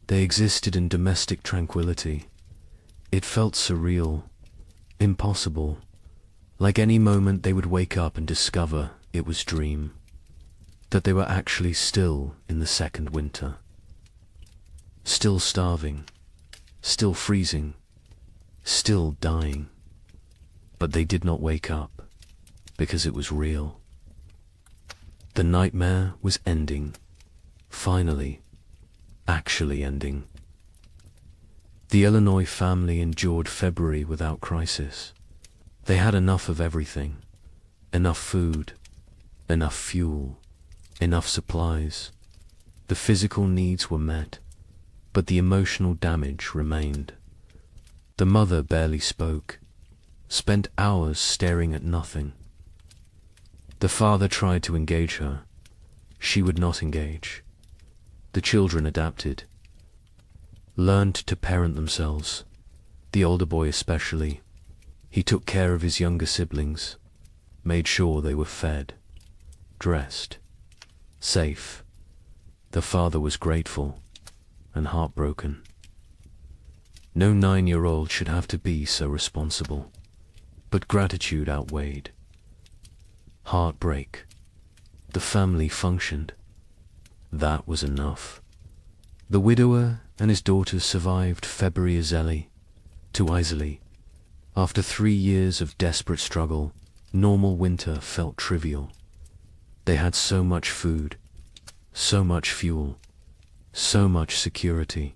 They existed in domestic tranquility. It felt surreal, impossible, like any moment they would wake up and discover it was dream, that they were actually still in the second winter, still starving, still freezing, still dying. But they did not wake up, because it was real. The nightmare was ending, finally, actually ending. The Illinois family endured February without crisis. They had enough of everything, enough food, enough fuel, enough supplies. The physical needs were met, but the emotional damage remained. The mother barely spoke, spent hours staring at nothing. The father tried to engage her. She would not engage. The children adapted, learned to parent themselves, The older boy especially. He took care of his younger siblings, made sure they were fed, dressed, safe. The father was grateful and heartbroken. No 9-year-old should have to be so responsible, but gratitude outweighed heartbreak. The family functioned. That was enough. The widower and his daughters survived February too easily. After 3 years of desperate struggle, normal winter felt trivial. They had so much food, so much fuel, so much security.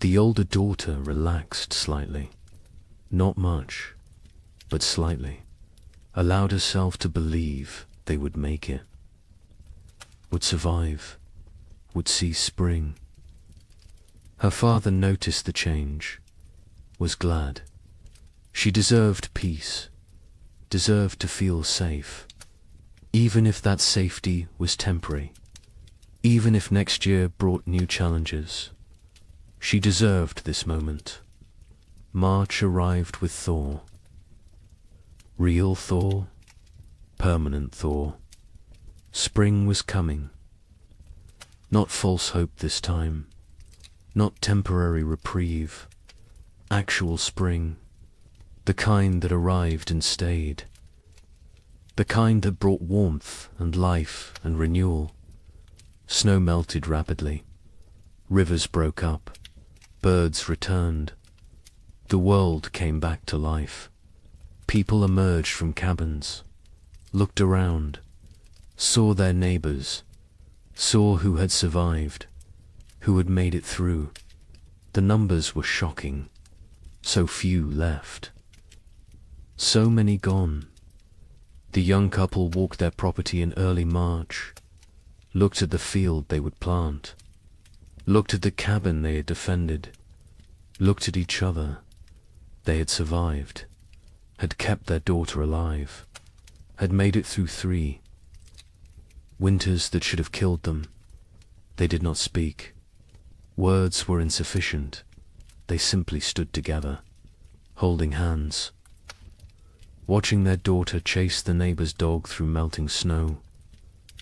The older daughter relaxed slightly. Not much, but slightly. Allowed herself to believe they would make it, would survive, would see spring. Her father noticed the change, was glad. She deserved peace, deserved to feel safe, even if that safety was temporary, even if next year brought new challenges. She deserved this moment. March arrived with thaw. Real thaw, permanent thaw. Spring was coming. Not false hope this time, not temporary reprieve. Actual spring, the kind that arrived and stayed. The kind that brought warmth and life and renewal. Snow melted rapidly. Rivers broke up. Birds returned. The world came back to life. People emerged from cabins, looked around, saw their neighbors, saw who had survived, who had made it through. The numbers were shocking. So few left. So many gone. The young couple walked their property in early March, looked at the field they would plant, looked at the cabin they had defended, looked at each other. They had survived, had kept their daughter alive, had made it through 3 winters that should have killed them. They did not speak. Words were insufficient. They simply stood together, holding hands, watching their daughter chase the neighbor's dog through melting snow,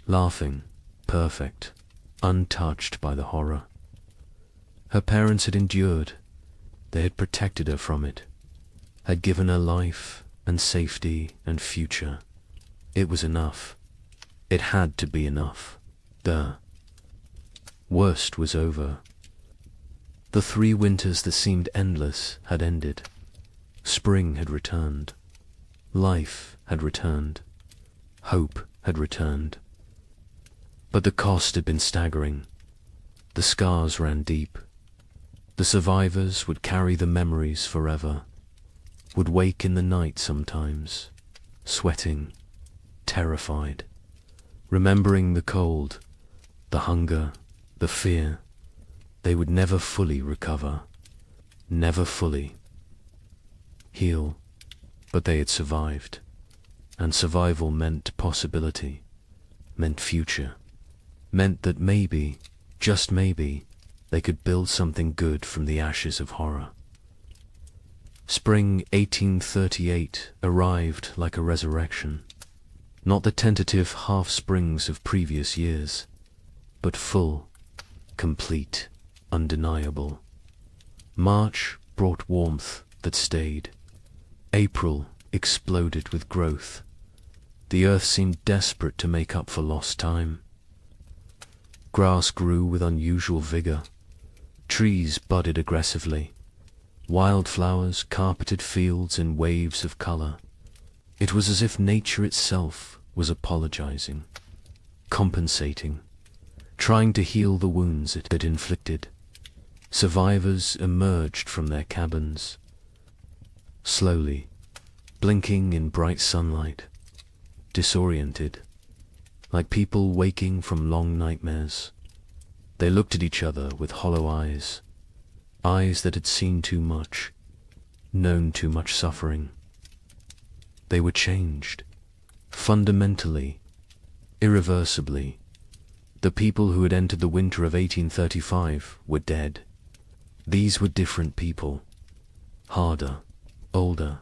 laughing, perfect, untouched by the horror. Her parents had endured. They had protected her from it, had given her life and safety and future. It was enough. It had to be enough. The worst was over. The 3 winters that seemed endless had ended. Spring had returned. Life had returned. Hope had returned. But the cost had been staggering. The scars ran deep. The survivors would carry the memories forever, would wake in the night sometimes, sweating, terrified, remembering the cold, the hunger, the fear. They would never fully recover, never fully heal, but they had survived, and survival meant possibility, meant future, meant that maybe, just maybe, they could build something good from the ashes of horror. Spring 1838 arrived like a resurrection, not the tentative half-springs of previous years, but full, complete, undeniable. March brought warmth that stayed. April exploded with growth. The earth seemed desperate to make up for lost time. Grass grew with unusual vigor. Trees budded aggressively. Wildflowers carpeted fields in waves of color. It was as if nature itself was apologizing, compensating, trying to heal the wounds it had inflicted. Survivors emerged from their cabins, slowly, blinking in bright sunlight, disoriented, like people waking from long nightmares. They looked at each other with hollow eyes, eyes that had seen too much, known too much suffering. They were changed, fundamentally, irreversibly. The people who had entered the winter of 1835 were dead. These were different people, harder, older,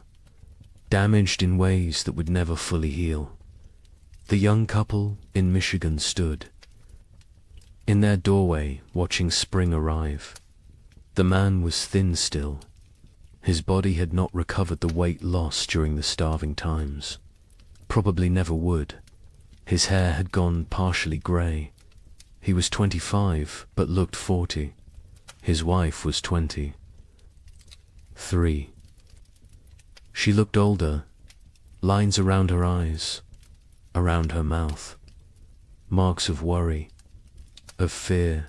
damaged in ways that would never fully heal. The young couple in Michigan stood in their doorway watching spring arrive. The man was thin still. His body had not recovered the weight lost during the starving times. Probably never would. His hair had gone partially grey. He was 25, but looked 40. His wife was 23. She looked older, lines around her eyes, around her mouth, marks of worry, of fear,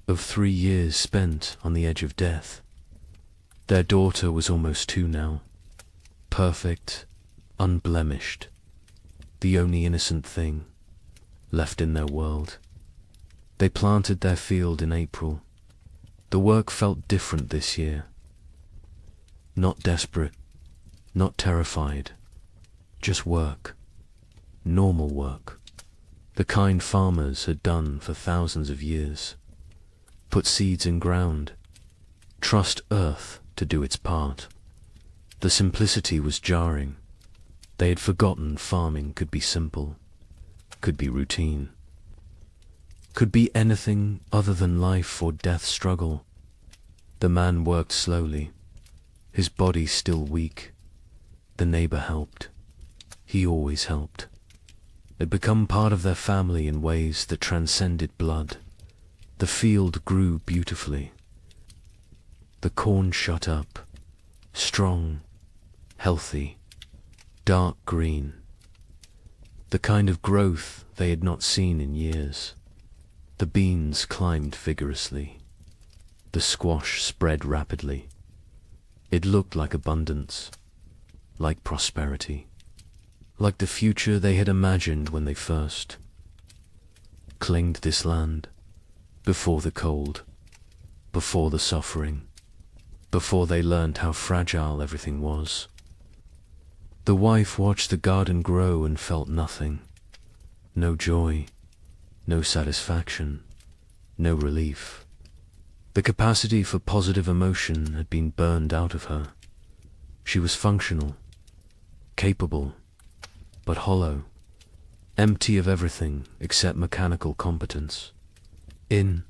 of 3 years spent on the edge of death. Their daughter was almost 2 now, perfect, unblemished, the only innocent thing left in their world. They planted their field in April. The work felt different this year. Not desperate, not terrified, just work, normal work, the kind farmers had done for thousands of years. Put seeds in ground, trust earth to do its part. The simplicity was jarring. They had forgotten farming could be simple, could be routine, could be anything other than life or death struggle. The man worked slowly, his body still weak. The neighbor helped. He always helped. It had become part of their family in ways that transcended blood. The field grew beautifully. The corn shut up, strong, healthy, dark green, the kind of growth they had not seen in years. The beans climbed vigorously. The squash spread rapidly. It looked like abundance, like prosperity, like the future they had imagined when they first claimed this land, before the cold, before the suffering, before they learned how fragile everything was. The wife watched the garden grow and felt nothing. No joy, no satisfaction, no relief. The capacity for positive emotion had been burned out of her. She was functional, capable, but hollow, empty of everything except mechanical competence. In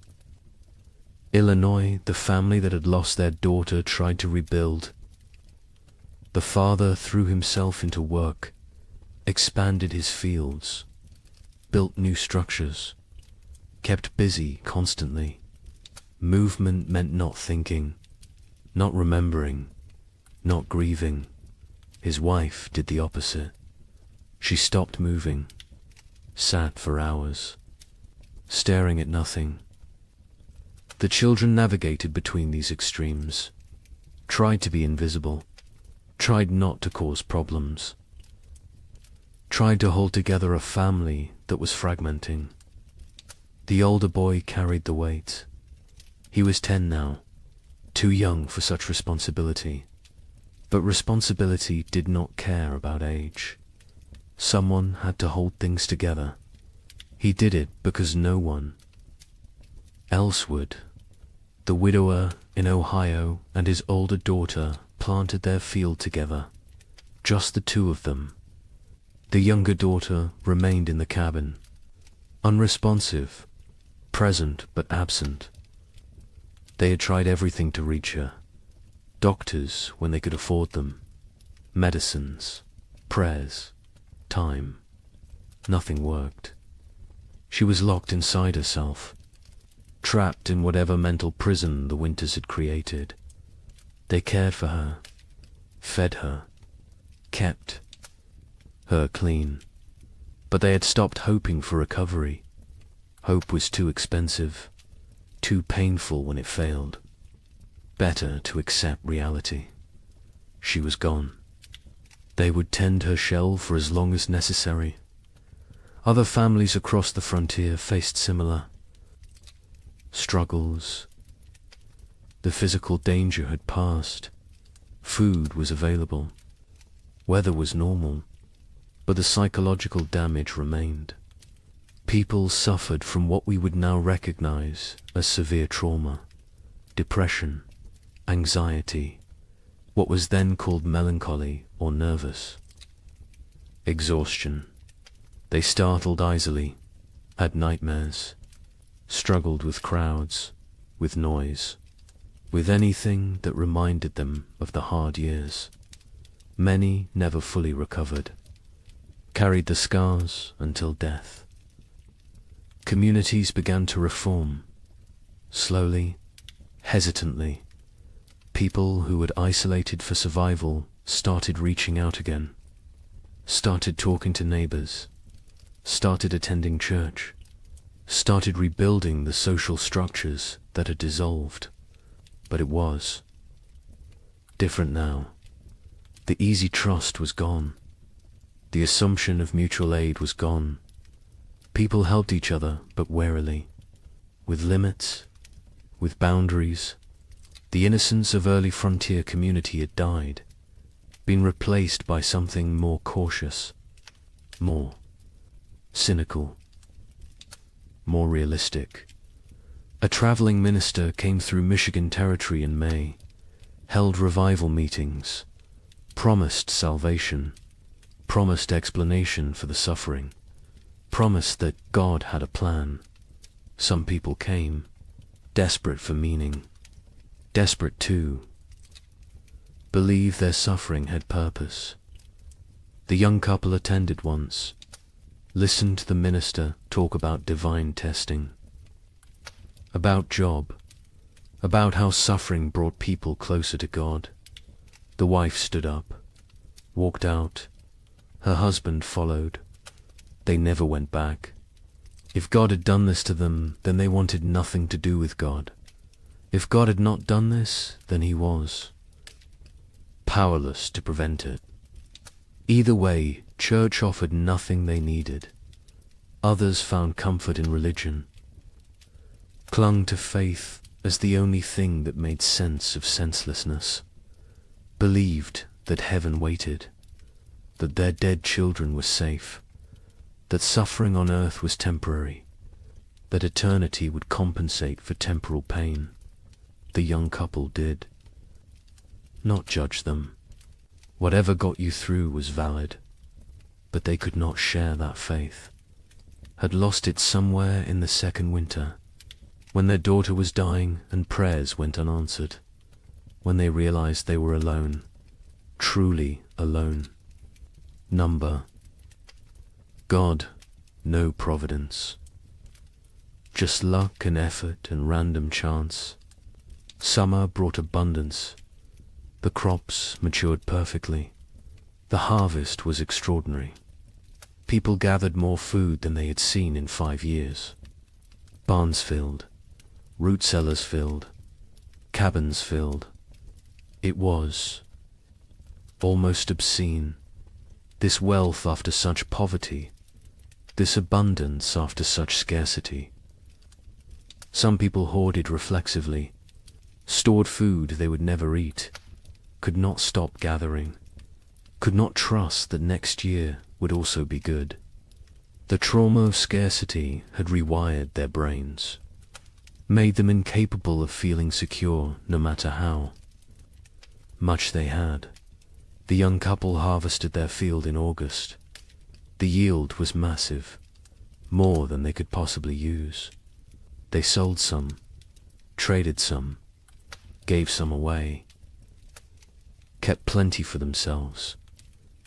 Illinois, the family that had lost their daughter tried to rebuild. The father threw himself into work, expanded his fields, built new structures, kept busy constantly. Movement meant not thinking, not remembering, not grieving. His wife did the opposite. She stopped moving, sat for hours, staring at nothing. The children navigated between these extremes, tried to be invisible, tried not to cause problems, tried to hold together a family that was fragmenting. The older boy carried the weight. He was 10 now, too young for such responsibility. But responsibility did not care about age. Someone had to hold things together. He did it because no one else would. The widower in Ohio and his older daughter planted their field together, just the 2 of them. The younger daughter remained in the cabin, unresponsive, present but absent. They had tried everything to reach her. Doctors when they could afford them, medicines, prayers, time. Nothing worked. She was locked inside herself, trapped in whatever mental prison the winters had created. They cared for her, fed her, kept her clean, but they had stopped hoping for recovery. Hope was too expensive, too painful when it failed. Better to accept reality. She was gone. They would tend her shell for as long as necessary. Other families across the frontier faced similar struggles. The physical danger had passed. Food was available. Weather was normal, but the psychological damage remained. People suffered from what we would now recognize as severe trauma, depression, anxiety, what was then called melancholy or nervous. Exhaustion. They startled easily, had nightmares, struggled with crowds, with noise, with anything that reminded them of the hard years. Many never fully recovered, carried the scars until death. Communities began to reform, slowly, hesitantly. People who had isolated for survival started reaching out again, started talking to neighbors, started attending church, started rebuilding the social structures that had dissolved. But it was different now. The easy trust was gone. The assumption of mutual aid was gone. People helped each other, but warily, with limits, with boundaries. The innocence of early frontier community had died, been replaced by something more cautious, more cynical, more realistic. A traveling minister came through Michigan territory in May, held revival meetings, promised salvation, promised explanation for the suffering, promised that God had a plan. Some people came, desperate for meaning, desperate to believe their suffering had purpose. The young couple attended once, listened to the minister talk about divine testing, about job, about how suffering brought people closer to God. The wife stood up, walked out. Her husband followed. They never went back. If God had done this to them, then they wanted nothing to do with God. If God had not done this, then he was powerless to prevent it. Either way, church offered nothing they needed. Others found comfort in religion, clung to faith as the only thing that made sense of senselessness, believed that heaven waited, that their dead children were safe, that suffering on earth was temporary, that eternity would compensate for temporal pain. The young couple did not judge them. Whatever got you through was valid, but they could not share that faith, had lost it somewhere in the second winter, when their daughter was dying and prayers went unanswered, when they realized they were alone, truly alone. Number. God, no providence. Just luck and effort and random chance. Summer brought abundance. The crops matured perfectly. The harvest was extraordinary. People gathered more food than they had seen in 5 years. Barns filled, root cellars filled, cabins filled. It was almost obscene, this wealth after such poverty, this abundance after such scarcity. Some people hoarded reflexively, stored food they would never eat, could not stop gathering, could not trust that next year would also be good. The trauma of scarcity had rewired their brains, made them incapable of feeling secure no matter how much they had. The young couple harvested their field in August. The yield was massive, more than they could possibly use. They sold some, traded some, gave some away, kept plenty for themselves.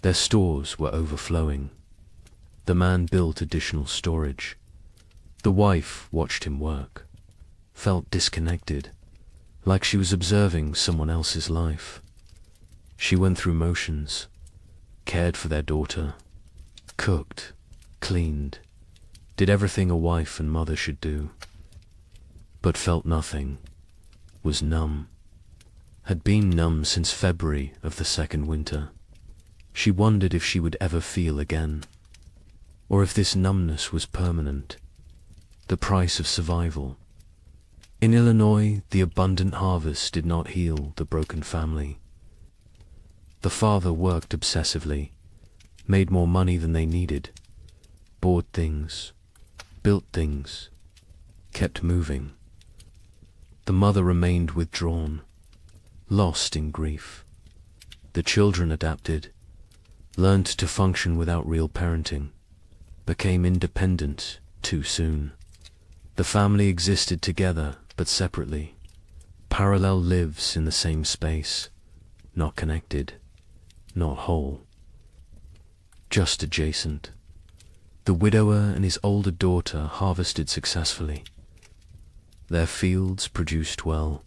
Their stores were overflowing. The man built additional storage. The wife watched him work, felt disconnected, like she was observing someone else's life. She went through motions, cared for their daughter, cooked, cleaned, did everything a wife and mother should do, but felt nothing, was numb, had been numb since February of the second winter. She wondered if she would ever feel again, or if this numbness was permanent, the price of survival. In Illinois, the abundant harvest did not heal the broken family. The father worked obsessively, made more money than they needed, bought things, built things, kept moving. The mother remained withdrawn, lost in grief, The children adapted, learned to function without real parenting, became independent too soon. The family existed together but separately. Parallel lives in the same space, not connected, not whole, just adjacent. The widower and his older daughter harvested successfully. Their fields produced well.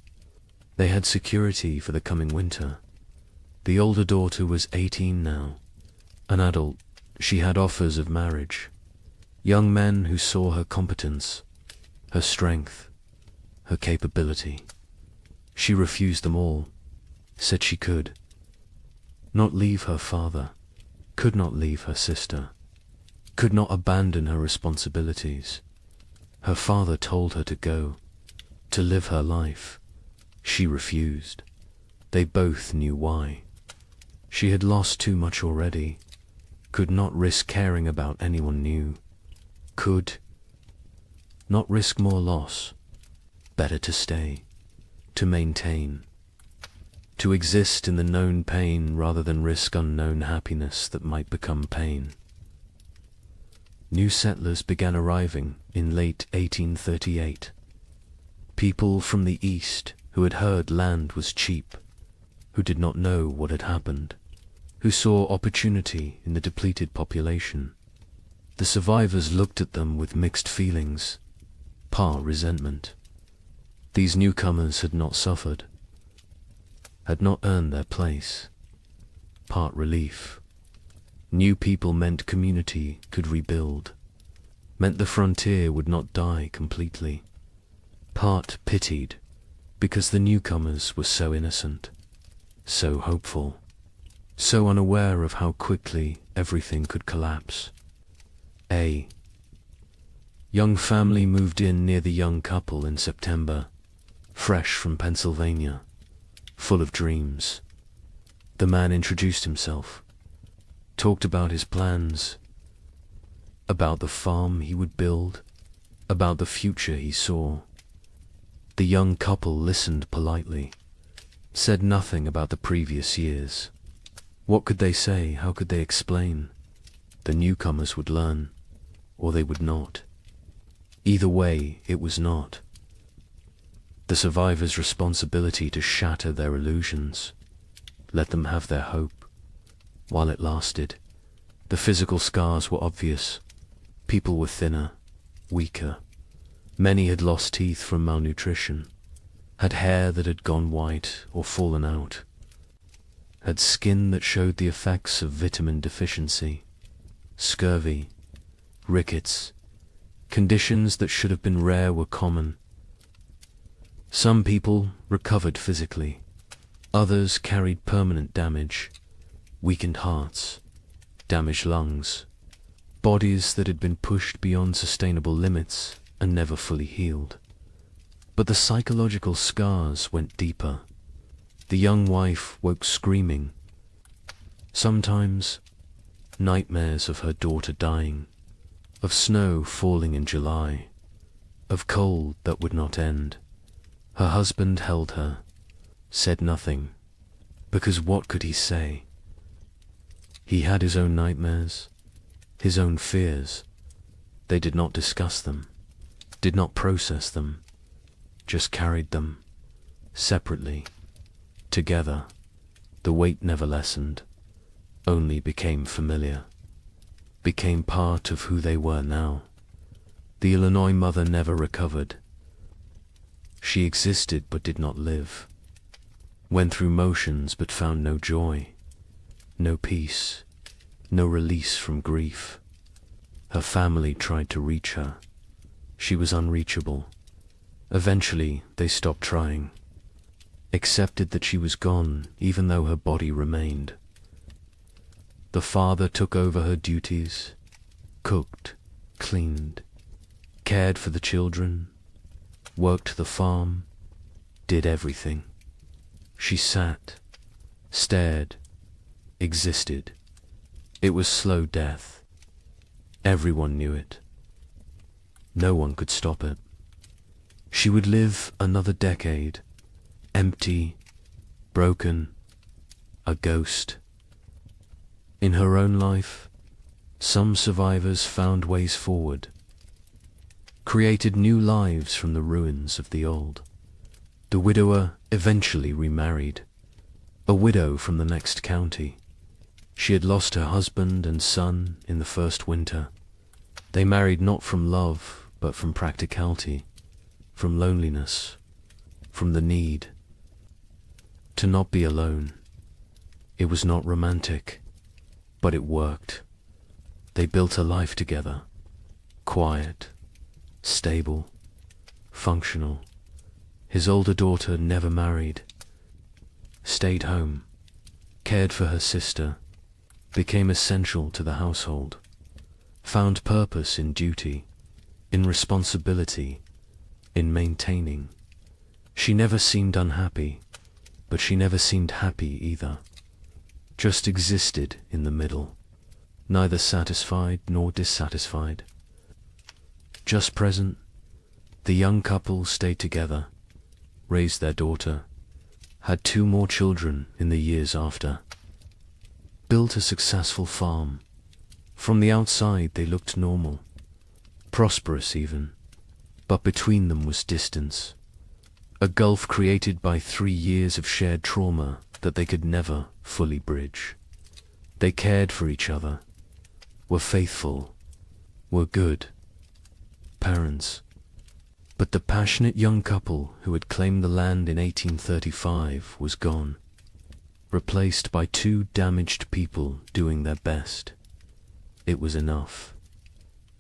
They had security for the coming winter. The older daughter was 18 now. An adult, she had offers of marriage. Young men who saw her competence, her strength, her capability. She refused them all, said she could not leave her father, could not leave her sister, could not abandon her responsibilities. Her father told her to go, to live her life. She refused. They both knew why. She had lost too much already, could not risk caring about anyone new, could not risk more loss. Better to stay, to maintain, to exist in the known pain rather than risk unknown happiness that might become pain. New settlers began arriving in late 1838. People from the east who had heard land was cheap, who did not know what had happened, who saw opportunity in the depleted population. The survivors looked at them with mixed feelings, part resentment. These newcomers had not suffered, had not earned their place. Part relief. New people meant community could rebuild, meant the frontier would not die completely. Part pitied, because the newcomers were so innocent, so hopeful, so unaware of how quickly everything could collapse. A young family moved in near the young couple in September, fresh from Pennsylvania, full of dreams. The man introduced himself, talked about his plans, about the farm he would build, about the future he saw. The young couple listened politely, said nothing about the previous years. What could they say? How could they explain? The newcomers would learn, or they would not. Either way, it was not the survivors' responsibility to shatter their illusions, let them have their hope, while it lasted. The physical scars were obvious. People were thinner, weaker. Many had lost teeth from malnutrition, had hair that had gone white or fallen out, had skin that showed the effects of vitamin deficiency, scurvy, rickets. Conditions that should have been rare were common. Some people recovered physically. Others carried permanent damage, weakened hearts, damaged lungs, bodies that had been pushed beyond sustainable limits and never fully healed. But the psychological scars went deeper. The young wife woke screaming. Sometimes nightmares of her daughter dying, of snow falling in July, of cold that would not end. Her husband held her, said nothing, because what could he say? He had his own nightmares, his own fears. They did not discuss them, did not process them, just carried them, separately, together. The weight never lessened, only became familiar, became part of who they were now. The Illinois mother never recovered. She existed but did not live, went through motions but found no joy, no peace, no release from grief. Her family tried to reach her. She was unreachable. Eventually, they stopped trying, accepted that she was gone even though her body remained. The father took over her duties, cooked, cleaned, cared for the children, worked the farm, did everything. She sat, stared, existed. It was slow death. Everyone knew it. No one could stop it. She would live another decade, empty, broken, a ghost. In her own life, some survivors found ways forward, created new lives from the ruins of the old. The widower eventually remarried, a widow from the next county. She had lost her husband and son in the first winter. They married not from love, but from practicality, from loneliness, from the need to not be alone. It was not romantic, but it worked. They built a life together, quiet, stable, functional. His older daughter never married, stayed home, cared for her sister, became essential to the household, found purpose in duty, in responsibility, in maintaining. She never seemed unhappy, but she never seemed happy either. Just existed in the middle, neither satisfied nor dissatisfied. Just present, the young couple stayed together, raised their daughter, had 2 more children in the years after, built a successful farm. From the outside they looked normal, prosperous even, but between them was distance, a gulf created by 3 years of shared trauma that they could never fully bridge. They cared for each other, were faithful, were good parents. But the passionate young couple who had claimed the land in 1835 was gone, replaced by 2 damaged people doing their best. It was enough,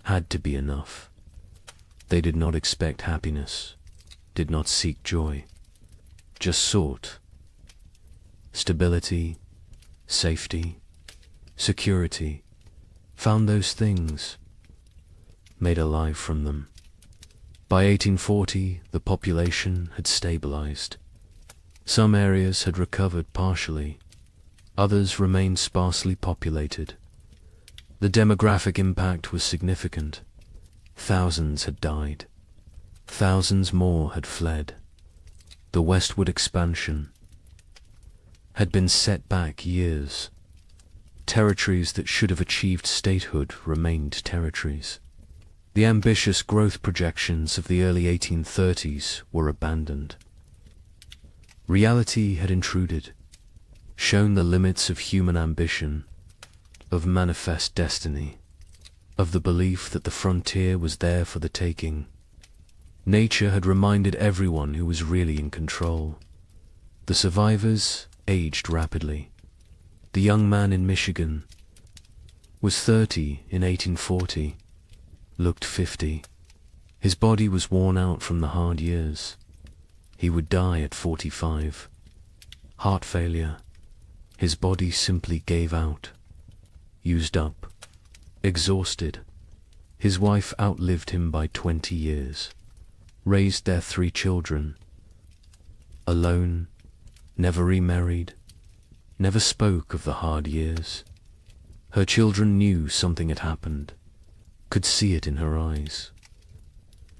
had to be enough. They did not expect happiness, did not seek joy, just sought stability, safety, security, found those things, made a life from them. By 1840, the population had stabilized. Some areas had recovered partially, others remained sparsely populated. The demographic impact was significant. Thousands had died. Thousands more had fled. The westward expansion had been set back years. Territories that should have achieved statehood remained territories. The ambitious growth projections of the early 1830s were abandoned. Reality had intruded, shown the limits of human ambition, of manifest destiny, of the belief that the frontier was there for the taking. Nature had reminded everyone who was really in control. The survivors aged rapidly. The young man in Michigan was 30 in 1840, looked 50. His body was worn out from the hard years. He would die at 45. Heart failure. His body simply gave out. Used up. Exhausted. His wife outlived him by 20 years. Raised their 3 children. Alone. Never remarried. Never spoke of the hard years. Her children knew something had happened. Could see it in her eyes,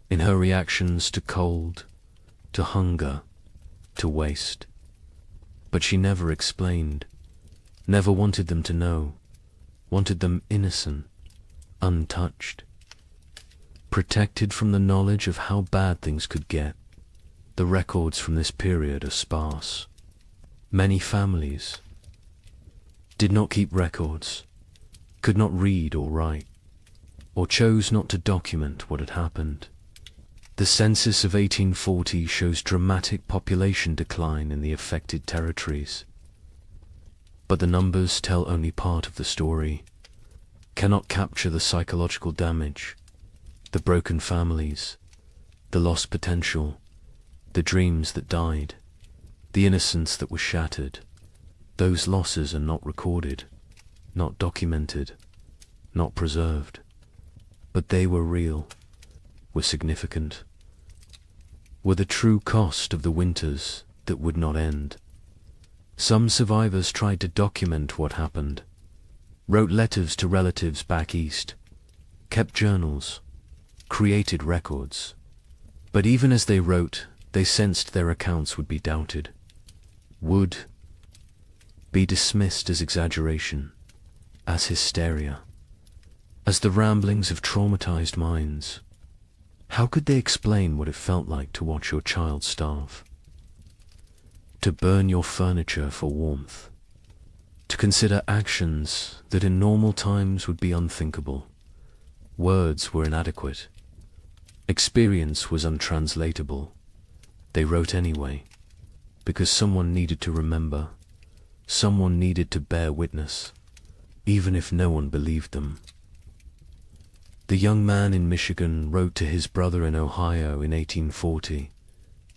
in her reactions to cold, to hunger, to waste. But she never explained, never wanted them to know, wanted them innocent, untouched, protected from the knowledge of how bad things could get. The records from this period are sparse. Many families did not keep records, could not read or write, or chose not to document what had happened. The census of 1840 shows dramatic population decline in the affected territories. But the numbers tell only part of the story, cannot capture the psychological damage, the broken families, the lost potential, the dreams that died, the innocence that was shattered. Those losses are not recorded, not documented, not preserved. But they were real, were significant, were the true cost of the winters that would not end. Some survivors tried to document what happened, wrote letters to relatives back east, kept journals, created records. But even as they wrote, they sensed their accounts would be doubted, would be dismissed as exaggeration, as hysteria, as the ramblings of traumatized minds. How could they explain what it felt like to watch your child starve? To burn your furniture for warmth? To consider actions that in normal times would be unthinkable? Words were inadequate. Experience was untranslatable. They wrote anyway, because someone needed to remember, someone needed to bear witness, even if no one believed them. The young man in Michigan wrote to his brother in Ohio in 1840,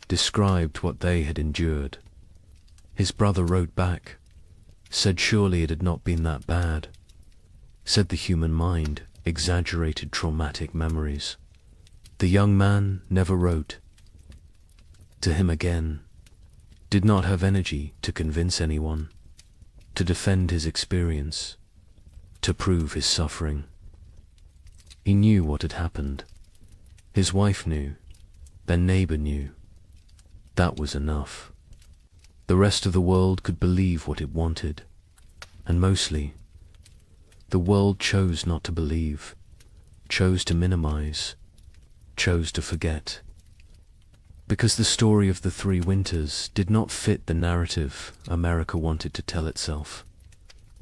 described what they had endured. His brother wrote back, said surely it had not been that bad, said the human mind exaggerated traumatic memories. The young man never wrote to him again, did not have energy to convince anyone, to defend his experience, to prove his suffering. He knew what had happened. His wife knew, their neighbor knew. That was enough. The rest of the world could believe what it wanted, and mostly, the world chose not to believe, chose to minimize, chose to forget. Because the story of the 3 winters did not fit the narrative America wanted to tell itself.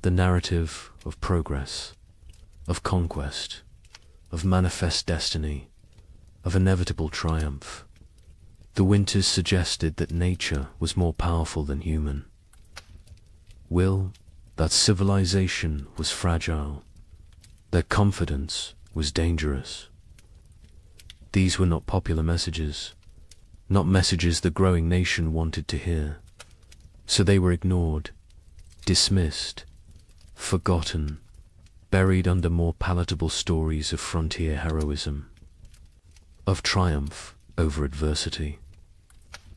The narrative of progress, of conquest, of manifest destiny, of inevitable triumph. The winters suggested that nature was more powerful than human. That civilization was fragile, that confidence was dangerous. These were not popular messages, not messages the growing nation wanted to hear. So they were ignored, dismissed, forgotten, buried under more palatable stories of frontier heroism, of triumph over adversity,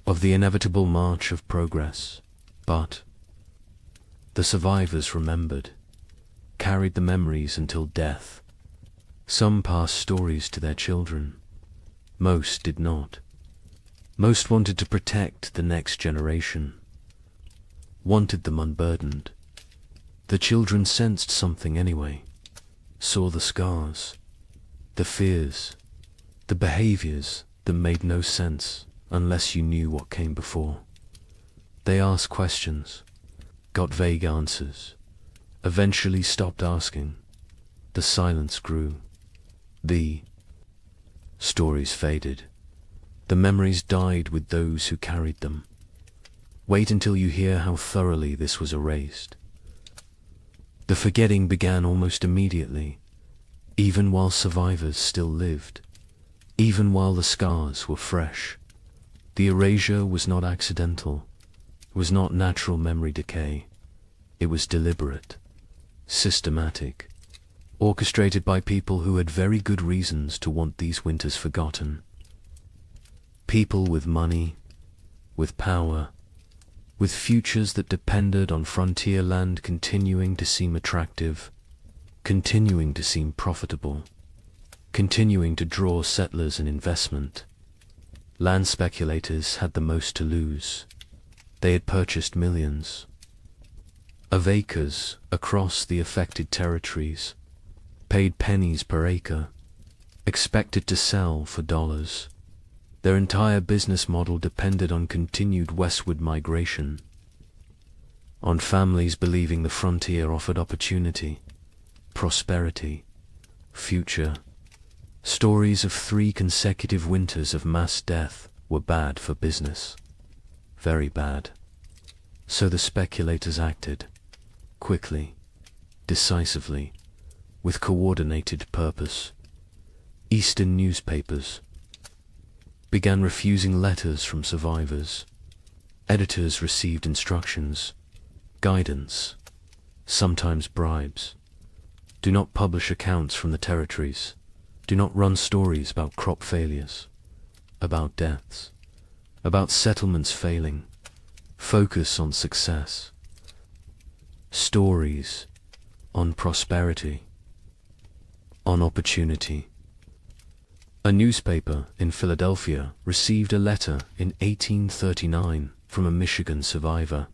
of the inevitable march of progress. But the survivors remembered, carried the memories until death. Some passed stories to their children. Most did not. Most wanted to protect the next generation, wanted them unburdened. The children sensed something anyway, saw the scars, the fears, the behaviors that made no sense unless you knew what came before. They asked questions, got vague answers, eventually stopped asking. The silence grew. The stories faded. The memories died with those who carried them. Wait until you hear how thoroughly this was erased. The forgetting began almost immediately, even while survivors still lived, even while the scars were fresh. The erasure was not accidental, was not natural memory decay. It was deliberate, systematic, orchestrated by people who had very good reasons to want these winters forgotten. People with money, with power, with futures that depended on frontier land continuing to seem attractive, continuing to seem profitable, continuing to draw settlers and investment. Land speculators had the most to lose. They had purchased millions of acres across the affected territories, paid pennies per acre, expected to sell for dollars. Their entire business model depended on continued westward migration, on families believing the frontier offered opportunity, prosperity, future. Stories of 3 consecutive winters of mass death were bad for business, very bad. So the speculators acted, quickly, decisively, with coordinated purpose. Eastern newspapers began refusing letters from survivors. Editors received instructions, guidance, sometimes bribes. Do not publish accounts from the territories. Do not run stories about crop failures, about deaths, about settlements failing. Focus on success. Stories on prosperity, on opportunity. A newspaper in Philadelphia received a letter in 1839 from a Michigan survivor.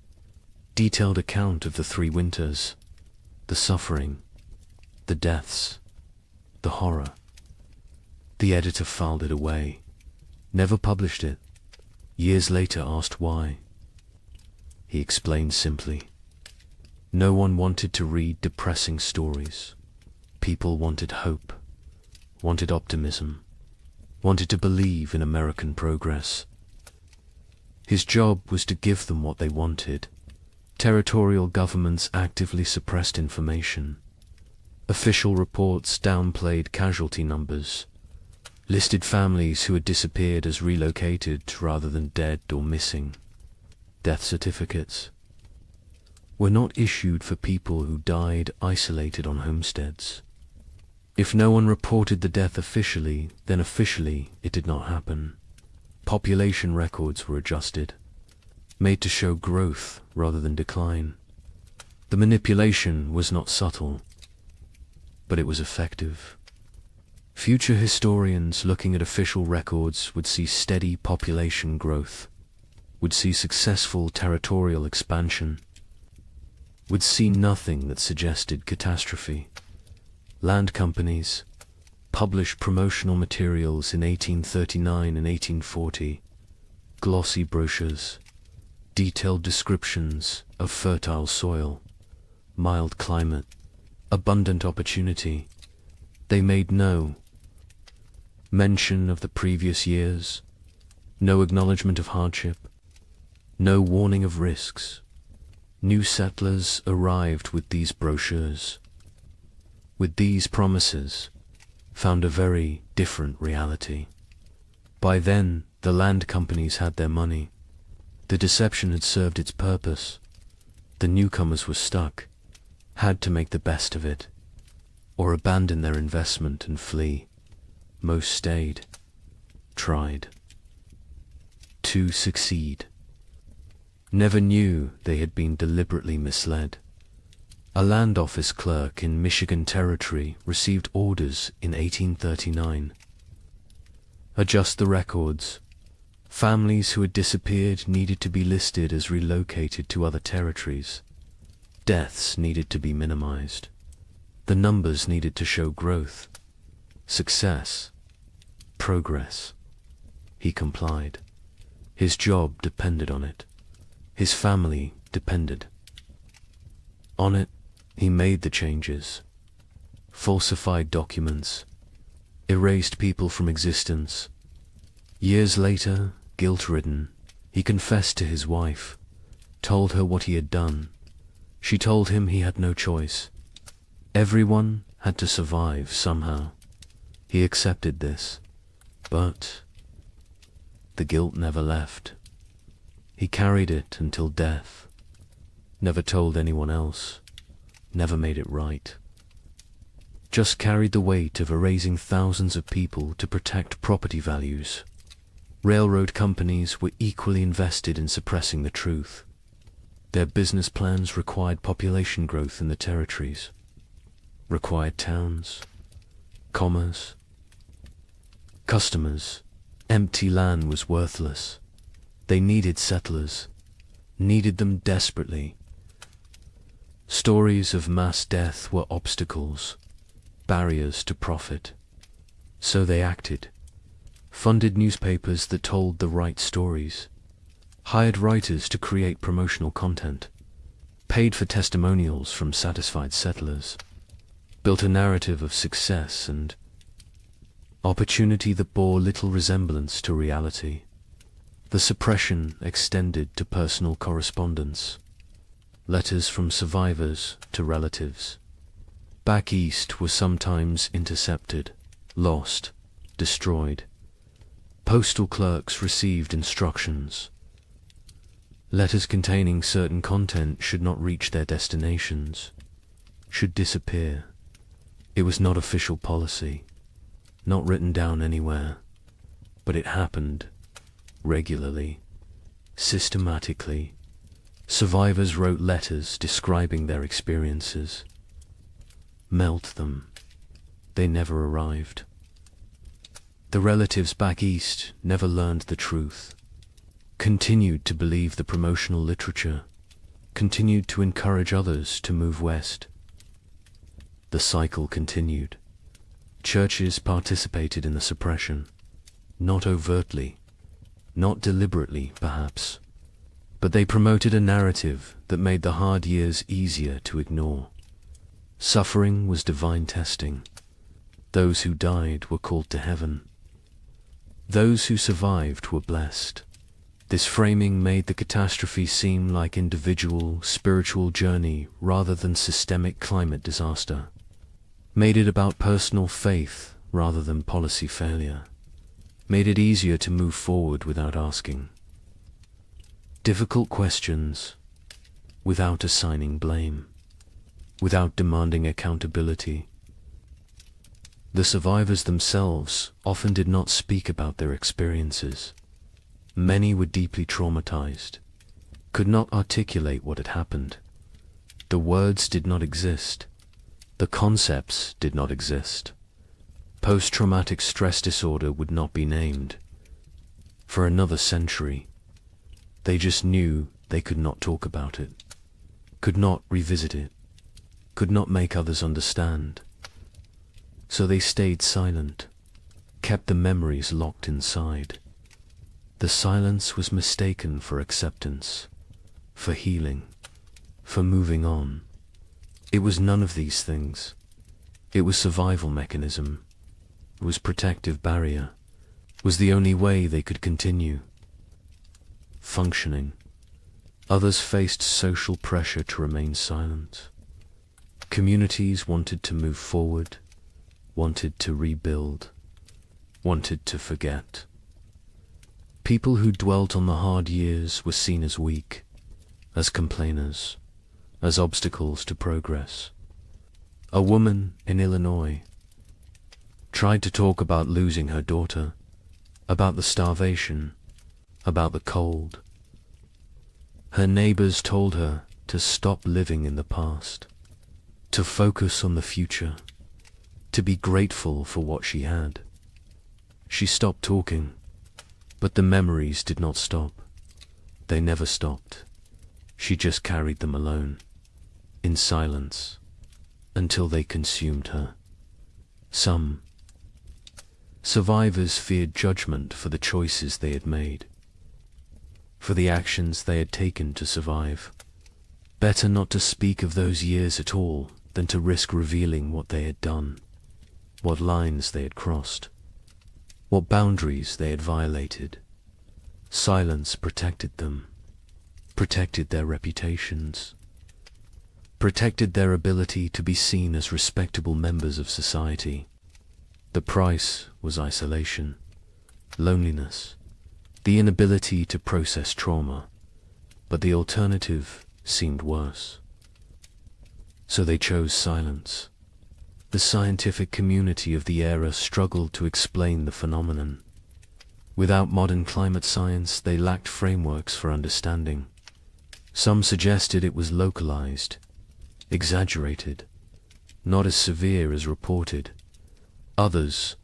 detailed account of the 3 winters, the suffering, the deaths, the horror. The editor filed it away, never published it. Years later asked why. He explained simply, no one wanted to read depressing stories. People wanted hope, wanted optimism, wanted to believe in American progress. His job was to give them what they wanted. Territorial governments actively suppressed information. Official reports downplayed casualty numbers, listed families who had disappeared as relocated rather than dead or missing. Death certificates were not issued for people who died isolated on homesteads. If no one reported the death officially, then officially it did not happen. Population records were adjusted, made to show growth rather than decline. The manipulation was not subtle, but it was effective. Future historians looking at official records would see steady population growth, would see successful territorial expansion, would see nothing that suggested catastrophe. Land companies published promotional materials in 1839 and 1840, glossy brochures, detailed descriptions of fertile soil, mild climate, abundant opportunity. They made no mention of the previous years, no acknowledgement of hardship, no warning of risks. New settlers arrived with these brochures, with these promises, found a very different reality. By then, the land companies had their money. The deception had served its purpose. The newcomers were stuck, had to make the best of it, or abandon their investment and flee. Most stayed, tried to succeed. Never knew they had been deliberately misled. A land office clerk in Michigan Territory received orders in 1839. Adjust the records. Families who had disappeared needed to be listed as relocated to other territories. Deaths needed to be minimized. The numbers needed to show growth, success, progress. He complied. His job depended on it. His family depended on it. He made the changes, falsified documents, erased people from existence. Years later, guilt-ridden, he confessed to his wife, told her what he had done. She told him he had no choice. Everyone had to survive somehow. He accepted this, but the guilt never left. He carried it until death, never told anyone else, never made it right. Just carried the weight of erasing thousands of people to protect property values. Railroad companies were equally invested in suppressing the truth. Their business plans required population growth in the territories, required towns, commerce, customers. Empty land was worthless. They needed settlers, needed them desperately. Stories of mass death were obstacles, barriers to profit. So they acted, funded newspapers that told the right stories, hired writers to create promotional content, paid for testimonials from satisfied settlers, built a narrative of success and opportunity that bore little resemblance to reality. The suppression extended to personal correspondence, letters from survivors to relatives. Back east were sometimes intercepted, lost, destroyed. Postal clerks received instructions. Letters containing certain content should not reach their destinations, should disappear. It was not official policy, not written down anywhere, but it happened regularly, systematically. Survivors wrote letters describing their experiences. Melt them. They never arrived. The relatives back east never learned the truth, continued to believe the promotional literature, continued to encourage others to move west. The cycle continued. Churches participated in the suppression, not overtly, not deliberately, perhaps, but they promoted a narrative that made the hard years easier to ignore. Suffering was divine testing. Those who died were called to heaven. Those who survived were blessed. This framing made the catastrophe seem like individual, spiritual journey rather than systemic climate disaster. Made it about personal faith rather than policy failure. Made it easier to move forward without asking difficult questions, without assigning blame, without demanding accountability. The survivors themselves often did not speak about their experiences. Many were deeply traumatized, could not articulate what had happened. The words did not exist. The concepts did not exist. Post-traumatic stress disorder would not be named. For another century, they just knew they could not talk about it, could not revisit it, could not make others understand. So they stayed silent, kept the memories locked inside. The silence was mistaken for acceptance, for healing, for moving on. It was none of these things. It was survival mechanism. It was protective barrier. It was the only way they could continue functioning. Others faced social pressure to remain silent. Communities wanted to move forward, wanted to rebuild, wanted to forget. People who dwelt on the hard years were seen as weak, as complainers, as obstacles to progress. A woman in Illinois tried to talk about losing her daughter, about the starvation, about the cold. Her neighbors told her to stop living in the past, to focus on the future, to be grateful for what she had. She stopped talking, but the memories did not stop. They never stopped. She just carried them alone, in silence, until they consumed her. Some survivors feared judgment for the choices they had made, for the actions they had taken to survive. Better not to speak of those years at all than to risk revealing what they had done, what lines they had crossed, what boundaries they had violated. Silence protected them, protected their reputations, protected their ability to be seen as respectable members of society. The price was isolation, loneliness, the inability to process trauma, but the alternative seemed worse. So they chose silence. The scientific community of the era struggled to explain the phenomenon. Without modern climate science, they lacked frameworks for understanding. Some suggested it was localized, exaggerated, not as severe as reported. Others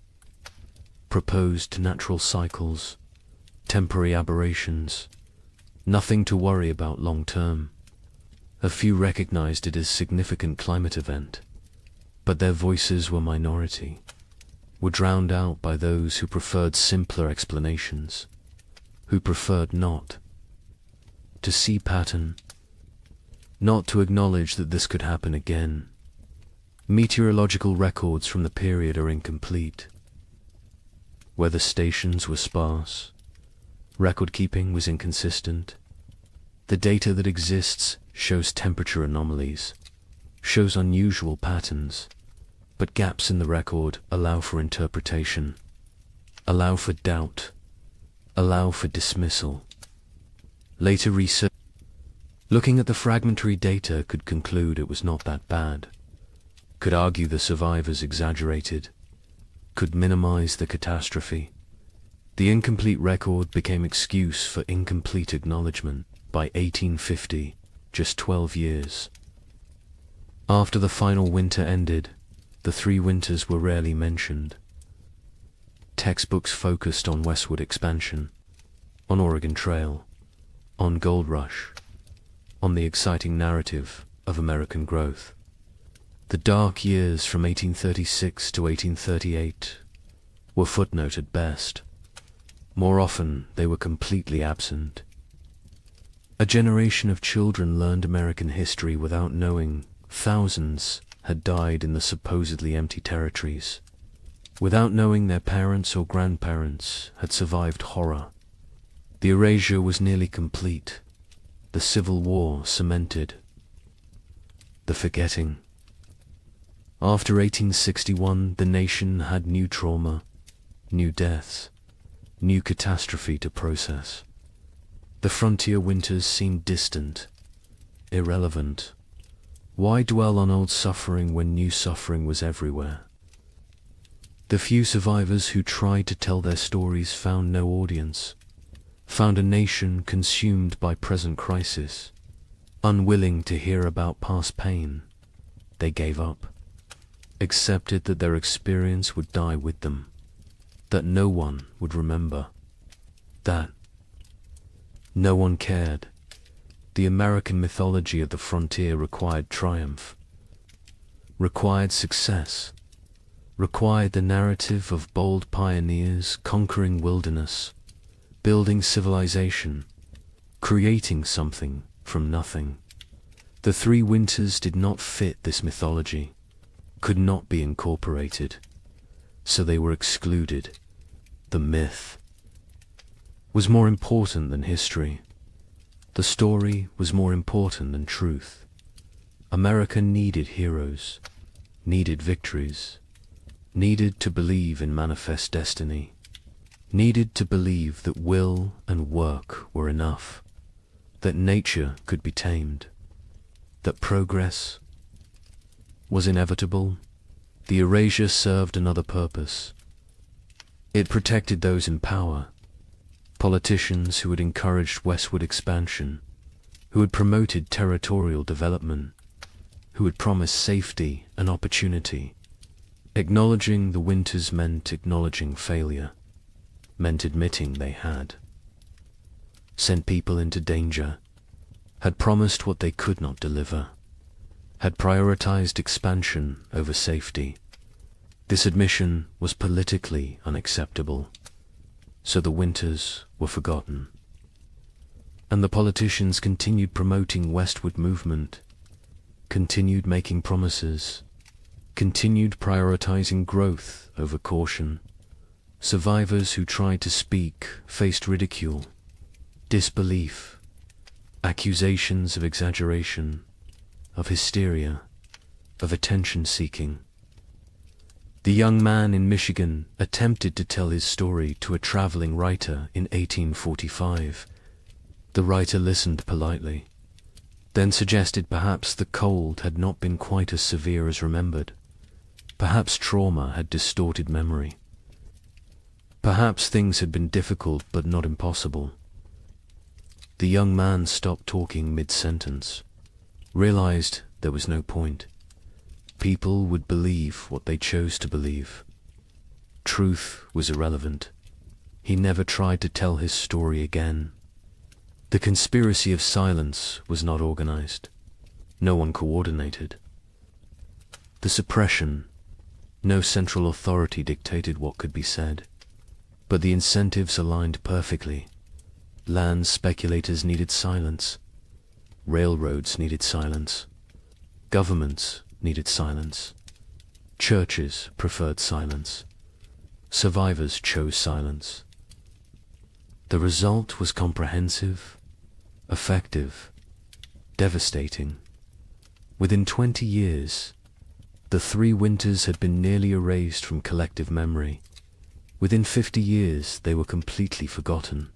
proposed natural cycles, temporary aberrations, nothing to worry about long term. A few recognized it as significant climate event, but their voices were minority, were drowned out by those who preferred simpler explanations, who preferred not to see pattern, not to acknowledge that this could happen again. Meteorological records from the period are incomplete. Weather stations were sparse. Record keeping was inconsistent. The data that exists shows temperature anomalies, shows unusual patterns, but gaps in the record allow for interpretation, allow for doubt, allow for dismissal. Later research, looking at the fragmentary data, could conclude it was not that bad, could argue the survivors exaggerated, could minimize the catastrophe. The incomplete record became excuse for incomplete acknowledgement. By 1850, just 12 years after the final winter ended, the 3 winters were rarely mentioned. Textbooks focused on westward expansion, on Oregon Trail, on Gold Rush, on the exciting narrative of American growth. The dark years from 1836 to 1838 were footnote at best. More often, they were completely absent. A generation of children learned American history without knowing thousands had died in the supposedly empty territories, without knowing their parents or grandparents had survived horror. The erasure was nearly complete. The Civil War cemented. The forgetting. After 1861, the nation had new trauma, new deaths, new catastrophe to process. The frontier winters seemed distant, irrelevant. Why dwell on old suffering when new suffering was everywhere? The few survivors who tried to tell their stories found no audience, found a nation consumed by present crisis. Unwilling to hear about past pain, they gave up, accepted that their experience would die with them, that no one would remember, that no one cared. The American mythology of the frontier required triumph, required success, required the narrative of bold pioneers conquering wilderness, building civilization, creating something from nothing. The three winters did not fit this mythology, could not be incorporated, so they were excluded. The myth was more important than history. The story was more important than truth. America needed heroes, needed victories, needed to believe in manifest destiny, needed to believe that will and work were enough, that nature could be tamed, that progress was inevitable. The erasure served another purpose. It protected those in power, politicians who had encouraged westward expansion, who had promoted territorial development, who had promised safety and opportunity. Acknowledging the winters meant acknowledging failure, meant admitting they had. Sent people into danger, had promised what they could not deliver, had prioritized expansion over safety. This admission was politically unacceptable, so the winters were forgotten. And the politicians continued promoting westward movement, continued making promises, continued prioritizing growth over caution. Survivors who tried to speak faced ridicule, disbelief, accusations of exaggeration, of hysteria, of attention-seeking. The young man in Michigan attempted to tell his story to a traveling writer in 1845. The writer listened politely, then suggested perhaps the cold had not been quite as severe as remembered. Perhaps trauma had distorted memory. Perhaps things had been difficult but not impossible. The young man stopped talking mid-sentence, realized there was no point. People would believe what they chose to believe. Truth was irrelevant. He never tried to tell his story again. The conspiracy of silence was not organized. No one coordinated. The suppression, no central authority dictated what could be said. But the incentives aligned perfectly. Land speculators needed silence. Railroads needed silence. Governments needed silence. Churches preferred silence. Survivors chose silence. The result was comprehensive, effective, devastating. Within 20 years, the three winters had been nearly erased from collective memory. Within 50 years, they were completely forgotten.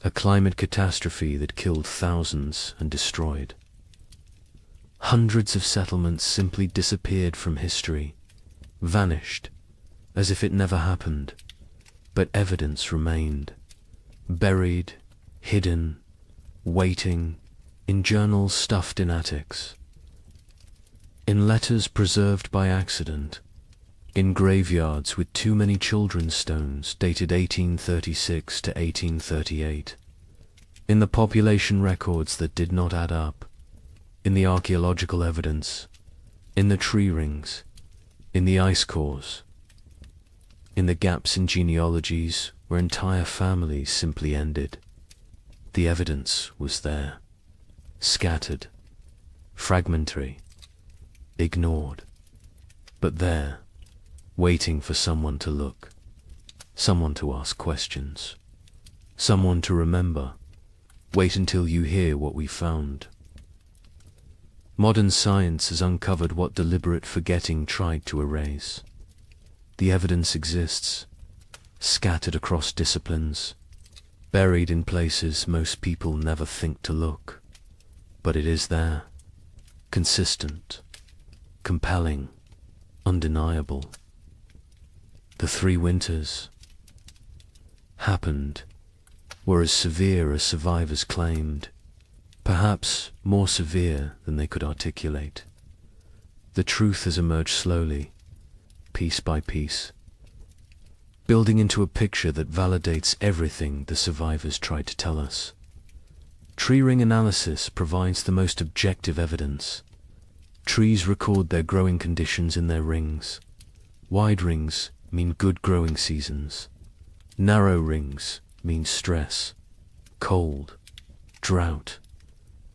A climate catastrophe that killed thousands and destroyed. Hundreds of settlements simply disappeared from history, vanished, as if it never happened, but evidence remained, buried, hidden, waiting, in journals stuffed in attics, in letters preserved by accident, in graveyards with too many children's stones dated 1836 to 1838. In the population records that did not add up, in the archaeological evidence, in the tree rings, in the ice cores, in the gaps in genealogies where entire families simply ended. The evidence was there, scattered, fragmentary, ignored, but there, waiting for someone to look, someone to ask questions, someone to remember. Wait until you hear what we found. Modern science has uncovered what deliberate forgetting tried to erase. The evidence exists, scattered across disciplines, buried in places most people never think to look. But it is there, consistent, compelling, undeniable. The 3 winters happened, were as severe as survivors claimed, perhaps more severe than they could articulate. The truth has emerged slowly, piece by piece, building into a picture that validates everything the survivors tried to tell us. Tree ring analysis provides the most objective evidence. Trees record their growing conditions in their rings. Wide rings mean good growing seasons. Narrow rings mean stress, cold, drought,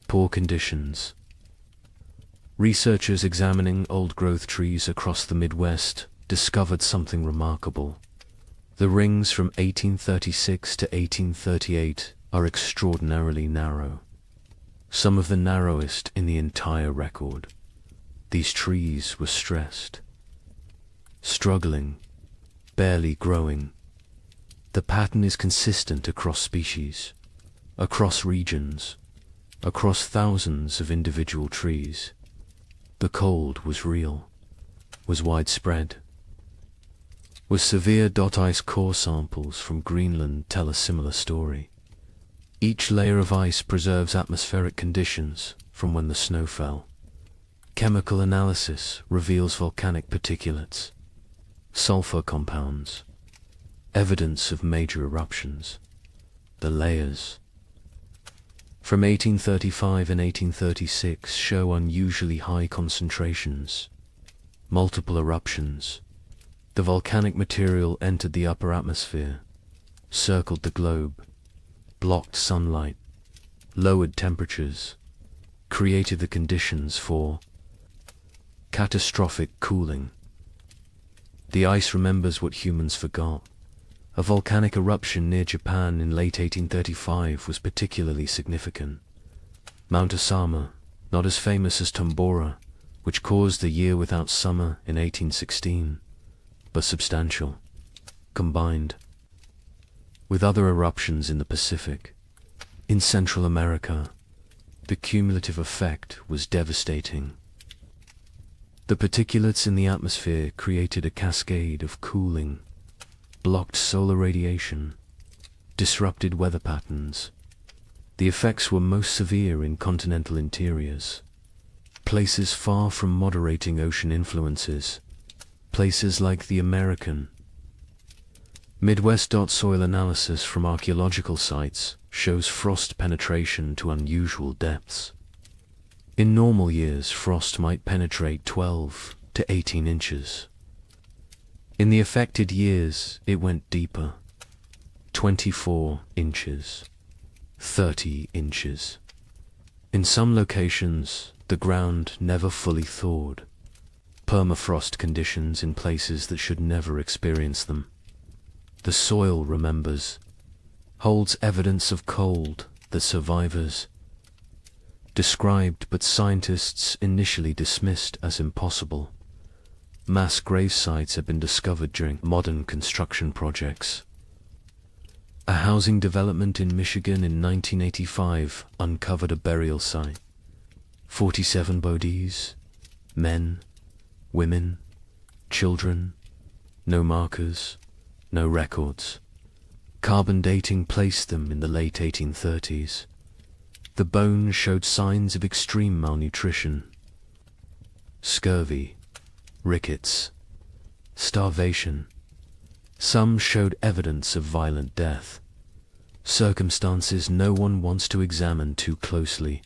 poor conditions. Researchers examining old-growth trees across the Midwest discovered something remarkable. The rings from 1836 to 1838 are extraordinarily narrow, some of the narrowest in the entire record. These trees were stressed, struggling, barely growing. The pattern is consistent across species, across regions, across thousands of individual trees. The cold was real, was widespread. Was severe ice core samples from Greenland tell a similar story. Each layer of ice preserves atmospheric conditions from when the snow fell. Chemical analysis reveals volcanic particulates, sulfur compounds, evidence of major eruptions. The layers from 1835 and 1836 show unusually high concentrations, multiple eruptions. The volcanic material entered the upper atmosphere, circled the globe, blocked sunlight, lowered temperatures, created the conditions for catastrophic cooling. The ice remembers what humans forgot. A volcanic eruption near Japan in late 1835 was particularly significant. Mount Osama, not as famous as Tombora, which caused a year without summer in 1816, but substantial, combined with other eruptions in the Pacific. In Central America, the cumulative effect was devastating. The particulates in the atmosphere created a cascade of cooling, blocked solar radiation, disrupted weather patterns. The effects were most severe in continental interiors, places far from moderating ocean influences, places like the American Midwest. Soil analysis from archaeological sites shows frost penetration to unusual depths. In normal years, frost might penetrate 12 to 18 inches. In the affected years, it went deeper, 24 inches, 30 inches. In some locations, the ground never fully thawed. Permafrost conditions in places that should never experience them. The soil remembers, holds evidence of cold that survivors described but scientists initially dismissed as impossible. Mass grave sites have been discovered during modern construction projects. A housing development in Michigan in 1985 uncovered a burial site. 47 bodies, men, women, children, no markers, no records. Carbon dating placed them in the late 1830s. The bones showed signs of extreme malnutrition, scurvy, rickets, starvation. Some showed evidence of violent death. circumstances no one wants to examine too closely.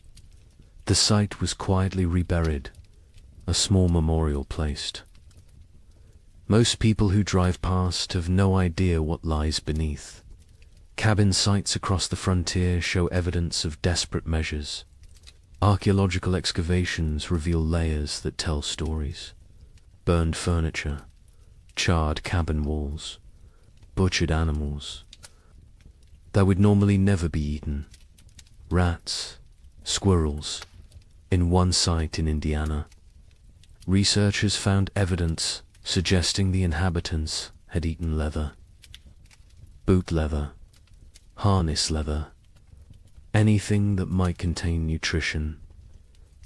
The site was quietly reburied, a small memorial placed. Most people who drive past have no idea what lies beneath. Cabin sites across the frontier show evidence of desperate measures. Archaeological excavations reveal layers that tell stories. Burned furniture, charred cabin walls, butchered animals that would normally never be eaten. Rats, squirrels. In one site in Indiana, researchers found evidence suggesting the inhabitants had eaten leather. Boot leather, harness leather, anything that might contain nutrition.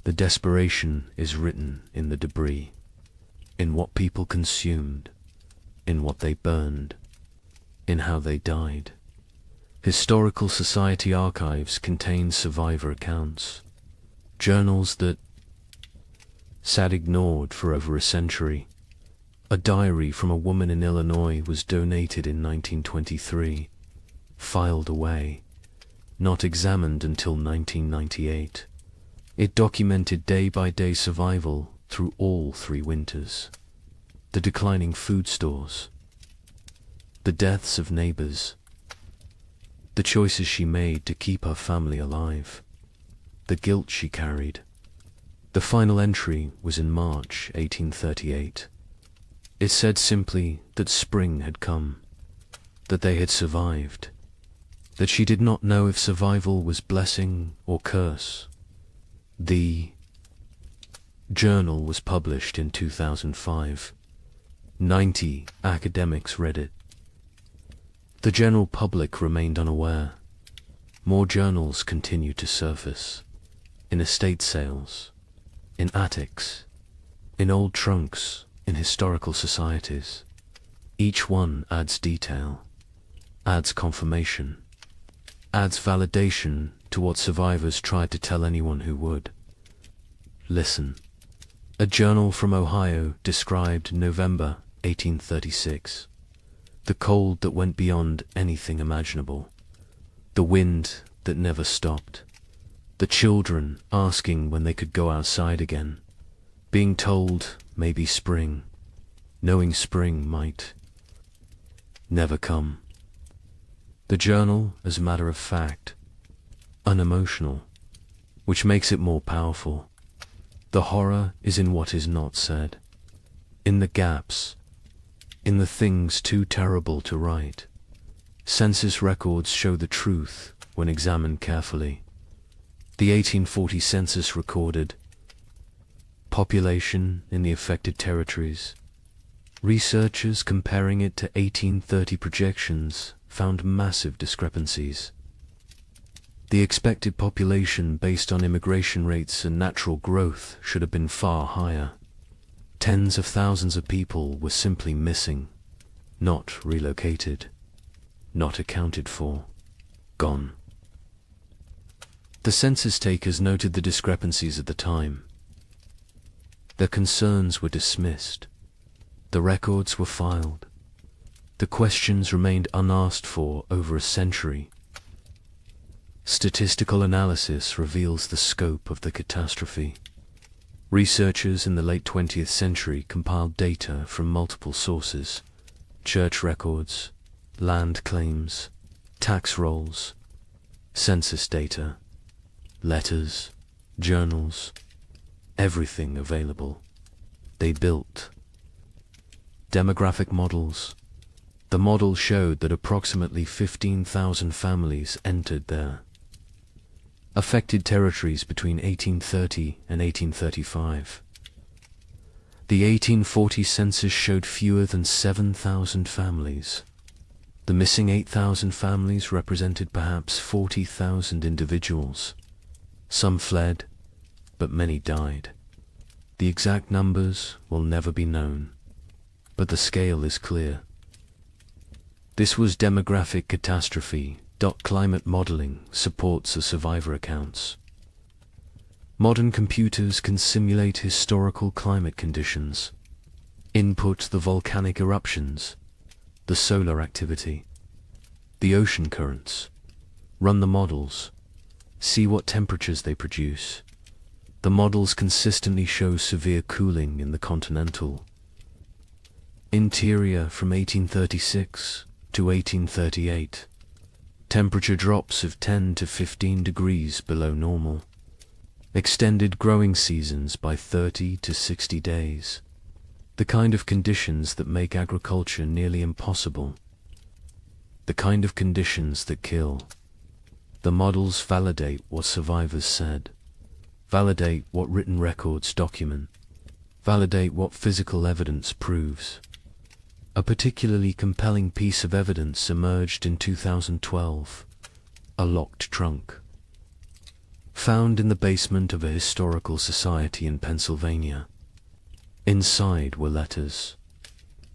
The desperation is written in the debris, in what people consumed, in what they burned, in how they died. Historical Society archives contain survivor accounts, journals that sat ignored for over a century. A diary from a woman in Illinois was donated in 1923, filed away, not examined until 1998. It documented day-by-day survival through all 3 winters, the declining food stores, the deaths of neighbors, the choices she made to keep her family alive, the guilt she carried. The final entry was in March 1838. It said simply that spring had come, that they had survived, that she did not know if survival was blessing or curse. The journal was published in 2005. 90 academics read it. The general public remained unaware. More journals continued to surface, in estate sales, in attics, in old trunks, in historical societies. Each one adds detail, adds confirmation, adds validation to what survivors tried to tell anyone who would. Listen. A journal from Ohio described November 1836. The cold that went beyond anything imaginable. The wind that never stopped. The children asking when they could go outside again. Being told maybe spring, knowing spring might never come. The journal, as a matter of fact, unemotional, which makes it more powerful. The horror is in what is not said, in the gaps, in the things too terrible to write. Census records show the truth when examined carefully. The 1840 census recorded population in the affected territories. Researchers comparing it to 1830 projections found massive discrepancies. The expected population based on immigration rates and natural growth should have been far higher. Tens of thousands of people were simply missing, not relocated, not accounted for, gone. The census takers noted the discrepancies at the time. Their concerns were dismissed. The records were filed. The questions remained unasked for over a century. Statistical analysis reveals the scope of the catastrophe. Researchers in the late 20th century compiled data from multiple sources: church records, land claims, tax rolls, census data, letters, journals, everything available. They built demographic models. The model showed that approximately 15,000 families entered their affected territories between 1830 and 1835. The 1840 census showed fewer than 7,000 families. The missing 8,000 families represented perhaps 40,000 individuals. Some fled, but many died. The exact numbers will never be known, but the scale is clear. This was demographic catastrophe. Climate modeling supports the survivor accounts. Modern computers can simulate historical climate conditions, input the volcanic eruptions, the solar activity, the ocean currents, Run the models. See what temperatures they produce. The models consistently show severe cooling in the continental interior from 1836 to 1838. Temperature drops of 10 to 15 degrees below normal. Extended growing seasons by 30 to 60 days. The kind of conditions that make agriculture nearly impossible. The kind of conditions that kill. The models validate what survivors said. Validate what written records document. Validate what physical evidence proves. A particularly compelling piece of evidence emerged in 2012. A locked trunk. Found in the basement of a historical society in Pennsylvania. Inside were letters.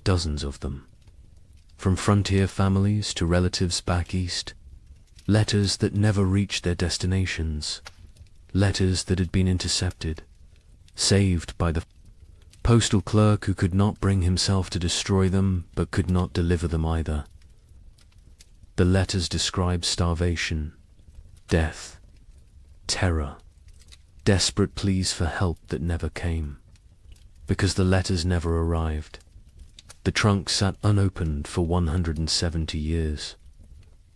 Dozens of them. From frontier families to relatives back east. Letters that never reached their destinations. Letters that had been intercepted. Saved by the postal clerk who could not bring himself to destroy them, but could not deliver them either. The letters describe starvation, death, terror, desperate pleas for help that never came. Because the letters never arrived. The trunk sat unopened for 170 years.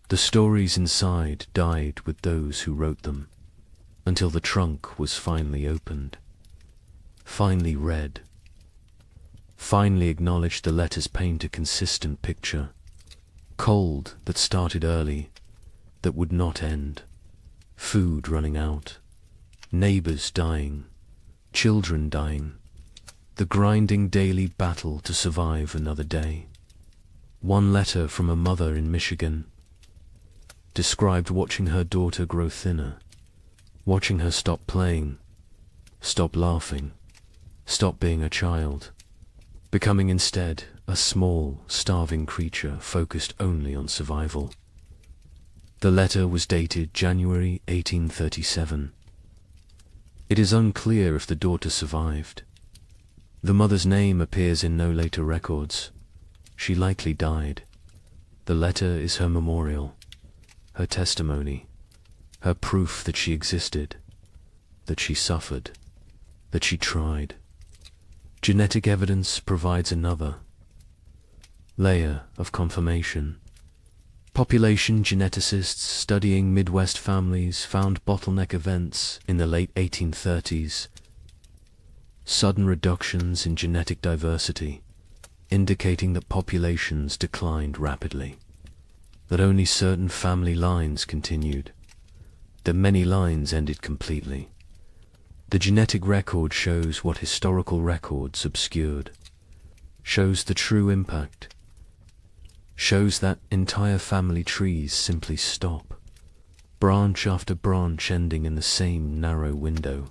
The stories inside died with those who wrote them, until the trunk was finally opened, finally read, finally acknowledged the letters paint a consistent picture. Cold that started early, that would not end. Food running out. Neighbors dying. Children dying. The grinding daily battle to survive another day. One letter from a mother in Michigan described watching her daughter grow thinner, watching her stop playing, stop laughing, stop being a child, becoming instead a small, starving creature focused only on survival. The letter was dated January 1837. It is unclear if the daughter survived. The mother's name appears in no later records. She likely died. The letter is her memorial, her testimony, her proof that she existed, that she suffered, that she tried. Genetic evidence provides another layer of confirmation. Population geneticists studying Midwest families found bottleneck events in the late 1830s. Sudden reductions in genetic diversity, indicating that populations declined rapidly, that only certain family lines continued, that many lines ended completely. The genetic record shows what historical records obscured, shows the true impact, shows that entire family trees simply stop, branch after branch ending in the same narrow window.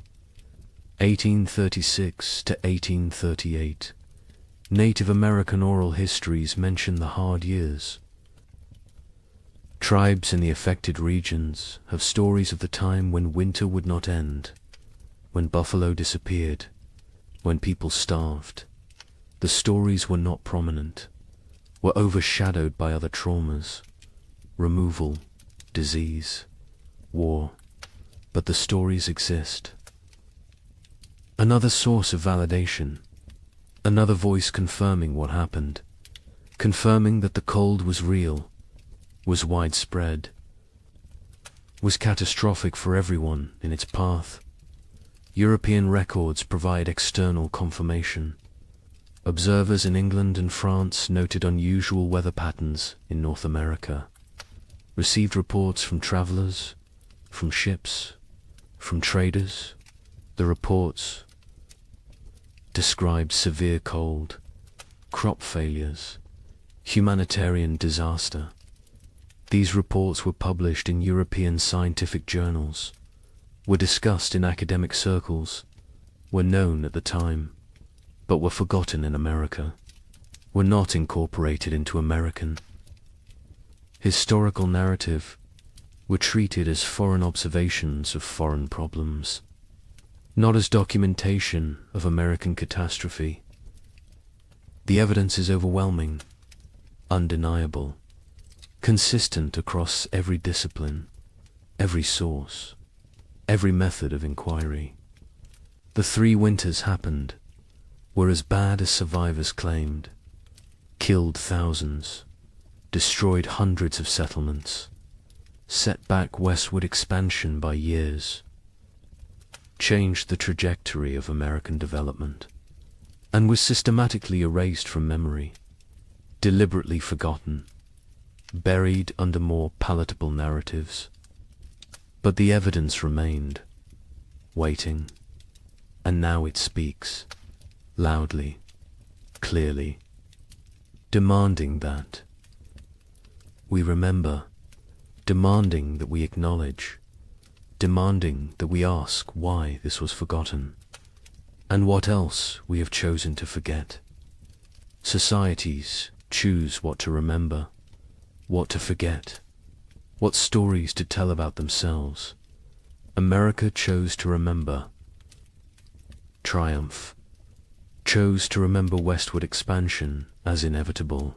1836 to 1838. Native American oral histories mention the hard years. Tribes in the affected regions have stories of the time when winter would not end, when buffalo disappeared, when people starved. The stories were not prominent, were overshadowed by other traumas, removal, disease, war, but the stories exist. Another source of validation, another voice confirming what happened, confirming that the cold was real, was widespread, was catastrophic for everyone in its path. European records provide external confirmation. Observers in England and France noted unusual weather patterns in North America, received reports from travelers, from ships, from traders. The reports described severe cold, crop failures, humanitarian disaster. These reports were published in European scientific journals, were discussed in academic circles, were known at the time, but were forgotten in America, were not incorporated into American historical narrative, were treated as foreign observations of foreign problems, not as documentation of American catastrophe. The evidence is overwhelming, undeniable, consistent across every discipline, every source, every method of inquiry. The 3 winters happened, were as bad as survivors claimed, killed thousands, destroyed hundreds of settlements, set back westward expansion by years, changed the trajectory of American development, and was systematically erased from memory, deliberately forgotten, buried under more palatable narratives. But the evidence remained, waiting, and now it speaks, loudly, clearly, demanding that we remember, demanding that we acknowledge, demanding that we ask why this was forgotten, and what else we have chosen to forget. Societies choose what to remember, what to forget, what stories to tell about themselves. America chose to remember triumph, chose to remember westward expansion as inevitable,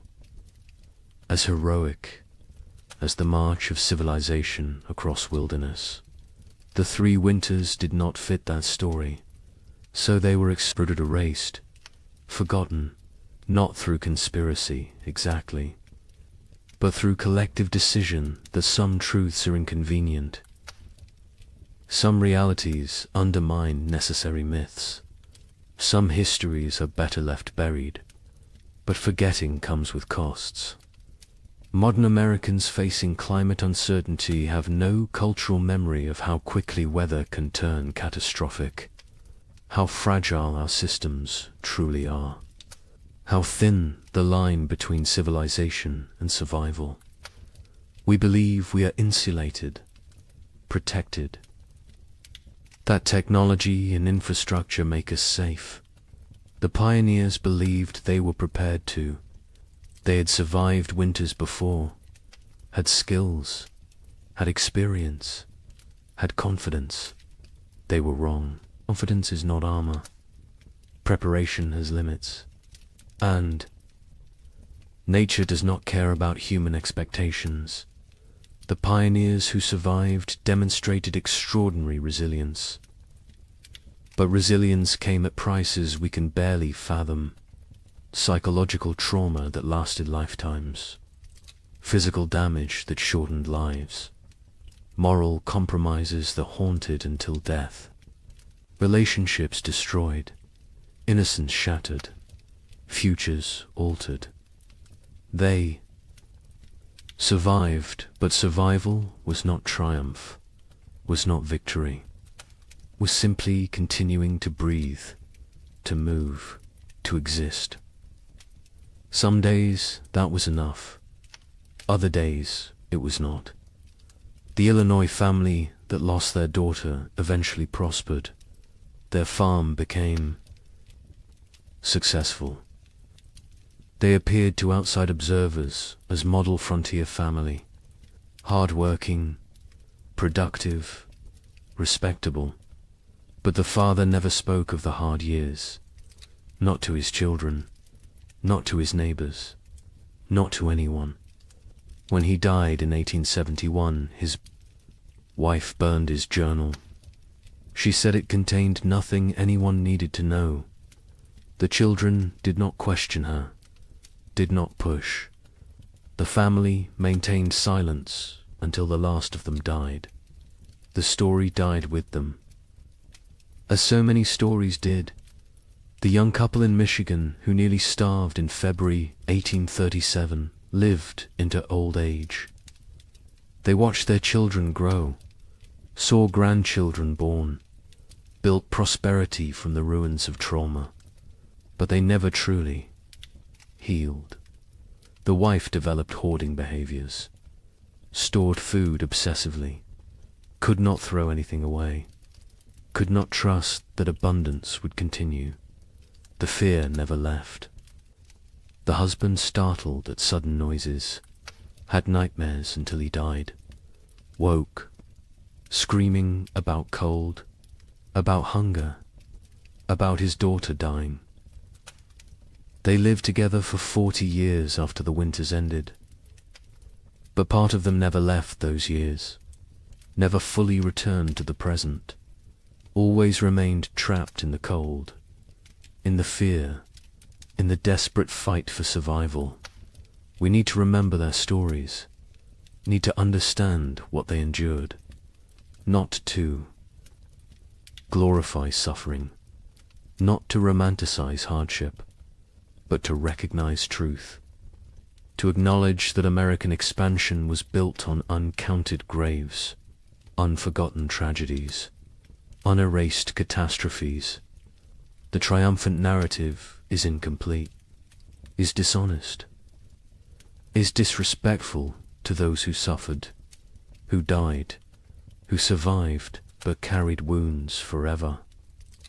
as heroic as the march of civilization across wilderness. The 3 winters did not fit that story, so they were extruded, erased, forgotten, not through conspiracy exactly, but through collective decision that some truths are inconvenient, some realities undermine necessary myths, some histories are better left buried, but forgetting comes with costs. Modern Americans facing climate uncertainty have no cultural memory of how quickly weather can turn catastrophic, how fragile our systems truly are, how thin the line between civilization and survival. We believe we are insulated, protected, that technology and infrastructure make us safe. The pioneers believed they were prepared to. They had survived winters before, had skills, had experience, had confidence. They were wrong. Confidence is not armor. Preparation has limits. And nature does not care about human expectations. The pioneers who survived demonstrated extraordinary resilience. But resilience came at prices we can barely fathom. Psychological trauma that lasted lifetimes, physical damage that shortened lives, moral compromises that haunted until death, relationships destroyed, innocence shattered, futures altered. They survived, but survival was not triumph, was not victory, was simply continuing to breathe, to move, to exist. Some days that was enough, other days it was not. The Illinois family that lost their daughter eventually prospered. Their farm became successful. They appeared to outside observers as model frontier family, hard-working, productive, respectable. But the father never spoke of the hard years, not to his children, not to his neighbors, not to anyone. When he died in 1871, his wife burned his journal. She said it contained nothing anyone needed to know. The children did not question her, did not push. The family maintained silence until the last of them died. The story died with them. As so many stories did, the young couple in Michigan who nearly starved in February 1837 lived into old age. They watched their children grow, saw grandchildren born, built prosperity from the ruins of trauma, but they never truly healed. The wife developed hoarding behaviors, stored food obsessively, could not throw anything away, could not trust that abundance would continue. The fear never left. The husband, startled at sudden noises, had nightmares until he died, woke, screaming about cold, about hunger, about his daughter dying. They lived together for 40 years after the winters ended. But part of them never left those years, never fully returned to the present, always remained trapped in the cold, in the fear, in the desperate fight for survival. We need to remember their stories, need to understand what they endured, not to glorify suffering, not to romanticize hardship, but to recognize truth, to acknowledge that American expansion was built on uncounted graves, unforgotten tragedies, unerased catastrophes. The triumphant narrative is incomplete, is dishonest, is disrespectful to those who suffered, who died, who survived but carried wounds forever.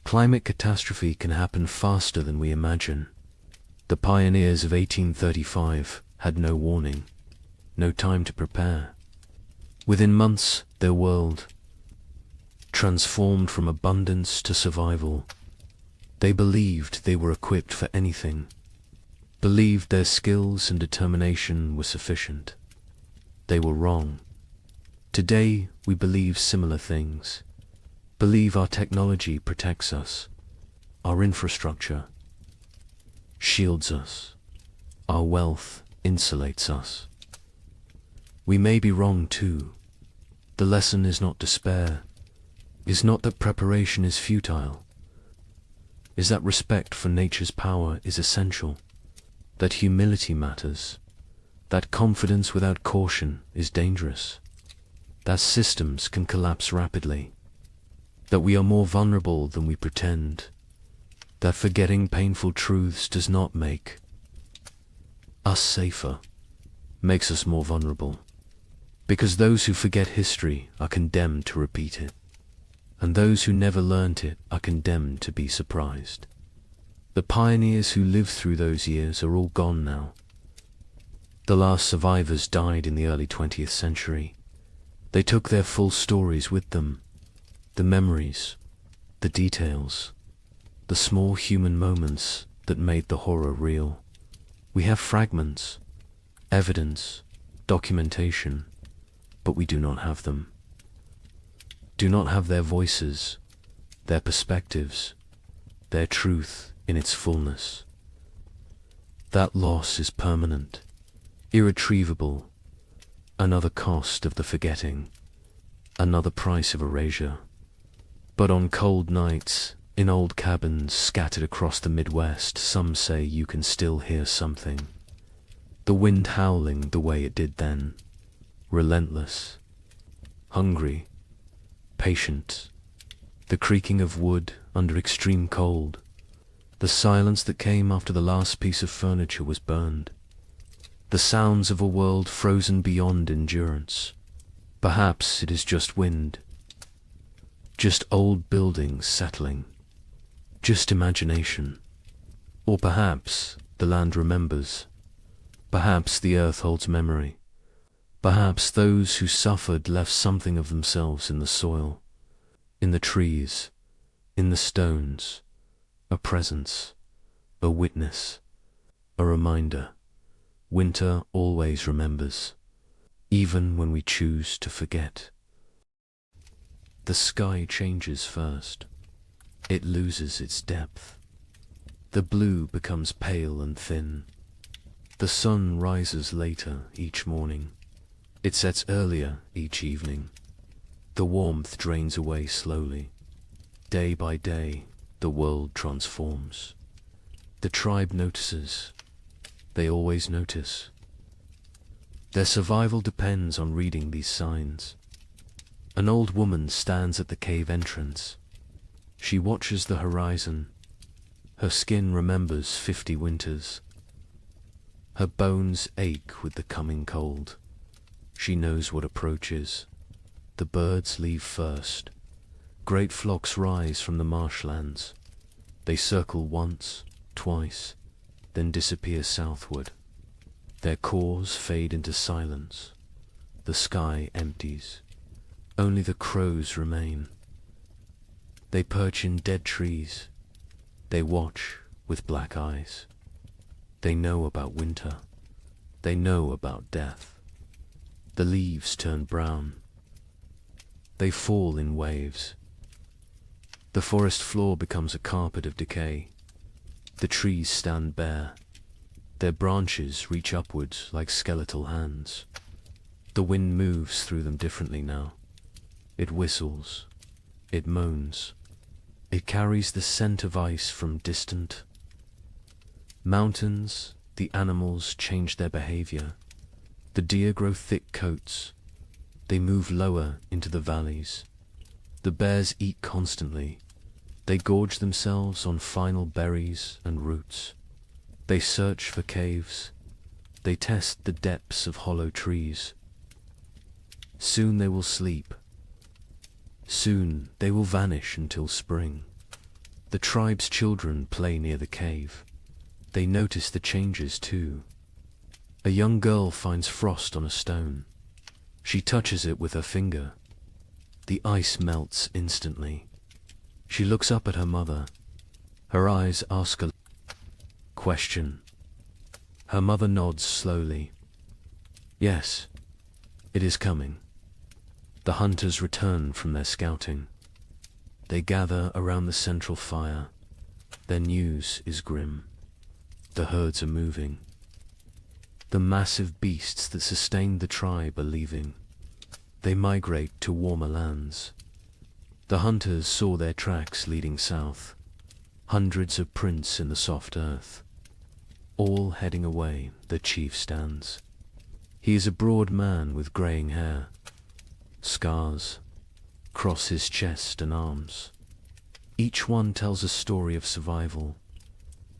Climate catastrophe can happen faster than we imagine. The pioneers of 1835 had no warning, no time to prepare. Within months, their world transformed from abundance to survival. They believed they were equipped for anything, believed their skills and determination were sufficient. They were wrong. Today, we believe similar things, believe our technology protects us, our infrastructure shields us, our wealth insulates us. We may be wrong too. The lesson is not despair, is not that preparation is futile, is that respect for nature's power is essential, that humility matters, that confidence without caution is dangerous, that systems can collapse rapidly, that we are more vulnerable than we pretend, that forgetting painful truths does not make us safer, makes us more vulnerable, because those who forget history are condemned to repeat it, and those who never learnt it are condemned to be surprised. The pioneers who lived through those years are all gone now. The last survivors died in the early 20th century. They took their full stories with them, the memories, the details, the small human moments that made the horror real. We have fragments, evidence, documentation, but we do not have them. Do not have their voices, their perspectives, their truth in its fullness. That loss is permanent, irretrievable, another cost of the forgetting, another price of erasure. But on cold nights, in old cabins scattered across the Midwest, some say you can still hear something. The wind howling the way it did then, relentless, hungry, patient, the creaking of wood under extreme cold, the silence that came after the last piece of furniture was burned, the sounds of a world frozen beyond endurance. Perhaps it is just wind, just old buildings settling, just imagination. Or perhaps the land remembers, perhaps the earth holds memory, perhaps those who suffered left something of themselves in the soil, in the trees, in the stones, a presence, a witness, a reminder. Winter always remembers, even when we choose to forget. The sky changes first. It loses its depth. The blue becomes pale and thin. The sun rises later each morning. It sets earlier each evening. The warmth drains away slowly. Day by day, the world transforms. The tribe notices. They always notice. Their survival depends on reading these signs. An old woman stands at the cave entrance. She watches the horizon. Her skin remembers 50 winters. Her bones ache with the coming cold. She knows what approaches. The birds leave first. Great flocks rise from the marshlands. They circle once, twice, then disappear southward. Their cores fade into silence. The sky empties. Only the crows remain. They perch in dead trees. They watch with black eyes. They know about winter. They know about death. The leaves turn brown. They fall in waves. The forest floor becomes a carpet of decay. The trees stand bare. Their branches reach upwards like skeletal hands. The wind moves through them differently now. It whistles. It moans. It carries the scent of ice from distant mountains. The animals change their behavior. The deer grow thick coats. They move lower into the valleys. The bears eat constantly. They gorge themselves on final berries and roots. They search for caves. They test the depths of hollow trees. Soon they will sleep. Soon they will vanish until spring. The tribe's children play near the cave. They notice the changes too. A young girl finds frost on a stone. She touches it with her finger. The ice melts instantly. She looks up at her mother. Her eyes ask a question. Her mother nods slowly. Yes, it is coming. The hunters return from their scouting. They gather around the central fire. Their news is grim. The herds are moving. The massive beasts that sustained the tribe are leaving. They migrate to warmer lands. The hunters saw their tracks leading south. Hundreds of prints in the soft earth. All heading away, the chief stands. He is a broad man with greying hair. Scars cross his chest and arms. Each one tells a story of survival.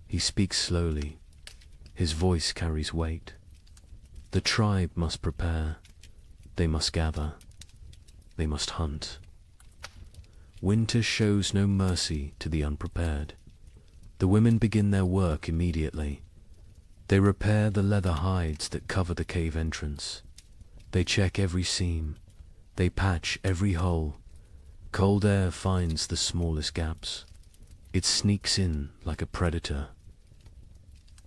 He speaks slowly. His voice carries weight. The tribe must prepare. They must gather. They must hunt. Winter shows no mercy to the unprepared. The women begin their work immediately. They repair the leather hides that cover the cave entrance. They check every seam. They patch every hole. Cold air finds the smallest gaps. It sneaks in like a predator.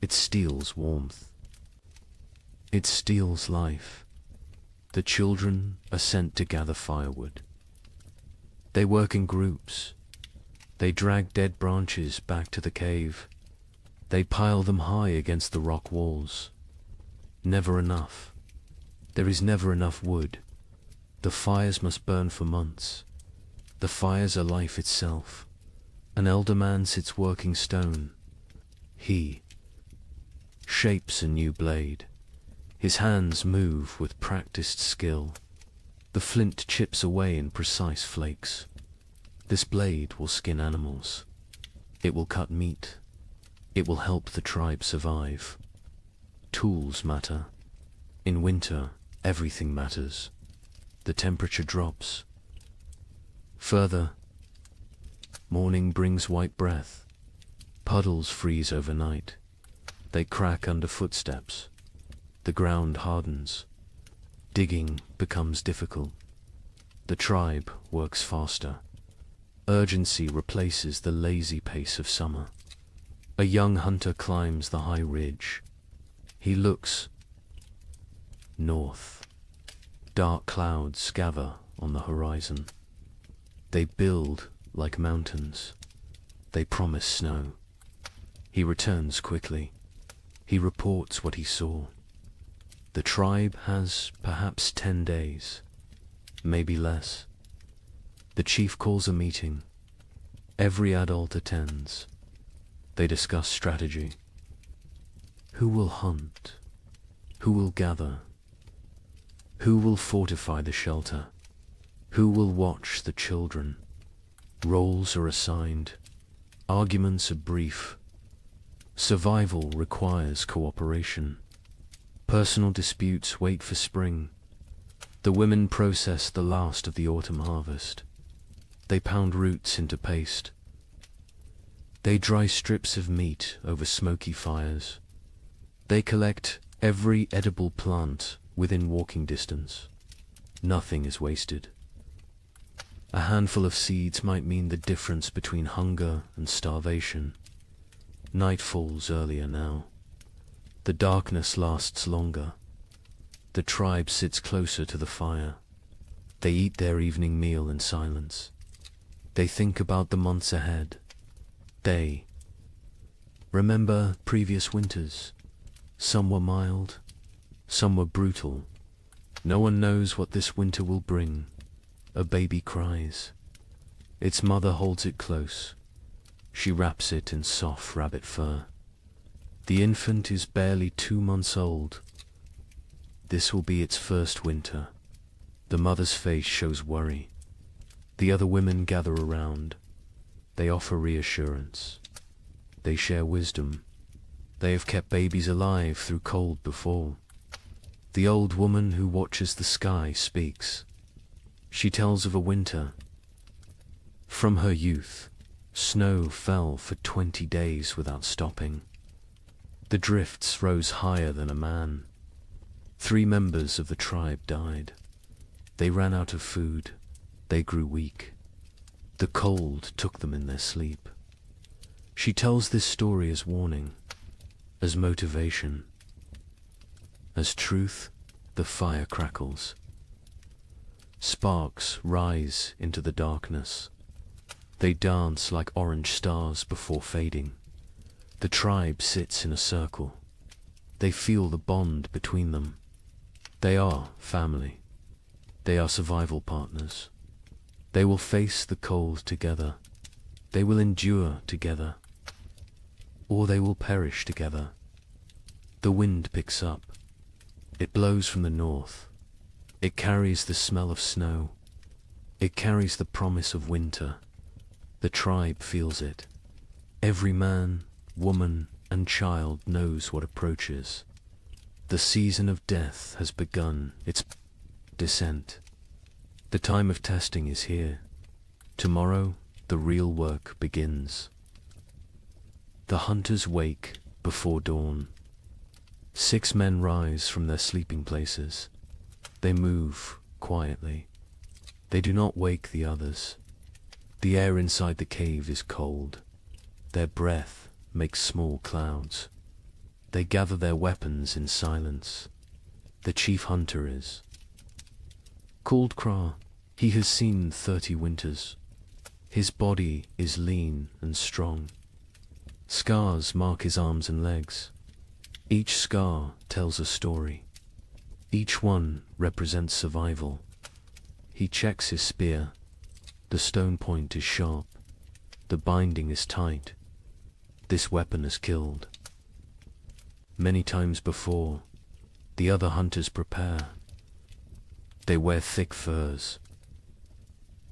It steals warmth. It steals life. The children are sent to gather firewood. They work in groups. They drag dead branches back to the cave. They pile them high against the rock walls. Never enough. There is never enough wood. The fires must burn for months. The fires are life itself. An elder man sits working stone. He shapes a new blade. His hands move with practiced skill. The flint chips away in precise flakes. This blade will skin animals. It will cut meat. It will help the tribe survive. Tools matter. In winter, everything matters. The temperature drops. Further, morning brings white breath. Puddles freeze overnight. They crack under footsteps. The ground hardens. Digging becomes difficult. The tribe works faster. Urgency replaces the lazy pace of summer. A young hunter climbs the high ridge. He looks north. Dark clouds gather on the horizon. They build like mountains. They promise snow. He returns quickly. He reports what he saw. The tribe has perhaps 10 days, maybe less. The chief calls a meeting. Every adult attends. They discuss strategy. Who will hunt? Who will gather? Who will fortify the shelter? Who will watch the children? Roles are assigned. Arguments are brief. Survival requires cooperation. Personal disputes wait for spring. The women process the last of the autumn harvest. They pound roots into paste. They dry strips of meat over smoky fires. They collect every edible plant within walking distance. Nothing is wasted. A handful of seeds might mean the difference between hunger and starvation. Night falls earlier now. The darkness lasts longer. The tribe sits closer to the fire. They eat their evening meal in silence. They think about the months ahead. They remember previous winters. Some were mild, some were brutal. No one knows what this winter will bring. A baby cries. Its mother holds it close. She wraps it in soft rabbit fur. The infant is barely 2 months old. This will be its first winter. The mother's face shows worry. The other women gather around. They offer reassurance. They share wisdom. They have kept babies alive through cold before. The old woman who watches the sky speaks. She tells of a winter. From her youth, snow fell for 20 days without stopping. The drifts rose higher than a man. 3 members of the tribe died. They ran out of food. They grew weak. The cold took them in their sleep. She tells this story as warning, as motivation. As truth, the fire crackles. Sparks rise into the darkness. They dance like orange stars before fading. The tribe sits in a circle. They feel the bond between them. They are family. They are survival partners. They will face the cold together. They will endure together. Or they will perish together. The wind picks up. It blows from the north. It carries the smell of snow. It carries the promise of winter. The tribe feels it. Every man, woman, and child knows what approaches. The season of death has begun its descent. The time of testing is here. Tomorrow, the real work begins. The hunters wake before dawn. 6 men rise from their sleeping places. They move quietly. They do not wake the others. The air inside the cave is cold. Their breath makes small clouds. They gather their weapons in silence. The chief hunter is called Kra. He has seen 30 winters. His body is lean and strong. Scars mark his arms and legs. Each scar tells a story. Each one represents survival. He checks his spear. The stone point is sharp. The binding is tight. This weapon has killed. Many times before, the other hunters prepare. They wear thick furs.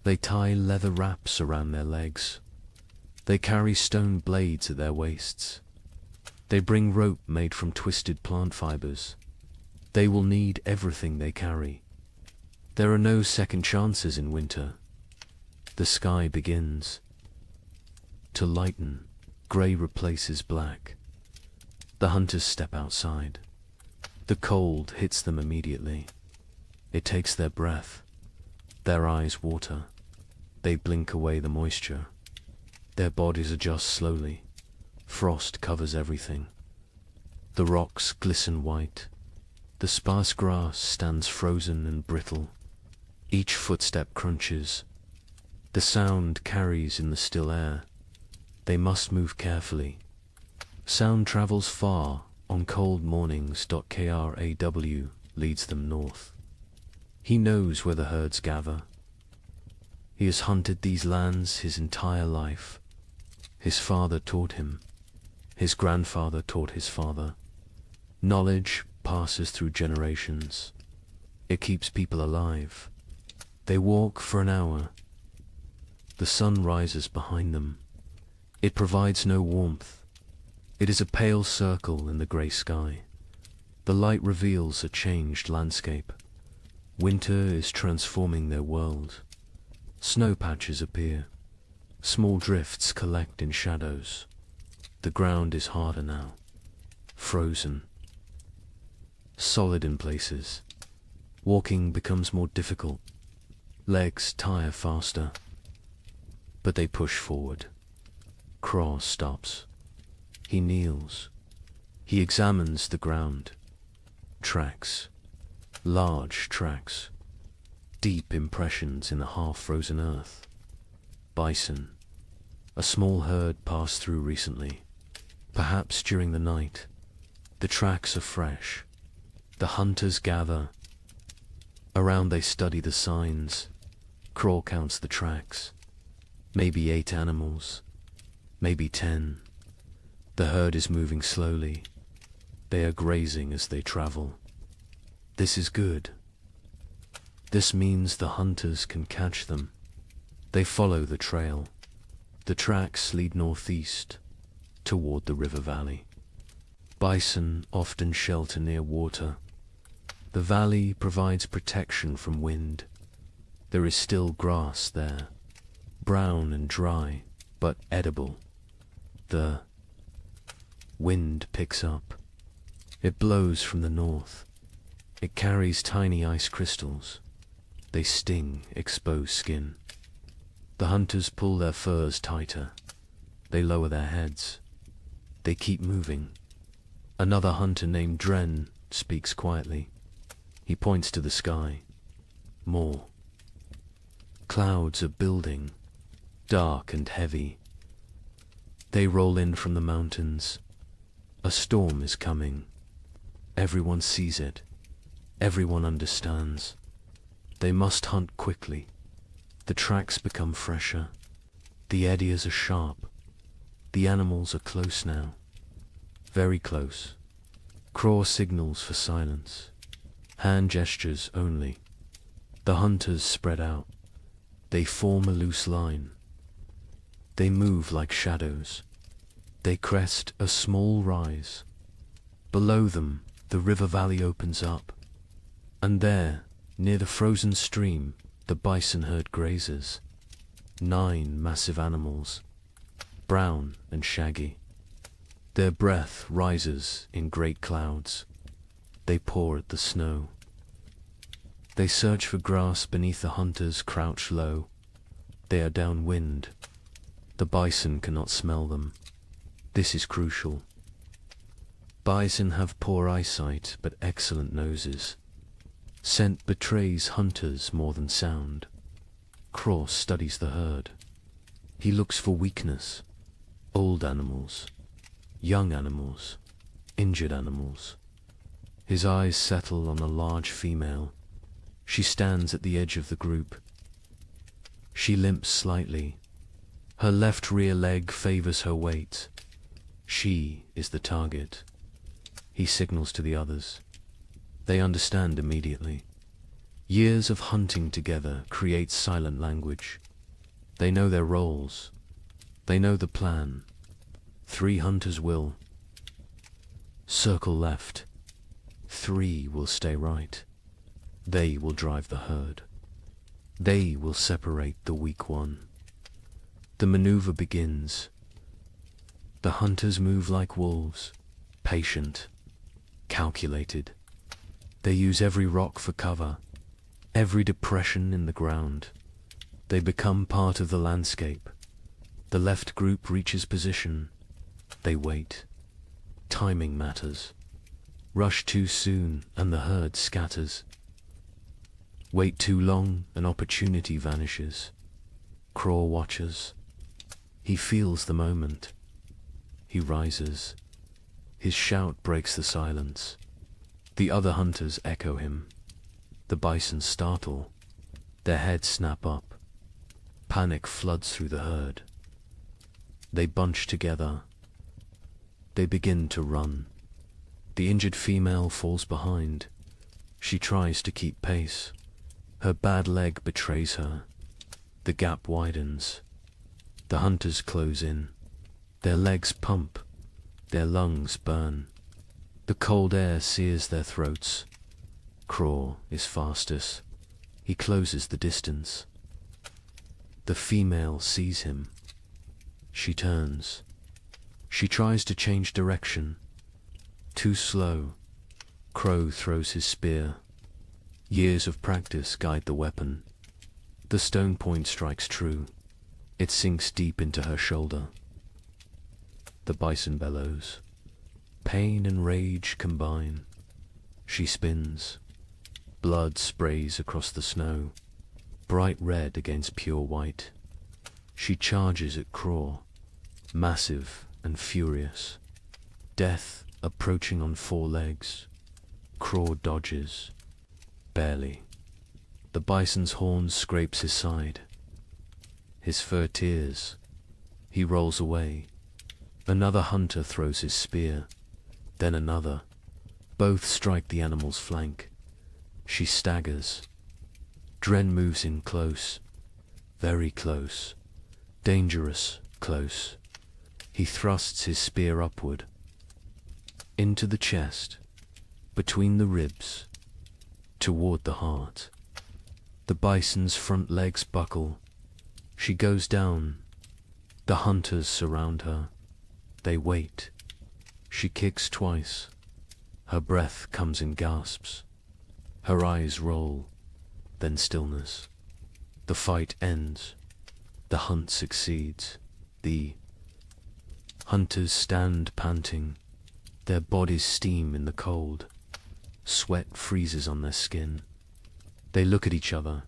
They tie leather wraps around their legs. They carry stone blades at their waists. They bring rope made from twisted plant fibers. They will need everything they carry. There are no second chances in winter. The sky begins to lighten. Grey replaces black. The hunters step outside. The cold hits them immediately. It takes their breath. Their eyes water. They blink away the moisture. Their bodies adjust slowly. Frost covers everything. The rocks glisten white. The sparse grass stands frozen and brittle. Each footstep crunches. The sound carries in the still air. They must move carefully. Sound travels far on cold mornings. Kraw leads them north. He knows where the herds gather. He has hunted these lands his entire life. His father taught him. His grandfather taught his father. Knowledge passes through generations. It keeps people alive. They walk for an hour. The sun rises behind them. It provides no warmth. It is a pale circle in the grey sky. The light reveals a changed landscape. Winter is transforming their world. Snow patches appear. Small drifts collect in shadows. The ground is harder now. Frozen. Solid in places. Walking becomes more difficult. Legs tire faster. But they push forward. Kraw stops. He kneels. He examines the ground. Tracks. Large tracks. deep impressions in the half-frozen earth. Bison. A small herd passed through recently, perhaps during the night. The tracks are fresh. The hunters gather. Around they study the signs. Craw counts the tracks. Maybe 8 animals. Maybe 10. The herd is moving slowly. They are grazing as they travel. This is good. This means the hunters can catch them. They follow the trail. The tracks lead northeast, toward the river valley. Bison often shelter near water. The valley provides protection from wind. There is still grass there, brown and dry, but edible. The wind picks up. It blows from the north. It carries tiny ice crystals. They sting exposed skin. The hunters pull their furs tighter. They lower their heads. They keep moving. Another hunter named Dren speaks quietly. He points to the sky. More. Clouds are building, dark and heavy. They roll in from the mountains. A storm is coming. Everyone sees it. Everyone understands. They must hunt quickly. The tracks become fresher. The eddies are sharp. The animals are close now. Very close. Craw signals for silence. Hand gestures only. The hunters spread out. They form a loose line. They move like shadows. They crest a small rise. Below them, the river valley opens up. And there, near the frozen stream, the bison herd grazes. 9 massive animals, brown and shaggy. Their breath rises in great clouds. They paw at the snow. They search for grass beneath the hunters crouch low. They are downwind. The bison cannot smell them. This is crucial. Bison have poor eyesight but excellent noses. Scent betrays hunters more than sound. Craw studies the herd. He looks for weakness. Old animals, young animals, injured animals. His eyes settle on a large female. She stands at the edge of the group. She limps slightly. Her left rear leg favors her weight. She is the target. He signals to the others. They understand immediately. Years of hunting together create silent language. They know their roles. They know the plan. 3 hunters will circle left. 3 will stay right. They will drive the herd. They will separate the weak one. The maneuver begins. The hunters move like wolves, patient, calculated. They use every rock for cover, every depression in the ground. They become part of the landscape. The left group reaches position. They wait. Timing matters. Rush too soon and the herd scatters. Wait too long, an opportunity vanishes. Craw watches. He feels the moment. He rises. His shout breaks the silence. The other hunters echo him. The bison startle. Their heads snap up. Panic floods through the herd. They bunch together. They begin to run. The injured female falls behind. She tries to keep pace. Her bad leg betrays her. The gap widens. The hunters close in. Their legs pump. Their lungs burn. The cold air sears their throats. Craw is fastest. He closes the distance. The female sees him. She turns. She tries to change direction. Too slow. Crow throws his spear. Years of practice guide the weapon. The stone point strikes true. It sinks deep into her shoulder. The bison bellows. Pain and rage combine. She spins. Blood sprays across the snow. bright red against pure white. She charges at Craw, massive and furious. Death approaching on 4 legs. Craw dodges, barely. The bison's horn scrapes his side. His fur tears. He rolls away. Another hunter throws his spear, then another. Both strike the animal's flank. She staggers. Dren moves in close, very close, dangerous close. He thrusts his spear upward, into the chest, between the ribs, toward the heart. The bison's front legs buckle. She goes down. The hunters surround her. They wait. She kicks twice. Her breath comes in gasps. Her eyes roll, then stillness. The fight ends. The hunt succeeds. The hunters stand panting. Their bodies steam in the cold. Sweat freezes on their skin. They look at each other.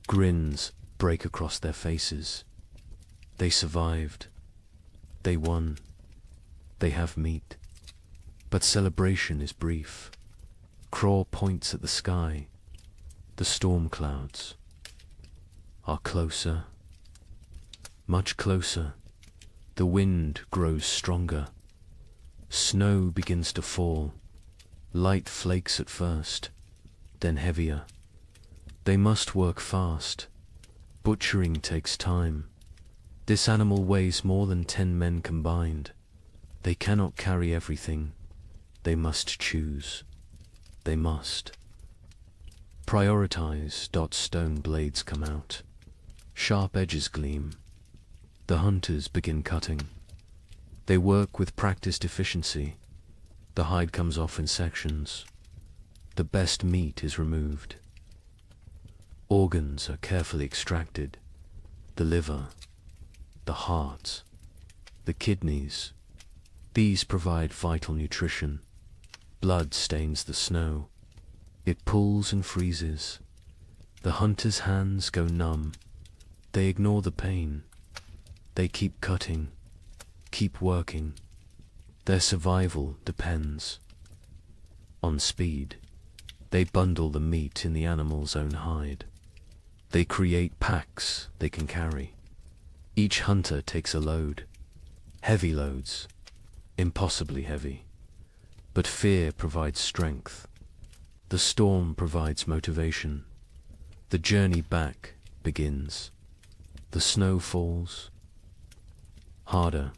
Grins break across their faces. They survived. They won. They have meat. But celebration is brief. Craw points at the sky. The storm clouds are closer, much closer. The wind grows stronger. Snow begins to fall. Light flakes at first, then heavier. They must work fast. Butchering takes time. This animal weighs more than 10 men combined. They cannot carry everything. They must choose. They must prioritize. Stone blades come out. Sharp edges gleam. The hunters begin cutting. They work with practiced efficiency. The hide comes off in sections. The best meat is removed. Organs are carefully extracted. The liver, the heart, the kidneys. These provide vital nutrition. Blood stains the snow. It pulls and freezes. The hunter's hands go numb. They ignore the pain. They keep cutting, keep working. Their survival depends on speed. They bundle the meat in the animal's own hide. They create packs they can carry. Each hunter takes a load. Heavy loads, impossibly heavy. But fear provides strength. The storm provides motivation. The journey back begins. The snow falls harder.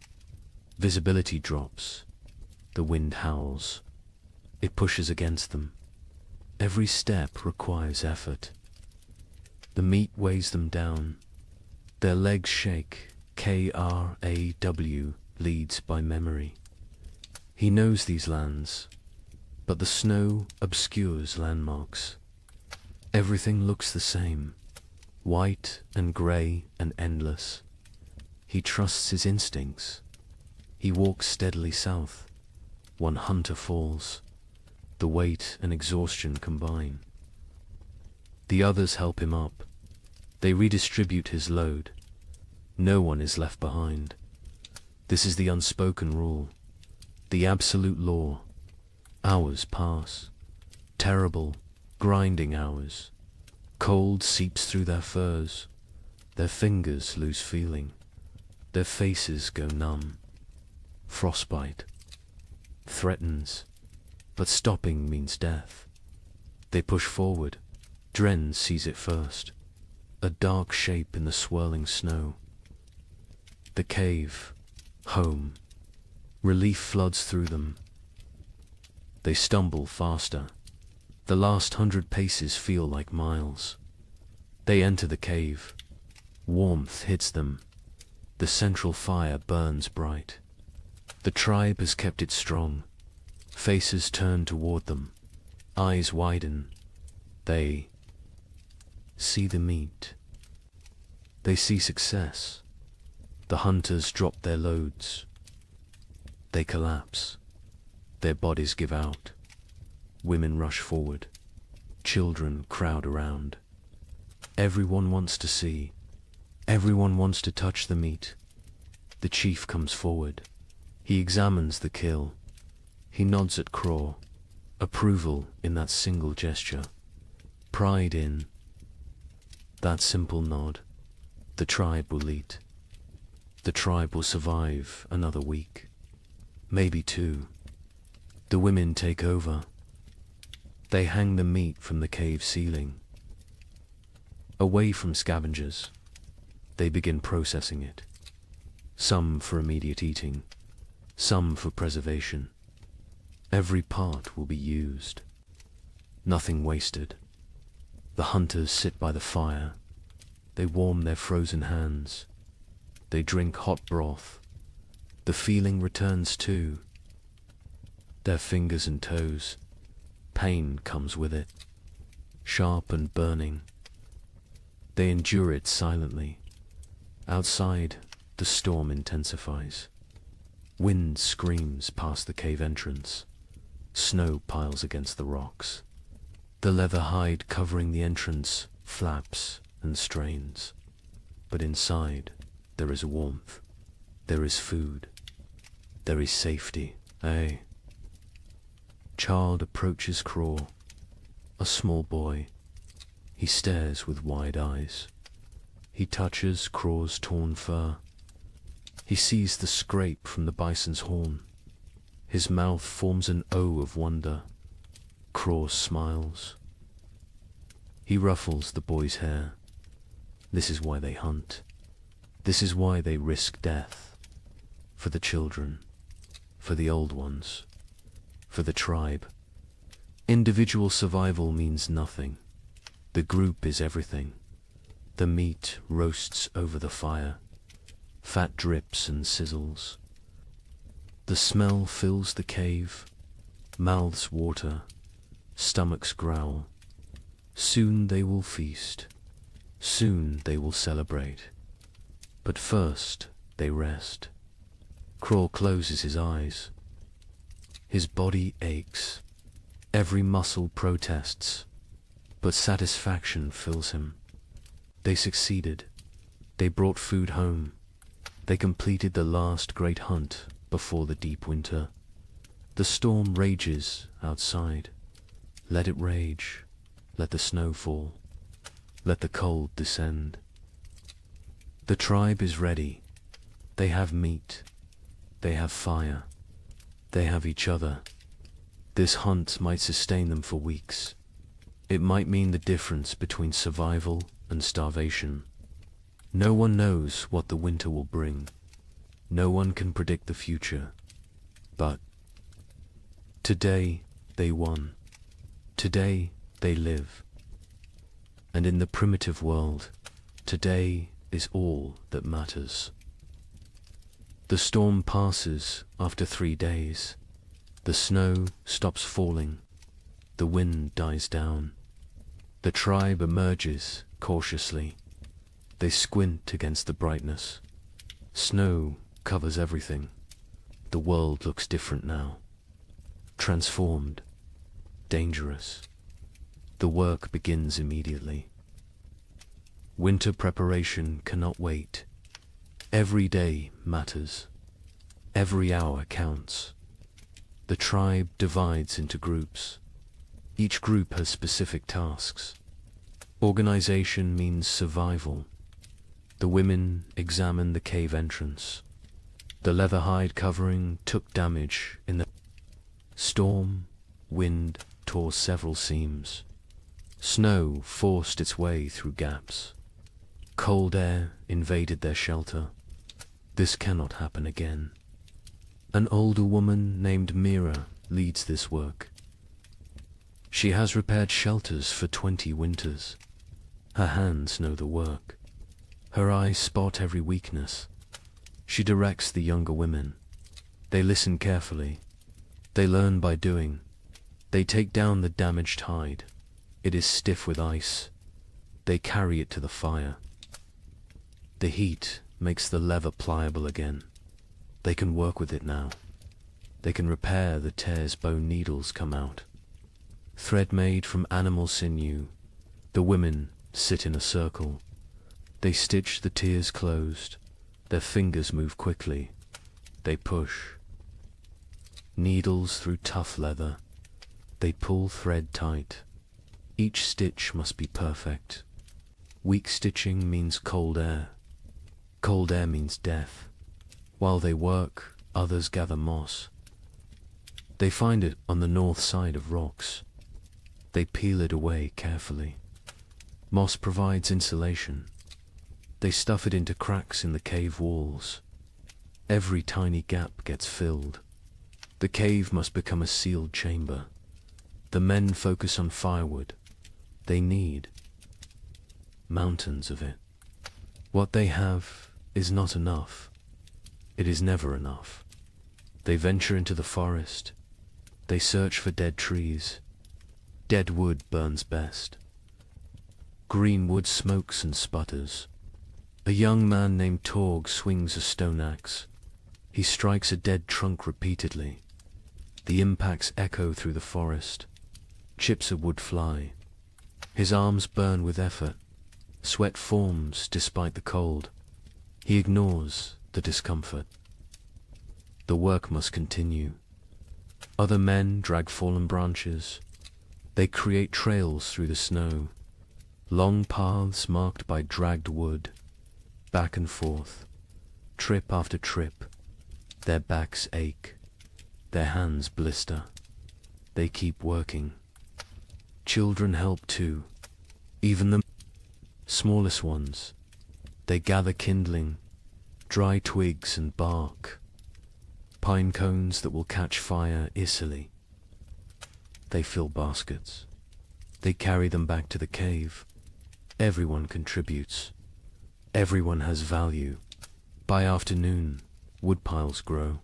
Visibility drops. The wind howls. It pushes against them. Every step requires effort. The meat weighs them down. Their legs shake. Kraw leads by memory. He knows these lands, but the snow obscures landmarks. Everything looks the same, white and grey and endless. He trusts his instincts. He walks steadily south. One hunter falls. The weight and exhaustion combine. The others help him up. They redistribute his load. No one is left behind. This is the unspoken rule, the absolute law. Hours pass. Terrible, grinding hours. Cold seeps through their furs. Their fingers lose feeling. Their faces go numb. Frostbite threatens, but stopping means death. They push forward. Dren sees it first. A dark shape in the swirling snow. The cave. Home. Relief floods through them. They stumble faster. The last 100 paces feel like miles. They enter the cave. Warmth hits them. The central fire burns bright. The tribe has kept it strong. Faces turn toward them. Eyes widen. They see the meat. They see success. The hunters drop their loads. They collapse. Their bodies give out. Women rush forward. Children crowd around. Everyone wants to see. Everyone wants to touch the meat. The chief comes forward. He examines the kill. He nods at Craw. Approval in that single gesture. Pride in that simple nod. The tribe will eat. The tribe will survive another week. Maybe two. The women take over. They hang the meat from the cave ceiling. Away from scavengers, they begin processing it. Some for immediate eating, some for preservation. Every part will be used. Nothing wasted. The hunters sit by the fire. They warm their frozen hands. They drink hot broth. The feeling returns too. Their fingers and toes. Pain comes with it. Sharp and burning. They endure it silently. Outside, the storm intensifies. Wind screams past the cave entrance. Snow piles against the rocks. The leather hide covering the entrance flaps and strains. But inside, there is warmth. There is food. There is safety. Aye. Child approaches Craw. A small boy. He stares with wide eyes. He touches Craw's torn fur. He sees the scrape from the bison's horn. His mouth forms an O of wonder. Craw smiles. He ruffles the boy's hair. This is why they hunt. This is why they risk death. For the children. For the old ones. For the tribe. Individual survival means nothing. The group is everything. The meat roasts over the fire. Fat drips and sizzles. The smell fills the cave. Mouths water. Stomachs growl. Soon they will feast. Soon they will celebrate. But first they rest. Craw closes his eyes. His body aches. Every muscle protests. But satisfaction fills him. They succeeded. They brought food home. They completed the last great hunt before the deep winter. The storm rages outside. Let it rage. Let the snow fall. Let the cold descend. The tribe is ready. They have meat. They have fire. They have each other. This hunt might sustain them for weeks. It might mean the difference between survival and starvation. No one knows what the winter will bring. No one can predict the future. But today they won. Today they live. And in the primitive world, today is all that matters. The storm passes after 3 days. The snow stops falling. The wind dies down. The tribe emerges cautiously. They squint against the brightness. Snow covers everything. The world looks different now. Transformed. Dangerous. The work begins immediately. Winter preparation cannot wait. Every day matters. Every hour counts. The tribe divides into groups. Each group has specific tasks. Organization means survival. The women examine the cave entrance. The leather hide covering took damage in the storm. Wind tore several seams. Snow forced its way through gaps. Cold air invaded their shelter. This cannot happen again. An older woman named Mira leads this work. She has repaired shelters for 20 winters. Her hands know the work. Her eyes spot every weakness. She directs the younger women. They listen carefully. They learn by doing. They take down the damaged hide. It is stiff with ice. They carry it to the fire. The heat makes the leather pliable again. They can work with it now. They can repair the tears bone needles come out. Thread made from animal sinew, the women sit in a circle. They stitch the tears closed. Their fingers move quickly. They push. Needles through tough leather. They pull thread tight. Each stitch must be perfect. Weak stitching means cold air. Cold air means death. While they work, others gather moss. They find it on the north side of rocks. They peel it away carefully. Moss provides insulation. They stuff it into cracks in the cave walls. Every tiny gap gets filled. The cave must become a sealed chamber. The men focus on firewood. They need mountains of it. What they have is not enough. It is never enough. They venture into the forest. They search for dead trees. Dead wood burns best. Green wood smokes and sputters. A young man named Torg swings a stone axe. He strikes a dead trunk repeatedly. The impacts echo through the forest. Chips of wood fly. His arms burn with effort. Sweat forms despite the cold. He ignores the discomfort. The work must continue. Other men drag fallen branches. They create trails through the snow. Long paths marked by dragged wood. Back and forth. Trip after trip. Their backs ache. Their hands blister. They keep working. Children help too. Even the smallest ones. They gather kindling, dry twigs and bark, pine cones that will catch fire easily. They fill baskets. They carry them back to the cave. Everyone contributes. Everyone has value. By afternoon, wood piles grow.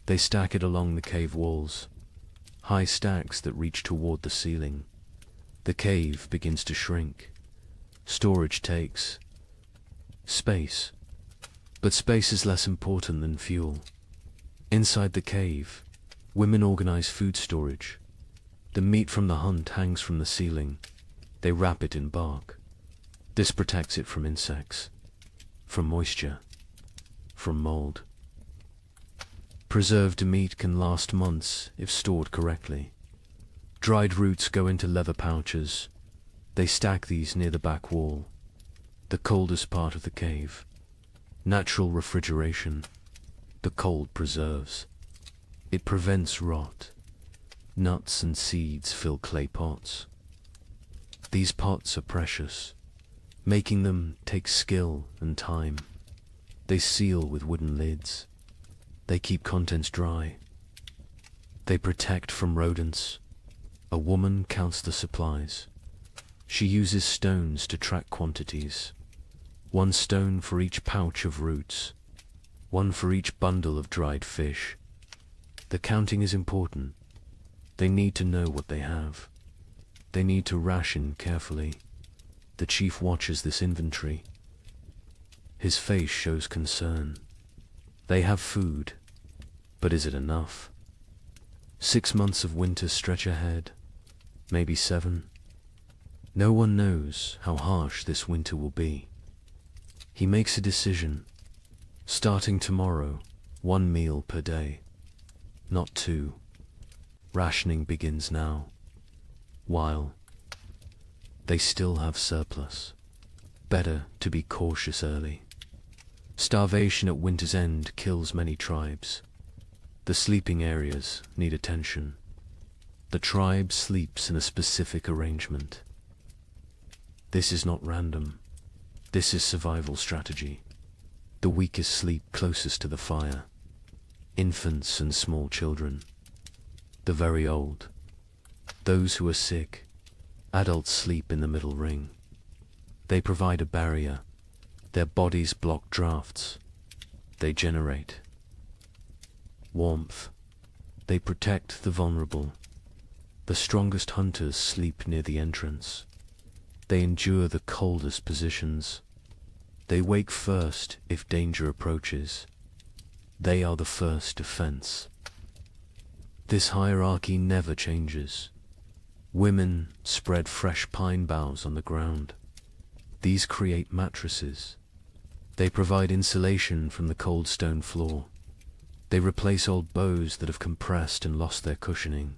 They stack it along the cave walls, high stacks that reach toward the ceiling. The cave begins to shrink. Storage takes space, but space is less important than fuel. Inside the cave, women organize food storage. The meat from the hunt hangs from the ceiling. They wrap it in bark. This protects it from insects, from moisture, from mold. Preserved meat can last months if stored correctly. Dried roots go into leather pouches. They stack these near the back wall, the coldest part of the cave. Natural refrigeration. The cold preserves. It prevents rot. Nuts and seeds fill clay pots. These pots are precious. Making them takes skill and time. They seal with wooden lids. They keep contents dry. They protect from rodents. A woman counts the supplies. She uses stones to track quantities. 1 stone for each pouch of roots. 1 for each bundle of dried fish. The counting is important. They need to know what they have. They need to ration carefully. The chief watches this inventory. His face shows concern. They have food, but is it enough? 6 months of winter stretch ahead, maybe 7. No one knows how harsh this winter will be. He makes a decision. Starting tomorrow, 1 meal per day, not 2. Rationing begins now, while they still have surplus. Better to be cautious early. Starvation at winter's end kills many tribes. The sleeping areas need attention. The tribe sleeps in a specific arrangement. This is not random. This is survival strategy. The weakest sleep closest to the fire. Infants and small children. The very old. Those who are sick. Adults sleep in the middle ring. They provide a barrier. Their bodies block drafts. They generate warmth. They protect the vulnerable. The strongest hunters sleep near the entrance. They endure the coldest positions. They wake first if danger approaches. They are the first defense. This hierarchy never changes. Women spread fresh pine boughs on the ground. These create mattresses. They provide insulation from the cold stone floor. They replace old bows that have compressed and lost their cushioning.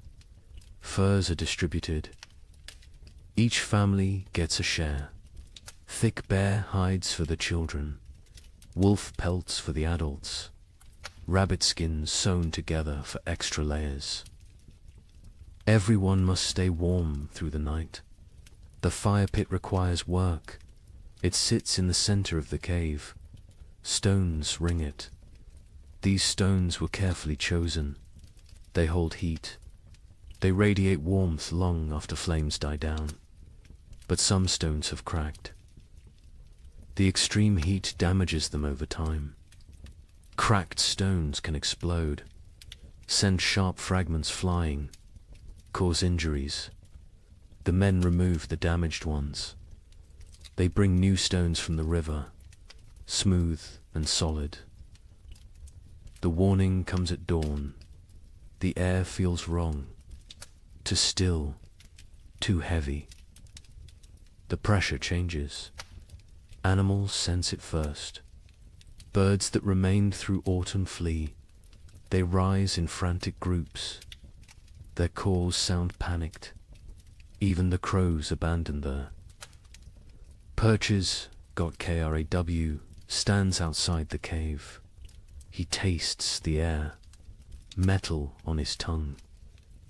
Furs are distributed. Each family gets a share. Thick bear hides for the children, wolf pelts for the adults, rabbit skins sewn together for extra layers. Everyone must stay warm through the night. The fire pit requires work. It sits in the center of the cave. Stones ring it. These stones were carefully chosen. They hold heat. They radiate warmth long after flames die down. But some stones have cracked. The extreme heat damages them over time. Cracked stones can explode, send sharp fragments flying, cause injuries. The men remove the damaged ones. They bring new stones from the river, smooth and solid. The warning comes at dawn. The air feels wrong, too still, too heavy. The pressure changes. Animals sense it first. Birds that remained through autumn flee. They rise in frantic groups. Their calls sound panicked. Even the crows abandon there. Perches, got KRAW, stands outside the cave. He tastes the air, metal on his tongue,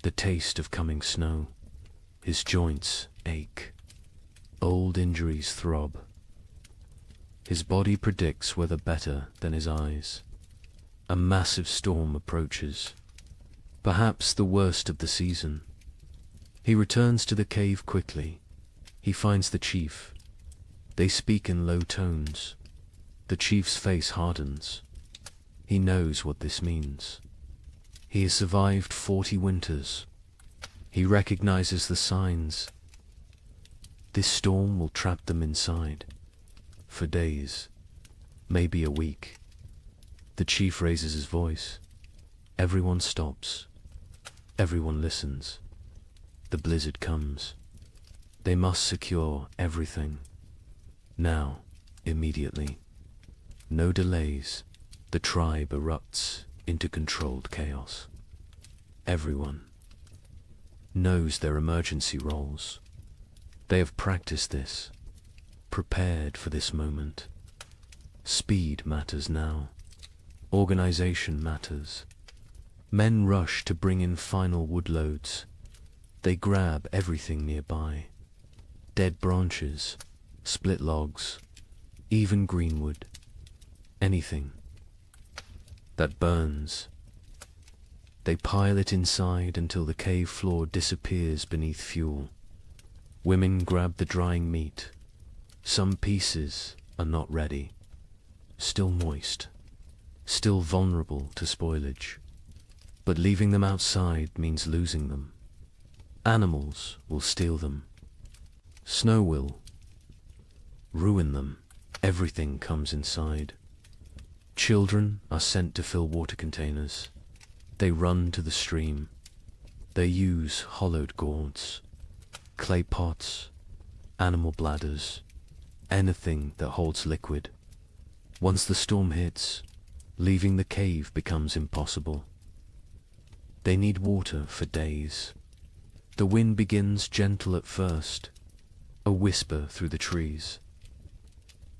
the taste of coming snow. His joints ache. Old injuries throb. His body predicts weather better than his eyes. A massive storm approaches, perhaps the worst of the season. He returns to the cave quickly. He finds the chief. They speak in low tones. The chief's face hardens. He knows what this means. He has survived 40 winters. He recognizes the signs. This storm will trap them inside. For days, maybe a week. The chief raises his voice. Everyone stops. Everyone listens. The blizzard comes. They must secure everything. Now, immediately. No delays. The tribe erupts into controlled chaos. Everyone knows their emergency roles. They have practiced this, prepared for this moment. Speed matters now. Organization matters. Men rush to bring in final wood loads. They grab everything nearby. Dead branches, split logs, even greenwood. Anything that burns. They pile it inside until the cave floor disappears beneath fuel. Women grab the drying meat. Some pieces are not ready, still moist, still vulnerable to spoilage. But leaving them outside means losing them. Animals will steal them. Snow will ruin them. Everything comes inside. Children are sent to fill water containers. They run to the stream. They use hollowed gourds, clay pots, animal bladders, anything that holds liquid. Once the storm hits, leaving the cave becomes impossible. They need water for days. The wind begins gentle at first, a whisper through the trees.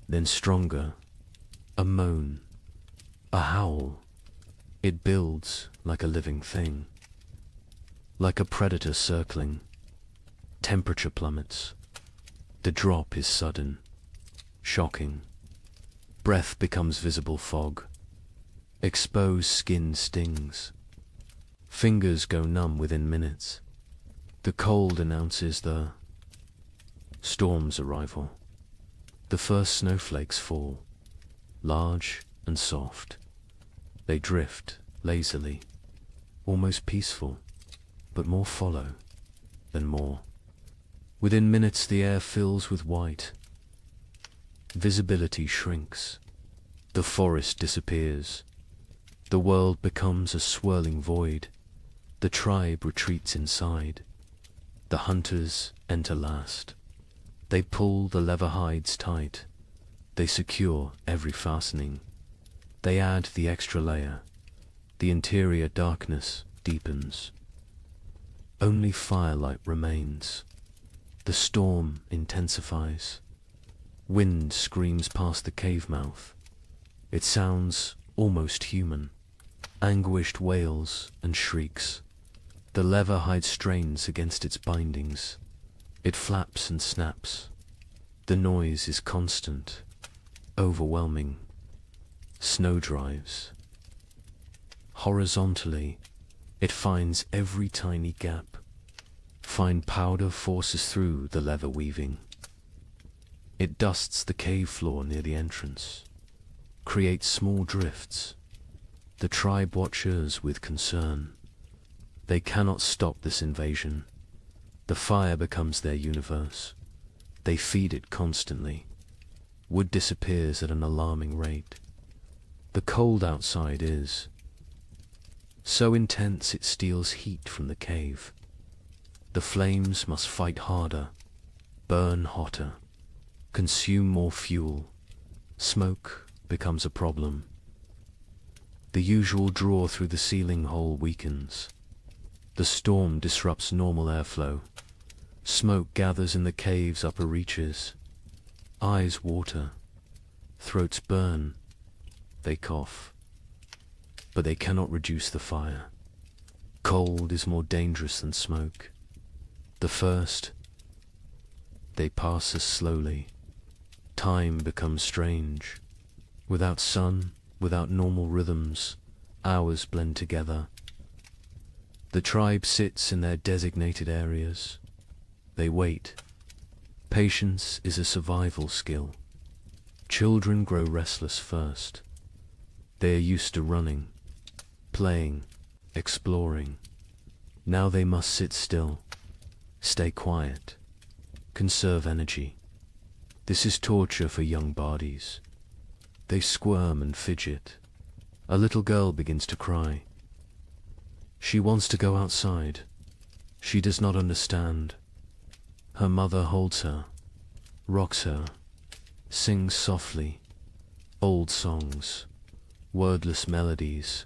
Then stronger, a moan, a howl. It builds like a living thing, like a predator circling. Temperature plummets. The drop is sudden, shocking. Breath becomes visible fog. Exposed skin stings. Fingers go numb within minutes. The cold announces the storm's arrival. The first snowflakes fall, large and soft. They drift lazily, almost peaceful, but more follow than more. Within minutes the air fills with white. Visibility shrinks. The forest disappears. The world becomes a swirling void. The tribe retreats inside. The hunters enter last. They pull the leather hides tight. They secure every fastening. They add the extra layer. The interior darkness deepens. Only firelight remains. The storm intensifies. Wind screams past the cave mouth. It sounds almost human. Anguished wails and shrieks. The leather hide strains against its bindings. It flaps and snaps. The noise is constant, overwhelming. Snow drives. Horizontally, it finds every tiny gap. Fine powder forces through the leather weaving. It dusts the cave floor near the entrance, creates small drifts. The tribe watches with concern. They cannot stop this invasion. The fire becomes their universe. They feed it constantly. Wood disappears at an alarming rate. The cold outside is so intense it steals heat from the cave. The flames must fight harder, burn hotter, consume more fuel. Smoke becomes a problem. The usual draw through the ceiling hole weakens. The storm disrupts normal airflow. Smoke gathers in the cave's upper reaches. Eyes water. Throats burn. They cough. But they cannot reduce the fire. Cold is more dangerous than smoke. The first, they pass us slowly. Time becomes strange. Without sun, without normal rhythms, hours blend together. The tribe sits in their designated areas. They wait. Patience is a survival skill. Children grow restless first. They are used to running, playing, exploring. Now they must sit still, stay quiet, conserve energy. This is torture for young bodies. They squirm and fidget. A little girl begins to cry. She wants to go outside. She does not understand. Her mother holds her, rocks her, sings softly, old songs, wordless melodies.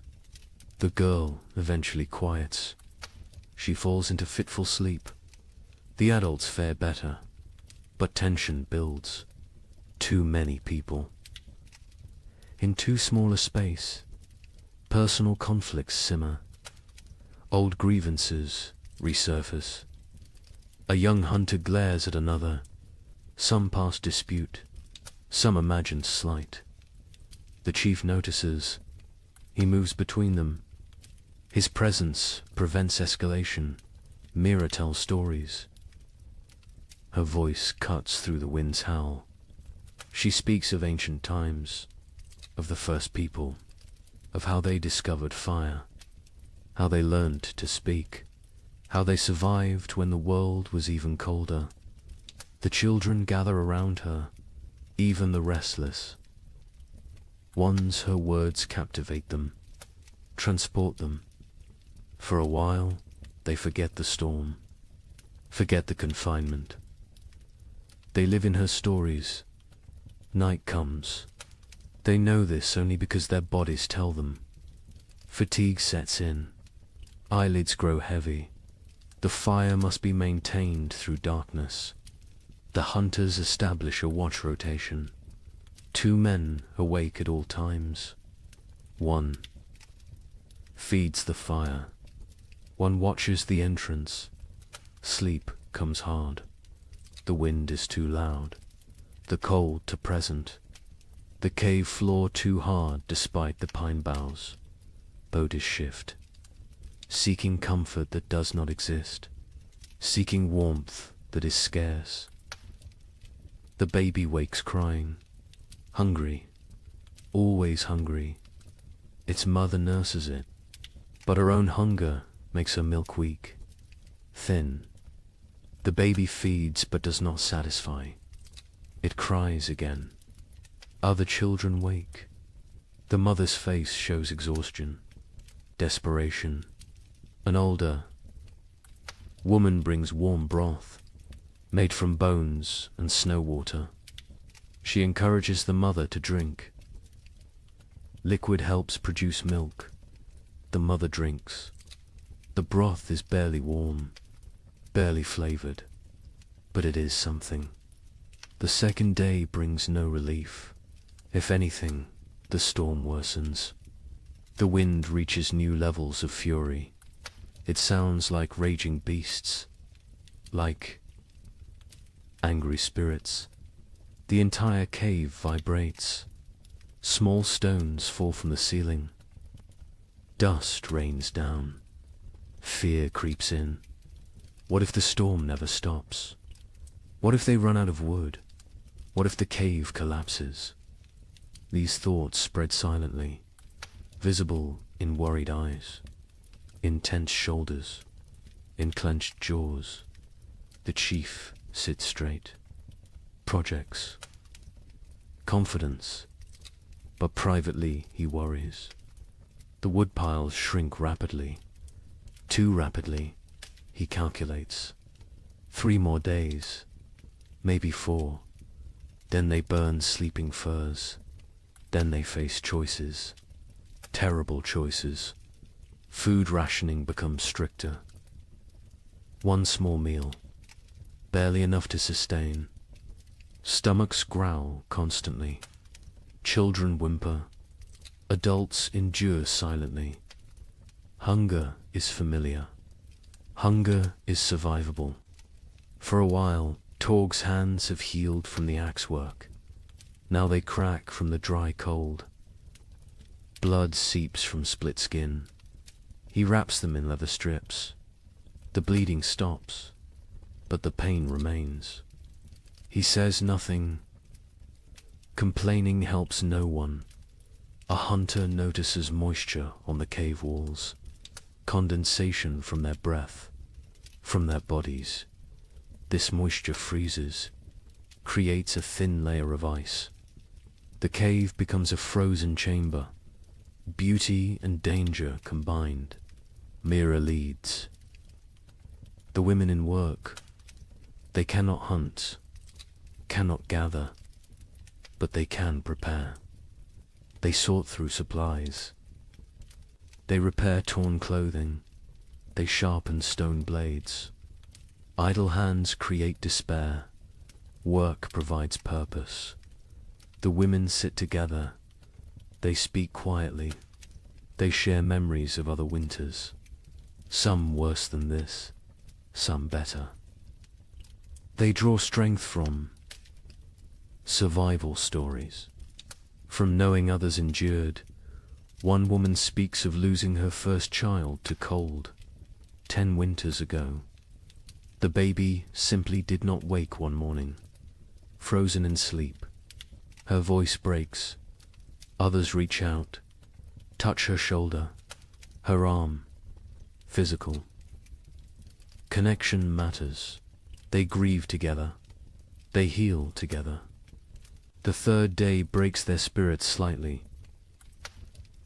The girl eventually quiets. She falls into fitful sleep. The adults fare better, but tension builds. Too many people. In too small a space, personal conflicts simmer. Old grievances resurface. A young hunter glares at another. Some past dispute, some imagined slight. The chief notices. He moves between them. His presence prevents escalation. Mira tells stories. Her voice cuts through the wind's howl. She speaks of ancient times, of the first people, of how they discovered fire, how they learned to speak, how they survived when the world was even colder. The children gather around her, even the restless. Once her words captivate them, transport them. For a while, they forget the storm, forget the confinement. They live in her stories. Night comes. They know this only because their bodies tell them. Fatigue sets in. Eyelids grow heavy. The fire must be maintained through darkness. The hunters establish a watch rotation. 2 men awake at all times. 1 feeds the fire. 1 watches the entrance. Sleep comes hard. The wind is too loud. The cold too present. The cave floor too hard despite the pine boughs. Bodies shift. Seeking comfort that does not exist. Seeking warmth that is scarce. The baby wakes crying. Hungry. Always hungry. Its mother nurses it. But her own hunger makes her milk weak. Thin. The baby feeds but does not satisfy. It cries again. Other children wake. The mother's face shows exhaustion, desperation. An older woman brings warm broth. made from bones and snow water. She encourages the mother to drink. Liquid helps produce milk. The mother drinks. The broth is barely warm, barely flavored, but it is something. The second day brings no relief. If anything, the storm worsens. The wind reaches new levels of fury. It sounds like raging beasts, like angry spirits. The entire cave vibrates. Small stones fall from the ceiling. Dust rains down. Fear creeps in. What if the storm never stops? What if they run out of wood? What if the cave collapses? These thoughts spread silently, visible in worried eyes, in tense shoulders, in clenched jaws. The chief sits straight. Projects. Confidence. But privately he worries. The woodpiles shrink rapidly. Too rapidly, he calculates. 3 more days, maybe 4. Then they burn sleeping firs. Then they face choices. Terrible choices. Food rationing becomes stricter. 1 small meal, barely enough to sustain. Stomachs growl constantly. Children whimper. Adults endure silently. Hunger is familiar. Hunger is survivable. For a while, Torg's hands have healed from the axe work. Now they crack from the dry cold. Blood seeps from split skin. He wraps them in leather strips. The bleeding stops, but the pain remains. He says nothing. Complaining helps no one. A hunter notices moisture on the cave walls, condensation from their breath, from their bodies. This moisture freezes, creates a thin layer of ice. The cave becomes a frozen chamber. Beauty and danger combined. Mira leads. The women in work. They cannot hunt, cannot gather, but they can prepare. They sort through supplies. They repair torn clothing. They sharpen stone blades. Idle hands create despair. Work provides purpose. The women sit together. They speak quietly. They share memories of other winters. Some worse than this, some better. They draw strength from survival stories. From knowing others endured. One woman speaks of losing her first child to cold 10 winters ago. The baby simply did not wake one morning, frozen in sleep. Her voice breaks. Others reach out, touch her shoulder, her arm. Physical. Connection matters. They grieve together. They heal together. The third day breaks their spirits slightly.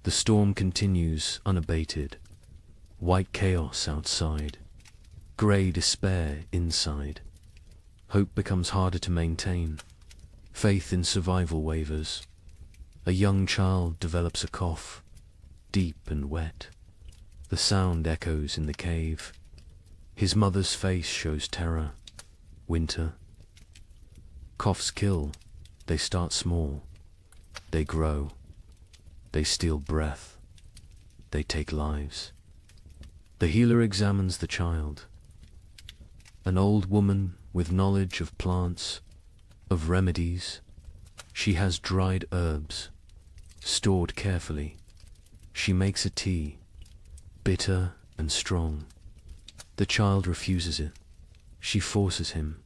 The storm continues unabated. White chaos outside. Grey despair inside. Hope becomes harder to maintain. Faith in survival wavers. A young child develops a cough, deep and wet. The sound echoes in the cave. His mother's face shows terror. Winter. Coughs kill. They start small. They grow. They steal breath. They take lives. The healer examines the child. An old woman with knowledge of plants, of remedies. She has dried herbs, stored carefully. She makes a tea, bitter and strong. The child refuses it. She forces him.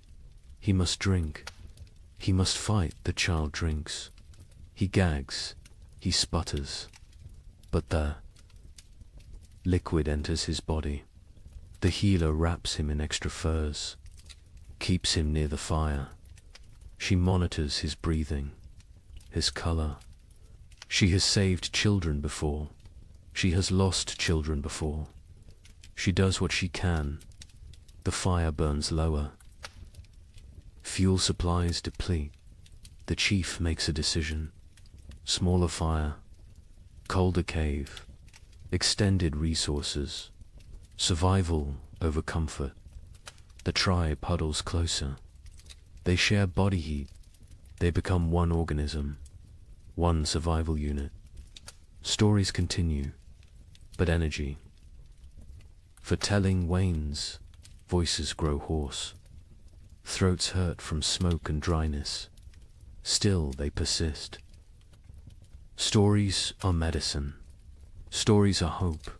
He must drink. He must fight. The child drinks. He gags. He sputters. But the liquid enters his body. The healer wraps him in extra furs, keeps him near the fire. She monitors his breathing, his color. She has saved children before. She has lost children before. She does what she can. The fire burns lower. Fuel supplies deplete. The chief makes a decision. Smaller fire, colder cave, extended resources, survival over comfort. The tribe huddles closer. They share body heat. They become one organism, one survival unit. Stories continue, but energy for telling wanes. Voices grow hoarse. Throats hurt from smoke and dryness. Still they persist. Stories are medicine. Stories are hope.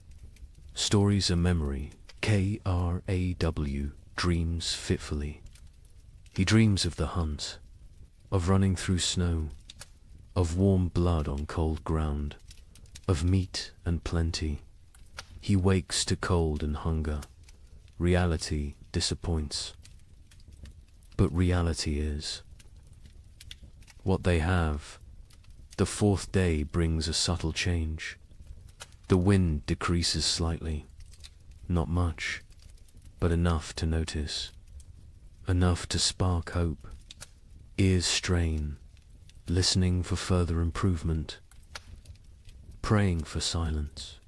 Stories are memory. Kraw dreams fitfully. He dreams of the hunt, of running through snow, of warm blood on cold ground, of meat and plenty. He wakes to cold and hunger. Reality disappoints. But reality is what they have. The fourth day brings a subtle change. The wind decreases slightly. Not much, but enough to notice. Enough to spark hope. Ears strain, listening for further improvement. Praying for silence.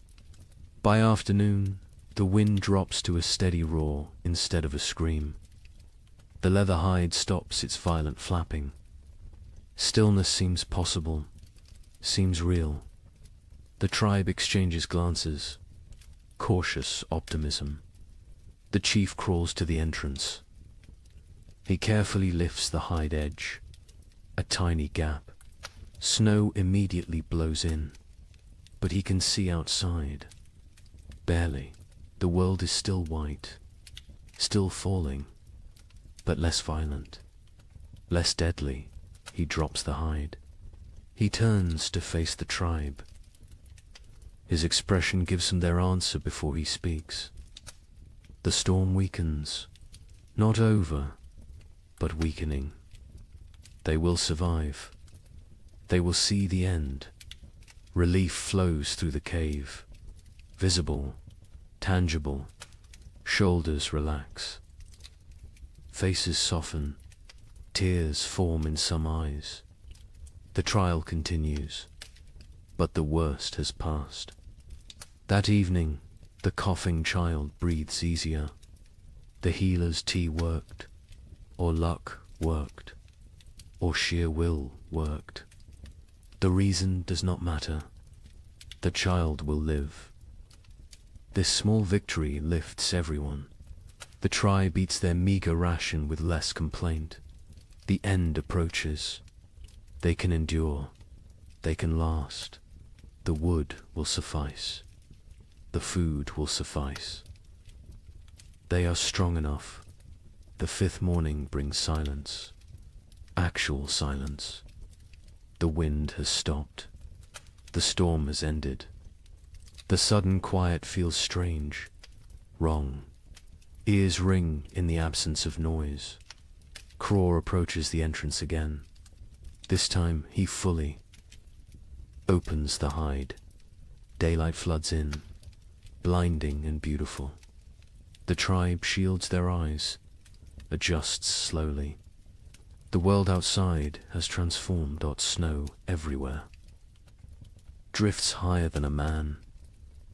By afternoon, the wind drops to a steady roar instead of a scream. The leather hide stops its violent flapping. Stillness seems possible, seems real. The tribe exchanges glances. Cautious optimism. The chief crawls to the entrance. He carefully lifts the hide edge. A tiny gap. Snow immediately blows in, but he can see outside. Barely. The world is still white, still falling, but less violent, less deadly. He drops the hide. He turns to face the tribe. His expression gives them their answer before he speaks. The storm weakens, not over, but weakening. They will survive. They will see the end. Relief flows through the cave, visible, tangible. Shoulders relax. Faces soften. Tears form in some eyes. The trial continues, but the worst has passed. That evening, the coughing child breathes easier. The healer's tea worked, or luck worked, or sheer will worked. The reason does not matter. The child will live. This small victory lifts everyone. The tribe eats their meager ration with less complaint. The end approaches. They can endure. They can last. The wood will suffice. The food will suffice. They are strong enough. The fifth morning brings silence. Actual silence. The wind has stopped. The storm has ended. The sudden quiet feels strange, wrong. Ears ring in the absence of noise. Kraw approaches the entrance again. This time he fully opens the hide. Daylight floods in, blinding and beautiful. The tribe shields their eyes, adjusts slowly. The world outside has transformed. Snow everywhere. Drifts higher than a man.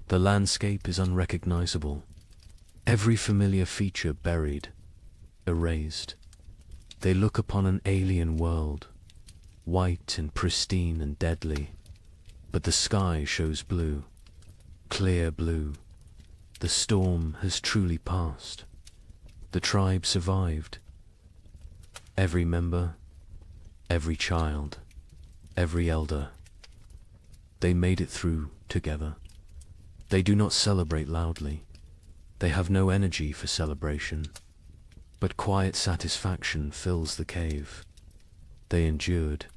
The landscape is unrecognizable. Every familiar feature buried, erased. They look upon an alien world, white and pristine and deadly. But the sky shows blue, clear blue. The storm has truly passed. The tribe survived. Every member, every child, every elder. They made it through together. They do not celebrate loudly. They have no energy for celebration. But quiet satisfaction fills the cave. They endured.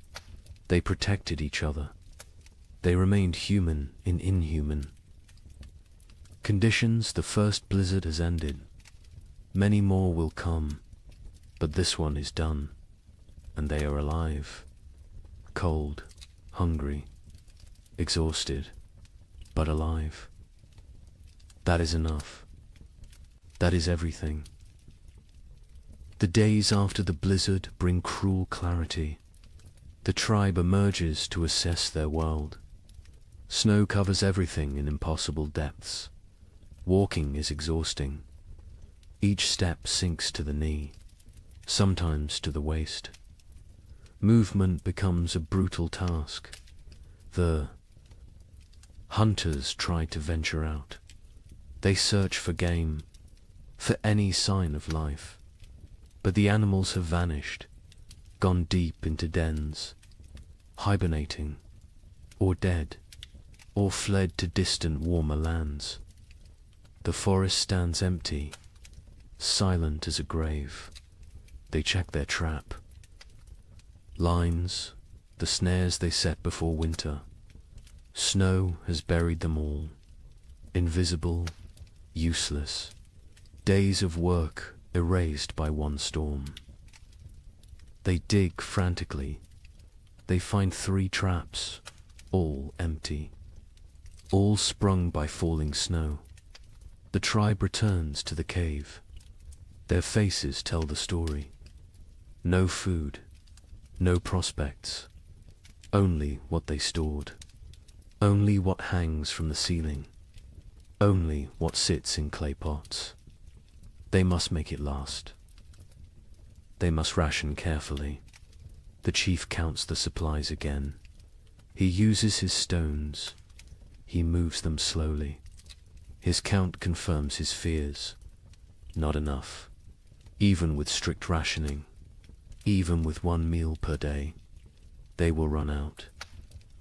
They protected each other. They remained human in inhuman conditions. The first blizzard has ended. Many more will come, but this one is done, and they are alive. Cold, hungry, exhausted, but alive. That is enough. That is everything. The days after the blizzard bring cruel clarity. The tribe emerges to assess their world. Snow covers everything in impossible depths. Walking is exhausting. Each step sinks to the knee, sometimes to the waist. Movement becomes a brutal task. The hunters try to venture out. They search for game, for any sign of life. But the animals have vanished, gone deep into dens, hibernating, or dead, or fled to distant warmer lands. The forest stands empty, silent as a grave. They check their trap. Lines, the snares they set before winter. Snow has buried them all, invisible, useless. Days of work erased by one storm. They dig frantically. They find 3 traps, all empty, all sprung by falling snow. The tribe returns to the cave. Their faces tell the story. No food, no prospects, only what they stored, only what hangs from the ceiling, only what sits in clay pots. They must make it last. They must ration carefully. The chief counts the supplies again. He uses his stones. He moves them slowly. His count confirms his fears. Not enough. Even with strict rationing, even with 1 meal per day, they will run out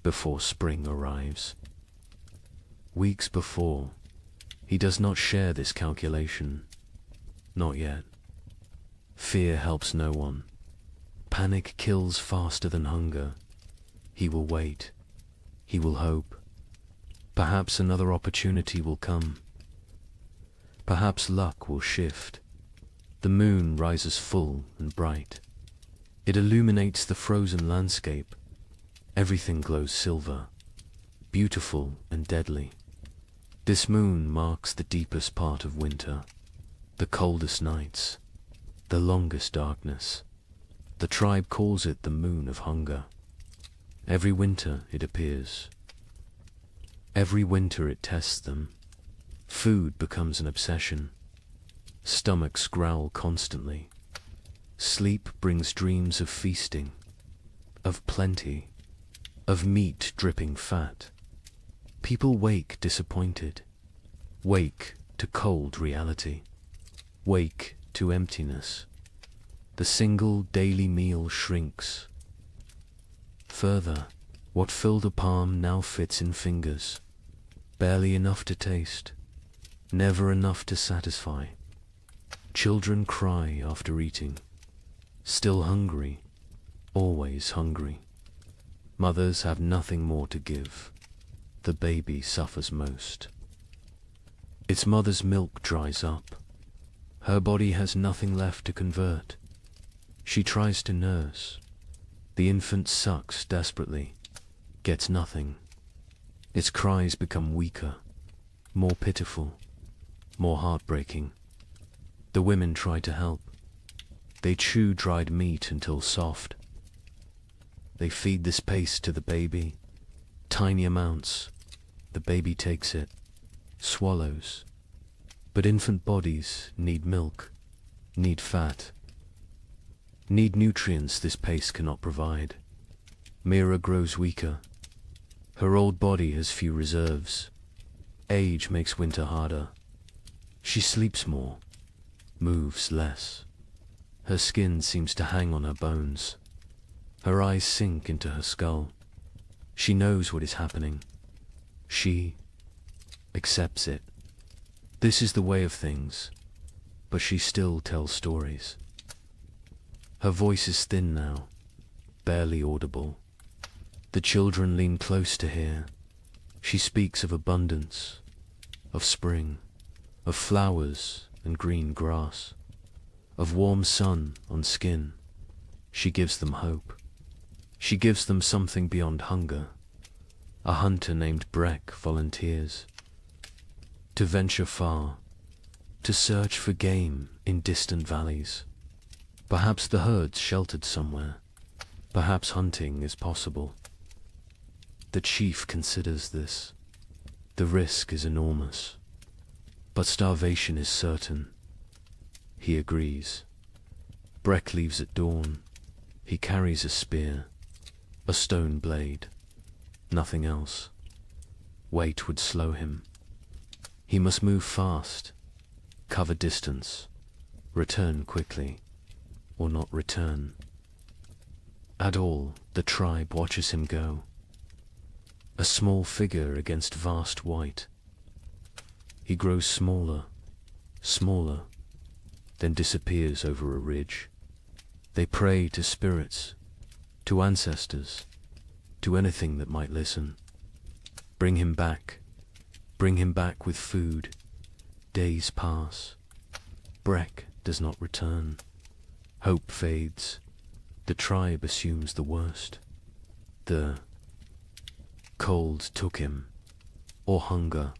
before spring arrives. Weeks before, he does not share this calculation. Not yet. Fear helps no one. Panic kills faster than hunger. He will wait. He will hope. Perhaps another opportunity will come. Perhaps luck will shift. The moon rises full and bright. It illuminates the frozen landscape. Everything glows silver, beautiful and deadly. This moon marks the deepest part of winter, the coldest nights, the longest darkness. The tribe calls it the moon of hunger. Every winter it appears. Every winter it tests them. Food becomes an obsession. Stomachs growl constantly. Sleep brings dreams of feasting, of plenty, of meat dripping fat. People wake disappointed, wake to cold reality, wake to emptiness. The single daily meal shrinks. Further, what filled a palm now fits in fingers, barely enough to taste, never enough to satisfy. Children cry after eating, still hungry, always hungry. Mothers have nothing more to give. The baby suffers most. Its mother's milk dries up. Her body has nothing left to convert. She tries to nurse. The infant sucks desperately, gets nothing. Its cries become weaker, more pitiful, more heartbreaking. The women try to help. They chew dried meat until soft. They feed this paste to the baby, tiny amounts. The baby takes it, swallows. But infant bodies need milk, need fat, need nutrients this paste cannot provide. Mira grows weaker. Her old body has few reserves. Age makes winter harder. She sleeps more, moves less. Her skin seems to hang on her bones. Her eyes sink into her skull. She knows what is happening. She accepts it. This is the way of things, but she still tells stories. Her voice is thin now, barely audible. The children lean close to hear. She speaks of abundance, of spring, of flowers and green grass, of warm sun on skin. She gives them hope. She gives them something beyond hunger. A hunter named Breck volunteers to venture far, to search for game in distant valleys. Perhaps the herd's sheltered somewhere. Perhaps hunting is possible. The chief considers this. The risk is enormous. But starvation is certain. He agrees. Breck leaves at dawn. He carries a spear, a stone blade, nothing else. Weight would slow him. He must move fast, cover distance, return quickly, or not return. At all, the tribe watches him go. A small figure against vast white. He grows smaller, smaller, then disappears over a ridge. They pray to spirits, to ancestors, to anything that might listen. Bring him back with food. Days pass. Breck does not return. Hope fades. The tribe assumes the worst. The cold took him, or hunger,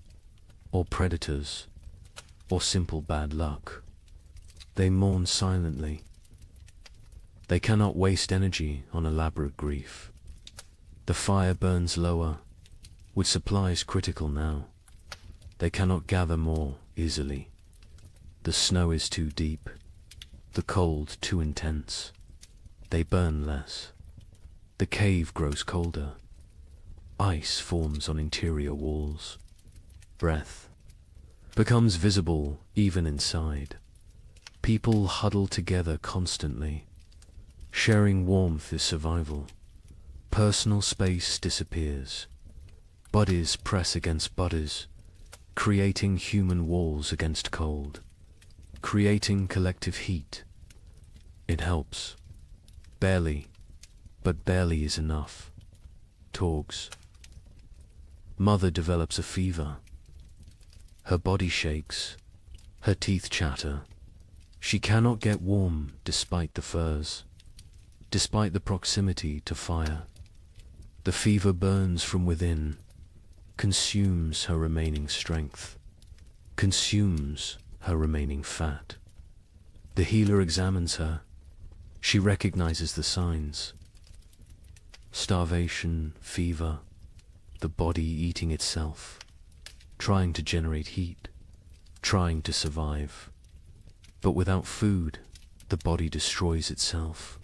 or predators, or simple bad luck. They mourn silently. They cannot waste energy on elaborate grief. The fire burns lower, with supplies critical now. They cannot gather more easily. The snow is too deep, the cold too intense. They burn less. The cave grows colder. Ice forms on interior walls. Breath becomes visible even inside. People huddle together constantly. Sharing warmth is survival. Personal space disappears. Bodies press against bodies, creating human walls against cold, creating collective heat. It helps. Barely, but barely is enough. Torgs. Mother develops a fever. Her body shakes. Her teeth chatter. She cannot get warm despite the furs, despite the proximity to fire. The fever burns from within, consumes her remaining strength, consumes her remaining fat. The healer examines her. She recognizes the signs. Starvation, fever, the body eating itself, trying to generate heat, trying to survive. But without food, the body destroys itself.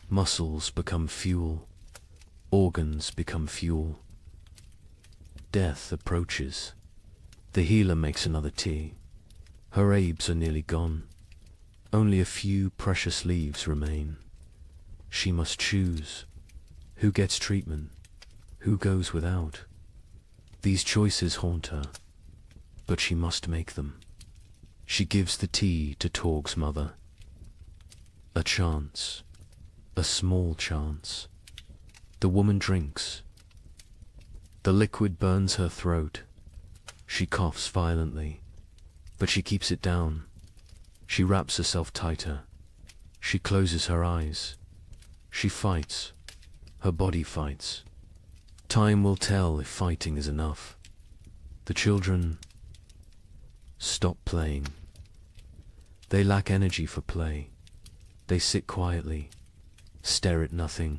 Muscles become fuel. Organs become fuel. Death approaches. The healer makes another tea. Her herbs are nearly gone. Only a few precious leaves remain. She must choose. Who gets treatment? Who goes without? These choices haunt her, but she must make them. She gives the tea to Torg's mother. A chance. A small chance. The woman drinks. The liquid burns her throat. She coughs violently, but she keeps it down. She wraps herself tighter. She closes her eyes. She fights. Her body fights. Time will tell if fighting is enough. The children stop playing. They lack energy for play. They sit quietly, stare at nothing.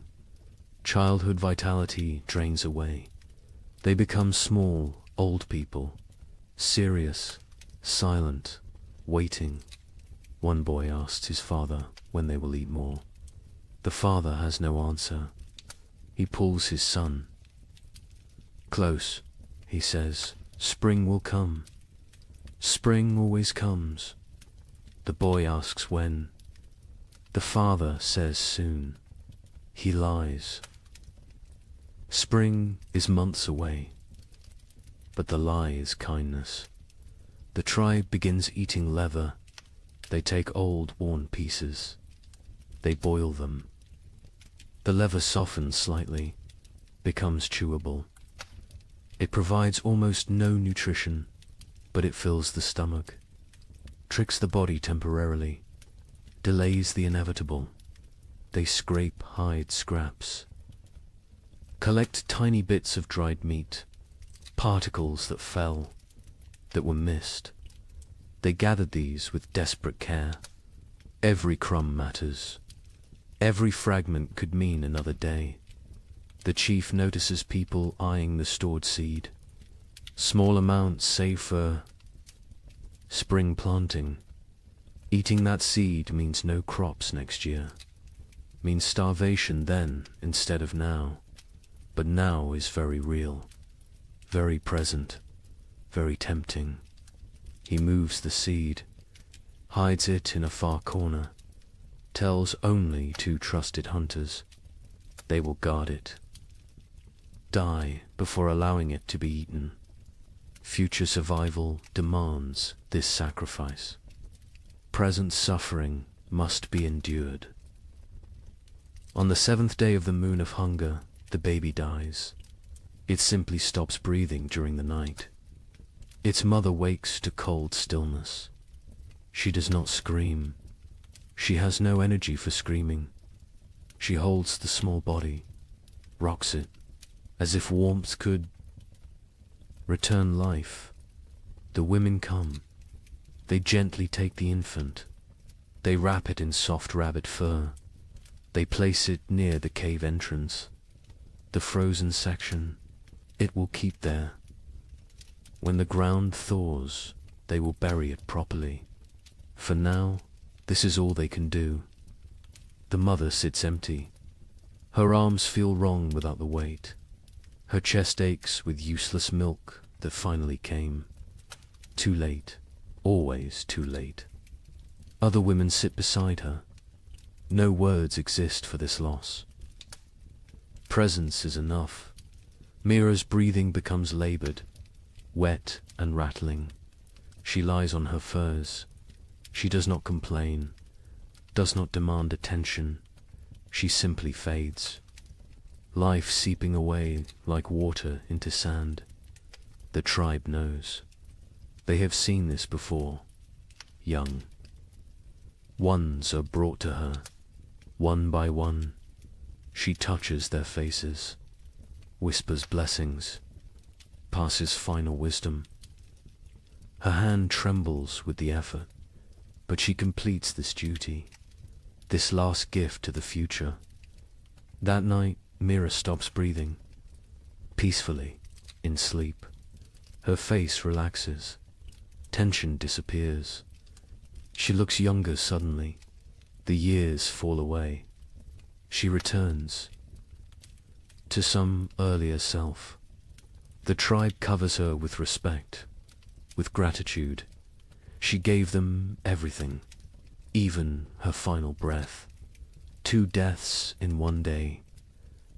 Childhood vitality drains away. They become small, old people, serious, silent, waiting. One boy asks his father when they will eat more. The father has no answer. He pulls his son. Close, he says, spring will come. Spring always comes. The boy asks when. The father says soon. He lies. Spring is months away, but the lie is kindness. The tribe begins eating leather. They take old, worn pieces. They boil them. The leather softens slightly, becomes chewable. It provides almost no nutrition, but it fills the stomach, tricks the body temporarily, delays the inevitable. They scrape hide scraps, collect tiny bits of dried meat, particles that fell, that were missed. They gathered these with desperate care. Every crumb matters. Every fragment could mean another day. The chief notices people eyeing the stored seed. Small amounts save for spring planting. Eating that seed means no crops next year. Means starvation then instead of now. But now is very real, very present, very tempting. He moves the seed, hides it in a far corner, tells only 2 trusted hunters. They will guard it. Die before allowing it to be eaten. Future survival demands this sacrifice. Present suffering must be endured. On the 7th day of the moon of hunger, the baby dies. It simply stops breathing during the night. Its mother wakes to cold stillness. She does not scream. She has no energy for screaming. She holds the small body, rocks it, as if warmth could return life. The women come. They gently take the infant. They wrap it in soft rabbit fur. They place it near the cave entrance. The frozen section, it will keep there. When the ground thaws, they will bury it properly. For now, this is all they can do. The mother sits empty. Her arms feel wrong without the weight. Her chest aches with useless milk that finally came. Too late, always too late. Other women sit beside her. No words exist for this loss. Presence is enough. Mira's breathing becomes labored, wet and rattling. She lies on her furs. She does not complain, does not demand attention. She simply fades. Life seeping away like water into sand. The tribe knows. They have seen this before. Young. Ones are brought to her, one by one. She touches their faces, whispers blessings, passes final wisdom. Her hand trembles with the effort, but she completes this duty, this last gift to the future. That night, Mira stops breathing, peacefully, in sleep. Her face relaxes, tension disappears. She looks younger suddenly. The years fall away. She returns to some earlier self. The tribe covers her with respect, with gratitude. She gave them everything, even her final breath. 2 deaths in one day.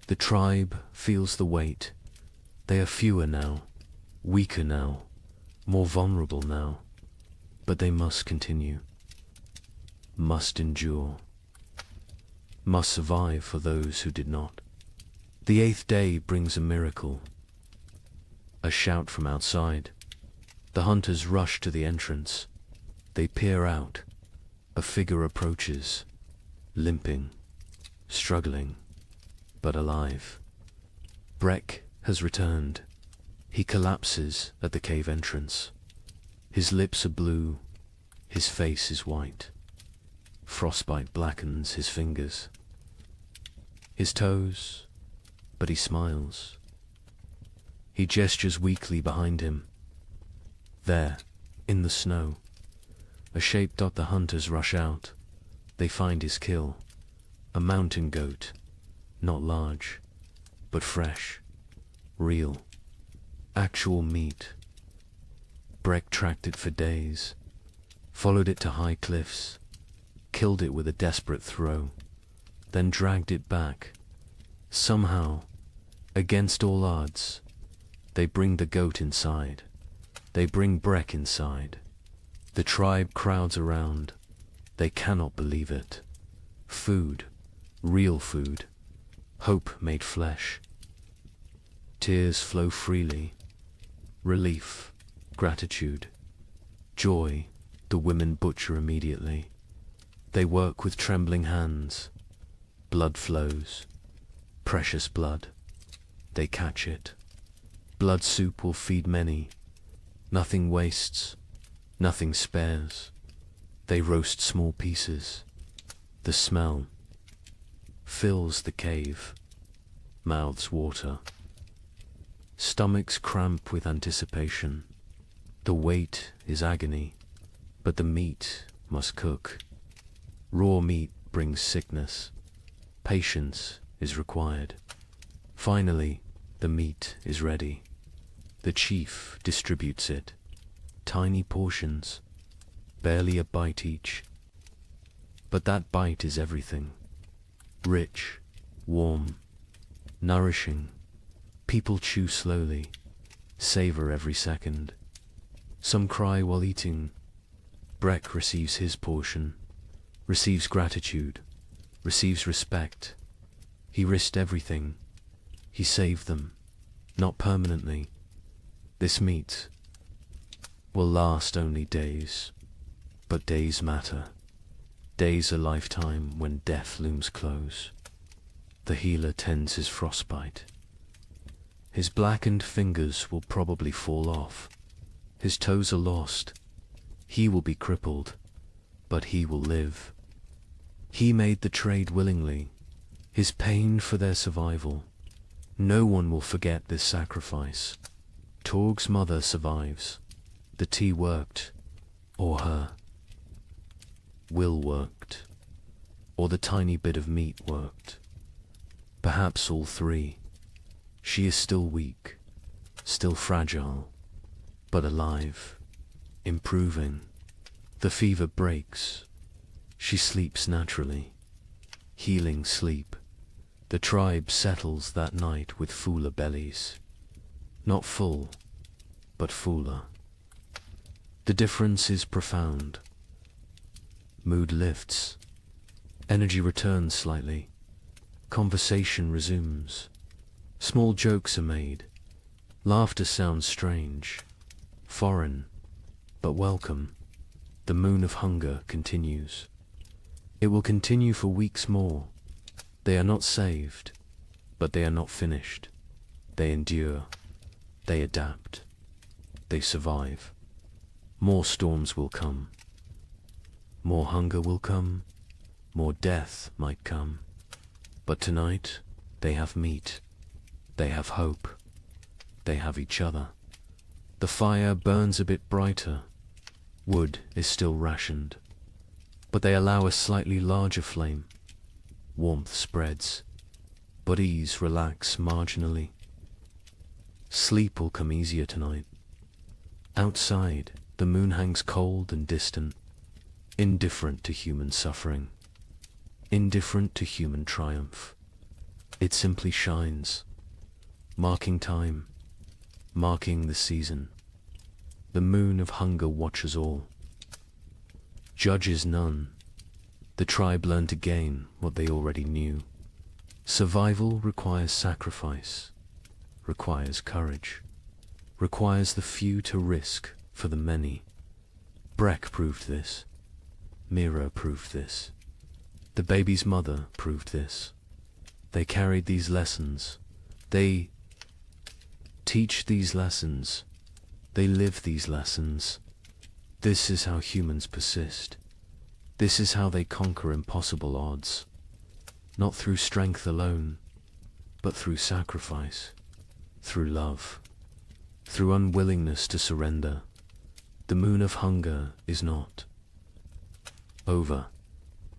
The tribe feels the weight. They are fewer now, weaker now, more vulnerable now. But they must continue, must endure, must survive for those who did not. The 8th day brings a miracle. A shout from outside. The hunters rush to the entrance. They peer out. A figure approaches, limping, struggling, but alive. Breck has returned. He collapses at the cave entrance. His lips are blue. His face is white. Frostbite blackens his fingers. His toes, but he smiles. He gestures weakly behind him. There, in the snow, a shape. The hunters rush out. They find his kill. A mountain goat, not large, but fresh, real, actual meat. Breck tracked it for days, followed it to high cliffs, killed it with a desperate throw, then dragged it back. Somehow, against all odds, they bring the goat inside. They bring Breck inside. The tribe crowds around. They cannot believe it. Food, real food, hope made flesh. Tears flow freely. Relief, gratitude, joy. The women butcher immediately. They work with trembling hands. Blood flows. Precious blood. They catch it. Blood soup will feed many. Nothing wastes. Nothing spares. They roast small pieces. The smell fills the cave, mouths water, stomachs cramp with anticipation. The wait is agony, but the meat must cook. Raw meat brings sickness. Patience is required. Finally, the meat is ready. The chief distributes it. Tiny portions, barely a bite each. But that bite is everything. Rich, warm, nourishing. People chew slowly, savor every second. Some cry while eating. Breck receives his portion, receives gratitude, receives respect. He risked everything. He saved them, not permanently. This meat will last only days, but days matter. Days a lifetime when death looms close. The healer tends his frostbite. His blackened fingers will probably fall off. His toes are lost. He will be crippled, but he will live. He made the trade willingly, his pain for their survival. No one will forget this sacrifice. Torg's mother survives. The tea worked, or her will worked, or the tiny bit of meat worked. Perhaps all three. She is still weak, still fragile, but alive, improving. The fever breaks. She sleeps naturally. Healing sleep. The tribe settles that night with fuller bellies. Not full, but fuller. The difference is profound. Mood lifts. Energy returns slightly. Conversation resumes. Small jokes are made. Laughter sounds strange, foreign, but welcome. The moon of hunger continues. It will continue for weeks more. They are not saved, but they are not finished. They endure. They adapt. They survive. More storms will come. More hunger will come. More death might come. But tonight, they have meat. They have hope. They have each other. The fire burns a bit brighter. Wood is still rationed. But they allow a slightly larger flame. Warmth spreads. Bodies relax marginally. Sleep will come easier tonight. Outside, the moon hangs cold and distant, indifferent to human suffering, indifferent to human triumph. It simply shines, marking time, marking the season. The moon of hunger watches all, judges none. The tribe learned again what they already knew. Survival requires sacrifice, requires courage, requires the few to risk for the many. Breck proved this. Mira proved this. The baby's mother proved this. They carried these lessons. They teach these lessons. They live these lessons. This is how humans persist. This is how they conquer impossible odds. Not through strength alone, but through sacrifice, through love, through unwillingness to surrender. The moon of hunger is not over,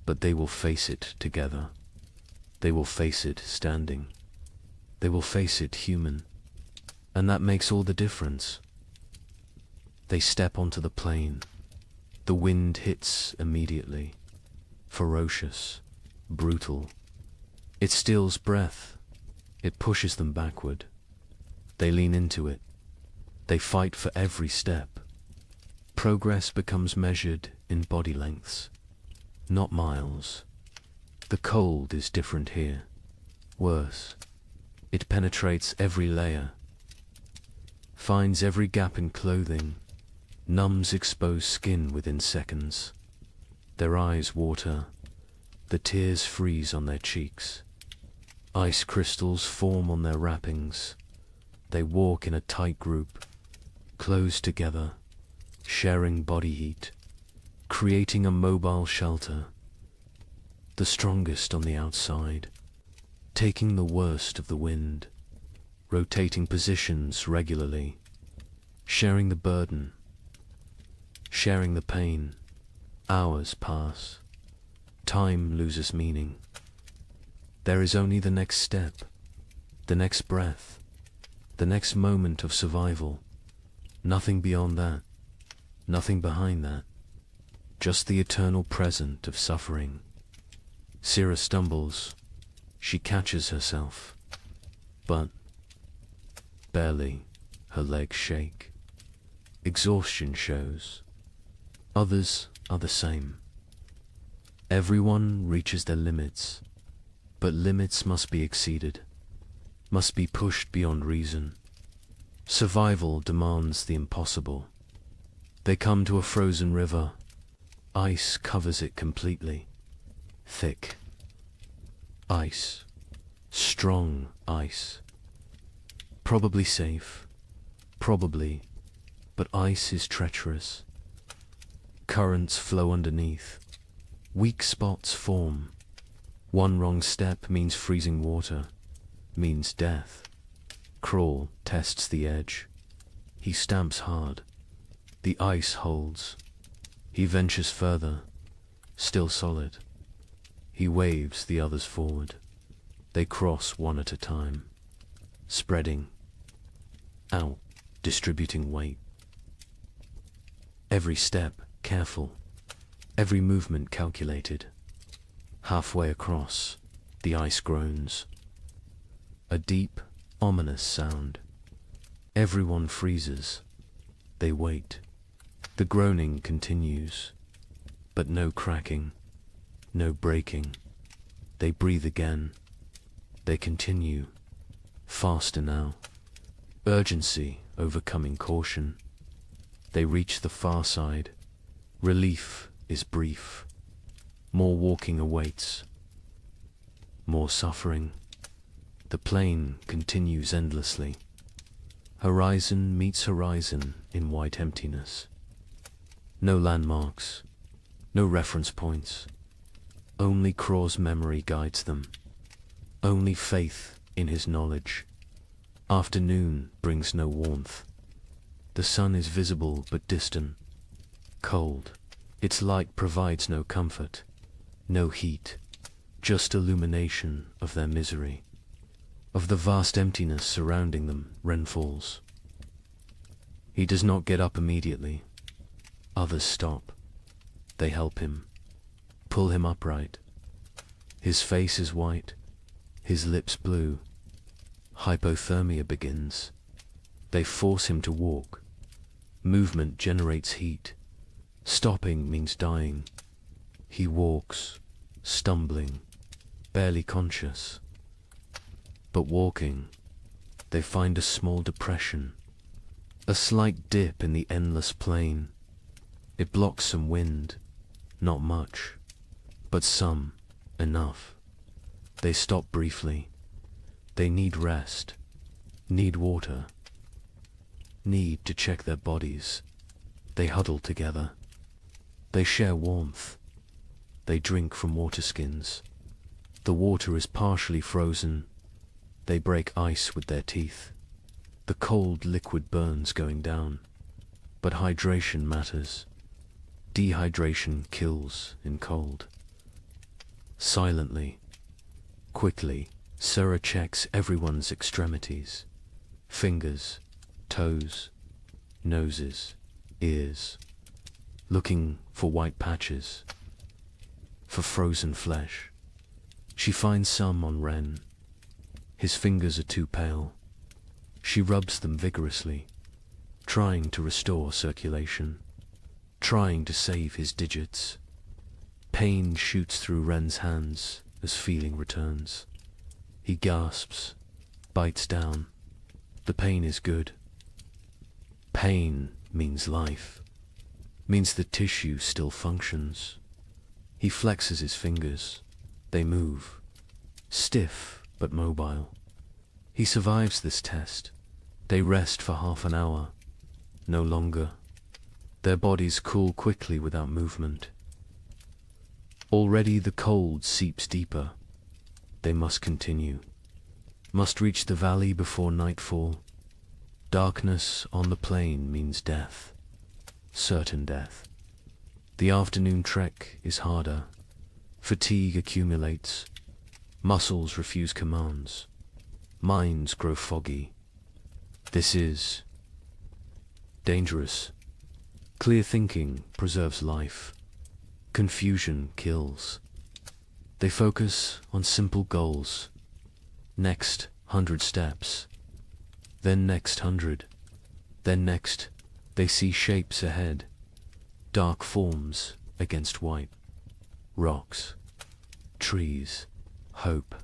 but they will face it together. They will face it standing. They will face it human. And that makes all the difference. They step onto the plain. The wind hits immediately. Ferocious, brutal. It steals breath. It pushes them backward. They lean into it. They fight for every step. Progress becomes measured in body lengths, not miles. The cold is different here. Worse. It penetrates every layer, finds every gap in clothing, numbs exposed skin within seconds. Their eyes water. The tears freeze on their cheeks. Ice crystals form on their wrappings. They walk in a tight group, close together, sharing body heat, creating a mobile shelter. the strongest on the outside, taking the worst of the wind, rotating positions regularly, sharing the burden, sharing the pain. Hours pass. Time loses meaning. There is only the next step, the next breath, the next moment of survival. Nothing beyond that, nothing behind that. Just the eternal present of suffering. Sira stumbles. She catches herself. But barely. Her legs shake. Exhaustion shows. Others are the same. Everyone reaches their limits, but limits must be exceeded, must be pushed beyond reason. Survival demands the impossible. They come to a frozen river. Ice covers it completely. Thick. Ice. Strong ice. Probably safe. Probably. But ice is treacherous. Currents flow underneath. Weak spots form. One wrong step means freezing water, means death. Crawl tests the edge. He stamps hard. The ice holds. He ventures further, still solid. He waves the others forward. They cross one at a time, spreading out, distributing weight. Every step careful, every movement calculated. Halfway across, the ice groans. A deep, ominous sound. Everyone freezes. They wait. The groaning continues, but no cracking, no breaking. They breathe again. They continue, faster now. Urgency overcoming caution. They reach the far side. Relief is brief. More walking awaits. More suffering. The plain continues endlessly. Horizon meets horizon in white emptiness. No landmarks, no reference points. Only Craw's memory guides them. Only faith in his knowledge. Afternoon brings no warmth. The sun is visible but distant, cold. Its light provides no comfort, no heat, just illumination of their misery. Of the vast emptiness surrounding them, Ren falls. He does not get up immediately. Others stop. They help him, pull him upright. His face is white, his lips blue. Hypothermia begins. They force him to walk. Movement generates heat. Stopping means dying. He walks, stumbling, barely conscious. But walking, they find a small depression, a slight dip in the endless plain. It blocks some wind, not much, but some, enough. They stop briefly. They need rest, need water, need to check their bodies. They huddle together. They share warmth. They drink from water skins. The water is partially frozen. They break ice with their teeth. The cold liquid burns going down. But hydration matters. Dehydration kills in cold. Silently, quickly, Sura checks everyone's extremities. Fingers, toes, noses, ears. Looking for white patches, for frozen flesh. She finds some on Ren. His fingers are too pale. She rubs them vigorously, trying to restore circulation, trying to save his digits. Pain shoots through Ren's hands as feeling returns. He gasps, bites down. The pain is good. Pain means life, means the tissue still functions. He flexes his fingers. They move, stiff but mobile. He survives this test. They rest for half an hour, no longer. Their bodies cool quickly without movement. Already the cold seeps deeper. They must continue. Must reach the valley before nightfall. Darkness on the plain means death. Certain death. The afternoon trek is harder. Fatigue accumulates. Muscles refuse commands. Minds grow foggy. This is dangerous. Clear thinking preserves life. Confusion kills. They focus on simple goals. Next 100 steps. Then next 100. Then next, they see shapes ahead. Dark forms against white. Rocks. Trees. Hope.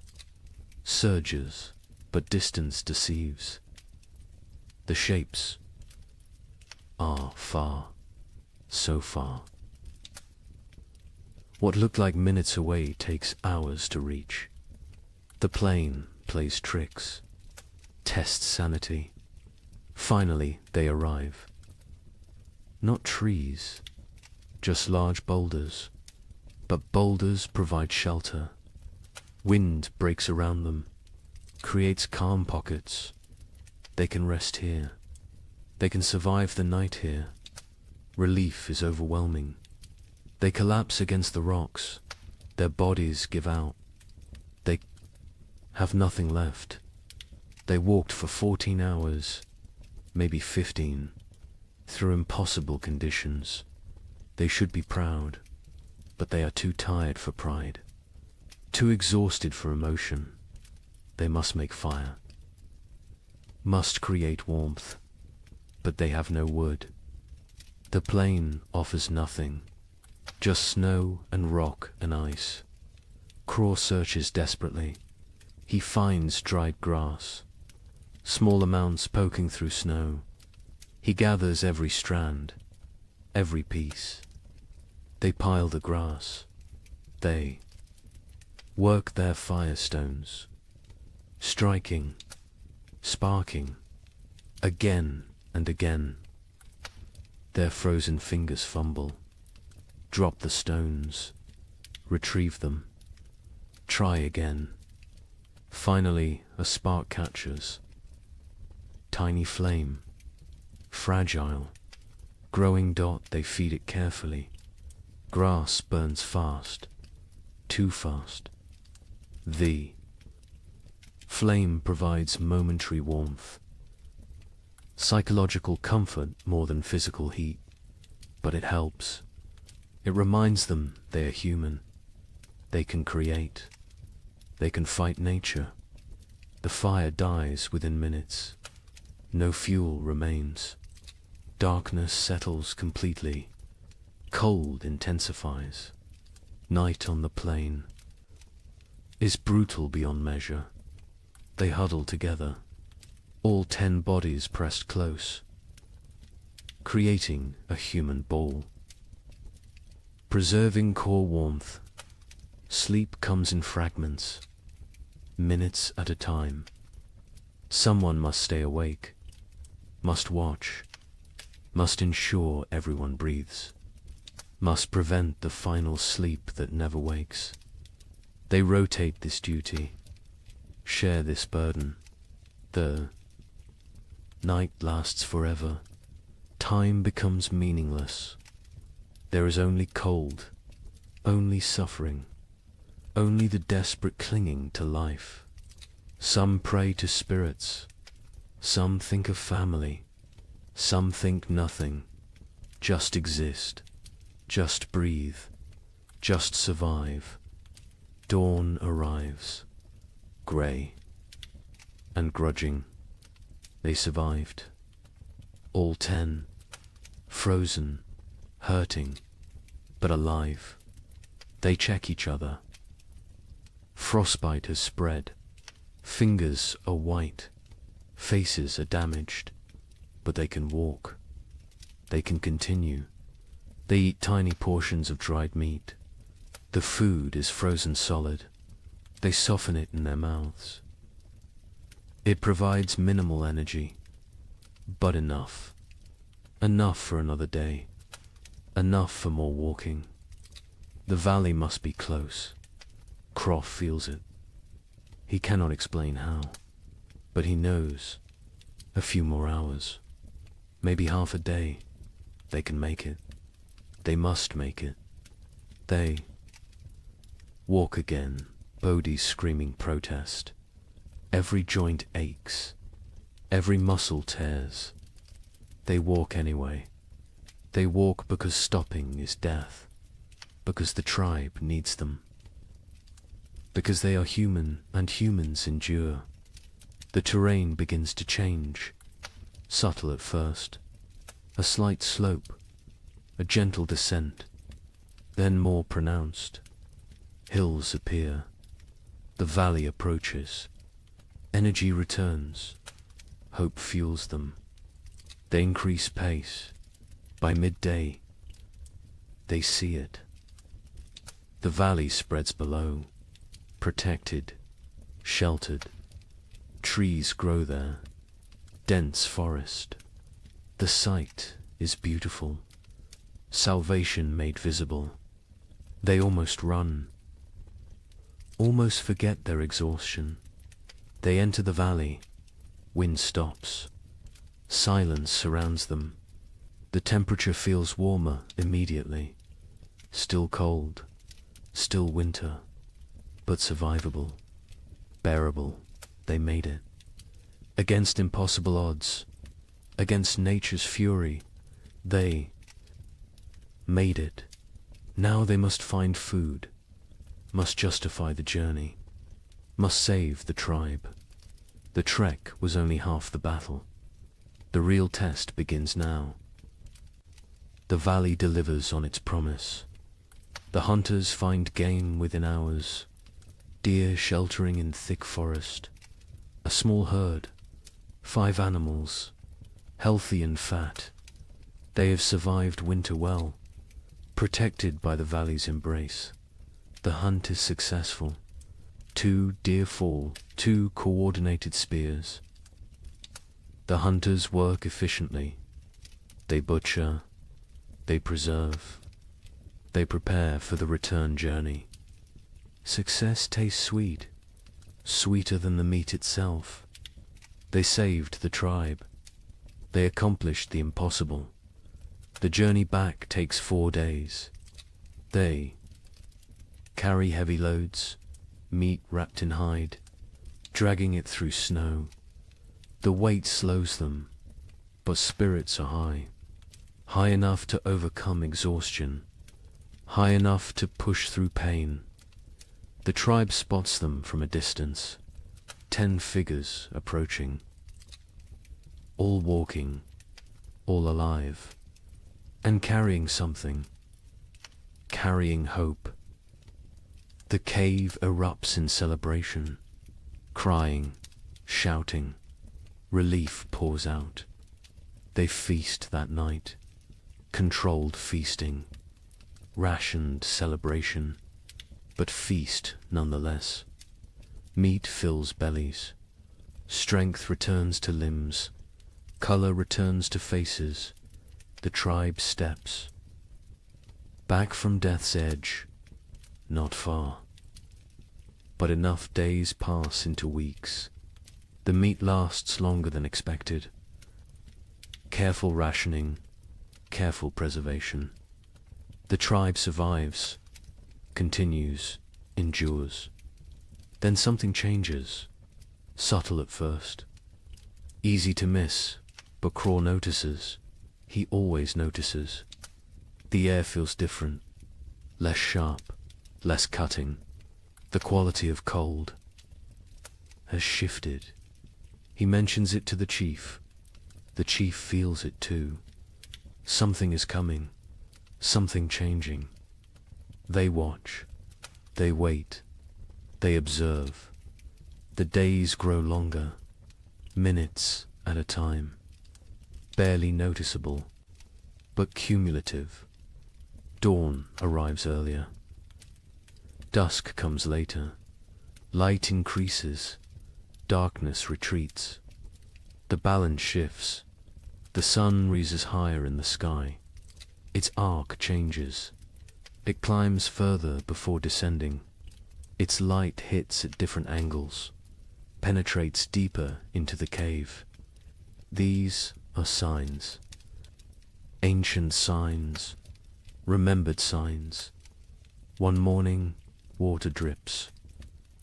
Surges, but distance deceives. The shapes are far. So far. What looked like minutes away takes hours to reach. The plain plays tricks, tests sanity. Finally, they arrive. Not trees, just large boulders. But boulders provide shelter. Wind breaks around them, creates calm pockets. They can rest here. They can survive the night here. Relief is overwhelming. They collapse against the rocks. Their bodies give out. They have nothing left. They walked for 14 hours, maybe 15, through impossible conditions. They should be proud, but they are too tired for pride, too exhausted for emotion. They must make fire, must create warmth, but they have no wood. The plain offers nothing. Just snow and rock and ice. Craw searches desperately. He finds dried grass, small amounts poking through snow. He gathers every strand, every piece. They pile the grass. They work their firestones, striking, sparking, again and again. Their frozen fingers fumble. Drop the stones, retrieve them, try again. Finally, a spark catches. Tiny flame, fragile, growing dot, they feed it carefully. Grass burns fast, too fast. The flame provides momentary warmth, psychological comfort more than physical heat, but it helps. It reminds them they are human. They can create. They can fight nature. The fire dies within minutes. No fuel remains. Darkness settles completely. Cold intensifies. Night on the plain is brutal beyond measure. They huddle together, all 10 bodies pressed close, creating a human ball. Preserving core warmth. Sleep comes in fragments, minutes at a time. Someone must stay awake, must watch, must ensure everyone breathes, must prevent the final sleep that never wakes. They rotate this duty, share this burden. The night lasts forever. Time becomes meaningless. There is only cold, only suffering, only the desperate clinging to life. Some pray to spirits, some think of family, some think nothing, just exist, just breathe, just survive. Dawn arrives, grey and grudging. They survived, all 10, frozen, hurting, but alive. They check each other. Frostbite has spread. Fingers are white. Faces are damaged. But they can walk. They can continue. They eat tiny portions of dried meat. The food is frozen solid. They soften it in their mouths. It provides minimal energy, but enough. Enough for another day. Enough for more walking. The valley must be close. Croft feels it. He cannot explain how, but he knows. A few more hours, maybe half a day, they can make it. They must make it. They walk again, Bodhi's screaming protest. Every joint aches, every muscle tears. They walk anyway. They walk because stopping is death, because the tribe needs them, because they are human and humans endure. The terrain begins to change, subtle at first, a slight slope, a gentle descent, then more pronounced. Hills appear, the valley approaches, energy returns, hope fuels them. They increase pace. By midday, they see it. The valley spreads below, protected, sheltered. Trees grow there, dense forest. The sight is beautiful, salvation made visible. They almost run, almost forget their exhaustion. They enter the valley, wind stops, silence surrounds them. The temperature feels warmer immediately, still cold, still winter, but survivable, bearable. They made it. Against impossible odds, against nature's fury, they made it. Now they must find food, must justify the journey, must save the tribe. The trek was only half the battle. The real test begins now. The valley delivers on its promise. The hunters find game within hours, deer sheltering in thick forest. A small herd, 5 animals, healthy and fat. They have survived winter well, protected by the valley's embrace. The hunt is successful. 2 deer fall, 2 coordinated spears. The hunters work efficiently. They butcher, they preserve, they prepare for the return journey. Success tastes sweet, sweeter than the meat itself. They saved the tribe. They accomplished the impossible. The journey back takes 4 days. They carry heavy loads, meat wrapped in hide, dragging it through snow. The weight slows them, but spirits are high, high enough to overcome exhaustion, high enough to push through pain. The tribe spots them from a distance, 10 figures approaching, all walking, all alive, and carrying something, carrying hope. The cave erupts in celebration, crying, shouting, relief pours out. They feast that night, controlled feasting, rationed celebration, but feast nonetheless. Meat fills bellies, strength returns to limbs, color returns to faces. The tribe steps back from death's edge, not far, but enough days pass into weeks. The meat lasts longer than expected. Careful rationing, careful preservation. The tribe survives, continues, endures. Then something changes, subtle at first, easy to miss, but Craw notices. He always notices. The air feels different, less sharp, less cutting. The quality of cold has shifted. He mentions it to the chief. The chief feels it too. Something is coming, something changing. They watch, they wait, they observe. The days grow longer, minutes at a time, barely noticeable, but cumulative. Dawn arrives earlier. Dusk comes later. Light increases, darkness retreats. The balance shifts. The sun rises higher in the sky. Its arc changes. It climbs further before descending. Its light hits at different angles, penetrates deeper into the cave. These are signs. Ancient signs, remembered signs. One morning, water drips.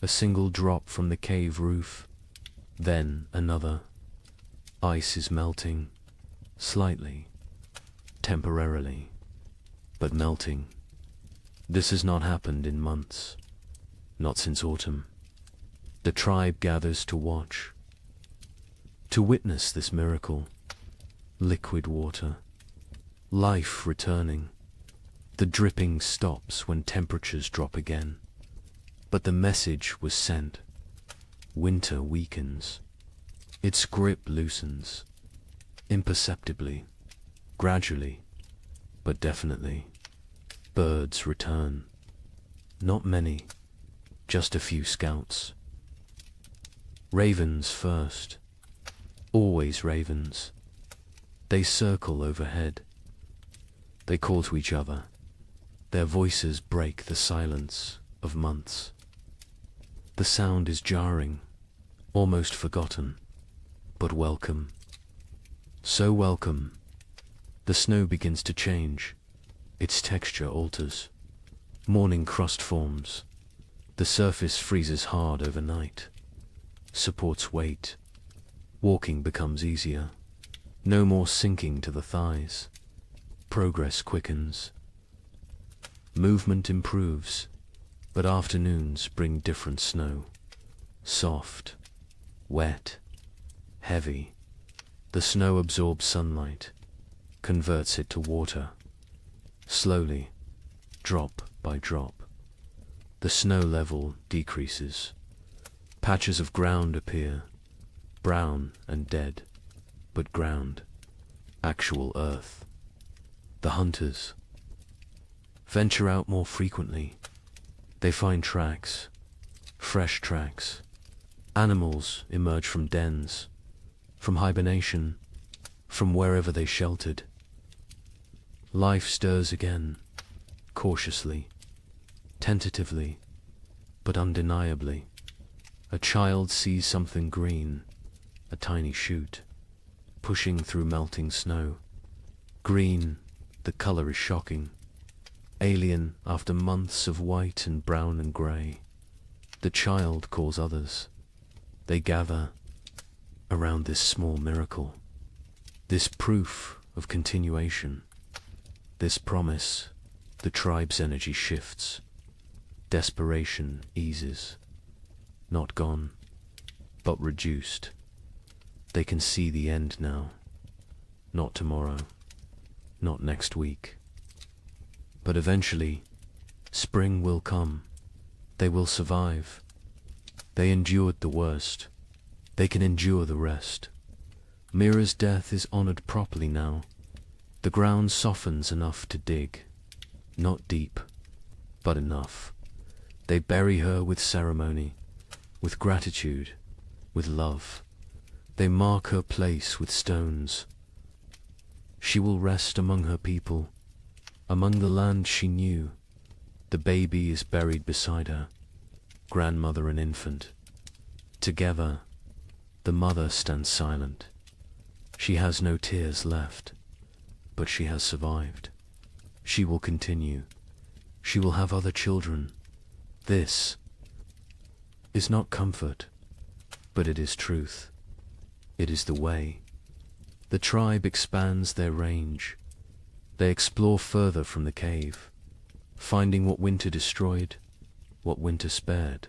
A single drop from the cave roof, then another. Ice is melting, slightly, temporarily, but melting. This has not happened in months, not since autumn. The tribe gathers to watch, to witness this miracle. Liquid water, life returning. The dripping stops when temperatures drop again. But the message was sent. Winter weakens. Its grip loosens. Imperceptibly, gradually, but definitely. Birds return. Not many, just a few scouts. Ravens first. Always ravens. They circle overhead. They call to each other. Their voices break the silence of months. The sound is jarring, almost forgotten, but welcome. So welcome. The snow begins to change. Its texture alters. Morning crust forms. The surface freezes hard overnight. Supports weight. Walking becomes easier. No more sinking to the thighs. Progress quickens. Movement improves, but afternoons bring different snow. Soft, wet, heavy. The snow absorbs sunlight, converts it to water. Slowly, drop by drop, the snow level decreases. Patches of ground appear, brown and dead, but ground, actual earth. The hunters venture out more frequently. They find tracks, fresh tracks. Animals emerge from dens, from hibernation, from wherever they sheltered. Life stirs again, cautiously, tentatively, but undeniably. A child sees something green, a tiny shoot, pushing through melting snow. Green, the color is shocking. Alien after months of white and brown and grey. The child calls others. They gather around this small miracle, this proof of continuation, this promise. The tribe's energy shifts. Desperation eases. Not gone, but reduced. They can see the end now. Not tomorrow, not next week. But eventually, spring will come. They will survive. They endured the worst. They can endure the rest. Mira's death is honored properly now. The ground softens enough to dig. Not deep, but enough. They bury her with ceremony, with gratitude, with love. They mark her place with stones. She will rest among her people, among the land she knew. The baby is buried beside her, grandmother and infant. Together, the mother stands silent. She has no tears left, but she has survived. She will continue. She will have other children. This is not comfort, but it is truth. It is the way. The tribe expands their range. They explore further from the cave, finding what winter destroyed, what winter spared.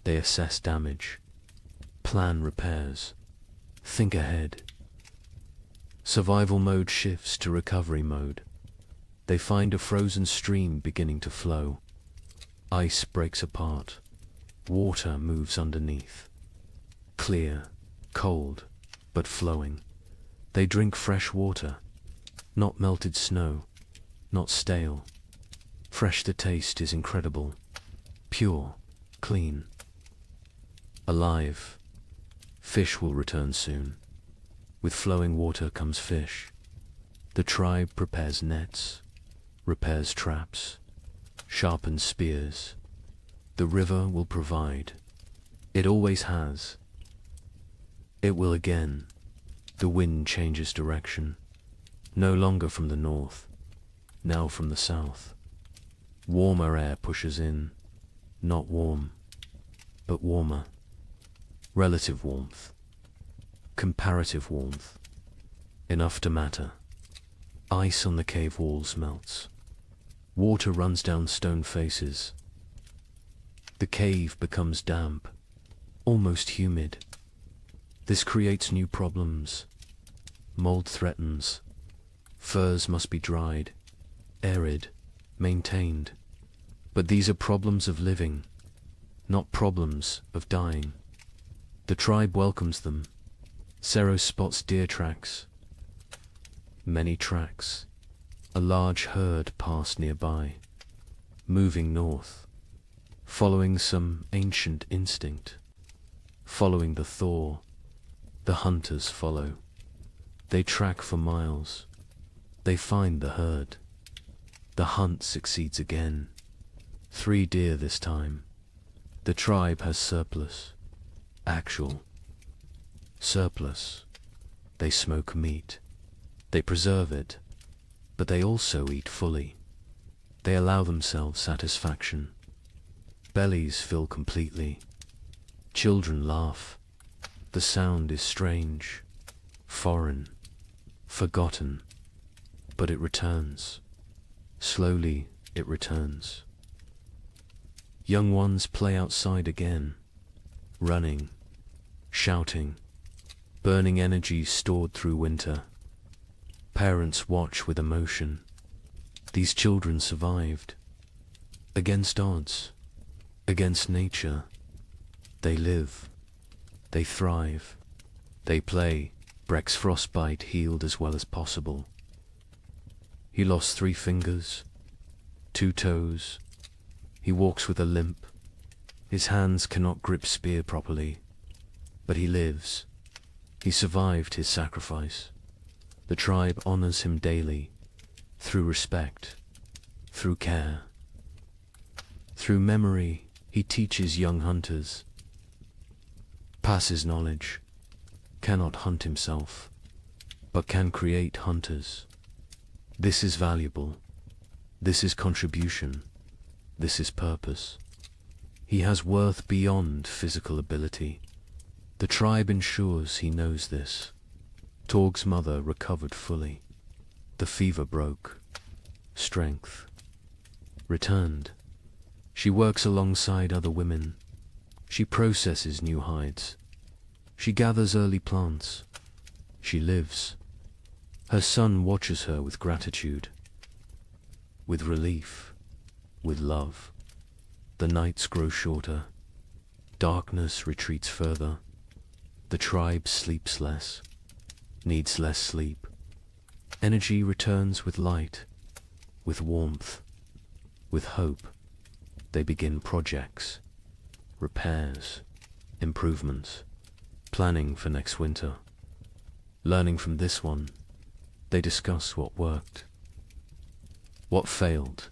They assess damage, plan repairs, think ahead. Survival mode shifts to recovery mode. They find a frozen stream beginning to flow. Ice breaks apart. Water moves underneath. Clear, cold, but flowing. They drink fresh water, not melted snow, not stale. Fresh, the taste is incredible. Pure, clean, alive. Fish will return soon. With flowing water comes fish. The tribe prepares nets, repairs traps, sharpened spears. The river will provide. It always has. It will again. The wind changes direction, no longer from the north, now from the south. Warmer air pushes in, not warm, but warmer. Relative warmth, comparative warmth, enough to matter. Ice on the cave walls melts. Water runs down stone faces. The cave becomes damp, almost humid. This creates new problems. Mold threatens. Furs must be dried, arid, maintained. But these are problems of living, not problems of dying. The tribe welcomes them. Sero spots deer tracks. Many tracks. A large herd pass nearby, moving north, following some ancient instinct, following the thaw. The hunters follow. They track for miles. They find the herd. The hunt succeeds again. 3 deer this time. The tribe has surplus. Actual. Surplus. They smoke meat. They preserve it. But they also eat fully. They allow themselves satisfaction. Bellies fill completely. Children laugh. The sound is strange, foreign, forgotten, but it returns. Slowly it returns. Young ones play outside again, running, shouting, burning energy stored through winter. Parents watch with emotion. These children survived. Against odds, against nature, they live. They thrive. They play. Breck's frostbite healed as well as possible. He lost 3 fingers, 2 toes. He walks with a limp. His hands cannot grip spear properly. But he lives. He survived his sacrifice. The tribe honors him daily, through respect, through care. Through memory, he teaches young hunters. Passes knowledge, cannot hunt himself, but can create hunters. This is valuable. This is contribution. This is purpose. He has worth beyond physical ability. The tribe ensures he knows this. Torg's mother recovered fully. The fever broke. Strength returned. She works alongside other women. She processes new hides. She gathers early plants. She lives. Her son watches her with gratitude, with relief, with love. The nights grow shorter. Darkness retreats further. The tribe sleeps less, needs less sleep. Energy returns with light, with warmth, with hope. They begin projects, repairs, improvements, planning for next winter. Learning from this one, they discuss what worked, what failed,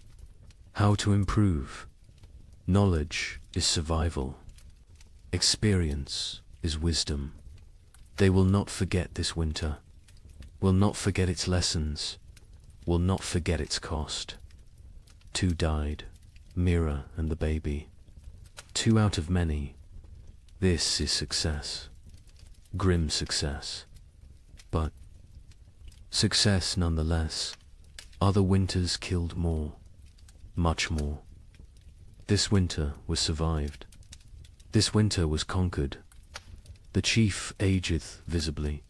how to improve. Knowledge is survival. Experience is wisdom. They will not forget this winter, will not forget its lessons, will not forget its cost. 2 died, Mira and the baby. 2 out of many. This is success. Grim success. But success nonetheless. Other winters killed more, much more. This winter was survived. This winter was conquered. The chief ageth visibly.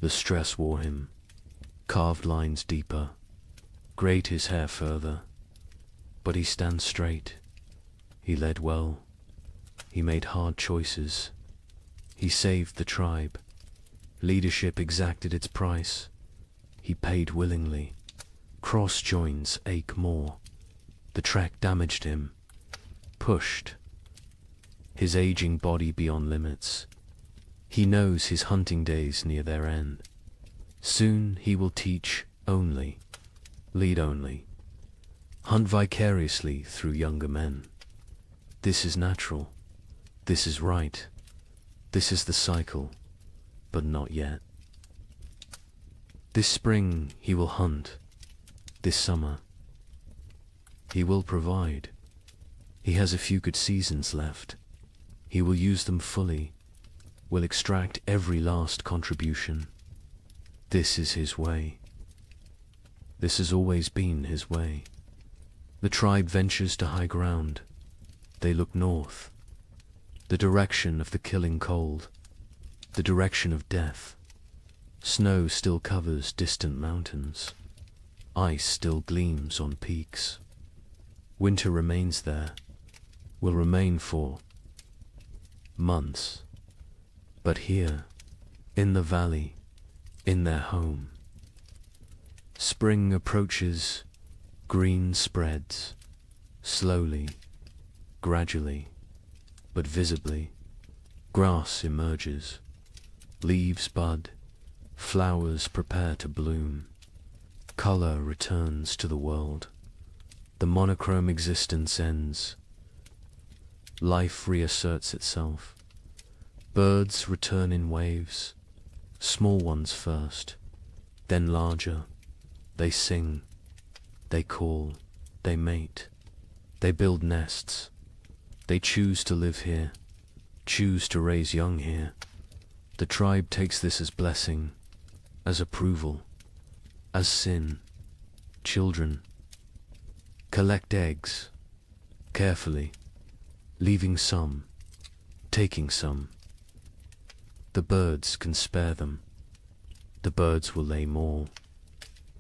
The stress wore him. Carved lines deeper. Grayed his hair further. But he stands straight. He led well. He made hard choices. He saved the tribe. Leadership exacted its price. He paid willingly. Cross joins ache more. The track damaged him. Pushed. His aging body beyond limits. He knows his hunting days near their end. Soon he will teach only. Lead only. hunt vicariously through younger men. This is natural. This is right. This is the cycle, but not yet. This spring he will hunt. This summer he will provide. He has a few good seasons left. He will use them fully, will extract every last contribution. This is his way. This has always been his way. The tribe ventures to high ground. They look north, the direction of the killing cold, the direction of death. Snow still covers distant mountains. Ice still gleams on peaks. Winter remains there, will remain for months. But here, in the valley, in their home, spring approaches, green spreads, slowly, gradually, but visibly. Grass emerges, leaves bud, flowers prepare to bloom. Color returns to the world. The monochrome existence ends. Life reasserts itself. Birds return in waves, small ones first, then larger. They sing, they call, they mate, they build nests. They choose to live here, choose to raise young here. The tribe takes this as blessing, as approval, as sin. Children collect eggs, carefully, leaving some, taking some. The birds can spare them. The birds will lay more.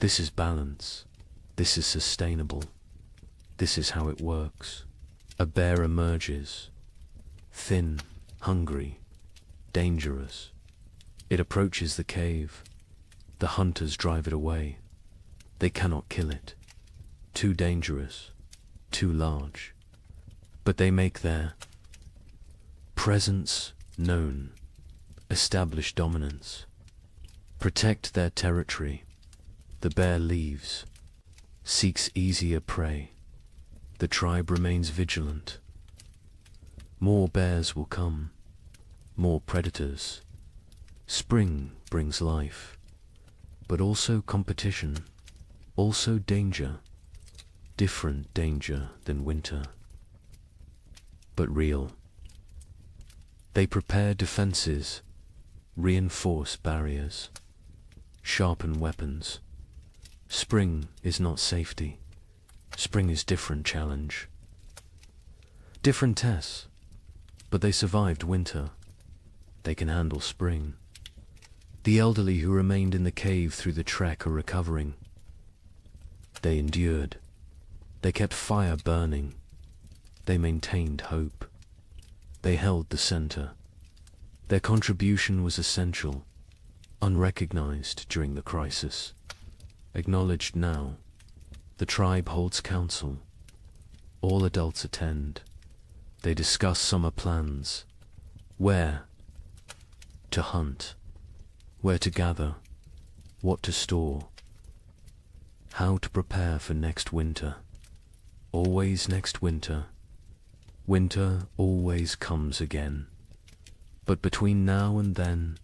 This is balance. This is sustainable. This is how it works. A bear emerges, thin, hungry, dangerous. It approaches the cave. The hunters drive it away. They cannot kill it. Too dangerous, too large. But they make their presence known, establish dominance, protect their territory. The bear leaves, seeks easier prey. The tribe remains vigilant. More bears will come, more predators. Spring brings life, but also competition, also danger, different danger than winter, but real. They prepare defenses, reinforce barriers, sharpen weapons. Spring is not safety. Spring is different challenge. Different tests, but they survived winter. They can handle spring. The elderly who remained in the cave through the trek are recovering. They endured. They kept fire burning. They maintained hope. They held the center. Their contribution was essential, unrecognized during the crisis, acknowledged now. The tribe holds council. All adults attend. They discuss summer plans. Where to hunt, where to gather, what to store, how to prepare for next winter. Always next winter. Winter always comes again. But between now and then,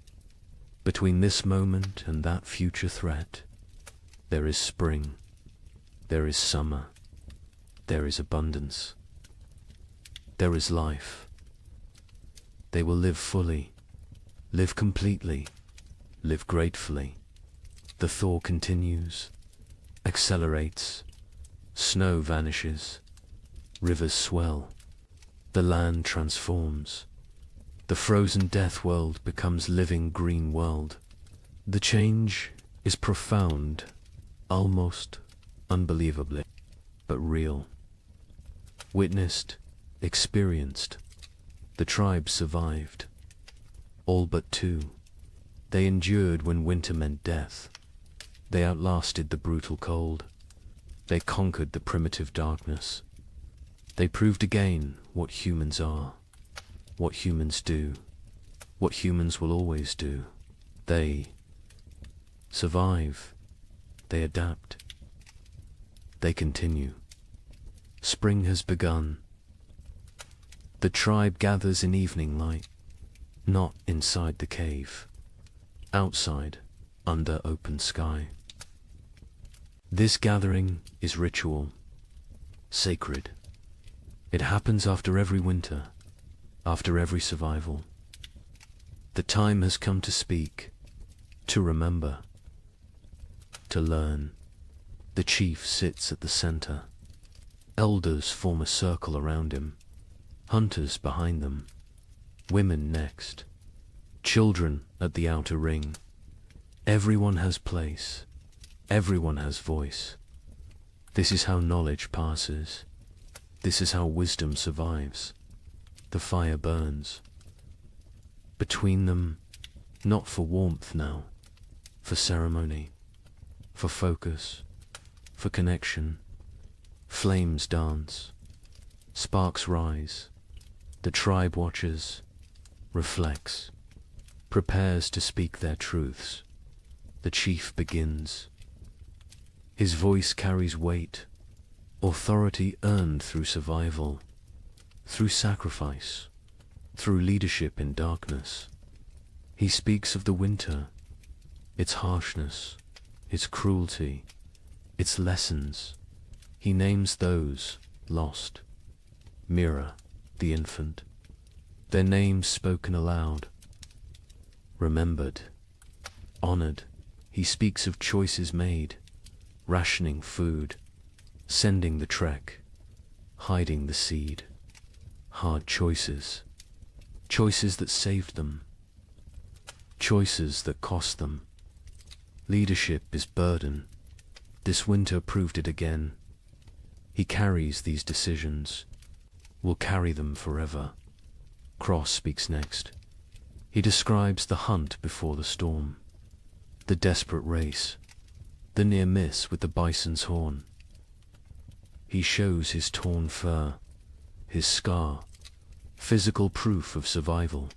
between this moment and that future threat, there is spring. There is summer. There is abundance. There is life. They will live fully, live completely, live gratefully. The thaw continues, accelerates, snow vanishes, rivers swell, the land transforms. The frozen death world becomes living green world. The change is profound, almost unbelievably, but real. Witnessed, experienced. The tribe survived. All but two. They endured when winter meant death. They outlasted the brutal cold. They conquered the primitive darkness. They proved again what humans are, what humans do, what humans will always do. They survive. They adapt. They continue. Spring has begun. The tribe gathers in evening light, not inside the cave, outside, under open sky. This gathering is ritual, sacred. It happens after every winter, after every survival. The time has come to speak, to remember, to learn. The chief sits at the center. Elders form a circle around him, hunters behind them, women next, children at the outer ring. Everyone has place, everyone has voice. This is how knowledge passes. This is how wisdom survives. The fire burns. Between them, not for warmth now, for ceremony, for focus, for connection. Flames dance, sparks rise. The tribe watches, reflects, prepares to speak their truths. The chief begins. His voice carries weight, authority earned through survival, through sacrifice, through leadership in darkness. He speaks of the winter, its harshness, its cruelty, its lessons. He names those lost. Mira, the infant, their names spoken aloud, remembered, honored. He speaks of choices made, rationing food, sending the trek, hiding the seed. Hard choices, choices that saved them, choices that cost them. Leadership is burden. This winter proved it again. He carries these decisions, will carry them forever. Cross speaks next. He describes the hunt before the storm, the desperate race, the near miss with the bison's horn. He shows his torn fur, his scar, physical proof of survival,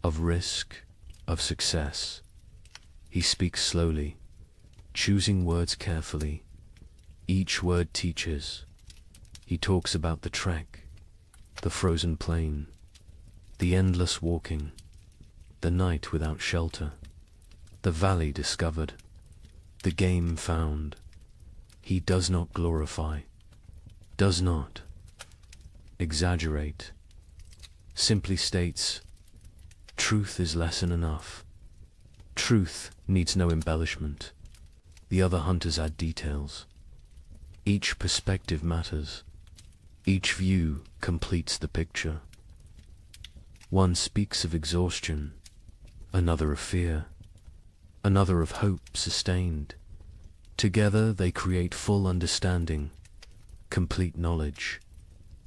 of risk, of success. He speaks slowly, choosing words carefully. Each word teaches. He talks about the trek, the frozen plain, the endless walking, the night without shelter, the valley discovered, the game found. He does not glorify, does not exaggerate, simply states, truth is lesson enough. Truth needs no embellishment. The other hunters add details. Each perspective matters. Each view completes the picture. One speaks of exhaustion, another of fear, another of hope sustained. Together they create full understanding, complete knowledge,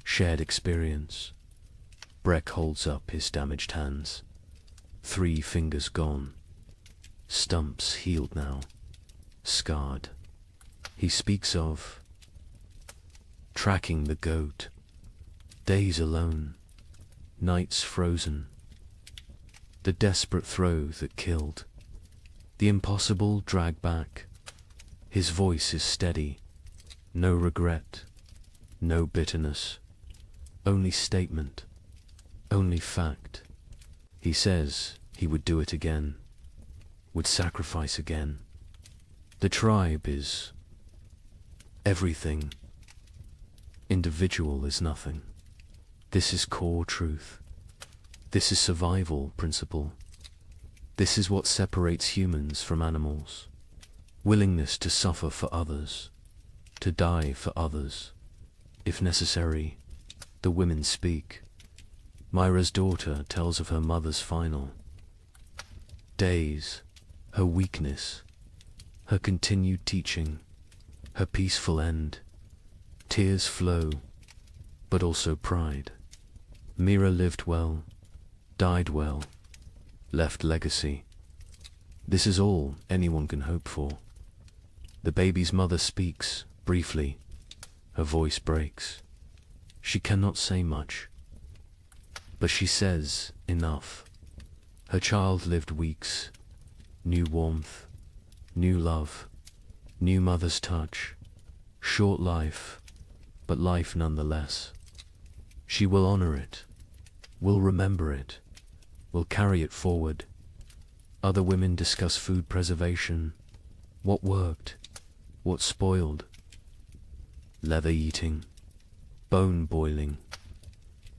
shared experience. Breck holds up his damaged hands. 3 fingers gone. Stumps healed now, scarred. He speaks of tracking the goat, days alone, nights frozen, the desperate throw that killed, the impossible drag back. His voice is steady, no regret, no bitterness, only statement, only fact. He says he would do it again, would sacrifice again. The tribe is everything. Individual is nothing. This is core truth. This is survival principle. This is what separates humans from animals. Willingness to suffer for others, to die for others. If necessary, the women speak. Myra's daughter tells of her mother's final days, her weakness, her continued teaching, her peaceful end. Tears flow, but also pride. Mira lived well, died well, left legacy. This is all anyone can hope for. The baby's mother speaks, briefly. Her voice breaks. She cannot say much, but she says enough. Her child lived weeks, new warmth, new love, new mother's touch, short life, but life nonetheless. She will honor it, will remember it, will carry it forward. Other women discuss food preservation, what worked, what spoiled, leather eating, bone boiling,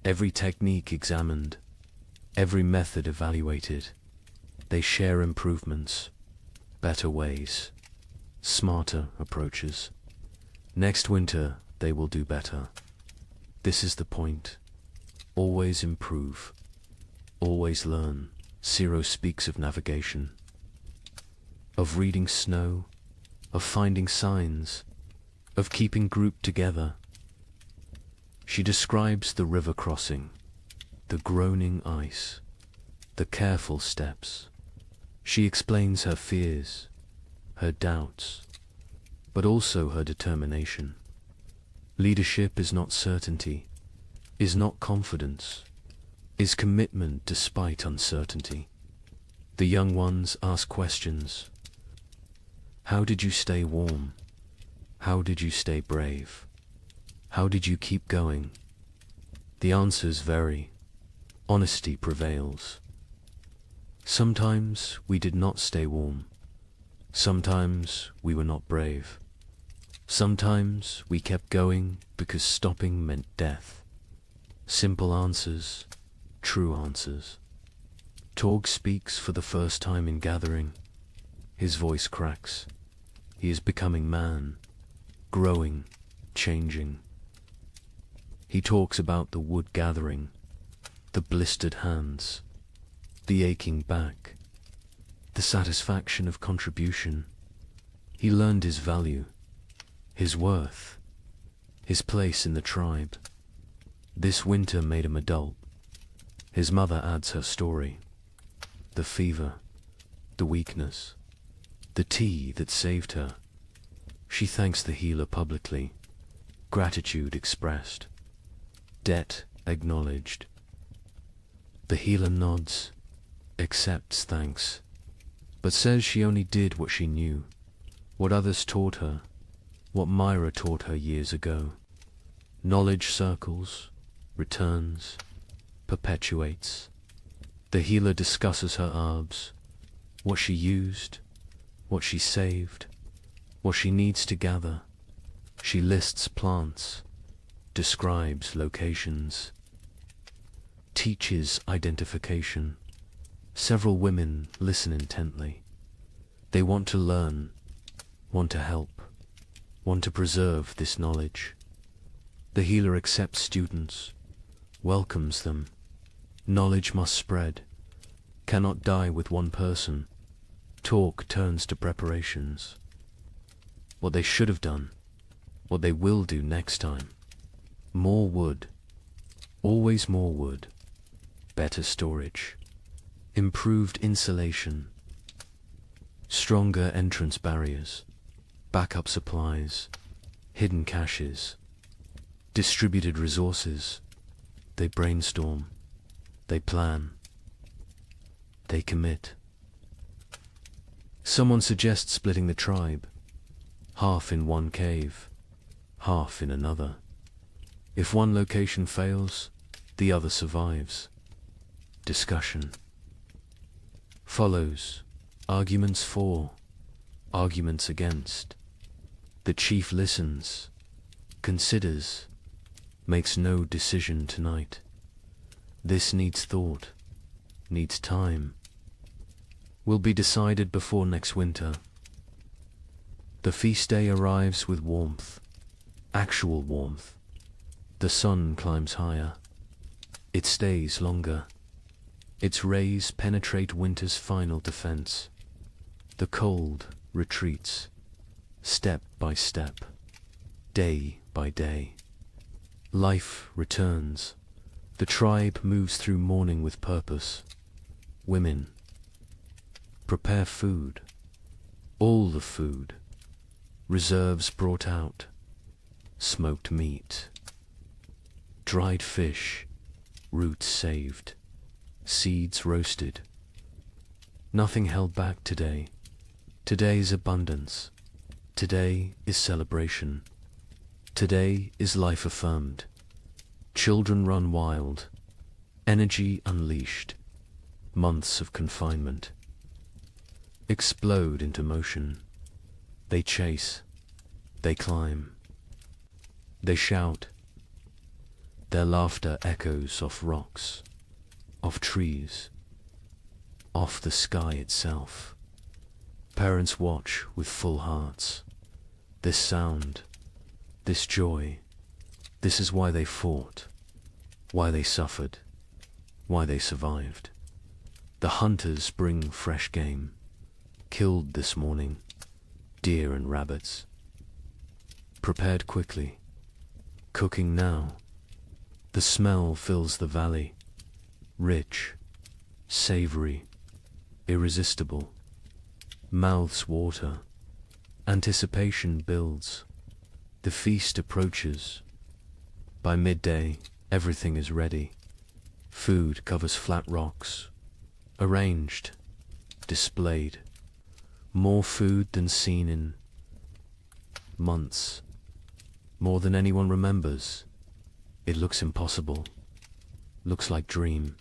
every technique examined, every method evaluated. They share improvements, better ways, smarter approaches. Next winter, they will do better. This is the point. Always improve. Always learn. Ciro speaks of navigation, of reading snow, of finding signs, of keeping group together. She describes the river crossing, the groaning ice, the careful steps. She explains her fears, her doubts, but also her determination. Leadership is not certainty, is not confidence, is commitment despite uncertainty. The young ones ask questions. How did you stay warm? How did you stay brave? How did you keep going? The answers vary. Honesty prevails. Sometimes we did not stay warm. Sometimes we were not brave. Sometimes we kept going because stopping meant death. Simple answers, true answers. Torg speaks for the first time in gathering. His voice cracks. He is becoming man, growing, changing. He talks about the wood gathering, the blistered hands, the aching back, the satisfaction of contribution. He learned his value, his worth, his place in the tribe. This winter made him adult. His mother adds her story. The fever, the weakness, the tea that saved her. She thanks the healer publicly. Gratitude expressed. Debt acknowledged. The healer nods, accepts thanks, but says she only did what she knew, what others taught her, what Myra taught her years ago. Knowledge circles, returns, perpetuates. The healer discusses her herbs, what she used, what she saved, what she needs to gather. She lists plants, describes locations, teaches identification. Several women listen intently. They want to learn, want to help, want to preserve this knowledge. The healer accepts students, welcomes them. Knowledge must spread, cannot die with one person. Talk turns to preparations. What they should have done, what they will do next time. More wood, always more wood. Better storage, improved insulation, stronger entrance barriers, backup supplies, hidden caches, distributed resources. They brainstorm, they plan, they commit. Someone suggests splitting the tribe, half in one cave, half in another. If one location fails, the other survives. Discussion follows. Arguments for, arguments against. The chief listens, considers, makes no decision tonight. This needs thought, needs time. Will be decided before next winter. The feast day arrives with warmth, actual warmth. The sun climbs higher. It stays longer. Its rays penetrate winter's final defense. The cold retreats, step by step, day by day. Life returns. The tribe moves through mourning with purpose. Women prepare food, all the food. Reserves brought out, smoked meat, dried fish, roots saved, seeds roasted. Nothing held back today. Today's abundance. Today is celebration. Today is life affirmed. Children run wild, energy unleashed. Months of confinement explode into motion. They chase, they climb, they shout. Their laughter echoes off rocks, off trees, off the sky itself. Parents watch with full hearts. This sound, this joy, this is why they fought, why they suffered, why they survived. The hunters bring fresh game, killed this morning, deer and rabbits. Prepared quickly, cooking now. The smell fills the valley, rich, savory, irresistible. Mouths water, anticipation builds. The feast approaches. By midday, everything is ready. Food covers flat rocks, arranged, displayed. More food than seen in months, more than anyone remembers. It looks impossible, looks like dream,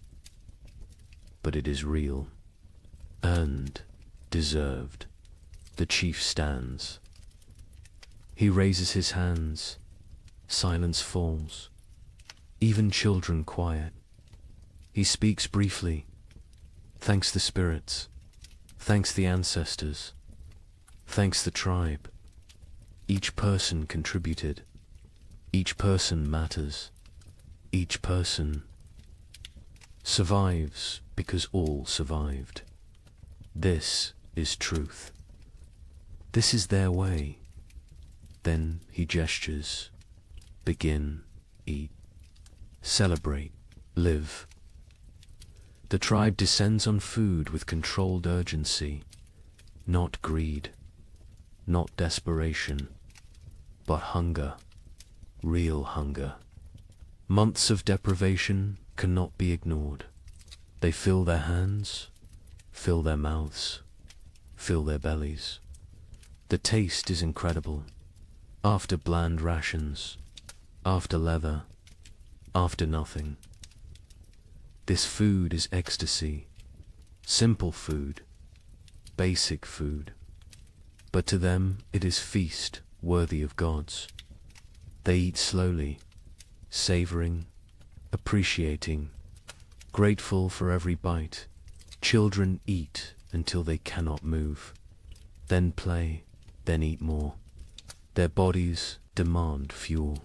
but it is real, earned, deserved. The chief stands. He raises his hands, silence falls, even children quiet. He speaks briefly, thanks the spirits, thanks the ancestors, thanks the tribe. Each person contributed, each person matters, each person survives because all survived. This is truth. This is their way. Then he gestures. Begin, eat, celebrate, live. The tribe descends on food with controlled urgency, not greed, not desperation, but hunger, real hunger. Months of deprivation cannot be ignored. They fill their hands, fill their mouths, fill their bellies. The taste is incredible. After bland rations, after leather, after nothing. This food is ecstasy, simple food, basic food. But to them it is feast worthy of gods. They eat slowly, savoring, appreciating, grateful for every bite. Children eat until they cannot move, then play, then eat more. Their bodies demand fuel,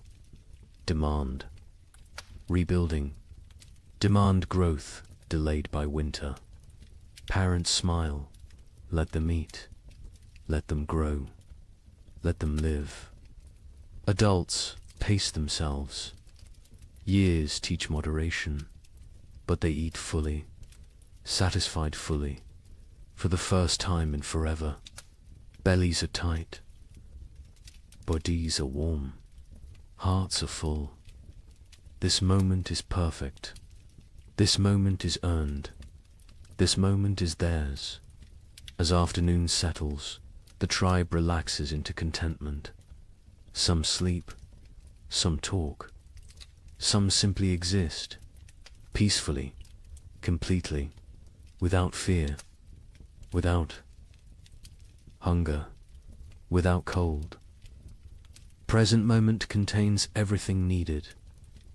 demand rebuilding, demand growth delayed by winter. Parents smile, let them eat, let them grow, let them live. Adults pace themselves. Years teach moderation, but they eat fully, satisfied fully, for the first time in forever. Bellies are tight, bodies are warm, hearts are full. This moment is perfect. This moment is earned. This moment is theirs. As afternoon settles, the tribe relaxes into contentment. Some sleep, some talk, some simply exist, peacefully, completely, without fear, without hunger, without cold. Present moment contains everything needed.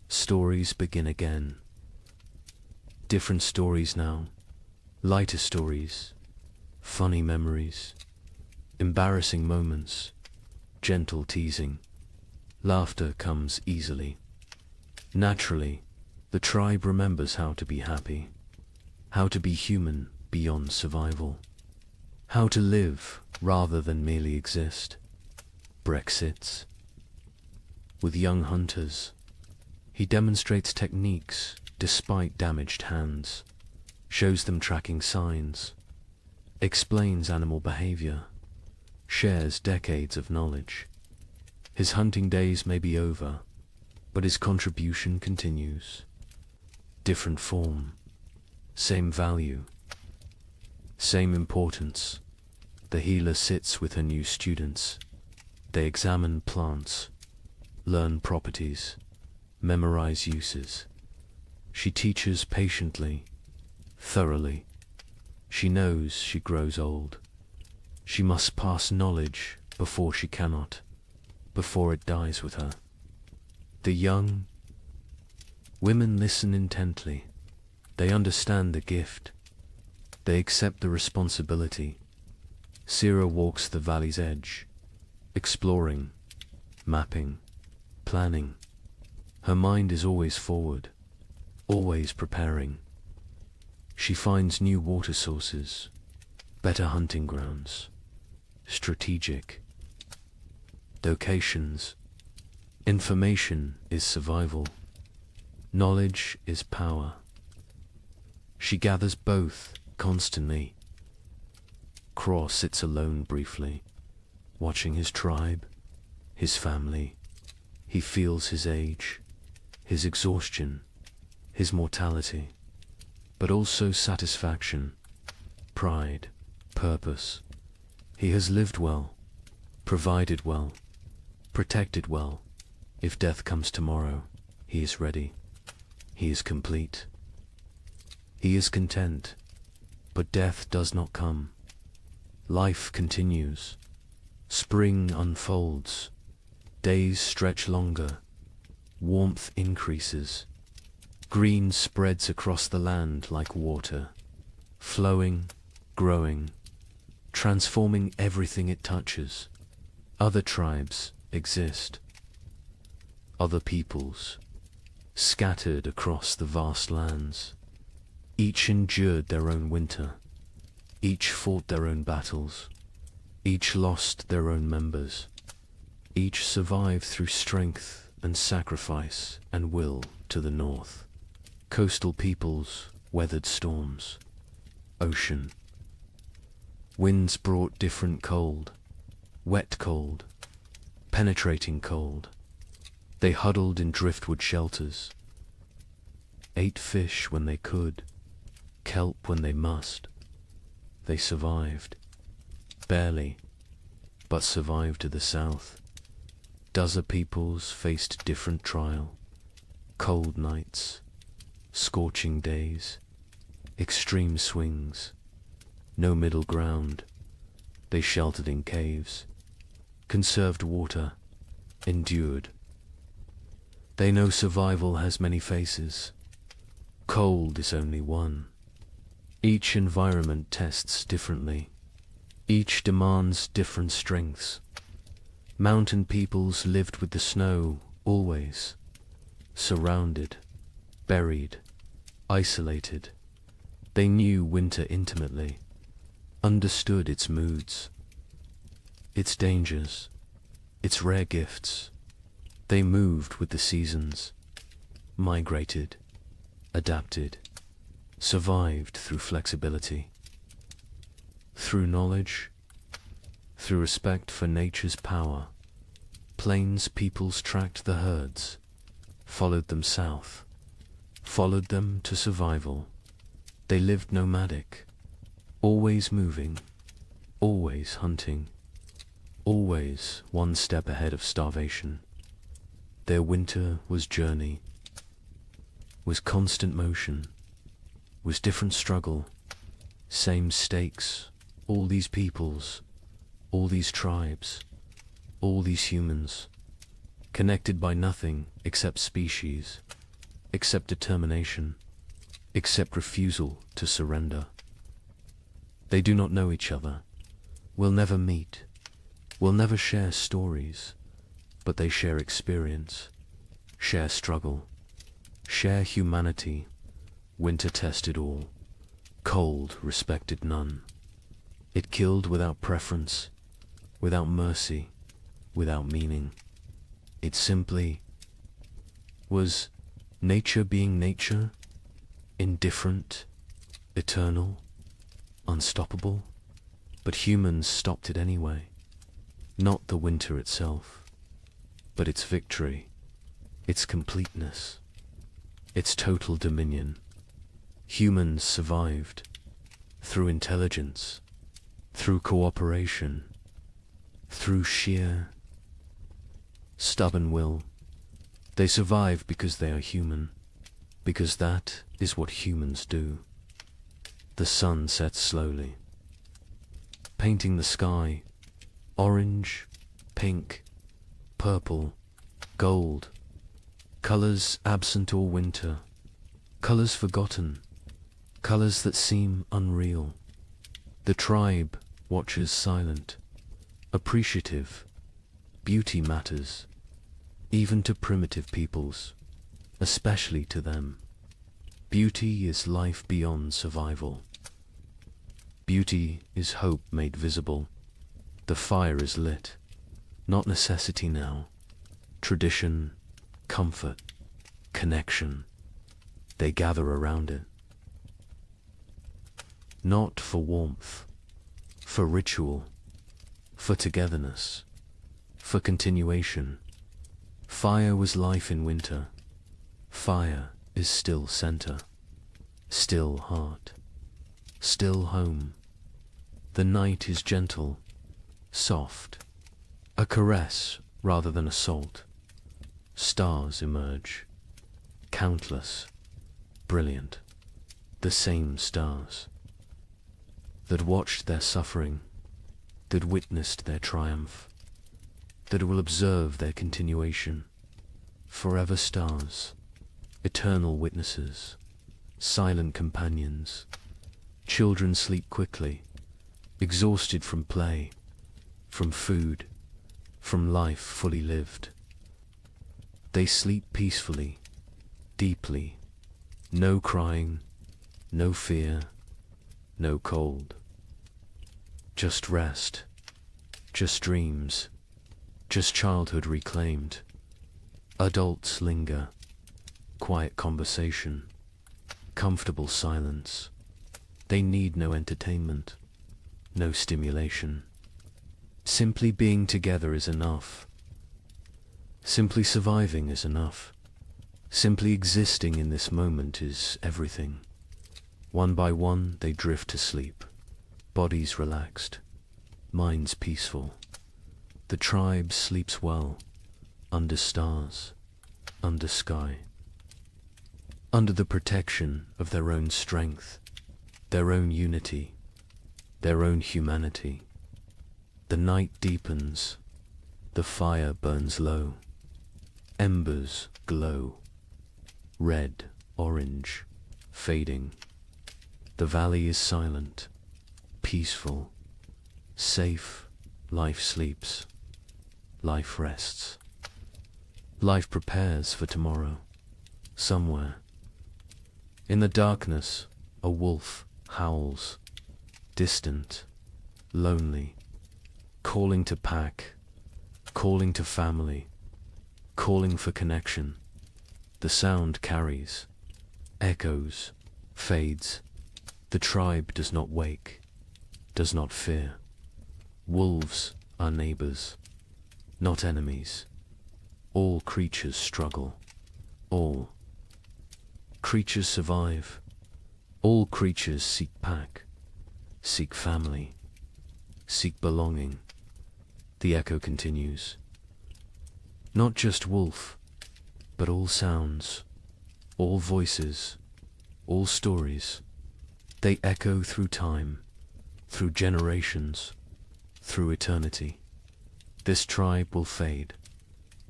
Stories begin again. Different stories now, lighter stories, funny memories, embarrassing moments, gentle teasing. Laughter comes easily. Naturally, the tribe remembers how to be happy, how to be human beyond survival, how to live rather than merely exist. Brexits. With young hunters, he demonstrates techniques despite damaged hands, shows them tracking signs, explains animal behavior, shares decades of knowledge. His hunting days may be over, but his contribution continues. Different form, same value, same importance. The healer sits with her new students. They examine plants, learn properties, memorize uses. She teaches patiently, thoroughly. She knows she grows old. She must pass knowledge before she cannot, before it dies with her. The young women listen intently. They understand the gift. They accept the responsibility. Sira walks the valley's edge, exploring, mapping, planning. Her mind is always forward, always preparing. She finds new water sources, better hunting grounds, strategic locations. Information is survival. Knowledge is power. She gathers both constantly. Craw sits alone briefly, watching his tribe, his family. He feels his age, his exhaustion, his mortality, but also satisfaction, pride, purpose. He has lived well, provided well, protected well. If death comes tomorrow, he is ready. He is complete. He is content, but death does not come. Life continues. Spring unfolds. Days stretch longer. Warmth increases. Green spreads across the land like water, flowing, growing, transforming everything it touches. Other tribes exist. Other peoples, scattered across the vast lands. Each endured their own winter. Each fought their own battles. Each lost their own members. Each survived through strength and sacrifice and will to the north. Coastal peoples weathered storms. Ocean. Winds brought different cold. Wet cold. Penetrating cold. They huddled in driftwood shelters. Ate fish when they could. Kelp when they must. They survived. Barely, but survived to the south. Dozen peoples faced different trial. Cold nights, scorching days, extreme swings, no middle ground. They sheltered in caves, conserved water, endured. They know survival has many faces. Cold is only one. Each environment tests differently. Each demands different strengths. Mountain peoples lived with the snow, always. Surrounded, buried, isolated. They knew winter intimately, understood its moods, its dangers, its rare gifts. They moved with the seasons, migrated, adapted, survived through flexibility. Through knowledge, through respect for nature's power, plains peoples tracked the herds, followed them south, followed them to survival. They lived nomadic, always moving, always hunting, always one step ahead of starvation. Their winter was journey, was constant motion, was different struggle, same stakes. All these peoples, all these tribes, all these humans, connected by nothing except species, except determination, except refusal to surrender. They do not know each other, will never meet, will never share stories, but they share experience, share struggle, share humanity. Winter tested all, cold respected none. It killed without preference, without mercy, without meaning. It simply was nature being nature, indifferent, eternal, unstoppable, but humans stopped it anyway. Not the winter itself, but its victory, its completeness, its total dominion. Humans survived through intelligence, through cooperation, through sheer stubborn will, They survive because they are human, because that is what humans do. The sun sets slowly, painting the sky orange, pink, purple, gold, colors absent all winter, colors forgotten, colors that seem unreal. The tribe watches silent, appreciative. Beauty matters, even to primitive peoples, especially to them. Beauty is life beyond survival. Beauty is hope made visible. The fire is lit, not necessity now. Tradition, comfort, connection. They gather around it. Not for warmth, for ritual, for togetherness, for continuation. Fire was life in winter. Fire is still center, still heart, still home. The night is gentle, soft, a caress rather than assault. Stars emerge, countless, brilliant, the same stars that watched their suffering, that witnessed their triumph, that will observe their continuation. Forever stars, eternal witnesses, silent companions. Children sleep quickly, exhausted from play, from food, from life fully lived. They sleep peacefully, deeply, no crying, no fear, no cold. Just rest, just dreams, just childhood reclaimed. Adults linger, quiet conversation, comfortable silence. They need no entertainment, no stimulation. Simply being together is enough. Simply surviving is enough. Simply existing in this moment is everything. One by one they drift to sleep, bodies relaxed, minds peaceful. The tribe sleeps well, under stars, under sky, under the protection of their own strength, their own unity, their own humanity. The night deepens, the fire burns low, embers glow, red, orange, fading. The valley is silent, peaceful, safe. Life sleeps, life rests. Life prepares for tomorrow, somewhere. In the darkness, a wolf howls, distant, lonely, calling to pack, calling to family, calling for connection. The sound carries, echoes, fades. The tribe does not wake, does not fear. Wolves are neighbors, not enemies. All creatures struggle. All creatures survive. All creatures seek pack, seek family, seek belonging. The echo continues. Not just wolf, but all sounds, all voices, all stories. They echo through time, through generations, through eternity. This tribe will fade.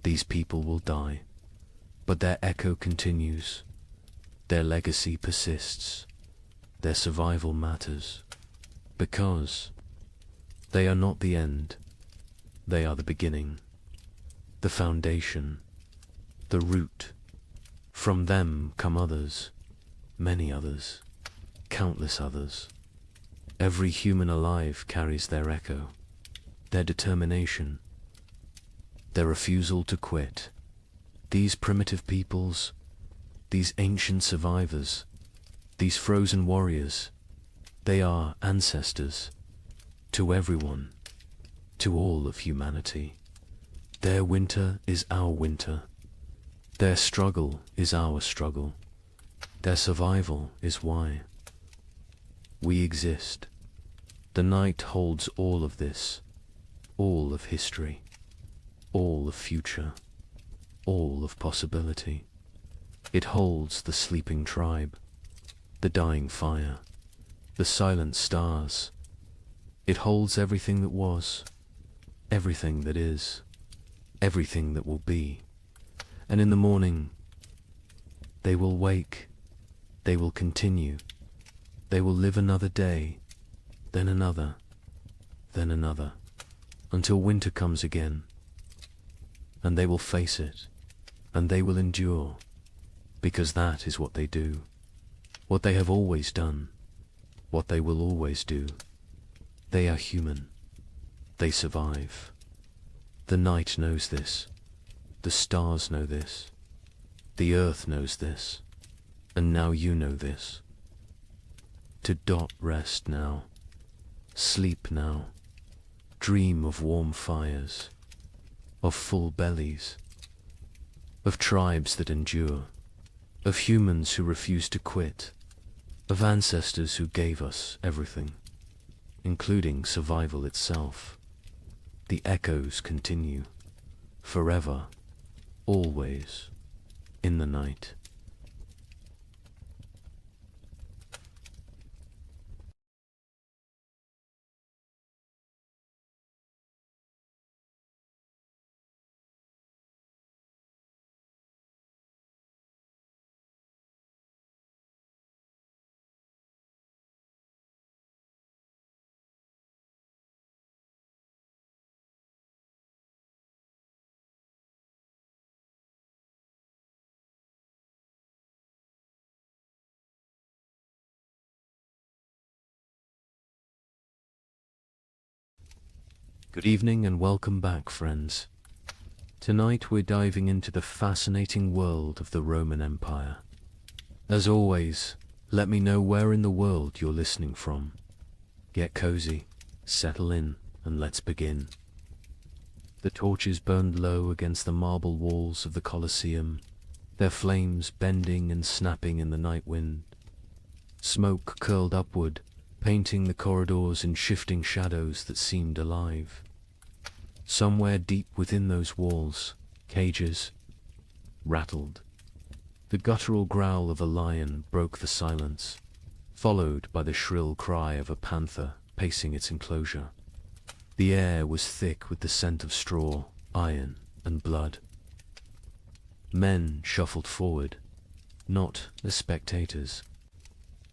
These people will die. But their echo continues. Their legacy persists. Their survival matters. Because they are not the end. They are the beginning, the foundation, the root. From them come others, many others, countless others. Every human alive carries their echo, their determination, their refusal to quit. These primitive peoples, these ancient survivors, these frozen warriors, they are ancestors to everyone, to all of humanity. Their winter is our winter. Their struggle is our struggle. Their survival is why we exist. The night holds all of this, all of history, all of future. all of possibility. It holds the sleeping tribe, the dying fire, the silent stars. It holds everything that was, everything that is, everything that will be. And in the morning, they will wake, they will continue, they will live another day, then another, until winter comes again. And they will face it, and they will endure, because that is what they do, what they have always done, what they will always do. They are human. They survive. The night knows this. The stars know this. The earth knows this. And now you know this. To rest now. Sleep now. Dream of warm fires. Of full bellies. Of tribes that endure. Of humans who refuse to quit. Of ancestors who gave us everything, including survival itself. The echoes continue, forever, always, in the night. Good evening and welcome back, friends. Tonight we're diving into the fascinating world of the Roman Empire. As always, let me know where in the world you're listening from. Get cozy, settle in, and let's begin. The torches burned low against the marble walls of the Colosseum, their flames bending and snapping in the night wind. Smoke curled upward, painting the corridors in shifting shadows that seemed alive. Somewhere deep within those walls, cages rattled. The guttural growl of a lion broke the silence, followed by the shrill cry of a panther pacing its enclosure. The air was thick with the scent of straw, iron, and blood. Men shuffled forward, not as spectators,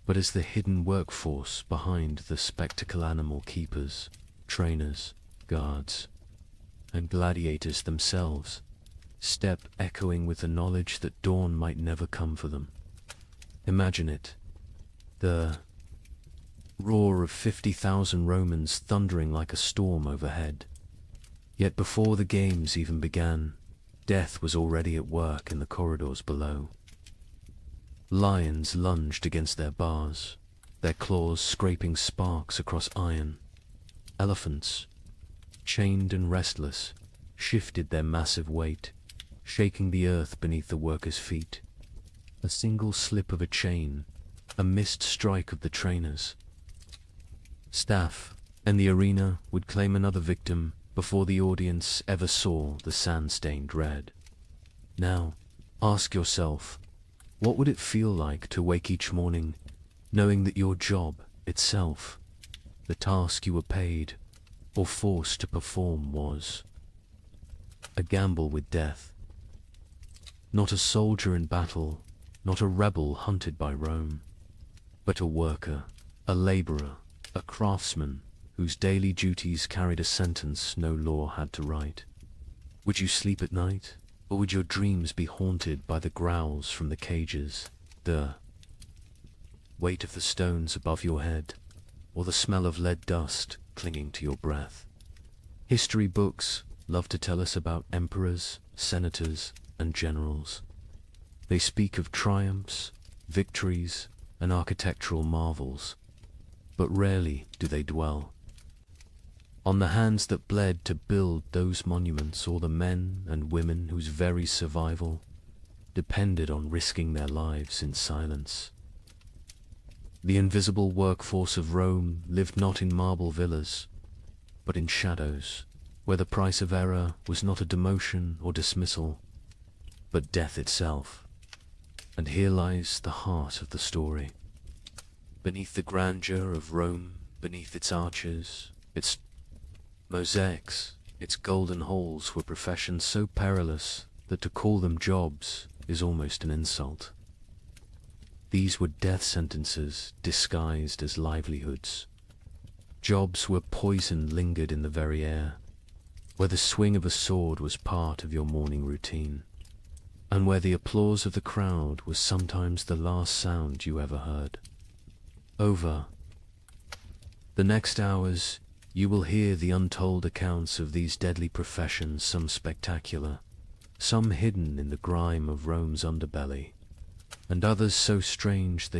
but as the hidden workforce behind the spectacle animal keepers, trainers, guards, and gladiators themselves, step echoing with the knowledge that dawn might never come for them. Imagine it, the roar of 50,000 Romans thundering like a storm overhead. Yet before the games even began, death was already at work in the corridors below. Lions lunged against their bars, their claws scraping sparks across iron. Elephants, chained and restless, shifted their massive weight, shaking the earth beneath the workers' feet. A single slip of a chain, a missed strike of the trainers. Staff and the arena would claim another victim before the audience ever saw the sand-stained red. Now, ask yourself, what would it feel like to wake each morning knowing that your job itself, the task you were paid or forced to perform, was a gamble with death? Not a soldier in battle, not a rebel hunted by Rome, but a worker, a laborer, a craftsman whose daily duties carried a sentence no law had to write. Would you sleep at night? Or would your dreams be haunted by the growls from the cages, the weight of the stones above your head, or the smell of lead dust clinging to your breath? History books love to tell us about emperors, senators, and generals. They speak of triumphs, victories, and architectural marvels, but rarely do they dwell on the hands that bled to build those monuments, or the men and women whose very survival depended on risking their lives in silence. The invisible workforce of Rome lived not in marble villas, but in shadows, where the price of error was not a demotion or dismissal, but death itself. And here lies the heart of the story. Beneath the grandeur of Rome, beneath its arches, its mosaics, its golden halls were professions so perilous that to call them jobs is almost an insult. These were death sentences disguised as livelihoods. Jobs where poison lingered in the very air, where the swing of a sword was part of your morning routine, and where the applause of the crowd was sometimes the last sound you ever heard. Over the next hours, you will hear the untold accounts of these deadly professions, some spectacular, some hidden in the grime of Rome's underbelly, and others so strange they